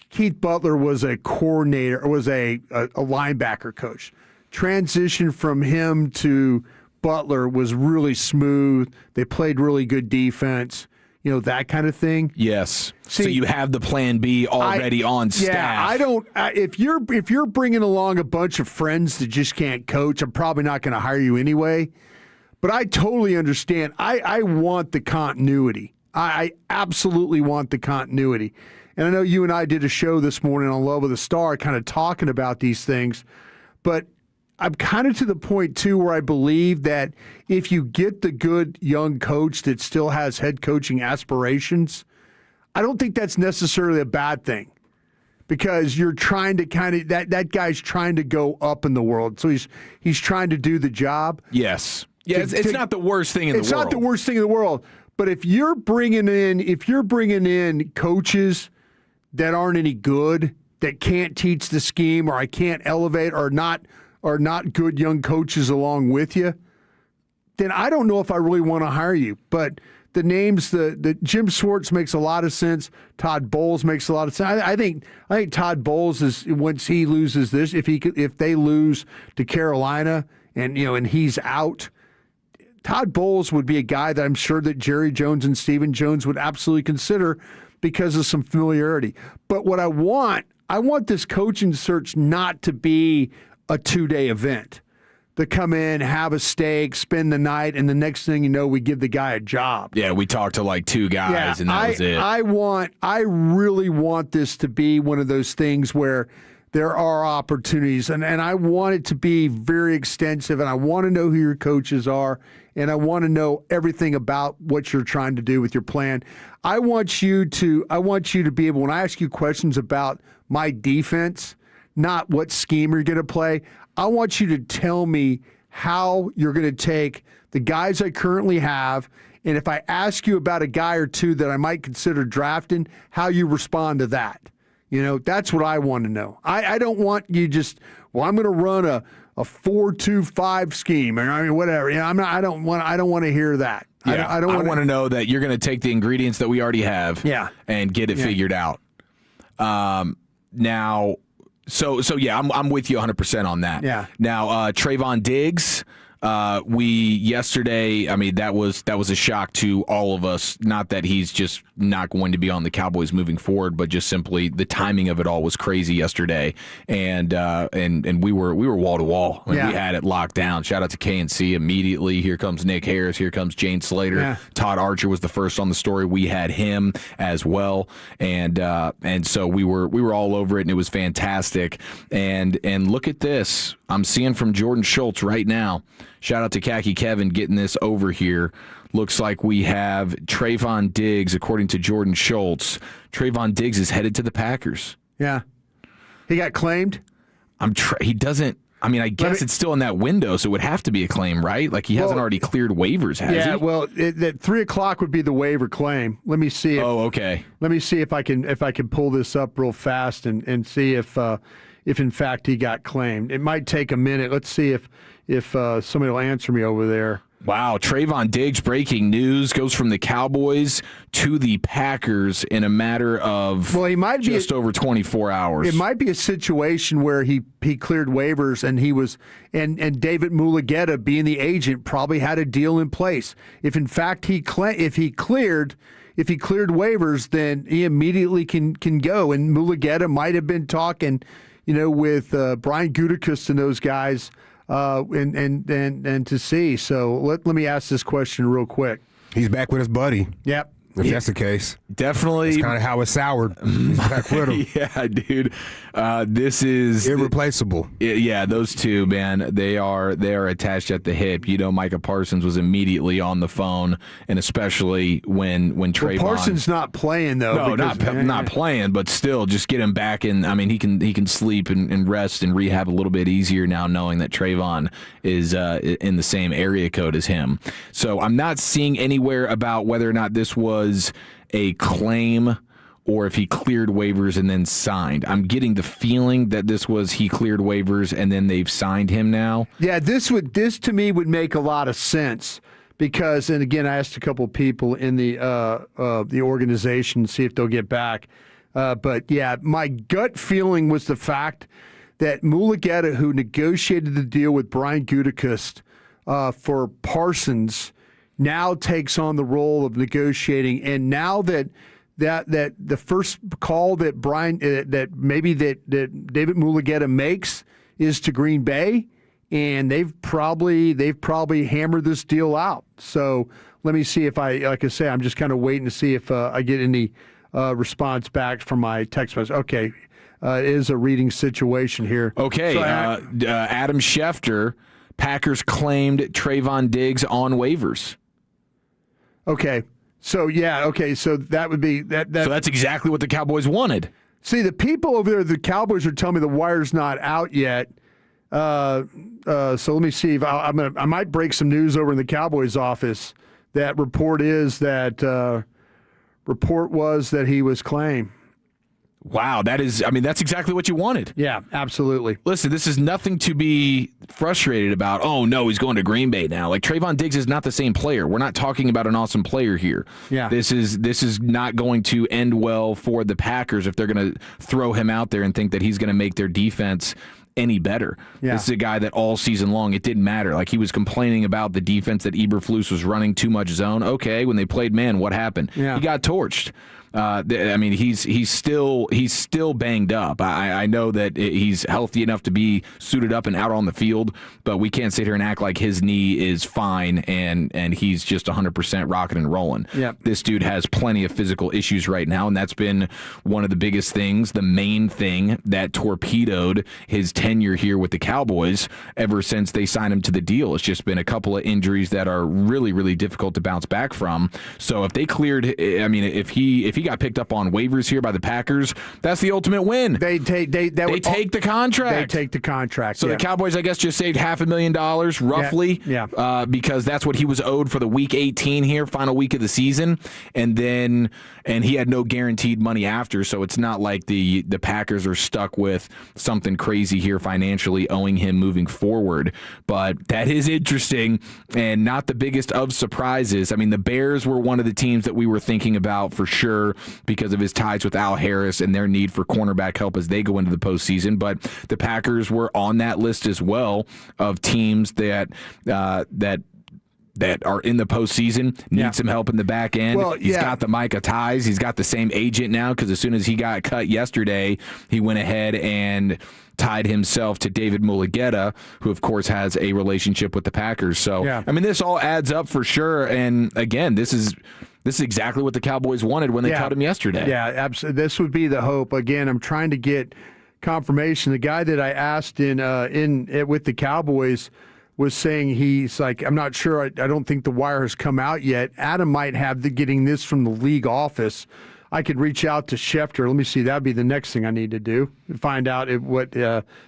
S14: Keith Butler was a coordinator, was a linebacker coach. Transition from him to Butler was really smooth. They played really good defense. That kind of thing.
S1: Yes.
S14: See,
S1: so you have the plan B already on staff.
S14: Yeah, I don't. If you're bringing along a bunch of friends that just can't coach, I'm probably not going to hire you anyway. But I totally understand. I want the continuity. I absolutely want the continuity. And I know you and I did a show this morning on Love of the Star, kind of talking about these things. But I'm kind of to the point, too, where I believe that if you get the good young coach that still has head coaching aspirations, I don't think that's necessarily a bad thing because you're trying to that guy's trying to go up in the world. So he's trying to do the job.
S1: Yes. Yeah, it's not the worst thing in the world.
S14: It's not the worst thing in the world. But if you're bringing in coaches that aren't any good, that can't teach the scheme, or I can't elevate, or not good young coaches along with you, then I don't know if I really want to hire you. But the names, the Jim Schwartz makes a lot of sense. Todd Bowles makes a lot of sense. I think Todd Bowles is, once he loses this, if they lose to Carolina and he's out, Todd Bowles would be a guy that I'm sure that Jerry Jones and Stephen Jones would absolutely consider because of some familiarity. But what I want this coaching search not to be a 2-day event. To come in, have a steak, spend the night, and the next thing you know, we give the guy a job.
S1: Yeah, we talked to like 2 guys, and that was it.
S14: I really want this to be one of those things where there are opportunities, and I want it to be very extensive, and I want to know who your coaches are, and I want to know everything about what you're trying to do with your plan. I want you to be able, when I ask you questions about my defense, not what scheme you're going to play, I want you to tell me how you're going to take the guys I currently have, and if I ask you about a guy or two that I might consider drafting, how you respond to that. That's what I want to know. I don't want you just, I'm going to run a 4-2-5 scheme, or I mean whatever. I don't want to hear that.
S1: Yeah, I want to know that you're going to take the ingredients that we already have, and get it figured out. Now, so yeah, I'm with you 100% on that.
S14: Yeah.
S1: Now, Trevon Diggs. Yesterday, I mean, that was a shock to all of us. Not that he's just not going to be on the Cowboys moving forward, but just simply the timing of it all was crazy yesterday. And we were wall to wall. We had it locked down. Shout out to KNC immediately. Here comes Nick Harris. Here comes Jane Slater.
S14: Yeah.
S1: Todd Archer was the first on the story. We had him as well. And so we were all over it, and it was fantastic. And look at this. I'm seeing from Jordan Schultz right now. Shout out to Khaki Kevin getting this over here. Looks like we have Trevon Diggs, according to Jordan Schultz. Trevon Diggs is headed to the Packers.
S14: Yeah. He got claimed?
S1: He doesn't. I mean, I guess it's still in that window, so it would have to be a claim, right? Like he hasn't already cleared waivers, has he?
S14: Yeah, well, at 3 o'clock would be the waiver claim. Let me see.
S1: Okay.
S14: Let me see if I can pull this up real fast and see if in fact he got claimed. It might take a minute. Let's see if somebody will answer me over there.
S1: Wow, Trevon Diggs, breaking news, goes from the Cowboys to the Packers in a matter of just over 24 hours.
S14: It might be a situation where he cleared waivers and he was and David Mulugeta, being the agent, probably had a deal in place. If in fact he cleared waivers, then he immediately can go. And Mulugeta might have been talking, with Brian Gutekunst and those guys. And to see. So let me ask this question real quick.
S5: He's back with his buddy.
S14: Yep.
S5: If that's the case.
S1: Definitely.
S5: That's kind of how it soured. He's back with him.
S1: Yeah, dude. This is
S5: irreplaceable.
S1: Yeah, those two, man, they are attached at the hip. Micah Parsons was immediately on the phone, and especially when Trevon.
S14: Parsons not playing though.
S1: No, not playing, but still, just get him back in. I mean, he can sleep and rest and rehab a little bit easier now, knowing that Trevon is in the same area code as him. So I'm not seeing anywhere about whether or not this was a claim or if he cleared waivers and then signed. I'm getting the feeling that this was he cleared waivers and then they've signed him now.
S14: Yeah, this to me would make a lot of sense because, and again, I asked a couple of people in the organization to see if they'll get back. But yeah, my gut feeling was the fact that Mulugeta, who negotiated the deal with Brian Gutekunst for Parsons, now takes on the role of negotiating, and now that the first call that that David Mulugeta makes is to Green Bay, and they've probably hammered this deal out. So let me see if like I say, I'm just kind of waiting to see if I get any response back from my text message. Okay, it is a reading situation here.
S1: Okay,
S14: so,
S1: Adam Schefter, Packers claimed Trevon Diggs on waivers.
S14: Okay. So so that would be that.
S1: So that's exactly what the Cowboys wanted.
S14: See, the people over there, the Cowboys, are telling me the wire's not out yet. So let me see if I might break some news over in the Cowboys office. That report was that he was claimed.
S1: Wow, that's exactly what you wanted.
S14: Yeah, absolutely.
S1: Listen, this is nothing to be frustrated about. Oh, no, he's going to Green Bay now. Like, Trevon Diggs is not the same player. We're not talking about an awesome player here.
S14: Yeah.
S1: This is not going to end well for the Packers if they're going to throw him out there and think that he's going to make their defense any better.
S14: Yeah.
S1: This is a guy that all season long, it didn't matter. Like, he was complaining about the defense that Eberflus was running too much zone. Okay, when they played man, what happened?
S14: Yeah.
S1: He got torched. He's still banged up. I know that he's healthy enough to be suited up and out on the field, but we can't sit here and act like his knee is fine and he's just 100% rocking and rolling.
S14: Yep.
S1: This dude has plenty of physical issues right now, and that's been one of the biggest things, the main thing that torpedoed his tenure here with the Cowboys ever since they signed him to the deal. It's just been a couple of injuries that are really, really difficult to bounce back from. So if they cleared, if he got picked up on waivers here by the Packers, that's the ultimate win.
S14: They take the contract.
S1: They take the contract. So
S14: yeah.
S1: the Cowboys, I guess, just saved $500,000 roughly, because that's what he was owed for the Week 18 here, final week of the season, and he had no guaranteed money after. So it's not like the Packers are stuck with something crazy here financially owing him moving forward. But that is interesting and not the biggest of surprises. I mean, the Bears were one of the teams that we were thinking about for sure because of his ties with Al Harris and their need for cornerback help as they go into the postseason. But the Packers were on that list as well of teams that are in the postseason, need some help in the back end.
S14: Well,
S1: He's got the Micah ties. He's got the same agent now because as soon as he got cut yesterday, he went ahead and tied himself to David Mulugeta, who, of course, has a relationship with the Packers. So, I mean, this all adds up for sure. And, again, this is exactly what the Cowboys wanted when they cut him yesterday.
S14: Yeah, absolutely. This would be the hope. Again, I'm trying to get confirmation. The guy that I asked with the Cowboys was saying he's like, I'm not sure. I don't think the wire has come out yet. Adam might have getting this from the league office. I could reach out to Schefter. Let me see. That'd be the next thing I need to do. Find out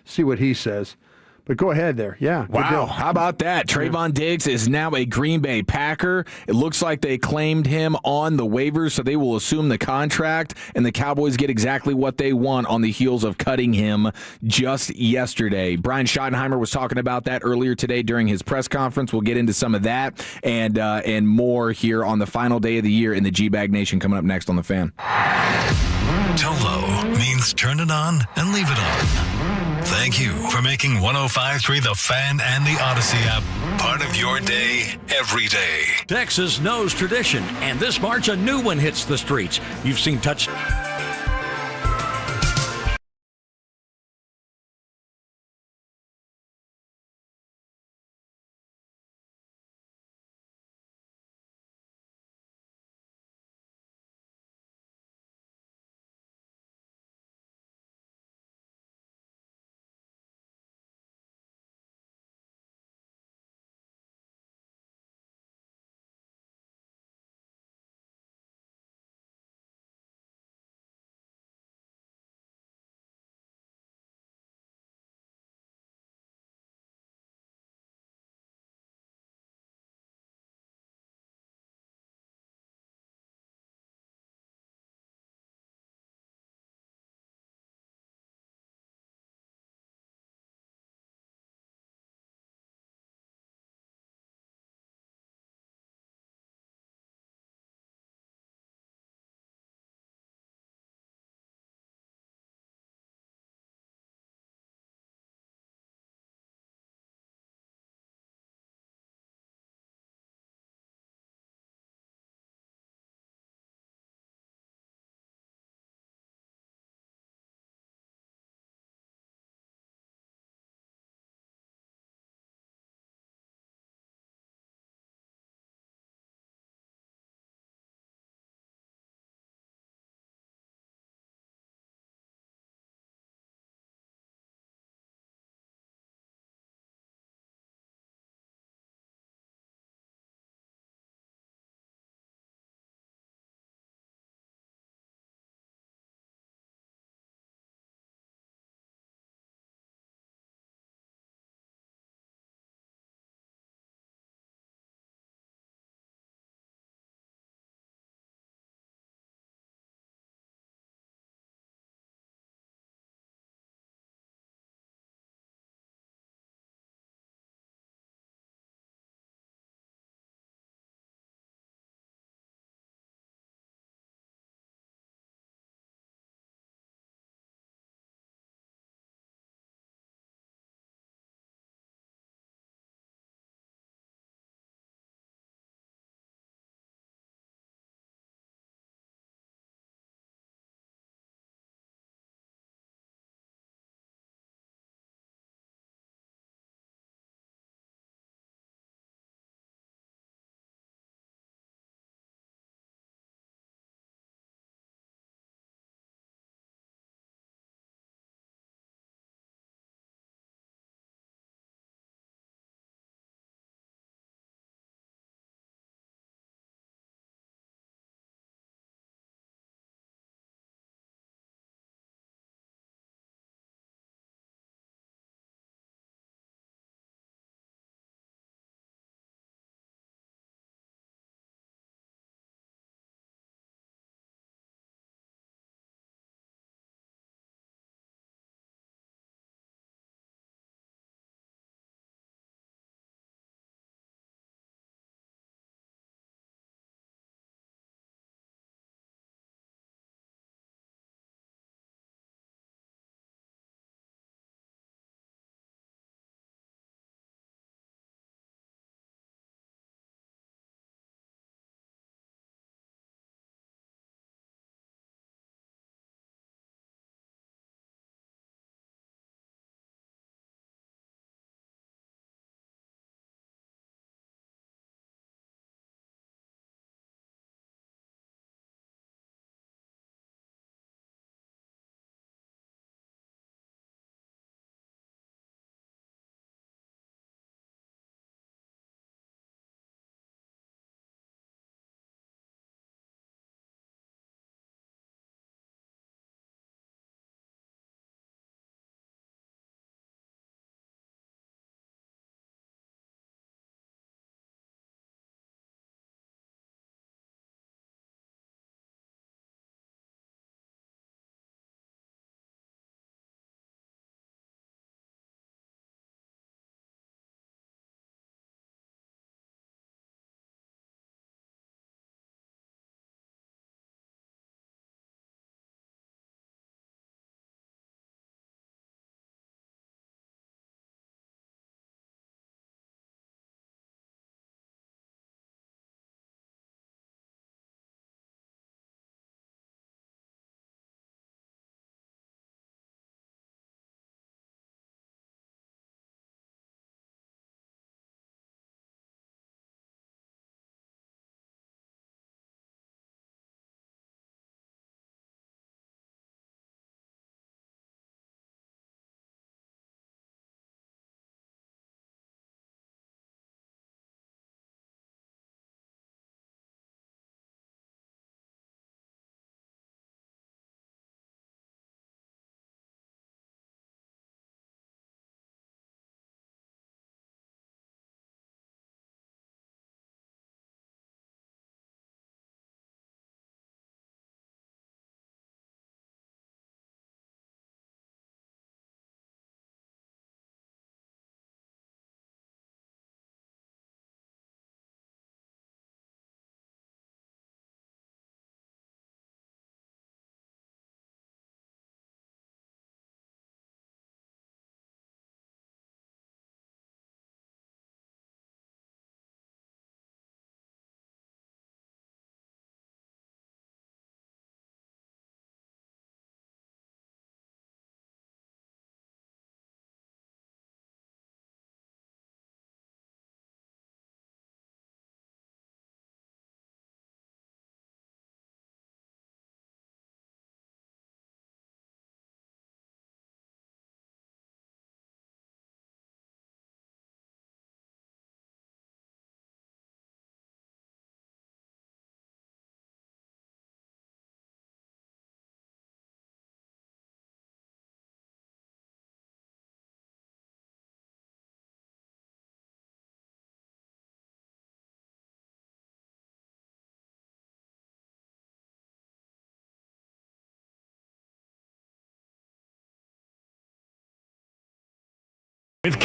S14: see what he says. But go ahead there. Yeah.
S1: Wow. How about that? Trevon Diggs is now a Green Bay Packer. It looks like they claimed him on the waivers, so they will assume the contract, and the Cowboys get exactly what they want on the heels of cutting him just yesterday. Brian Schottenheimer was talking about that earlier today during his press conference. We'll get into some of that and more here on the final day of the year in the G-Bag Nation coming up next on The Fan.
S16: Tolo means turn it on and leave it on. Thank you for making 105.3 The Fan and the Odyssey app part of your day every day.
S4: Texas knows tradition, and this March a new one hits the streets. You've seen touch.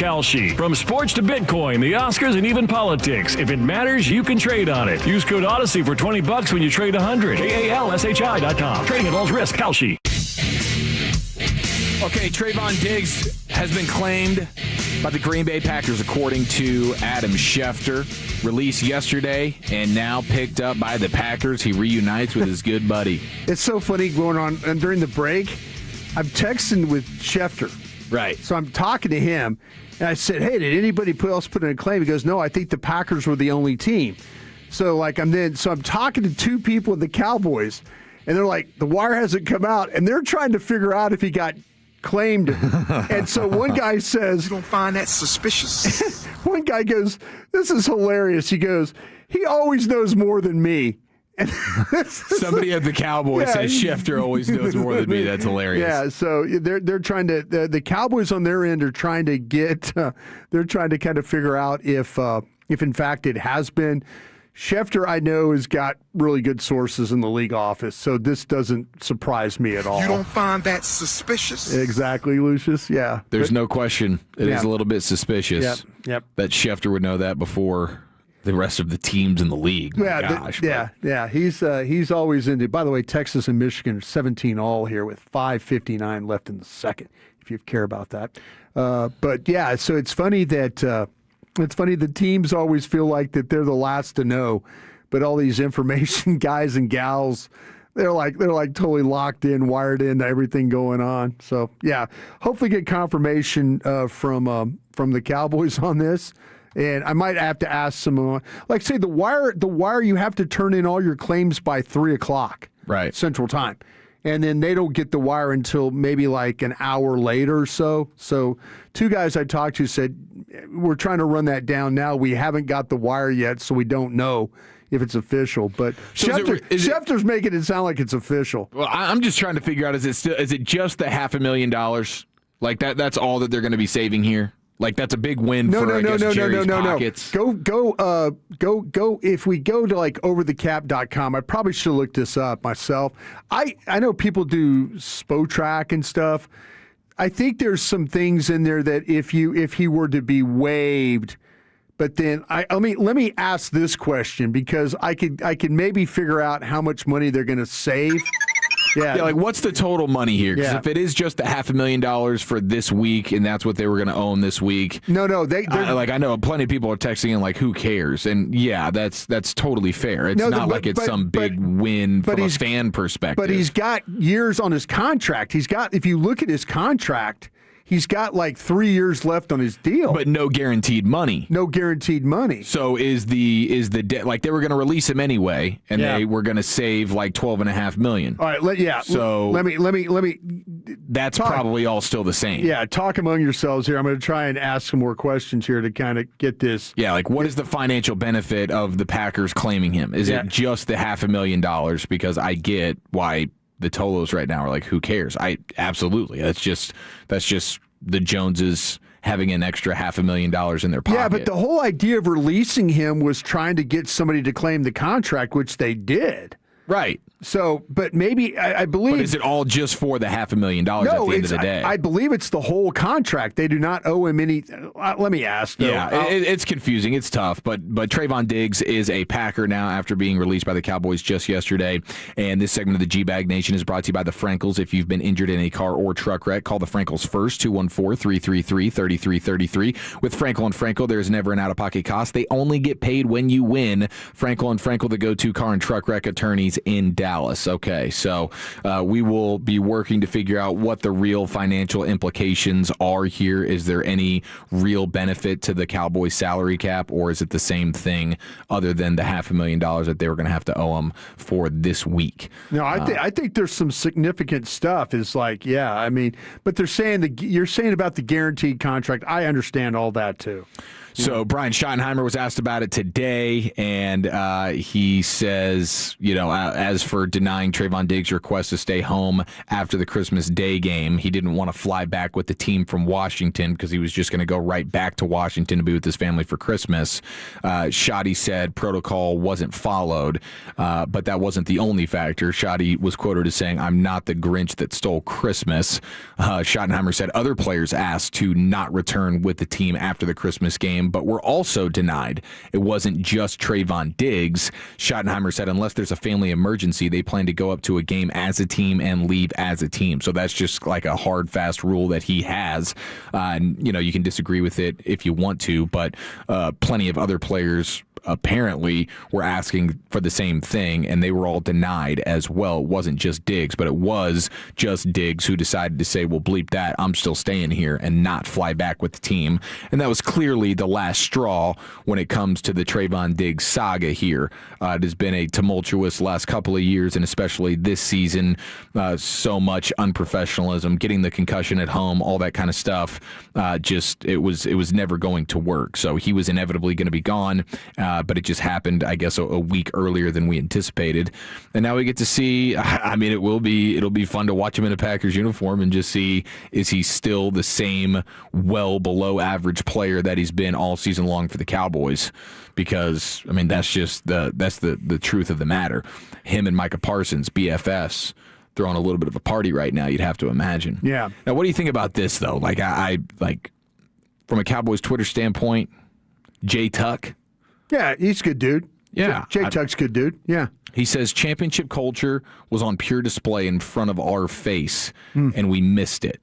S7: Kalshi. From sports to Bitcoin, the Oscars, and even politics, if it matters, you can trade on it. Use code Odyssey for $20 when you trade 100. KALSHI.com. Trading involves risk. Kalshi.
S1: Okay, Trevon Diggs has been claimed by the Green Bay Packers, according to Adam Schefter. Released yesterday and now picked up by the Packers. He reunites with his good buddy.
S14: It's so funny going on and during the break. I'm texting with Schefter.
S1: Right.
S14: So I'm talking to him, and I said, hey, did anybody else put in a claim? He goes, no, I think the Packers were the only team. So I'm talking to two people at the Cowboys, and they're like, the wire hasn't come out, and they're trying to figure out if he got claimed. And so one guy says, you don't find that suspicious? One guy goes, this is hilarious. He goes, he always knows more than me.
S1: Somebody at the Cowboys says Schefter always knows more than me. That's hilarious.
S14: Yeah, so they're trying to the Cowboys on their end are trying to get they're trying to kind of figure out if in fact it has been. Schefter, I know, has got really good sources in the league office, so this doesn't surprise me at all.
S8: You don't find that suspicious?
S14: Exactly, Lucius. Yeah.
S1: There's no question. It is a little bit suspicious
S14: Yep.
S1: that Schefter would know that before the rest of the teams in the league.
S14: Yeah. He's always into. By the way, Texas and Michigan are 17-all here with 5:59 left in the second. If you care about that, but yeah. So it's funny that. It's funny the teams always feel like that they're the last to know, but all these information guys and gals, they're like totally locked in, wired into everything going on. So yeah, hopefully get confirmation from the Cowboys on this. And I might have to ask some, like say the wire, you have to turn in all your claims by 3:00,
S1: right,
S14: Central Time. And then they don't get the wire until maybe like an hour later or so. So two guys I talked to said, we're trying to run that down now. We haven't got the wire yet, so we don't know if it's official. But Schefter's making it sound like it's official.
S1: Well, I'm just trying to figure out, is it just the $500,000? Like that's all that they're going to be saving here? Like that's a big win for Jerry's pockets.
S14: Go. If we go to like overthecap.com, I probably should look this up myself. I know people do Spotrac and stuff. I think there's some things in there that if he were to be waived, but then let me ask this question because I could maybe figure out how much money they're going to save. Yeah,
S1: like what's the total money here? Because if it is just the $500,000 for this week, and that's what they were going to own this week, I know plenty of people are texting in like, who cares? And yeah, that's totally fair. It's it's some big win from a fan perspective.
S14: But he's got years on his contract. If you look at his contract, he's got like 3 years left on his deal.
S1: But no guaranteed money.
S14: No guaranteed money.
S1: So is the debt, like they were going to release him anyway, and they were going to save like $12.5 million.
S14: All right, let me.
S1: That's probably all still the same.
S14: Yeah, talk among yourselves here. I'm going to try and ask some more questions here to kind of get this.
S1: Yeah, like what is the financial benefit of the Packers claiming him? Is it just the $500,000? Because I get why the Tolos right now are like, who cares? Absolutely. That's just the Joneses having an extra $500,000 in their pocket.
S14: Yeah, but the whole idea of releasing him was trying to get somebody to claim the contract, which they did.
S1: Right.
S14: So, but maybe I believe.
S1: But is it all just for the $500,000 at the end of the day?
S14: I believe it's the whole contract. They do not owe him any. Let me ask. Though.
S1: Yeah, it's confusing. It's tough. But Trevon Diggs is a Packer now after being released by the Cowboys just yesterday. And this segment of the G-Bag Nation is brought to you by the Frenkels. If you've been injured in a car or truck wreck, call the Frenkels first, 214-333-3333. With Frankel and Frankel, there is never an out-of-pocket cost. They only get paid when you win. Frankel and Frankel, the go-to car and truck wreck attorneys in Dallas. Okay, so we will be working to figure out what the real financial implications are here. Is there any real benefit to the Cowboys salary cap, or is it the same thing other than the $500,000 that they were going to have to owe them for this week?
S14: No, I think there's some significant stuff. Is like, but they're saying you're saying about the guaranteed contract. I understand all that too.
S1: So Brian Schottenheimer was asked about it today, and he says, As for denying Trevon Diggs' request to stay home after the Christmas Day game, he didn't want to fly back with the team from Washington because he was just going to go right back to Washington to be with his family for Christmas. Shoddy said protocol wasn't followed, but that wasn't the only factor. Shoddy was quoted as saying, "I'm not the Grinch that stole Christmas." Schottenheimer said other players asked to not return with the team after the Christmas game, but were also denied. It wasn't just Trevon Diggs. Schottenheimer said unless there's a family emergency, they plan to go up to a game as a team and leave as a team. So that's just like a hard, fast rule that he has. And, you can disagree with it if you want to, but plenty of other players apparently were asking for the same thing, and they were all denied as well. It wasn't just Diggs, but it was just Diggs who decided to say, well, bleep that, I'm still staying here, and not fly back with the team. And that was clearly the last straw when it comes to the Trevon Diggs saga here. It has been a tumultuous last couple of years, and especially this season, so much unprofessionalism, getting the concussion at home, all that kind of stuff. It was never going to work. So he was inevitably going to be gone. But it just happened, I guess, a week earlier than we anticipated. And now we get to see, it'll be fun to watch him in a Packers uniform and just see, is he still the same well below average player that he's been all season long for the Cowboys? Because, that's just the truth of the matter. Him and Micah Parsons, BFFs, throwing a little bit of a party right now, you'd have to imagine.
S14: Yeah.
S1: Now, what do you think about this, though? From a Cowboys Twitter standpoint, Jay Tuck.
S14: Yeah, he's a good dude.
S1: Yeah.
S14: Jay Tuck's a good dude. Yeah.
S1: He says championship culture was on pure display in front of our face, and we missed it.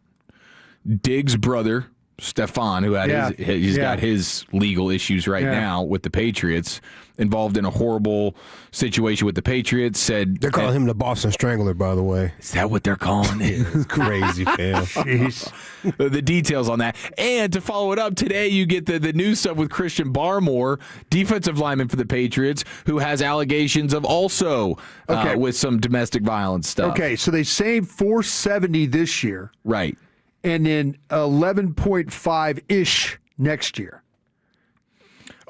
S1: Diggs' brother, Stefan, who had he's got his legal issues right now with the Patriots, involved in a horrible situation with the Patriots, said...
S5: They're calling him the Boston Strangler, by the way.
S1: Is that what they're calling it?
S5: It's crazy, fam.
S14: Jeez.
S1: The details on that. And to follow it up, today you get the new stuff with Christian Barmore, defensive lineman for the Patriots, who has allegations of also with some domestic violence stuff.
S14: Okay, so they saved $470 this year.
S1: Right.
S14: And then 11.5-ish next year.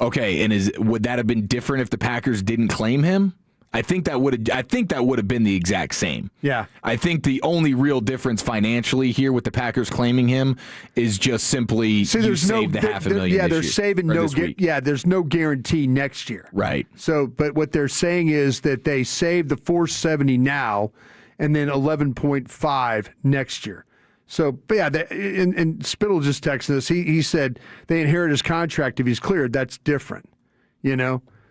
S1: Okay, and would that have been different if the Packers didn't claim him? I think that would have been the exact same.
S14: Yeah.
S1: I think the only real difference financially here with the Packers claiming him is just simply you saved the $500,000.
S14: Yeah, they're saving there's no guarantee next year.
S1: Right.
S14: So, but what they're saying is that they saved the $470 now, and then 11.5 next year. So, but yeah, and Spittle just texted us. He said they inherit his contract if he's cleared. That's different,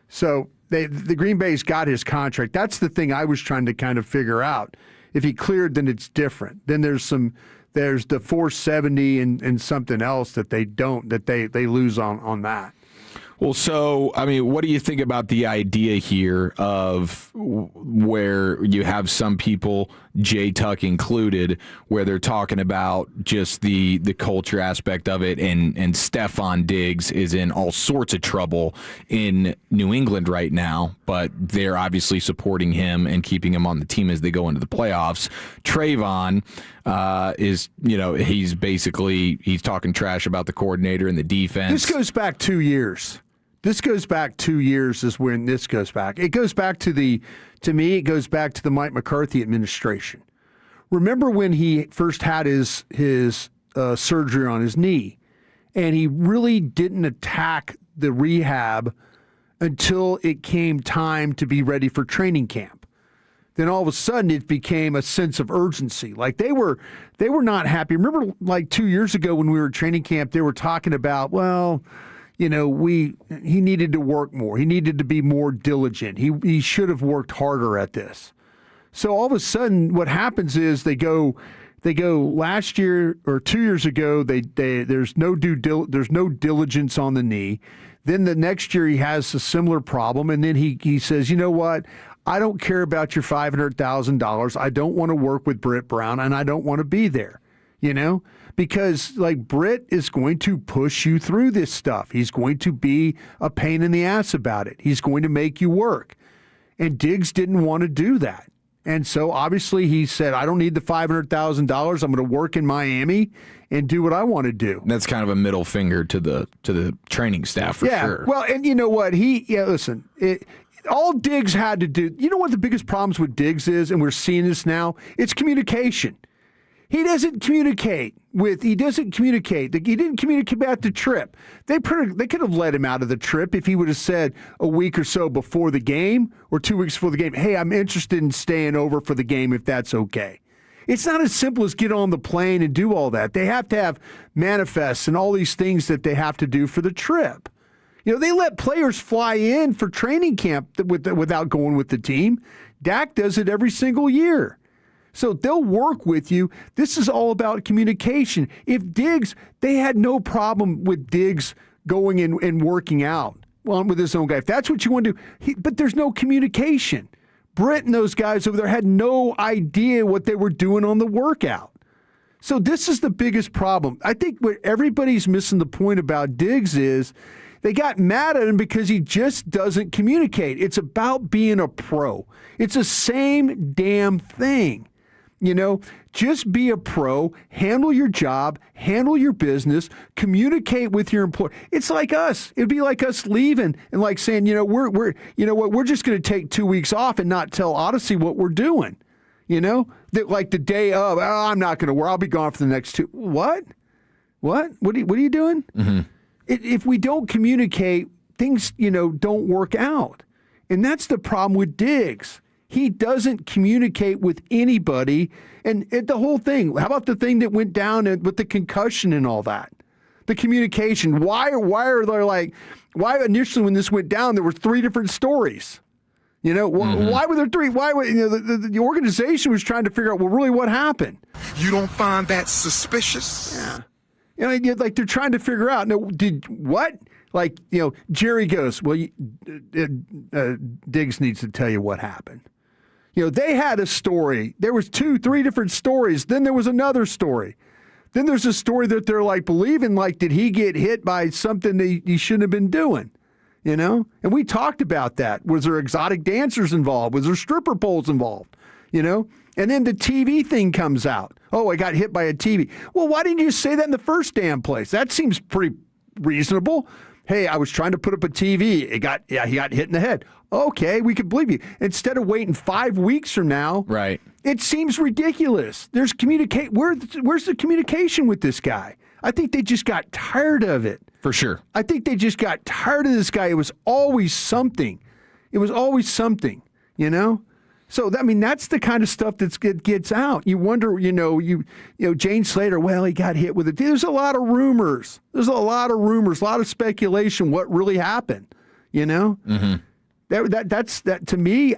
S14: So the Green Bay's got his contract. That's the thing I was trying to kind of figure out. If he cleared, then it's different. Then there's the $470 and something else that they don't, that they lose on that.
S1: Well, so, what do you think about the idea here of where you have some people, Jay Tuck included, where they're talking about just the culture aspect of it, and Stefon Diggs is in all sorts of trouble in New England right now, but they're obviously supporting him and keeping him on the team as they go into the playoffs. Trevon is, he's talking trash about the coordinator and the defense.
S14: This goes back 2 years. Is when this goes back. It goes back to the Mike McCarthy administration. Remember when he first had his surgery on his knee, and he really didn't attack the rehab until it came time to be ready for training camp. Then all of a sudden it became a sense of urgency. Like they were not happy. Remember, like 2 years ago when we were at training camp, they were talking about, he needed to work more. He needed to be more diligent. He should have worked harder at this. So all of a sudden, what happens is they go last year or 2 years ago. There's no diligence on the knee. Then the next year he has a similar problem, and then he says, you know what? I don't care about your $500,000. I don't want to work with Britt Brown, and I don't want to be there. Because Britt is going to push you through this stuff. He's going to be a pain in the ass about it. He's going to make you work. And Diggs didn't want to do that. And so obviously he said, I don't need the $500,000. I'm going to work in Miami and do what I want to do.
S1: That's kind of a middle finger to the training staff for sure.
S14: Well, and you know what? Listen, all Diggs had to do, you know what the biggest problems with Diggs is, and we're seeing this now? It's communication. He doesn't communicate. He didn't communicate about the trip. They could have let him out of the trip if he would have said a week or so before the game or 2 weeks before the game, hey, I'm interested in staying over for the game if that's okay. It's not as simple as get on the plane and do all that. They have to have manifests and all these things that they have to do for the trip. You know, they let players fly in for training camp without going with the team. Dak does it every single year. So they'll work with you. This is all about communication. If Diggs, they had no problem with Diggs going and working out with his own guy. If that's what you want to do, but there's no communication. Britt and those guys over there had no idea what they were doing on the workout. So this is the biggest problem. I think what everybody's missing the point about Diggs is they got mad at him because he just doesn't communicate. It's about being a pro. It's the same damn thing. You know, just be a pro, handle your job, handle your business, communicate with your employer. It's like us. It'd be like us leaving and like saying, you know, we're just going to take 2 weeks off and not tell Odyssey what we're doing. You know, that like the day of, I'm not going to work. I'll be gone for the next 2. What? What are you doing? Mm-hmm. If we don't communicate, things, don't work out. And that's the problem with Diggs. He doesn't communicate with anybody. And the whole thing, how about the thing that went down with the concussion and all that? The communication. Why initially when this went down, there were 3 different stories? Why were there 3? Why the organization was trying to figure out, well, really what happened?
S8: You don't find that suspicious?
S14: Yeah. Like they're trying to figure out, no, did what? Like, Jerry goes, well, Diggs needs to tell you what happened. They had a story. There was 2, 3 different stories. Then there was another story. Then there's a story that they're like believing, like, did he get hit by something that he shouldn't have been doing? And we talked about that. Was there exotic dancers involved? Was there stripper poles involved? And then the TV thing comes out. Oh, I got hit by a TV. Well, why didn't you say that in the first damn place? That seems pretty reasonable. Hey, I was trying to put up a TV. He got hit in the head. Okay, we could believe you. Instead of waiting 5 weeks from now,
S1: right?
S14: It seems ridiculous. There's where's the communication with this guy? I think they just got tired of it.
S1: For sure.
S14: I think they just got tired of this guy. It was always something. So, that's the kind of stuff that gets out. You wonder, Jane Slater, well, he got hit with it. There's a lot of rumors. A lot of speculation what really happened, Mm-hmm. That's to me,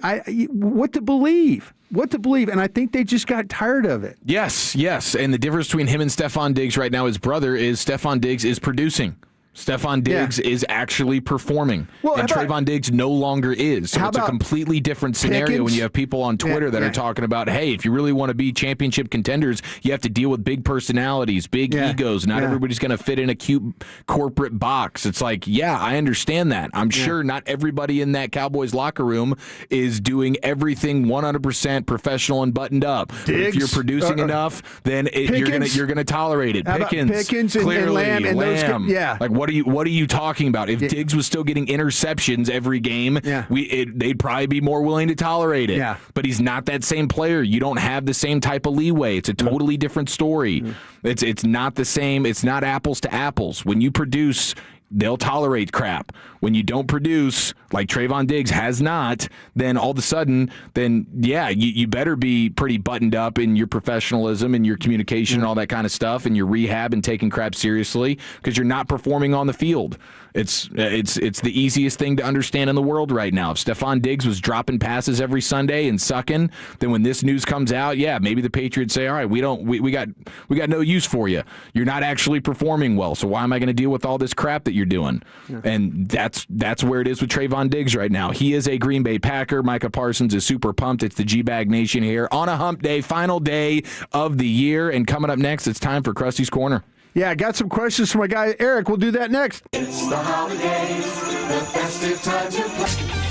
S14: what to believe. And I think they just got tired of it.
S1: Yes. And the difference between him and Stefon Diggs right now, his brother, is Stefon Diggs is producing. Stefon Diggs is actually performing, and Trevon Diggs no longer is. So it's a completely different scenario when you have people on Twitter that are talking about, hey, if you really want to be championship contenders, you have to deal with big personalities, big egos. Not everybody's going to fit in a cute corporate box. It's like, I understand that. I'm sure not everybody in that Cowboys locker room is doing everything 100% professional and buttoned up. But if you're producing enough, then you're gonna tolerate it.
S14: Pickens clearly,
S1: and Lamb,
S14: those,
S1: like what are you talking about? If Diggs was still getting interceptions every game, they'd probably be more willing to tolerate it.
S14: Yeah.
S1: But he's not that same player. You don't have the same type of leeway. It's a totally different story. It's not the same. It's not apples to apples. When you produce, they'll tolerate crap. When you don't produce, like Trevon Diggs has not, then all of a sudden, you better be pretty buttoned up in your professionalism and your communication and all that kind of stuff and your rehab and taking crap seriously because you're not performing on the field. It's the easiest thing to understand in the world right now. If Stefon Diggs was dropping passes every Sunday and sucking, then when this news comes out, maybe the Patriots say, all right, we got no use for you. You're not actually performing well, so why am I going to deal with all this crap that you're doing? And that's where it is with Trevon Diggs right now. He is a Green Bay Packer. Micah Parsons is super pumped. It's the G-Bag Nation here on a hump day, final day of the year. And coming up next, it's time for Krusty's Corner.
S14: Yeah, I got some questions for my guy Eric. We'll do that next.
S21: It's the holidays, the festive time to play.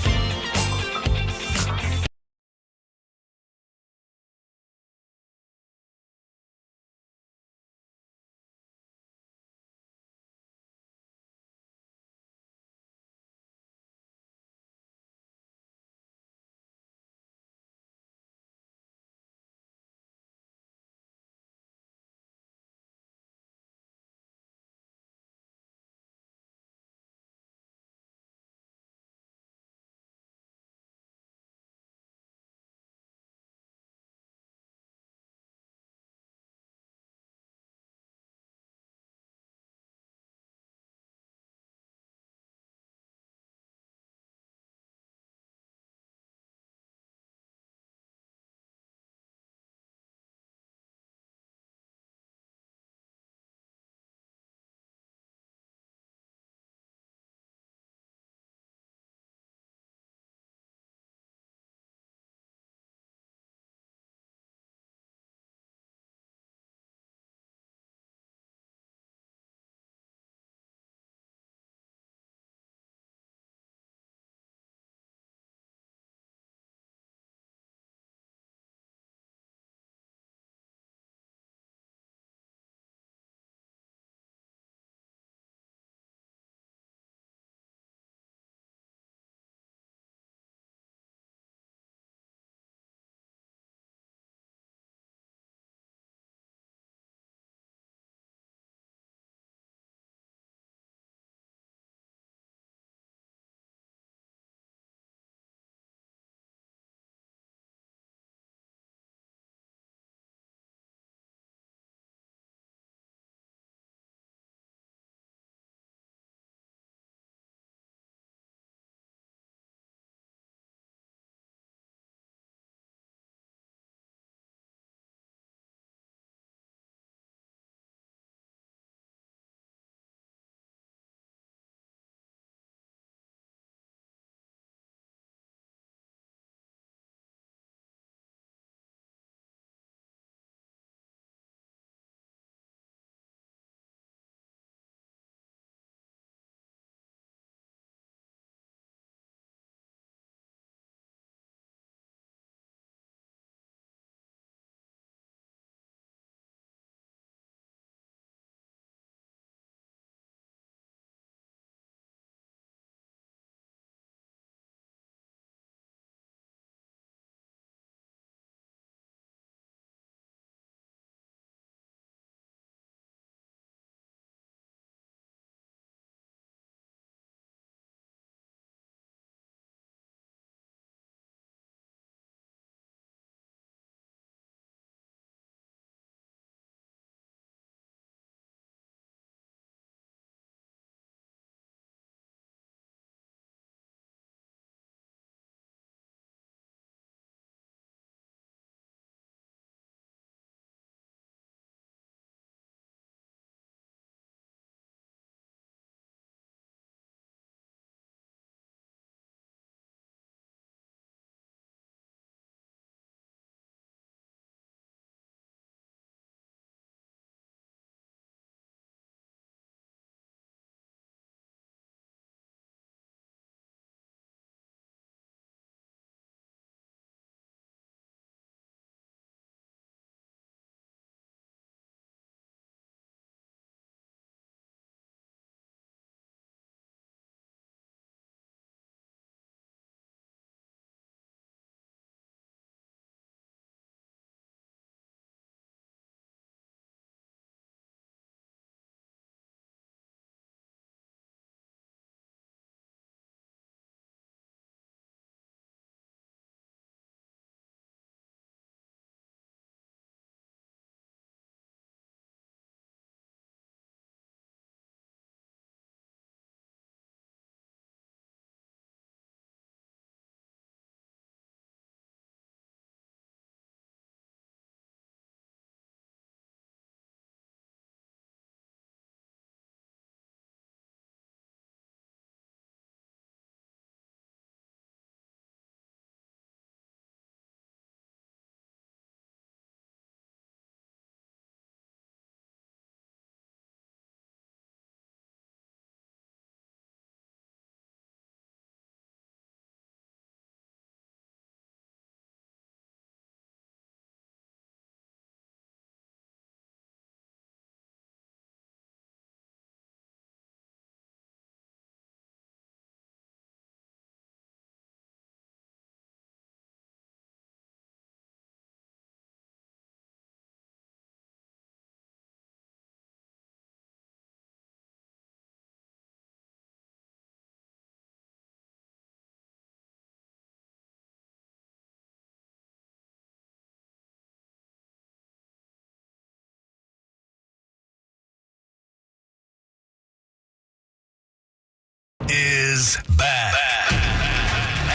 S16: is back.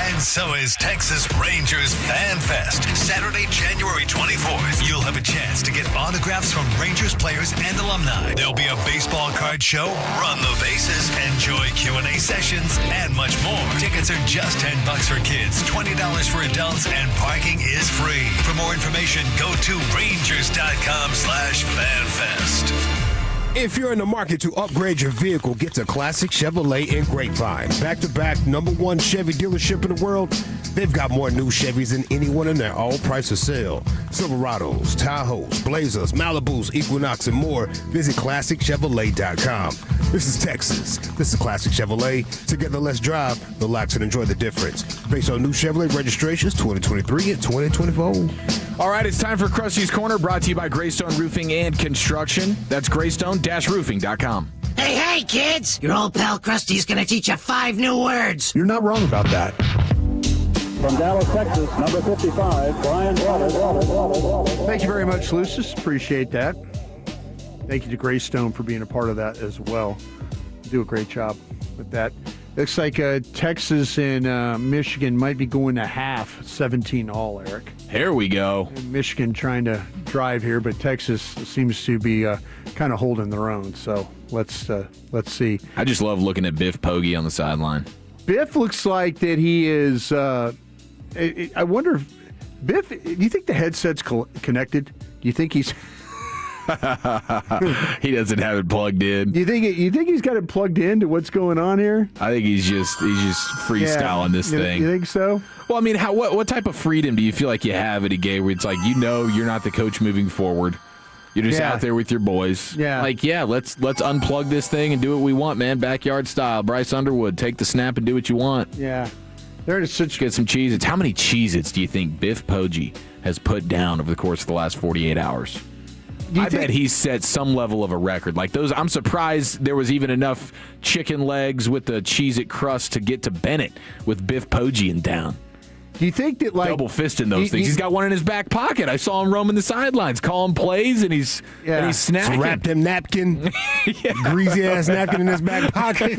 S16: And so is Texas Rangers Fan Fest. Saturday, January 24th. You'll have a chance to get autographs from Rangers players and alumni. There'll be a baseball card show, run the bases, enjoy Q&A sessions, and much more. Tickets are just $10 for kids, $20 for adults, and parking is free. For more information, go to rangers.com/fanfest.
S5: If you're in the market to upgrade your vehicle, get to Classic Chevrolet in Grapevine. Back-to-back #1 Chevy dealership in the world. They've got more new Chevys than anyone in their all-price of sale. Silverados, Tahoes, Blazers, Malibus, Equinox, and more. Visit ClassicChevrolet.com. This is Texas. This is Classic Chevrolet. Together, let's drive, relax, and enjoy the difference. Based on new Chevrolet registrations 2023 and 2024.
S1: All right, it's time for Krusty's Corner, brought to you by Greystone Roofing and Construction. That's Greystone-Roofing.com.
S11: Hey, kids! Your old pal Krusty's gonna teach you 5 new words.
S14: You're not wrong about that.
S12: From Dallas, Texas, number 55, Brian Waters.
S14: Thank you very much, Lucis. Appreciate that. Thank you to Greystone for being a part of that as well. You do a great job with that. Looks like Texas and Michigan might be going to half 17-all, Eric.
S1: Here we go.
S14: And Michigan trying to drive here, but Texas seems to be kind of holding their own. So let's see.
S1: I just love looking at Biff Poggi on the sideline.
S14: Biff looks like that he is. I wonder if Biff. Do you think the headset's connected? Do you think he's?
S1: He doesn't have it plugged in.
S14: You think he's got it plugged in to what's going on here?
S1: I think he's just freestyling this thing.
S14: You think so?
S1: Well, I mean, what type of freedom do you feel like you have at a game where it's like, you're not the coach moving forward. You're just out there with your boys.
S14: Yeah.
S1: Like, let's unplug this thing and do what we want, man. Backyard style. Bryce Underwood, take the snap and do what you want.
S14: Yeah. There is such.
S1: Get some Cheez-Its. How many Cheez-Its do you think Biff Poggi has put down over the course of the last 48 hours? I bet he's set some level of a record. Like those, I'm surprised there was even enough chicken legs with the Cheez-It crust to get to Bennett with Biff Poggi in town.
S14: Do you think that, like,
S1: double fisting those things? He's got one in his back pocket. I saw him roaming the sidelines, calling plays, and he's snacking.
S5: Wrapped him napkin, greasy ass napkin in his back pocket.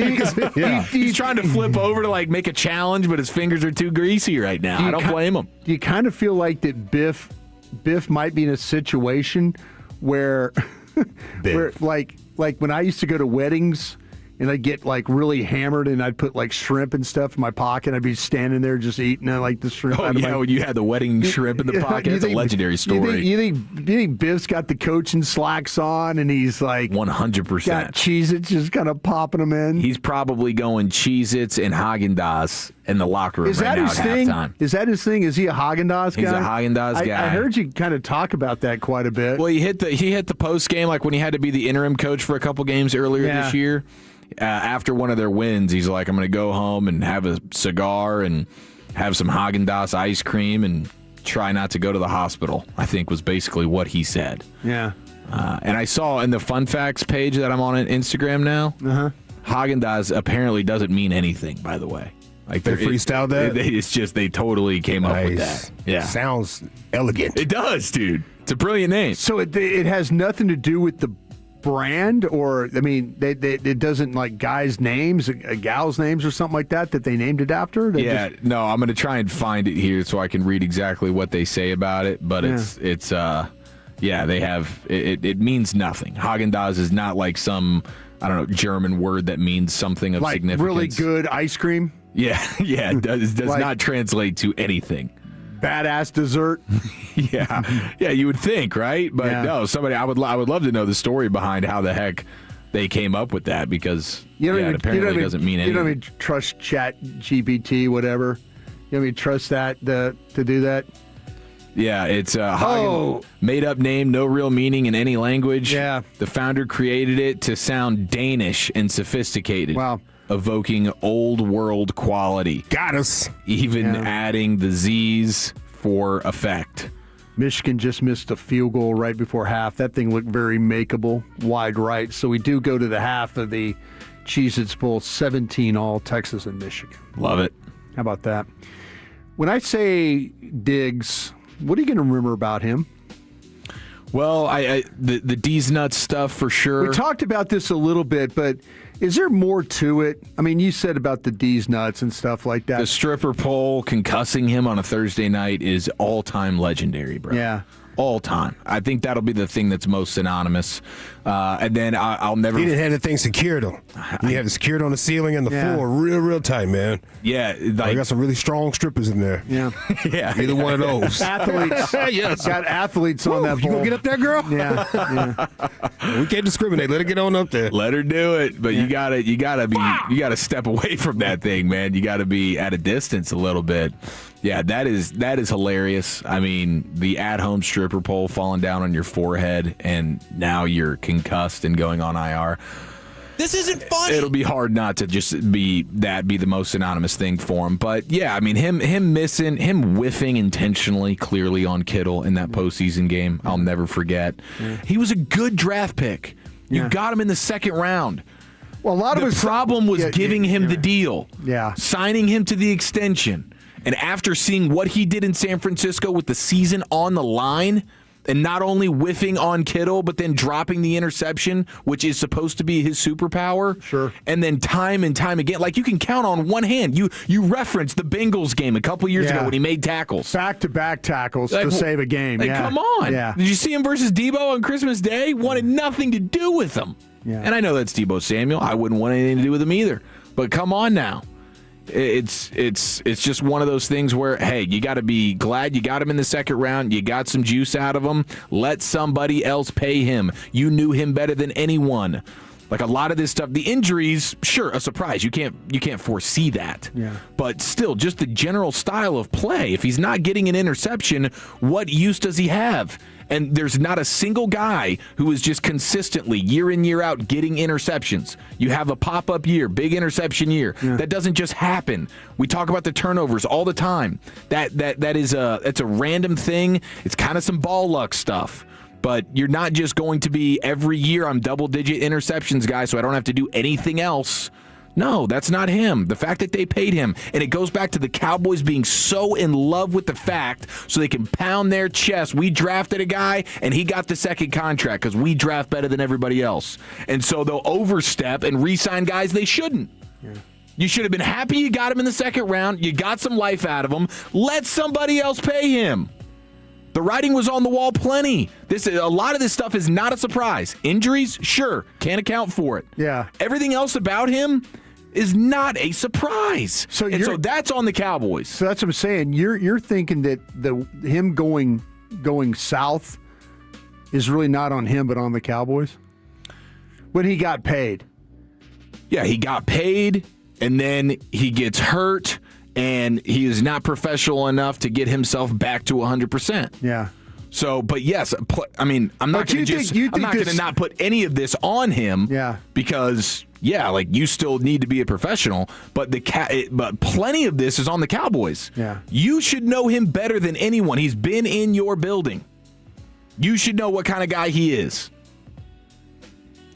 S1: He's trying to flip over to like make a challenge, but his fingers are too greasy right now. I don't blame him.
S14: Do you kind of feel like that Biff might be in a situation where like when I used to go to weddings and I'd get like really hammered and I'd put like shrimp and stuff in my pocket. I'd be standing there just eating like the shrimp.
S1: Oh, yeah, when you had the wedding shrimp in the pocket. It's a legendary story.
S14: You think Biff's got the coaching slacks on and he's like
S1: 100%
S14: got Cheez-Its just kind of popping them in?
S1: He's probably going Cheez-Its and Haagen-Dazs in the locker room right now at halftime.
S14: Is that his thing? Is he a Haagen-Dazs guy?
S1: He's a Haagen-Dazs guy.
S14: I heard you kind of talk about that quite a bit.
S1: Well, he hit the post game like when he had to be the interim coach for a couple games earlier this year. After one of their wins, he's like, I'm going to go home and have a cigar and have some Haagen-Dazs ice cream and try not to go to the hospital, I think was basically what he said.
S14: Yeah.
S1: And I saw in the Fun Facts page that I'm on Instagram now, Haagen-Dazs apparently doesn't mean anything, by the way. Like
S5: they freestyled that?
S1: It's just they totally came up with that. Yeah.
S5: Sounds elegant.
S1: It does, dude. It's a brilliant name.
S14: So it has nothing to do with the brand, or I mean, it doesn't like guys' names, gals' names, or something like that they named it after.
S1: No, I'm going to try and find it here so I can read exactly what they say about it. But it's they have it means nothing. Haagen-Dazs is not like some German word that means something of
S14: like
S1: significance.
S14: Really good ice cream.
S1: Yeah, it does like, not translate to anything.
S14: Badass dessert.
S1: Yeah, you would think, right? But no, I would love to know the story behind how the heck they came up with that, because it apparently doesn't mean anything.
S14: You don't even trust Chat GPT, whatever. You don't even trust that to do that.
S1: Yeah, it's a made-up name, no real meaning in any language.
S14: Yeah.
S1: The founder created it to sound Danish and sophisticated.
S14: Wow.
S1: Evoking old world quality.
S5: Got us.
S1: Even adding the Z's for effect.
S14: Michigan just missed a field goal right before half. That thing looked very makeable, wide right. So we do go to the half of the Cheez-Its Bowl, 17-all, Texas and Michigan.
S1: Love it.
S14: How about that? When I say Diggs, what are you going to remember about him?
S1: Well, the D's nuts stuff for sure.
S14: We talked about this a little bit, but Is there more to it? I mean, you said about the D's nuts and stuff like that.
S1: The stripper pole concussing him on a Thursday night is all-time legendary, bro.
S14: Yeah.
S1: All time. I think that'll be the thing that's most synonymous. And then I'll never.
S5: He didn't have the thing secured on. He had it secured on the ceiling and the floor, real tight, man.
S1: Yeah,
S5: I got some really strong strippers in there.
S14: Yeah,
S1: yeah.
S5: Either one of those.
S14: Athletes.
S5: Yes,
S14: got athletes on that.
S5: You
S14: pole.
S5: gonna get up there, girl?
S14: Yeah.
S5: We can't discriminate. Let her get on up there.
S1: Let her do it. But you gotta step away from that thing, man. You gotta be at a distance a little bit. Yeah, that is hilarious. I mean, the at-home stripper pole falling down on your forehead, and now you're concussed and going on IR.
S2: This isn't funny.
S1: It'll be hard not to just be the most synonymous thing for him. But yeah, I mean, him whiffing intentionally, clearly on Kittle in that postseason game, I'll never forget. He was a good draft pick. You got him in the second round.
S14: Well, a lot of
S1: the problem was giving him the deal, signing him to the extension. And after seeing what he did in San Francisco with the season on the line, and not only whiffing on Kittle, but then dropping the interception, which is supposed to be his superpower.
S14: Sure.
S1: And then time and time again, like you can count on one hand. You referenced the Bengals game a couple years ago when he made tackles.
S14: Back-to-back tackles to save a game.
S1: Come on.
S14: Yeah.
S1: Did you see him versus Debo on Christmas Day? Wanted nothing to do with him.
S14: Yeah.
S1: And I know that's Debo Samuel. I wouldn't want anything to do with him either. But come on now. It's just one of those things where, hey, you got to be glad you got him in the second round. You got some juice out of him. Let somebody else pay him. You knew him better than anyone. Like a lot of this stuff, the injuries, sure, a surprise. You can't foresee that.
S14: Yeah.
S1: But still, just the general style of play. If he's not getting an interception, what use does he have? And there's not a single guy who is just consistently, year in, year out, getting interceptions. You have a pop-up year, big interception year. Yeah. That doesn't just happen. We talk about the turnovers all the time. That's a random thing. It's kind of some ball luck stuff. But you're not just going to be every year I'm double-digit interceptions guy, so I don't have to do anything else. No, that's not him. The fact that they paid him, and it goes back to the Cowboys being so in love with the fact so they can pound their chest. We drafted a guy, and he got the second contract because we draft better than everybody else. And so they'll overstep and re-sign guys they shouldn't. Yeah. You should have been happy you got him in the second round. You got some life out of him. Let somebody else pay him. The writing was on the wall plenty. A lot of this stuff is not a surprise. Injuries, sure, can't account for it.
S14: Yeah.
S1: Everything else about him is not a surprise. So that's on the Cowboys.
S14: So that's what I'm saying. You're thinking that him going south is really not on him, but on the Cowboys? When he got paid.
S1: Yeah, he got paid, and then he gets hurt, and he is not professional enough to get himself back to 100%.
S14: Yeah.
S1: So, but yes, I mean, I'm not going to not put any of this on him.
S14: Yeah.
S1: Because like you still need to be a professional, but but plenty of this is on the Cowboys.
S14: Yeah.
S1: You should know him better than anyone. He's been in your building. You should know what kind of guy he is.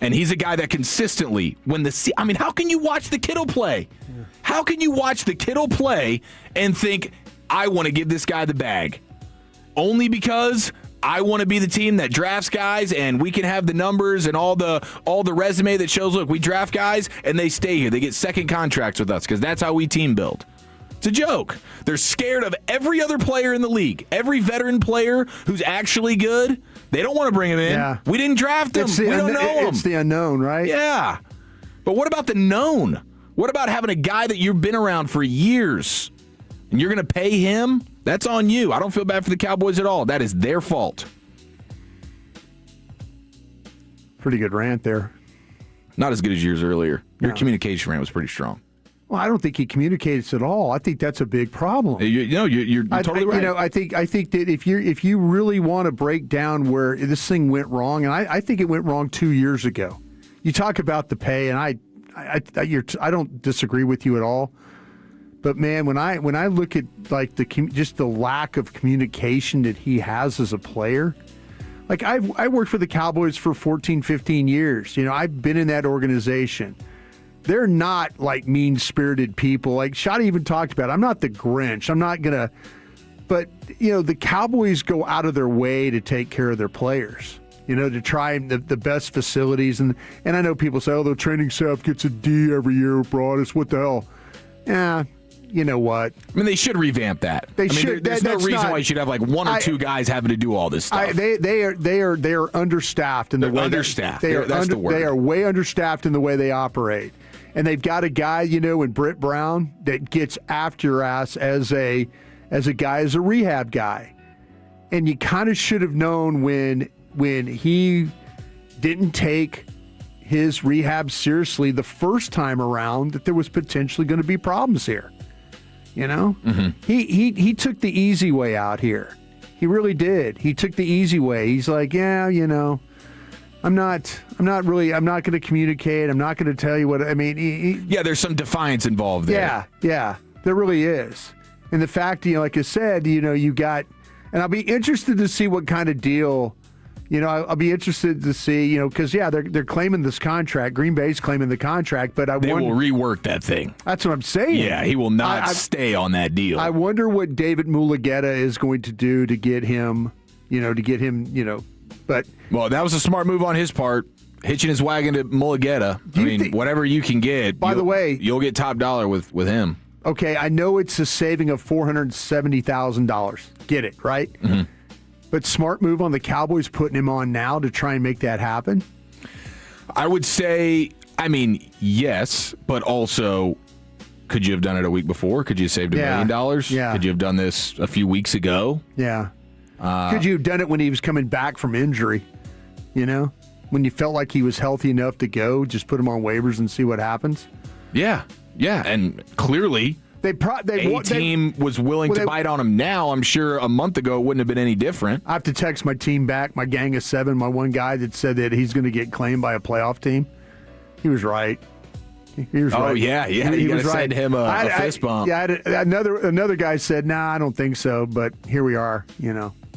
S1: And he's a guy that consistently, how can you watch the Kittle play? Yeah. How can you watch the Kittle play and think, I want to give this guy the bag? Only because I want to be the team that drafts guys and we can have the numbers and all the resume that shows, look, we draft guys and they stay here. They get second contracts with us because that's how we team build. It's a joke. They're scared of every other player in the league. Every veteran player who's actually good, they don't want to bring him in. Yeah. We didn't draft him. We don't know him.
S14: It's the unknown, right?
S1: Yeah. But what about the known? What about having a guy that you've been around for years and you're going to pay him? That's on you. I don't feel bad for the Cowboys at all. That is their fault.
S14: Pretty good rant there.
S1: Not as good as yours earlier. Your communication rant was pretty strong.
S14: Well, I don't think he communicates at all. I think that's a big problem.
S1: You're totally right.
S14: I think that if you really want to break down where this thing went wrong, and I think it went wrong 2 years ago. You talk about the pay, and I don't disagree with you at all. But man, when I look at like just the lack of communication that he has as a player, like I worked for the Cowboys for 14, 15 years. I've been in that organization. They're not like mean-spirited people. Like Shotty even talked about, I'm not the Grinch. I'm not going to – but, the Cowboys go out of their way to take care of their players. to try the best facilities. And I know people say, oh, the training staff gets a D every year at Broadus. What the hell? Yeah. You know what?
S1: I mean, they should revamp that.
S14: They should.
S1: There's no reason why you should have like one or two guys having to do all this stuff.
S14: They are understaffed in the way
S1: understaffed.
S14: That's
S1: the word.
S14: They are way understaffed in the way they operate, and they've got a guy in Britt Brown that gets after your ass as a rehab guy, and you kind of should have known when he didn't take his rehab seriously the first time around that there was potentially going to be problems here. He took the easy way out here. He really did. He took the easy way. He's like, yeah, I'm not going to communicate. I'm not going to tell you what I mean.
S1: Yeah, there's some defiance involved there.
S14: Yeah, there really is. And the fact, like I said, you got, and I'll be interested to see what kind of deal. I'll be interested to see, because, they're claiming this contract. Green Bay's claiming the contract, but
S1: they will rework that thing.
S14: That's what I'm saying.
S1: Yeah, he will not stay on that deal.
S14: I wonder what David Mulugeta is going to do to get him, but.
S1: Well, that was a smart move on his part, hitching his wagon to Mulugeta. Whatever you can get.
S14: By the way.
S1: You'll get top dollar with him.
S14: Okay, I know it's a saving of $470,000. Get it, right?
S1: Mm-hmm.
S14: But smart move on the Cowboys putting him on now to try and make that happen?
S1: I would say, yes, but also, could you have done it a week before? Could you have saved $1 million?
S14: Yeah.
S1: Could you have done this a few weeks ago?
S14: Yeah. Could you have done it when he was coming back from injury? When you felt like he was healthy enough to go, just put him on waivers and see what happens?
S1: Yeah, and clearly a team was willing to bite on him now. I'm sure a month ago it wouldn't have been any different.
S14: I have to text my team back, my gang of 7, my one guy that said that he's going to get claimed by a playoff team. He was right. He was right.
S1: Oh, yeah.
S14: He
S1: You got
S14: was
S1: to
S14: right.
S1: send him a fist bump.
S14: Another guy said, nah, I don't think so, but here we are,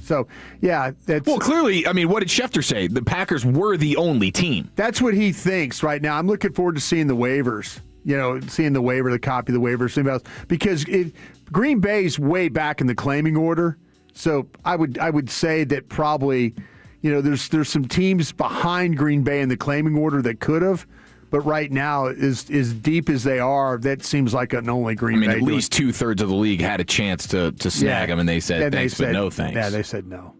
S14: So, that's...
S1: Well, clearly, what did Schefter say? The Packers were the only team.
S14: That's what he thinks right now. I'm looking forward to seeing the waivers. Seeing the waiver, the copy of the waiver, because Green Bay's way back in the claiming order. So I would say that probably, there's some teams behind Green Bay in the claiming order that could have, but right now, as deep as they are, that seems like an only Green Bay.
S1: At least 2/3 of the league had a chance to snag him, and they said thanks, but no thanks.
S14: Yeah, they said no.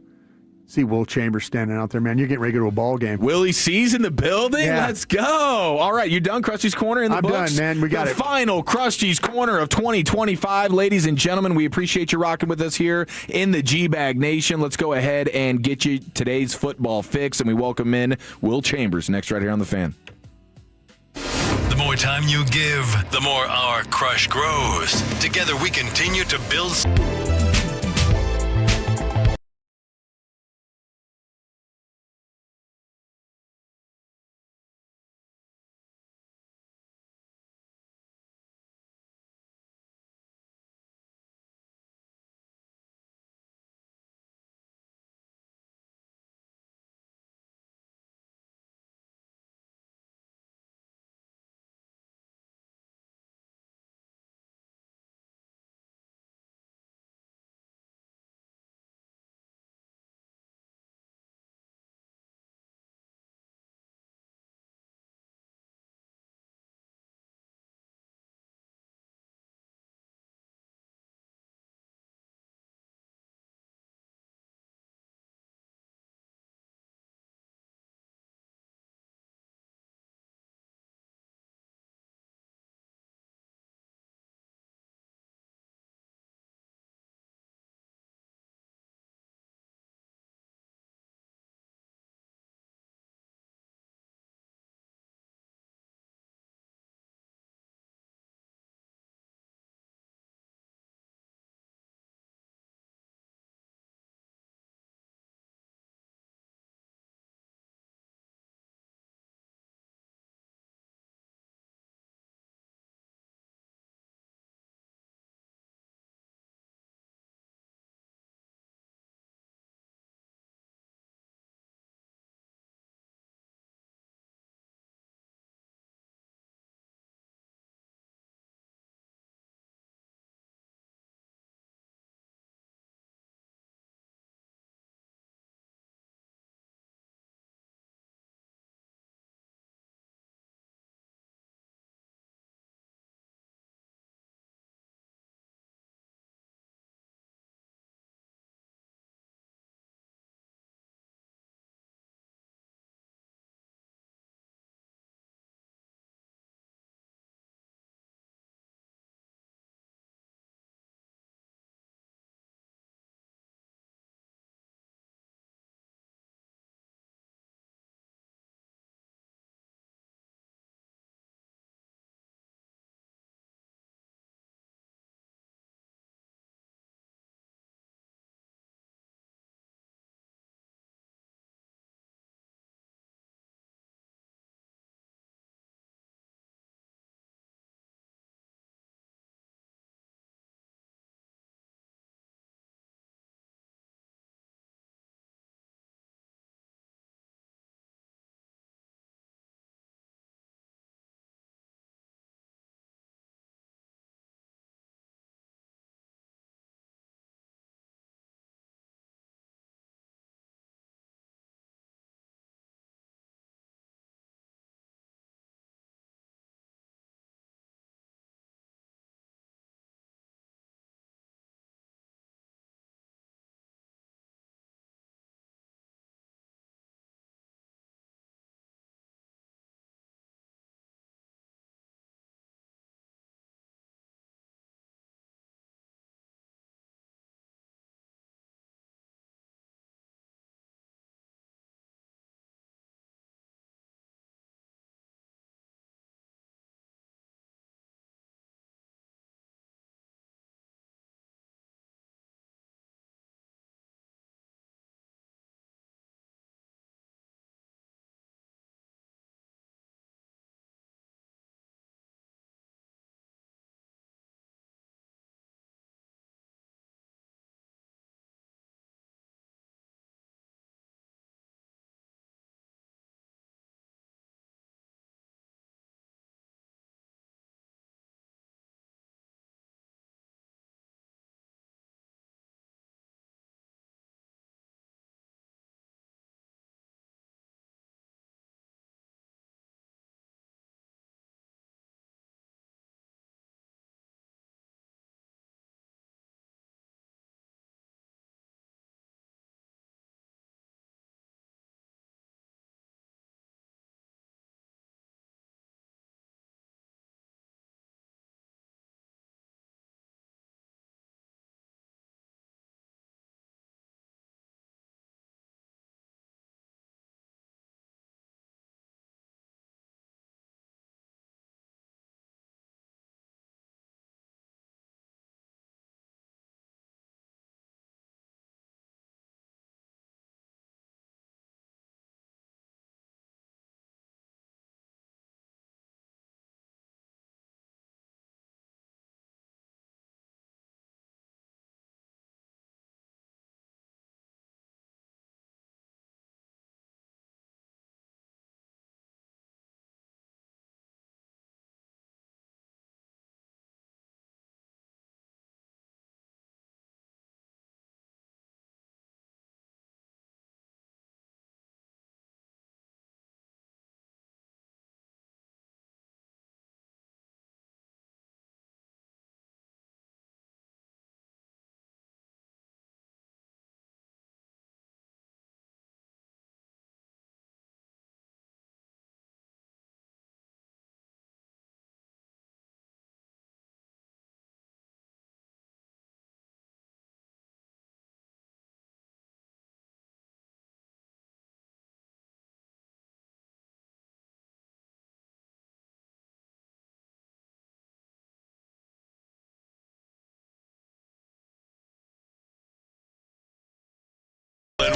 S14: See Will Chambers standing out there, man. You're getting ready to go to a ball game.
S1: Willie C's in the building?
S14: Yeah.
S1: Let's go. All right, you done? Krusty's Corner in the books?
S14: I'm done, man. We got
S1: the final Krusty's Corner of 2025. Ladies and gentlemen, we appreciate you rocking with us here in the G-Bag Nation. Let's go ahead and get you today's football fix, and we welcome in Will Chambers next right here on The Fan.
S16: The more time you give, the more our crush grows. Together we continue to build...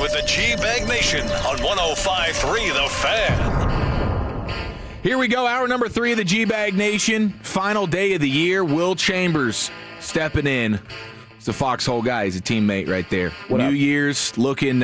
S16: with the G-Bag Nation on 105.3 The Fan.
S1: Here we go, hour number 3 of the G-Bag Nation. Final day of the year. Will Chambers stepping in. He's a foxhole guy. He's a teammate right there. New Year's, looking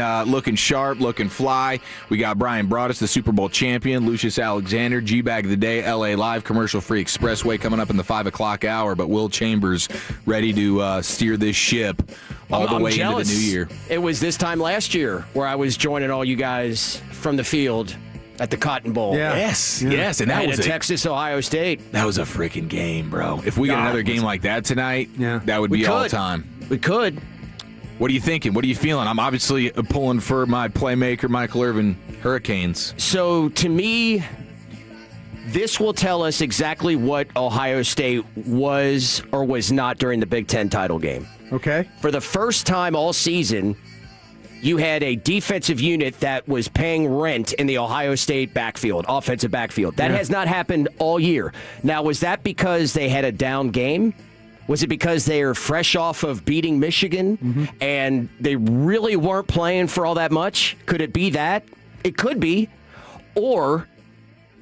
S1: sharp, looking fly. We got Brian Broaddus, the Super Bowl champion. Lucius Alexander, G-Bag of the Day, LA Live, commercial-free expressway coming up in the 5 o'clock hour. But Will Chambers ready to steer this ship all the way into the new year.
S9: It was this time last year where I was joining all you guys from the field at the Cotton Bowl.
S14: Yeah.
S1: Yes, and that was
S9: Texas, Ohio State.
S1: That was a freaking game, bro. If we get another game like that tonight, that would be all time.
S9: We could.
S1: What are you thinking? What are you feeling? I'm obviously pulling for my playmaker, Michael Irvin Hurricanes.
S9: So, to me, this will tell us exactly what Ohio State was or was not during the Big Ten title game.
S14: Okay.
S9: For the first time all season, you had a defensive unit that was paying rent in the Ohio State backfield, offensive backfield. That has not happened all year. Now, was that because they had a down game? Was it because they are fresh off of beating Michigan and they really weren't playing for all that much? Could it be that? It could be. Or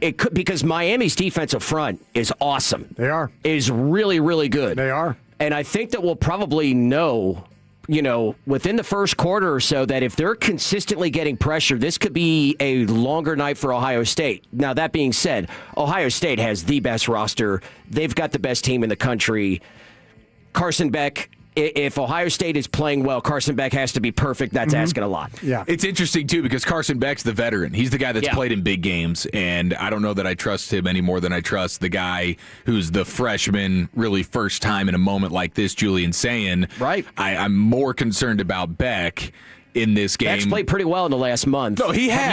S9: it could, because Miami's defensive front is awesome.
S14: They are.
S9: Is really, really good.
S14: They are.
S9: And I think that we'll probably know, within the first quarter or so, that if they're consistently getting pressure, this could be a longer night for Ohio State. Now, that being said, Ohio State has the best roster. They've got the best team in the country. Carson Beck, if Ohio State is playing well, Carson Beck has to be perfect. That's asking a lot.
S14: Yeah.
S1: It's interesting, too, because Carson Beck's the veteran. He's the guy that's played in big games, and I don't know that I trust him any more than I trust the guy who's the freshman, really first time in a moment like this, Julian saying.
S9: Right.
S1: I'm more concerned about Beck in this game.
S9: Beck's played pretty well in the last month.
S1: No, he has.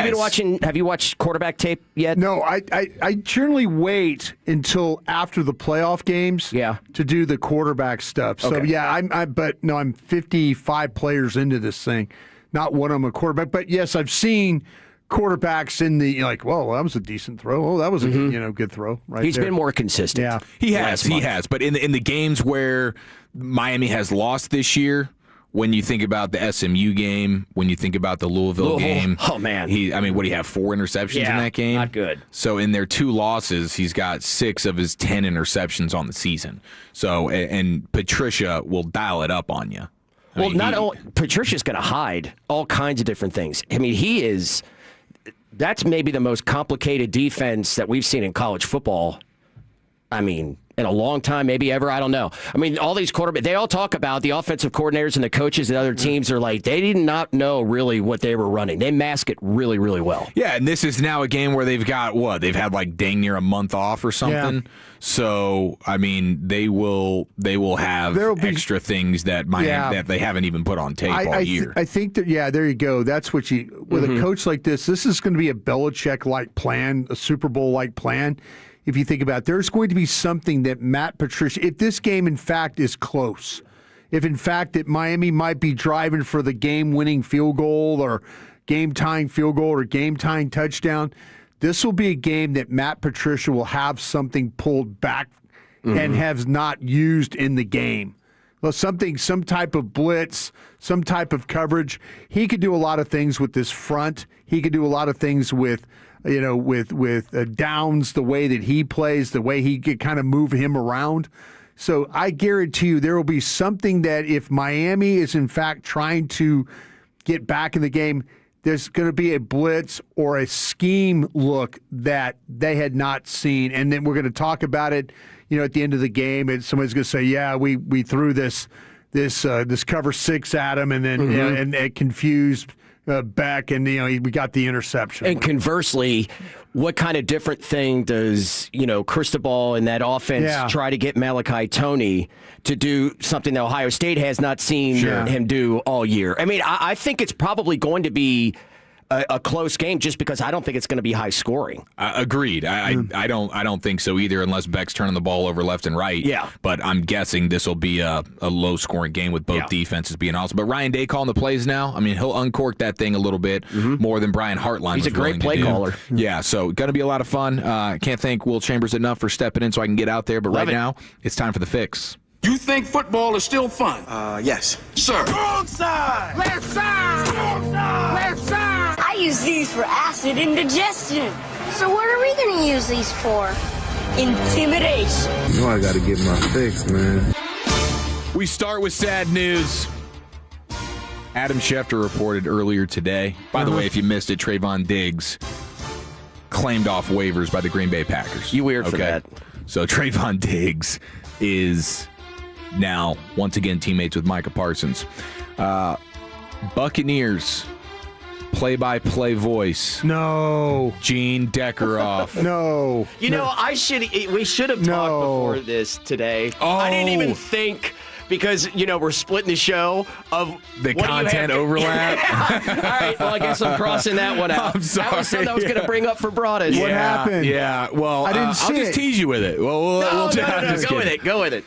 S9: Have you watched quarterback tape yet?
S14: No, I generally wait until after the playoff games to do the quarterback stuff. So, I'm 55 players into this thing. Not one of them a quarterback. But, yes, I've seen quarterbacks in the, whoa, that was a decent throw. Oh, that was a good throw right
S9: He's
S14: there.
S9: been more consistent.
S14: Yeah.
S1: He has. But in the games where Miami has lost this year, when you think about the SMU game, when you think about the Louisville game,
S9: oh man,
S1: what do you have? 4 interceptions in that game?
S9: Not good.
S1: So in their 2 losses, he's got 6 of his 10 interceptions on the season. So and Patricia will dial it up on you.
S9: Patricia's going to hide all kinds of different things. I mean, that's maybe the most complicated defense that we've seen in college football. I mean, in a long time, maybe ever. I don't know. I mean, all these quarterbacks, they all talk about the offensive coordinators and the coaches and other teams are like, they did not know really what they were running. They mask it really, really well.
S1: Yeah, and this is now a game where they've got, they've had dang near a month off or something. Yeah. So, I mean, they will have extra things that that they haven't even put on tape all year.
S14: I think that, there you go. That's what with a coach like this is going to be a Belichick-like plan, a Super Bowl-like plan. If you think about it, there's going to be something that Matt Patricia, if this game in fact is close, if in fact that Miami might be driving for the game-winning field goal or game-tying field goal or game-tying touchdown, this will be a game that Matt Patricia will have something pulled back and has not used in the game. Well, some type of blitz, some type of coverage. He could do a lot of things with this front. He could do a lot of things with Downs, the way that he plays, the way he could kind of move him around. So I guarantee you there will be something that if Miami is in fact trying to get back in the game, there's going to be a blitz or a scheme look that they had not seen. And then we're going to talk about it, at the end of the game, and somebody's going to say, we threw this cover 6 at him, and then and it confused Beck, and we got the interception.
S9: And conversely, what kind of different thing does Cristobal and that offense try to get Malachi Toney to do something that Ohio State has not seen him do all year? I mean, I think it's probably going to be a close game just because I don't think it's going to be high scoring.
S1: Agreed. I don't think so either unless Beck's turning the ball over left and right.
S9: Yeah.
S1: But I'm guessing this will be a low scoring game with both defenses being awesome. But Ryan Day calling the plays now. I mean, he'll uncork that thing a little bit more than Brian Hartline.
S9: He's
S1: was
S9: a great play caller.
S1: Yeah. So going to be a lot of fun. Can't thank Will Chambers enough for stepping in so I can get out there. But right now it's time for the fix.
S8: You think football is still fun?
S19: Yes.
S8: Sir.
S22: Wrong side! Left side! Wrong side! Left side!
S21: I use these for acid indigestion. So what are we going to use these for? Intimidation.
S10: You know I got to get my fix, man.
S1: We start with sad news. Adam Schefter reported earlier today. By the way, if you missed it, Trevon Diggs claimed off waivers by the Green Bay Packers.
S9: You weird for that.
S1: So Trevon Diggs is now, once again, teammates with Micah Parsons. Buccaneers play-by-play voice.
S14: No.
S1: Gene Deckeroff.
S14: No.
S9: You know, we should have talked before this today. I didn't even think, because, we're splitting the show of
S1: the content overlap.
S9: All right, well, I guess I'm crossing that one out.
S1: I'm sorry.
S9: That was something I was going to bring up for Broadus.
S14: What happened?
S1: Yeah, well,
S14: I didn't see
S1: I'll just
S14: it.
S1: tease you with it. Well,
S9: No, go with it.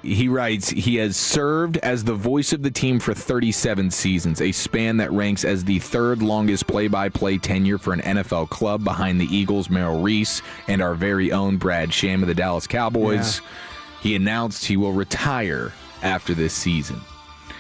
S1: He writes, he has served as the voice of the team for 37 seasons, a span that ranks as the third longest play-by-play tenure for an NFL club behind the Eagles' Merrill Reese and our very own Brad Sham of the Dallas Cowboys. Yeah. He announced he will retire after this season.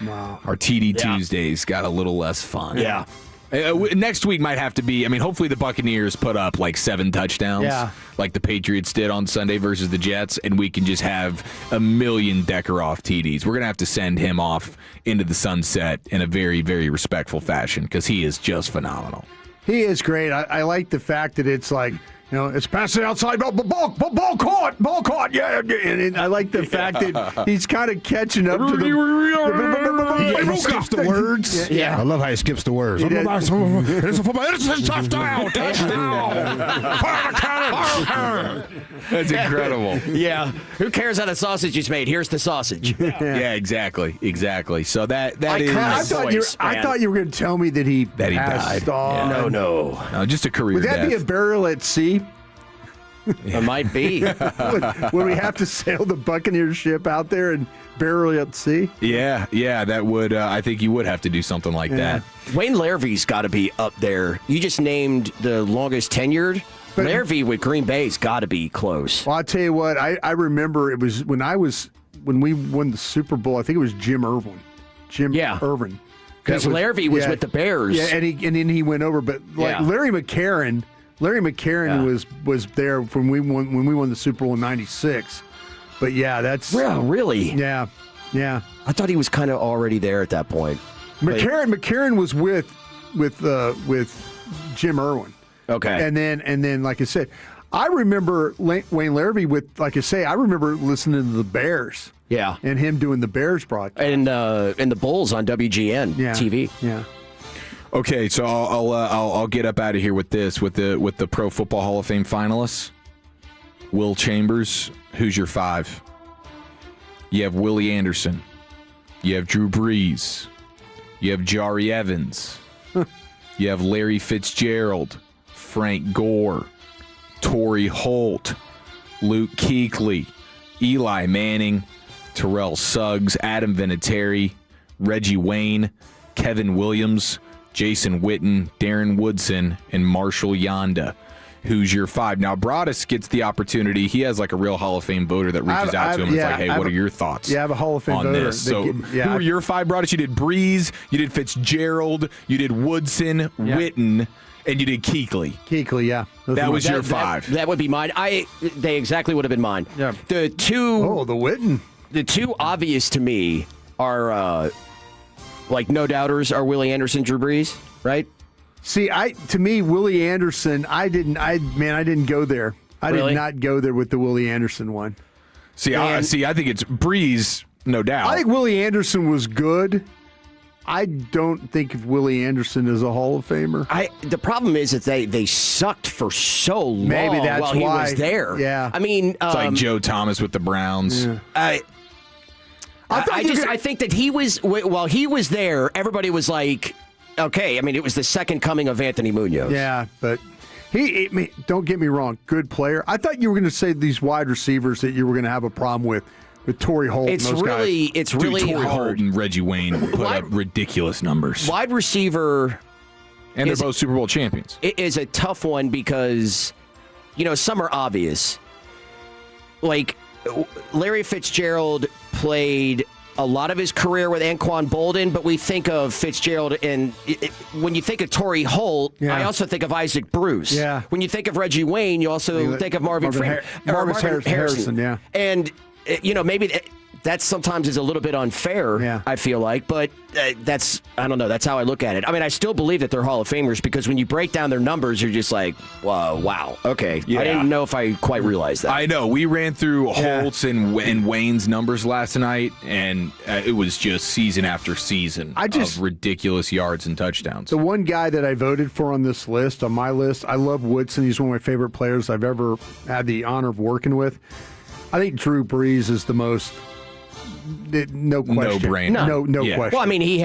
S14: Wow.
S1: Our TD Tuesdays got a little less fun.
S9: Yeah.
S1: Next week might have to be, hopefully the Buccaneers put up like 7 touchdowns like the Patriots did on Sunday versus the Jets, and we can just have a million Deckeroff TDs. We're going to have to send him off into the sunset in a very, very respectful fashion because he is just phenomenal.
S14: He is great. I like the fact that it's like, it's passing outside, ball caught, yeah. And I like the fact that he's kind of catching up to the...
S5: He skips the words.
S14: Yeah.
S5: I love how he skips the words. It's a football. It's a touchdown.
S1: That's incredible.
S9: Yeah. Who cares how the sausage is made? Here's the sausage.
S1: Yeah, exactly. So that is...
S14: I thought you were going to tell me that he
S1: died.
S14: On.
S1: No, just a career
S14: Would that
S1: death.
S14: be a burial at sea?
S9: It might be.
S14: Would we have to sail the Buccaneers ship out there and bury it at sea?
S1: Yeah, that would. I think you would have to do something like that.
S9: Wayne Larravee's got to be up there. You just named the longest tenured. Larravee with Green Bay's got to be close.
S14: Well, I'll tell you what. I remember it was when we won the Super Bowl. I think it was Jim Irvin. Irvin.
S9: Because Larravee was with the Bears.
S14: Yeah, and then he went over. But Larry McCarron. was there when we won the Super Bowl in '96. But that's
S9: really
S14: yeah.
S9: I thought he was kind of already there at that point.
S14: McCarron was with Jim Irwin.
S9: Okay,
S14: and then like I said, I remember Wayne Larravee with, like I say, I remember listening to the Bears.
S9: Yeah,
S14: and him doing the Bears broadcast
S9: and the Bulls on WGN TV.
S14: Yeah.
S1: Okay, so I'll get up out of here with this with the Pro Football Hall of Fame finalists. Will Chambers, who's your 5? You have Willie Anderson. You have Drew Brees. You have Jari Evans. You have Larry Fitzgerald, Frank Gore, Torrey Holt, Luke Kuechly, Eli Manning, Terrell Suggs, Adam Vinatieri, Reggie Wayne, Kevin Williams, Jason Witten, Darren Woodson, and Marshall Yonda. Who's your 5? Now, Broadus gets the opportunity. He has like a real Hall of Fame voter that reaches out to him. It's like, hey, what are your thoughts?
S14: Yeah, I have a Hall of Fame
S1: on
S14: voter.
S1: This? So, who are your 5, Broadus? You did Breeze, you did Fitzgerald, you did Woodson, Witten, and you did Kuechly.
S14: Kuechly, yeah.
S1: That was your 5.
S9: That would be mine. They exactly would have been mine.
S14: Yeah.
S9: The two.
S14: Oh, the Witten.
S9: The two obvious to me are like no doubters are Willie Anderson, Drew Brees, right?
S14: See, to me, Willie Anderson, I didn't go there. I did not go there with the Willie Anderson one.
S1: I think it's Breeze, no doubt.
S14: I think Willie Anderson was good. I don't think of Willie Anderson as a Hall of Famer.
S9: The problem is that they sucked for so long.
S14: Maybe that's
S9: while
S14: why
S9: he was there.
S14: Yeah,
S9: I mean,
S1: it's like Joe Thomas with the Browns.
S14: Yeah.
S9: I think that he was while he was there, everybody was like, okay. I mean, it was the second coming of Anthony Munoz.
S14: Yeah, but don't get me wrong, good player. I thought you were going to say these wide receivers that you were going to have a problem with Torrey Holt.
S9: It's
S14: and those
S9: really,
S14: guys.
S9: it's really
S1: Torrey
S9: hard.
S1: Holt and Reggie Wayne put up ridiculous numbers.
S9: Wide receiver,
S1: and they're both Super Bowl champions.
S9: It is a tough one because, some are obvious. Like Larry Fitzgerald played a lot of his career with Anquan Bolden, but we think of Fitzgerald, and when you think of Torrey Holt, I also think of Isaac Bruce.
S14: Yeah.
S9: When you think of Reggie Wayne, you also think of Marvin
S14: Harrison. Yeah.
S9: And, maybe that sometimes is a little bit unfair, I feel like, but I don't know, that's how I look at it. I mean, I still believe that they're Hall of Famers because when you break down their numbers, you're just like, wow, okay. Yeah. I didn't know if I quite realized that.
S1: I know. We ran through Holt's and Wayne's numbers last night, and it was just season after season of ridiculous yards and touchdowns.
S14: The one guy that I voted for on this list, on my list, I love Woodson. He's one of my favorite players I've ever had the honor of working with. I think Drew Brees is the most... No question.
S1: No brainer.
S14: No question.
S9: Well, I mean, he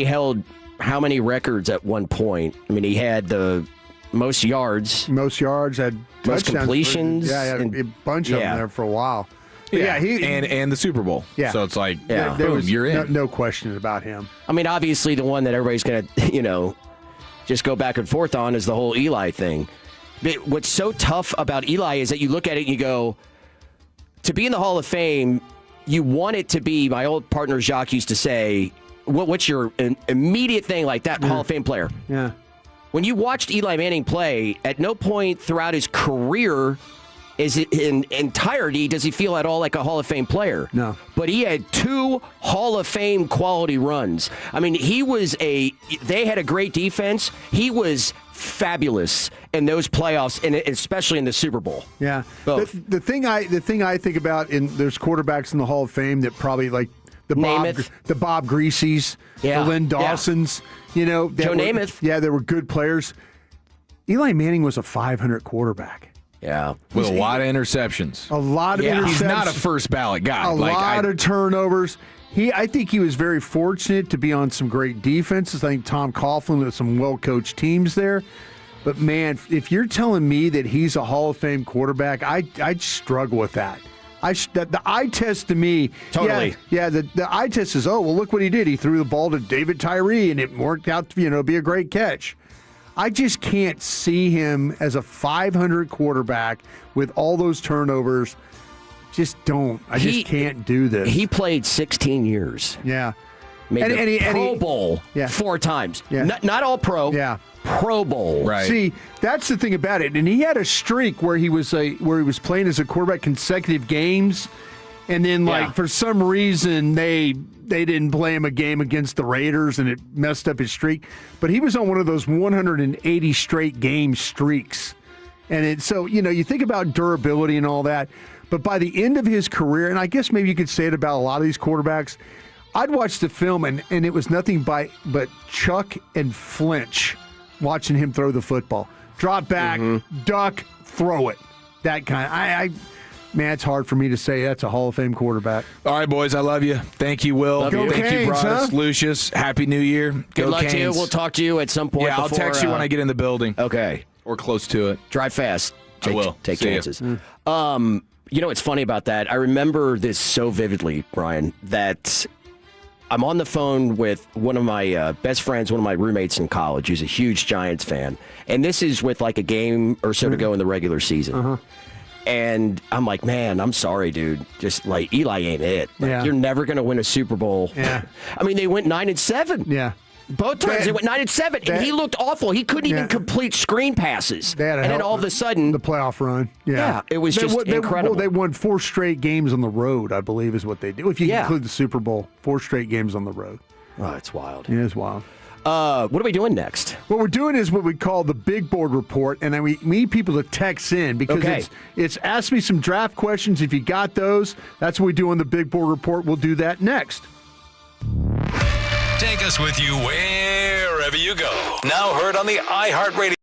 S9: held how many records at one point? I mean, he had the most yards.
S14: Had
S9: most completions.
S14: Had a bunch of them there for a while. But
S1: and the Super Bowl.
S14: Yeah.
S1: So it's like,
S14: boom,
S1: you're in.
S14: No question about him.
S9: I mean, obviously, the one that everybody's going to, just go back and forth on is the whole Eli thing. What's so tough about Eli is that you look at it and you go, to be in the Hall of Fame, you want it to be, my old partner Jacques used to say, what's your immediate thing like that Hall of Fame player?
S14: Yeah.
S9: When you watched Eli Manning play, at no point throughout his career in entirety does he feel at all like a Hall of Fame player.
S14: No.
S9: But he had 2 Hall of Fame quality runs. I mean, they had a great defense. He was fabulous in those playoffs, and especially in the Super Bowl.
S14: Yeah.
S9: Both.
S14: The thing I think about, there's quarterbacks in the Hall of Fame that probably like the Bob Greaseys, the Lynn Dawsons, Joe
S9: Namath.
S14: Yeah, they were good players. Eli Manning was a 500 quarterback.
S9: Yeah.
S1: With a lot of interceptions.
S14: A lot of interceptions.
S1: He's not a first ballot guy.
S14: A lot of turnovers. I think he was very fortunate to be on some great defenses. I think Tom Coughlin with some well-coached teams there. But, man, if you're telling me that he's a Hall of Fame quarterback, I'd struggle with that. The eye test to me,
S9: totally.
S14: The eye test is, look what he did. He threw the ball to David Tyree, and it worked out to be a great catch. I just can't see him as a 500 quarterback with all those turnovers. Just don't. I just can't do this.
S9: He played 16 years.
S14: Yeah.
S9: Made the Pro Bowl 4 times.
S14: Yeah.
S9: Not all pro.
S14: Yeah.
S9: Pro Bowl.
S1: Right.
S14: See, that's the thing about it. And he had a streak where he was playing as a quarterback consecutive games, and then for some reason they didn't play him a game against the Raiders, and it messed up his streak. But he was on one of those 180 straight game streaks, and you think about durability and all that. But by the end of his career, and I guess maybe you could say it about a lot of these quarterbacks, I'd watch the film, and it was nothing but chuck and flinch watching him throw the football. Drop back, duck, throw it. That kind. Man, it's hard for me to say that's a Hall of Fame quarterback.
S1: All right, boys, I love you. Thank you, Will.
S14: Go
S1: Thank
S14: Canes,
S1: you, Broadus.
S14: huh?
S1: Lucius. Happy New Year.
S9: Good luck
S1: Canes.
S9: to you. We'll talk to you at some point.
S1: Yeah, I'll text you when I get in the building.
S9: Okay.
S1: Or close to it.
S9: Drive fast.
S1: I will.
S9: Take
S1: See ya.
S9: chances. You know what's funny about that? I remember this so vividly, Brian, that I'm on the phone with one of my best friends, one of my roommates in college, who's a huge Giants fan. And this is with like a game or so to go in the regular season. And I'm like, man, I'm sorry, dude. Just like Eli ain't it. Like, you're never going to win a Super Bowl.
S14: Yeah.
S9: I mean, they went 9-7.
S14: Yeah.
S9: Both times they went 9-7, and he looked awful. He couldn't even complete screen passes. And then all of a sudden,
S14: the playoff run.
S9: Yeah, it was just incredible.
S14: They won 4 straight games on the road, I believe, is what they did. If you include the Super Bowl, 4 straight games on the road.
S9: Oh, it's wild.
S14: It is wild.
S9: What are we doing next?
S14: What we're doing is what we call the Big Board Report, and then we need people to text in because it's ask me some draft questions. If you got those, that's what we do on the Big Board Report. We'll do that next.
S16: Take us with you wherever you go. Now heard on the iHeartRadio.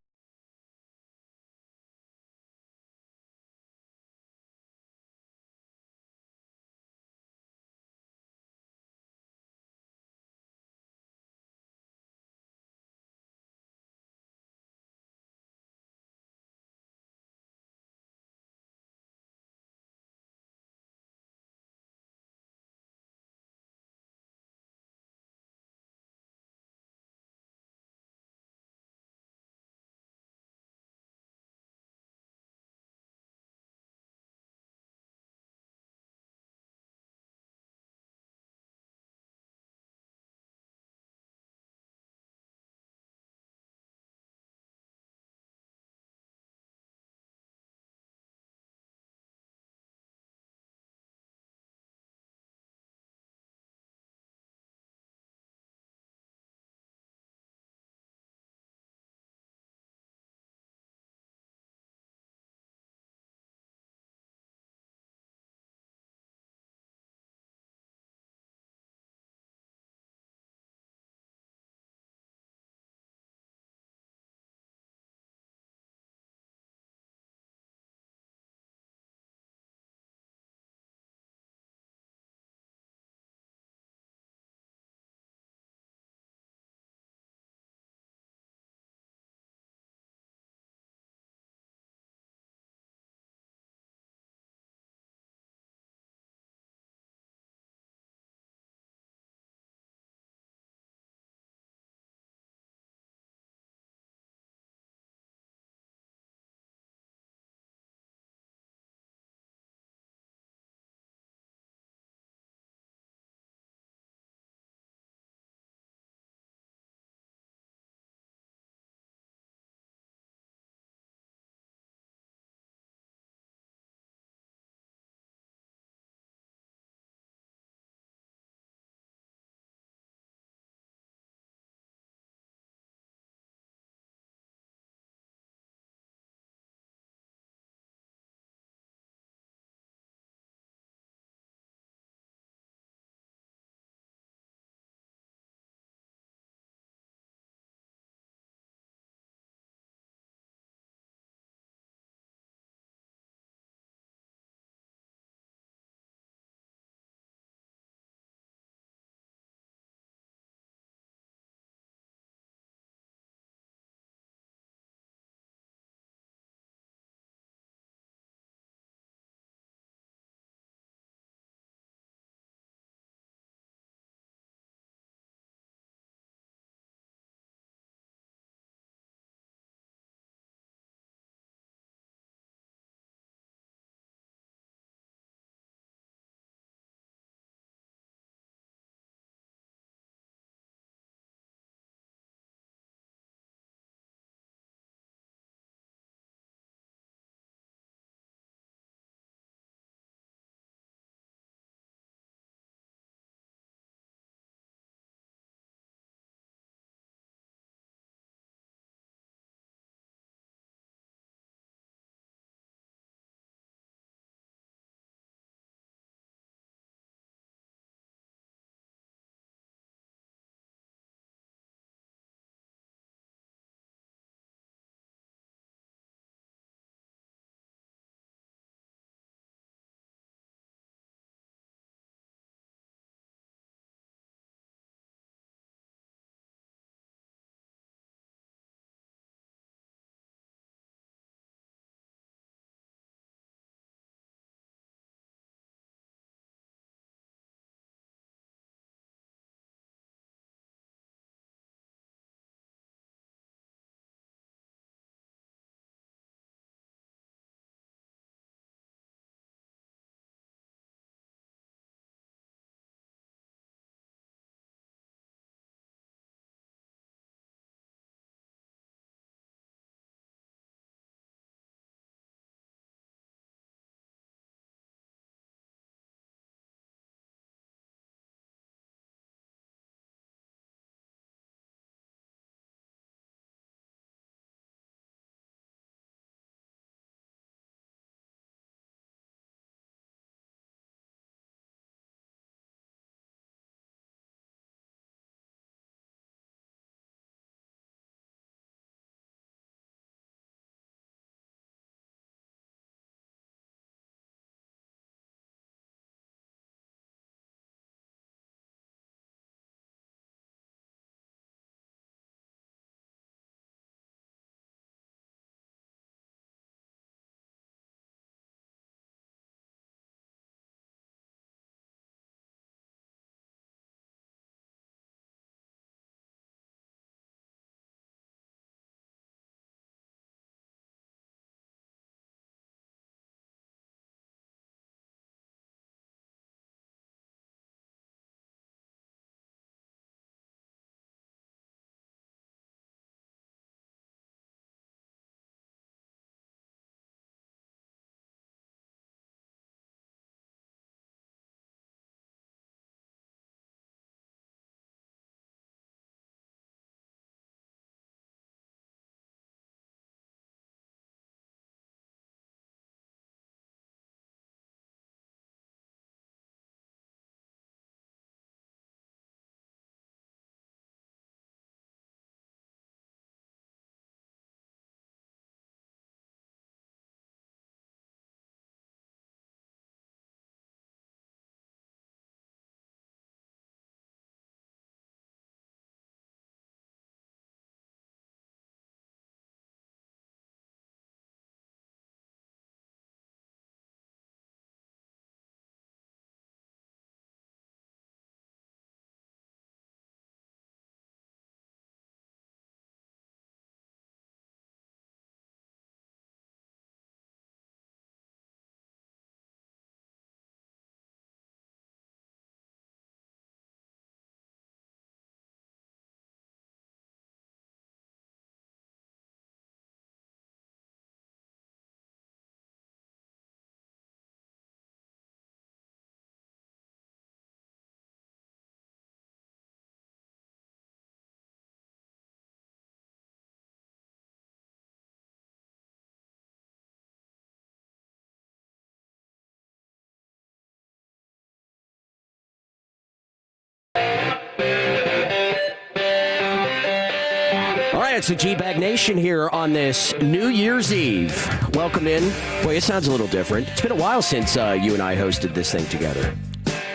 S9: It's the G-Bag Nation here on this New Year's Eve. Welcome in. Boy, it sounds a little different. It's been a while since you and I hosted this thing together.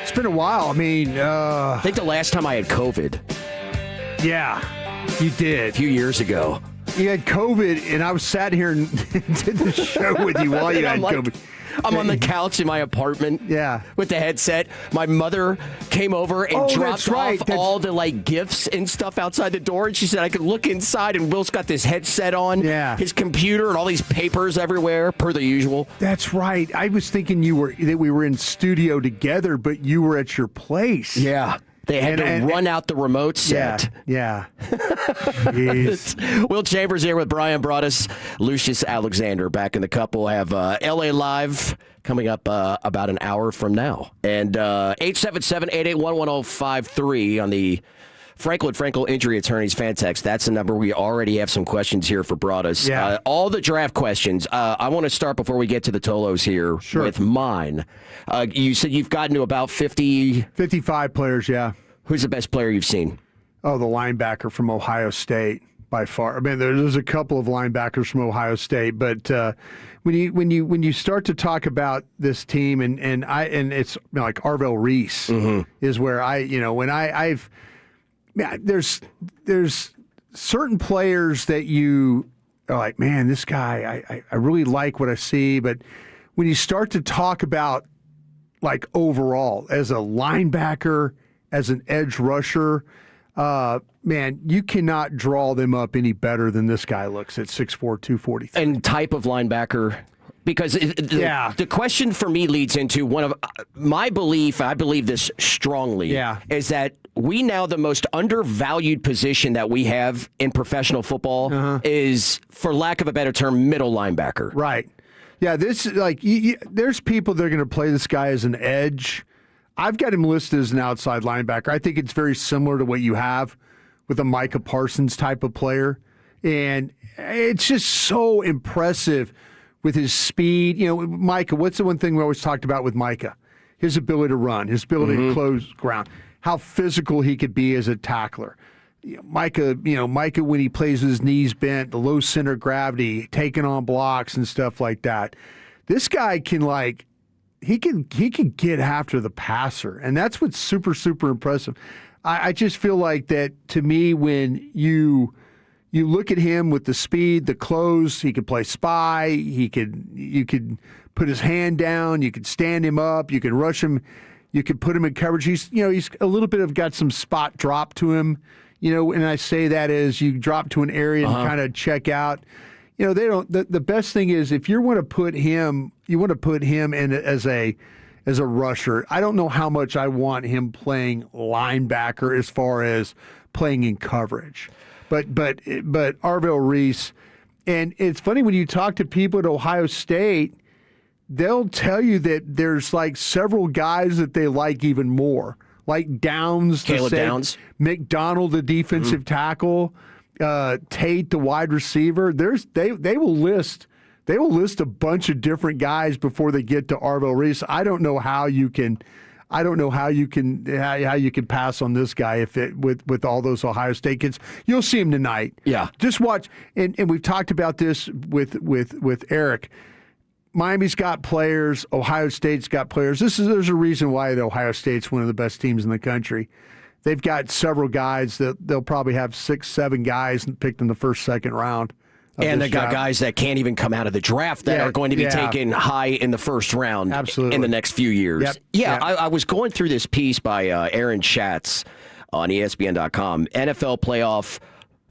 S14: It's been a while. I mean,
S9: I think the last time I had COVID.
S14: Yeah, you did.
S9: A few years ago.
S14: You had COVID, and I was sat here and did the show with you while you had COVID.
S9: I'm on the couch in my apartment.
S14: Yeah.
S9: With the headset. My mother came over and dropped off all the gifts and stuff outside the door. And she said I could look inside, and Will's got this headset on.
S14: Yeah.
S9: His computer and all these papers everywhere, per the usual.
S14: That's right. I was thinking that we were in studio together, but you were at your place.
S9: Yeah. They had to run out the remote set.
S14: Yeah. Jeez.
S9: Will Chambers here with Brian Broaddus, Lucius Alexander. Back in the cup, we'll have LA Live coming up about an hour from now. And 877-881-1053 on the Frankel Injury Attorneys fan text. That's the number. We already have some questions here for Broaddus.
S14: Yeah.
S9: All the draft questions. I want to start before we get to the Tolos here with mine. You said you've gotten to about
S14: 55 players, yeah.
S9: Who's the best player you've seen?
S14: Oh, the linebacker from Ohio State by far. I mean, there's a couple of linebackers from Ohio State, but when you start to talk about this team and it's like Arvell Reese is where there's certain players that you are like, man, this guy, I really like what I see. But when you start to talk about like overall as a linebacker, as an edge rusher, man, you cannot draw them up any better than this guy looks at 6'4", 243.
S9: And type of linebacker. Because the question for me leads into one of my belief, I believe this strongly, is that we now the most undervalued position that we have in professional football is, for lack of a better term, middle linebacker.
S14: Right. Yeah, this is like there's people that are going to play this guy as an edge. I've got him listed as an outside linebacker. I think it's very similar to what you have with a Micah Parsons type of player. And it's just so impressive with his speed. You know, Micah, what's the one thing we always talked about with Micah? His ability to run, his ability to close ground, how physical he could be as a tackler. Micah, when he plays with his knees bent, the low center of gravity, taking on blocks and stuff like that. This guy can he can get after the passer, and that's what's super, super impressive. I just feel like that, to me, when you look at him with the speed, the close, he could play spy, you could put his hand down, you could stand him up, you could rush him, you could put him in coverage. He's a little bit of got some spot drop to him, and I say that as you drop to an area and kind of check out. They don't. The best thing is if you want to put him in as a rusher. I don't know how much I want him playing linebacker as far as playing in coverage, but Arvell Reese, and it's funny when you talk to people at Ohio State, they'll tell you that there's like several guys that they like even more, like Downs,
S9: Caleb Downs,
S14: McDonald, the defensive tackle. Tate, the wide receiver. They will list a bunch of different guys before they get to Arvell Reese. I don't know how you can pass on this guy with all those Ohio State kids. You'll see him tonight.
S9: Yeah,
S14: just watch. And we've talked about this with Eric. Miami's got players. Ohio State's got players. There's a reason why Ohio State's one of the best teams in the country. They've got several guys that they'll probably have 6-7 guys picked in the first, second round.
S9: And they got guys that can't even come out of the draft that are going to be taken high in the first round in the next few years.
S14: Yep.
S9: I was going through this piece by Aaron Schatz on ESPN.com, NFL playoff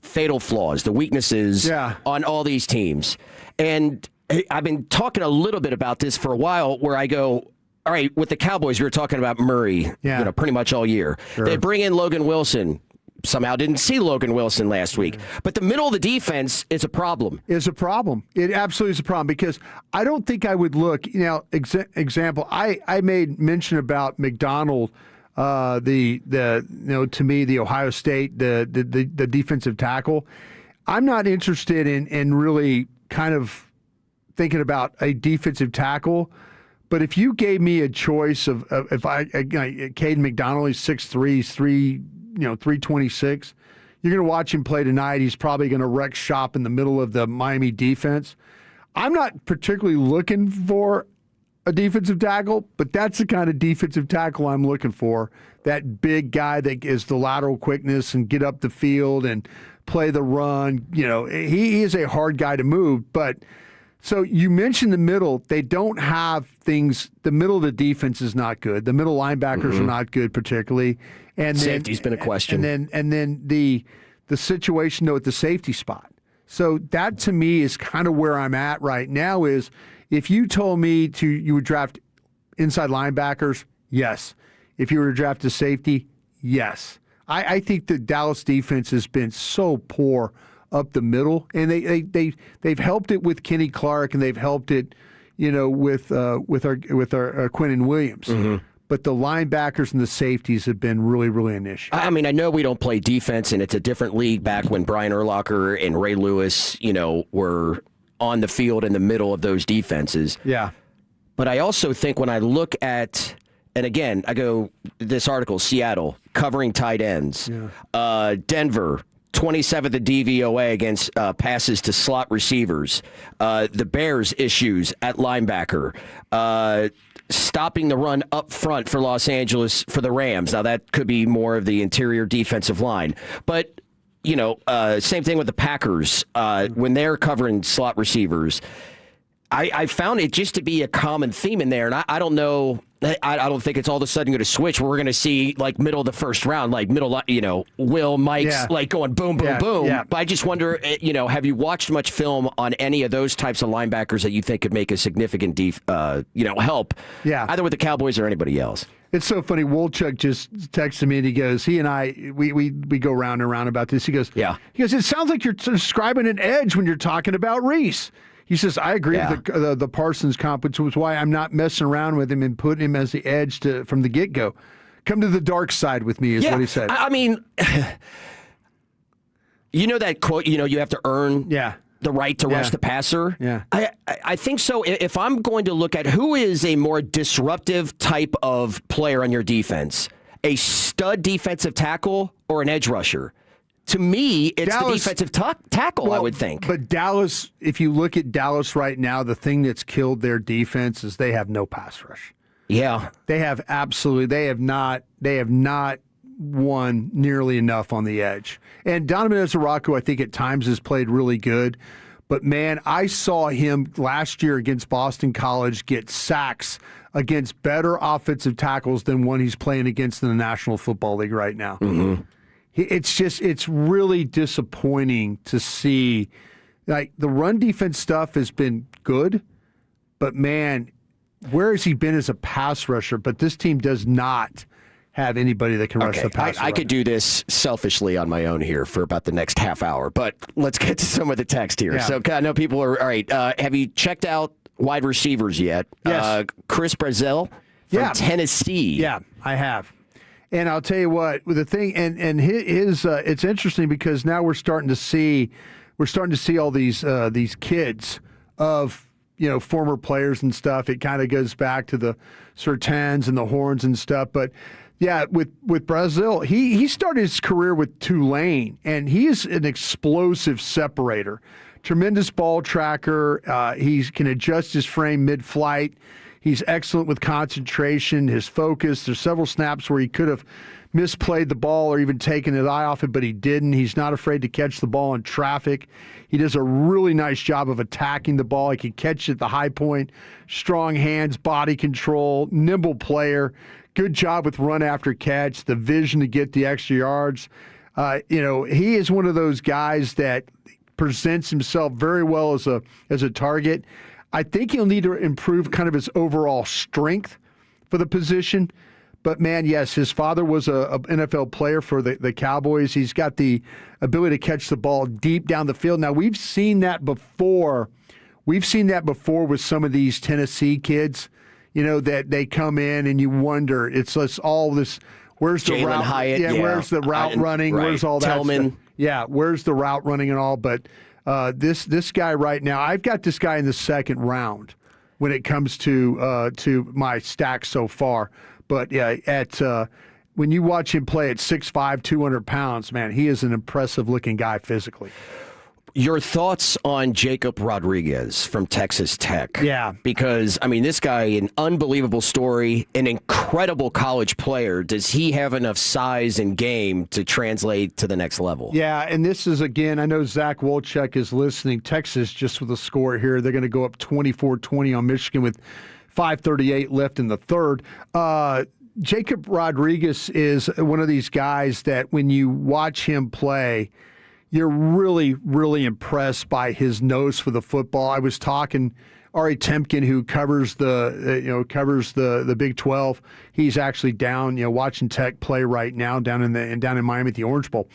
S9: fatal flaws, the weaknesses on all these teams. And I've been talking a little bit about this for a while where I go, all right, with the Cowboys, we were talking about Murray, pretty much all year.
S14: Sure.
S9: They bring in Logan Wilson. Somehow didn't see Logan Wilson last week. But the middle of the defense is a problem.
S14: It absolutely is a problem because I don't think I would look, example, I made mention about McDonald, to me, the Ohio State, the defensive tackle. I'm not interested in really kind of thinking about a defensive tackle. But if you gave me a choice of if Caden McDonald, he's 6'3", he's 326. You're going to watch him play tonight. He's probably going to wreck shop in the middle of the Miami defense. I'm not particularly looking for a defensive tackle, but that's the kind of defensive tackle I'm looking for. That big guy that is the lateral quickness and get up the field and play the run. He is a hard guy to move. But so you mentioned the middle. They don't have things. The middle of the defense is not good. The middle linebackers are not good particularly. And
S9: safety's been a question.
S14: And then the situation though at the safety spot. So that to me is kind of where I'm at right now. Is if you told me you would draft inside linebackers, yes. If you were to draft a safety, yes. I think the Dallas defense has been so poor up the middle, and they've helped it with Kenny Clark, and they've helped it, with our Quinnen Williams. Mm-hmm. But the linebackers and the safeties have been really, really an issue.
S9: I mean, I know we don't play defense, and it's a different league back when Brian Urlacher and Ray Lewis, were on the field in the middle of those defenses.
S14: Yeah.
S9: But I also think when I look at, and again, I go, this article, Seattle, covering tight ends. Yeah. Denver, 27th at DVOA against passes to slot receivers. The Bears issues at linebacker. Stopping the run up front for Los Angeles for the Rams. Now, that could be more of the interior defensive line. But, same thing with the Packers. When they're covering slot receivers, I found it just to be a common theme in there. And I don't know. I don't think it's all of a sudden going to switch. We're going to see like middle of the first round, like Will Mike's like going boom, boom, boom. Yeah. But I just wonder, have you watched much film on any of those types of linebackers that you think could make a significant help? Yeah. Either with the Cowboys or anybody else.
S14: It's so funny. Wolchuk just texted me and he goes, he and I, we go round and round about this. He goes, it sounds like you're describing an edge when you're talking about Reese. He says, I agree with the Parsons comp, which was why I'm not messing around with him and putting him as the edge from the get-go. Come to the dark side with me is what he said.
S9: I mean, that quote, you have to earn the right to rush the passer?
S14: Yeah.
S9: I think so. If I'm going to look at who is a more disruptive type of player on your defense, a stud defensive tackle or an edge rusher? To me, it's Dallas, the defensive tackle, I would think.
S14: But Dallas, if you look at Dallas right now, the thing that's killed their defense is they have no pass rush.
S9: Yeah.
S14: They have not won nearly enough on the edge. And Donovan Ezeraku, I think at times has played really good. But, man, I saw him last year against Boston College get sacks against better offensive tackles than one he's playing against in the National Football League right now.
S9: Mm-hmm.
S14: It's really disappointing to see. Like, the run defense stuff has been good, but, man, where has he been as a pass rusher? But this team does not have anybody that can rush the passer.
S9: I could do this selfishly on my own here for about the next half hour, but let's get to some of the text here. Yeah. So I know people are, all right, have you checked out wide receivers yet?
S14: Yes.
S9: Chris Brazil from Tennessee.
S14: Yeah, I have. And I'll tell you what, the thing, and his it's interesting because now we're starting to see all these kids of former players and stuff. It kind of goes back to the Surtains and the Horns and stuff. But yeah, with Brazil, he started his career with Tulane, and he is an explosive separator, tremendous ball tracker. He can adjust his frame mid-flight. He's excellent with concentration, his focus. There's several snaps where he could have misplayed the ball or even taken his eye off it, but he didn't. He's not afraid to catch the ball in traffic. He does a really nice job of attacking the ball. He can catch it at the high point. Strong hands, body control, nimble player. Good job with run after catch, the vision to get the extra yards. He is one of those guys that presents himself very well as a target. I think he'll need to improve kind of his overall strength for the position. But, man, yes, his father was a NFL player for the Cowboys. He's got the ability to catch the ball deep down the field. Now, we've seen that before. We've seen that before with some of these Tennessee kids, that they come in and you wonder, it's all this, where's the
S9: Jalen
S14: route?
S9: Hyatt,
S14: where's the route running?
S9: Right.
S14: Where's all that
S9: Tillman.
S14: stuff? Yeah, where's the route running and all? But this guy right now, I've got this guy in the second round when it comes to my stack so far. But when you watch him play at 6'5", 200 pounds, man, he is an impressive-looking guy physically.
S9: Your thoughts on Jacob Rodriguez from Texas Tech?
S14: Yeah.
S9: Because, I mean, this guy, an unbelievable story, an incredible college player. Does he have enough size and game to translate to the next level?
S14: Yeah, and this is, again, I know Zach Wolchek is listening. Texas, just with a score here, they're going to go up 24-20 on Michigan with 5:38 left in the third. Jacob Rodriguez is one of these guys that when you watch him play, you're really, really impressed by his nose for the football. I was talking Ari Temkin, who covers the Big 12. He's actually down, watching Tech play right now down in Miami at the Orange Bowl.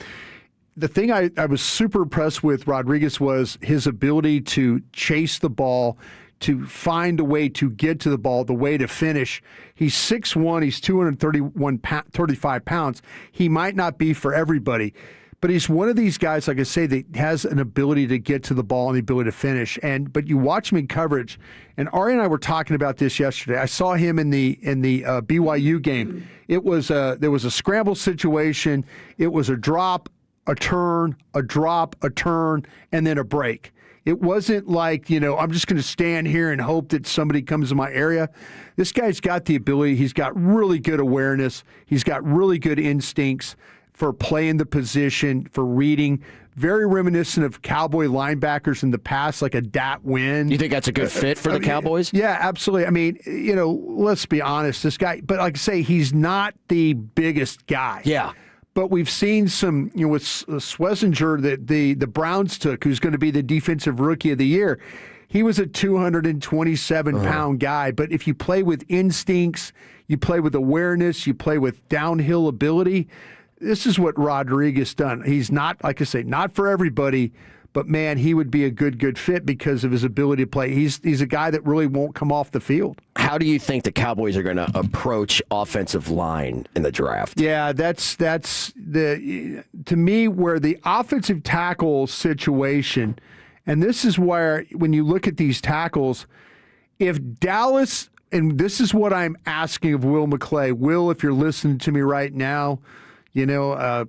S14: The thing I was super impressed with Rodriguez was his ability to chase the ball, to find a way to get to the ball, the way to finish. He's 6'1", he's 35 pounds. He might not be for everybody, but he's one of these guys, like I say, that has an ability to get to the ball and the ability to finish. But you watch him in coverage, and Ari and I were talking about this yesterday. I saw him in the BYU game. There was a scramble situation. It was a drop, a turn, a drop, a turn, and then a break. It wasn't like, I'm just going to stand here and hope that somebody comes in my area. This guy's got the ability. He's got really good awareness. He's got really good instincts for playing the position, for reading. Very reminiscent of Cowboy linebackers in the past, like a Dat Win.
S9: You think that's a good fit for the Cowboys?
S14: Yeah, absolutely. I mean, let's be honest. This guy, but like I say, he's not the biggest guy.
S9: Yeah.
S14: But we've seen some, with Schlesinger that the Browns took, who's going to be the defensive rookie of the year. He was a 227-pound guy. But if you play with instincts, you play with awareness, you play with downhill ability, this is what Rodriguez done. He's not, like I say, not for everybody, but man, he would be a good fit because of his ability to play. He's a guy that really won't come off the field.
S9: How do you think the Cowboys are going to approach offensive line in the draft?
S14: Yeah, that's to me where the offensive tackle situation, and this is where when you look at these tackles, if Dallas, and this is what I'm asking of Will McClay. Will, if you're listening to me right now,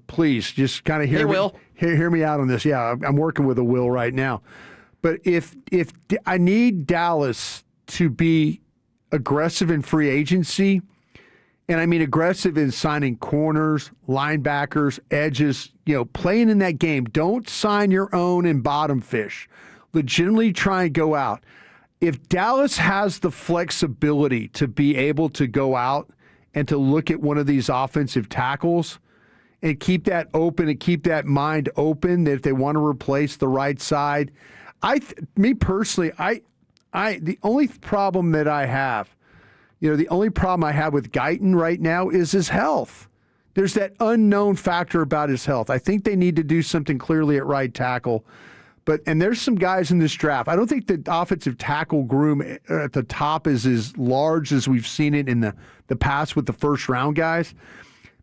S14: please just kind of hear me out on this. Yeah, I'm working with a Will right now. But if I need Dallas to be aggressive in free agency, and I mean aggressive in signing corners, linebackers, edges, playing in that game. Don't sign your own and bottom fish. Legitimately try and go out. If Dallas has the flexibility to be able to go out and to look at one of these offensive tackles and keep that open and keep that mind open, that if they want to replace the right side, me personally, the only problem that I have, the only problem I have with Guyton right now is his health. There's that unknown factor about his health. I think they need to do something clearly at right tackle. And there's some guys in this draft. I don't think the offensive tackle groom at the top is as large as we've seen it in the past with the first round guys.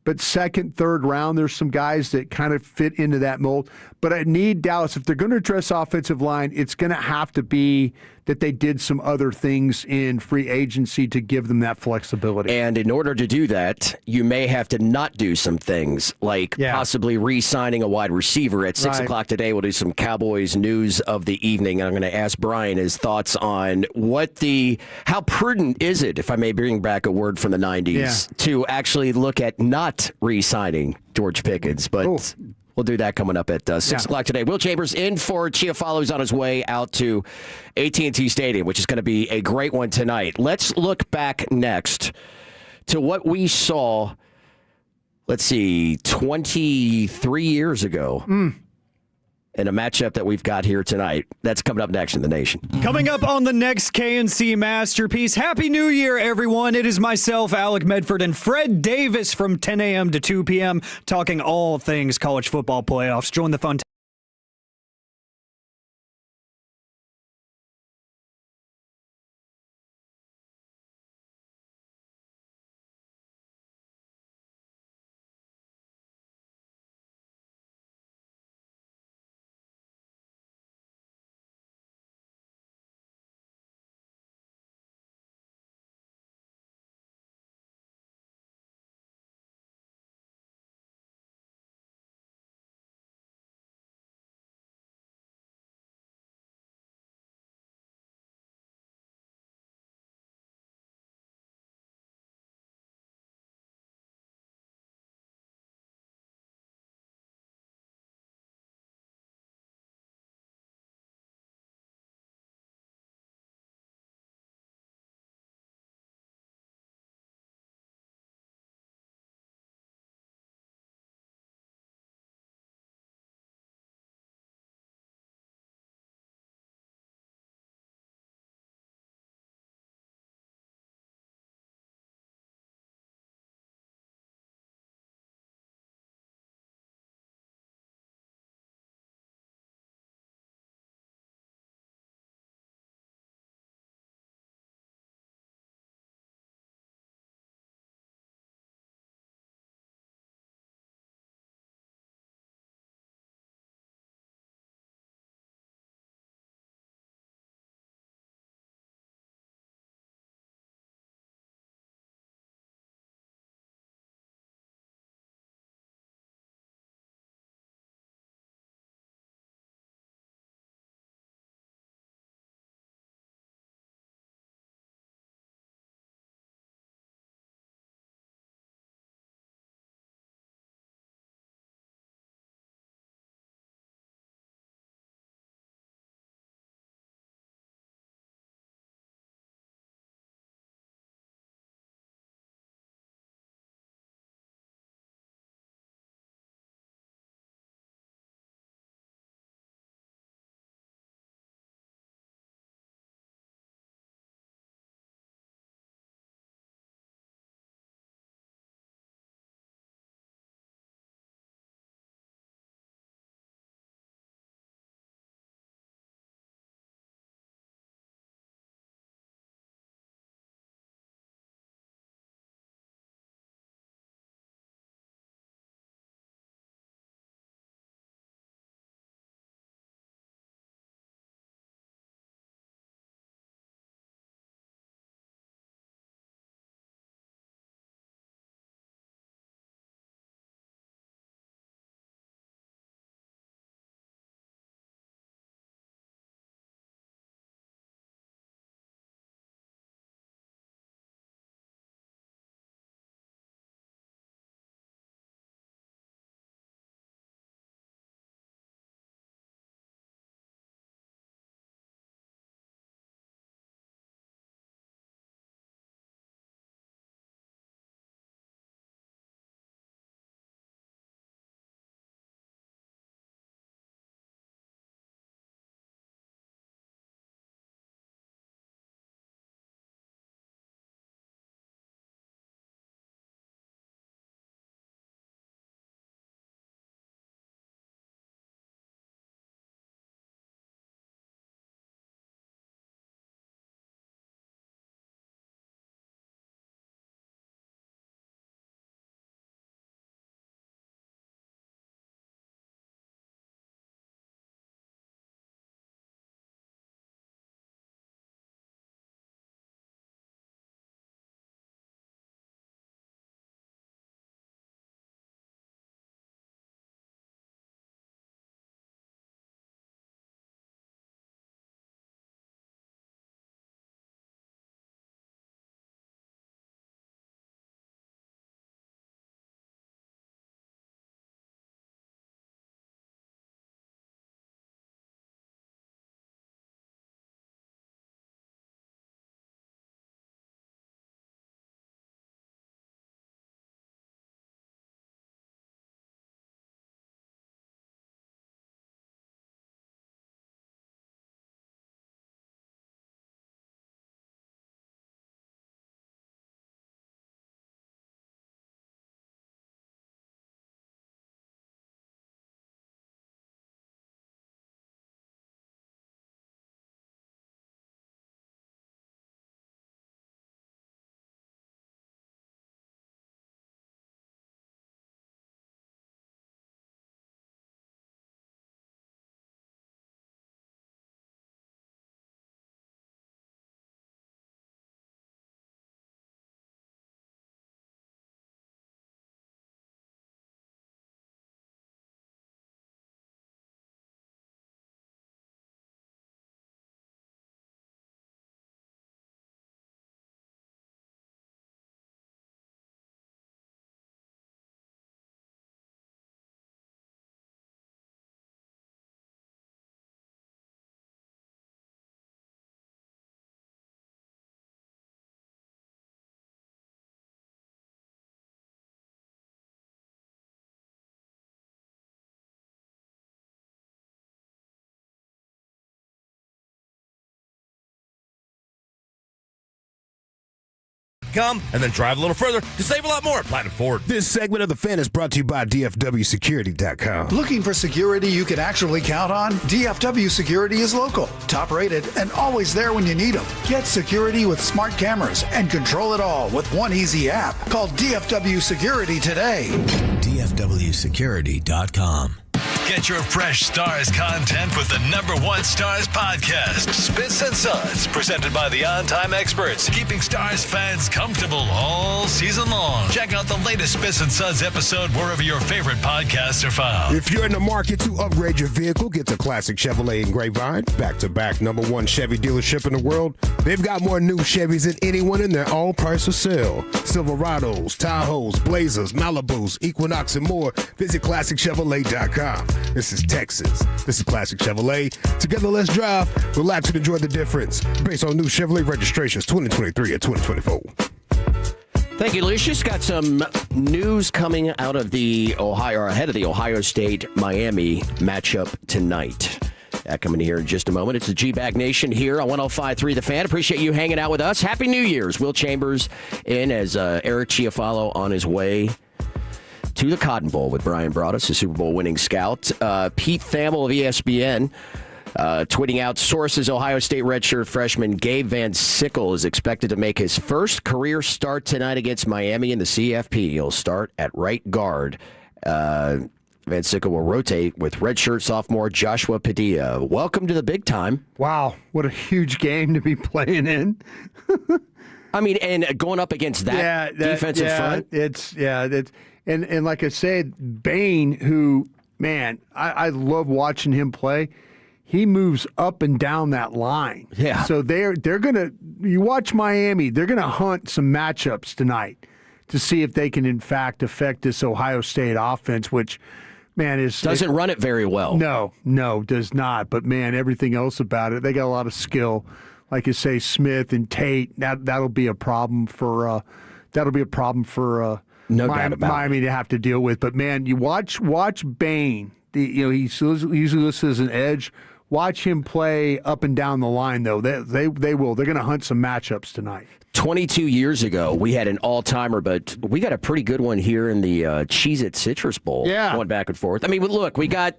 S14: But second, third round, there's some guys that kind of fit into that mold. But I need Dallas, if they're going to address offensive line, it's going to have to be that they did some other things in free agency to give them that flexibility.
S9: And in order to do that, you may have to not do some things, like possibly re-signing a wide receiver. At 6 o'clock today, we'll do some Cowboys news of the evening. And I'm going to ask Brian his thoughts on how prudent is it, if I may bring back a word from the 90s, to actually look at not re-signing George Pickens. But we'll do that coming up at 6 o'clock today. Will Chambers in for Chiafalo's on his way out to AT&T Stadium, which is going to be a great one tonight. Let's look back next to what we saw, 23 years ago in a matchup that we've got here tonight. That's coming up next in The Nation.
S2: Coming up on the next KNC Masterpiece. Happy New Year, everyone. It is myself, Alec Medford, and Fred Davis from 10 a.m. to 2 p.m. talking all things college football playoffs. Join the fun.
S6: come and then drive a little further to save a lot more at Platinum Ford.
S5: This segment of The Fan is brought to you by DFWsecurity.com.
S15: Looking for security you can actually count on? DFW Security is local, top rated, and always there when you need them. Get security with smart cameras and control it all with one easy app. Call DFW Security today.
S16: DFWsecurity.com. Get your fresh Stars content with the #1 Stars podcast, Spits and Suds, presented by the On Time Experts, keeping Stars fans comfortable all season long. Check out the latest Spits and Suds episode wherever your favorite podcasts are found.
S5: If you're in the market to upgrade your vehicle, get the classic Chevrolet in Grapevine, back-to-back #1 Chevy dealership in the world. They've got more new Chevys than anyone, and they're all price for sale. Silverados, Tahoes, Blazers, Malibus, Equinox, and more. Visit ClassicChevrolet.com. This is Texas. This is Classic Chevrolet. Together, let's drive, relax, and enjoy the difference. Based on new Chevrolet registrations 2023 and 2024.
S9: Thank you, Lucius. Got some news coming out of the ahead of the Ohio State-Miami matchup tonight. That coming here in just a moment. It's the G-Bag Nation here on 105.3 The Fan. Appreciate you hanging out with us. Happy New Year's. Will Chambers in as Eric Chiafalo on his way to the Cotton Bowl with Brian Broaddus, the Super Bowl winning scout. Pete Thamel of ESPN tweeting out sources: Ohio State redshirt freshman Gabe Van Sickle is expected to make his first career start tonight against Miami in the CFP. He'll start at right guard. Van Sickle will rotate with redshirt sophomore Joshua Padilla. Welcome to the big time.
S14: Wow, what a huge game to be playing in.
S9: I mean, and going up against that defensive front. And
S14: like I said, Bain, who, man, I love watching him play. He moves up and down that line.
S9: Yeah.
S14: So they're gonna. You watch Miami, they're gonna hunt some matchups tonight to see if they can in fact affect this Ohio State offense, which, man,
S9: doesn't run it very well.
S14: No, does not. But man, everything else about it, they got a lot of skill. Like you say, Smith and Tate. That'll be a problem for.
S9: No doubt about
S14: Miami to have to deal with. But man, you watch Bain. He's usually listed as an edge. Watch him play up and down the line, though. They will. They're going to hunt some matchups tonight.
S9: 22 years ago, we had an all-timer, but we got a pretty good one here in the Cheez-It Citrus Bowl.
S14: Yeah.
S9: Going back and forth. I mean, look, we got...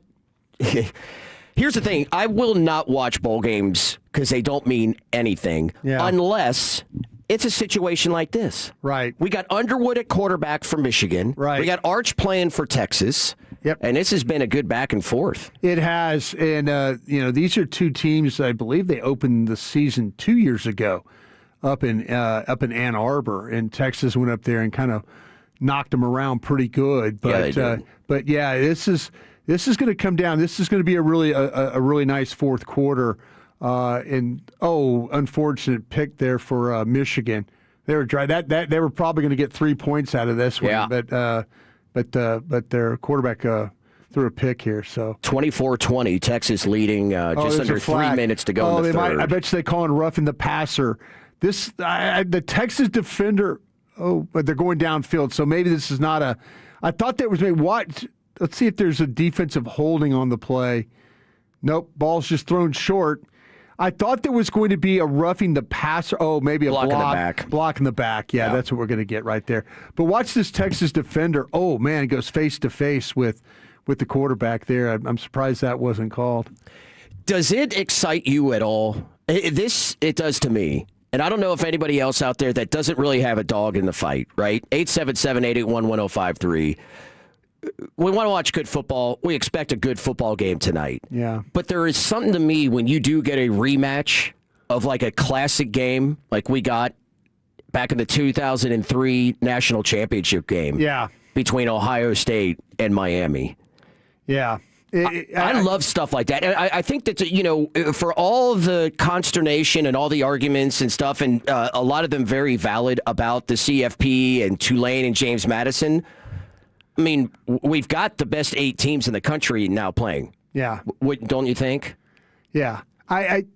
S9: Here's the thing. I will not watch bowl games because they don't mean anything unless it's a situation like this.
S14: Right.
S9: We got Underwood at quarterback for Michigan.
S14: Right.
S9: We got Arch playing for Texas.
S14: Yep.
S9: And this has been a good back and forth.
S14: It has. And, these are two teams, I believe they opened the season 2 years ago up in Ann Arbor. And Texas went up there and kind of knocked them around pretty good. But, this is going to come down. This is going to be a really nice fourth quarter. Unfortunate pick there for Michigan. They were dry. They were probably going to get 3 points out of this one.
S9: Yeah.
S14: But their quarterback threw a pick here. So
S9: 24-20, Texas leading just under 3 minutes to go in the third.
S14: I bet you they call it roughing the passer. The Texas defender. But they're going downfield. So maybe this is not a. I thought there was what. Let's see if there's a defensive holding on the play. Nope, ball's just thrown short. I thought there was going to be a roughing the passer. Oh, maybe a block. Block in the back. Yeah, that's what we're going to get right there. But watch this Texas defender. Oh, man, it goes face to face with the quarterback there. I'm surprised that wasn't called.
S9: Does it excite you at all? It does to me. And I don't know if anybody else out there that doesn't really have a dog in the fight, right? 877-881-1053. We want to watch good football. We expect a good football game tonight.
S14: Yeah.
S9: But there is something to me when you do get a rematch of like a classic game like we got back in the 2003 national championship game.
S14: Yeah.
S9: Between Ohio State and Miami.
S14: Yeah.
S9: I love stuff like that. And I think that, for all the consternation and all the arguments and stuff, and a lot of them very valid about the CFP and Tulane and James Madison, I mean, we've got the best 8 teams in the country now playing.
S14: Yeah.
S9: Don't you think?
S14: Yeah. I'm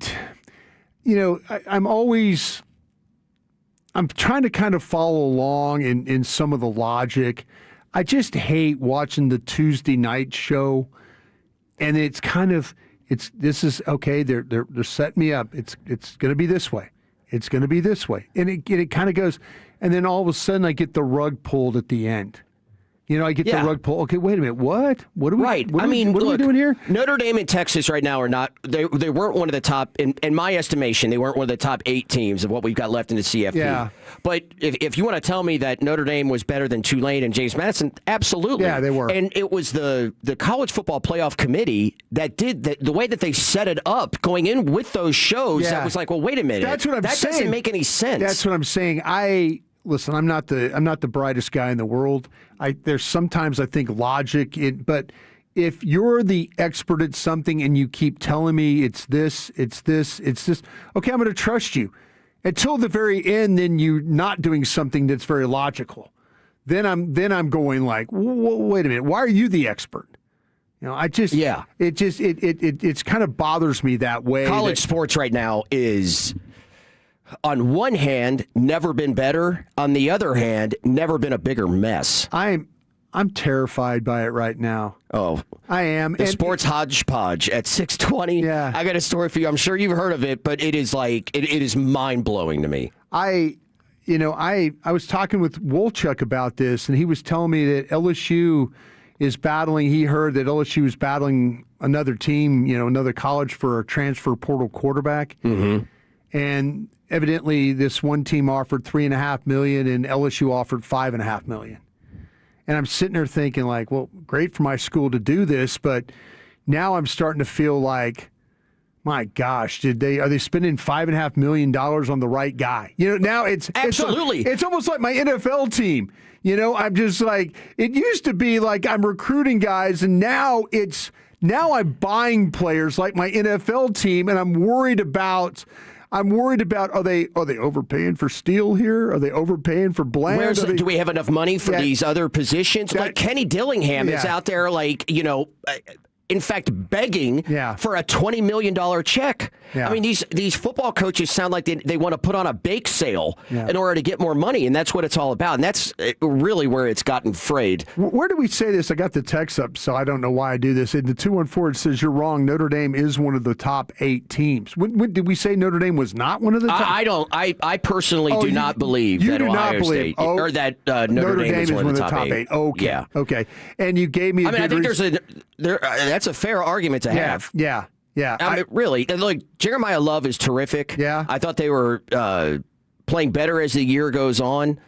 S14: trying to kind of follow along in some of the logic. I just hate watching the Tuesday night show. And it's kind of this is okay. They're setting me up. It's going to be this way. It's going to be this way. And it kind of goes, and then all of a sudden I get the rug pulled at the end. I get the rug pulled. Okay, wait a minute. What? What are we?
S9: Right.
S14: What are we doing here?
S9: Notre Dame and Texas right now are not. They weren't one of the top. In my estimation, they weren't one of the top 8 teams of what we've got left in the CFP.
S14: Yeah.
S9: But if you want to tell me that Notre Dame was better than Tulane and James Madison, absolutely.
S14: Yeah, they were.
S9: And it was the College Football Playoff Committee that did the way that they set it up going in with those shows.
S14: Yeah.
S9: That was like, well, wait a minute.
S14: That's what I'm saying.
S9: That doesn't make any sense.
S14: That's what I'm saying. Listen, I'm not the brightest guy in the world. There's sometimes I think logic but if you're the expert at something and you keep telling me it's this, okay, I'm going to trust you. Until the very end, then you're not doing something that's very logical. Then I'm going like, wait a minute, why are you the expert? It kind of bothers me that way.
S9: College sports right now is, on one hand, never been better. On the other hand, never been a bigger mess.
S14: I'm terrified by it right now.
S9: Oh,
S14: I am.
S9: The sports hodgepodge at 6:20.
S14: Yeah,
S9: I got a story for you. I'm sure you've heard of it, but it is like it is mind blowing to me.
S14: I was talking with Wolchuk about this, and he was telling me that LSU is battling. He heard that LSU is battling another team, another college for a transfer portal quarterback, and evidently this one team offered $3.5 million, and LSU offered $5.5 million. And I'm sitting there thinking, like, well, great for my school to do this, but now I'm starting to feel like, my gosh, are they spending $5.5 million on the right guy? Now it's
S9: absolutely.
S14: It's almost like my NFL team. I'm just like, it used to be like I'm recruiting guys, and now I'm buying players like my NFL team, and I'm worried about. Are they overpaying for Steele here? Are they overpaying for Bland?
S9: Do we have enough money for these other positions? Like Kenny Dillingham is out there, in fact, begging for a $20 million check.
S14: Yeah.
S9: I mean, these football coaches sound like they want to put on a bake sale in order to get more money, and that's what it's all about. And that's really where it's gotten frayed.
S14: Where do we say this? I got the text up, so I don't know why I do this. In the 214, it says you're wrong. Notre Dame is one of the top 8 teams. When did we say Notre Dame was not one of the top?
S9: I personally do not believe that Ohio State or that Notre Dame is one of the top 8.
S14: Okay.
S9: Yeah.
S14: Okay. And you gave me.
S9: I think that's a fair argument to have.
S14: Yeah.
S9: I mean, really, like Jeremiah Love is terrific.
S14: Yeah,
S9: I thought they were playing better as the year goes on.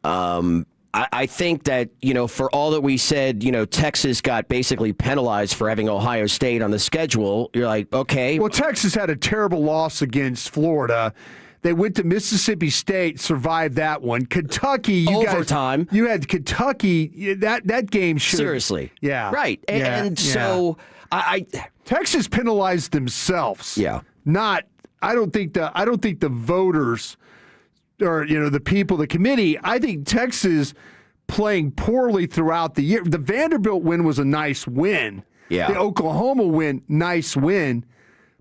S9: I think that for all that we said, Texas got basically penalized for having Ohio State on the schedule. You're like, okay.
S14: Well, Texas had a terrible loss against Florida. They went to Mississippi State, survived that one. Kentucky,
S9: overtime.
S14: You had Kentucky. That game should
S9: seriously.
S14: Yeah.
S9: Right. So
S14: Texas penalized themselves.
S9: Yeah.
S14: I don't think the voters or the people, the committee. I think Texas playing poorly throughout the year. The Vanderbilt win was a nice win.
S9: Yeah.
S14: The Oklahoma win, nice win.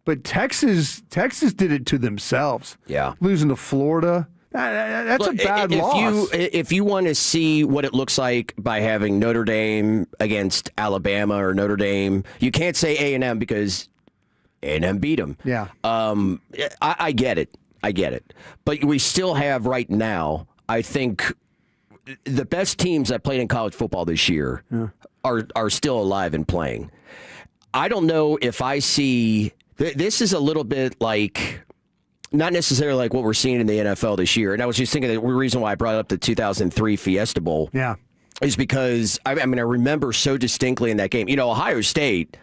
S14: But Texas did it to themselves.
S9: Yeah.
S14: Losing to Florida. That's a bad loss.
S9: If you want to see what it looks like by having Notre Dame against Alabama or Notre Dame, you can't say A&M because A&M beat them.
S14: Yeah.
S9: I get it. But we still have right now, I think, the best teams that played in college football this year are still alive and playing. I don't know if I see... This is a little bit like... Not necessarily like what we're seeing in the NFL this year. And I was just thinking the reason why I brought up the 2003 Fiesta Bowl is because, I remember so distinctly in that game. Ohio State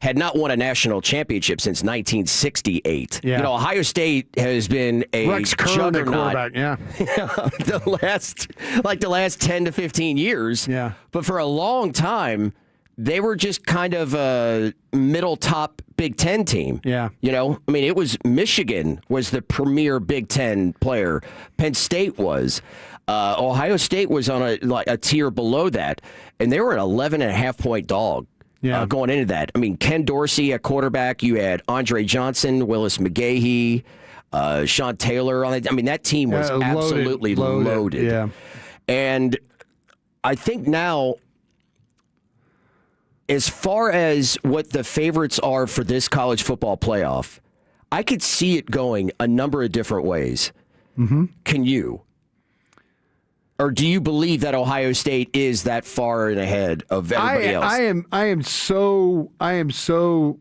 S9: had not won a national championship since 1968.
S14: Yeah.
S9: Ohio State has been a
S14: Rex Kern,
S9: juggernaut.
S14: The
S9: last 10 to 15 years.
S14: Yeah.
S9: But for a long time, they were just kind of a middle top Big Ten team.
S14: Yeah.
S9: It was Michigan was the premier Big Ten player. Penn State was. Ohio State was on a tier below that. And they were an 11.5-point dog going into that. Ken Dorsey at quarterback. You had Andre Johnson, Willis McGahee, Sean Taylor. That team was absolutely loaded.
S14: Yeah.
S9: And I think now... As far as what the favorites are for this college football playoff, I could see it going a number of different ways.
S14: Mm-hmm.
S9: Can you? Or do you believe that Ohio State is that far and ahead of everybody else?
S14: I am so,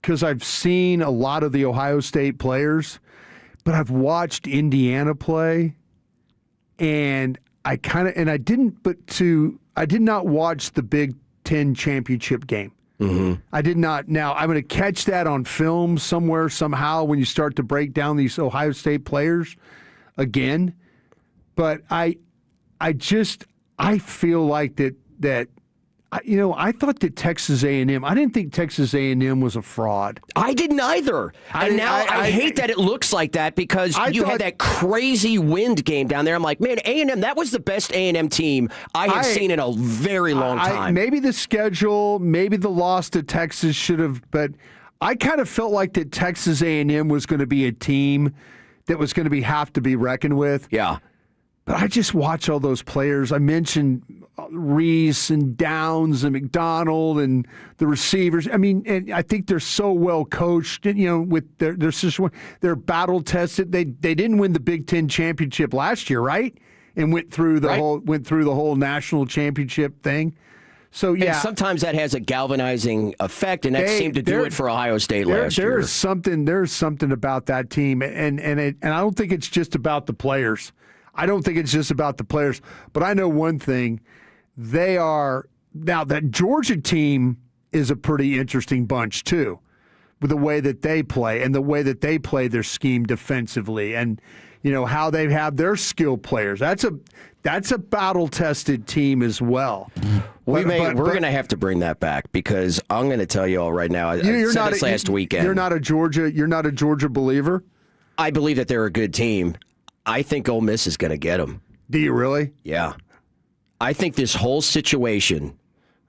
S14: because I've seen a lot of the Ohio State players, but I've watched Indiana play, and I did not watch the Big Ten championship game.
S9: Mm-hmm.
S14: I did not. Now, I'm going to catch that on film somewhere, somehow, when you start to break down these Ohio State players again. But I feel like that I thought that Texas A&M, I didn't think Texas A&M was a fraud.
S9: I didn't either. And I hate that it looks like that because you had that crazy wind game down there. I'm like, man, A&M, that was the best A&M team I have seen in a very long time.
S14: Maybe the schedule, maybe the loss to Texas should have, but I kind of felt like that Texas A&M was going to be a team that was going to have to be reckoned with.
S9: Yeah.
S14: But I just watch all those players. I mentioned Reese and Downs and McDonald and the receivers. I mean, and I think they're so well coached. With they're battle tested. They didn't win the Big Ten championship last year, right? And went through the whole national championship thing. So yeah,
S9: and sometimes that has a galvanizing effect, and that seemed to do it for Ohio State last year.
S14: There's something about that team, and I don't think it's just about the players. But I know one thing. Now that Georgia team is a pretty interesting bunch too, with the way that they play and the way that they play their scheme defensively, and how they have their skilled players. That's a battle-tested team as well.
S9: We're going to have to bring that back because I'm going to tell you all right now. I said this last weekend.
S14: You're not a Georgia believer?
S9: I believe that they're a good team. I think Ole Miss is going to get them.
S14: Do you really?
S9: Yeah. I think this whole situation,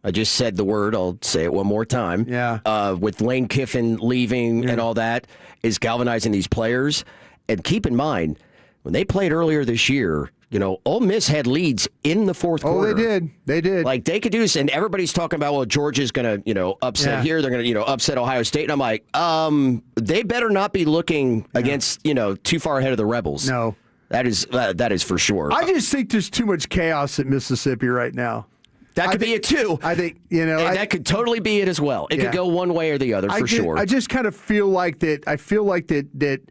S9: I just said the word, I'll say it one more time.
S14: Yeah.
S9: With Lane Kiffin leaving and all that, is galvanizing these players. And keep in mind, when they played earlier this year, Ole Miss had leads in the fourth quarter.
S14: Oh, they did.
S9: Like, they could do this, and everybody's talking about, well, Georgia's going to, upset here. They're going to, upset Ohio State. And I'm like, they better not be looking against, too far ahead of the Rebels.
S14: No.
S9: That is for sure.
S14: I just think there's too much chaos at Mississippi right now.
S9: That could be it too.
S14: I think
S9: that could totally be it as well. It could go one way or the other for sure.
S14: I just kind of feel like that. I feel like that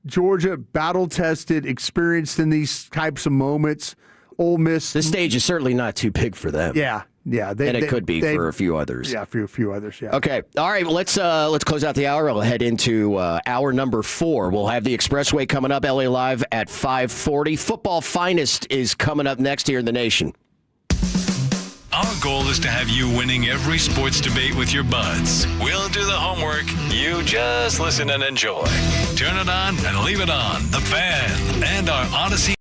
S14: Georgia, battle tested, experienced in these types of moments. Ole Miss.
S9: The stage is certainly not too big for them.
S14: Yeah. And
S9: it could be for a few others.
S14: Yeah, for a few others. Yeah.
S9: Okay. All right. Well, let's close out the hour. We'll head into hour number 4. We'll have the Expressway coming up. LA Live at 5:40. Football Finest is coming up next here in the nation.
S16: Our goal is to have you winning every sports debate with your buds. We'll do the homework. You just listen and enjoy. Turn it on and leave it on. The Fan and our Odyssey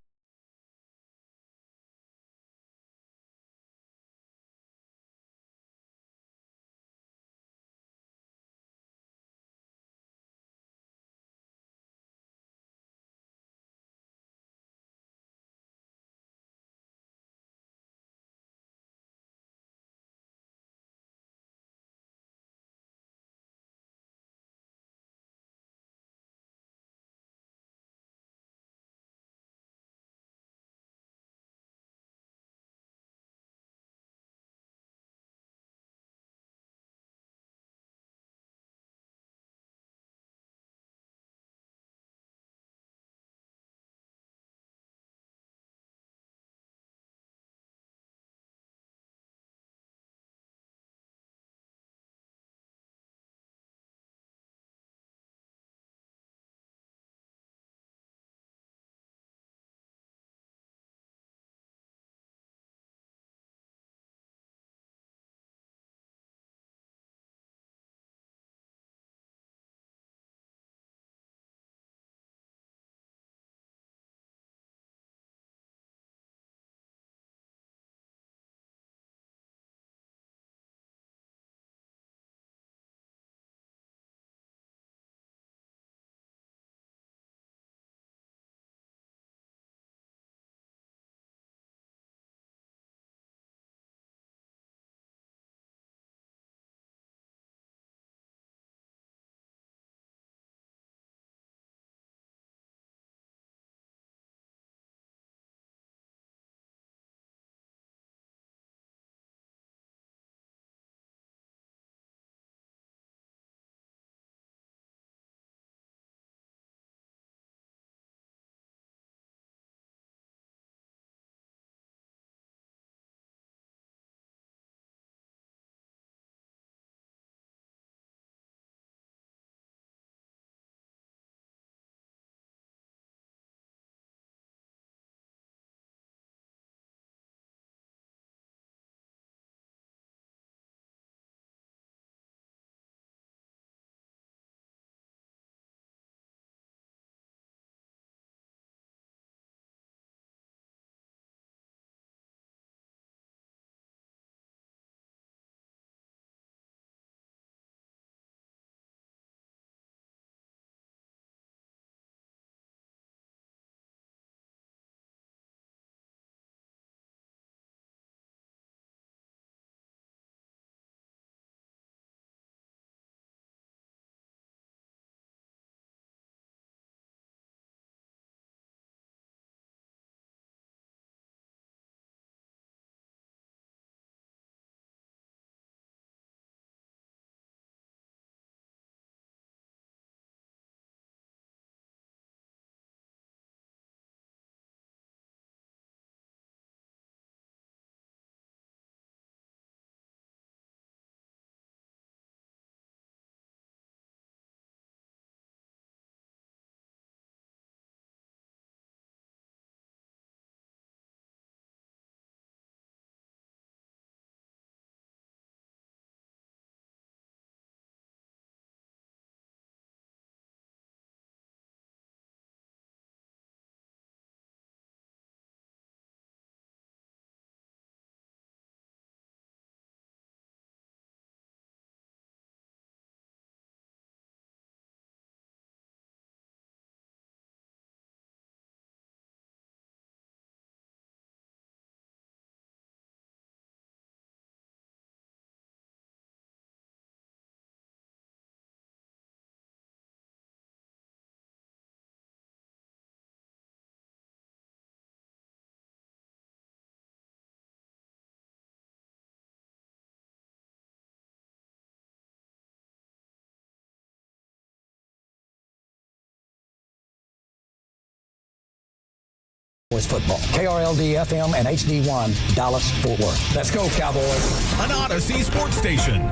S3: Cowboys football. KRLD-FM and HD1, Dallas, Fort Worth. Let's go, Cowboys.
S13: An Odyssey sports station.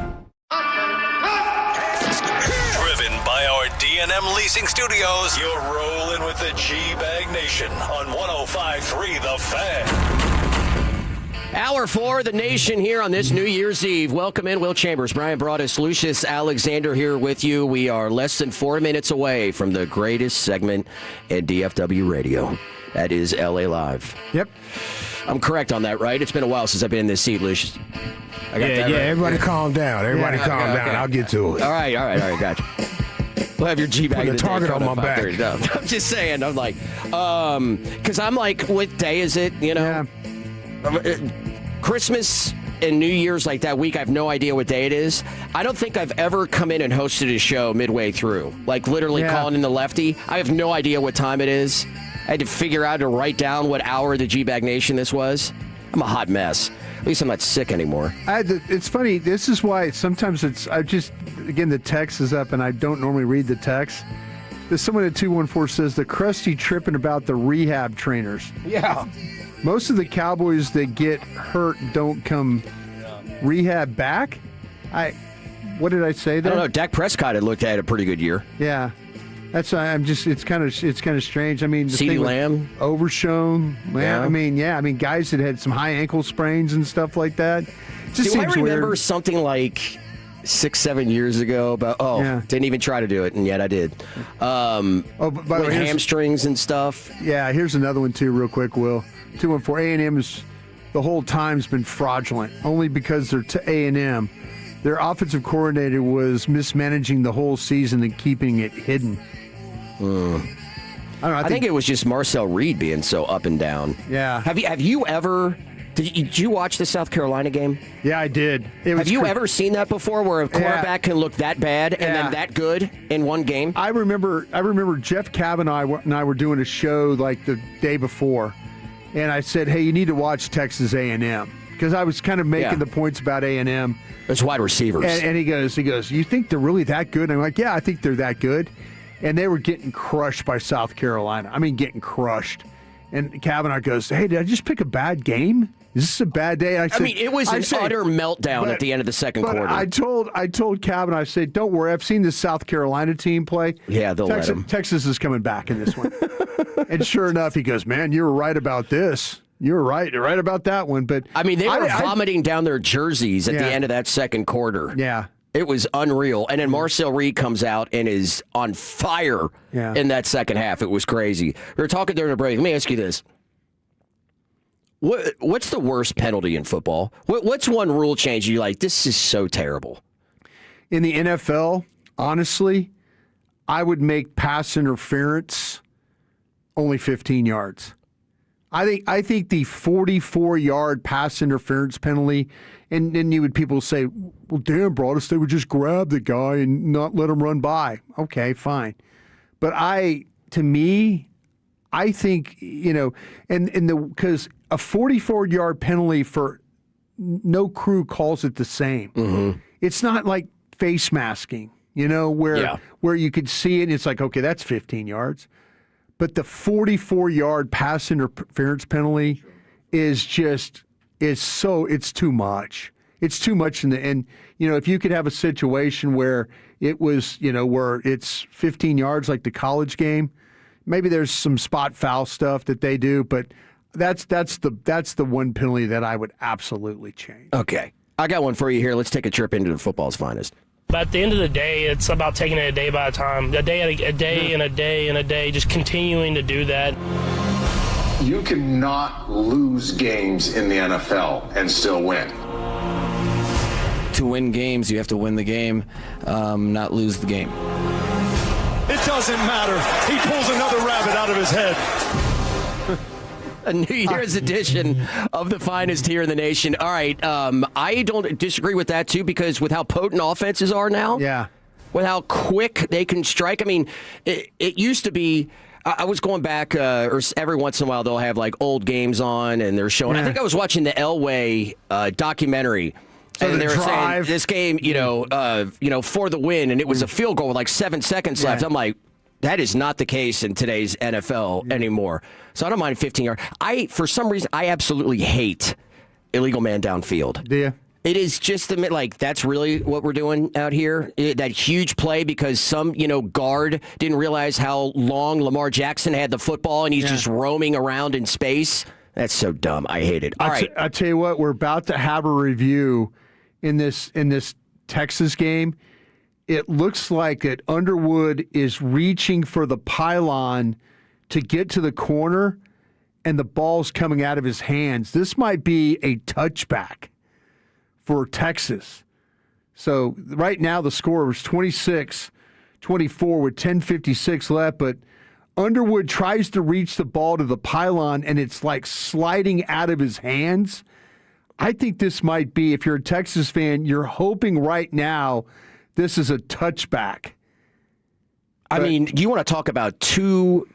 S16: Driven by our D&M Leasing Studios, you're rolling with the G-Bag Nation on 105.3 The Fan.
S9: Hour 4, the Nation here on this New Year's Eve. Welcome in, Will Chambers, Brian Broaddus, Lucius Alexander here with you. We are less than 4 minutes away from the greatest segment in DFW radio. That is LA Live.
S14: Yep.
S9: I'm correct on that, right? It's been a while since I've been in this seat, Lucius. I got that right.
S5: Everybody calm down. Everybody calm down.
S9: Okay.
S5: I'll get to it.
S9: All right, gotcha. We'll have your G-Bag.
S5: Put the target on my back.
S9: No, I'm just saying. I'm like, because I'm like, what day is it? You know? Yeah. Christmas and New Year's, like that week, I have no idea what day it is. I don't think I've ever come in and hosted a show midway through, like literally calling in the lefty. I have no idea what time it is. I had to figure out to write down what hour of the G-Bag Nation this was. I'm a hot mess. At least I'm not sick anymore.
S14: It's funny. This is why sometimes the text is up and I don't normally read the text. There's someone at 214 says the crusty tripping about the rehab trainers.
S5: Yeah.
S14: Most of the Cowboys that get hurt don't come rehab back. What did I say there?
S9: I don't know. Dak Prescott had looked at a pretty good year.
S14: Yeah. That's it's kind of strange. I mean, the
S9: CeeDee Lamb,
S14: Overshown.
S9: Yeah.
S14: I mean, guys that had some high ankle sprains and stuff like that. Just
S9: I remember
S14: weird.
S9: Something like 6-7 years ago about didn't even try to do it, and yet I did.
S14: By the way,
S9: hamstrings and stuff.
S14: Yeah, here's another one too, real quick, Will. 214 A&M is the whole time's been fraudulent, only because they're to A&M. Their offensive coordinator was mismanaging the whole season and keeping it hidden.
S9: I don't know. I think it was just Marcel Reed being so up and down.
S14: Yeah.
S9: Have you ever? Did you watch the South Carolina game?
S14: Yeah, I did.
S9: Have you ever seen that before, where a cornerback can look that bad and then that good in one game?
S14: I remember Jeff Kavanaugh and I were doing a show like the day before, and I said, "Hey, you need to watch Texas A&M," because I was kind of making the points about A&M.
S9: It's wide receivers.
S14: And he goes, "You think they're really that good?" And I'm like, "Yeah, I think they're that good." And they were getting crushed by South Carolina. I mean, getting crushed. And Kavanaugh goes, "Hey, did I just pick a bad game? Is this a bad day?" And
S9: I mean, it was an utter meltdown at the end of the second quarter.
S14: I told Kavanaugh, I said, "Don't worry, I've seen the South Carolina team play.
S9: Yeah, they'll let them.
S14: Texas is coming back in this one." And sure enough, he goes, "Man, you were right about this. You were right. You're right about that one." But
S9: I mean, they were vomiting down their jerseys at the end of that second quarter.
S14: Yeah.
S9: It was unreal. And then Marcel Reed comes out and is on fire in that second half. It was crazy. We were talking during the break. Let me ask you this. What's the worst penalty in football? What's one rule change you like, this is so terrible?
S14: In the NFL, honestly, I would make pass interference only 15 yards. I think the 44-yard pass interference penalty, and then people say, "Well, damn, Broaddus, they would just grab the guy and not let him run by." Okay, fine. But to me, I think, because a 44-yard penalty for no crew calls it the same. Mm-hmm. It's not like face masking, where you could see it and it's like, okay, that's 15 yards. But the 44-yard pass interference penalty is it's too much. It's too much if you could have a situation where it was, where it's 15 yards like the college game, maybe there's some spot foul stuff that they do, but that's the one penalty that I would absolutely change.
S9: Okay. I got one for you here. Let's take a trip into the football's finest.
S17: But at the end of the day, it's about taking it a day by a time, a day and a day and a day, just continuing to do that.
S18: You cannot lose games in the NFL and still win.
S9: To win games, you have to win the game, not lose the game.
S23: It doesn't matter. He pulls another rabbit out of his head.
S9: A New Year's edition of the finest here in the nation. All right, I don't disagree with that, too, because with how potent offenses are now, with how quick they can strike. I mean, it used to be, I was going back, or every once in a while they'll have like old games on, and they're showing, I think I was watching the Elway documentary.
S14: So
S9: and they were saying this game, for the win, and it was a field goal with like 7 seconds left. I'm like, That is not the case in today's NFL anymore. So I don't mind 15 yards. For some reason, I absolutely hate illegal man downfield.
S14: Do you?
S9: It is just that's really what we're doing out here. That huge play because some guard didn't realize how long Lamar Jackson had the football and he's just roaming around in space. That's so dumb. I hate it. All right.
S14: I tell you what, we're about to have a review in this Texas game. It looks like that Underwood is reaching for the pylon to get to the corner, and the ball's coming out of his hands. This might be a touchback for Texas. So right now the score was 26-24 with 10:56 left, but Underwood tries to reach the ball to the pylon, and it's like sliding out of his hands. I think this might be, if you're a Texas fan, you're hoping right now this is a touchback.
S9: I mean, you want to talk about two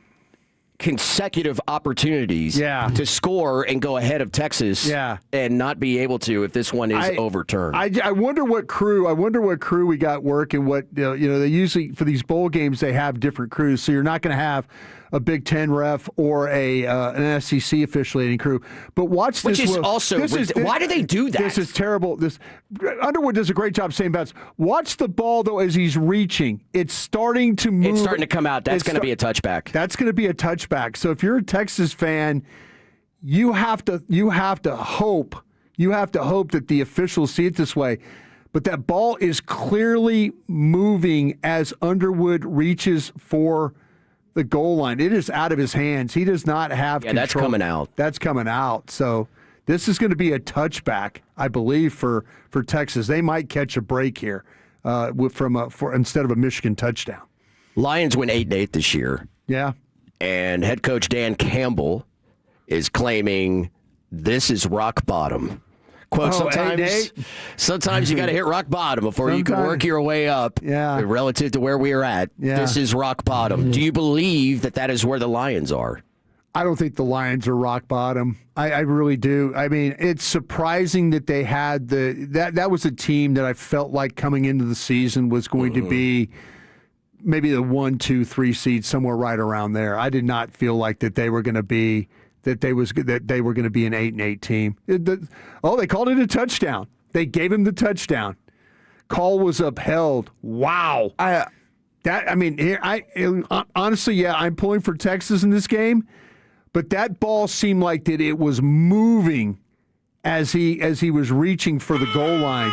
S9: consecutive opportunities to score and go ahead of Texas and not be able to if this one is overturned.
S14: I wonder what crew we got working. What they usually for these bowl games they have different crews, so you're not going to have a Big Ten ref or an SEC officiating crew. But watch this.
S9: Which is also why do they do that?
S14: This is terrible. Underwood does a great job saying bounce. Watch the ball though as he's reaching. It's starting to move.
S9: It's starting to come out. That's going to be a touchback.
S14: That's going to be a touchback. So if you're a Texas fan, you have to hope that the officials see it this way. But that ball is clearly moving as Underwood reaches for the goal line. It is out of his hands. He does not have control.
S9: That's coming out.
S14: That's coming out. So this is going to be a touchback, I believe, for Texas. They might catch a break here instead of a Michigan touchdown.
S9: Lions win 8-8 this year.
S14: Yeah.
S9: And head coach Dan Campbell is claiming this is rock bottom. Quote, sometimes you got to hit rock bottom before you can work your way up relative to where we are at. Yeah. This is rock bottom. Do you believe that is where the Lions are?
S14: I don't think the Lions are rock bottom. I really do. I mean, it's surprising that they had that was a team that I felt like coming into the season was going to be maybe the 1, 2, 3 seed, somewhere right around there. I did not feel like that they were going to be an 8-8 team. They called it a touchdown. They gave him the touchdown. Call was upheld. Wow. Honestly, I'm pulling for Texas in this game, but that ball seemed like that it was moving as he was reaching for the goal line.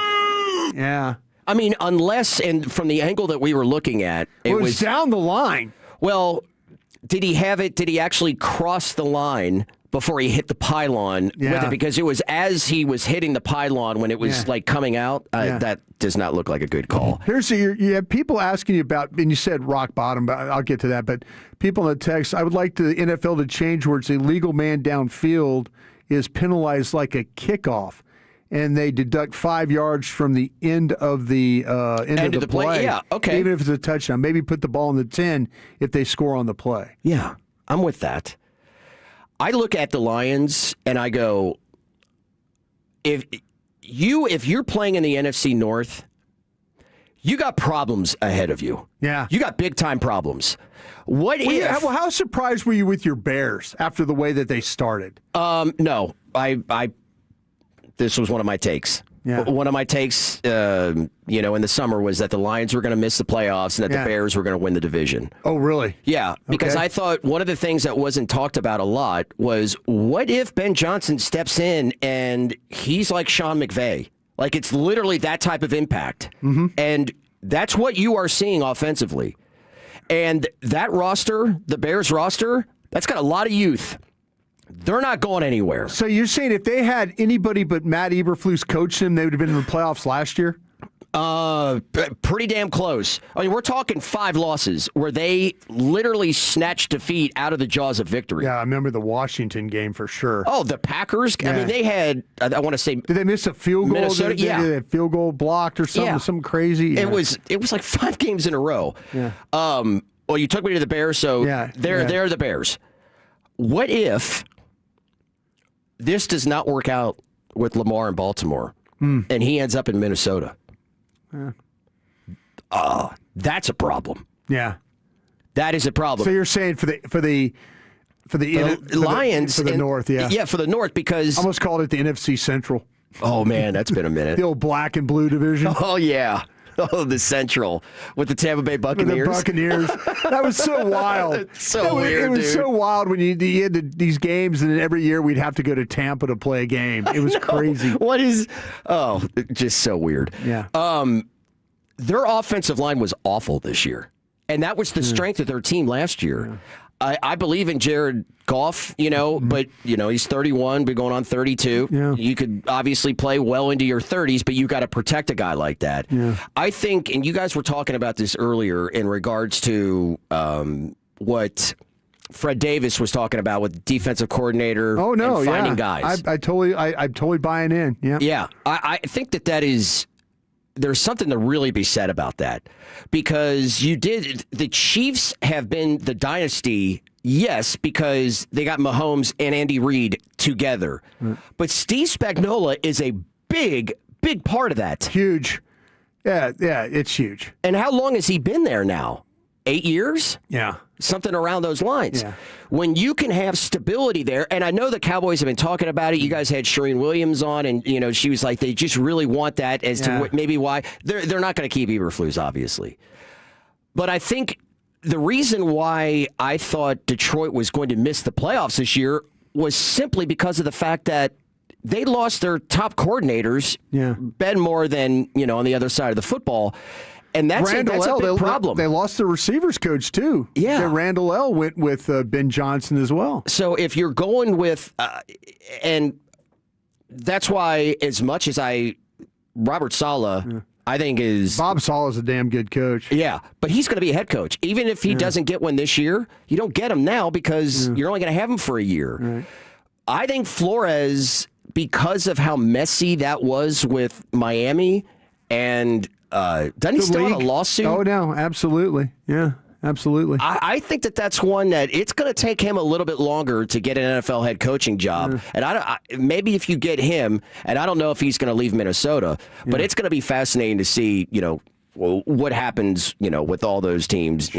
S14: Yeah.
S9: I mean, unless, and from the angle that we were looking at, it
S14: was down the line.
S9: Well, did he have it? Did he actually cross the line before he hit the pylon with it? Because it was as he was hitting the pylon when it was coming out. That does not look like a good call.
S14: You have people asking you about, and you said rock bottom, but I'll get to that. But people in the text, I would like the NFL to change words. Illegal man downfield is penalized like a kickoff, and they deduct 5 yards from the end of the end of the play.
S9: Yeah, okay.
S14: Even if it's a touchdown, maybe put the ball in the 10 if they score on the play.
S9: Yeah, I'm with that. I look at the Lions and I go, if you're playing in the NFC North, you got problems ahead of you.
S14: Yeah,
S9: you got big time problems.
S14: How surprised were you with your Bears after the way that they started?
S9: No, this was one of my takes.
S14: Yeah.
S9: One of my takes, in the summer was that the Lions were going to miss the playoffs and that the Bears were going to win the division.
S14: Oh, really?
S9: Yeah, because I thought one of the things that wasn't talked about a lot was what if Ben Johnson steps in and he's like Sean McVay? Like, it's literally that type of impact.
S14: Mm-hmm.
S9: And that's what you are seeing offensively. And that roster, the Bears roster, that's got a lot of youth. They're not going anywhere.
S14: So you're saying if they had anybody but Matt Eberflus coach them, they would have been in the playoffs last year?
S9: Pretty damn close. I mean, we're talking 5 losses where they literally snatched defeat out of the jaws of victory.
S14: Yeah, I remember the Washington game for sure.
S9: Oh, the Packers? Yeah. I mean, they had, I want to say...
S14: Did they miss a field goal?
S9: Minnesota?
S14: Did they field goal blocked or something?
S9: Yeah.
S14: Something crazy? Yeah.
S9: It was like 5 games in a row.
S14: Yeah.
S9: Well, you took me to the Bears, so they're the Bears. What if this does not work out with Lamar in Baltimore, and he ends up in Minnesota?
S14: Yeah.
S9: That's a problem.
S14: Yeah.
S9: That is a problem.
S14: So you're saying for the
S9: Lions
S14: for the North, yeah.
S9: Yeah, for the North, because
S14: I almost called it the NFC Central.
S9: Oh man, that's been a minute.
S14: The old black and blue division.
S9: Oh yeah. Oh, the Central with the Tampa Bay Buccaneers.
S14: With the Buccaneers. That was so wild.
S9: It's so weird,
S14: It was
S9: dude.
S14: so wild when you had these games, and every year we'd have to go to Tampa to play a game. It was crazy.
S9: What is? Oh, just so weird.
S14: Yeah.
S9: Their offensive line was awful this year, and that was the strength of their team last year. Yeah. I believe in Jared Goff, but he's 31, be going on 32.
S14: Yeah.
S9: You could obviously play well into your 30s, but you got to protect a guy like that.
S14: Yeah.
S9: I think, and you guys were talking about this earlier in regards to what Fred Davis was talking about with defensive coordinator.
S14: Oh no,
S9: and finding
S14: yeah.
S9: guys.
S14: I'm totally buying in. Yeah.
S9: Yeah, I think that is. There's something to really be said about that, because the Chiefs have been the dynasty, yes, because they got Mahomes and Andy Reid together.
S14: Right.
S9: But Steve Spagnuolo is a big part of that.
S14: Huge. Yeah, it's huge.
S9: And how long has he been there now? 8 years?
S14: Yeah.
S9: Something around those lines.
S14: Yeah.
S9: When you can have stability there, and I know the Cowboys have been talking about it. You guys had Shereen Williams on, and she was like, they just really want that as to maybe why. They're not going to keep Eberflus, obviously. But I think the reason why I thought Detroit was going to miss the playoffs this year was simply because of the fact that they lost their top coordinators, Ben more than, on the other side of the football. And that's a big problem.
S14: They lost the receivers coach, too.
S9: Yeah.
S14: Randall L. went with Ben Johnson as well.
S9: So if you're going with, and that's why as much as Robert Saleh, I think is...
S14: Bob Saleh's a damn good coach.
S9: Yeah, but he's going to be a head coach. Even if he doesn't get one this year, you don't get him now because you're only going to have him for a year.
S14: Right.
S9: I think Flores, because of how messy that was with Miami, and doesn't he still have a lawsuit?
S14: Oh, no, absolutely. Yeah, absolutely.
S9: I think that's one that it's going to take him a little bit longer to get an NFL head coaching job. And maybe if you get him, and I don't know if he's going to leave Minnesota, but it's going to be fascinating to see, what happens, with all those teams,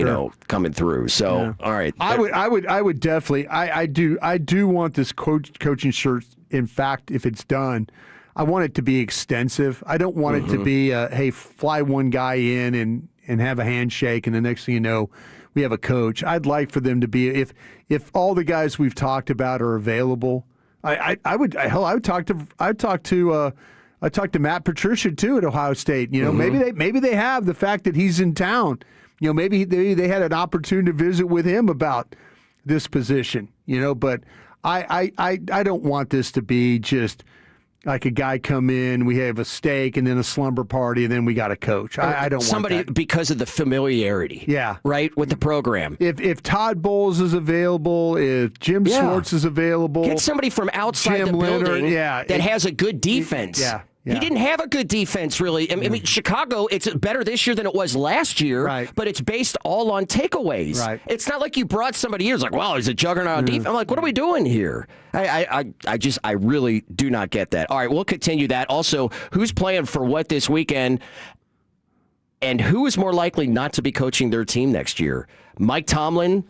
S9: coming through. So, all right.
S14: I would definitely. I do want this coaching search. In fact, if it's done, I want it to be extensive. I don't want it to be, hey, fly one guy in and have a handshake, and the next thing you know, we have a coach. I'd like for them to be, if all the guys we've talked about are available, I would talk to Matt Patricia too at Ohio State. Maybe they have the fact that he's in town. Maybe they had an opportunity to visit with him about this position. But I don't want this to be just like a guy come in, we have a steak and then a slumber party, and then we got a coach. I don't want that.
S9: Because of the familiarity.
S14: Yeah.
S9: Right, with the program.
S14: If Todd Bowles is available, if Jim Schwartz is available.
S9: Get somebody from outside
S14: Jim
S9: the building
S14: Leonard,
S9: that has a good defense.
S14: Yeah.
S9: He didn't have a good defense, really. I mean, Chicago, it's better this year than it was last year, but it's based all on takeaways.
S14: Right.
S9: It's not like you brought somebody here. It's like, well, he's a juggernaut on defense. I'm like, what are we doing here? I really do not get that. All right, we'll continue that. Also, who's playing for what this weekend, and who is more likely not to be coaching their team next year? Mike Tomlin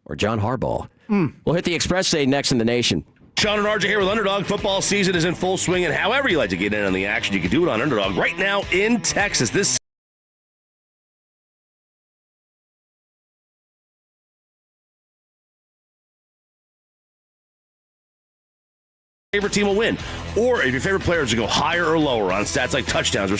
S9: or John Harbaugh? We'll hit the Express Day next in the Nation.
S6: Sean and RJ here with Underdog. Football season is in full swing, and however you like to get in on the action, you can do it on Underdog right now in Texas. This favorite team will win, or if your favorite players to go higher or lower on stats like touchdowns.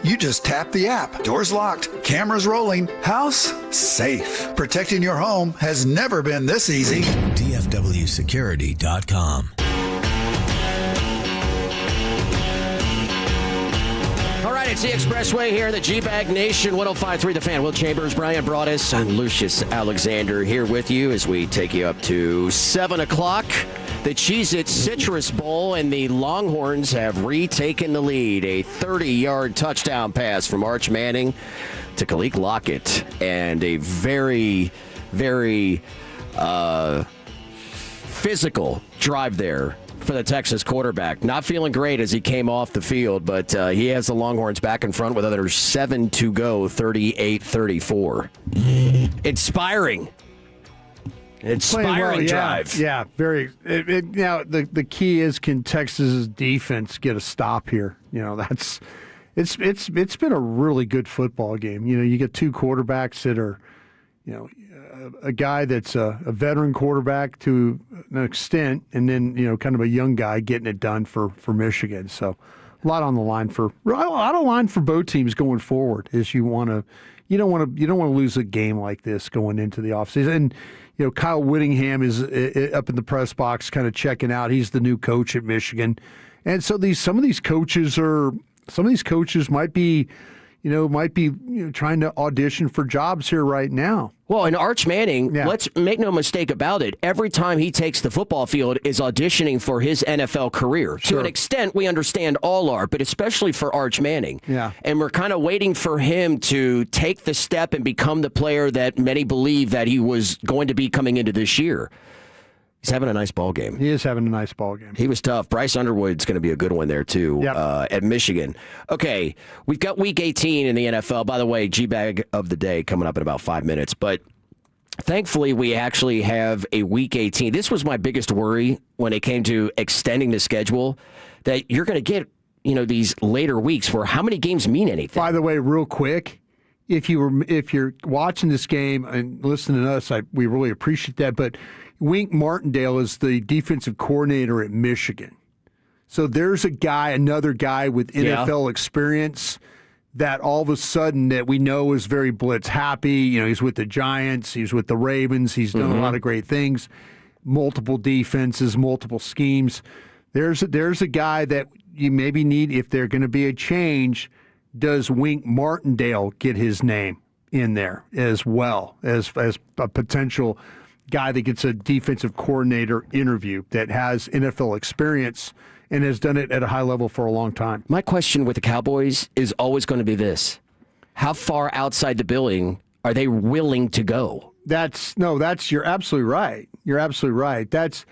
S15: You just tap the app. Doors locked, cameras rolling, house safe. Protecting your home has never been this easy.
S16: DFWsecurity.com.
S9: All right, it's the Expressway here in the G-Bag Nation, 105.3 The Fan. Will Chambers, Brian Broaddus, and Lucius Alexander here with you as we take you up to 7 o'clock. The Cheez-It Citrus Bowl and the Longhorns have retaken the lead. A 30-yard touchdown pass from Arch Manning to Khalil Lockett, and a very, very physical drive there for the Texas quarterback. Not feeling great as he came off the field, but he has the Longhorns back in front with under 7 to go, 38-34. Inspiring drive.
S14: Yeah, very. Now the key is, can Texas's defense get a stop here? It's been a really good football game. You get two quarterbacks that are, a guy that's a veteran quarterback to an extent, and then kind of a young guy getting it done for Michigan. So a lot on the line for both teams going forward. Is you don't want to lose a game like this going into the offseason. And Kyle Whittingham is up in the press box, kind of checking out. He's the new coach at Michigan, and so some of these coaches might be trying to audition for jobs here right now.
S9: Well, and Arch Manning, let's make no mistake about it, every time he takes the football field is auditioning for his NFL career. Sure. To an extent, we understand all are, but especially for Arch Manning.
S14: Yeah.
S9: And we're kind of waiting for him to take the step and become the player that many believe that he was going to be coming into this year. He's having a nice ball game.
S14: He is having a nice ball game.
S9: He was tough. Bryce Underwood's going to be a good one there, too, at Michigan. Okay, we've got Week 18 in the NFL. By the way, G-Bag of the day coming up in about 5 minutes. But thankfully, we actually have a Week 18. This was my biggest worry when it came to extending the schedule, that you're going to get these later weeks where how many games mean anything.
S14: By the way, real quick, if you're watching this game and listening to us, we really appreciate that. But Wink Martindale is the defensive coordinator at Michigan. So there's another guy with NFL experience that all of a sudden that we know is very blitz happy. He's with the Giants, he's with the Ravens, he's done a lot of great things, multiple defenses, multiple schemes. There's a guy that you maybe need if they're going to be a change. Does Wink Martindale get his name in there as well as a potential guy that gets a defensive coordinator interview that has NFL experience and has done it at a high level for a long time?
S9: My question with the Cowboys is always going to be this: how far outside the building are they willing to go?
S14: You're absolutely right. You're absolutely right. That's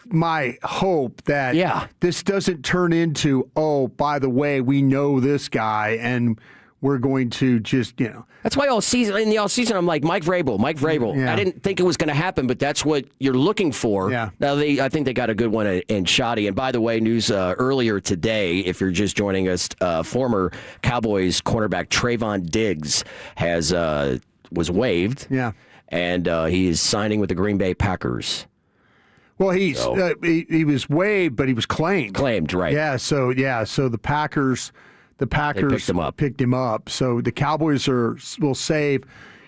S14: my hope that this doesn't turn into, oh, by the way, we know this guy and we're going to just,
S9: That's why in the all season, I'm like, Mike Vrabel.
S14: Yeah.
S9: I didn't think it was going to happen, but that's what you're looking for.
S14: Yeah.
S9: Now, I think they got a good one in Shoddy. And by the way, news earlier today, if you're just joining us, former Cowboys cornerback Trevon Diggs was waived.
S14: Yeah.
S9: And he is signing with the Green Bay Packers.
S14: Well, he was waived, but he was claimed.
S9: Claimed, right?
S14: Yeah. So the Packers picked him up. So the Cowboys will save,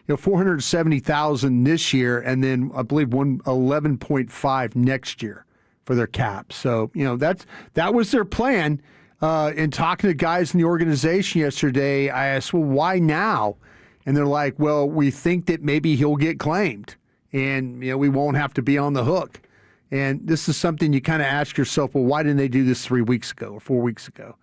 S14: $470,000 this year, and then I believe $11.5 next year for their cap. So that was their plan. In talking to guys in the organization yesterday, I asked, well, why now? And they're like, well, we think that maybe he'll get claimed, and we won't have to be on the hook. And this is something you kind of ask yourself, well, why didn't they do this 3 weeks ago or 4 weeks ago?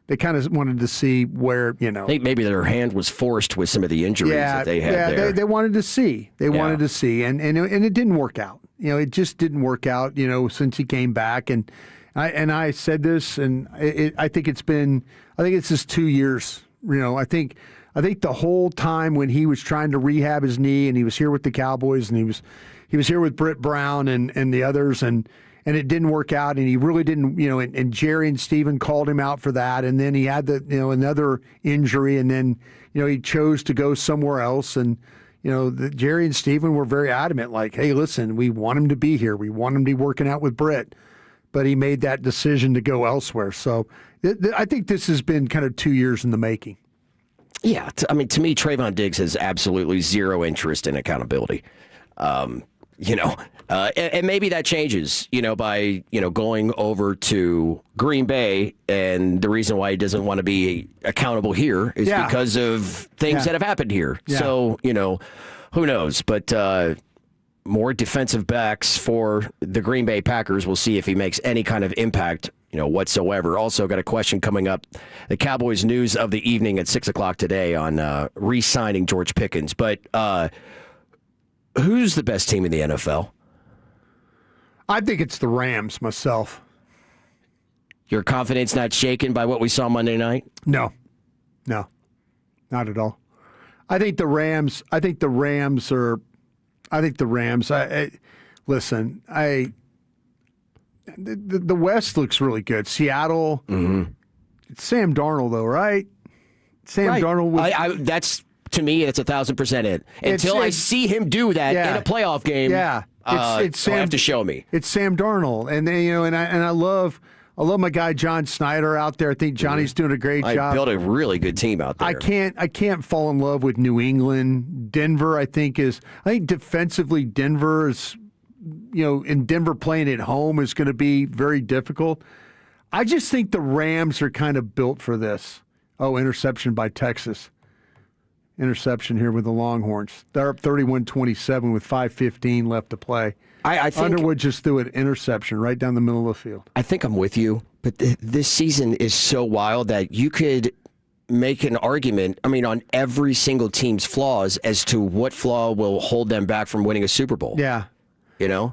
S14: They kind of wanted to see where,
S9: I think maybe their hand was forced with some of the injuries that they had there.
S14: They wanted to see. Wanted to see, and it didn't work out. It just didn't work out, since he came back. And I said this, and I think it's just 2 years. I think the whole time when he was trying to rehab his knee, and he was here with the Cowboys, and he was here with Britt Brown and the others, and it didn't work out, and he really didn't, and Jerry and Steven called him out for that, and then he had another injury, and then, he chose to go somewhere else, and, Jerry and Steven were very adamant, like, hey, listen, we want him to be here. We want him to be working out with Britt, but he made that decision to go elsewhere. So I think this has been kind of 2 years in the making.
S9: Yeah, to me, Trevon Diggs has absolutely zero interest in accountability. And maybe that changes, by, going over to Green Bay, and the reason why he doesn't want to be accountable here is because of things that have happened here. Yeah. So, who knows? But more defensive backs for the Green Bay Packers. We'll see if he makes any kind of impact whatsoever. Also got a question coming up. The Cowboys news of the evening at 6 o'clock today on re-signing George Pickens. But who's the best team in the NFL?
S14: I think it's the Rams myself.
S9: Your confidence not shaken by what we saw Monday night?
S14: No, not at all. I think the Rams. Listen. The West looks really good. Seattle. Mm-hmm. It's Sam Darnold, though, right? Sam Darnold.
S9: That's, to me, it's 1,000% it. Until I see him do that in a playoff game.
S14: Yeah. It's Sam,
S9: he'll have to show me.
S14: It's Sam Darnold, and I love my guy John Snyder out there. I think Johnny's doing a great job.
S9: Built a really good team out there.
S14: I can't fall in love with New England. Denver, I think defensively Denver is, and Denver playing at home is going to be very difficult. I just think the Rams are kind of built for this. Oh, interception by Texas. Interception here with the Longhorns. They're up 31-27 with 5:15 left to play. I think Underwood just threw an interception right down the middle of the field.
S9: I think I'm with you, but this season is so wild that you could make an argument, on every single team's flaws as to what flaw will hold them back from winning a Super Bowl.
S14: Yeah.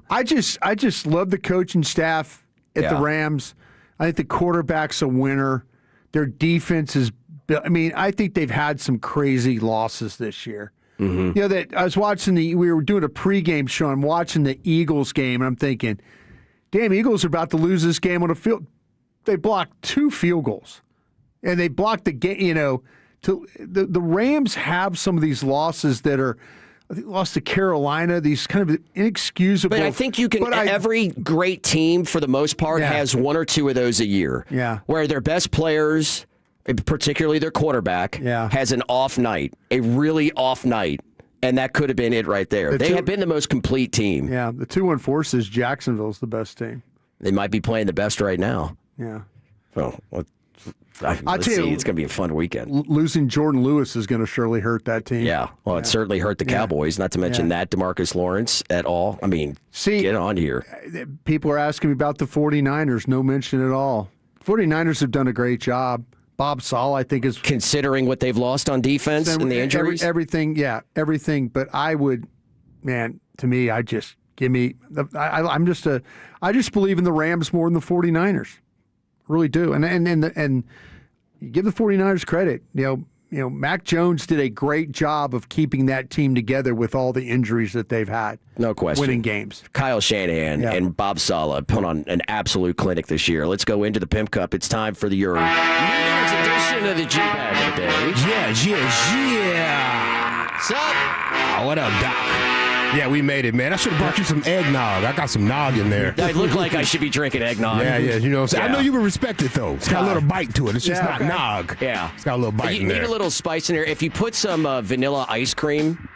S14: I just love the coaching staff at the Rams. I think the quarterback's a winner. Their defense is I think they've had some crazy losses this year. Mm-hmm. That I was watching we were doing a pregame show. I'm watching the Eagles game, and I'm thinking, damn, Eagles are about to lose this game on a field. They blocked 2 field goals, and they blocked the game. The Rams have some of these losses that are. I think lost to Carolina. These kind of inexcusable.
S9: But I think you can. Every great team, for the most part, has 1 or 2 of those a year.
S14: Yeah,
S9: where their best players, particularly their quarterback, has an off night, a really off night, and that could have been it right there. They have been the most complete team.
S14: Yeah, the 2-1-4 says Jacksonville's the best team.
S9: They might be playing the best right now.
S14: Yeah.
S9: Well, let's see. It's going to be a fun weekend.
S14: Losing Jordan Lewis is going to surely hurt that team.
S9: Yeah. Well, it certainly hurt the Cowboys, not to mention that DeMarcus Lawrence at all. Get on here.
S14: People are asking me about the 49ers. No mention at all. 49ers have done a great job. Bob Saul, I think, is...
S9: Considering what they've lost on defense and the injuries?
S14: Everything. But I would... Man, to me, I just believe in the Rams more than the 49ers. Really do. And you give the 49ers credit. Mac Jones did a great job of keeping that team together with all the injuries that they've had.
S9: No question.
S14: Winning games.
S9: Kyle Shanahan and Bob Saleh put on an absolute clinic this year. Let's go into the Pimp Cup. It's time for your New Year's edition of the G-Bag of the Day.
S5: Yeah.
S9: What's up?
S5: What up, Doc? Yeah, we made it, man. I should have brought you some eggnog. I got some nog in there.
S9: I look like I should be drinking eggnog.
S5: Yeah, you know what I'm saying? I know you would respect it, though. It's got a little bite to it. It's just not nog.
S9: Yeah.
S5: It's got a little bite in there.
S9: You need a little spice in there. If you put some vanilla ice cream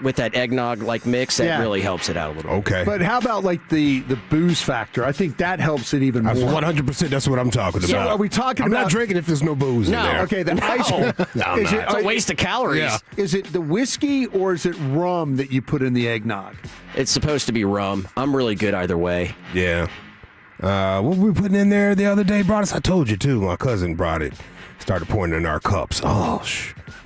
S9: with that eggnog-like mix, that really helps it out a little bit.
S5: Okay.
S14: But how about, the booze factor? I think that helps it even more.
S5: 100%. That's what I'm talking about.
S14: So are we talking
S5: I'm
S14: about...
S5: not drinking if there's no booze in there.
S14: Okay, the ice cream.
S5: No, it's
S9: a waste of calories. Yeah.
S14: Is it the whiskey or is it rum that you put in the eggnog?
S9: It's supposed to be rum. I'm really good either way.
S5: Yeah. What were we putting in there the other day? I told you, too. My cousin brought it. Started pouring in our cups.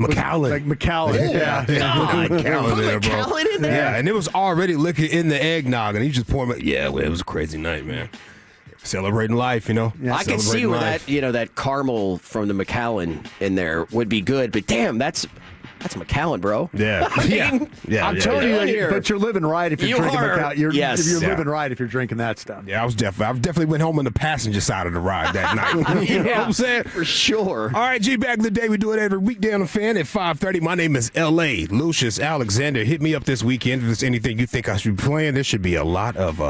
S5: Macallan.
S14: Like Macallan.
S5: Yeah.
S9: Macallan in there?
S5: Yeah, and it was already liquor in the eggnog, and he just poured it. Yeah, well, it was a crazy night, man. Celebrating life,
S9: Yeah, I can see where that caramel from the Macallan in there would be good, but damn, that's Macallan, bro.
S5: Yeah.
S14: I'm telling you, but you're living right if you're drinking Macallan. You're living right if you're drinking that stuff.
S5: Yeah, I definitely went home on the passenger side of the ride that night. You know what I'm saying?
S9: For sure.
S5: All right, G-Bag of the Day. We do it every weekday on the Fan at 5:30. My name is L.A. Lucius Alexander. Hit me up this weekend if there's anything you think I should be playing. There should be a lot of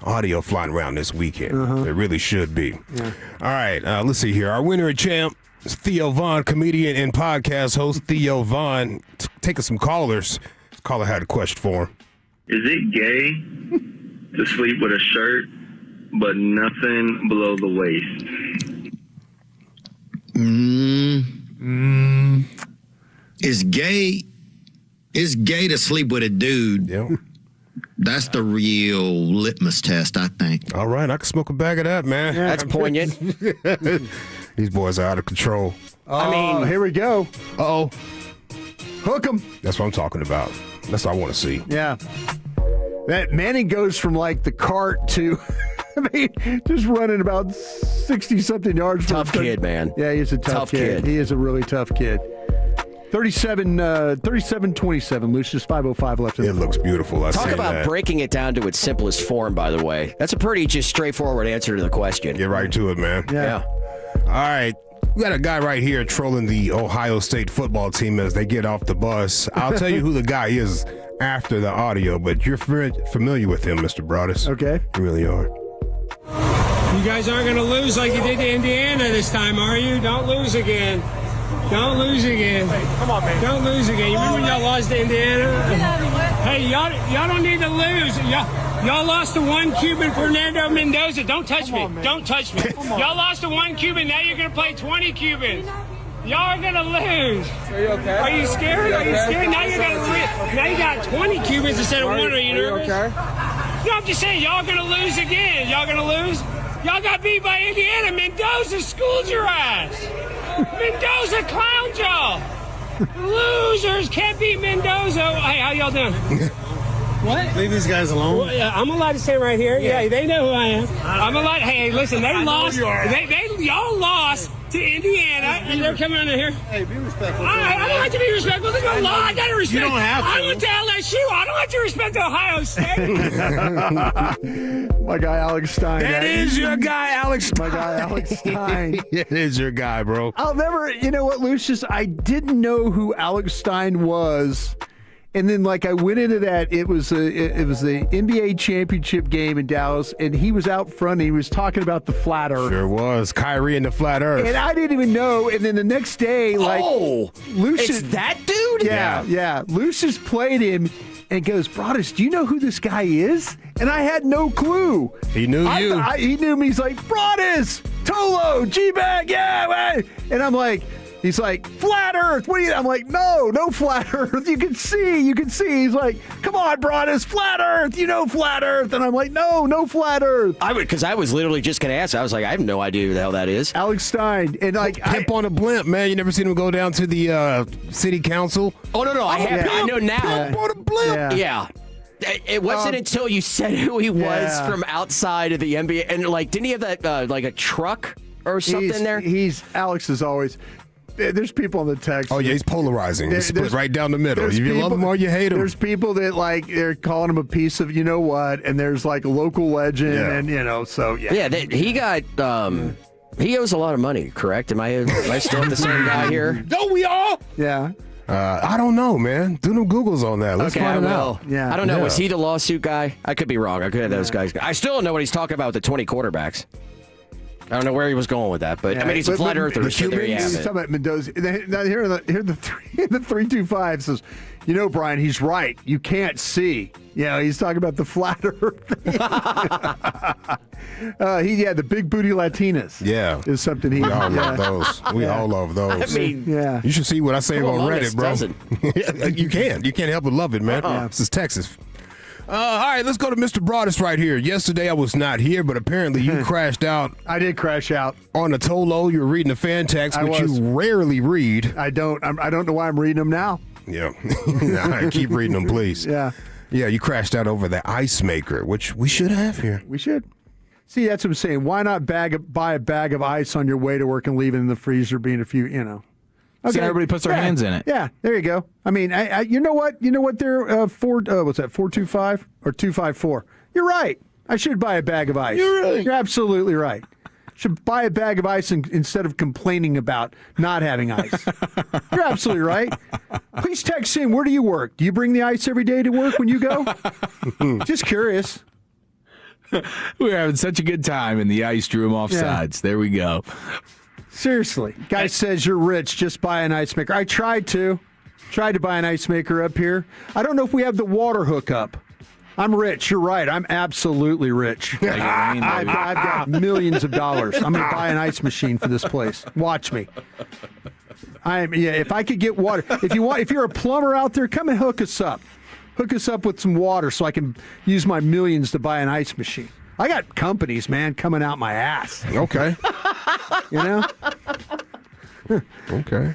S5: audio flying around this weekend. There really should be. Yeah. All right, let's see here. Our winner and champ It's Theo Vaughn, comedian and podcast host. Theo Vaughn taking some callers. This caller had a question for him.
S4: Is it gay to sleep with a shirt but nothing below the waist?
S7: It's gay to sleep with a dude.
S5: Yep.
S7: That's the real litmus test, I think.
S5: All right, I can smoke a bag of that, man.
S9: Yeah, that's poignant.
S5: These boys are out of control.
S14: Here we go.
S5: Uh-oh.
S14: Hook 'em.
S5: That's what I'm talking about. That's what I want to see.
S14: Yeah. That Manning goes from like the cart to, I mean, just running about 60-something yards.
S9: Tough kid, man.
S14: Yeah, he's a tough kid. He is a really tough kid. 37-27, Lucius, 5:05 left.
S5: It looks beautiful.
S9: Talk about breaking it down to its simplest form, by the way. That's a pretty just straightforward answer to the question.
S5: Get right to it, man.
S9: Yeah.
S5: All right. We got a guy right here trolling the Ohio State football team as they get off the bus. I'll tell you who the guy is after the audio, but you're familiar with him, Mr. Broadus.
S14: Okay.
S5: You really are.
S20: You guys aren't going to lose like you did to Indiana this time, are you? Don't lose again. Don't lose again.
S23: Hey, come on, man.
S20: Don't lose again. You remember when y'all lost to Indiana? Hey, y'all don't need to lose. Y'all lost to one Cuban, Fernando Mendoza. Don't touch me. Don't touch me. Y'all lost to one Cuban. Now you're going to play 20 Cubans. Y'all are going to lose.
S23: Are you okay?
S20: Are you scared? Are you scared? Now you're going to lose. Now you got 20 Cubans instead of one. Are you nervous?
S23: Okay?
S20: No, I'm just saying, y'all are going to lose again. Y'all going to lose? Y'all got beat by Indiana. Mendoza schooled your ass. Mendoza clowned y'all. Losers can't beat Mendoza. Hey, how y'all doing? What?
S23: Leave these guys alone.
S20: Well, yeah, I'm allowed to say right here. Yeah, they know who I am. I'm allowed. Hey, listen, they lost. Y'all lost to Indiana, and they're coming under here.
S23: Hey, be respectful.
S20: I don't have to be respectful. They're gonna lie. I gotta respect.
S23: You don't have to.
S20: I went to LSU. I don't have to respect Ohio State.
S14: My guy, Alex Stein.
S5: That is your guy, Alex Stein.
S14: My guy, Alex Stein.
S5: It is your guy, bro.
S14: I'll never, you know what, Lucius? I didn't know who Alex Stein was. And then, like, I went into that. It was the NBA championship game in Dallas, and he was out front. And he was talking about the flat Earth.
S5: Sure was. Kyrie and the flat Earth.
S14: And I didn't even know. And then the next day, like, Lucius,
S9: it's that dude?
S14: Yeah. Lucius played him and goes, Broadus, do you know who this guy is? And I had no clue.
S5: He knew you.
S14: He knew me. He's like, Broadus, Tolo, G-Bag, yeah. Man. And I'm like, he's like, flat Earth. What are you? I'm like, no flat Earth. You can see. He's like, come on, Broadus, flat Earth. You know flat Earth. And I'm like, no flat Earth.
S9: Because I was literally just going to ask. I was like, I have no idea who the hell that is.
S14: Alex Stein. And like,
S5: Pimp on a blimp, man. You never seen him go down to the city council?
S9: Oh, no. I have. I know now.
S5: Pimp on a blimp.
S9: Yeah. It wasn't until you said who he was from outside of the NBA. And, like, didn't he have that, like, a truck or something there?
S14: Alex is always... There's people on the text.
S5: Oh, yeah, he's polarizing. He's split right down the middle. If you love him or you hate him.
S14: There's people that, like, they're calling him a piece of you know what, and there's, like, a local legend, and, you know, so, yeah.
S9: Yeah, he got... he owes a lot of money, correct? Am I still the same guy here?
S5: Don't we all?
S14: Yeah.
S5: I don't know, man. Do them Googles on that. Let's find it out.
S14: Yeah.
S9: I don't know. Was he the lawsuit guy? I could be wrong. I could have those guys. I still don't know what he's talking about with the 20 quarterbacks. I don't know where he was going with that, but I mean, he's a flat earther, so there you have
S14: He's
S9: it.
S14: talking about Mendoza. Now, here the 325 says, you know, Brian, he's right. You can't see. He's talking about the flat Earth. The big booty Latinas.
S5: Yeah,
S14: is something he.
S5: We all love those. We all love those.
S9: I mean,
S5: you should see what I say on Reddit, bro. You can't help but love it, man. This is Texas. All right, let's go to Mr. Broadus right here. Yesterday I was not here, but apparently you crashed out.
S14: I did crash out
S5: on the Tolo. You were reading the fan text, which you rarely read.
S14: I don't know why I'm reading them now.
S5: Yeah, all right, keep reading them, please.
S14: Yeah,
S5: you crashed out over the ice maker, which we should have here.
S14: We should. See, that's what I'm saying. Why not buy a bag of ice on your way to work and leave it in the freezer, being a few,
S1: Okay. So everybody puts their hands in it.
S14: Yeah, there you go. I mean, you know what? They're what's that? 425 or 254? You're right. I should buy a bag of ice. You're absolutely right. Should buy a bag of ice instead of complaining about not having ice. You're absolutely right. Please text in. Where do you work? Do you bring the ice every day to work when you go? Just curious.
S1: We're having such a good time in the ice room offsides. There we go.
S14: Seriously. Guy says you're rich, just buy an ice maker. I tried to buy an ice maker up here. I don't know if we have the water hookup. I'm rich. You're right. I'm absolutely rich. I've got millions of dollars. I'm going to buy an ice machine for this place. Watch me. If I could get water. If you're a plumber out there, come and hook us up. Hook us up with some water so I can use my millions to buy an ice machine. I got companies, man, coming out my ass.
S5: Okay.
S14: You know?
S5: Okay.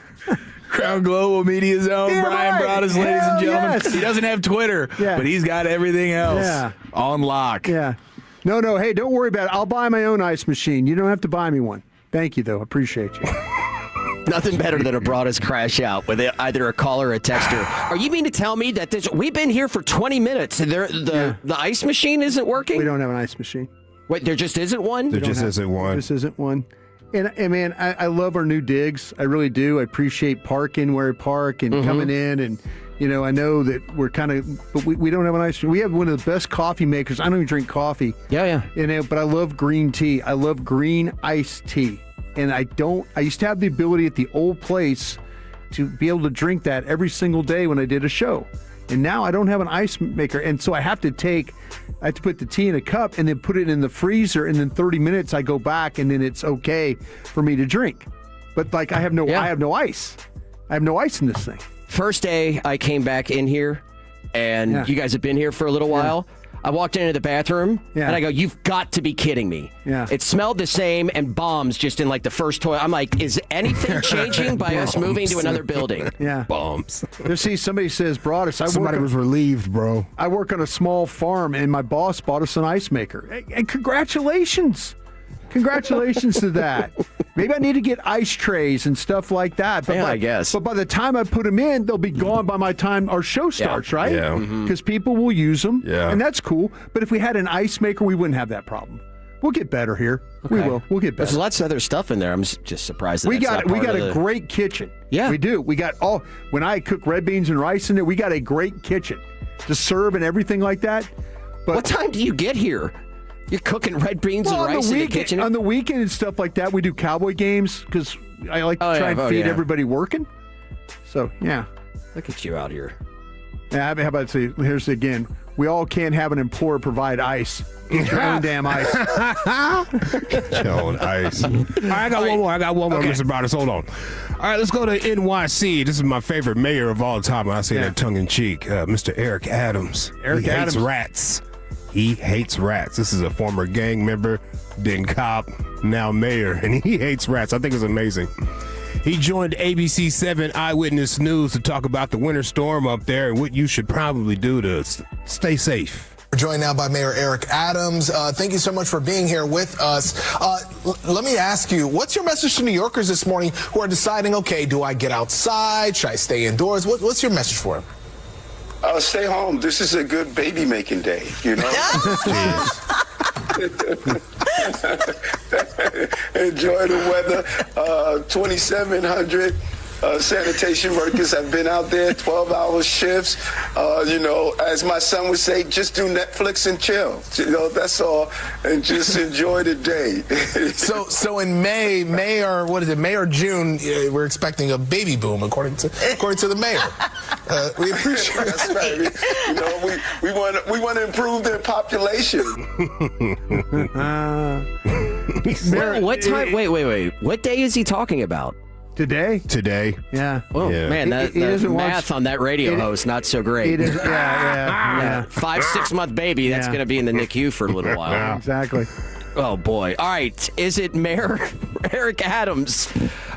S1: Crown Global Media Zone, Brian Broaddus, ladies and gentlemen.
S14: Yes.
S1: He doesn't have Twitter, but he's got everything else on lock.
S14: Yeah. No, hey, don't worry about it. I'll buy my own ice machine. You don't have to buy me one. Thank you, though. Appreciate you.
S9: Nothing better than a Broaddus crash out with either a caller or a texter. Are you mean to tell me that we've been here for 20 minutes and the ice machine isn't working?
S14: We don't have an ice machine.
S9: Wait, there just isn't one?
S5: There just isn't one.
S14: This isn't one. And man, I love our new digs. I really do. I appreciate parking where I park and coming in. And, I know that we're kind of, but we don't have an ice. We have one of the best coffee makers. I don't even drink coffee.
S9: Yeah.
S14: But I love green tea. I love green iced tea. And I used to have the ability at the old place to be able to drink that every single day when I did a show. And now I don't have an ice maker. And so I have to put the tea in a cup and then put it in the freezer. And then 30 minutes I go back and then it's okay for me to drink. But I have no ice. I have no ice in this thing.
S9: First day I came back in here and you guys have been here for a little while. I walked into the bathroom and I go, you've got to be kidding me.
S14: Yeah.
S9: It smelled the same and bombs just in the first toilet. I'm like, is anything changing by us moving to another building?
S14: Yeah.
S5: Bombs.
S14: See, somebody says, Broaddus.
S5: Somebody was relieved, bro.
S14: I work on a small farm and my boss bought us an ice maker. And congratulations. Congratulations to that. Maybe I need to get ice trays and stuff like that. But
S9: I guess.
S14: But by the time I put them in, they'll be gone by my time our show starts, right?
S5: Yeah.
S14: Because people will use them.
S5: Yeah.
S14: And that's cool. But if we had an ice maker, we wouldn't have that problem. We'll get better here. Okay. We will. We'll get better.
S9: There's lots of other stuff in there. I'm just surprised that
S14: we got a great kitchen.
S9: Yeah.
S14: We do. We got when I cook red beans and rice in there, we got a great kitchen to serve and everything like that. But
S9: what time do you get here? You're cooking red beans and rice in the kitchen?
S14: On the weekend and stuff like that, we do Cowboy games because I like to try and feed everybody working. So, yeah.
S9: Look at you out here.
S14: Yeah, how about here's again. We all can't have an employer provide ice. Get your own damn ice.
S5: Your own ice. All right, I got one more, Mr. Broaddus. Hold on. All right, let's go to NYC. This is my favorite mayor of all time. I say that tongue in cheek. Mr. Eric Adams. He hates rats. He hates rats. This is a former gang member, then cop, now mayor, and he hates rats. I think it's amazing. He joined ABC 7 Eyewitness News to talk about the winter storm up there and what you should probably do to stay safe.
S11: We're joined now by Mayor Eric Adams. Thank you so much for being here with us. Let me ask you, what's your message to New Yorkers this morning who are deciding, okay, do I get outside? Should I stay indoors? What's your message for them?
S12: Stay home. This is a good baby making day, you know? Enjoy the weather. 2,700 sanitation workers have been out there, 12-hour shifts. As my son would say, just do Netflix and chill. That's all. And just enjoy the day.
S11: So in May or June, we're expecting a baby boom, according to the mayor. We appreciate
S12: That's right. We want to improve their population.
S9: What time? Wait. What day is he talking about?
S14: Today? Yeah.
S9: Oh, man, that math on that radio host, not so great.
S14: Yeah.
S9: 5-6 month baby, that's going to be in the NICU for a little while.
S14: Yeah, exactly.
S9: Oh, boy. All right. Is it Mayor Eric Adams?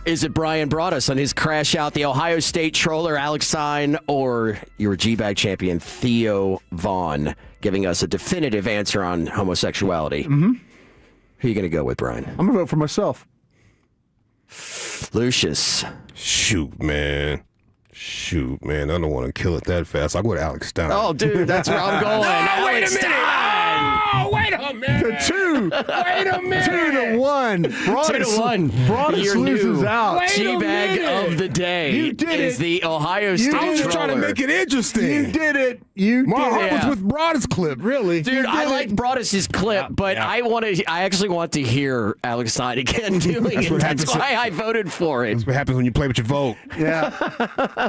S9: Is it Brian Broaddus on his crash out, the Ohio State troller Alex Stein, or your G-Bag champion Theo Vaughn giving us a definitive answer on homosexuality?
S14: Mm-hmm.
S9: Who are you going to go with, Brian?
S14: I'm going to vote for myself.
S9: Lucius.
S5: Shoot, man. I don't want to kill it that fast. I'll go to Alex Stein.
S9: Oh, dude, that's where I'm going.
S5: No, wait a minute. 1.
S20: Wait a minute.
S14: To 2.
S20: Wait a minute.
S14: 2-1. Broadus,
S9: 2-1.
S14: Broadus
S9: Your
S14: loses
S9: new
S14: out.
S9: Teabag of the day
S14: You did
S9: is
S14: it.
S9: the Ohio State
S5: I was just trying to
S9: troller.
S5: make it interesting.
S14: You did it. You
S5: My
S14: did
S5: heart
S14: it.
S5: was with Broadus' clip, really.
S9: Dude, I like Broadus's clip, but I actually want to hear Alex Stein again doing
S5: That's
S9: it.
S5: what
S9: That's
S5: happens.
S9: why I voted for it.
S5: That's what happens when you play with your vote.
S14: Yeah.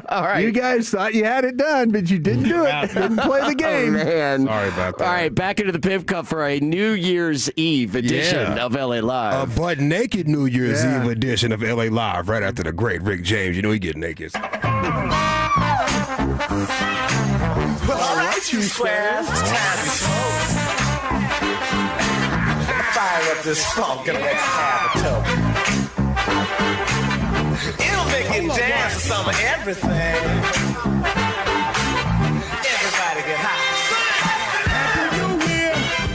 S9: All right.
S14: You guys thought you had it done, but you didn't do it. Didn't play the game.
S9: Oh, man.
S5: Sorry about that.
S9: All right, back into the Piv Cup for a New Year's Eve edition of LA
S5: A
S9: Live.
S5: butt naked New Year's Eve edition of LA Live right after the great Rick James. You know he get naked.
S20: Well, all right, you squares. It's time to smoke. Fire up this funk and let's have a toke. It'll make you dance to some of everything. Everybody get high.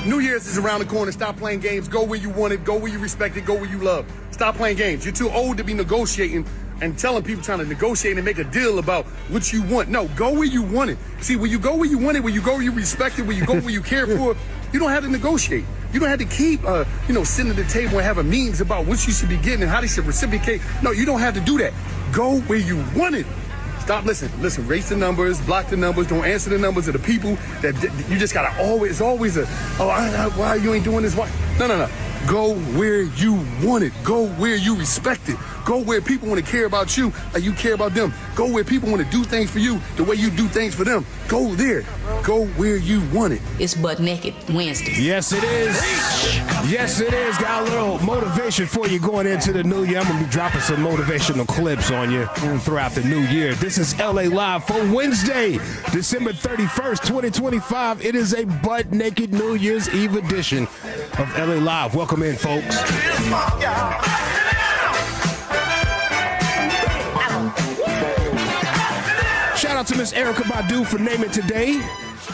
S8: New Year's is around the corner. Stop playing games. Go where you want it. Go where you respect it. Go where you love. Stop playing games. You're too old to be negotiating and telling people trying to negotiate and make a deal about what you want. No, go where you want it. See, when you go where you want it, when you go where you respect it, when you go where you care for, you don't have to negotiate. You don't have to keep, sitting at the table and having meetings about what you should be getting and how they should reciprocate. No, you don't have to do that. Go where you want it. Stop, listen, race the numbers, block the numbers, don't answer the numbers of the people that you just gotta always why you ain't doing this? Why? No. Go where you want it. Go where you respect it. Go where people want to care about you like you care about them. Go where people want to do things for you the way you do things for them. Go there. Go where you want it.
S19: It's Butt Naked Wednesdays.
S5: Yes, it is. Yes, it is. Got a little motivation for you going into the new year. I'm going to be dropping some motivational clips on you throughout the new year. This is LA Live for Wednesday, December 31st, 2025. It is a butt naked New Year's Eve edition of LA Live. Welcome in, folks. Shout out to Miss Erica Badu for naming today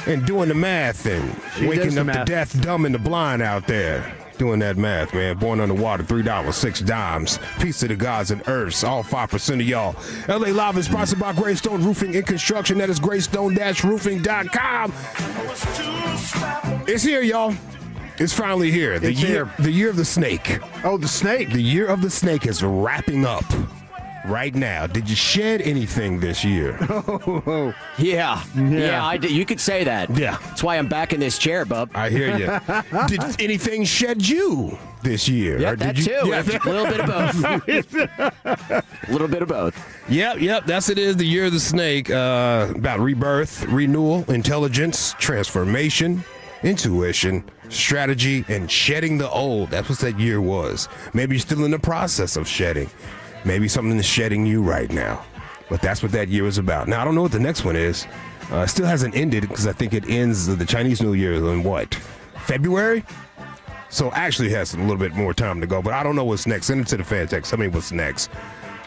S5: and doing the math and waking up the deaf, dumb, and the blind out there. Doing that math, man. Born underwater, $3, 6 dimes. Peace to the gods and earths, all 5% of y'all. LA Live is sponsored by Greystone Roofing and Construction. That is greystone-roofing.com. It's here, y'all. It's finally here. The year of the snake.
S14: Oh, the snake.
S5: The year of the snake is wrapping up right now. Did you shed anything this year?
S9: Yeah, I did. You could say that.
S5: Yeah.
S9: That's why I'm back in this chair, bub.
S5: I hear you. Did anything shed you this year?
S9: Yeah,
S5: Or
S9: that
S5: did
S9: too.
S5: you,
S9: A little bit of both. A little bit of both.
S5: Yep. That's it is the year of the snake. About rebirth, renewal, intelligence, transformation, intuition, strategy, and shedding the old. That's what that year was. Maybe you're still in the process of shedding. Maybe something is shedding you right now. But that's what that year is about. Now, I don't know what the next one is. Still hasn't ended because I think it ends the Chinese New Year in what? February? So actually it has a little bit more time to go. But I don't know what's next. Send it to the fan text. Tell me what's next.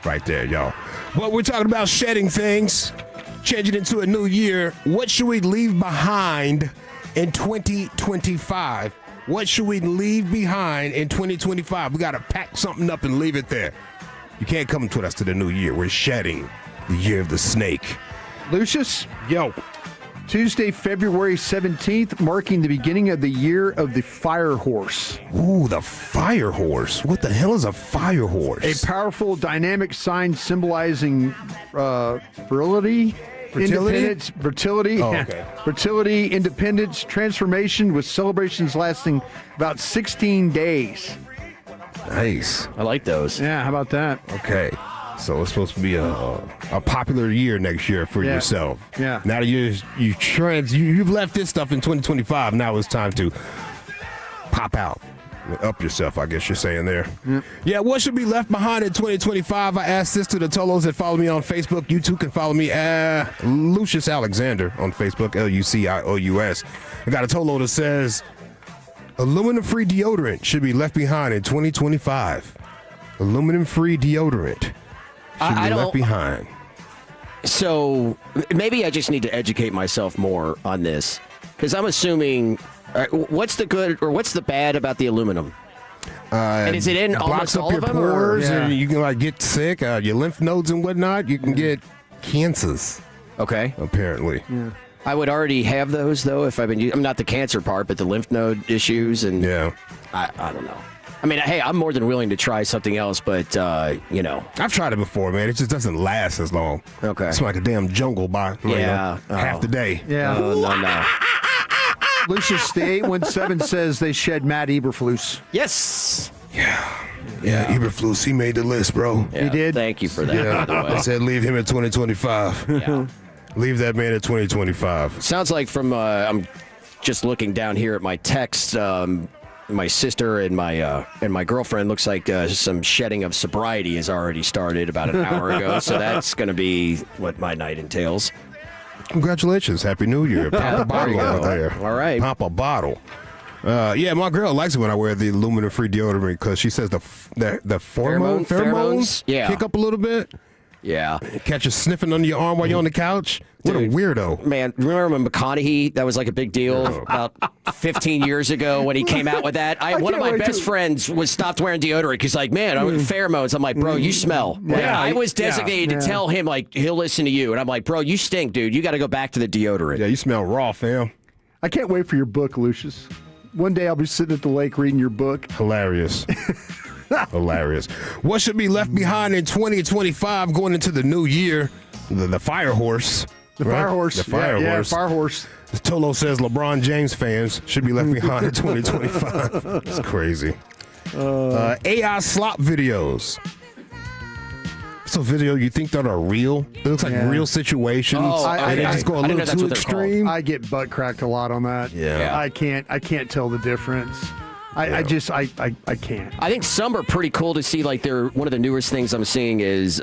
S5: Right there, y'all. But we're talking about shedding things, changing into a new year. What should we leave behind in 2025? What should we leave behind in 2025? We got to pack something up and leave it there. You can't come to us to the new year. We're shedding the year of the snake.
S14: Lucius?
S5: Yo.
S14: Tuesday, February 17th, marking the beginning of the year of the fire horse.
S5: Ooh, the fire horse. What the hell is a fire horse?
S14: A powerful, dynamic sign symbolizing virility, independence, fertility, fertility, independence, transformation, with celebrations lasting about 16 days.
S5: Nice.
S9: I like those.
S14: Yeah, how about that?
S5: Okay. So it's supposed to be a popular year next year for yourself.
S14: Yeah.
S5: Now that you've left this stuff in 2025, now it's time to pop out. Up yourself, I guess you're saying there. Yeah, what should be left behind in 2025? I asked this to the Tolos that follow me on Facebook. You too can follow me at Lucius Alexander on Facebook, Lucious. I got a Tolo that says aluminum-free deodorant should be left behind in 2025. Aluminum-free deodorant should be left behind.
S9: So maybe I just need to educate myself more on this, because I'm assuming, what's the good or what's the bad about the aluminum? And is it in almost all of them?
S5: Pores and you can get sick. Your lymph nodes and whatnot. You can get cancers.
S9: Okay.
S5: Apparently.
S14: Yeah.
S9: I would already have those, though, if I've been using. I'm not the cancer part, but the lymph node issues. And
S5: yeah.
S9: I don't know. I mean, hey, I'm more than willing to try something else, but,
S5: I've tried it before, man. It just doesn't last as long.
S9: Okay.
S5: It's like a damn jungle by half the day.
S14: Yeah.
S9: No.
S14: Lucius, the 817 says they shed Matt Eberflus.
S9: Yes.
S5: Yeah, Eberflus, he made the list, bro.
S9: Yeah,
S14: he did?
S9: Thank you for that,
S5: Yeah,
S9: by the way.
S5: I said leave him at 2025.
S9: Yeah.
S5: Leave that man at 2025.
S9: Sounds like from, I'm just looking down here at my texts, my sister and my girlfriend, looks like some shedding of sobriety has already started about an hour ago. So that's going to be what my night entails.
S5: Congratulations. Happy New Year. Pop a bottle over there.
S9: All right.
S5: Pop a bottle. My girl likes it when I wear the aluminum-free deodorant because she says the pheromones kick up a little bit.
S9: Yeah.
S5: Catch you sniffing under your arm while you're on the couch. What a weirdo.
S9: Man, remember when McConaughey, that was like a big deal about 15 years ago when he came out with that? One of my best friends was stopped wearing deodorant. He's like, man, pheromones. I'm like, bro, you smell.
S14: Yeah,
S9: I was designated to tell him, like, he'll listen to you. And I'm like, bro, you stink, dude. You got to go back to the deodorant.
S5: Yeah, you smell raw, fam.
S14: I can't wait for your book, Lucius. One day I'll be sitting at the lake reading your book.
S5: Hilarious. Hilarious. What should be left behind in 2025 going into the new year? The fire horse.
S14: The fire horse.
S5: The fire horse.
S14: Fire horse.
S5: Tolo says LeBron James fans should be left behind in 2025. It's crazy. AI slop videos. So video you think that are real? It looks like real situations. And they just go a little too extreme.
S14: I get butt cracked a lot on that.
S5: Yeah.
S14: I can't tell the difference. I can't.
S9: I think some are pretty cool to see. Like, one of the newest things I'm seeing is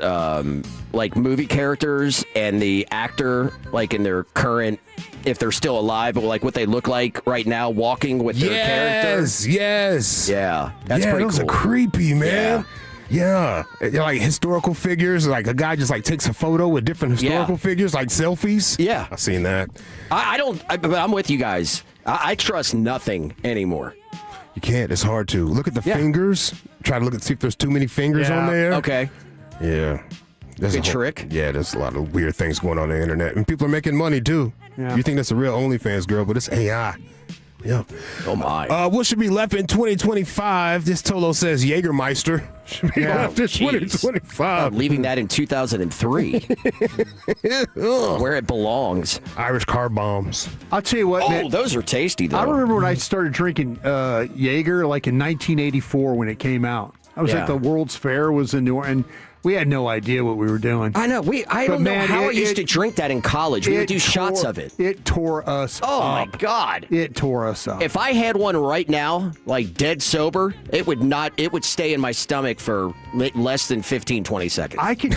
S9: like movie characters and the actor, like in their current, if they're still alive, but like what they look like right now, walking with their character.
S5: Yes.
S9: Yeah, that's pretty
S5: those
S9: cool.
S5: are creepy, man. Yeah. Like historical figures, like a guy just like takes a photo with different historical figures, like selfies.
S9: Yeah,
S5: I've seen that.
S9: But I'm with you guys. I trust nothing anymore.
S5: You can't. It's hard to. Look at the fingers. Try to see if there's too many fingers on there.
S9: Okay.
S5: Yeah. That's
S9: Good trick.
S5: Yeah, there's a lot of weird things going on the internet. And people are making money, too.
S14: Yeah.
S5: You think that's a real OnlyFans girl, but it's AI. Yep.
S9: Oh, my.
S5: What should be left in 2025? This Tolo says Jägermeister should be left in 2025.
S9: Leaving that in 2003. Where it belongs.
S5: Irish car bombs.
S14: I'll tell you what, man.
S9: Those are tasty, though.
S14: I remember when I started drinking Jaeger, like in 1984 when it came out. I was at the World's Fair, was in New Orleans, and we had no idea what we were doing.
S9: I know. I don't know how I used to drink that in college. We would do shots of it.
S14: It tore us up.
S9: Oh, my God.
S14: It tore us up.
S9: If I had one right now, like dead sober, it would stay in my stomach for less than 15, 20 seconds.
S14: I could